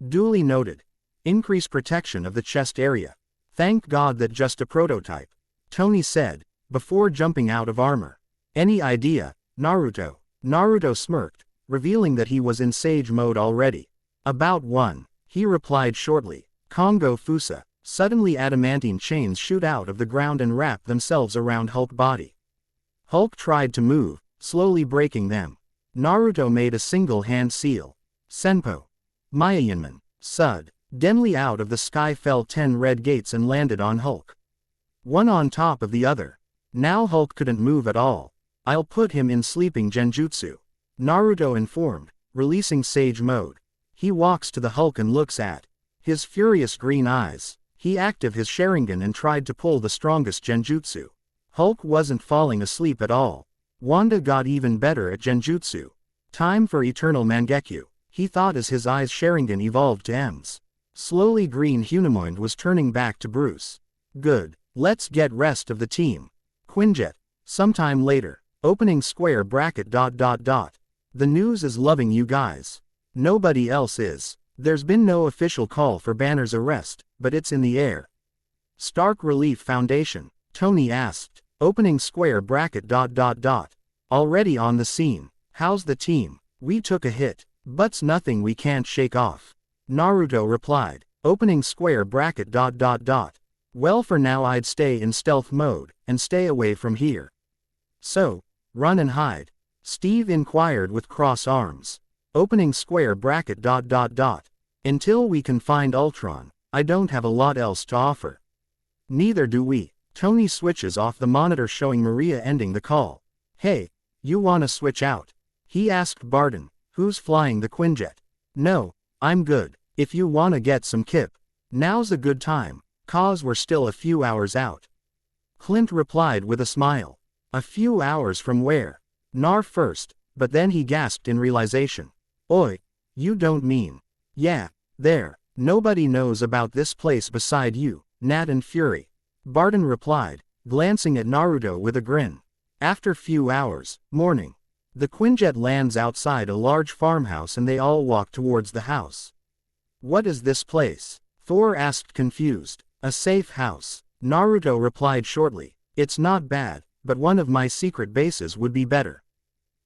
Duly noted. Increase protection of the chest area. Thank God that just a prototype, Tony said, before jumping out of armor. Any idea, Naruto? Naruto smirked, revealing that he was in Sage mode already. About one, he replied shortly. Kongo Fusa. Suddenly adamantine chains shoot out of the ground and wrap themselves around Hulk's body. Hulk tried to move, slowly breaking them. Naruto made a single hand seal. Senpo. Mayayanman. Sud. Denly out of the sky fell 10 red gates and landed on Hulk. One on top of the other. Now Hulk couldn't move at all. I'll put him in sleeping genjutsu, Naruto informed, releasing Sage mode. He walks to the Hulk and looks at his furious green eyes. He active his Sharingan and tried to pull the strongest genjutsu. Hulk wasn't falling asleep at all. Wanda got even better at genjutsu. Time for eternal Mangekyo, he thought as his eyes Sharingan evolved to M's. Slowly green humanoid was turning back to Bruce. Good. Let's get rest of the team. Quinjet. Sometime later. Opening square bracket dot dot dot. The news is loving you guys. Nobody else is. There's been no official call for Banner's arrest, but it's in the air. Stark Relief Foundation. Tony asked. Opening square bracket dot dot dot. Already on the scene. How's the team? We took a hit, but's nothing we can't shake off. Naruto replied. Opening square bracket dot dot dot. Well, for now I'd stay in stealth mode, and stay away from here. So, run and hide? Steve inquired with cross arms. Opening square bracket dot dot dot. Until we can find Ultron, I don't have a lot else to offer. Neither do we. Tony switches off the monitor showing Maria ending the call. Hey, you wanna switch out? He asked Barton, who's flying the Quinjet. No, I'm good. If you wanna get some kip, now's a good time, 'cause we're still a few hours out. Clint replied with a smile. A few hours from where? Nar first, but then he gasped in realization. Oi, you don't mean. Yeah, there. Nobody knows about this place beside you, Nat and Fury. Barton replied, glancing at Naruto with a grin. After few hours, morning. The Quinjet lands outside a large farmhouse and they all walk towards the house. What is this place? Thor asked confused. A safe house. Naruto replied shortly. It's not bad, but one of my secret bases would be better.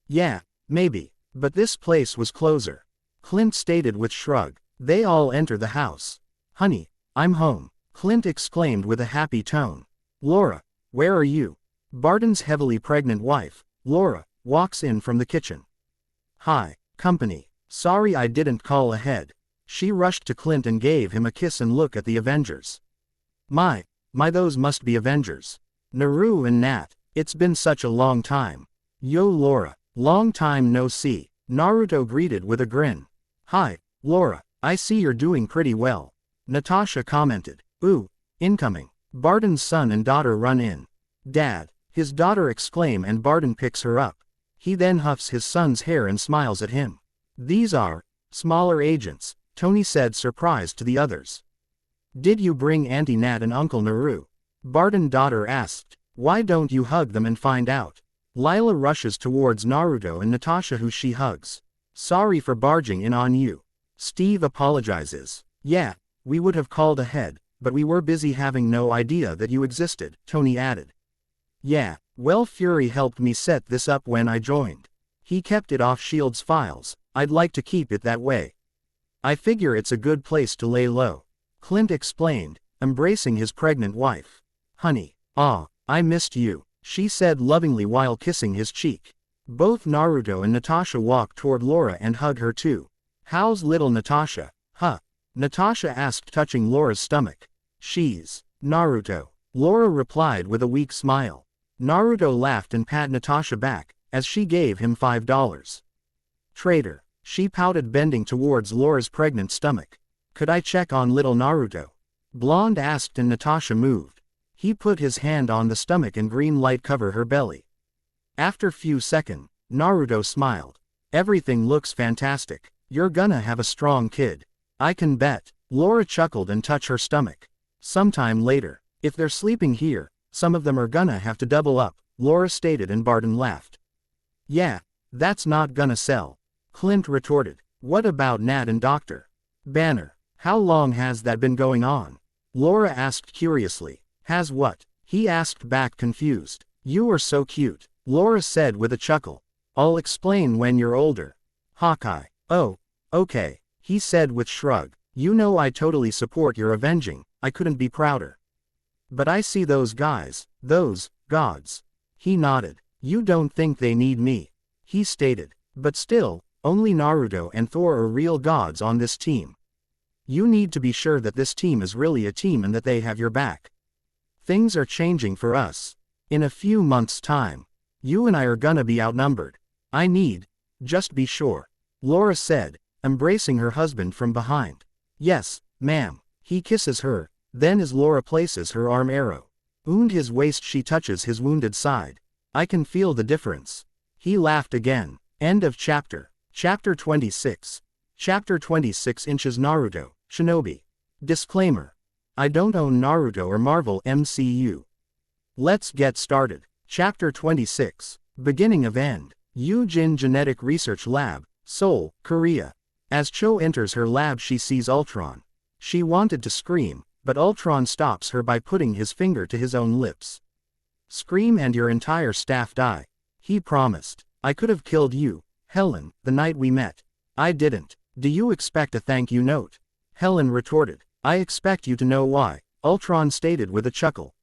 Yeah, maybe, but this place was closer. Clint stated with shrug. They all enter the house. Honey, I'm home, Clint exclaimed with a happy tone. Laura, where are you? Barton's heavily pregnant wife, Laura, walks in from the kitchen. Hi, company. Sorry I didn't call ahead. She rushed to Clint and gave him a kiss and look at the Avengers. My, those must be Avengers. Naru and Nat, it's been such a long time. Yo Laura, long time no see, Naruto greeted with a grin. Hi, Laura, I see you're doing pretty well. Natasha commented. Ooh, incoming. Barton's son and daughter run in. Dad, his daughter exclaims and Barton picks her up. He then huffs his son's hair and smiles at him. These are smaller agents, Tony said surprised to the others. Did you bring Auntie Nat and Uncle Naru? Barton's daughter asked. Why don't you hug them and find out? Lila rushes towards Naruto and Natasha who she hugs. Sorry for barging in on you. Steve apologizes. Yeah, we would have called ahead, but we were busy having no idea that you existed, Tony added. Yeah, well Fury helped me set this up when I joined. He kept it off S.H.I.E.L.D.'s files, I'd like to keep it that way. I figure it's a good place to lay low. Clint explained, embracing his pregnant wife. Honey, I missed you, she said lovingly while kissing his cheek. Both Naruto and Natasha walk toward Laura and hug her too. How's little Natasha? Huh? Natasha asked touching Laura's stomach. She's Naruto. Laura replied with a weak smile. Naruto laughed and pat Natasha back, as she gave him $5. Traitor, she pouted bending towards Laura's pregnant stomach. Could I check on little Naruto? Blonde asked and Natasha moved. He put his hand on the stomach and green light cover her belly. After few seconds, Naruto smiled. Everything looks fantastic. You're gonna have a strong kid. I can bet. Laura chuckled and touched her stomach. Sometime later, if they're sleeping here, some of them are gonna have to double up, Laura stated and Barton laughed. Yeah, that's not gonna sell. Clint retorted. What about Nat and Dr. Banner? How long has that been going on? Laura asked curiously. Has what? He asked back confused. You are so cute, Laura said with a chuckle. I'll explain when you're older. Hawkeye. Oh, okay, he said with shrug. You know I totally support your avenging, I couldn't be prouder. But I see those guys, those gods. He nodded. You don't think they need me? He stated. But still, only Naruto and Thor are real gods on this team. You need to be sure that this team is really a team and that they have your back. Things are changing for us. In a few months' time, you and I are gonna be outnumbered. Just be sure. Laura said, embracing her husband from behind. Yes, ma'am. He kisses her, then as Laura places her arm around his waist she touches his wounded side. I can feel the difference. He laughed again. End of chapter. Chapter 26. Chapter 26 Inches Naruto, Shinobi. Disclaimer. I don't own Naruto or Marvel MCU. Let's get started. Chapter 26. Beginning of End. Yujin Genetic Research Lab, Seoul, Korea. As Cho enters her lab she sees Ultron. She wanted to scream, but Ultron stops her by putting his finger to his own lips. Scream and your entire staff die. He promised. I could have killed you, Helen, the night we met. I didn't. Do you expect a thank you note? Helen retorted. I expect you to know why, Ultron stated with a chuckle.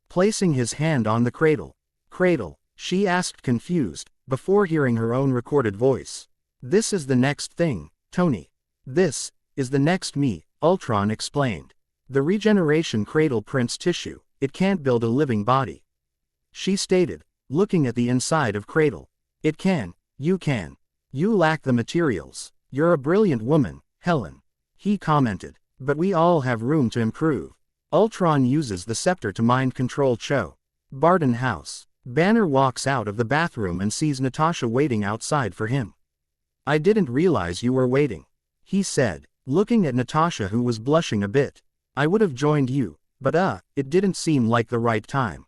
Placing his hand on the cradle. Cradle, she asked confused, before hearing her own recorded voice. This is the next thing, Tony. This is the next me, Ultron explained. The regeneration cradle prints tissue, it can't build a living body. She stated, looking at the inside of cradle. It can, you can. You lack the materials. You're a brilliant woman, Helen. He commented. But we all have room to improve. Ultron uses the scepter to mind control Cho. Barton House. Banner walks out of the bathroom and sees Natasha waiting outside for him. I didn't realize you were waiting. He said, looking at Natasha who was blushing a bit. I would have joined you, but it didn't seem like the right time.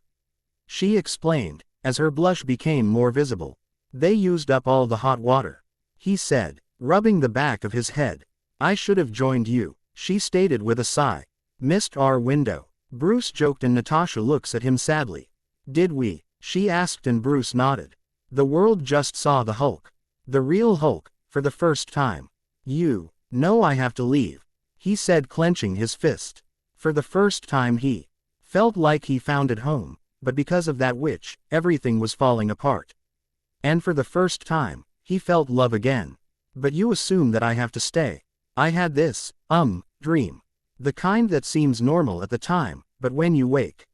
She explained, as her blush became more visible. They used up all the hot water. He said, rubbing the back of his head. I should have joined you. She stated with a sigh. Missed our window. Bruce joked and Natasha looks at him sadly. Did we? She asked and Bruce nodded. The world just saw the Hulk. The real Hulk, for the first time. You know I have to leave. He said clenching his fist. For the first time he felt like he found it home, but because of that witch, everything was falling apart. And for the first time, he felt love again. But you assume that I have to stay. I had this, dream. The kind that seems normal at the time, but when you wake.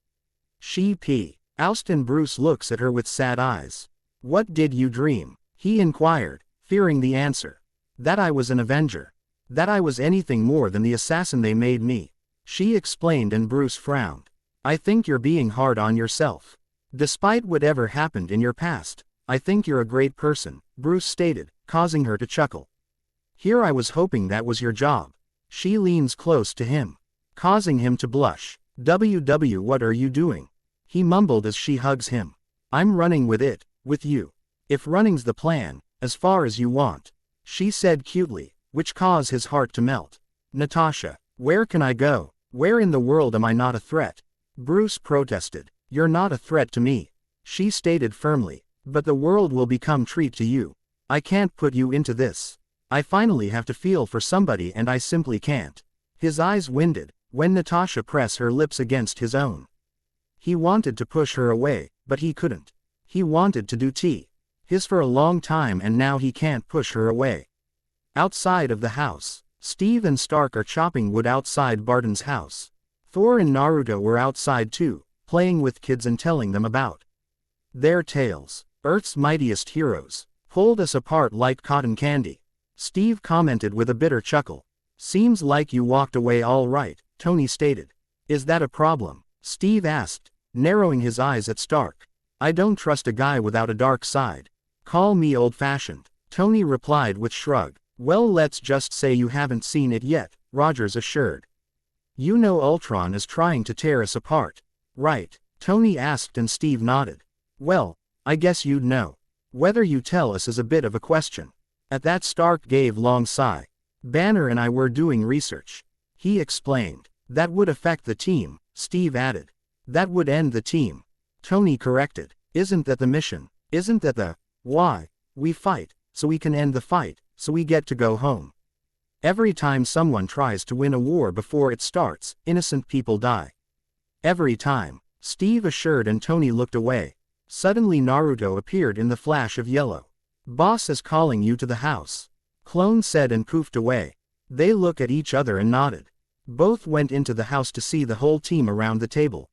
Austin Bruce looks at her with sad eyes. What did you dream? He inquired, fearing the answer. That I was an Avenger. That I was anything more than the assassin they made me. She explained and Bruce frowned. I think you're being hard on yourself. Despite whatever happened in your past, I think you're a great person, Bruce stated, causing her to chuckle. Here I was hoping that was your job. She leans close to him, causing him to blush. What are you doing? He mumbled as she hugs him. I'm running with it, with you. If running's the plan, as far as you want. She said cutely, which caused his heart to melt. Natasha, where can I go? Where in the world am I not a threat? Bruce protested. You're not a threat to me. She stated firmly. But the world will become treat to you. I can't put you into this. I finally have to feel for somebody and I simply can't. His eyes winded, when Natasha pressed her lips against his own. He wanted to push her away, but he couldn't. He wanted to do his for a long time and now he can't push her away. Outside of the house, Steve and Stark are chopping wood outside Barton's house. Thor and Naruto were outside too, playing with kids and telling them about their tales. Earth's mightiest heroes pulled us apart like cotton candy. Steve commented with a bitter chuckle. Seems like you walked away all right, Tony stated. Is that a problem? Steve asked, narrowing his eyes at Stark. I don't trust a guy without a dark side. Call me old-fashioned, Tony replied with shrug. Well, let's just say you haven't seen it yet, Rogers assured. You know Ultron is trying to tear us apart, right? Tony asked and Steve nodded. Well, I guess you'd know. Whether you tell us is a bit of a question. At that Stark gave long sigh. Banner and I were doing research. He explained. That would affect the team, Steve added. That would end the team. Tony corrected. Isn't that the mission? Isn't that the why? We fight, so we can end the fight, so we get to go home. Every time someone tries to win a war before it starts, innocent people die. Every time, Steve assured and Tony looked away. Suddenly Naruto appeared in the flash of yellow. Boss is calling you to the house. Clone said and poofed away. They looked at each other and nodded. Both went into the house to see the whole team around the table.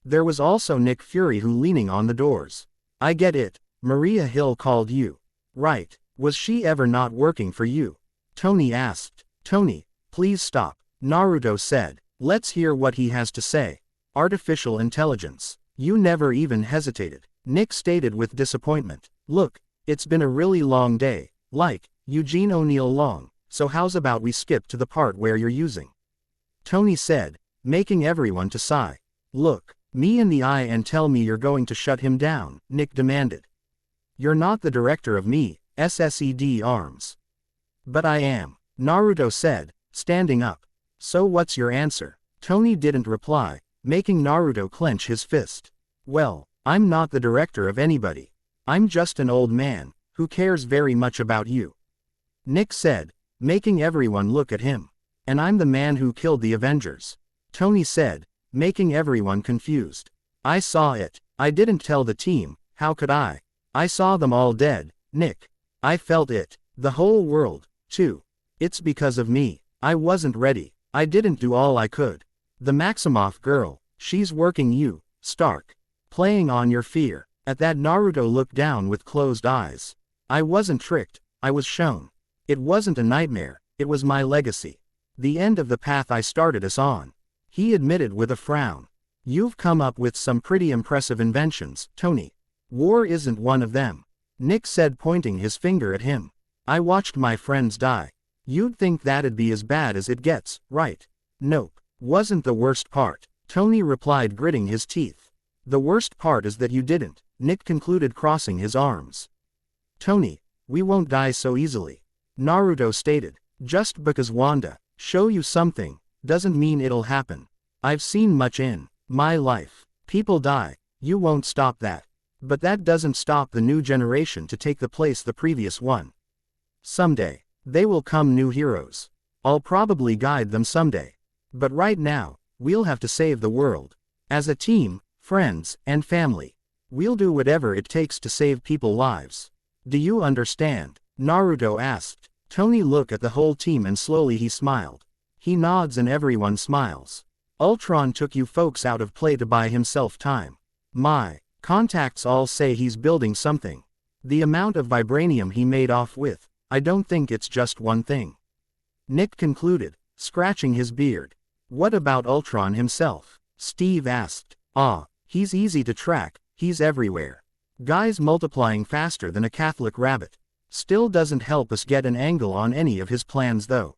There was also Nick Fury who leaning on the doors. I get it, Maria Hill called you. Right, was she ever not working for you? Tony asked. Tony, please stop, Naruto said. Let's hear what he has to say. Artificial intelligence. You never even hesitated, Nick stated with disappointment. Look, it's been a really long day, like Eugene O'Neill long, so how's about we skip to the part where you're using? Tony said, making everyone to sigh. Look me in the eye and tell me you're going to shut him down, Nick demanded. You're not the director of me, SSED arms. But I am, Naruto said, standing up. So what's your answer? Tony didn't reply, making Naruto clench his fist. Well, I'm not the director of anybody. I'm just an old man, who cares very much about you. Nick said, making everyone look at him. And I'm the man who killed the Avengers. Tony said, making everyone confused. I saw it. I didn't tell the team, how could I? I saw them all dead, Nick. I felt it. The whole world, too. It's because of me. I wasn't ready. I didn't do all I could. The Maximoff girl, she's working you, Stark. Playing on your fear. At that Naruto looked down with closed eyes. I wasn't tricked, I was shown. It wasn't a nightmare, it was my legacy. The end of the path I started us on. He admitted with a frown. You've come up with some pretty impressive inventions, Tony. War isn't one of them. Nick said pointing his finger at him. I watched my friends die. You'd think that'd be as bad as it gets, right? Nope. Wasn't the worst part. Tony replied gritting his teeth. The worst part is that you didn't, Nick concluded crossing his arms. Tony, we won't die so easily. Naruto stated. Just because Wanda show you something, doesn't mean it'll happen. I've seen much in my life. People die, you won't stop that. But that doesn't stop the new generation to take the place the previous one. Someday, they will come new heroes. I'll probably guide them someday. But right now, we'll have to save the world. As a team, friends, and family. We'll do whatever it takes to save people's lives. Do you understand? Naruto asked. Tony looked at the whole team and slowly he smiled. He nods and everyone smiles. Ultron took you folks out of play to buy himself time. My contacts all say he's building something. The amount of vibranium he made off with, I don't think it's just one thing. Nick concluded, scratching his beard. What about Ultron himself? Steve asked. He's easy to track, he's everywhere. Guy's multiplying faster than a Catholic rabbit. Still doesn't help us get an angle on any of his plans though.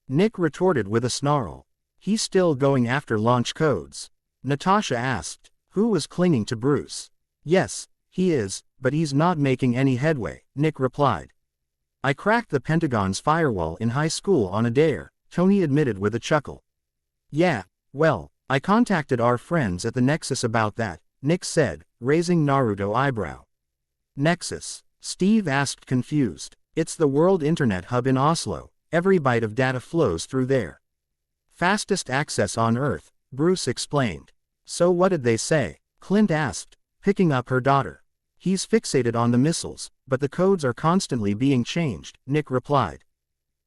Nick retorted with a snarl. He's still going after launch codes. Natasha asked. Who was clinging to Bruce? Yes, he is, but he's not making any headway, Nick replied. I cracked the Pentagon's firewall in high school on a dare, Tony admitted with a chuckle. Yeah, well, I contacted our friends at the Nexus about that, Nick said, raising Naruto's eyebrow. Nexus? Steve asked confused. It's the World Internet Hub in Oslo, every byte of data flows through there. Fastest access on Earth, Bruce explained. So what did they say? Clint asked, picking up her daughter. He's fixated on the missiles, but the codes are constantly being changed, Nick replied.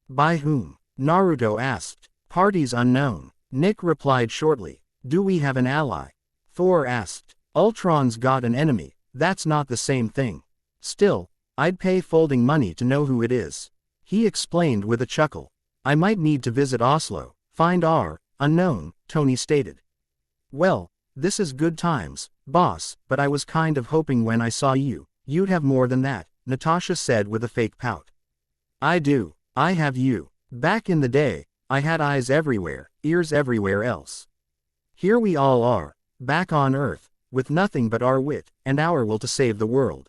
By whom? Naruto asked. Parties unknown. Nick replied shortly. Do we have an ally? Thor asked. Ultron's got an enemy, that's not the same thing. Still, I'd pay folding money to know who it is. He explained with a chuckle. I might need to visit Oslo, find our unknown, Tony stated. Well, this is good times, boss, but I was kind of hoping when I saw you, you'd have more than that, Natasha said with a fake pout. I do, I have you. Back in the day, I had eyes everywhere, ears everywhere else. Here we all are, back on Earth, with nothing but our wit, and our will to save the world.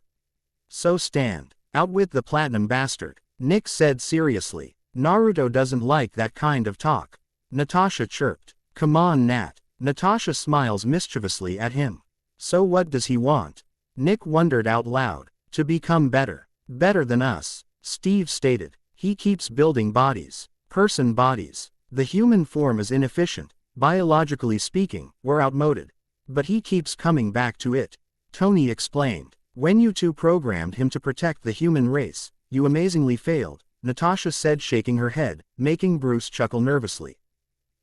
So stand, outwit the platinum bastard, Nick said seriously. Naruto doesn't like that kind of talk. Natasha chirped. Come on Nat. Natasha smiles mischievously at him. So what does he want? Nick wondered out loud. To become better. Better than us, Steve stated. He keeps building bodies. Person bodies. The human form is inefficient. Biologically speaking, we're outmoded. But he keeps coming back to it. Tony explained. When you two programmed him to protect the human race, you amazingly failed, Natasha said shaking her head, making Bruce chuckle nervously.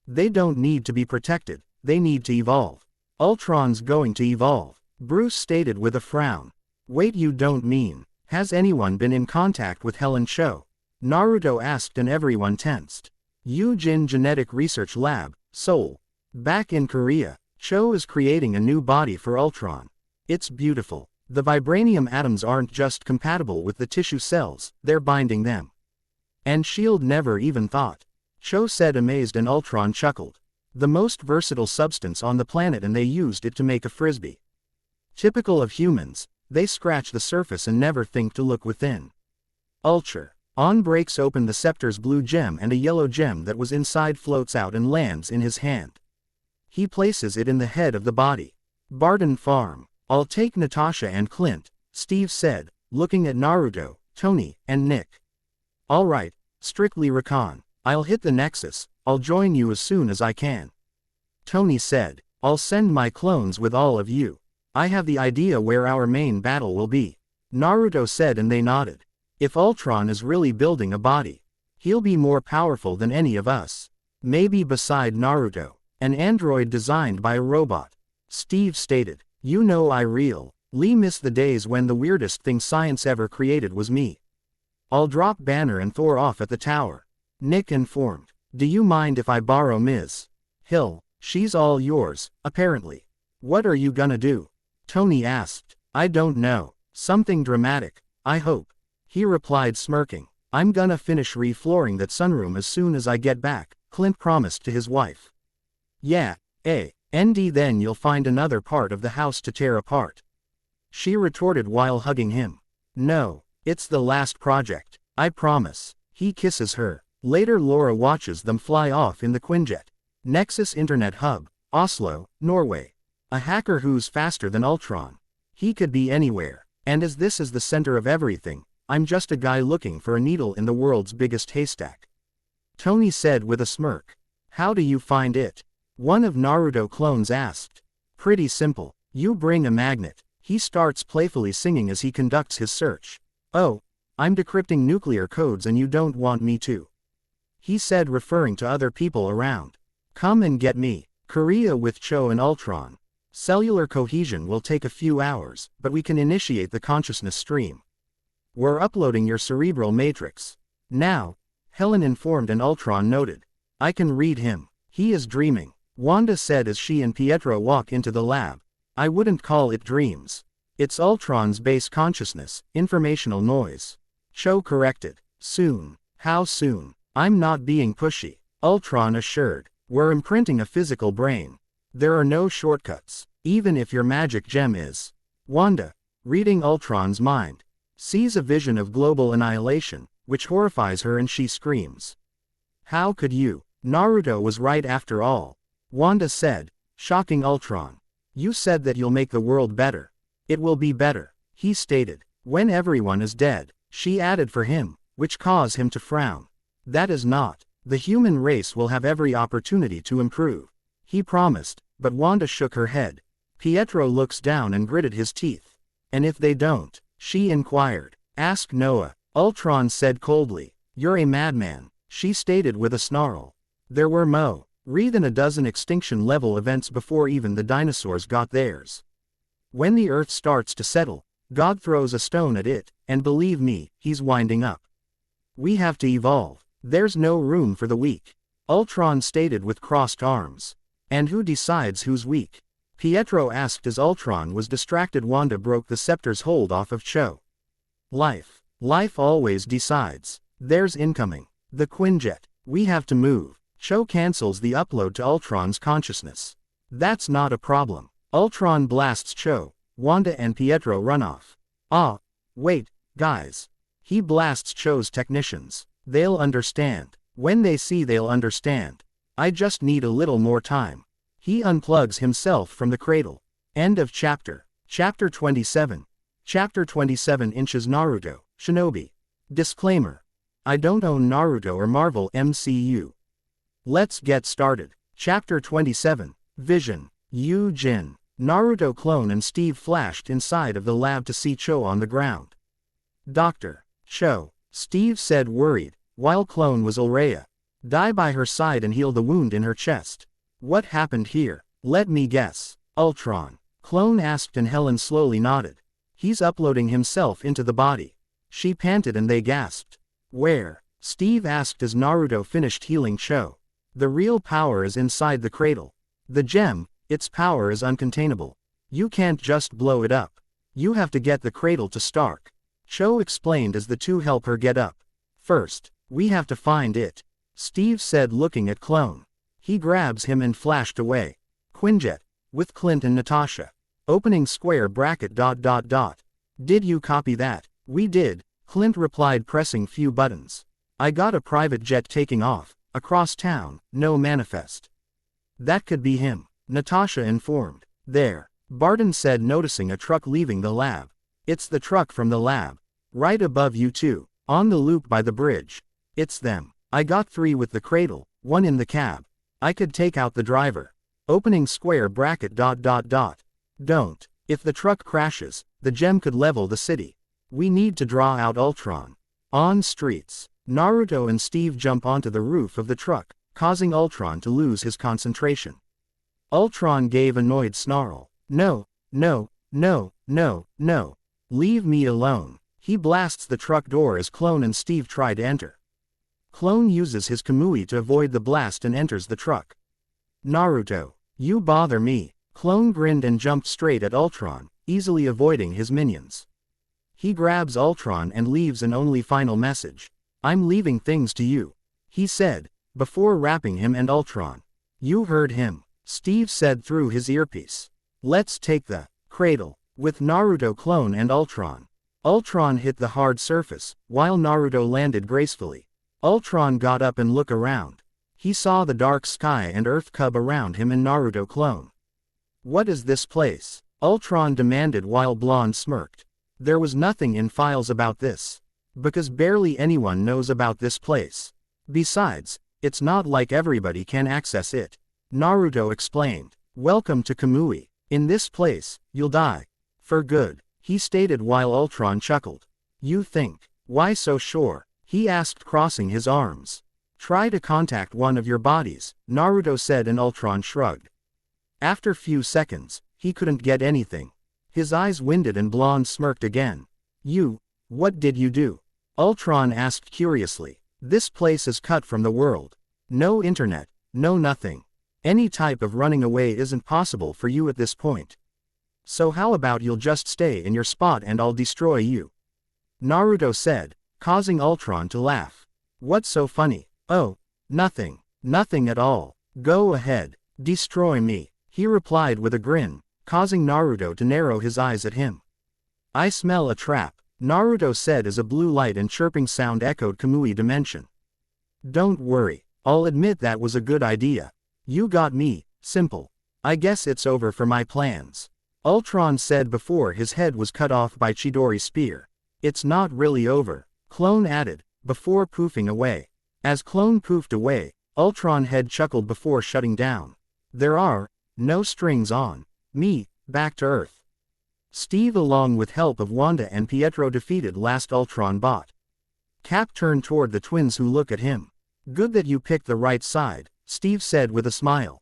They don't need to be protected. They need to evolve. Ultron's going to evolve, Bruce stated with a frown. Wait, you don't mean, has anyone been in contact with Helen Cho? Naruto asked and everyone tensed. Eugene Genetic Research Lab, Seoul. Back in Korea, Cho is creating a new body for Ultron. It's beautiful. The vibranium atoms aren't just compatible with the tissue cells, they're binding them. And S.H.I.E.L.D. never even thought. Cho said amazed and Ultron chuckled. The most versatile substance on the planet and they used it to make a frisbee. Typical of humans, they scratch the surface and never think to look within. Ultra. On breaks open the scepter's blue gem and a yellow gem that was inside floats out and lands in his hand. He places it in the head of the body. Barden Farm. I'll take Natasha and Clint, Steve said, looking at Naruto, Tony, and Nick. All right, strictly recon. I'll hit the Nexus, I'll join you as soon as I can. Tony said, I'll send my clones with all of you. I have the idea where our main battle will be. Naruto said and they nodded. If Ultron is really building a body, he'll be more powerful than any of us. Maybe beside Naruto, an android designed by a robot. Steve stated, you know I really miss the days when the weirdest thing science ever created was me. I'll drop Banner and Thor off at the tower. Nick informed. Do you mind if I borrow Ms. Hill? She's all yours, apparently. What are you gonna do? Tony asked. I don't know. Something dramatic, I hope. He replied smirking. I'm gonna finish reflooring that sunroom as soon as I get back, Clint promised to his wife. Yeah, ND then you'll find another part of the house to tear apart. She retorted while hugging him. No, it's the last project, I promise. He kisses her. Later Laura watches them fly off in the Quinjet. Nexus Internet Hub, Oslo, Norway. A hacker who's faster than Ultron. He could be anywhere, and as this is the center of everything, I'm just a guy looking for a needle in the world's biggest haystack. Tony said with a smirk. How do you find it? One of Naruto clones asked. Pretty simple. You bring a magnet. He starts playfully singing as he conducts his search. "Oh, I'm decrypting nuclear codes and you don't want me to," he said, referring to other people around. "Come and get me." Korea with Cho and Ultron. "Cellular cohesion will take a few hours, but we can initiate the consciousness stream. We're uploading your cerebral matrix now," Helen informed, and Ultron noted. "I can read him. He is dreaming," Wanda said as she and Pietro walk into the lab. "I wouldn't call it dreams. It's Ultron's base consciousness, informational noise," Cho corrected. "Soon." "How soon?" "I'm not being pushy," Ultron assured. "We're imprinting a physical brain. There are no shortcuts, even if your magic gem is." Wanda, reading Ultron's mind, sees a vision of global annihilation, which horrifies her and she screams. "How could you? Naruto was right after all," Wanda said, shocking Ultron. "You said that you'll make the world better." "It will be better," he stated, "when everyone is dead," she added, "for him," which caused him to frown. "That is not. The human race will have every opportunity to improve," he promised, but Wanda shook her head. Pietro looks down and gritted his teeth. "And if they don't?" she inquired. "Ask Noah," Ultron said coldly. "You're a madman," she stated with a snarl. There were more than a dozen extinction-level events before even the dinosaurs got theirs. When the Earth starts to settle, God throws a stone at it, and believe me, he's winding up. We have to evolve. There's no room for the weak," Ultron stated with crossed arms. "And who decides who's weak?" Pietro asked as Ultron was distracted. Wanda broke the scepter's hold off of Cho. "Life. Life always decides. There's incoming. The Quinjet. We have to move." Cho cancels the upload to Ultron's consciousness. "That's not a problem." Ultron blasts Cho. Wanda and Pietro run off. "Ah, wait, guys." He blasts Cho's technicians. "They'll understand. When they see, they'll understand. I just need a little more time." He unplugs himself from the cradle. End of chapter. Chapter 27. Chapter 27 Inches Naruto, Shinobi. Disclaimer. I don't own Naruto or Marvel MCU. Let's get started. Chapter 27. Vision. Jin. Naruto clone and Steve flashed inside of the lab to see Cho on the ground. "Dr. Cho," Steve said, worried, while clone was Ulraya. "Die by her side and heal the wound in her chest." "What happened here?" "Let me guess." Ultron. Clone asked, and Helen slowly nodded. "He's uploading himself into the body." She panted and they gasped. "Where?" Steve asked as Naruto finished healing Cho. "The real power is inside the cradle. The gem, its power is uncontainable. You can't just blow it up. You have to get the cradle to Stark," Cho explained as the two help her get up. "First, we have to find it," Steve said, looking at Clone. He grabs him and flashed away. "Quinjet, with Clint and Natasha. Opening square bracket ... Did you copy that?" "We did," Clint replied, pressing few buttons. "I got a private jet taking off, across town, no manifest." "That could be him," Natasha informed. "There," Barton said, noticing a truck leaving the lab. "It's the truck from the lab. Right above you two, on the loop by the bridge. It's them. I got 3 with the cradle, 1 in the cab. I could take out the driver. Opening square bracket ... Don't. If the truck crashes, the gem could level the city. We need to draw out Ultron." On streets, Naruto and Steve jump onto the roof of the truck, causing Ultron to lose his concentration. Ultron gave a annoyed snarl. No, no, no, no, no. Leave me alone." He blasts the truck door as Clone and Steve try to enter. Clone uses his Kamui to avoid the blast and enters the truck. "Naruto, you bother me." Clone grinned and jumped straight at Ultron, easily avoiding his minions. He grabs Ultron and leaves an only final message. "I'm leaving things to you," he said, before wrapping him and Ultron. "You heard him," Steve said through his earpiece. "Let's take the cradle." With Naruto, Clone and Ultron. Ultron hit the hard surface, while Naruto landed gracefully. Ultron got up and looked around. He saw the dark sky and Earth cub around him and Naruto Clone. "What is this place?" Ultron demanded while Blonde smirked. "There was nothing in files about this. Because barely anyone knows about this place. Besides, it's not like everybody can access it," Naruto explained. "Welcome to Kamui. In this place, you'll die. For good, he stated while Ultron chuckled. You think? Why so sure? He asked, crossing his arms. Try to contact one of your bodies, Naruto said, and Ultron shrugged. After few seconds, he couldn't get anything. His eyes winded and Blonde smirked again. What did you do? Ultron asked curiously. This place is cut from the world. No internet, no nothing. Any type of running away isn't possible for you at this point. So how about you'll just stay in your spot and I'll destroy you? Naruto said, causing Ultron to laugh. What's so funny? Oh, nothing. Nothing at all. Go ahead. Destroy me, he replied with a grin, causing Naruto to narrow his eyes at him. I smell a trap, Naruto said as a blue light and chirping sound echoed Kamui dimension. Don't worry, I'll admit that was a good idea. You got me, simple. I guess it's over for my plans, Ultron said before his head was cut off by Chidori's spear. It's not really over, Clone added, before poofing away. As Clone poofed away, Ultron head chuckled before shutting down. There are no strings on me, back to Earth. Steve along with help of Wanda and Pietro defeated last Ultron bot. Cap turned toward the twins who look at him. Good that you picked the right side, Steve said with a smile.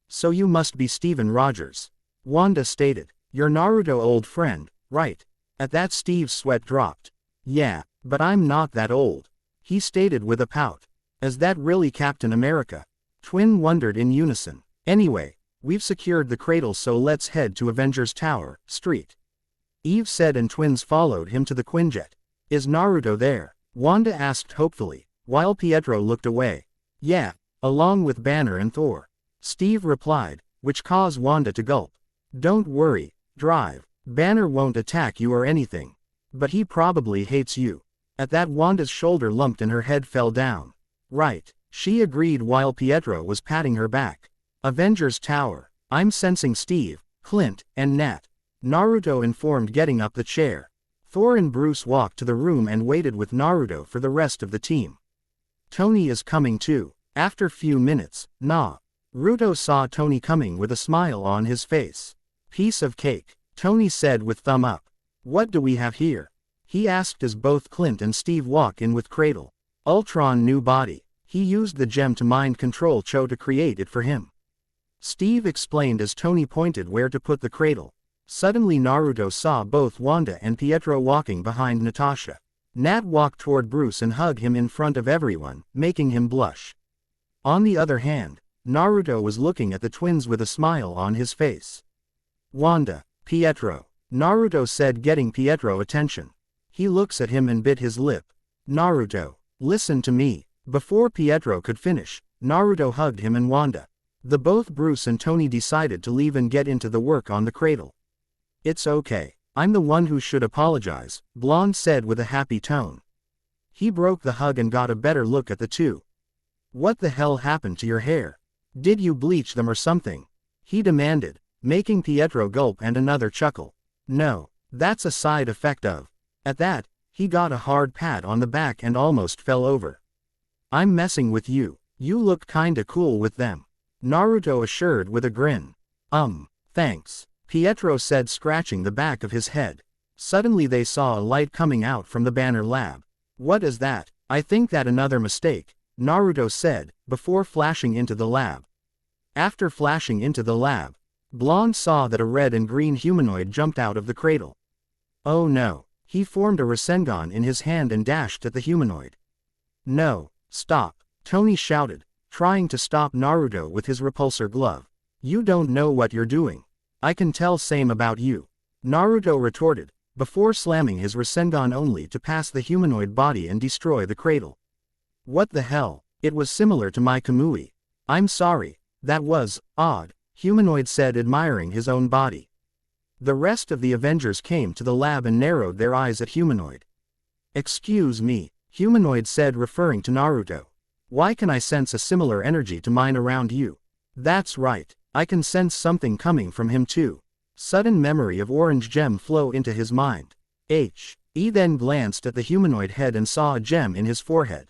So you must be Steven Rogers, Wanda stated. You're Naruto old friend, right? At that Steve's sweat dropped. Yeah, but I'm not that old, he stated with a pout. Is that really Captain America? Twin wondered in unison. Anyway, we've secured the cradle, so let's head to Avengers Tower, Street. Eve said, and twins followed him to the Quinjet. Is Naruto there? Wanda asked hopefully, while Pietro looked away. Yeah, along with Banner and Thor, Steve replied, which caused Wanda to gulp. Don't worry, Drive. Banner won't attack you or anything. But he probably hates you. At that, Wanda's shoulder lumped and her head fell down. Right, she agreed while Pietro was patting her back. Avengers Tower. I'm sensing Steve, Clint, and Nat, Naruto informed, getting up the chair. Thor and Bruce walked to the room and waited with Naruto for the rest of the team. Tony is coming too. After few minutes, Naruto saw Tony coming with a smile on his face. Piece of cake, Tony said with thumb up. What do we have here? He asked as both Clint and Steve walk in with Cradle. Ultron new body. He used the gem to mind control Cho to create it for him. Steve explained as Tony pointed where to put the cradle. Suddenly Naruto saw both Wanda and Pietro walking behind Natasha. Nat walked toward Bruce and hugged him in front of everyone, making him blush. On the other hand, Naruto was looking at the twins with a smile on his face. Wanda, Pietro, Naruto said, getting Pietro attention. He looks at him and bit his lip. Naruto, listen to me. Before Pietro could finish, Naruto hugged him and Wanda. Both Bruce and Tony decided to leave and get into the work on the cradle. It's okay. I'm the one who should apologize, Blonde said with a happy tone. He broke the hug and got a better look at the two. What the hell happened to your hair? Did you bleach them or something? He demanded, making Pietro gulp and another chuckle. No, that's a side effect of. At that, he got a hard pat on the back and almost fell over. I'm messing with you. You look kinda cool with them, Naruto assured with a grin. Thanks, Pietro said, scratching the back of his head. Suddenly they saw a light coming out from the Banner lab. What is that? I think that another mistake, Naruto said, before flashing into the lab. After flashing into the lab, Blonde saw that a red and green humanoid jumped out of the cradle. Oh no, he formed a Rasengan in his hand and dashed at the humanoid. No, stop, Tony shouted, trying to stop Naruto with his repulsor glove. You don't know what you're doing. I can tell, same about you, Naruto retorted, before slamming his Rasengan only to pass the humanoid body and destroy the cradle. What the hell? It was similar to my Kamui. I'm sorry, that was odd, humanoid said, admiring his own body. The rest of the Avengers came to the lab and narrowed their eyes at humanoid. Excuse me, humanoid said, referring to Naruto. Why can I sense a similar energy to mine around you? That's right, I can sense something coming from him too. Sudden memory of orange gem flow into his mind. He then glanced at the humanoid head and saw a gem in his forehead.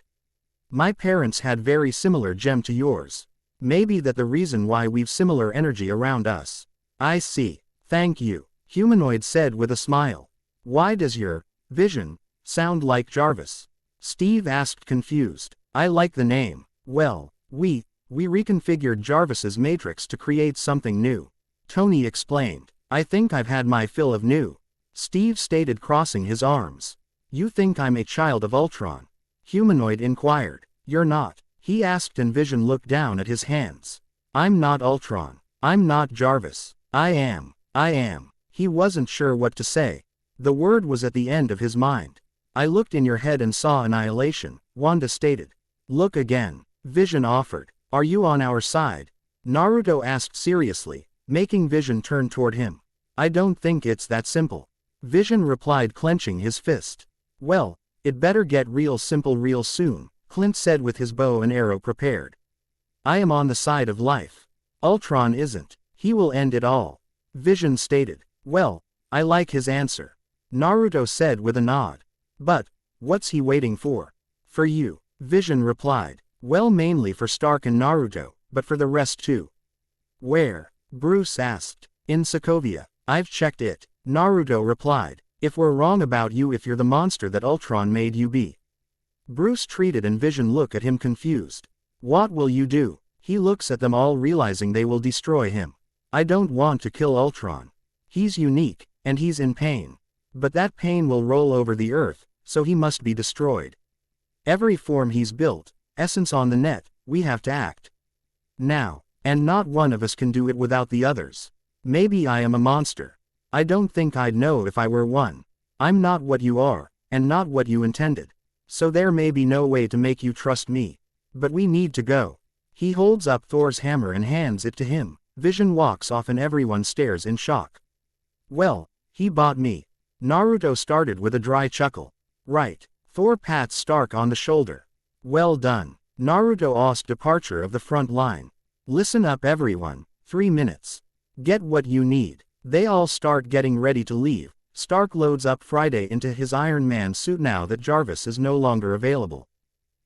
My parents had very similar gem to yours. Maybe that the reason why we've similar energy around us. I see. Thank you. Humanoid said with a smile. Why does your Vision sound like Jarvis? Steve asked confused. I like the name. Well, we reconfigured Jarvis's matrix to create something new. Tony explained. I think I've had my fill of new. Steve stated, crossing his arms. You think I'm a child of Ultron? Humanoid inquired. You're not, he asked, and Vision looked down at his hands. I'm not Ultron. I'm not Jarvis. I am. He wasn't sure what to say. The word was at the end of his mind. I looked in your head and saw annihilation, Wanda stated. Look again, Vision offered. Are you on our side? Naruto asked seriously, making Vision turn toward him. I don't think it's that simple. Vision replied, clenching his fist. Well, it better get real simple real soon, Clint said with his bow and arrow prepared. I am on the side of life. Ultron isn't. He will end it all. Vision stated. Well, I like his answer. Naruto said with a nod. But, what's he waiting for? For you, Vision replied. Well, mainly for Stark and Naruto, but for the rest too. Where? Bruce asked. In Sokovia. I've checked it, Naruto replied. If we're wrong about you, if you're the monster that Ultron made you be. Bruce treated, and Vision looked at him confused. What will you do? He looks at them all, realizing they will destroy him. I don't want to kill Ultron. He's unique, and he's in pain. But that pain will roll over the earth, so he must be destroyed. Every form he's built, essence on the net, we have to act now, and not one of us can do it without the others. Maybe I am a monster. I don't think I'd know if I were one. I'm not what you are, and not what you intended. So there may be no way to make you trust me. But we need to go. He holds up Thor's hammer and hands it to him. Vision walks off and everyone stares in shock. Well, he bought me. Naruto started with a dry chuckle. Right. Thor pats Stark on the shoulder. Well done. Naruto asked departure of the front line. Listen up everyone, 3 minutes. Get what you need. They all start getting ready to leave. Stark loads up Friday into his Iron Man suit now that Jarvis is no longer available.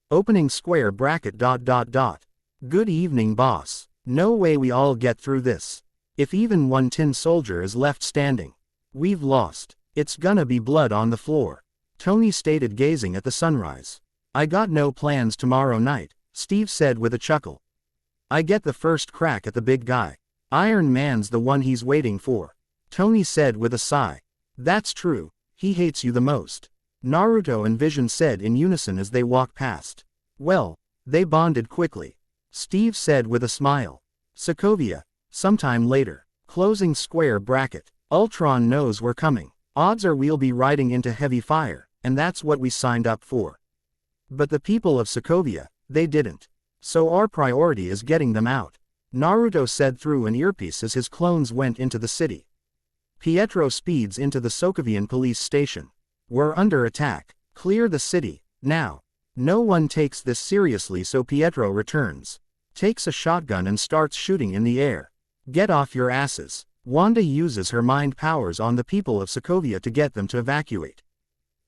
Opening square bracket ... Good evening, boss. No way we all get through this. If even one tin soldier is left standing, we've lost. It's gonna be blood on the floor. Tony stated, gazing at the sunrise. I got no plans tomorrow night, Steve said with a chuckle. I get the first crack at the big guy. Iron Man's the one he's waiting for. Tony said with a sigh. That's true, he hates you the most. Naruto and Vision said in unison as they walked past. Well, they bonded quickly. Steve said with a smile. Sokovia, sometime later. Closing square bracket. Ultron knows we're coming. Odds are we'll be riding into heavy fire, and that's what we signed up for. But the people of Sokovia, they didn't. So our priority is getting them out. Naruto said through an earpiece as his clones went into the city. Pietro speeds into the Sokovian police station. We're under attack. Clear the city, now. No one takes this seriously, so Pietro returns. Takes a shotgun and starts shooting in the air. Get off your asses. Wanda uses her mind powers on the people of Sokovia to get them to evacuate.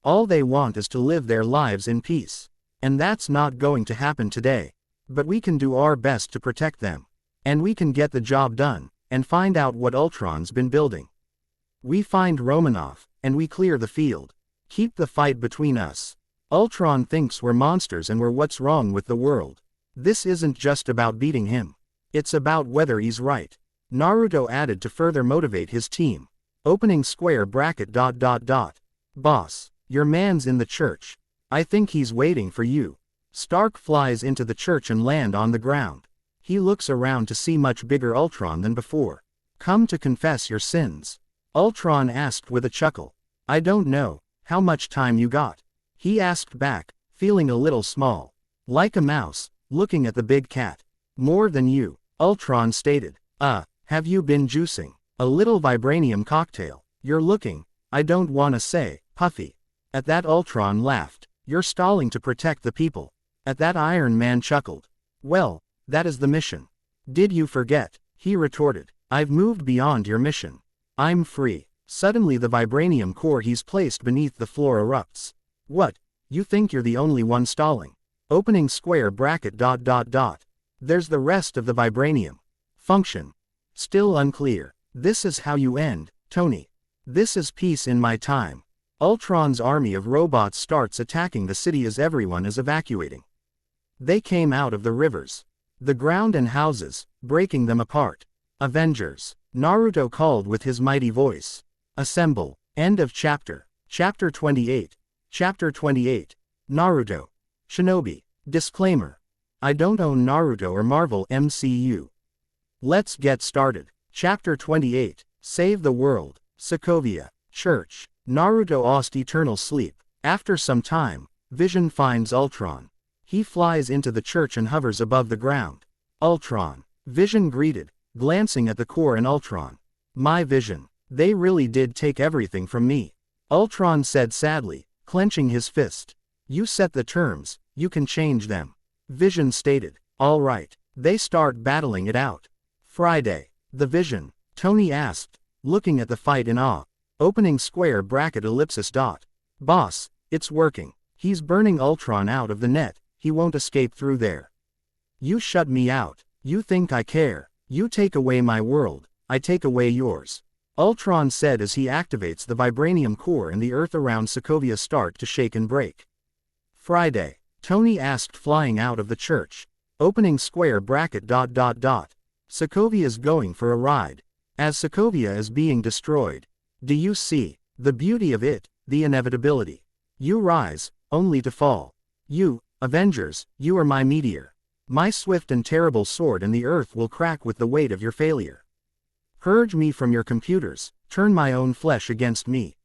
All they want is to live their lives in peace. And that's not going to happen today. But we can do our best to protect them. And we can get the job done, and find out what Ultron's been building. We find Romanoff, and we clear the field. Keep the fight between us. Ultron thinks we're monsters and we're what's wrong with the world. This isn't just about beating him. It's about whether he's right. Naruto added to further motivate his team. Opening square bracket ... Boss, your man's in the church. I think he's waiting for you. Stark flies into the church and land on the ground. He looks around to see much bigger Ultron than before. Come to confess your sins. Ultron asked with a chuckle. I don't know, how much time you got? He asked back, feeling a little small. Like a mouse, looking at the big cat. More than you, Ultron stated. Have you been juicing? A little vibranium cocktail. You're looking, I don't wanna say, puffy. At that Ultron laughed. You're stalling to protect the people. At that Iron Man chuckled. Well, that is the mission. Did you forget? He retorted. I've moved beyond your mission. I'm free. Suddenly the vibranium core he's placed beneath the floor erupts. What? You think you're the only one stalling? Opening square bracket ... There's the rest of the vibranium. Function. Still unclear. This is how you end, Tony. This is peace in my time. Ultron's army of robots starts attacking the city as everyone is evacuating. They came out of the rivers, the ground and houses, breaking them apart. Avengers. Naruto called with his mighty voice. Assemble. End of chapter. Chapter 28. Chapter 28. Naruto. Shinobi. Disclaimer. I don't own Naruto or Marvel MCU. Let's get started. Chapter 28. Save the world. Sokovia. Church. Naruto lost eternal sleep. After some time, Vision finds Ultron. He flies into the church and hovers above the ground. Ultron. Vision greeted, glancing at the core and Ultron. My Vision. They really did take everything from me. Ultron said sadly, clenching his fist. You set the terms, you can change them. Vision stated, all right. They start battling it out. Friday. The Vision. Tony asked, looking at the fight in awe. Opening square bracket ellipsis dot. Boss, it's working. He's burning Ultron out of the net, he won't escape through there. You shut me out. You think I care. You take away my world, I take away yours. Ultron said as he activates the vibranium core and the earth around Sokovia start to shake and break. Friday. Tony asked flying out of the church. Opening square bracket dot dot dot. Sokovia's going for a ride. As Sokovia is being destroyed. Do you see the beauty of it, the inevitability? You rise, only to fall. You, Avengers, you are my meteor. My swift and terrible sword, and the earth will crack with the weight of your failure. Purge me from your computers, turn my own flesh against me.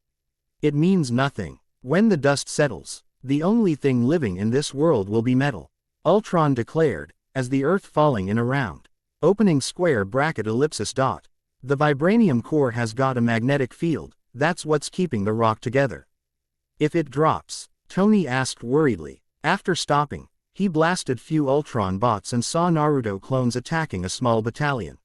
It means nothing. When the dust settles, the only thing living in this world will be metal. Ultron declared, as the earth falling in around. Opening square bracket ellipsis dot. The vibranium core has got a magnetic field, that's what's keeping the rock together. If it drops, Tony asked worriedly. After stopping, he blasted few Ultron bots and saw Naruto clones attacking a small battalion.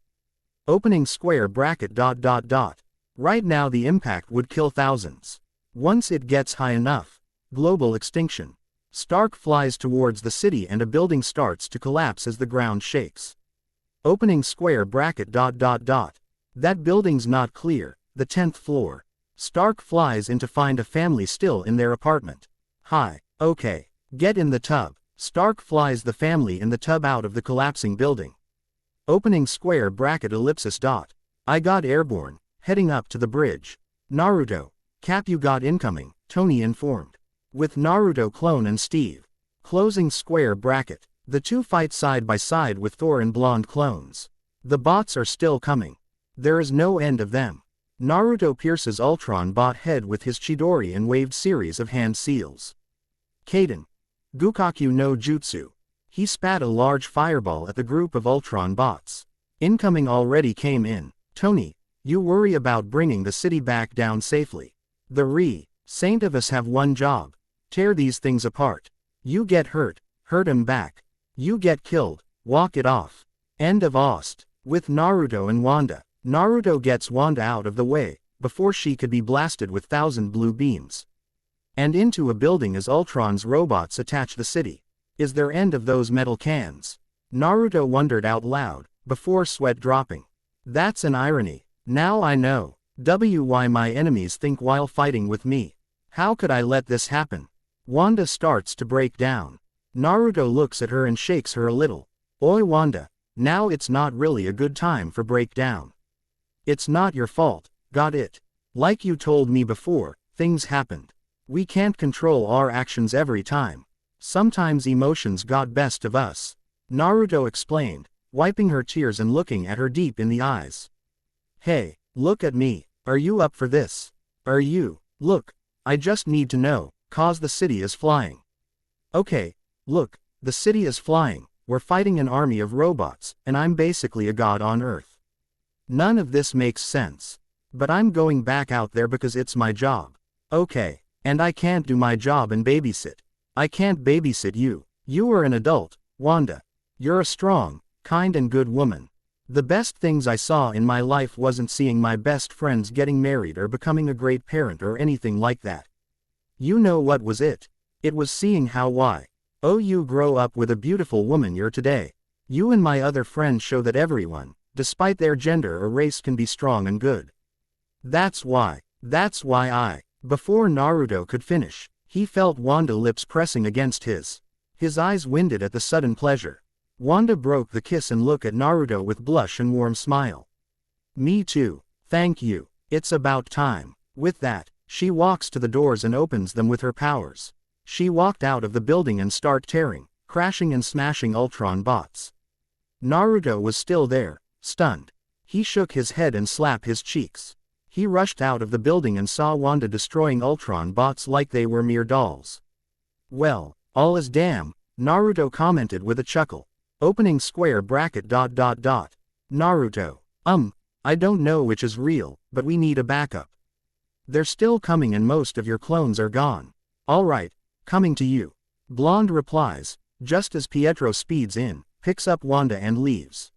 Opening square bracket dot dot dot. Right now the impact would kill thousands. Once it gets high enough, global extinction. Stark flies towards the city and a building starts to collapse as the ground shakes. Opening square bracket dot dot dot. That building's not clear, the 10th floor. Stark flies in to find a family still in their apartment. Hi, okay, get in the tub. Stark flies the family in the tub out of the collapsing building. Opening square bracket ellipsis dot. I got airborne, heading up to the bridge. Naruto. Cap you got incoming, Tony informed. With Naruto clone and Steve. Closing square bracket. The two fight side by side with Thor and blonde clones. The bots are still coming. There is no end of them. Naruto pierces Ultron bot head with his Chidori and waved series of hand seals. Kaden. Gukaku no Jutsu. He spat a large fireball at the group of Ultron bots. Incoming already came in. Tony, you worry about bringing the city back down safely. The Saint of us have one job. Tear these things apart. You get hurt, hurt him back. You get killed, walk it off. End of Ost. With Naruto and Wanda. Naruto gets Wanda out of the way, before she could be blasted with 1,000 blue beams. And into a building as Ultron's robots attach the city. Is there end of those metal cans? Naruto wondered out loud, before sweat dropping. That's an irony. Now I know. Why my enemies think while fighting with me. How could I let this happen? Wanda starts to break down. Naruto looks at her and shakes her a little. Oi Wanda, now it's not really a good time for breakdown. It's not your fault, got it? Like you told me before, things happened. We can't control our actions every time. Sometimes emotions got best of us. Naruto explained, wiping her tears and looking at her deep in the eyes. Hey, look at me, are you up for this? Are you? Look, I just need to know, cause the city is flying. Okay, look, the city is flying, we're fighting an army of robots, and I'm basically a god on Earth. None of this makes sense. But I'm going back out there because it's my job. Okay, and I can't do my job and babysit. I can't babysit you. You are an adult, Wanda. You're a strong, kind and good woman. The best things I saw in my life wasn't seeing my best friends getting married or becoming a great parent or anything like that. You know what was it? It was seeing how you grow up with a beautiful woman you're today. You and my other friends show that everyone, despite their gender or race, can be strong and good. That's why, That's why Before Naruto could finish, he felt Wanda's lips pressing against his. His eyes winded at the sudden pleasure. Wanda broke the kiss and looked at Naruto with blush and warm smile. Me too. Thank you. It's about time. With that, she walks to the doors and opens them with her powers. She walked out of the building and started tearing, crashing and smashing Ultron bots. Naruto was still there, stunned. He shook his head and slapped his cheeks. He rushed out of the building and saw Wanda destroying Ultron bots like they were mere dolls. Well, all is damn, Naruto commented with a chuckle. Opening square bracket ... Naruto. I don't know which is real, but we need a backup. They're still coming and most of your clones are gone. Alright, coming to you. Blonde replies, just as Pietro speeds in, picks up Wanda and leaves.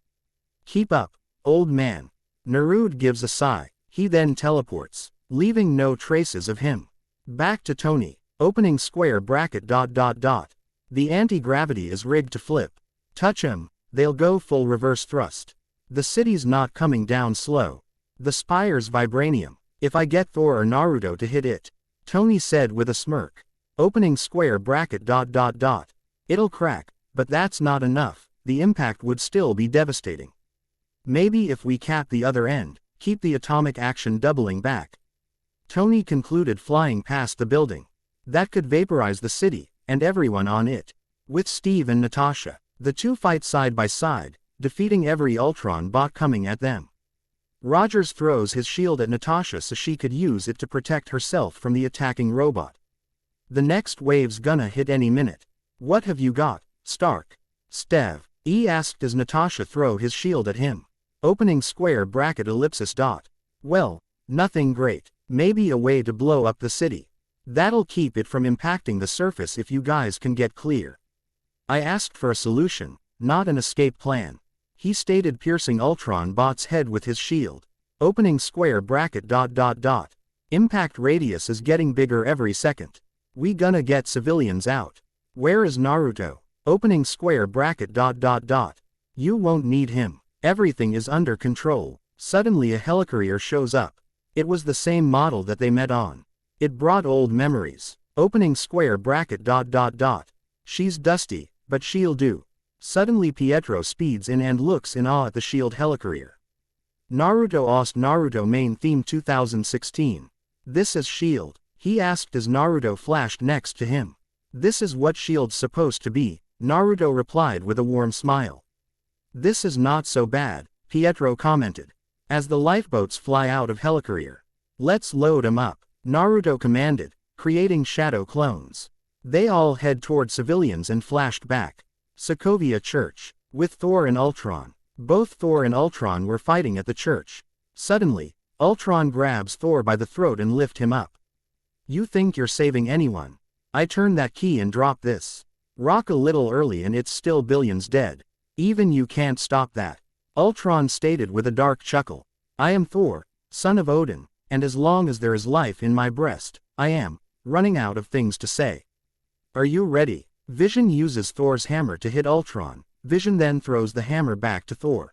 Keep up, old man. Naruto gives a sigh, he then teleports, leaving no traces of him. Back to Tony, opening square bracket ... The anti-gravity is rigged to flip. Touch 'em, they'll go full reverse thrust. The city's not coming down slow. The spire's vibranium. If I get Thor or Naruto to hit it, Tony said with a smirk. Opening square bracket ... It'll crack, but that's not enough, the impact would still be devastating. Maybe if we cap the other end, keep the atomic action doubling back. Tony concluded, flying past the building. That could vaporize the city, and everyone on it. With Steve and Natasha, the two fight side by side, defeating every Ultron bot coming at them. Rogers throws his shield at Natasha so she could use it to protect herself from the attacking robot. The next wave's gonna hit any minute. What have you got, Stark? Stev, he asked as Natasha threw his shield at him. Opening square bracket ... Well, nothing great. Maybe a way to blow up the city. That'll keep it from impacting the surface if you guys can get clear. I asked for a solution, not an escape plan. He stated, piercing Ultron bot's head with his shield. Opening square bracket ... Impact radius is getting bigger every second. We gonna get civilians out. Where is Naruto? Opening square bracket ... You won't need him. Everything is under control. Suddenly a helicarrier shows up. It was the same model that they met on. It brought old memories. Opening square bracket ... She's dusty, but she'll do. Suddenly Pietro speeds in and looks in awe at the shield helicarrier. Naruto asked Naruto main theme 2016. This is shield, he asked as Naruto flashed next to him. This is what shield's supposed to be, Naruto replied with a warm smile. This is not so bad, Pietro commented. As the lifeboats fly out of helicarrier. Let's load 'em up, Naruto commanded, creating shadow clones. They all head toward civilians and flashed back. Sokovia Church, with Thor and Ultron. Both Thor and Ultron were fighting at the church. Suddenly, Ultron grabs Thor by the throat and lifts him up. You think you're saving anyone? I turn that key and drop this. Rock a little early and it's still billions dead. Even you can't stop that. Ultron stated with a dark chuckle. I am Thor, son of Odin, and as long as there is life in my breast, I am running out of things to say. Are you ready? Vision uses Thor's hammer to hit Ultron. Vision then throws the hammer back to Thor.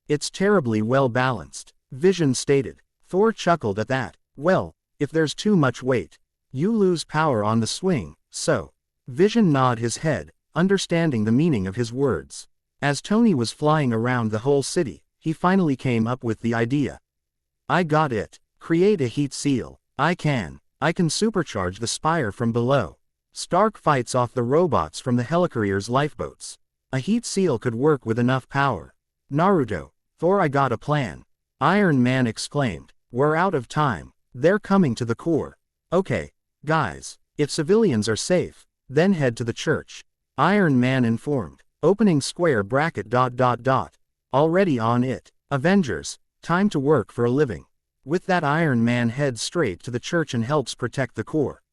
It's terribly well balanced, Vision stated. Thor chuckled at that. Well, if there's too much weight, you lose power on the swing, so. Vision nodded his head, understanding the meaning of his words. As Tony was flying around the whole city, he finally came up with the idea. I got it. Create a heat seal. I can supercharge the spire from below. Stark fights off the robots from the helicarrier's lifeboats. A heat seal could work with enough power. Naruto, Thor, I got a plan. Iron Man exclaimed. We're out of time. They're coming to the core. Okay, guys, if civilians are safe, then head to the church. Iron Man informed. Opening square bracket ... Already on it. Avengers, time to work for a living. With that, Iron Man heads straight to the church and helps protect the core.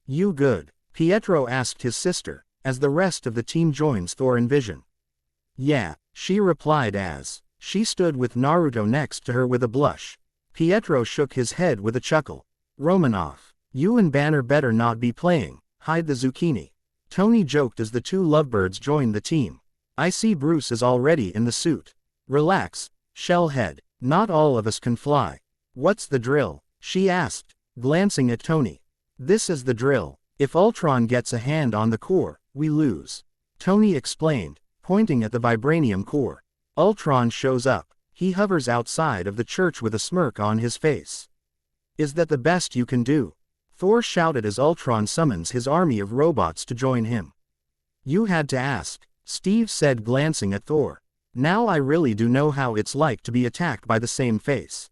You good? Pietro asked his sister, as the rest of the team joins Thor and Vision. Yeah, she replied as she stood with Naruto next to her with a blush. Pietro shook his head with a chuckle. Romanoff, you and Banner better not be playing hide the zucchini. Tony joked as the two lovebirds joined the team. I see Bruce is already in the suit. Relax, Shellhead, not all of us can fly. What's the drill? She asked, glancing at Tony. This is the drill. If Ultron gets a hand on the core, we lose. Tony explained, pointing at the vibranium core. Ultron shows up. He hovers outside of the church with a smirk on his face. Is that the best you can do? Thor shouted as Ultron summons his army of robots to join him. You had to ask, Steve said, glancing at Thor. Now I really do know how it's like to be attacked by the same face.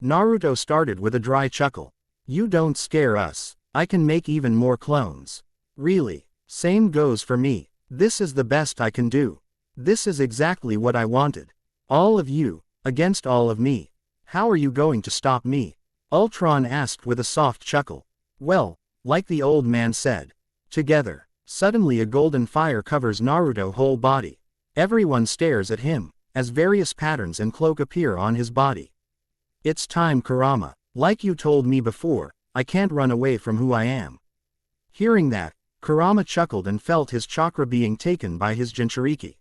Naruto started with a dry chuckle. You don't scare us. I can make even more clones. Really? Same goes for me. This is the best I can do. This is exactly what I wanted. All of you, against all of me. How are you going to stop me? Ultron asked with a soft chuckle. Well, like the old man said. Together. Suddenly a golden fire covers Naruto's whole body. Everyone stares at him, as various patterns and cloak appear on his body. It's time, Kurama. Like you told me before, I can't run away from who I am. Hearing that, Kurama chuckled and felt his chakra being taken by his Jinchuriki.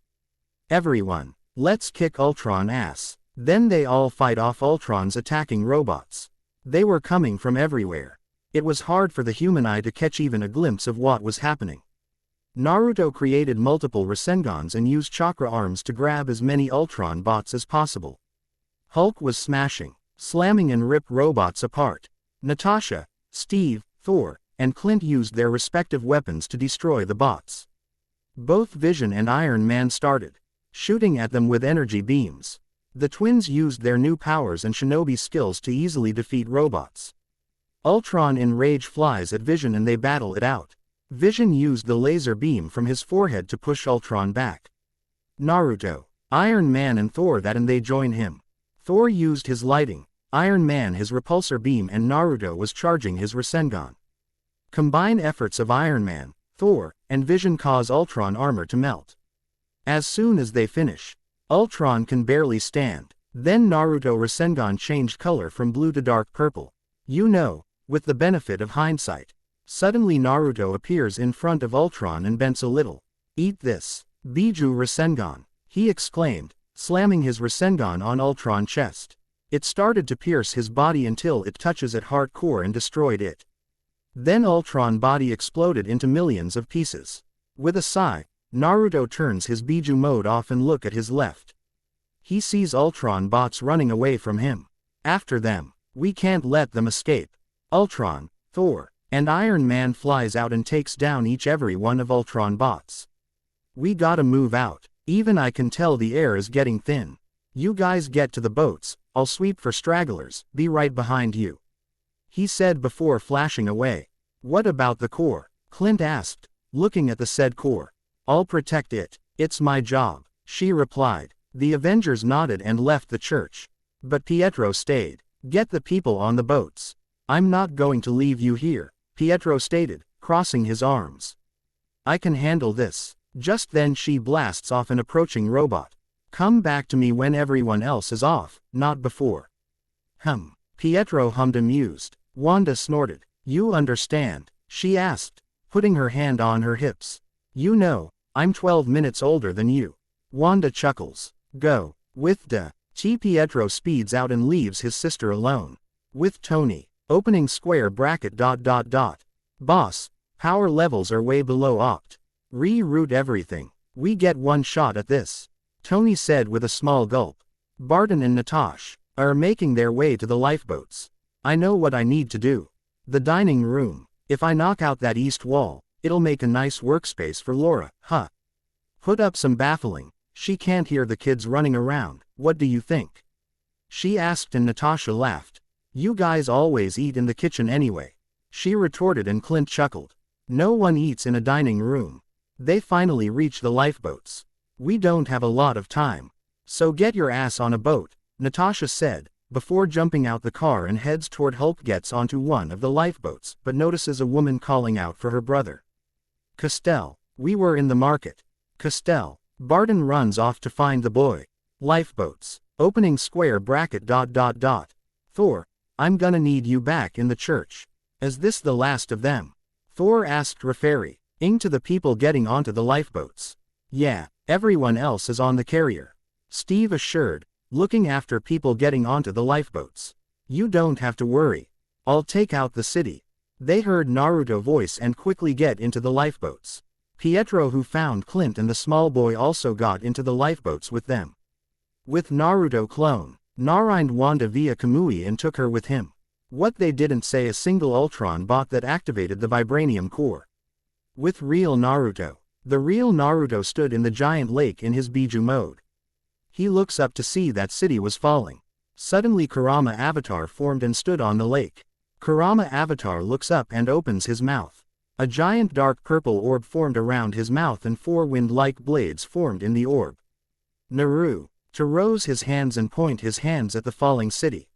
Everyone, let's kick Ultron ass. Then they all fight off Ultron's attacking robots. They were coming from everywhere. It was hard for the human eye to catch even a glimpse of what was happening. Naruto created multiple Rasengans and used chakra arms to grab as many Ultron bots as possible. Hulk was smashing, slamming and ripped robots apart. Natasha, Steve, Thor, and Clint used their respective weapons to destroy the bots. Both Vision and Iron Man started shooting at them with energy beams. The twins used their new powers and shinobi skills to easily defeat robots. Ultron in rage flies at Vision and they battle it out. Vision used the laser beam from his forehead to push Ultron back. Naruto, Iron Man and Thor that and they join him. Thor used his lighting, Iron Man his repulsor beam and Naruto was charging his Rasengan. Combined efforts of Iron Man, Thor, and Vision cause Ultron armor to melt. As soon as they finish, Ultron can barely stand. Then Naruto Rasengan changed color from blue to dark purple. You know, with the benefit of hindsight. Suddenly Naruto appears in front of Ultron and bends a little. Eat this. Biju Rasengan, he exclaimed, slamming his Rasengan on Ultron's chest. It started to pierce his body until it touches at heart core and destroyed it. Then Ultron's body exploded into millions of pieces. With a sigh, Naruto turns his Biju mode off and look at his left. He sees Ultron bots running away from him. After them, we can't let them escape. Ultron, Thor, and Iron Man flies out and takes down every one of Ultron bots. We gotta move out. Even I can tell the air is getting thin. You guys get to the boats, I'll sweep for stragglers, be right behind you. He said before flashing away. What about the core? Clint asked, looking at the said core. I'll protect it. It's my job, she replied. The Avengers nodded and left the church. But Pietro stayed. Get the people on the boats. I'm not going to leave you here, Pietro stated, crossing his arms. I can handle this. Just then she blasts off an approaching robot. Come back to me when everyone else is off, not before. Pietro hummed amused. Wanda snorted. You understand? She asked, putting her hand on her hips. You know, I'm 12 minutes older than you. Wanda chuckles. Go. With Pietro speeds out and leaves his sister alone. With Tony. Opening square bracket ... Boss, power levels are way below opt. Re-route everything. We get one shot at this. Tony said with a small gulp. Barton and Natasha are making their way to the lifeboats. I know what I need to do. The dining room. If I knock out that east wall, it'll make a nice workspace for Laura, Put up some baffling. She can't hear the kids running around. What do you think? She asked and Natasha laughed. You guys always eat in the kitchen anyway. She retorted and Clint chuckled. No one eats in a dining room. They finally reach the lifeboats. We don't have a lot of time. So get your ass on a boat, Natasha said, before jumping out the car and heads toward Hulk. Gets onto one of the lifeboats but notices a woman calling out for her brother. Castell, we were in the market. Castell. Barton runs off to find the boy. Lifeboats. Opening square bracket ... Thor, I'm gonna need you back in the church. Is this the last of them? Thor asked referring to the people getting onto the lifeboats. Yeah, everyone else is on the carrier. Steve assured, looking after people getting onto the lifeboats. You don't have to worry. I'll take out the city. They heard Naruto's voice and quickly get into the lifeboats. Pietro, who found Clint and the small boy, also got into the lifeboats with them. With Naruto clone, Narind Wanda via Kamui and took her with him. What they didn't say, a single Ultron bot that activated the vibranium core. With real Naruto. The real Naruto stood in the giant lake in his Biju mode. He looks up to see that city was falling. Suddenly Kurama avatar formed and stood on the lake. Kurama avatar looks up and opens his mouth. A giant dark purple orb formed around his mouth and 4 wind-like blades formed in the orb. Naru, to rose his hands and point his hands at the falling city.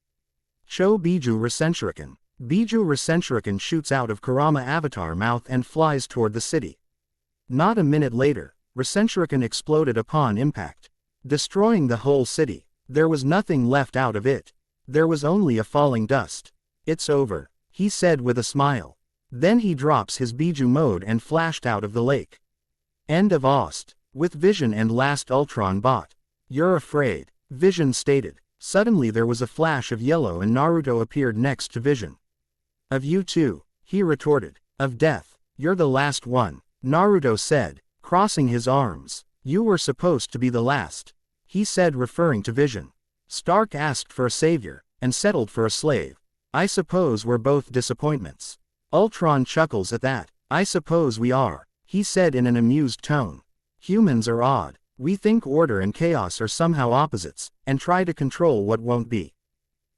Cho Biju Rasenshuriken. Biju Rasenshuriken shoots out of Kurama avatar mouth and flies toward the city. Not a minute later, Rasenshuriken exploded upon impact, destroying the whole city. There was nothing left out of it. There was only a falling dust. It's over, he said with a smile. Then he drops his Biju mode and flashed out of the lake. End of Ost. With Vision and last Ultron bot. You're afraid, Vision stated. Suddenly there was a flash of yellow and Naruto appeared next to Vision. Of you too, he retorted. Of death, you're the last one, Naruto said, crossing his arms. You were supposed to be the last, he said, referring to Vision. Stark asked for a savior, and settled for a slave. I suppose we're both disappointments. Ultron chuckles at that. I suppose we are, he said in an amused tone. Humans are odd. We think order and chaos are somehow opposites, and try to control what won't be.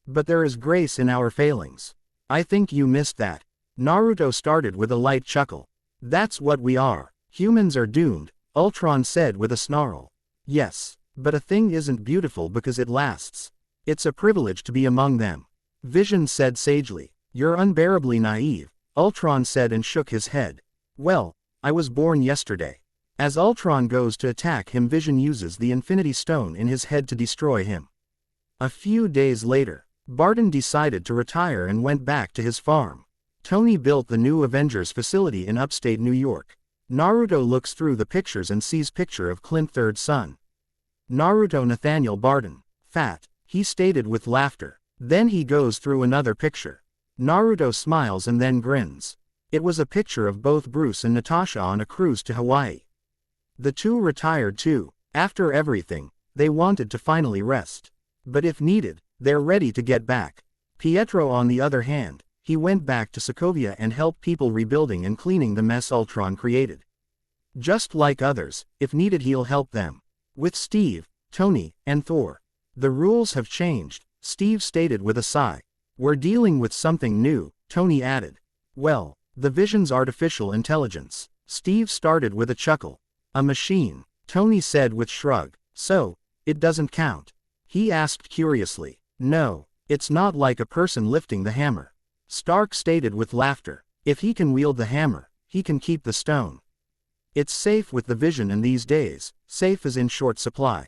But there is grace in our failings. I think you missed that. Naruto started with a light chuckle. That's what we are. Humans are doomed, Ultron said with a snarl. Yes, but a thing isn't beautiful because it lasts. It's a privilege to be among them. Vision said sagely. You're unbearably naive, Ultron said and shook his head. Well, I was born yesterday. As Ultron goes to attack him, Vision uses the Infinity Stone in his head to destroy him. A few days later, Barton decided to retire and went back to his farm. Tony built the new Avengers facility in upstate New York. Naruto looks through the pictures and sees picture of Clint's third son. Naruto Nathaniel Barton. Fat, he stated with laughter. Then he goes through another picture. Naruto smiles and then grins. It was a picture of both Bruce and Natasha on a cruise to Hawaii. The two retired too. After everything, they wanted to finally rest. But if needed, they're ready to get back. Pietro, on the other hand, he went back to Sokovia and helped people rebuilding and cleaning the mess Ultron created. Just like others, if needed he'll help them. With Steve, Tony, and Thor. The rules have changed, Steve stated with a sigh. We're dealing with something new, Tony added. Well, the Vision's artificial intelligence. Steve started with a chuckle. A machine, Tony said with shrug. So, it doesn't count? He asked curiously. No, it's not like a person lifting the hammer. Stark stated with laughter. If he can wield the hammer, he can keep the stone. It's safe with the Vision in these days, safe is in short supply.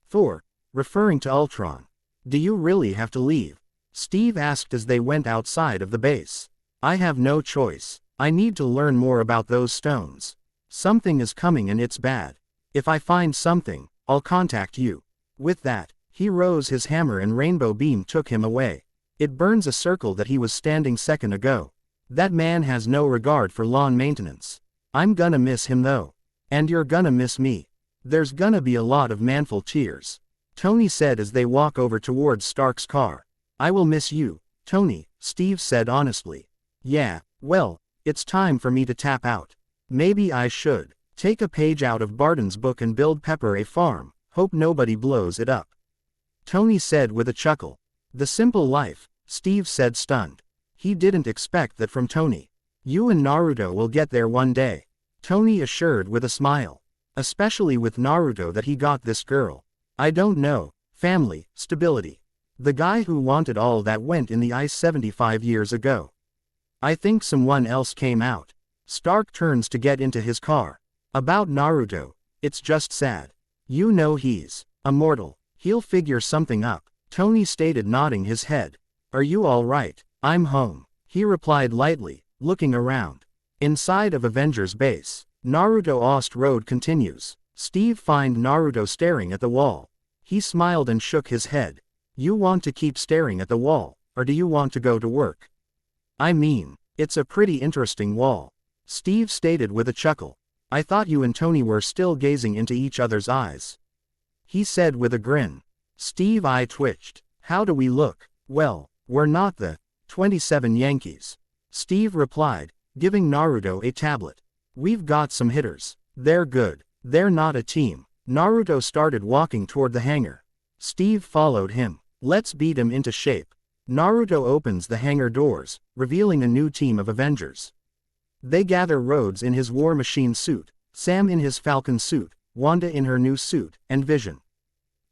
Thor, referring to Ultron. Do you really have to leave? Steve asked as they went outside of the base. I have no choice. I need to learn more about those stones. Something is coming and it's bad. If I find something, I'll contact you. With that, he rose his hammer and Rainbow Beam took him away. It burns a circle that he was standing second ago. That man has no regard for lawn maintenance. I'm gonna miss him though. And you're gonna miss me. There's gonna be a lot of manful tears. Tony said as they walk over towards Stark's car. I will miss you, Tony, Steve said honestly. Yeah, well, it's time for me to tap out. Maybe I should take a page out of Barton's book and build Pepper a farm, hope nobody blows it up. Tony said with a chuckle. The simple life, Steve said stunned. He didn't expect that from Tony. You and Naruto will get there one day, Tony assured with a smile. Especially with Naruto that he got this girl. I don't know, family, stability. The guy who wanted all that went in the ice 75 years ago. I think someone else came out. Stark turns to get into his car. About Naruto, it's just sad. You know he's immortal. He'll figure something up, Tony stated nodding his head. Are you all right? I'm home, he replied lightly, looking around. Inside of Avengers base, Naruto Ost Road continues. Steve find Naruto staring at the wall. He smiled and shook his head. You want to keep staring at the wall, or do you want to go to work? I mean, it's a pretty interesting wall. Steve stated with a chuckle. I thought you and Tony were still gazing into each other's eyes. He said with a grin. Steve's eye twitched. How do we look? Well, we're not the 27 Yankees. Steve replied, giving Naruto a tablet. We've got some hitters. They're good. They're not a team. Naruto started walking toward the hangar. Steve followed him. Let's beat him into shape. Naruto opens the hangar doors, revealing a new team of Avengers. They gather Rhodes in his War Machine suit, Sam in his Falcon suit, Wanda in her new suit, and Vision.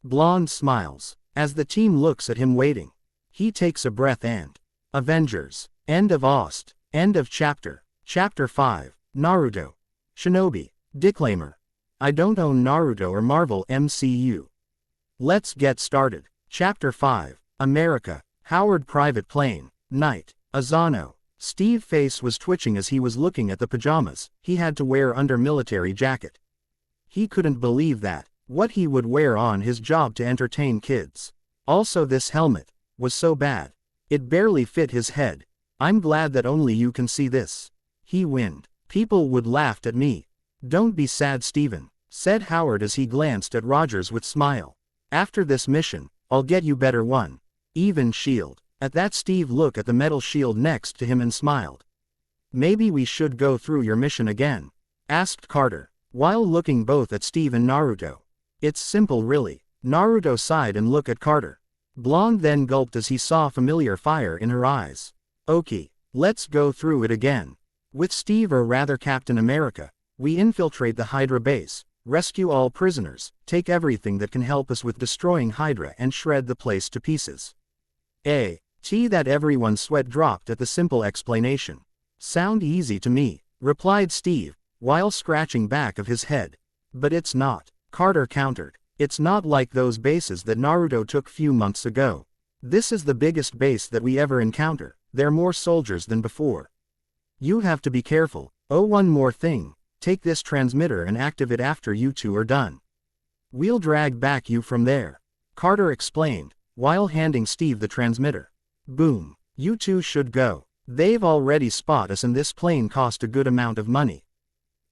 Blonde smiles. As the team looks at him waiting, he takes a breath and Avengers. End of Ost. End of chapter. Chapter 5. Naruto. Shinobi. Disclaimer. I don't own Naruto or Marvel MCU. Let's get started. Chapter 5. America. Howard Private Plane. Night. Asano. Steve's face was twitching as he was looking at the pajamas he had to wear under military jacket. He couldn't believe that, what he would wear on his job to entertain kids. Also this helmet was so bad. It barely fit his head. I'm glad that only you can see this. He winced. People would laugh at me. Don't be sad, Steven, said Howard as he glanced at Rogers with smile. After this mission, I'll get you better one. Even shield. At that Steve looked at the metal shield next to him and smiled. Maybe we should go through your mission again, asked Carter, while looking both at Steve and Naruto. It's simple really. Naruto sighed and looked at Carter. Blonde then gulped as he saw familiar fire in her eyes. Okay, let's go through it again. With Steve, or rather Captain America, we infiltrate the Hydra base, rescue all prisoners, take everything that can help us with destroying Hydra and shred the place to pieces. That everyone's sweat dropped at the simple explanation. Sound easy to me, replied Steve, while scratching back of his head. But it's not, Carter countered. It's not like those bases that Naruto took few months ago. This is the biggest base that we ever encounter. There are more soldiers than before. You have to be careful. Oh, one more thing. Take this transmitter and activate it after you two are done. We'll drag back you from there, Carter explained, while handing Steve the transmitter. Boom. You two should go. They've already spotted us and this plane cost a good amount of money,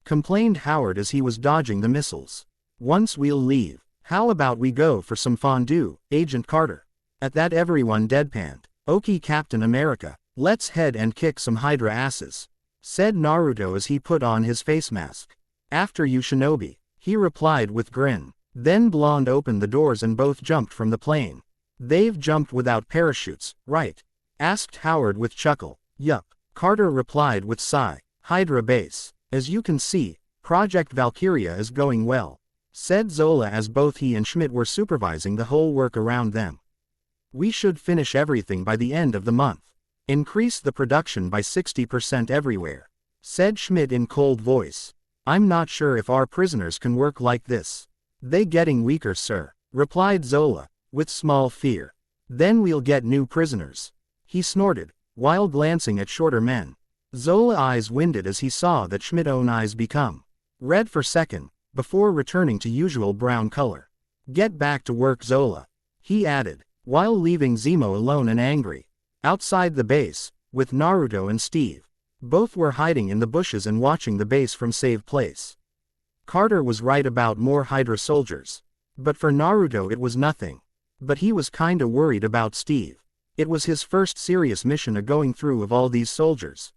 complained Howard as he was dodging the missiles. Once we'll leave, how about we go for some fondue, Agent Carter? At that everyone deadpanned. Okay, Captain America, let's head and kick some Hydra asses, said Naruto as he put on his face mask. After you, Shinobi, he replied with grin. Then Blonde opened the doors and both jumped from the plane. They've jumped without parachutes, right? Asked Howard with chuckle. Yup, Carter replied with sigh. Hydra base. As you can see, Project Valkyria is going well, said Zola as both he and Schmidt were supervising the whole work around them. We should finish everything by the end of the month. Increase the production by 60% everywhere, said Schmidt in cold voice. I'm not sure if our prisoners can work like this. They getting weaker, sir, replied Zola, with small fear. Then we'll get new prisoners, he snorted, while glancing at shorter men. Zola's eyes winded as he saw that Schmidt's own eyes become red for a second, before returning to usual brown color. Get back to work, Zola, he added, while leaving Zemo alone and angry. Outside the base, with Naruto and Steve. Both were hiding in the bushes and watching the base from safe place. Carter was right about more Hydra soldiers. But for Naruto it was nothing. But he was kinda worried about Steve. It was his first serious mission going through of all these soldiers.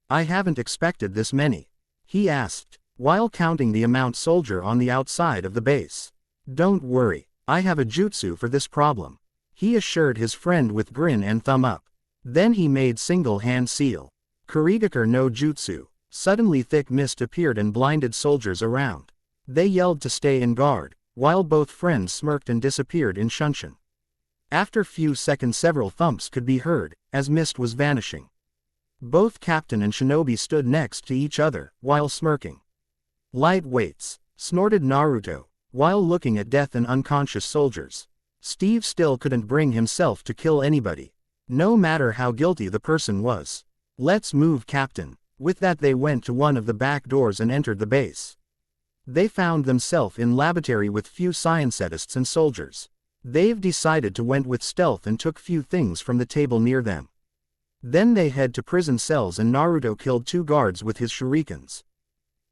I haven't expected this many, he asked, while counting the amount soldier on the outside of the base. Don't worry, I have a jutsu for this problem, he assured his friend with grin and thumb up. Then he made single hand seal. Kurigakure no jutsu. Suddenly thick mist appeared and blinded soldiers around. They yelled to stay in guard, while both friends smirked and disappeared in Shunshin. After few seconds several thumps could be heard, as mist was vanishing. Both Captain and Shinobi stood next to each other, while smirking. Light weights, snorted Naruto, while looking at death and unconscious soldiers. Steve still couldn't bring himself to kill anybody, no matter how guilty the person was. Let's move, Captain. With that they went to one of the back doors and entered the base. They found themselves in laboratory with few scientists and soldiers. They've decided to went with stealth and took few things from the table near them. Then they head to prison cells and Naruto killed 2 guards with his shurikens.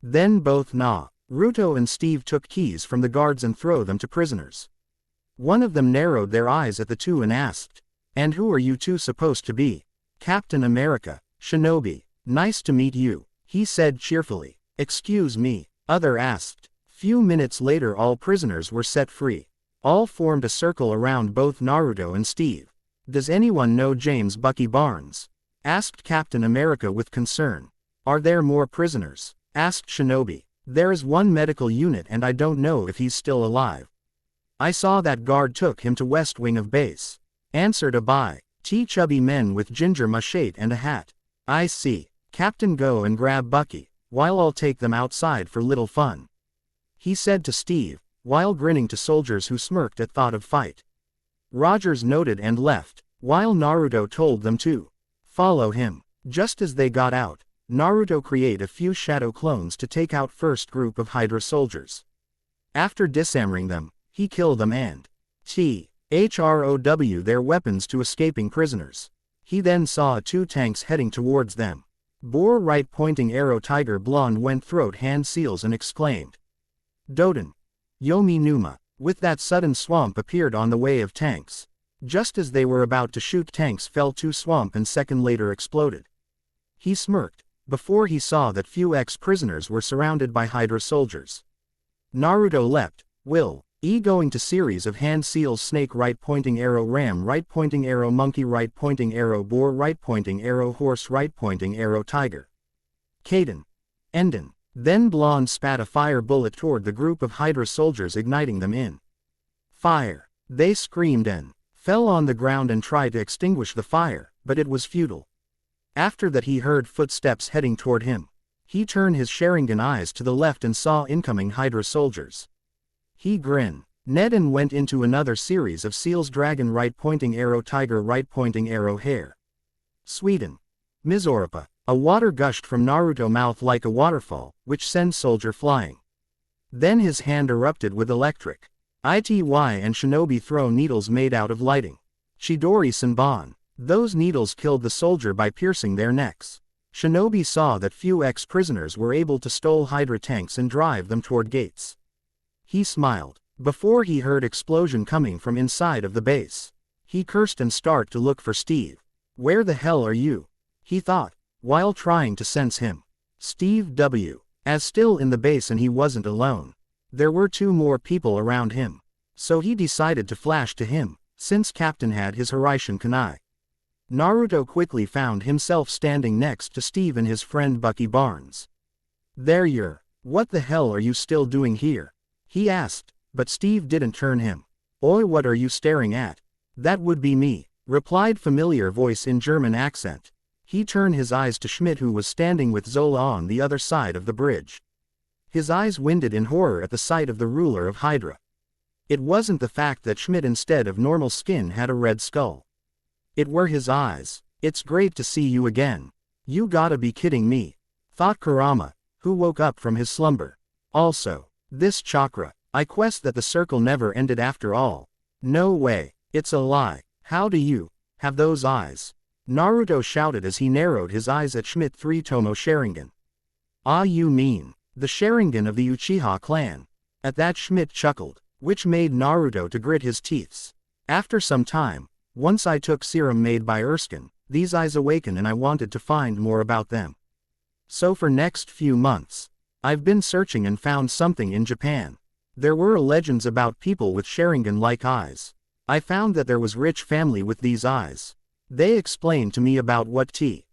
Then both Naruto and Steve took keys from the guards and throw them to prisoners. One of them narrowed their eyes at the 2 and asked, "And who are you 2 supposed to be?" "Captain America, Shinobi. Nice to meet you," he said cheerfully. "Excuse me," other asked. Few minutes later all prisoners were set free. All formed a circle around both Naruto and Steve. "Does anyone know James Bucky Barnes?" asked Captain America with concern. "Are there more prisoners?" asked Shinobi. "There is one medical unit and I don't know if he's still alive. I saw that guard took him to West Wing of base," answered a chubby men with ginger mushate and a hat. "I see. Captain, go and grab Bucky, while I'll take them outside for little fun," he said to Steve, while grinning to soldiers who smirked at thought of fight. Rogers noted and left, while Naruto told them to follow him. Just as they got out, Naruto created a few shadow clones to take out first group of Hydra soldiers. After disarming them, he killed them and throw their weapons to escaping prisoners. He then saw 2 tanks heading towards them. Bore right pointing arrow tiger blonde went throat hand seals and exclaimed, "Doden! Yomi Numa!" With that sudden swamp appeared on the way of tanks. Just as they were about to shoot tanks fell 2 swamp and second later exploded. He smirked, before he saw that few ex-prisoners were surrounded by Hydra soldiers. Naruto leapt, going to series of hand seals snake right pointing arrow ram right pointing arrow monkey right pointing arrow boar right pointing arrow horse right pointing arrow tiger. Kaden. Enden. Then blonde spat a fire bullet toward the group of Hydra soldiers igniting them in fire. They screamed and fell on the ground and tried to extinguish the fire, but it was futile. After that he heard footsteps heading toward him. He turned his Sharingan eyes to the left and saw incoming Hydra soldiers. He grinned. Ned and went into another series of seals dragon right pointing arrow tiger right pointing arrow hare. Sweden. Mizorapa. A water gushed from Naruto mouth like a waterfall, which sent soldier flying. Then his hand erupted with electric. Ity and Shinobi throw needles made out of lighting. Chidori Senbon. Those needles killed the soldier by piercing their necks. Shinobi saw that few ex-prisoners were able to stole Hydra tanks and drive them toward gates. He smiled, before he heard explosion coming from inside of the base. He cursed and started to look for Steve. "Where the hell are you?" he thought, while trying to sense him. Steve W. as still in the base and he wasn't alone. There were 2 more people around him. So he decided to flash to him, since Captain had his Hiraishin Kunai. Naruto quickly found himself standing next to Steve and his friend Bucky Barnes. "There you're. What the hell are you still doing here?" he asked, but Steve didn't turn him. "Oi, what are you staring at?" "That would be me," replied familiar voice in German accent. He turned his eyes to Schmidt who was standing with Zola on the other side of the bridge. His eyes winded in horror at the sight of the ruler of Hydra. It wasn't the fact that Schmidt instead of normal skin had a red skull. It were his eyes. "It's great to see you again. You gotta be kidding me," thought Kurama, who woke up from his slumber. "Also, this chakra. I quest that the circle never ended after all. No way, it's a lie. How do you have those eyes?" Naruto shouted as he narrowed his eyes at Schmidt 3 Tomo Sharingan. "Ah, you mean the Sharingan of the Uchiha clan?" At that Schmidt chuckled, which made Naruto to grit his teeth. "After some time, once I took serum made by Erskine, these eyes awakened and I wanted to find more about them. So for next few months, I've been searching and found something in Japan. There were legends about people with Sharingan-like eyes. I found that there was rich family with these eyes. They explained to me about what He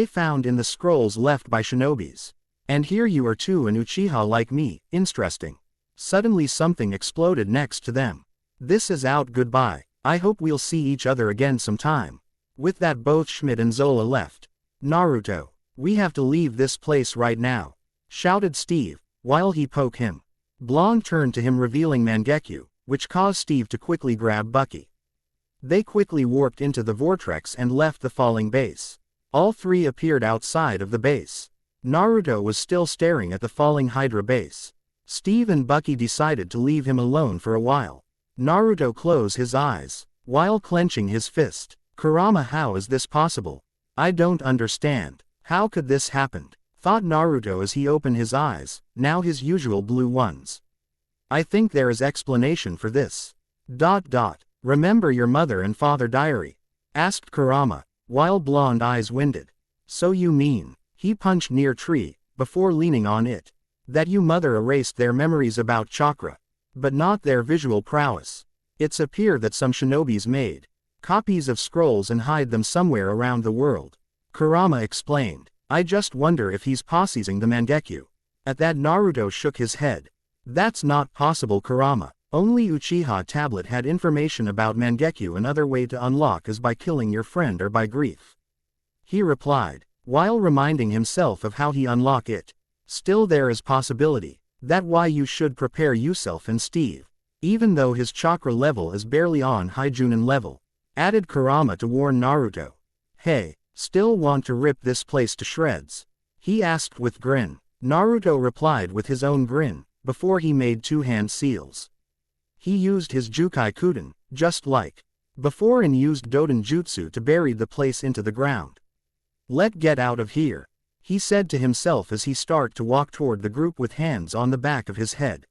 found in the scrolls left by shinobis. And here you are too, an Uchiha like me. Interesting." Suddenly something exploded next to them. "This is out, goodbye. I hope we'll see each other again sometime." With that both Schmidt and Zola left. "Naruto, we have to leave this place right now," shouted Steve, while he poked him. Blonde turned to him revealing Mangekyo, which caused Steve to quickly grab Bucky. They quickly warped into the vortex and left the falling base. All 3 appeared outside of the base. Naruto was still staring at the falling Hydra base. Steve and Bucky decided to leave him alone for a while. Naruto closed his eyes, while clenching his fist. Kurama, how is this possible? I don't understand. How could this happen? Thought Naruto as he opened his eyes, now his usual blue ones. I think there is explanation for this. Remember your mother and father diary? Asked Kurama, while blonde eyes winded. So you mean, he punched near tree, before leaning on it, that you mother erased their memories about chakra, but not their visual prowess. It's appear that some shinobis made copies of scrolls and hide them somewhere around the world. Kurama explained. I just wonder if he's possessing the Mangekyo. At that Naruto shook his head. That's not possible, Kurama. Only Uchiha tablet had information about Mangekyo. Another way to unlock is by killing your friend or by grief. He replied, while reminding himself of how he unlock it. Still there is possibility. That why you should prepare yourself and Steve. Even though his chakra level is barely on Haijunin level. Added Kurama to warn Naruto. Hey, still want to rip this place to shreds? He asked with grin. Naruto replied with his own grin, before he made two hand seals. He used his Jukai Kuden, just like before, and used Doden Jutsu to bury the place into the ground. Let get out of here, he said to himself as he started to walk toward the group with hands on the back of his head.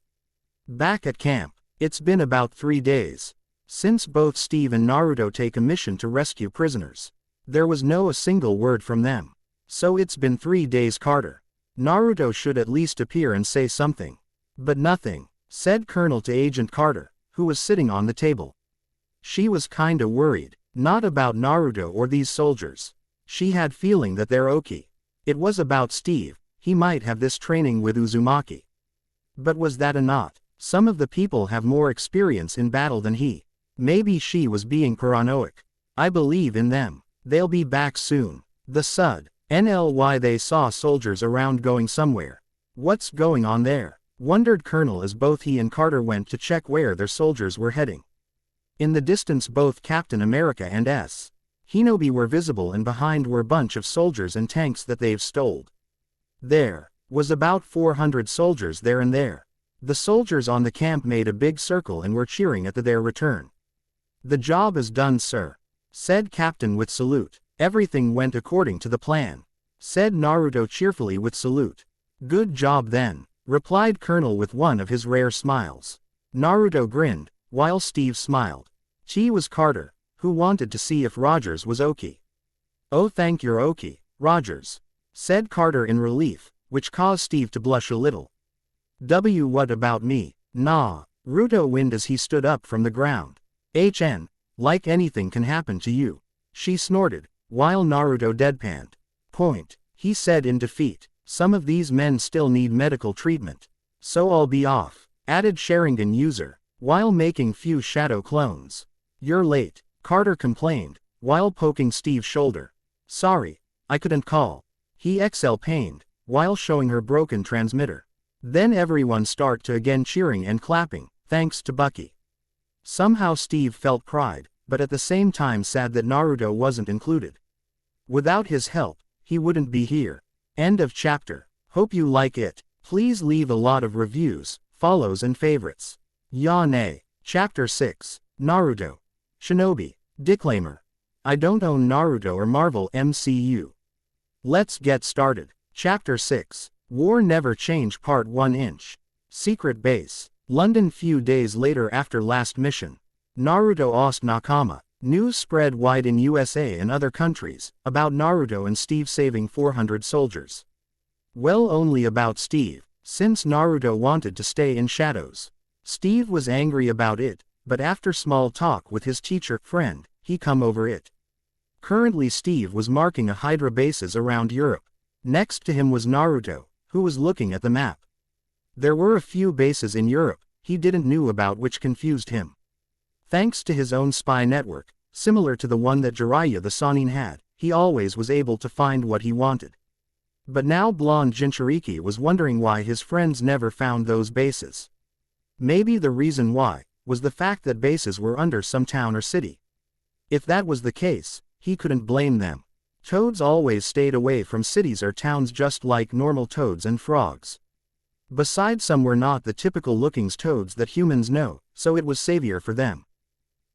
Back at camp, it's been about 3 days since both Steve and Naruto take a mission to rescue prisoners. There was no a single word from them. So it's been 3 days, Carter. Naruto should at least appear and say something. But nothing, said Colonel to Agent Carter, who was sitting on the table. She was kinda worried, not about Naruto or these soldiers. She had feeling that they're okay. It was about Steve, he might have this training with Uzumaki. But was that a not? Some of the people have more experience in battle than he. Maybe she was being paranoid. I believe in them. They'll be back soon. The Sud. NLY, they saw soldiers around going somewhere. What's going on there? Wondered Colonel as both he and Carter went to check where their soldiers were heading. In the distance both Captain America and S. Hinobi were visible, and behind were a bunch of soldiers and tanks that they've stole. There was about 400 soldiers there, and there. The soldiers on the camp made a big circle and were cheering at their return. The job is done, sir, said Captain with salute. Everything went according to the plan, said Naruto cheerfully with salute. Good job then, replied Colonel with one of his rare smiles. Naruto grinned, while Steve smiled. She was Carter, who wanted to see if Rogers was okay. Oh, thank you're okay, Rogers, said Carter in relief, which caused Steve to blush a little. What about me? Nah, Ruto wind as he stood up from the ground. Like anything can happen to you, she snorted, while Naruto deadpanned. Point, he said in defeat. Some of these men still need medical treatment. So I'll be off, added Sharingan user, while making few shadow clones. You're late, Carter complained, while poking Steve's shoulder. Sorry, I couldn't call. He pained, while showing her broken transmitter. Then everyone start to again cheering and clapping, thanks to Bucky. Somehow Steve felt pride, but at the same time sad that Naruto wasn't included. Without his help, he wouldn't be here. End of chapter. Hope you like it. Please leave a lot of reviews, follows and favorites. Yane. Chapter 6. Naruto. Shinobi. Disclaimer. I don't own Naruto or Marvel MCU. Let's get started. Chapter 6. War Never Changed Part 1 Inch. Secret Base. London. Few days later after last mission. Naruto asked Nakama. News spread wide in USA and other countries, about Naruto and Steve saving 400 soldiers. Well, only about Steve, since Naruto wanted to stay in shadows. Steve was angry about it, but after small talk with his teacher friend, he come over it. Currently Steve was marking a Hydra bases around Europe. Next to him was Naruto, who was looking at the map. There were a few bases in Europe he didn't knew about, which confused him. Thanks to his own spy network, similar to the one that Jiraiya the Sannin had, he always was able to find what he wanted. But now blonde Jinchuriki was wondering why his friends never found those bases. Maybe the reason why was the fact that bases were under some town or city. If that was the case, he couldn't blame them. Toads always stayed away from cities or towns just like normal toads and frogs. Besides, some were not the typical looking toads that humans know, so it was savior for them.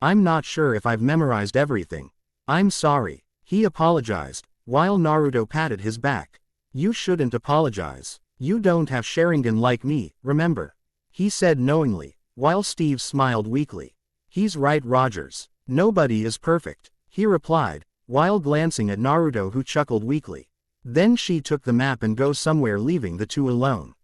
I'm not sure if I've memorized everything. I'm sorry, he apologized, while Naruto patted his back. You shouldn't apologize. You don't have Sharingan like me, remember? He said knowingly, while Steve smiled weakly. He's right, Rogers. Nobody is perfect, he replied, while glancing at Naruto, who chuckled weakly. Then she took the map and go somewhere, leaving the two alone.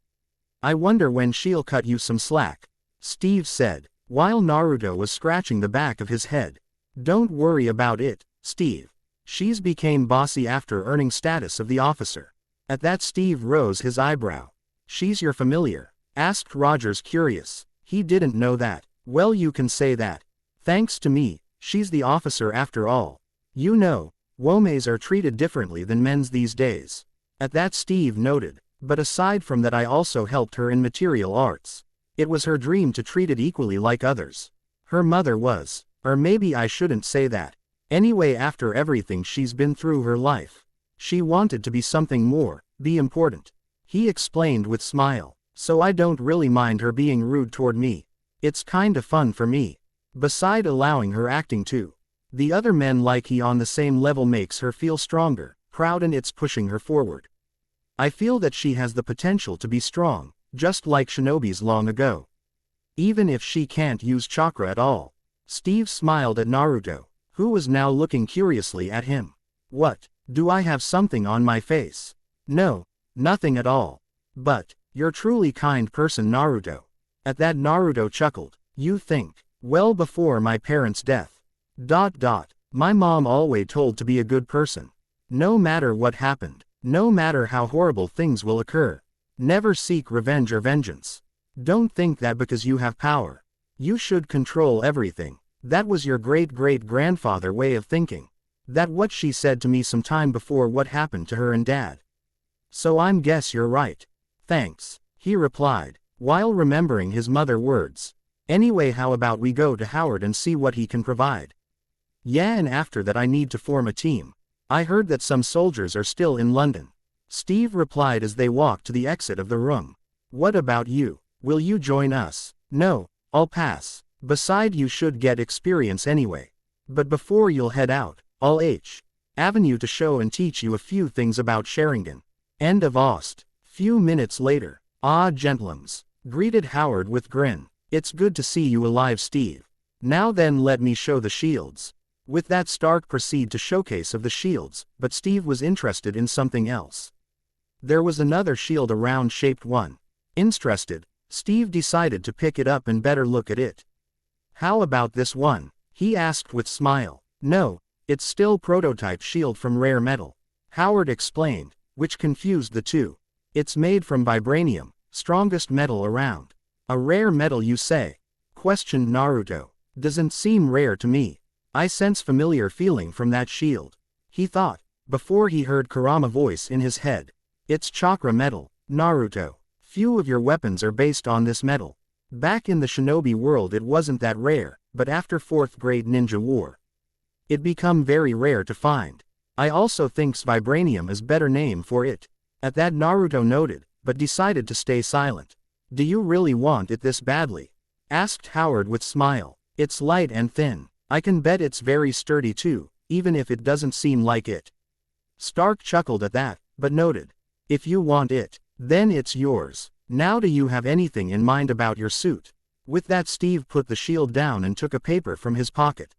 I wonder when she'll cut you some slack, Steve said, while Naruto was scratching the back of his head. Don't worry about it, Steve. She's became bossy after earning status of the officer. At that, Steve rose his eyebrow. She's your familiar? Asked Rogers, curious. He didn't know that. Well, you can say that. Thanks to me, she's the officer after all. You know, womes are treated differently than men's these days. At that, Steve noted. But aside from that, I also helped her in material arts. It was her dream to treat it equally like others. Her mother was. Or maybe I shouldn't say that. Anyway, after everything she's been through her life, she wanted to be something more, be important. He explained with smile. So I don't really mind her being rude toward me. It's kinda fun for me. Beside allowing her acting too. The other men like he on the same level makes her feel stronger, proud, and it's pushing her forward. I feel that she has the potential to be strong, just like shinobis long ago. Even if she can't use chakra at all. Steve smiled at Naruto, who was now looking curiously at him. What, do I have something on my face? No, nothing at all. But, you're truly kind person, Naruto. At that, Naruto chuckled. You think, well, before my parents' death. My mom always told to be a good person. No matter what happened, no matter how horrible things will occur. Never seek revenge or vengeance. Don't think that because you have power, you should control everything. That was your great-great-grandfather way of thinking. That what she said to me some time before what happened to her and Dad. So I'm guess you're right. Thanks, he replied, while remembering his mother's words. Anyway, how about we go to Howard and see what he can provide? Yeah, and after that I need to form a team. I heard that some soldiers are still in London. Steve replied as they walked to the exit of the room. What about you? Will you join us? No, I'll pass. Beside, you should get experience anyway. But before you'll head out, I'll Avenue to show and teach you a few things about Sharingan. End of Ost. Few minutes later. Ah, gentlems, greeted Howard with grin. It's good to see you alive, Steve. Now then, let me show the shields. With that, Stark proceeded to showcase of the shields, but Steve was interested in something else. There was another shield, a round-shaped one. Interested, Steve decided to pick it up and better look at it. How about this one? He asked with smile. No, it's still prototype shield from rare metal. Howard explained, which confused the two. It's made from vibranium, strongest metal around. A rare metal, you say? Questioned Naruto. Doesn't seem rare to me. I sense familiar feeling from that shield. He thought, before he heard Kurama voice in his head. It's chakra metal, Naruto. Few of your weapons are based on this metal. Back in the shinobi world it wasn't that rare, but after 4th grade ninja war, it become very rare to find. I also thinks vibranium is better name for it. At that, Naruto noted, but decided to stay silent. Do you really want it this badly? Asked Howard with smile. It's light and thin. I can bet it's very sturdy too, even if it doesn't seem like it. Stark chuckled at that, but noted. If you want it, then it's yours. Now, do you have anything in mind about your suit? With that, Steve put the shield down and took a paper from his pocket.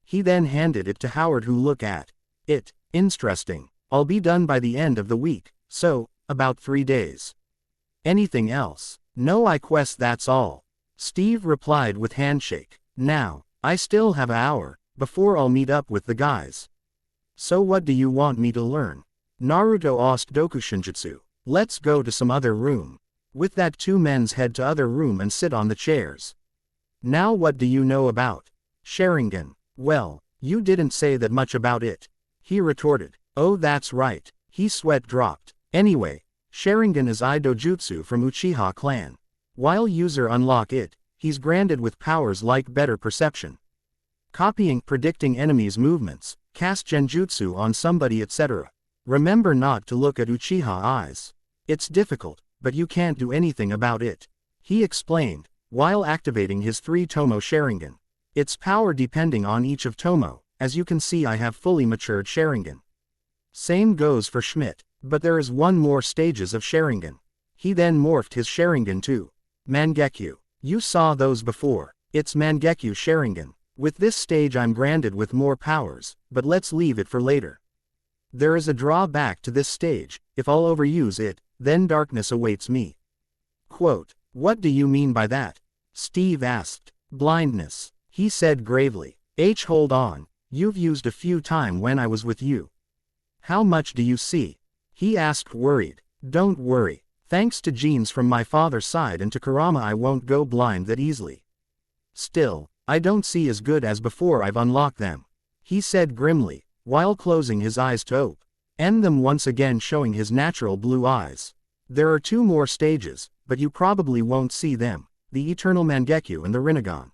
He then handed it to Howard, who looked at it. Interesting. I'll be done by the end of the week, so, about 3 days. Anything else? No, I quest that's all. Steve replied with handshake. Now, I still have an hour, before I'll meet up with the guys. So what do you want me to learn? Naruto asked Dokushinjutsu. Let's go to some other room. With that, 2 men head to other room and sit on the chairs. Now, what do you know about Sharingan? Well, you didn't say that much about it. He retorted. Oh, that's right. He sweat dropped. Anyway, Sharingan is Idojutsu from Uchiha clan. While user unlock it, he's granted with powers like better perception, copying, predicting enemies' movements, cast genjutsu on somebody, etc. Remember not to look at Uchiha eyes. It's difficult, but you can't do anything about it. He explained, while activating his 3 Tomo Sharingan. Its power depending on each of Tomo, as you can see I have fully matured Sharingan. Same goes for Schmidt, but there is one more stages of Sharingan. He then morphed his Sharingan to Mangekyu. You saw those before. It's Mangekyu Sharingan. With this stage I'm granted with more powers, but let's leave it for later. There is a drawback to this stage: if I'll overuse it, then darkness awaits me. Quote, what do you mean by that? Steve asked. Blindness. He said gravely. Hold on, you've used a few times when I was with you. How much do you see? He asked worried. Don't worry. Thanks to genes from my father's side and to Kurama I won't go blind that easily. Still, I don't see as good as before I've unlocked them. He said grimly, while closing his eyes to open them once again, showing his natural blue eyes. There are 2 more stages, but you probably won't see them, the Eternal Mangekyu and the Rinnegan.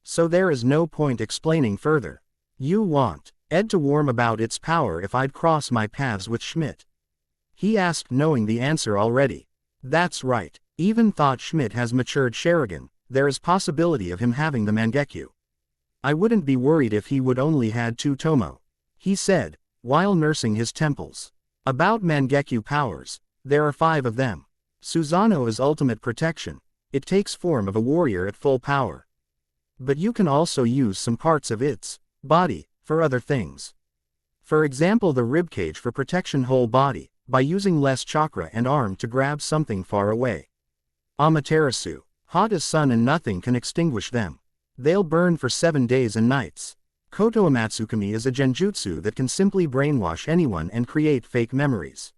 So there is no point explaining further. You want Ed to warm about its power if I'd cross my paths with Schmidt? He asked, knowing the answer already. That's right. Even thought Schmidt has matured Sharingan, there is possibility of him having the Mangekyu. I wouldn't be worried if he would only had 2 Tomo. He said, while nursing his temples. About Mangekyu powers, there are 5 of them. Susanoo is ultimate protection. It takes form of a warrior at full power. But you can also use some parts of its body for other things. For example, the ribcage for protection whole body, by using less chakra and arm to grab something far away. Amaterasu. Hot as sun and nothing can extinguish them. They'll burn for 7 days and nights. Koto Amatsukami is a genjutsu that can simply brainwash anyone and create fake memories.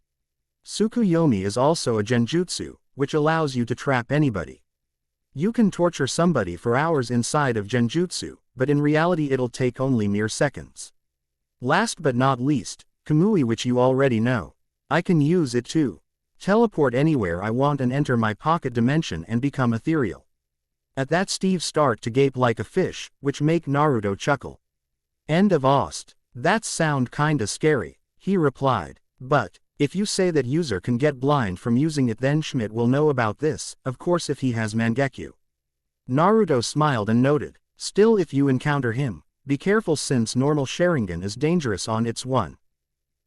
Tsukuyomi is also a genjutsu, which allows you to trap anybody. You can torture somebody for hours inside of genjutsu, but in reality it'll take only mere seconds. Last but not least, Kamui, which you already know. I can use it to teleport anywhere I want and enter my pocket dimension and become ethereal. At that Steve start to gape like a fish, which make Naruto chuckle. End of Ost. That sound kinda scary, he replied. But, if you say that user can get blind from using it, then Schmidt will know about this, of course if he has Mangekyu. Naruto smiled and noted, still if you encounter him, be careful since normal Sharingan is dangerous on its one.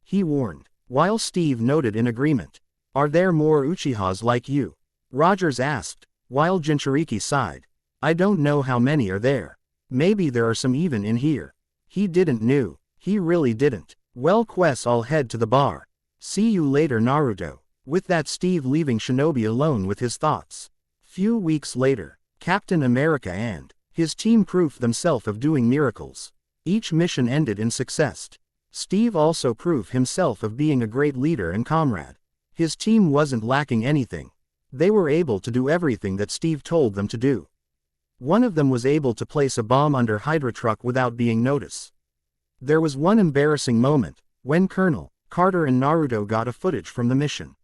He warned. While Steve nodded in agreement. Are there more Uchihas like you? Rogers asked, while Jinchuriki sighed. I don't know how many are there. Maybe there are some even in here. He didn't know. He really didn't. Well, Quest, I'll head to the bar. See you later, Naruto. With that, Steve leaving Shinobi alone with his thoughts. Few weeks later, Captain America and his team proved themselves of doing miracles. Each mission ended in success. Steve also proved himself of being a great leader and comrade. His team wasn't lacking anything. They were able to do everything that Steve told them to do. One of them was able to place a bomb under Hydra truck without being noticed. There was one embarrassing moment, when Colonel Carter and Naruto got a footage from the mission.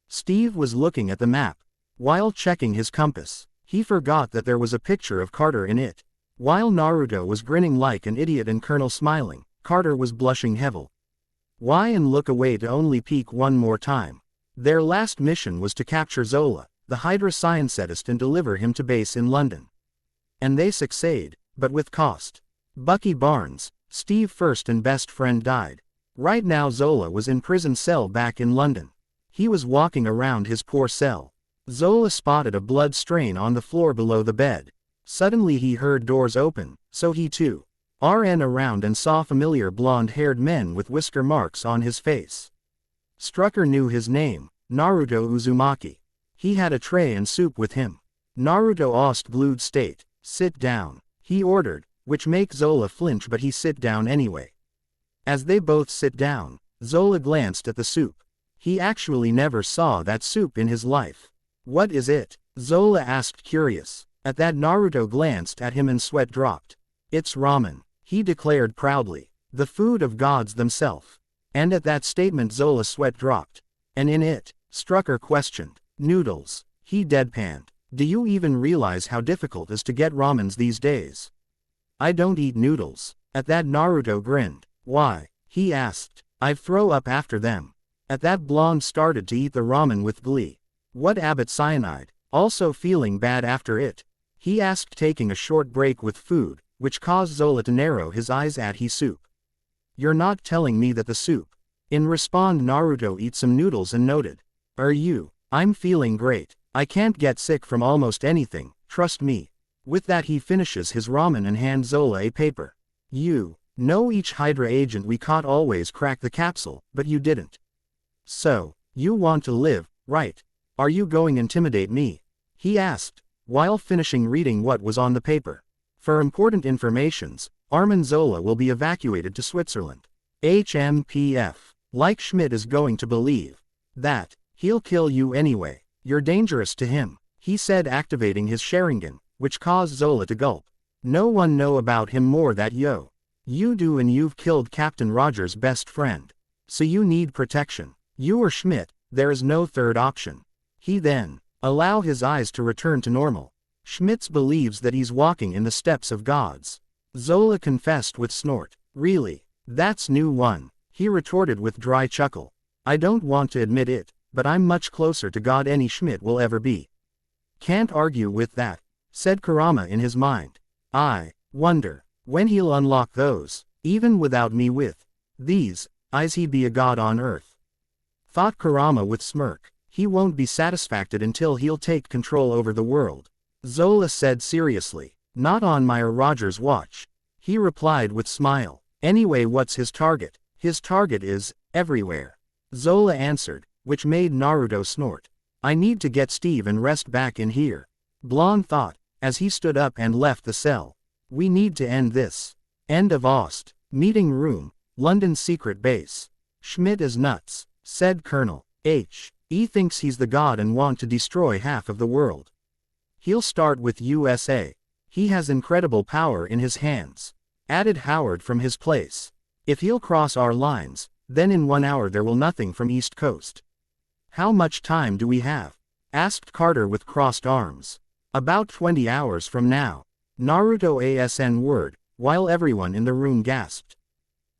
Steve was looking at the map. While checking his compass, he forgot that there was a picture of Carter in it. While Naruto was grinning like an idiot and Colonel smiling, Carter was blushing heavily. Why and look away to only peek one more time. Their last mission was to capture Zola, the Hydra scientist, and deliver him to base in London. And they succeed, but with cost. Bucky Barnes, Steve's first and best friend, died. Right now Zola was in prison cell back in London. He was walking around his poor cell. Zola spotted a blood stain on the floor below the bed. Suddenly he heard doors open, so he too ran around and saw familiar blonde-haired men with whisker marks on his face. Strucker knew his name, Naruto Uzumaki. He had a tray and soup with him. Naruto asked glued state, sit down, he ordered, which make Zola flinch, but he sit down anyway. As they both sit down, Zola glanced at the soup. He actually never saw that soup in his life. What is it? Zola asked, curious. At that, Naruto glanced at him and sweat dropped. It's ramen, he declared proudly. The food of gods themselves. And at that statement Zola sweat dropped. And in it? Strucker questioned. Noodles, he deadpanned. Do you even realize how difficult it is to get ramens these days? I don't eat noodles. At that Naruto grinned. Why? He asked. I'd throw up after them. At that blonde started to eat the ramen with glee. What Abbott cyanide? Also feeling bad after it. He asked, taking a short break with food, which caused Zola to narrow his eyes at he soup. You're not telling me that the soup. In response, Naruto eat some noodles and noted. Are you? I'm feeling great. I can't get sick from almost anything, trust me. With that he finishes his ramen and hands Zola a paper. You know each Hydra agent we caught always cracked the capsule, but you didn't. So, you want to live, right? Are you going to intimidate me? He asked, while finishing reading what was on the paper. For important informations, Armin Zola will be evacuated to Switzerland. HMPF. Like Schmidt is going to believe that he'll kill you anyway. You're dangerous to him, he said, activating his Sharingan, which caused Zola to gulp. No one know about him more that you do, and you've killed Captain Roger's best friend. So you need protection. You or Schmidt, there is no third option. He then allow his eyes to return to normal. Schmidt believes that he's walking in the steps of gods. Zola confessed with snort. Really? That's new one, he retorted with dry chuckle. I don't want to admit it, but I'm much closer to God any Schmidt will ever be. Can't argue with that, said Kurama in his mind. I wonder when he'll unlock those, even without me with these eyes he be a god on earth. Thought Kurama with smirk. He won't be satisfied until he'll take control over the world. Zola said seriously. Not on my or Roger's watch. He replied with smile. Anyway, what's his target? His target is everywhere. Zola answered, which made Naruto snort. I need to get Steve and rest back in here. Blonde thought, as he stood up and left the cell. We need to end this. End of Ost. Meeting room, London secret base. Schmidt is nuts, said Colonel H. He thinks he's the god and want to destroy half of the world. He'll start with USA. He has incredible power in his hands, added Howard from his place. If he'll cross our lines, then in 1 hour there will nothing from East Coast. How much time do we have? Asked Carter with crossed arms. About 20 hours from now. Naruto ASN word, while everyone in the room gasped.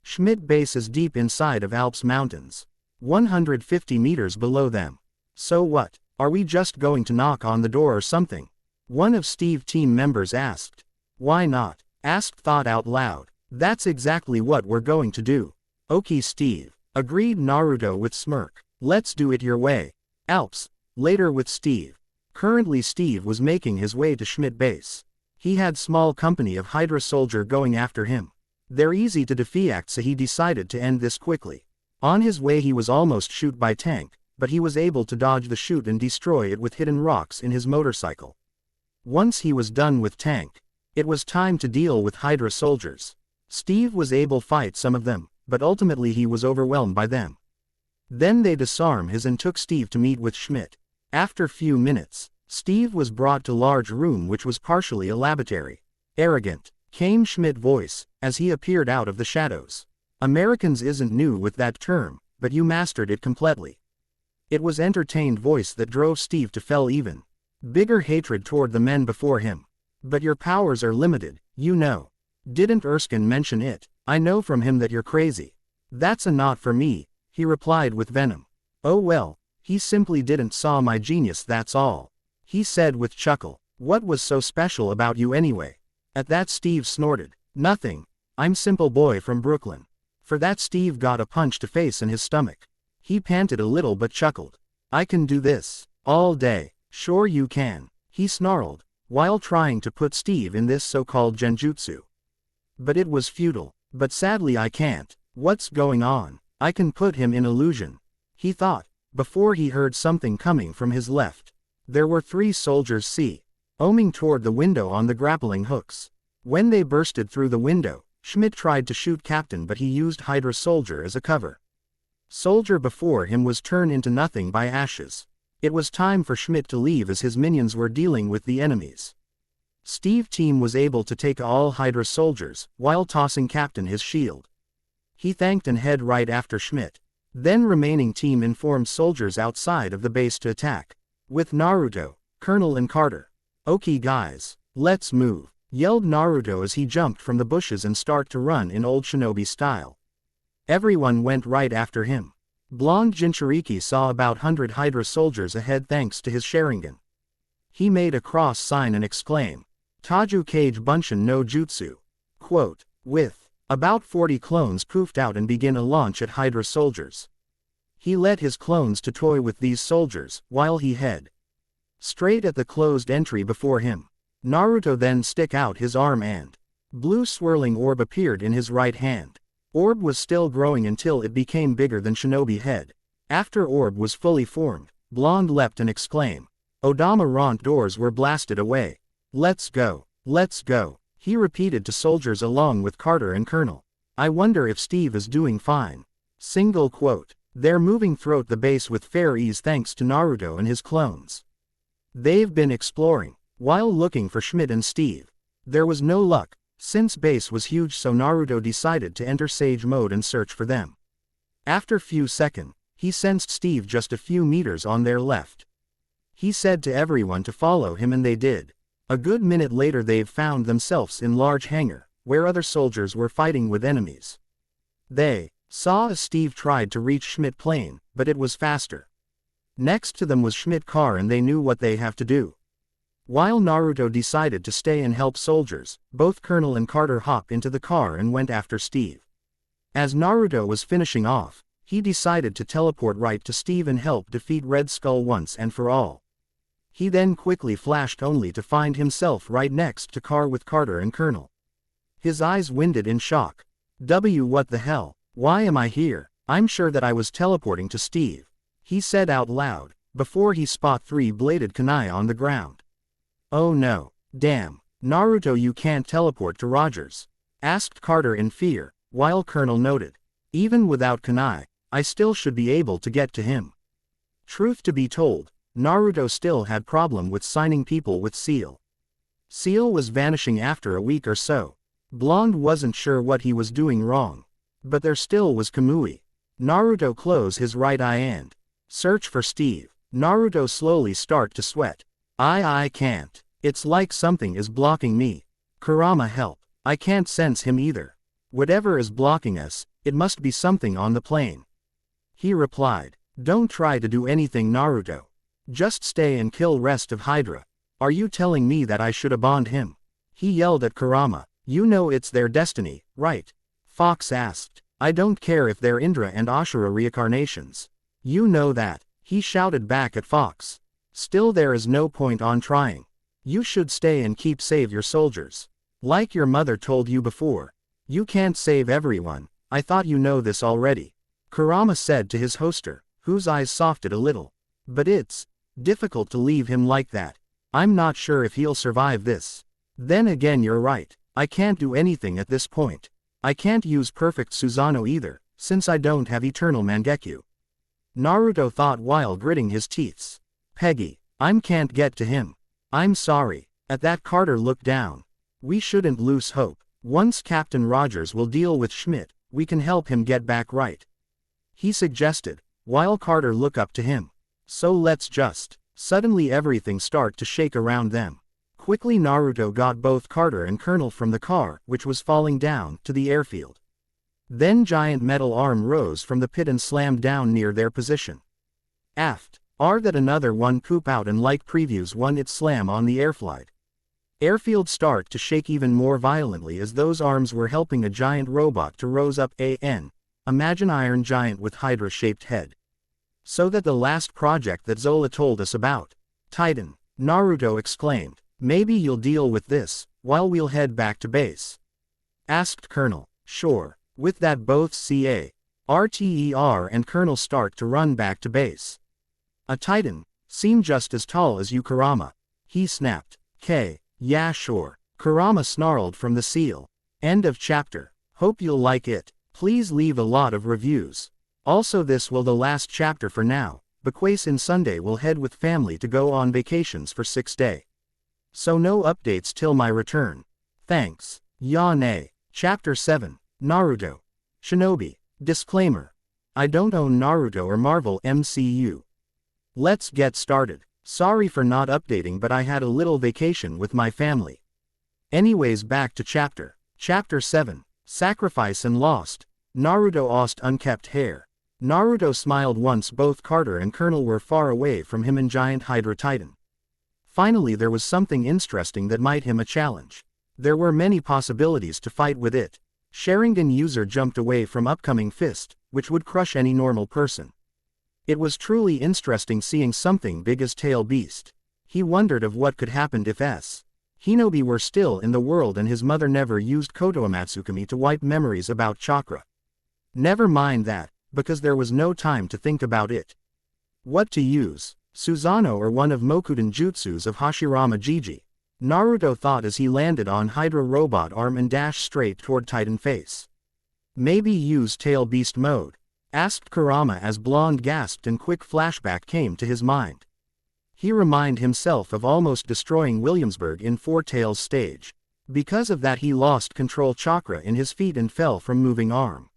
Schmidt base is deep inside of Alps Mountains. 150 meters below them. So what, are we just going to knock on the door or something? One of Steve's team members asked. Why not? Asked Thought out loud. That's exactly what we're going to do. Okay Steve, agreed Naruto with smirk. Let's do it your way. Alps, later with Steve. Currently Steve was making his way to Schmidt base. He had small company of Hydra soldier going after him. They're easy to defeat, so he decided to end this quickly. On his way he was almost shot by tank, but he was able to dodge the shoot and destroy it with hidden rocks in his motorcycle. Once he was done with tank, it was time to deal with Hydra soldiers. Steve was able to fight some of them, but ultimately he was overwhelmed by them. Then they disarmed his and took Steve to meet with Schmidt. After few minutes, Steve was brought to large room which was partially a laboratory. Arrogant, came Schmidt voice, as he appeared out of the shadows. Americans isn't new with that term, but you mastered it completely. It was entertained voice that drove Steve to fell even bigger hatred toward the men before him. But your powers are limited, you know. Didn't Erskine mention it? I know from him that you're crazy. That's a not for me, he replied with venom. Oh well, he simply didn't saw my genius, that's all. He said with chuckle. What was so special about you anyway? At that Steve snorted. Nothing. I'm simple boy from Brooklyn. For that Steve got a punch to face in his stomach. He panted a little but chuckled. I can do this all day. Sure you can, he snarled, while trying to put Steve in this so-called genjutsu. But it was futile. But sadly I can't. What's going on? I can put him in illusion, he thought, before he heard something coming from his left. There were 3 soldiers oming toward the window on the grappling hooks. When they bursted through the window, Schmidt tried to shoot Captain, but he used Hydra soldier as a cover. Soldier before him was turned into nothing by ashes. It was time for Schmidt to leave as his minions were dealing with the enemies. Steve's team was able to take all Hydra soldiers, while tossing Captain his shield. He thanked and head right after Schmidt. Then remaining team informed soldiers outside of the base to attack. With Naruto, Colonel and Carter. Okay guys, let's move, yelled Naruto as he jumped from the bushes and started to run in old shinobi style. Everyone went right after him. Blonde Jinchuriki saw about 100 Hydra soldiers ahead thanks to his Sharingan. He made a cross sign and exclaimed, Taju Kage Bunshin no Jutsu. Quote, with about 40 clones poofed out and begin a launch at Hydra soldiers. He led his clones to toy with these soldiers, while he head straight at the closed entry before him. Naruto then stick out his arm and blue swirling orb appeared in his right hand. Orb was still growing until it became bigger than Shinobi head. After orb was fully formed, Blonde leapt and exclaimed, Odama Ront doors were blasted away. Let's go, he repeated to soldiers along with Carter and Colonel. I wonder if Steve is doing fine. Single quote. They're moving throughout the base with fair ease thanks to Naruto and his clones. They've been exploring, while looking for Schmidt and Steve. There was no luck, since base was huge, so Naruto decided to enter Sage mode and search for them. After few seconds, he sensed Steve just a few meters on their left. He said to everyone to follow him and they did. A good minute later they've found themselves in large hangar, where other soldiers were fighting with enemies. They saw as Steve tried to reach Schmidt plane, but it was faster. Next to them was Schmidt car and they knew what they have to do. While Naruto decided to stay and help soldiers, both Colonel and Carter hopped into the car and went after Steve. As Naruto was finishing off, he decided to teleport right to Steve and help defeat Red Skull once and for all. He then quickly flashed only to find himself right next to car with Carter and Colonel. His eyes winded in shock. What the hell? Why am I here? I'm sure that I was teleporting to Steve, he said out loud, before he spot 3-bladed kunai on the ground. Oh no, damn, Naruto, you can't teleport to Rogers, asked Carter in fear, while Colonel noted, even without kunai, I still should be able to get to him. Truth to be told, Naruto still had problem with signing people with Seal. Seal was vanishing after a week or so. Blonde wasn't sure what he was doing wrong. But there still was Kamui. Naruto close his right eye and search for Steve. Naruto slowly start to sweat. I can't. It's like something is blocking me. Kurama, help. I can't sense him either. Whatever is blocking us, it must be something on the plane. He replied. Don't try to do anything, Naruto. Just stay and kill rest of Hydra. Are you telling me that I should abandon him? He yelled at Kurama. You know it's their destiny, right? Fox asked. I don't care if they're Indra and Ashura reincarnations. You know that, he shouted back at Fox. Still there is no point on trying. You should stay and keep save your soldiers. Like your mother told you before. You can't save everyone, I thought you know this already. Kurama said to his hoster, whose eyes softened a little. But it's difficult to leave him like that. I'm not sure if he'll survive this. Then again you're right, I can't do anything at this point. I can't use perfect Susanoo either, since I don't have eternal Mangekyo. Naruto thought while gritting his teeth. Peggy, I can't get to him. I'm sorry. At that Carter looked down. We shouldn't lose hope. Once Captain Rogers will deal with Schmidt, we can help him get back right. He suggested, while Carter looked up to him. So let's just. Suddenly everything start to shake around them. Quickly Naruto got both Carter and Colonel from the car, which was falling down, to the airfield. Then giant metal arm rose from the pit and slammed down near their position. Aft. That another one poop out and like previews one it slam on the airfield. Airfield start to shake even more violently as those arms were helping a giant robot to rose up imagine iron giant with Hydra-shaped head. So that the last project that Zola told us about. Titan, Naruto exclaimed. Maybe you'll deal with this, while we'll head back to base. Asked Colonel. Sure. With that both RTER and Colonel start to run back to base. A Titan, seemed just as tall as you, Kurama. He snapped. Yeah sure. Kurama snarled from the seal. End of chapter. Hope you'll like it. Please leave a lot of reviews. Also this will the last chapter for now, because in Sunday we'll head with family to go on vacations for 6 days. So no updates till my return. Thanks. Yane. Chapter 7. Naruto. Shinobi. Disclaimer. I don't own Naruto or Marvel MCU. Let's get started. Sorry for not updating, but I had a little vacation with my family. Anyways, back to chapter. Chapter 7. Sacrifice and Lost. Naruto lost unkept hair. Naruto smiled once both Carter and Colonel were far away from him and giant Hydra Titan. Finally there was something interesting that might him a challenge. There were many possibilities to fight with it. Sharingan user jumped away from upcoming fist, which would crush any normal person. It was truly interesting seeing something big as Tail Beast. He wondered of what could happen if Hinobi were still in the world and his mother never used Kotoamatsukami to wipe memories about chakra. Never mind that, because there was no time to think about it. What to use? Susanoo or one of Mokuden jutsus of Hashirama Jiji? Naruto thought as he landed on Hydra robot arm and dashed straight toward Titan face. Maybe use Tail Beast mode? Asked Kurama as Blonde gasped and quick flashback came to his mind. He reminded himself of almost destroying Williamsburg in Four Tails stage. Because of that he lost control chakra in his feet and fell from moving arm.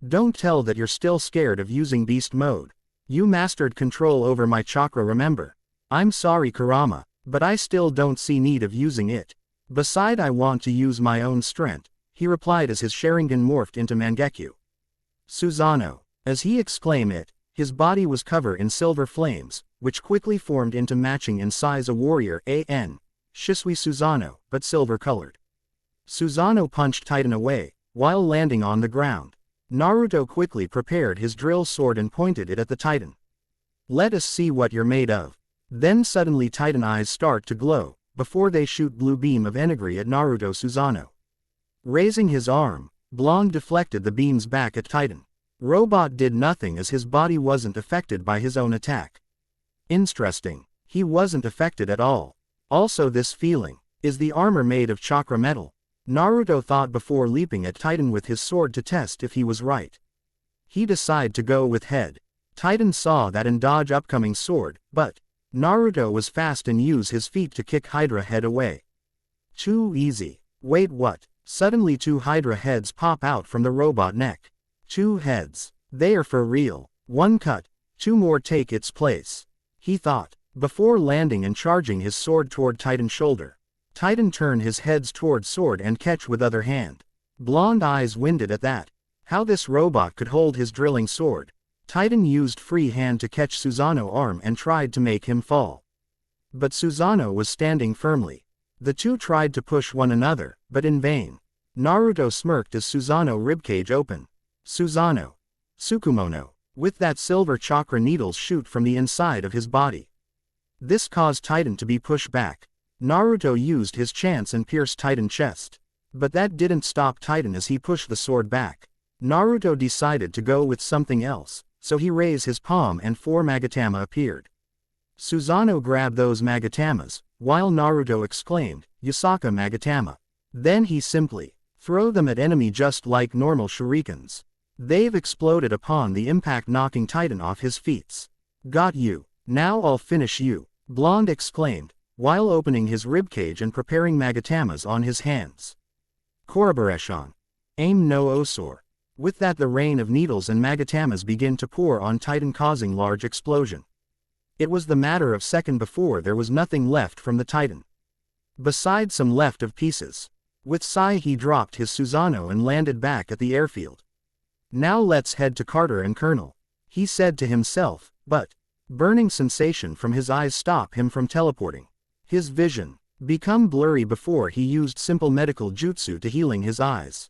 Don't tell that you're still scared of using beast mode. You mastered control over my chakra, remember? I'm sorry Kurama, but I still don't see need of using it. Beside I want to use my own strength, he replied as his Sharingan morphed into Mangekyo. Susanoo. As he exclaimed it, his body was covered in silver flames, which quickly formed into matching in size a warrior an. Shisui Susanoo, but silver colored. Susanoo punched Titan away, while landing on the ground. Naruto quickly prepared his drill sword and pointed it at the Titan. Let us see what you're made of. Then suddenly Titan eyes start to glow, before they shoot blue beam of energy at Naruto Susanoo. Raising his arm, Blonde deflected the beams back at Titan. Robot did nothing as his body wasn't affected by his own attack. Interesting. He wasn't affected at all. Also this feeling, is the armor made of chakra metal? Naruto thought before leaping at Titan with his sword to test if he was right. He decided to go with head. Titan saw that and dodge upcoming sword, but Naruto was fast and used his feet to kick Hydra head away. Too easy. Wait what? Suddenly two Hydra heads pop out from the robot neck. Two heads. They are for real. One cut, two more take its place. He thought, before landing and charging his sword toward Titan's shoulder. Titan turned his heads toward sword and catch with other hand. Blonde eyes winded at that. How this robot could hold his drilling sword. Titan used free hand to catch Susanoo arm and tried to make him fall. But Susanoo was standing firmly. The two tried to push one another, but in vain. Naruto smirked as Susanoo ribcage opened. Susanoo. Tsukumono. With that silver chakra needles shoot from the inside of his body. This caused Titan to be pushed back. Naruto used his chance and pierced Titan's chest. But that didn't stop Titan as he pushed the sword back. Naruto decided to go with something else, so he raised his palm and 4 Magatama appeared. Susanoo grabbed those Magatamas, while Naruto exclaimed, Yasaka Magatama. Then he simply threw them at enemy just like normal shurikens. They've exploded upon the impact knocking Titan off his feet. Got you. Now I'll finish you, Blonde exclaimed, while opening his ribcage and preparing Magatamas on his hands. Koraboration. Aim no Osor. With that the rain of needles and Magatamas began to pour on Titan causing large explosion. It was the matter of second before there was nothing left from the Titan. Besides some left of pieces. With sigh he dropped his Susanoo and landed back at the airfield. Now let's head to Carter and Colonel. He said to himself, but burning sensation from his eyes stopped him from teleporting. His vision became blurry before he used simple medical jutsu to healing his eyes.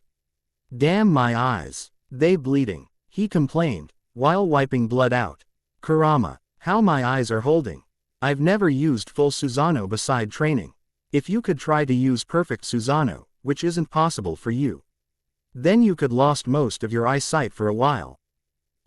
Damn my eyes. They bleeding, he complained, while wiping blood out. Kurama, how my eyes are holding. I've never used full Susanoo beside training. If you could try to use perfect Susanoo, which isn't possible for you. Then you could lost most of your eyesight for a while.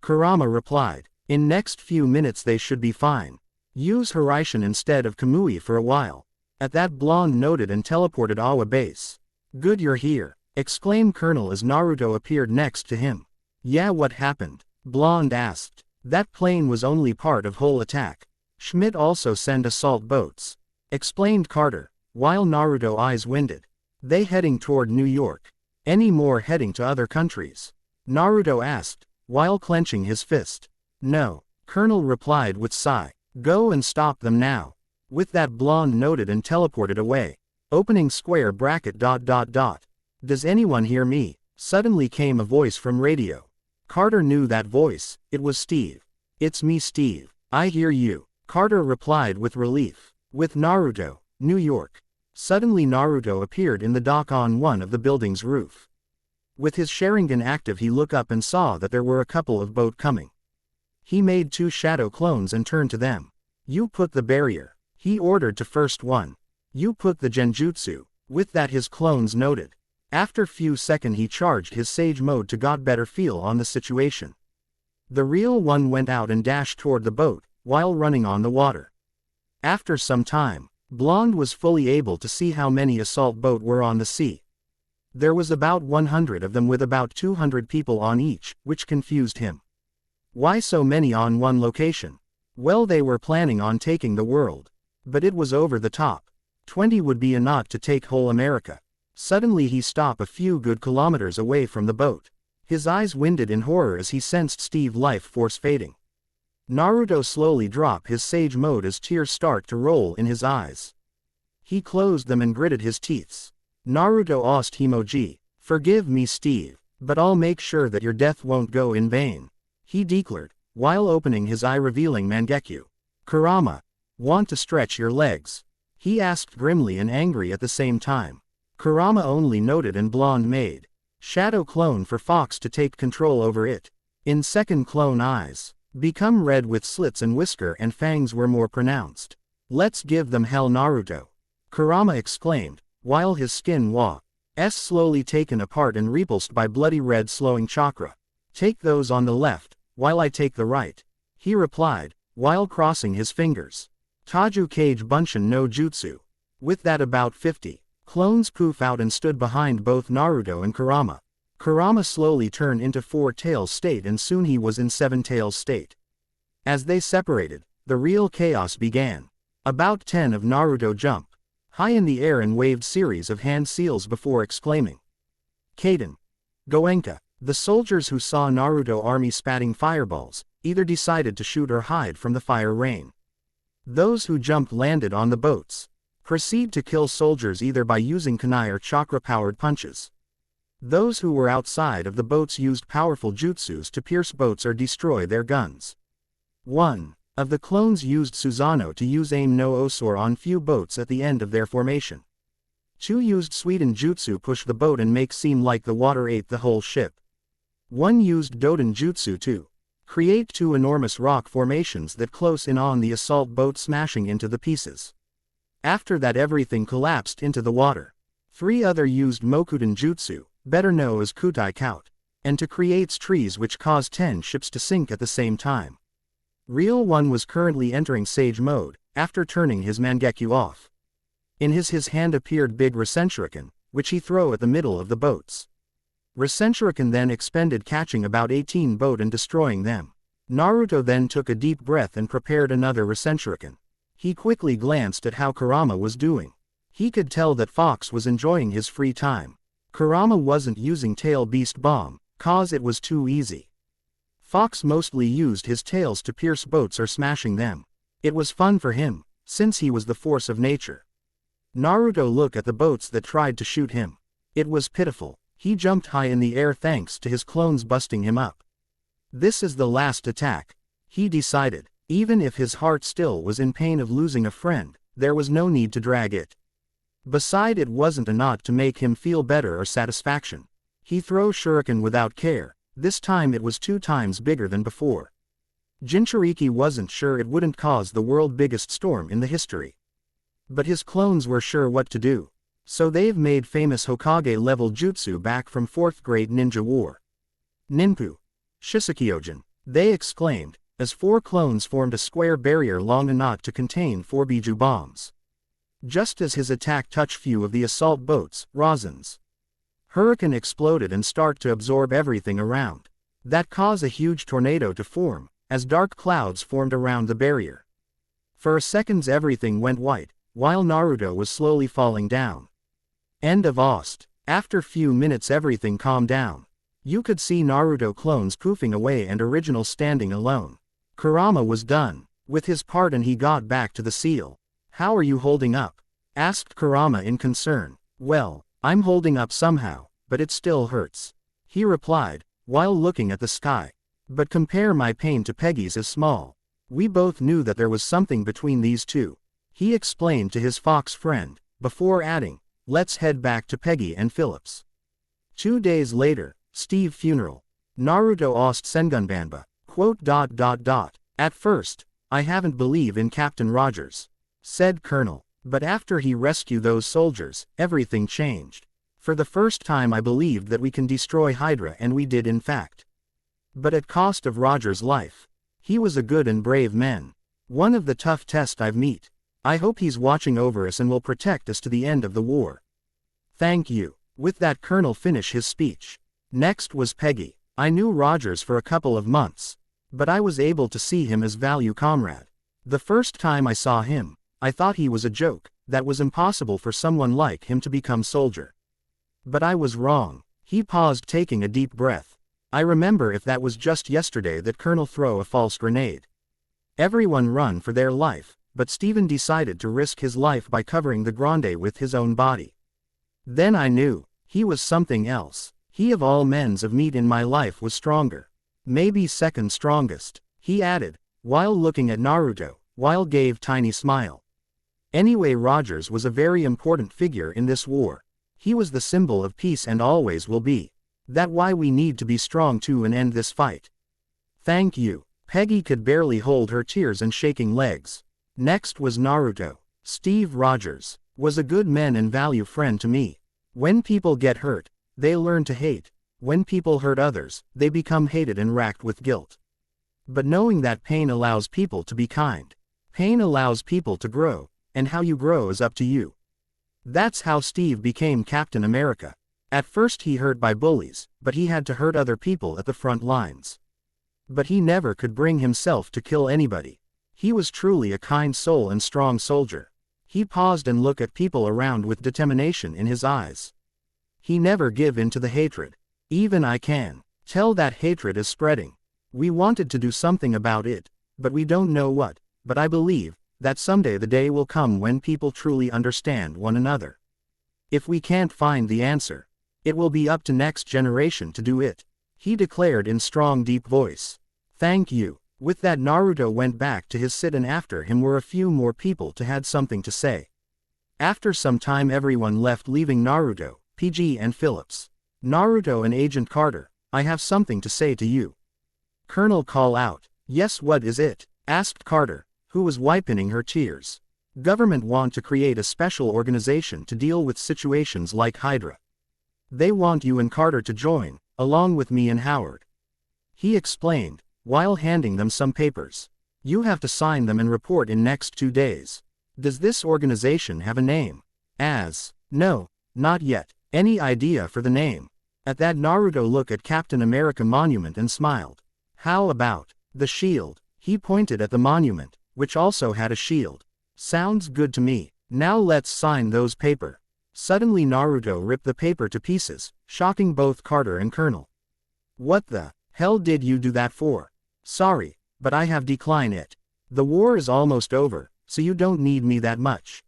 Kurama replied, in next few minutes they should be fine. Use Hiraishin instead of Kamui for a while. At that Blonde noted and teleported Awa base. Good you're here, exclaimed Colonel as Naruto appeared next to him. Yeah, what happened? Blonde asked. That plane was only part of whole attack. Schmidt also sent assault boats, explained Carter, while Naruto eyes winded. They heading toward New York. Any more heading to other countries? Naruto asked, while clenching his fist. No, Colonel replied with sigh. Go and stop them now. With that Blonde noted and teleported away. Opening square bracket ... Does anyone hear me? Suddenly came a voice from radio. Carter knew that voice. It was Steve. "It's me, Steve. I hear you," Carter replied with relief. "With Naruto, New York." Suddenly Naruto appeared in the dock on one of the building's roof. With his Sharingan active, he looked up and saw that there were a couple of boat coming. He made 2 shadow clones and turned to them. "You put the barrier," he ordered to first one. "You put the genjutsu." With that his clones noted. After few seconds he charged his Sage mode to got better feel on the situation. The real one went out and dashed toward the boat, while running on the water. After some time, Blonde was fully able to see how many assault boats were on the sea. There was about 100 of them with about 200 people on each, which confused him. Why so many on one location? Well, they were planning on taking the world. But it was over the top. 20 would be enough to take whole America. Suddenly he stopped a few good kilometers away from the boat. His eyes winded in horror as he sensed Steve's life force fading. Naruto slowly dropped his Sage mode as tears start to roll in his eyes. He closed them and gritted his teeth. Naruto asked Himoji, "Forgive me, Steve, but I'll make sure that your death won't go in vain," he declared, while opening his eye-revealing Mangekyo. "Kurama, want to stretch your legs?" he asked grimly and angry at the same time. Kurama only noted and Blonde made shadow clone for Fox to take control over it. In second clone eyes become red with slits and whisker and fangs were more pronounced. "Let's give them hell, Naruto," Kurama exclaimed, while his skin was slowly taken apart and repulsed by bloody red slowing chakra. "Take those on the left, while I take the right," he replied, while crossing his fingers. Taju Kage Bunshin no Jutsu. With that about 50 clones poof out and stood behind both Naruto and Kurama. Kurama slowly turned into 4-tails state and soon he was in 7-tails state. As they separated, the real chaos began. About 10 of Naruto jumped high in the air and waved series of hand seals before exclaiming, "Kaden! Goenka!" The soldiers who saw Naruto army spatting fireballs, either decided to shoot or hide from the fire rain. Those who jumped landed on the boats. Proceed to kill soldiers either by using kunai or chakra-powered punches. Those who were outside of the boats used powerful jutsus to pierce boats or destroy their guns. One of the clones used Susanoo to use aim no osor on few boats at the end of their formation. 2 used Sweden jutsu push the boat and make seem like the water ate the whole ship. 1 used Doden jutsu to create 2 enormous rock formations that close in on the assault boat, smashing into the pieces. After that everything collapsed into the water. 3 other used Mokuden jutsu, better known as Kutai Kaut, and to create trees which caused 10 ships to sink at the same time. Real one was currently entering Sage mode, after turning his Mangekyo off. In his hand appeared big Rasenshuriken, which he threw at the middle of the boats. Rasenshuriken then expended, catching about 18 boat and destroying them. Naruto then took a deep breath and prepared another Rasenshuriken. He quickly glanced at how Kurama was doing. He could tell that Fox was enjoying his free time. Kurama wasn't using Tail Beast Bomb, cause it was too easy. Fox mostly used his tails to pierce boats or smashing them. It was fun for him, since he was the force of nature. Naruto looked at the boats that tried to shoot him. It was pitiful. He jumped high in the air thanks to his clones busting him up. This is the last attack, he decided. Even if his heart still was in pain of losing a friend, there was no need to drag it. Beside, it wasn't enough to make him feel better or satisfaction. He threw shuriken without care. This time it was 2 times bigger than before. Jinchuriki wasn't sure it wouldn't cause the world's biggest storm in the history. But his clones were sure what to do. So they've made famous Hokage-level jutsu back from 4th grade ninja war. Ninpu! Shisekyojin! They exclaimed, as 4 clones formed a square barrier long enough to contain 4 Biju bombs. Just as his attack touched few of the assault boats, Razan's hurricane exploded and started to absorb everything around. That caused a huge tornado to form, as dark clouds formed around the barrier. For a second everything went white, while Naruto was slowly falling down. End of Ost. After few minutes everything calmed down. You could see Naruto clones poofing away and original standing alone. Kurama was done with his part and he got back to the seal. "How are you holding up?" asked Kurama in concern. "Well, I'm holding up somehow, but it still hurts," he replied, while looking at the sky. But compare my pain to Peggy's as small. We both knew that there was something between these two. He explained to his fox friend, before adding, let's head back to Peggy and Phillips. 2 days later, Steve funeral. Naruto ost Sengunbanba. At first, I haven't believed in Captain Rogers, said Colonel. But after he rescued those soldiers, everything changed. For the first time I believed that we can destroy Hydra, and we did in fact. But at cost of Rogers' life. He was a good and brave man. One of the tough tests I've met. I hope he's watching over us and will protect us to the end of the war. Thank you. With that, Colonel finished his speech. Next was Peggy. I knew Rogers for a couple of months, but I was able to see him as value comrade. The first time I saw him, I thought he was a joke, that was impossible for someone like him to become soldier. But I was wrong. He paused, taking a deep breath. I remember if that was just yesterday that Colonel threw a false grenade. Everyone run for their life, but Stephen decided to risk his life by covering the grande with his own body. Then I knew, he was something else. He of all men's of meat in my life was stronger. Maybe second strongest, he added, while looking at Naruto, while gave tiny smile. Anyway, Rogers was a very important figure in this war. He was the symbol of peace and always will be. That's why we need to be strong too and end this fight. Thank you. Peggy could barely hold her tears and shaking legs. Next was Naruto. Steve Rogers was a good man and value friend to me. When people get hurt, they learn to hate. When people hurt others, they become hated and racked with guilt. But knowing that pain allows people to be kind. Pain allows people to grow, and how you grow is up to you. That's how Steve became Captain America. At first he hurt by bullies, but he had to hurt other people at the front lines. But he never could bring himself to kill anybody. He was truly a kind soul and strong soldier. He paused and looked at people around with determination in his eyes. He never give in to the hatred. Even I can tell that hatred is spreading. We wanted to do something about it, but we don't know what. But I believe that someday the day will come when people truly understand one another. If we can't find the answer, it will be up to next generation to do it, he declared in strong deep voice. Thank you. With that, Naruto went back to his sit, and after him were a few more people to had something to say. After some time everyone left, leaving Naruto, PG and Phillips. Naruto and Agent Carter, I have something to say to you. Colonel call out. Yes, what is it? Asked Carter, who was wiping her tears. Government want to create a special organization to deal with situations like Hydra. They want you and Carter to join, along with me and Howard. He explained, while handing them some papers. You have to sign them and report in next 2 days. Does this organization have a name? No, not yet. Any idea for the name? At that, Naruto looked at Captain America monument and smiled. How about the shield? He pointed at the monument, which also had a shield. Sounds good to me. Now let's sign those paper. Suddenly Naruto ripped the paper to pieces, shocking both Carter and Colonel. What the hell did you do that for? Sorry, but I have declined it. The war is almost over, so you don't need me that much.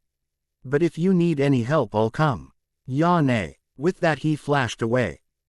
But if you need any help, I'll come. Ya nay. With that he flashed away.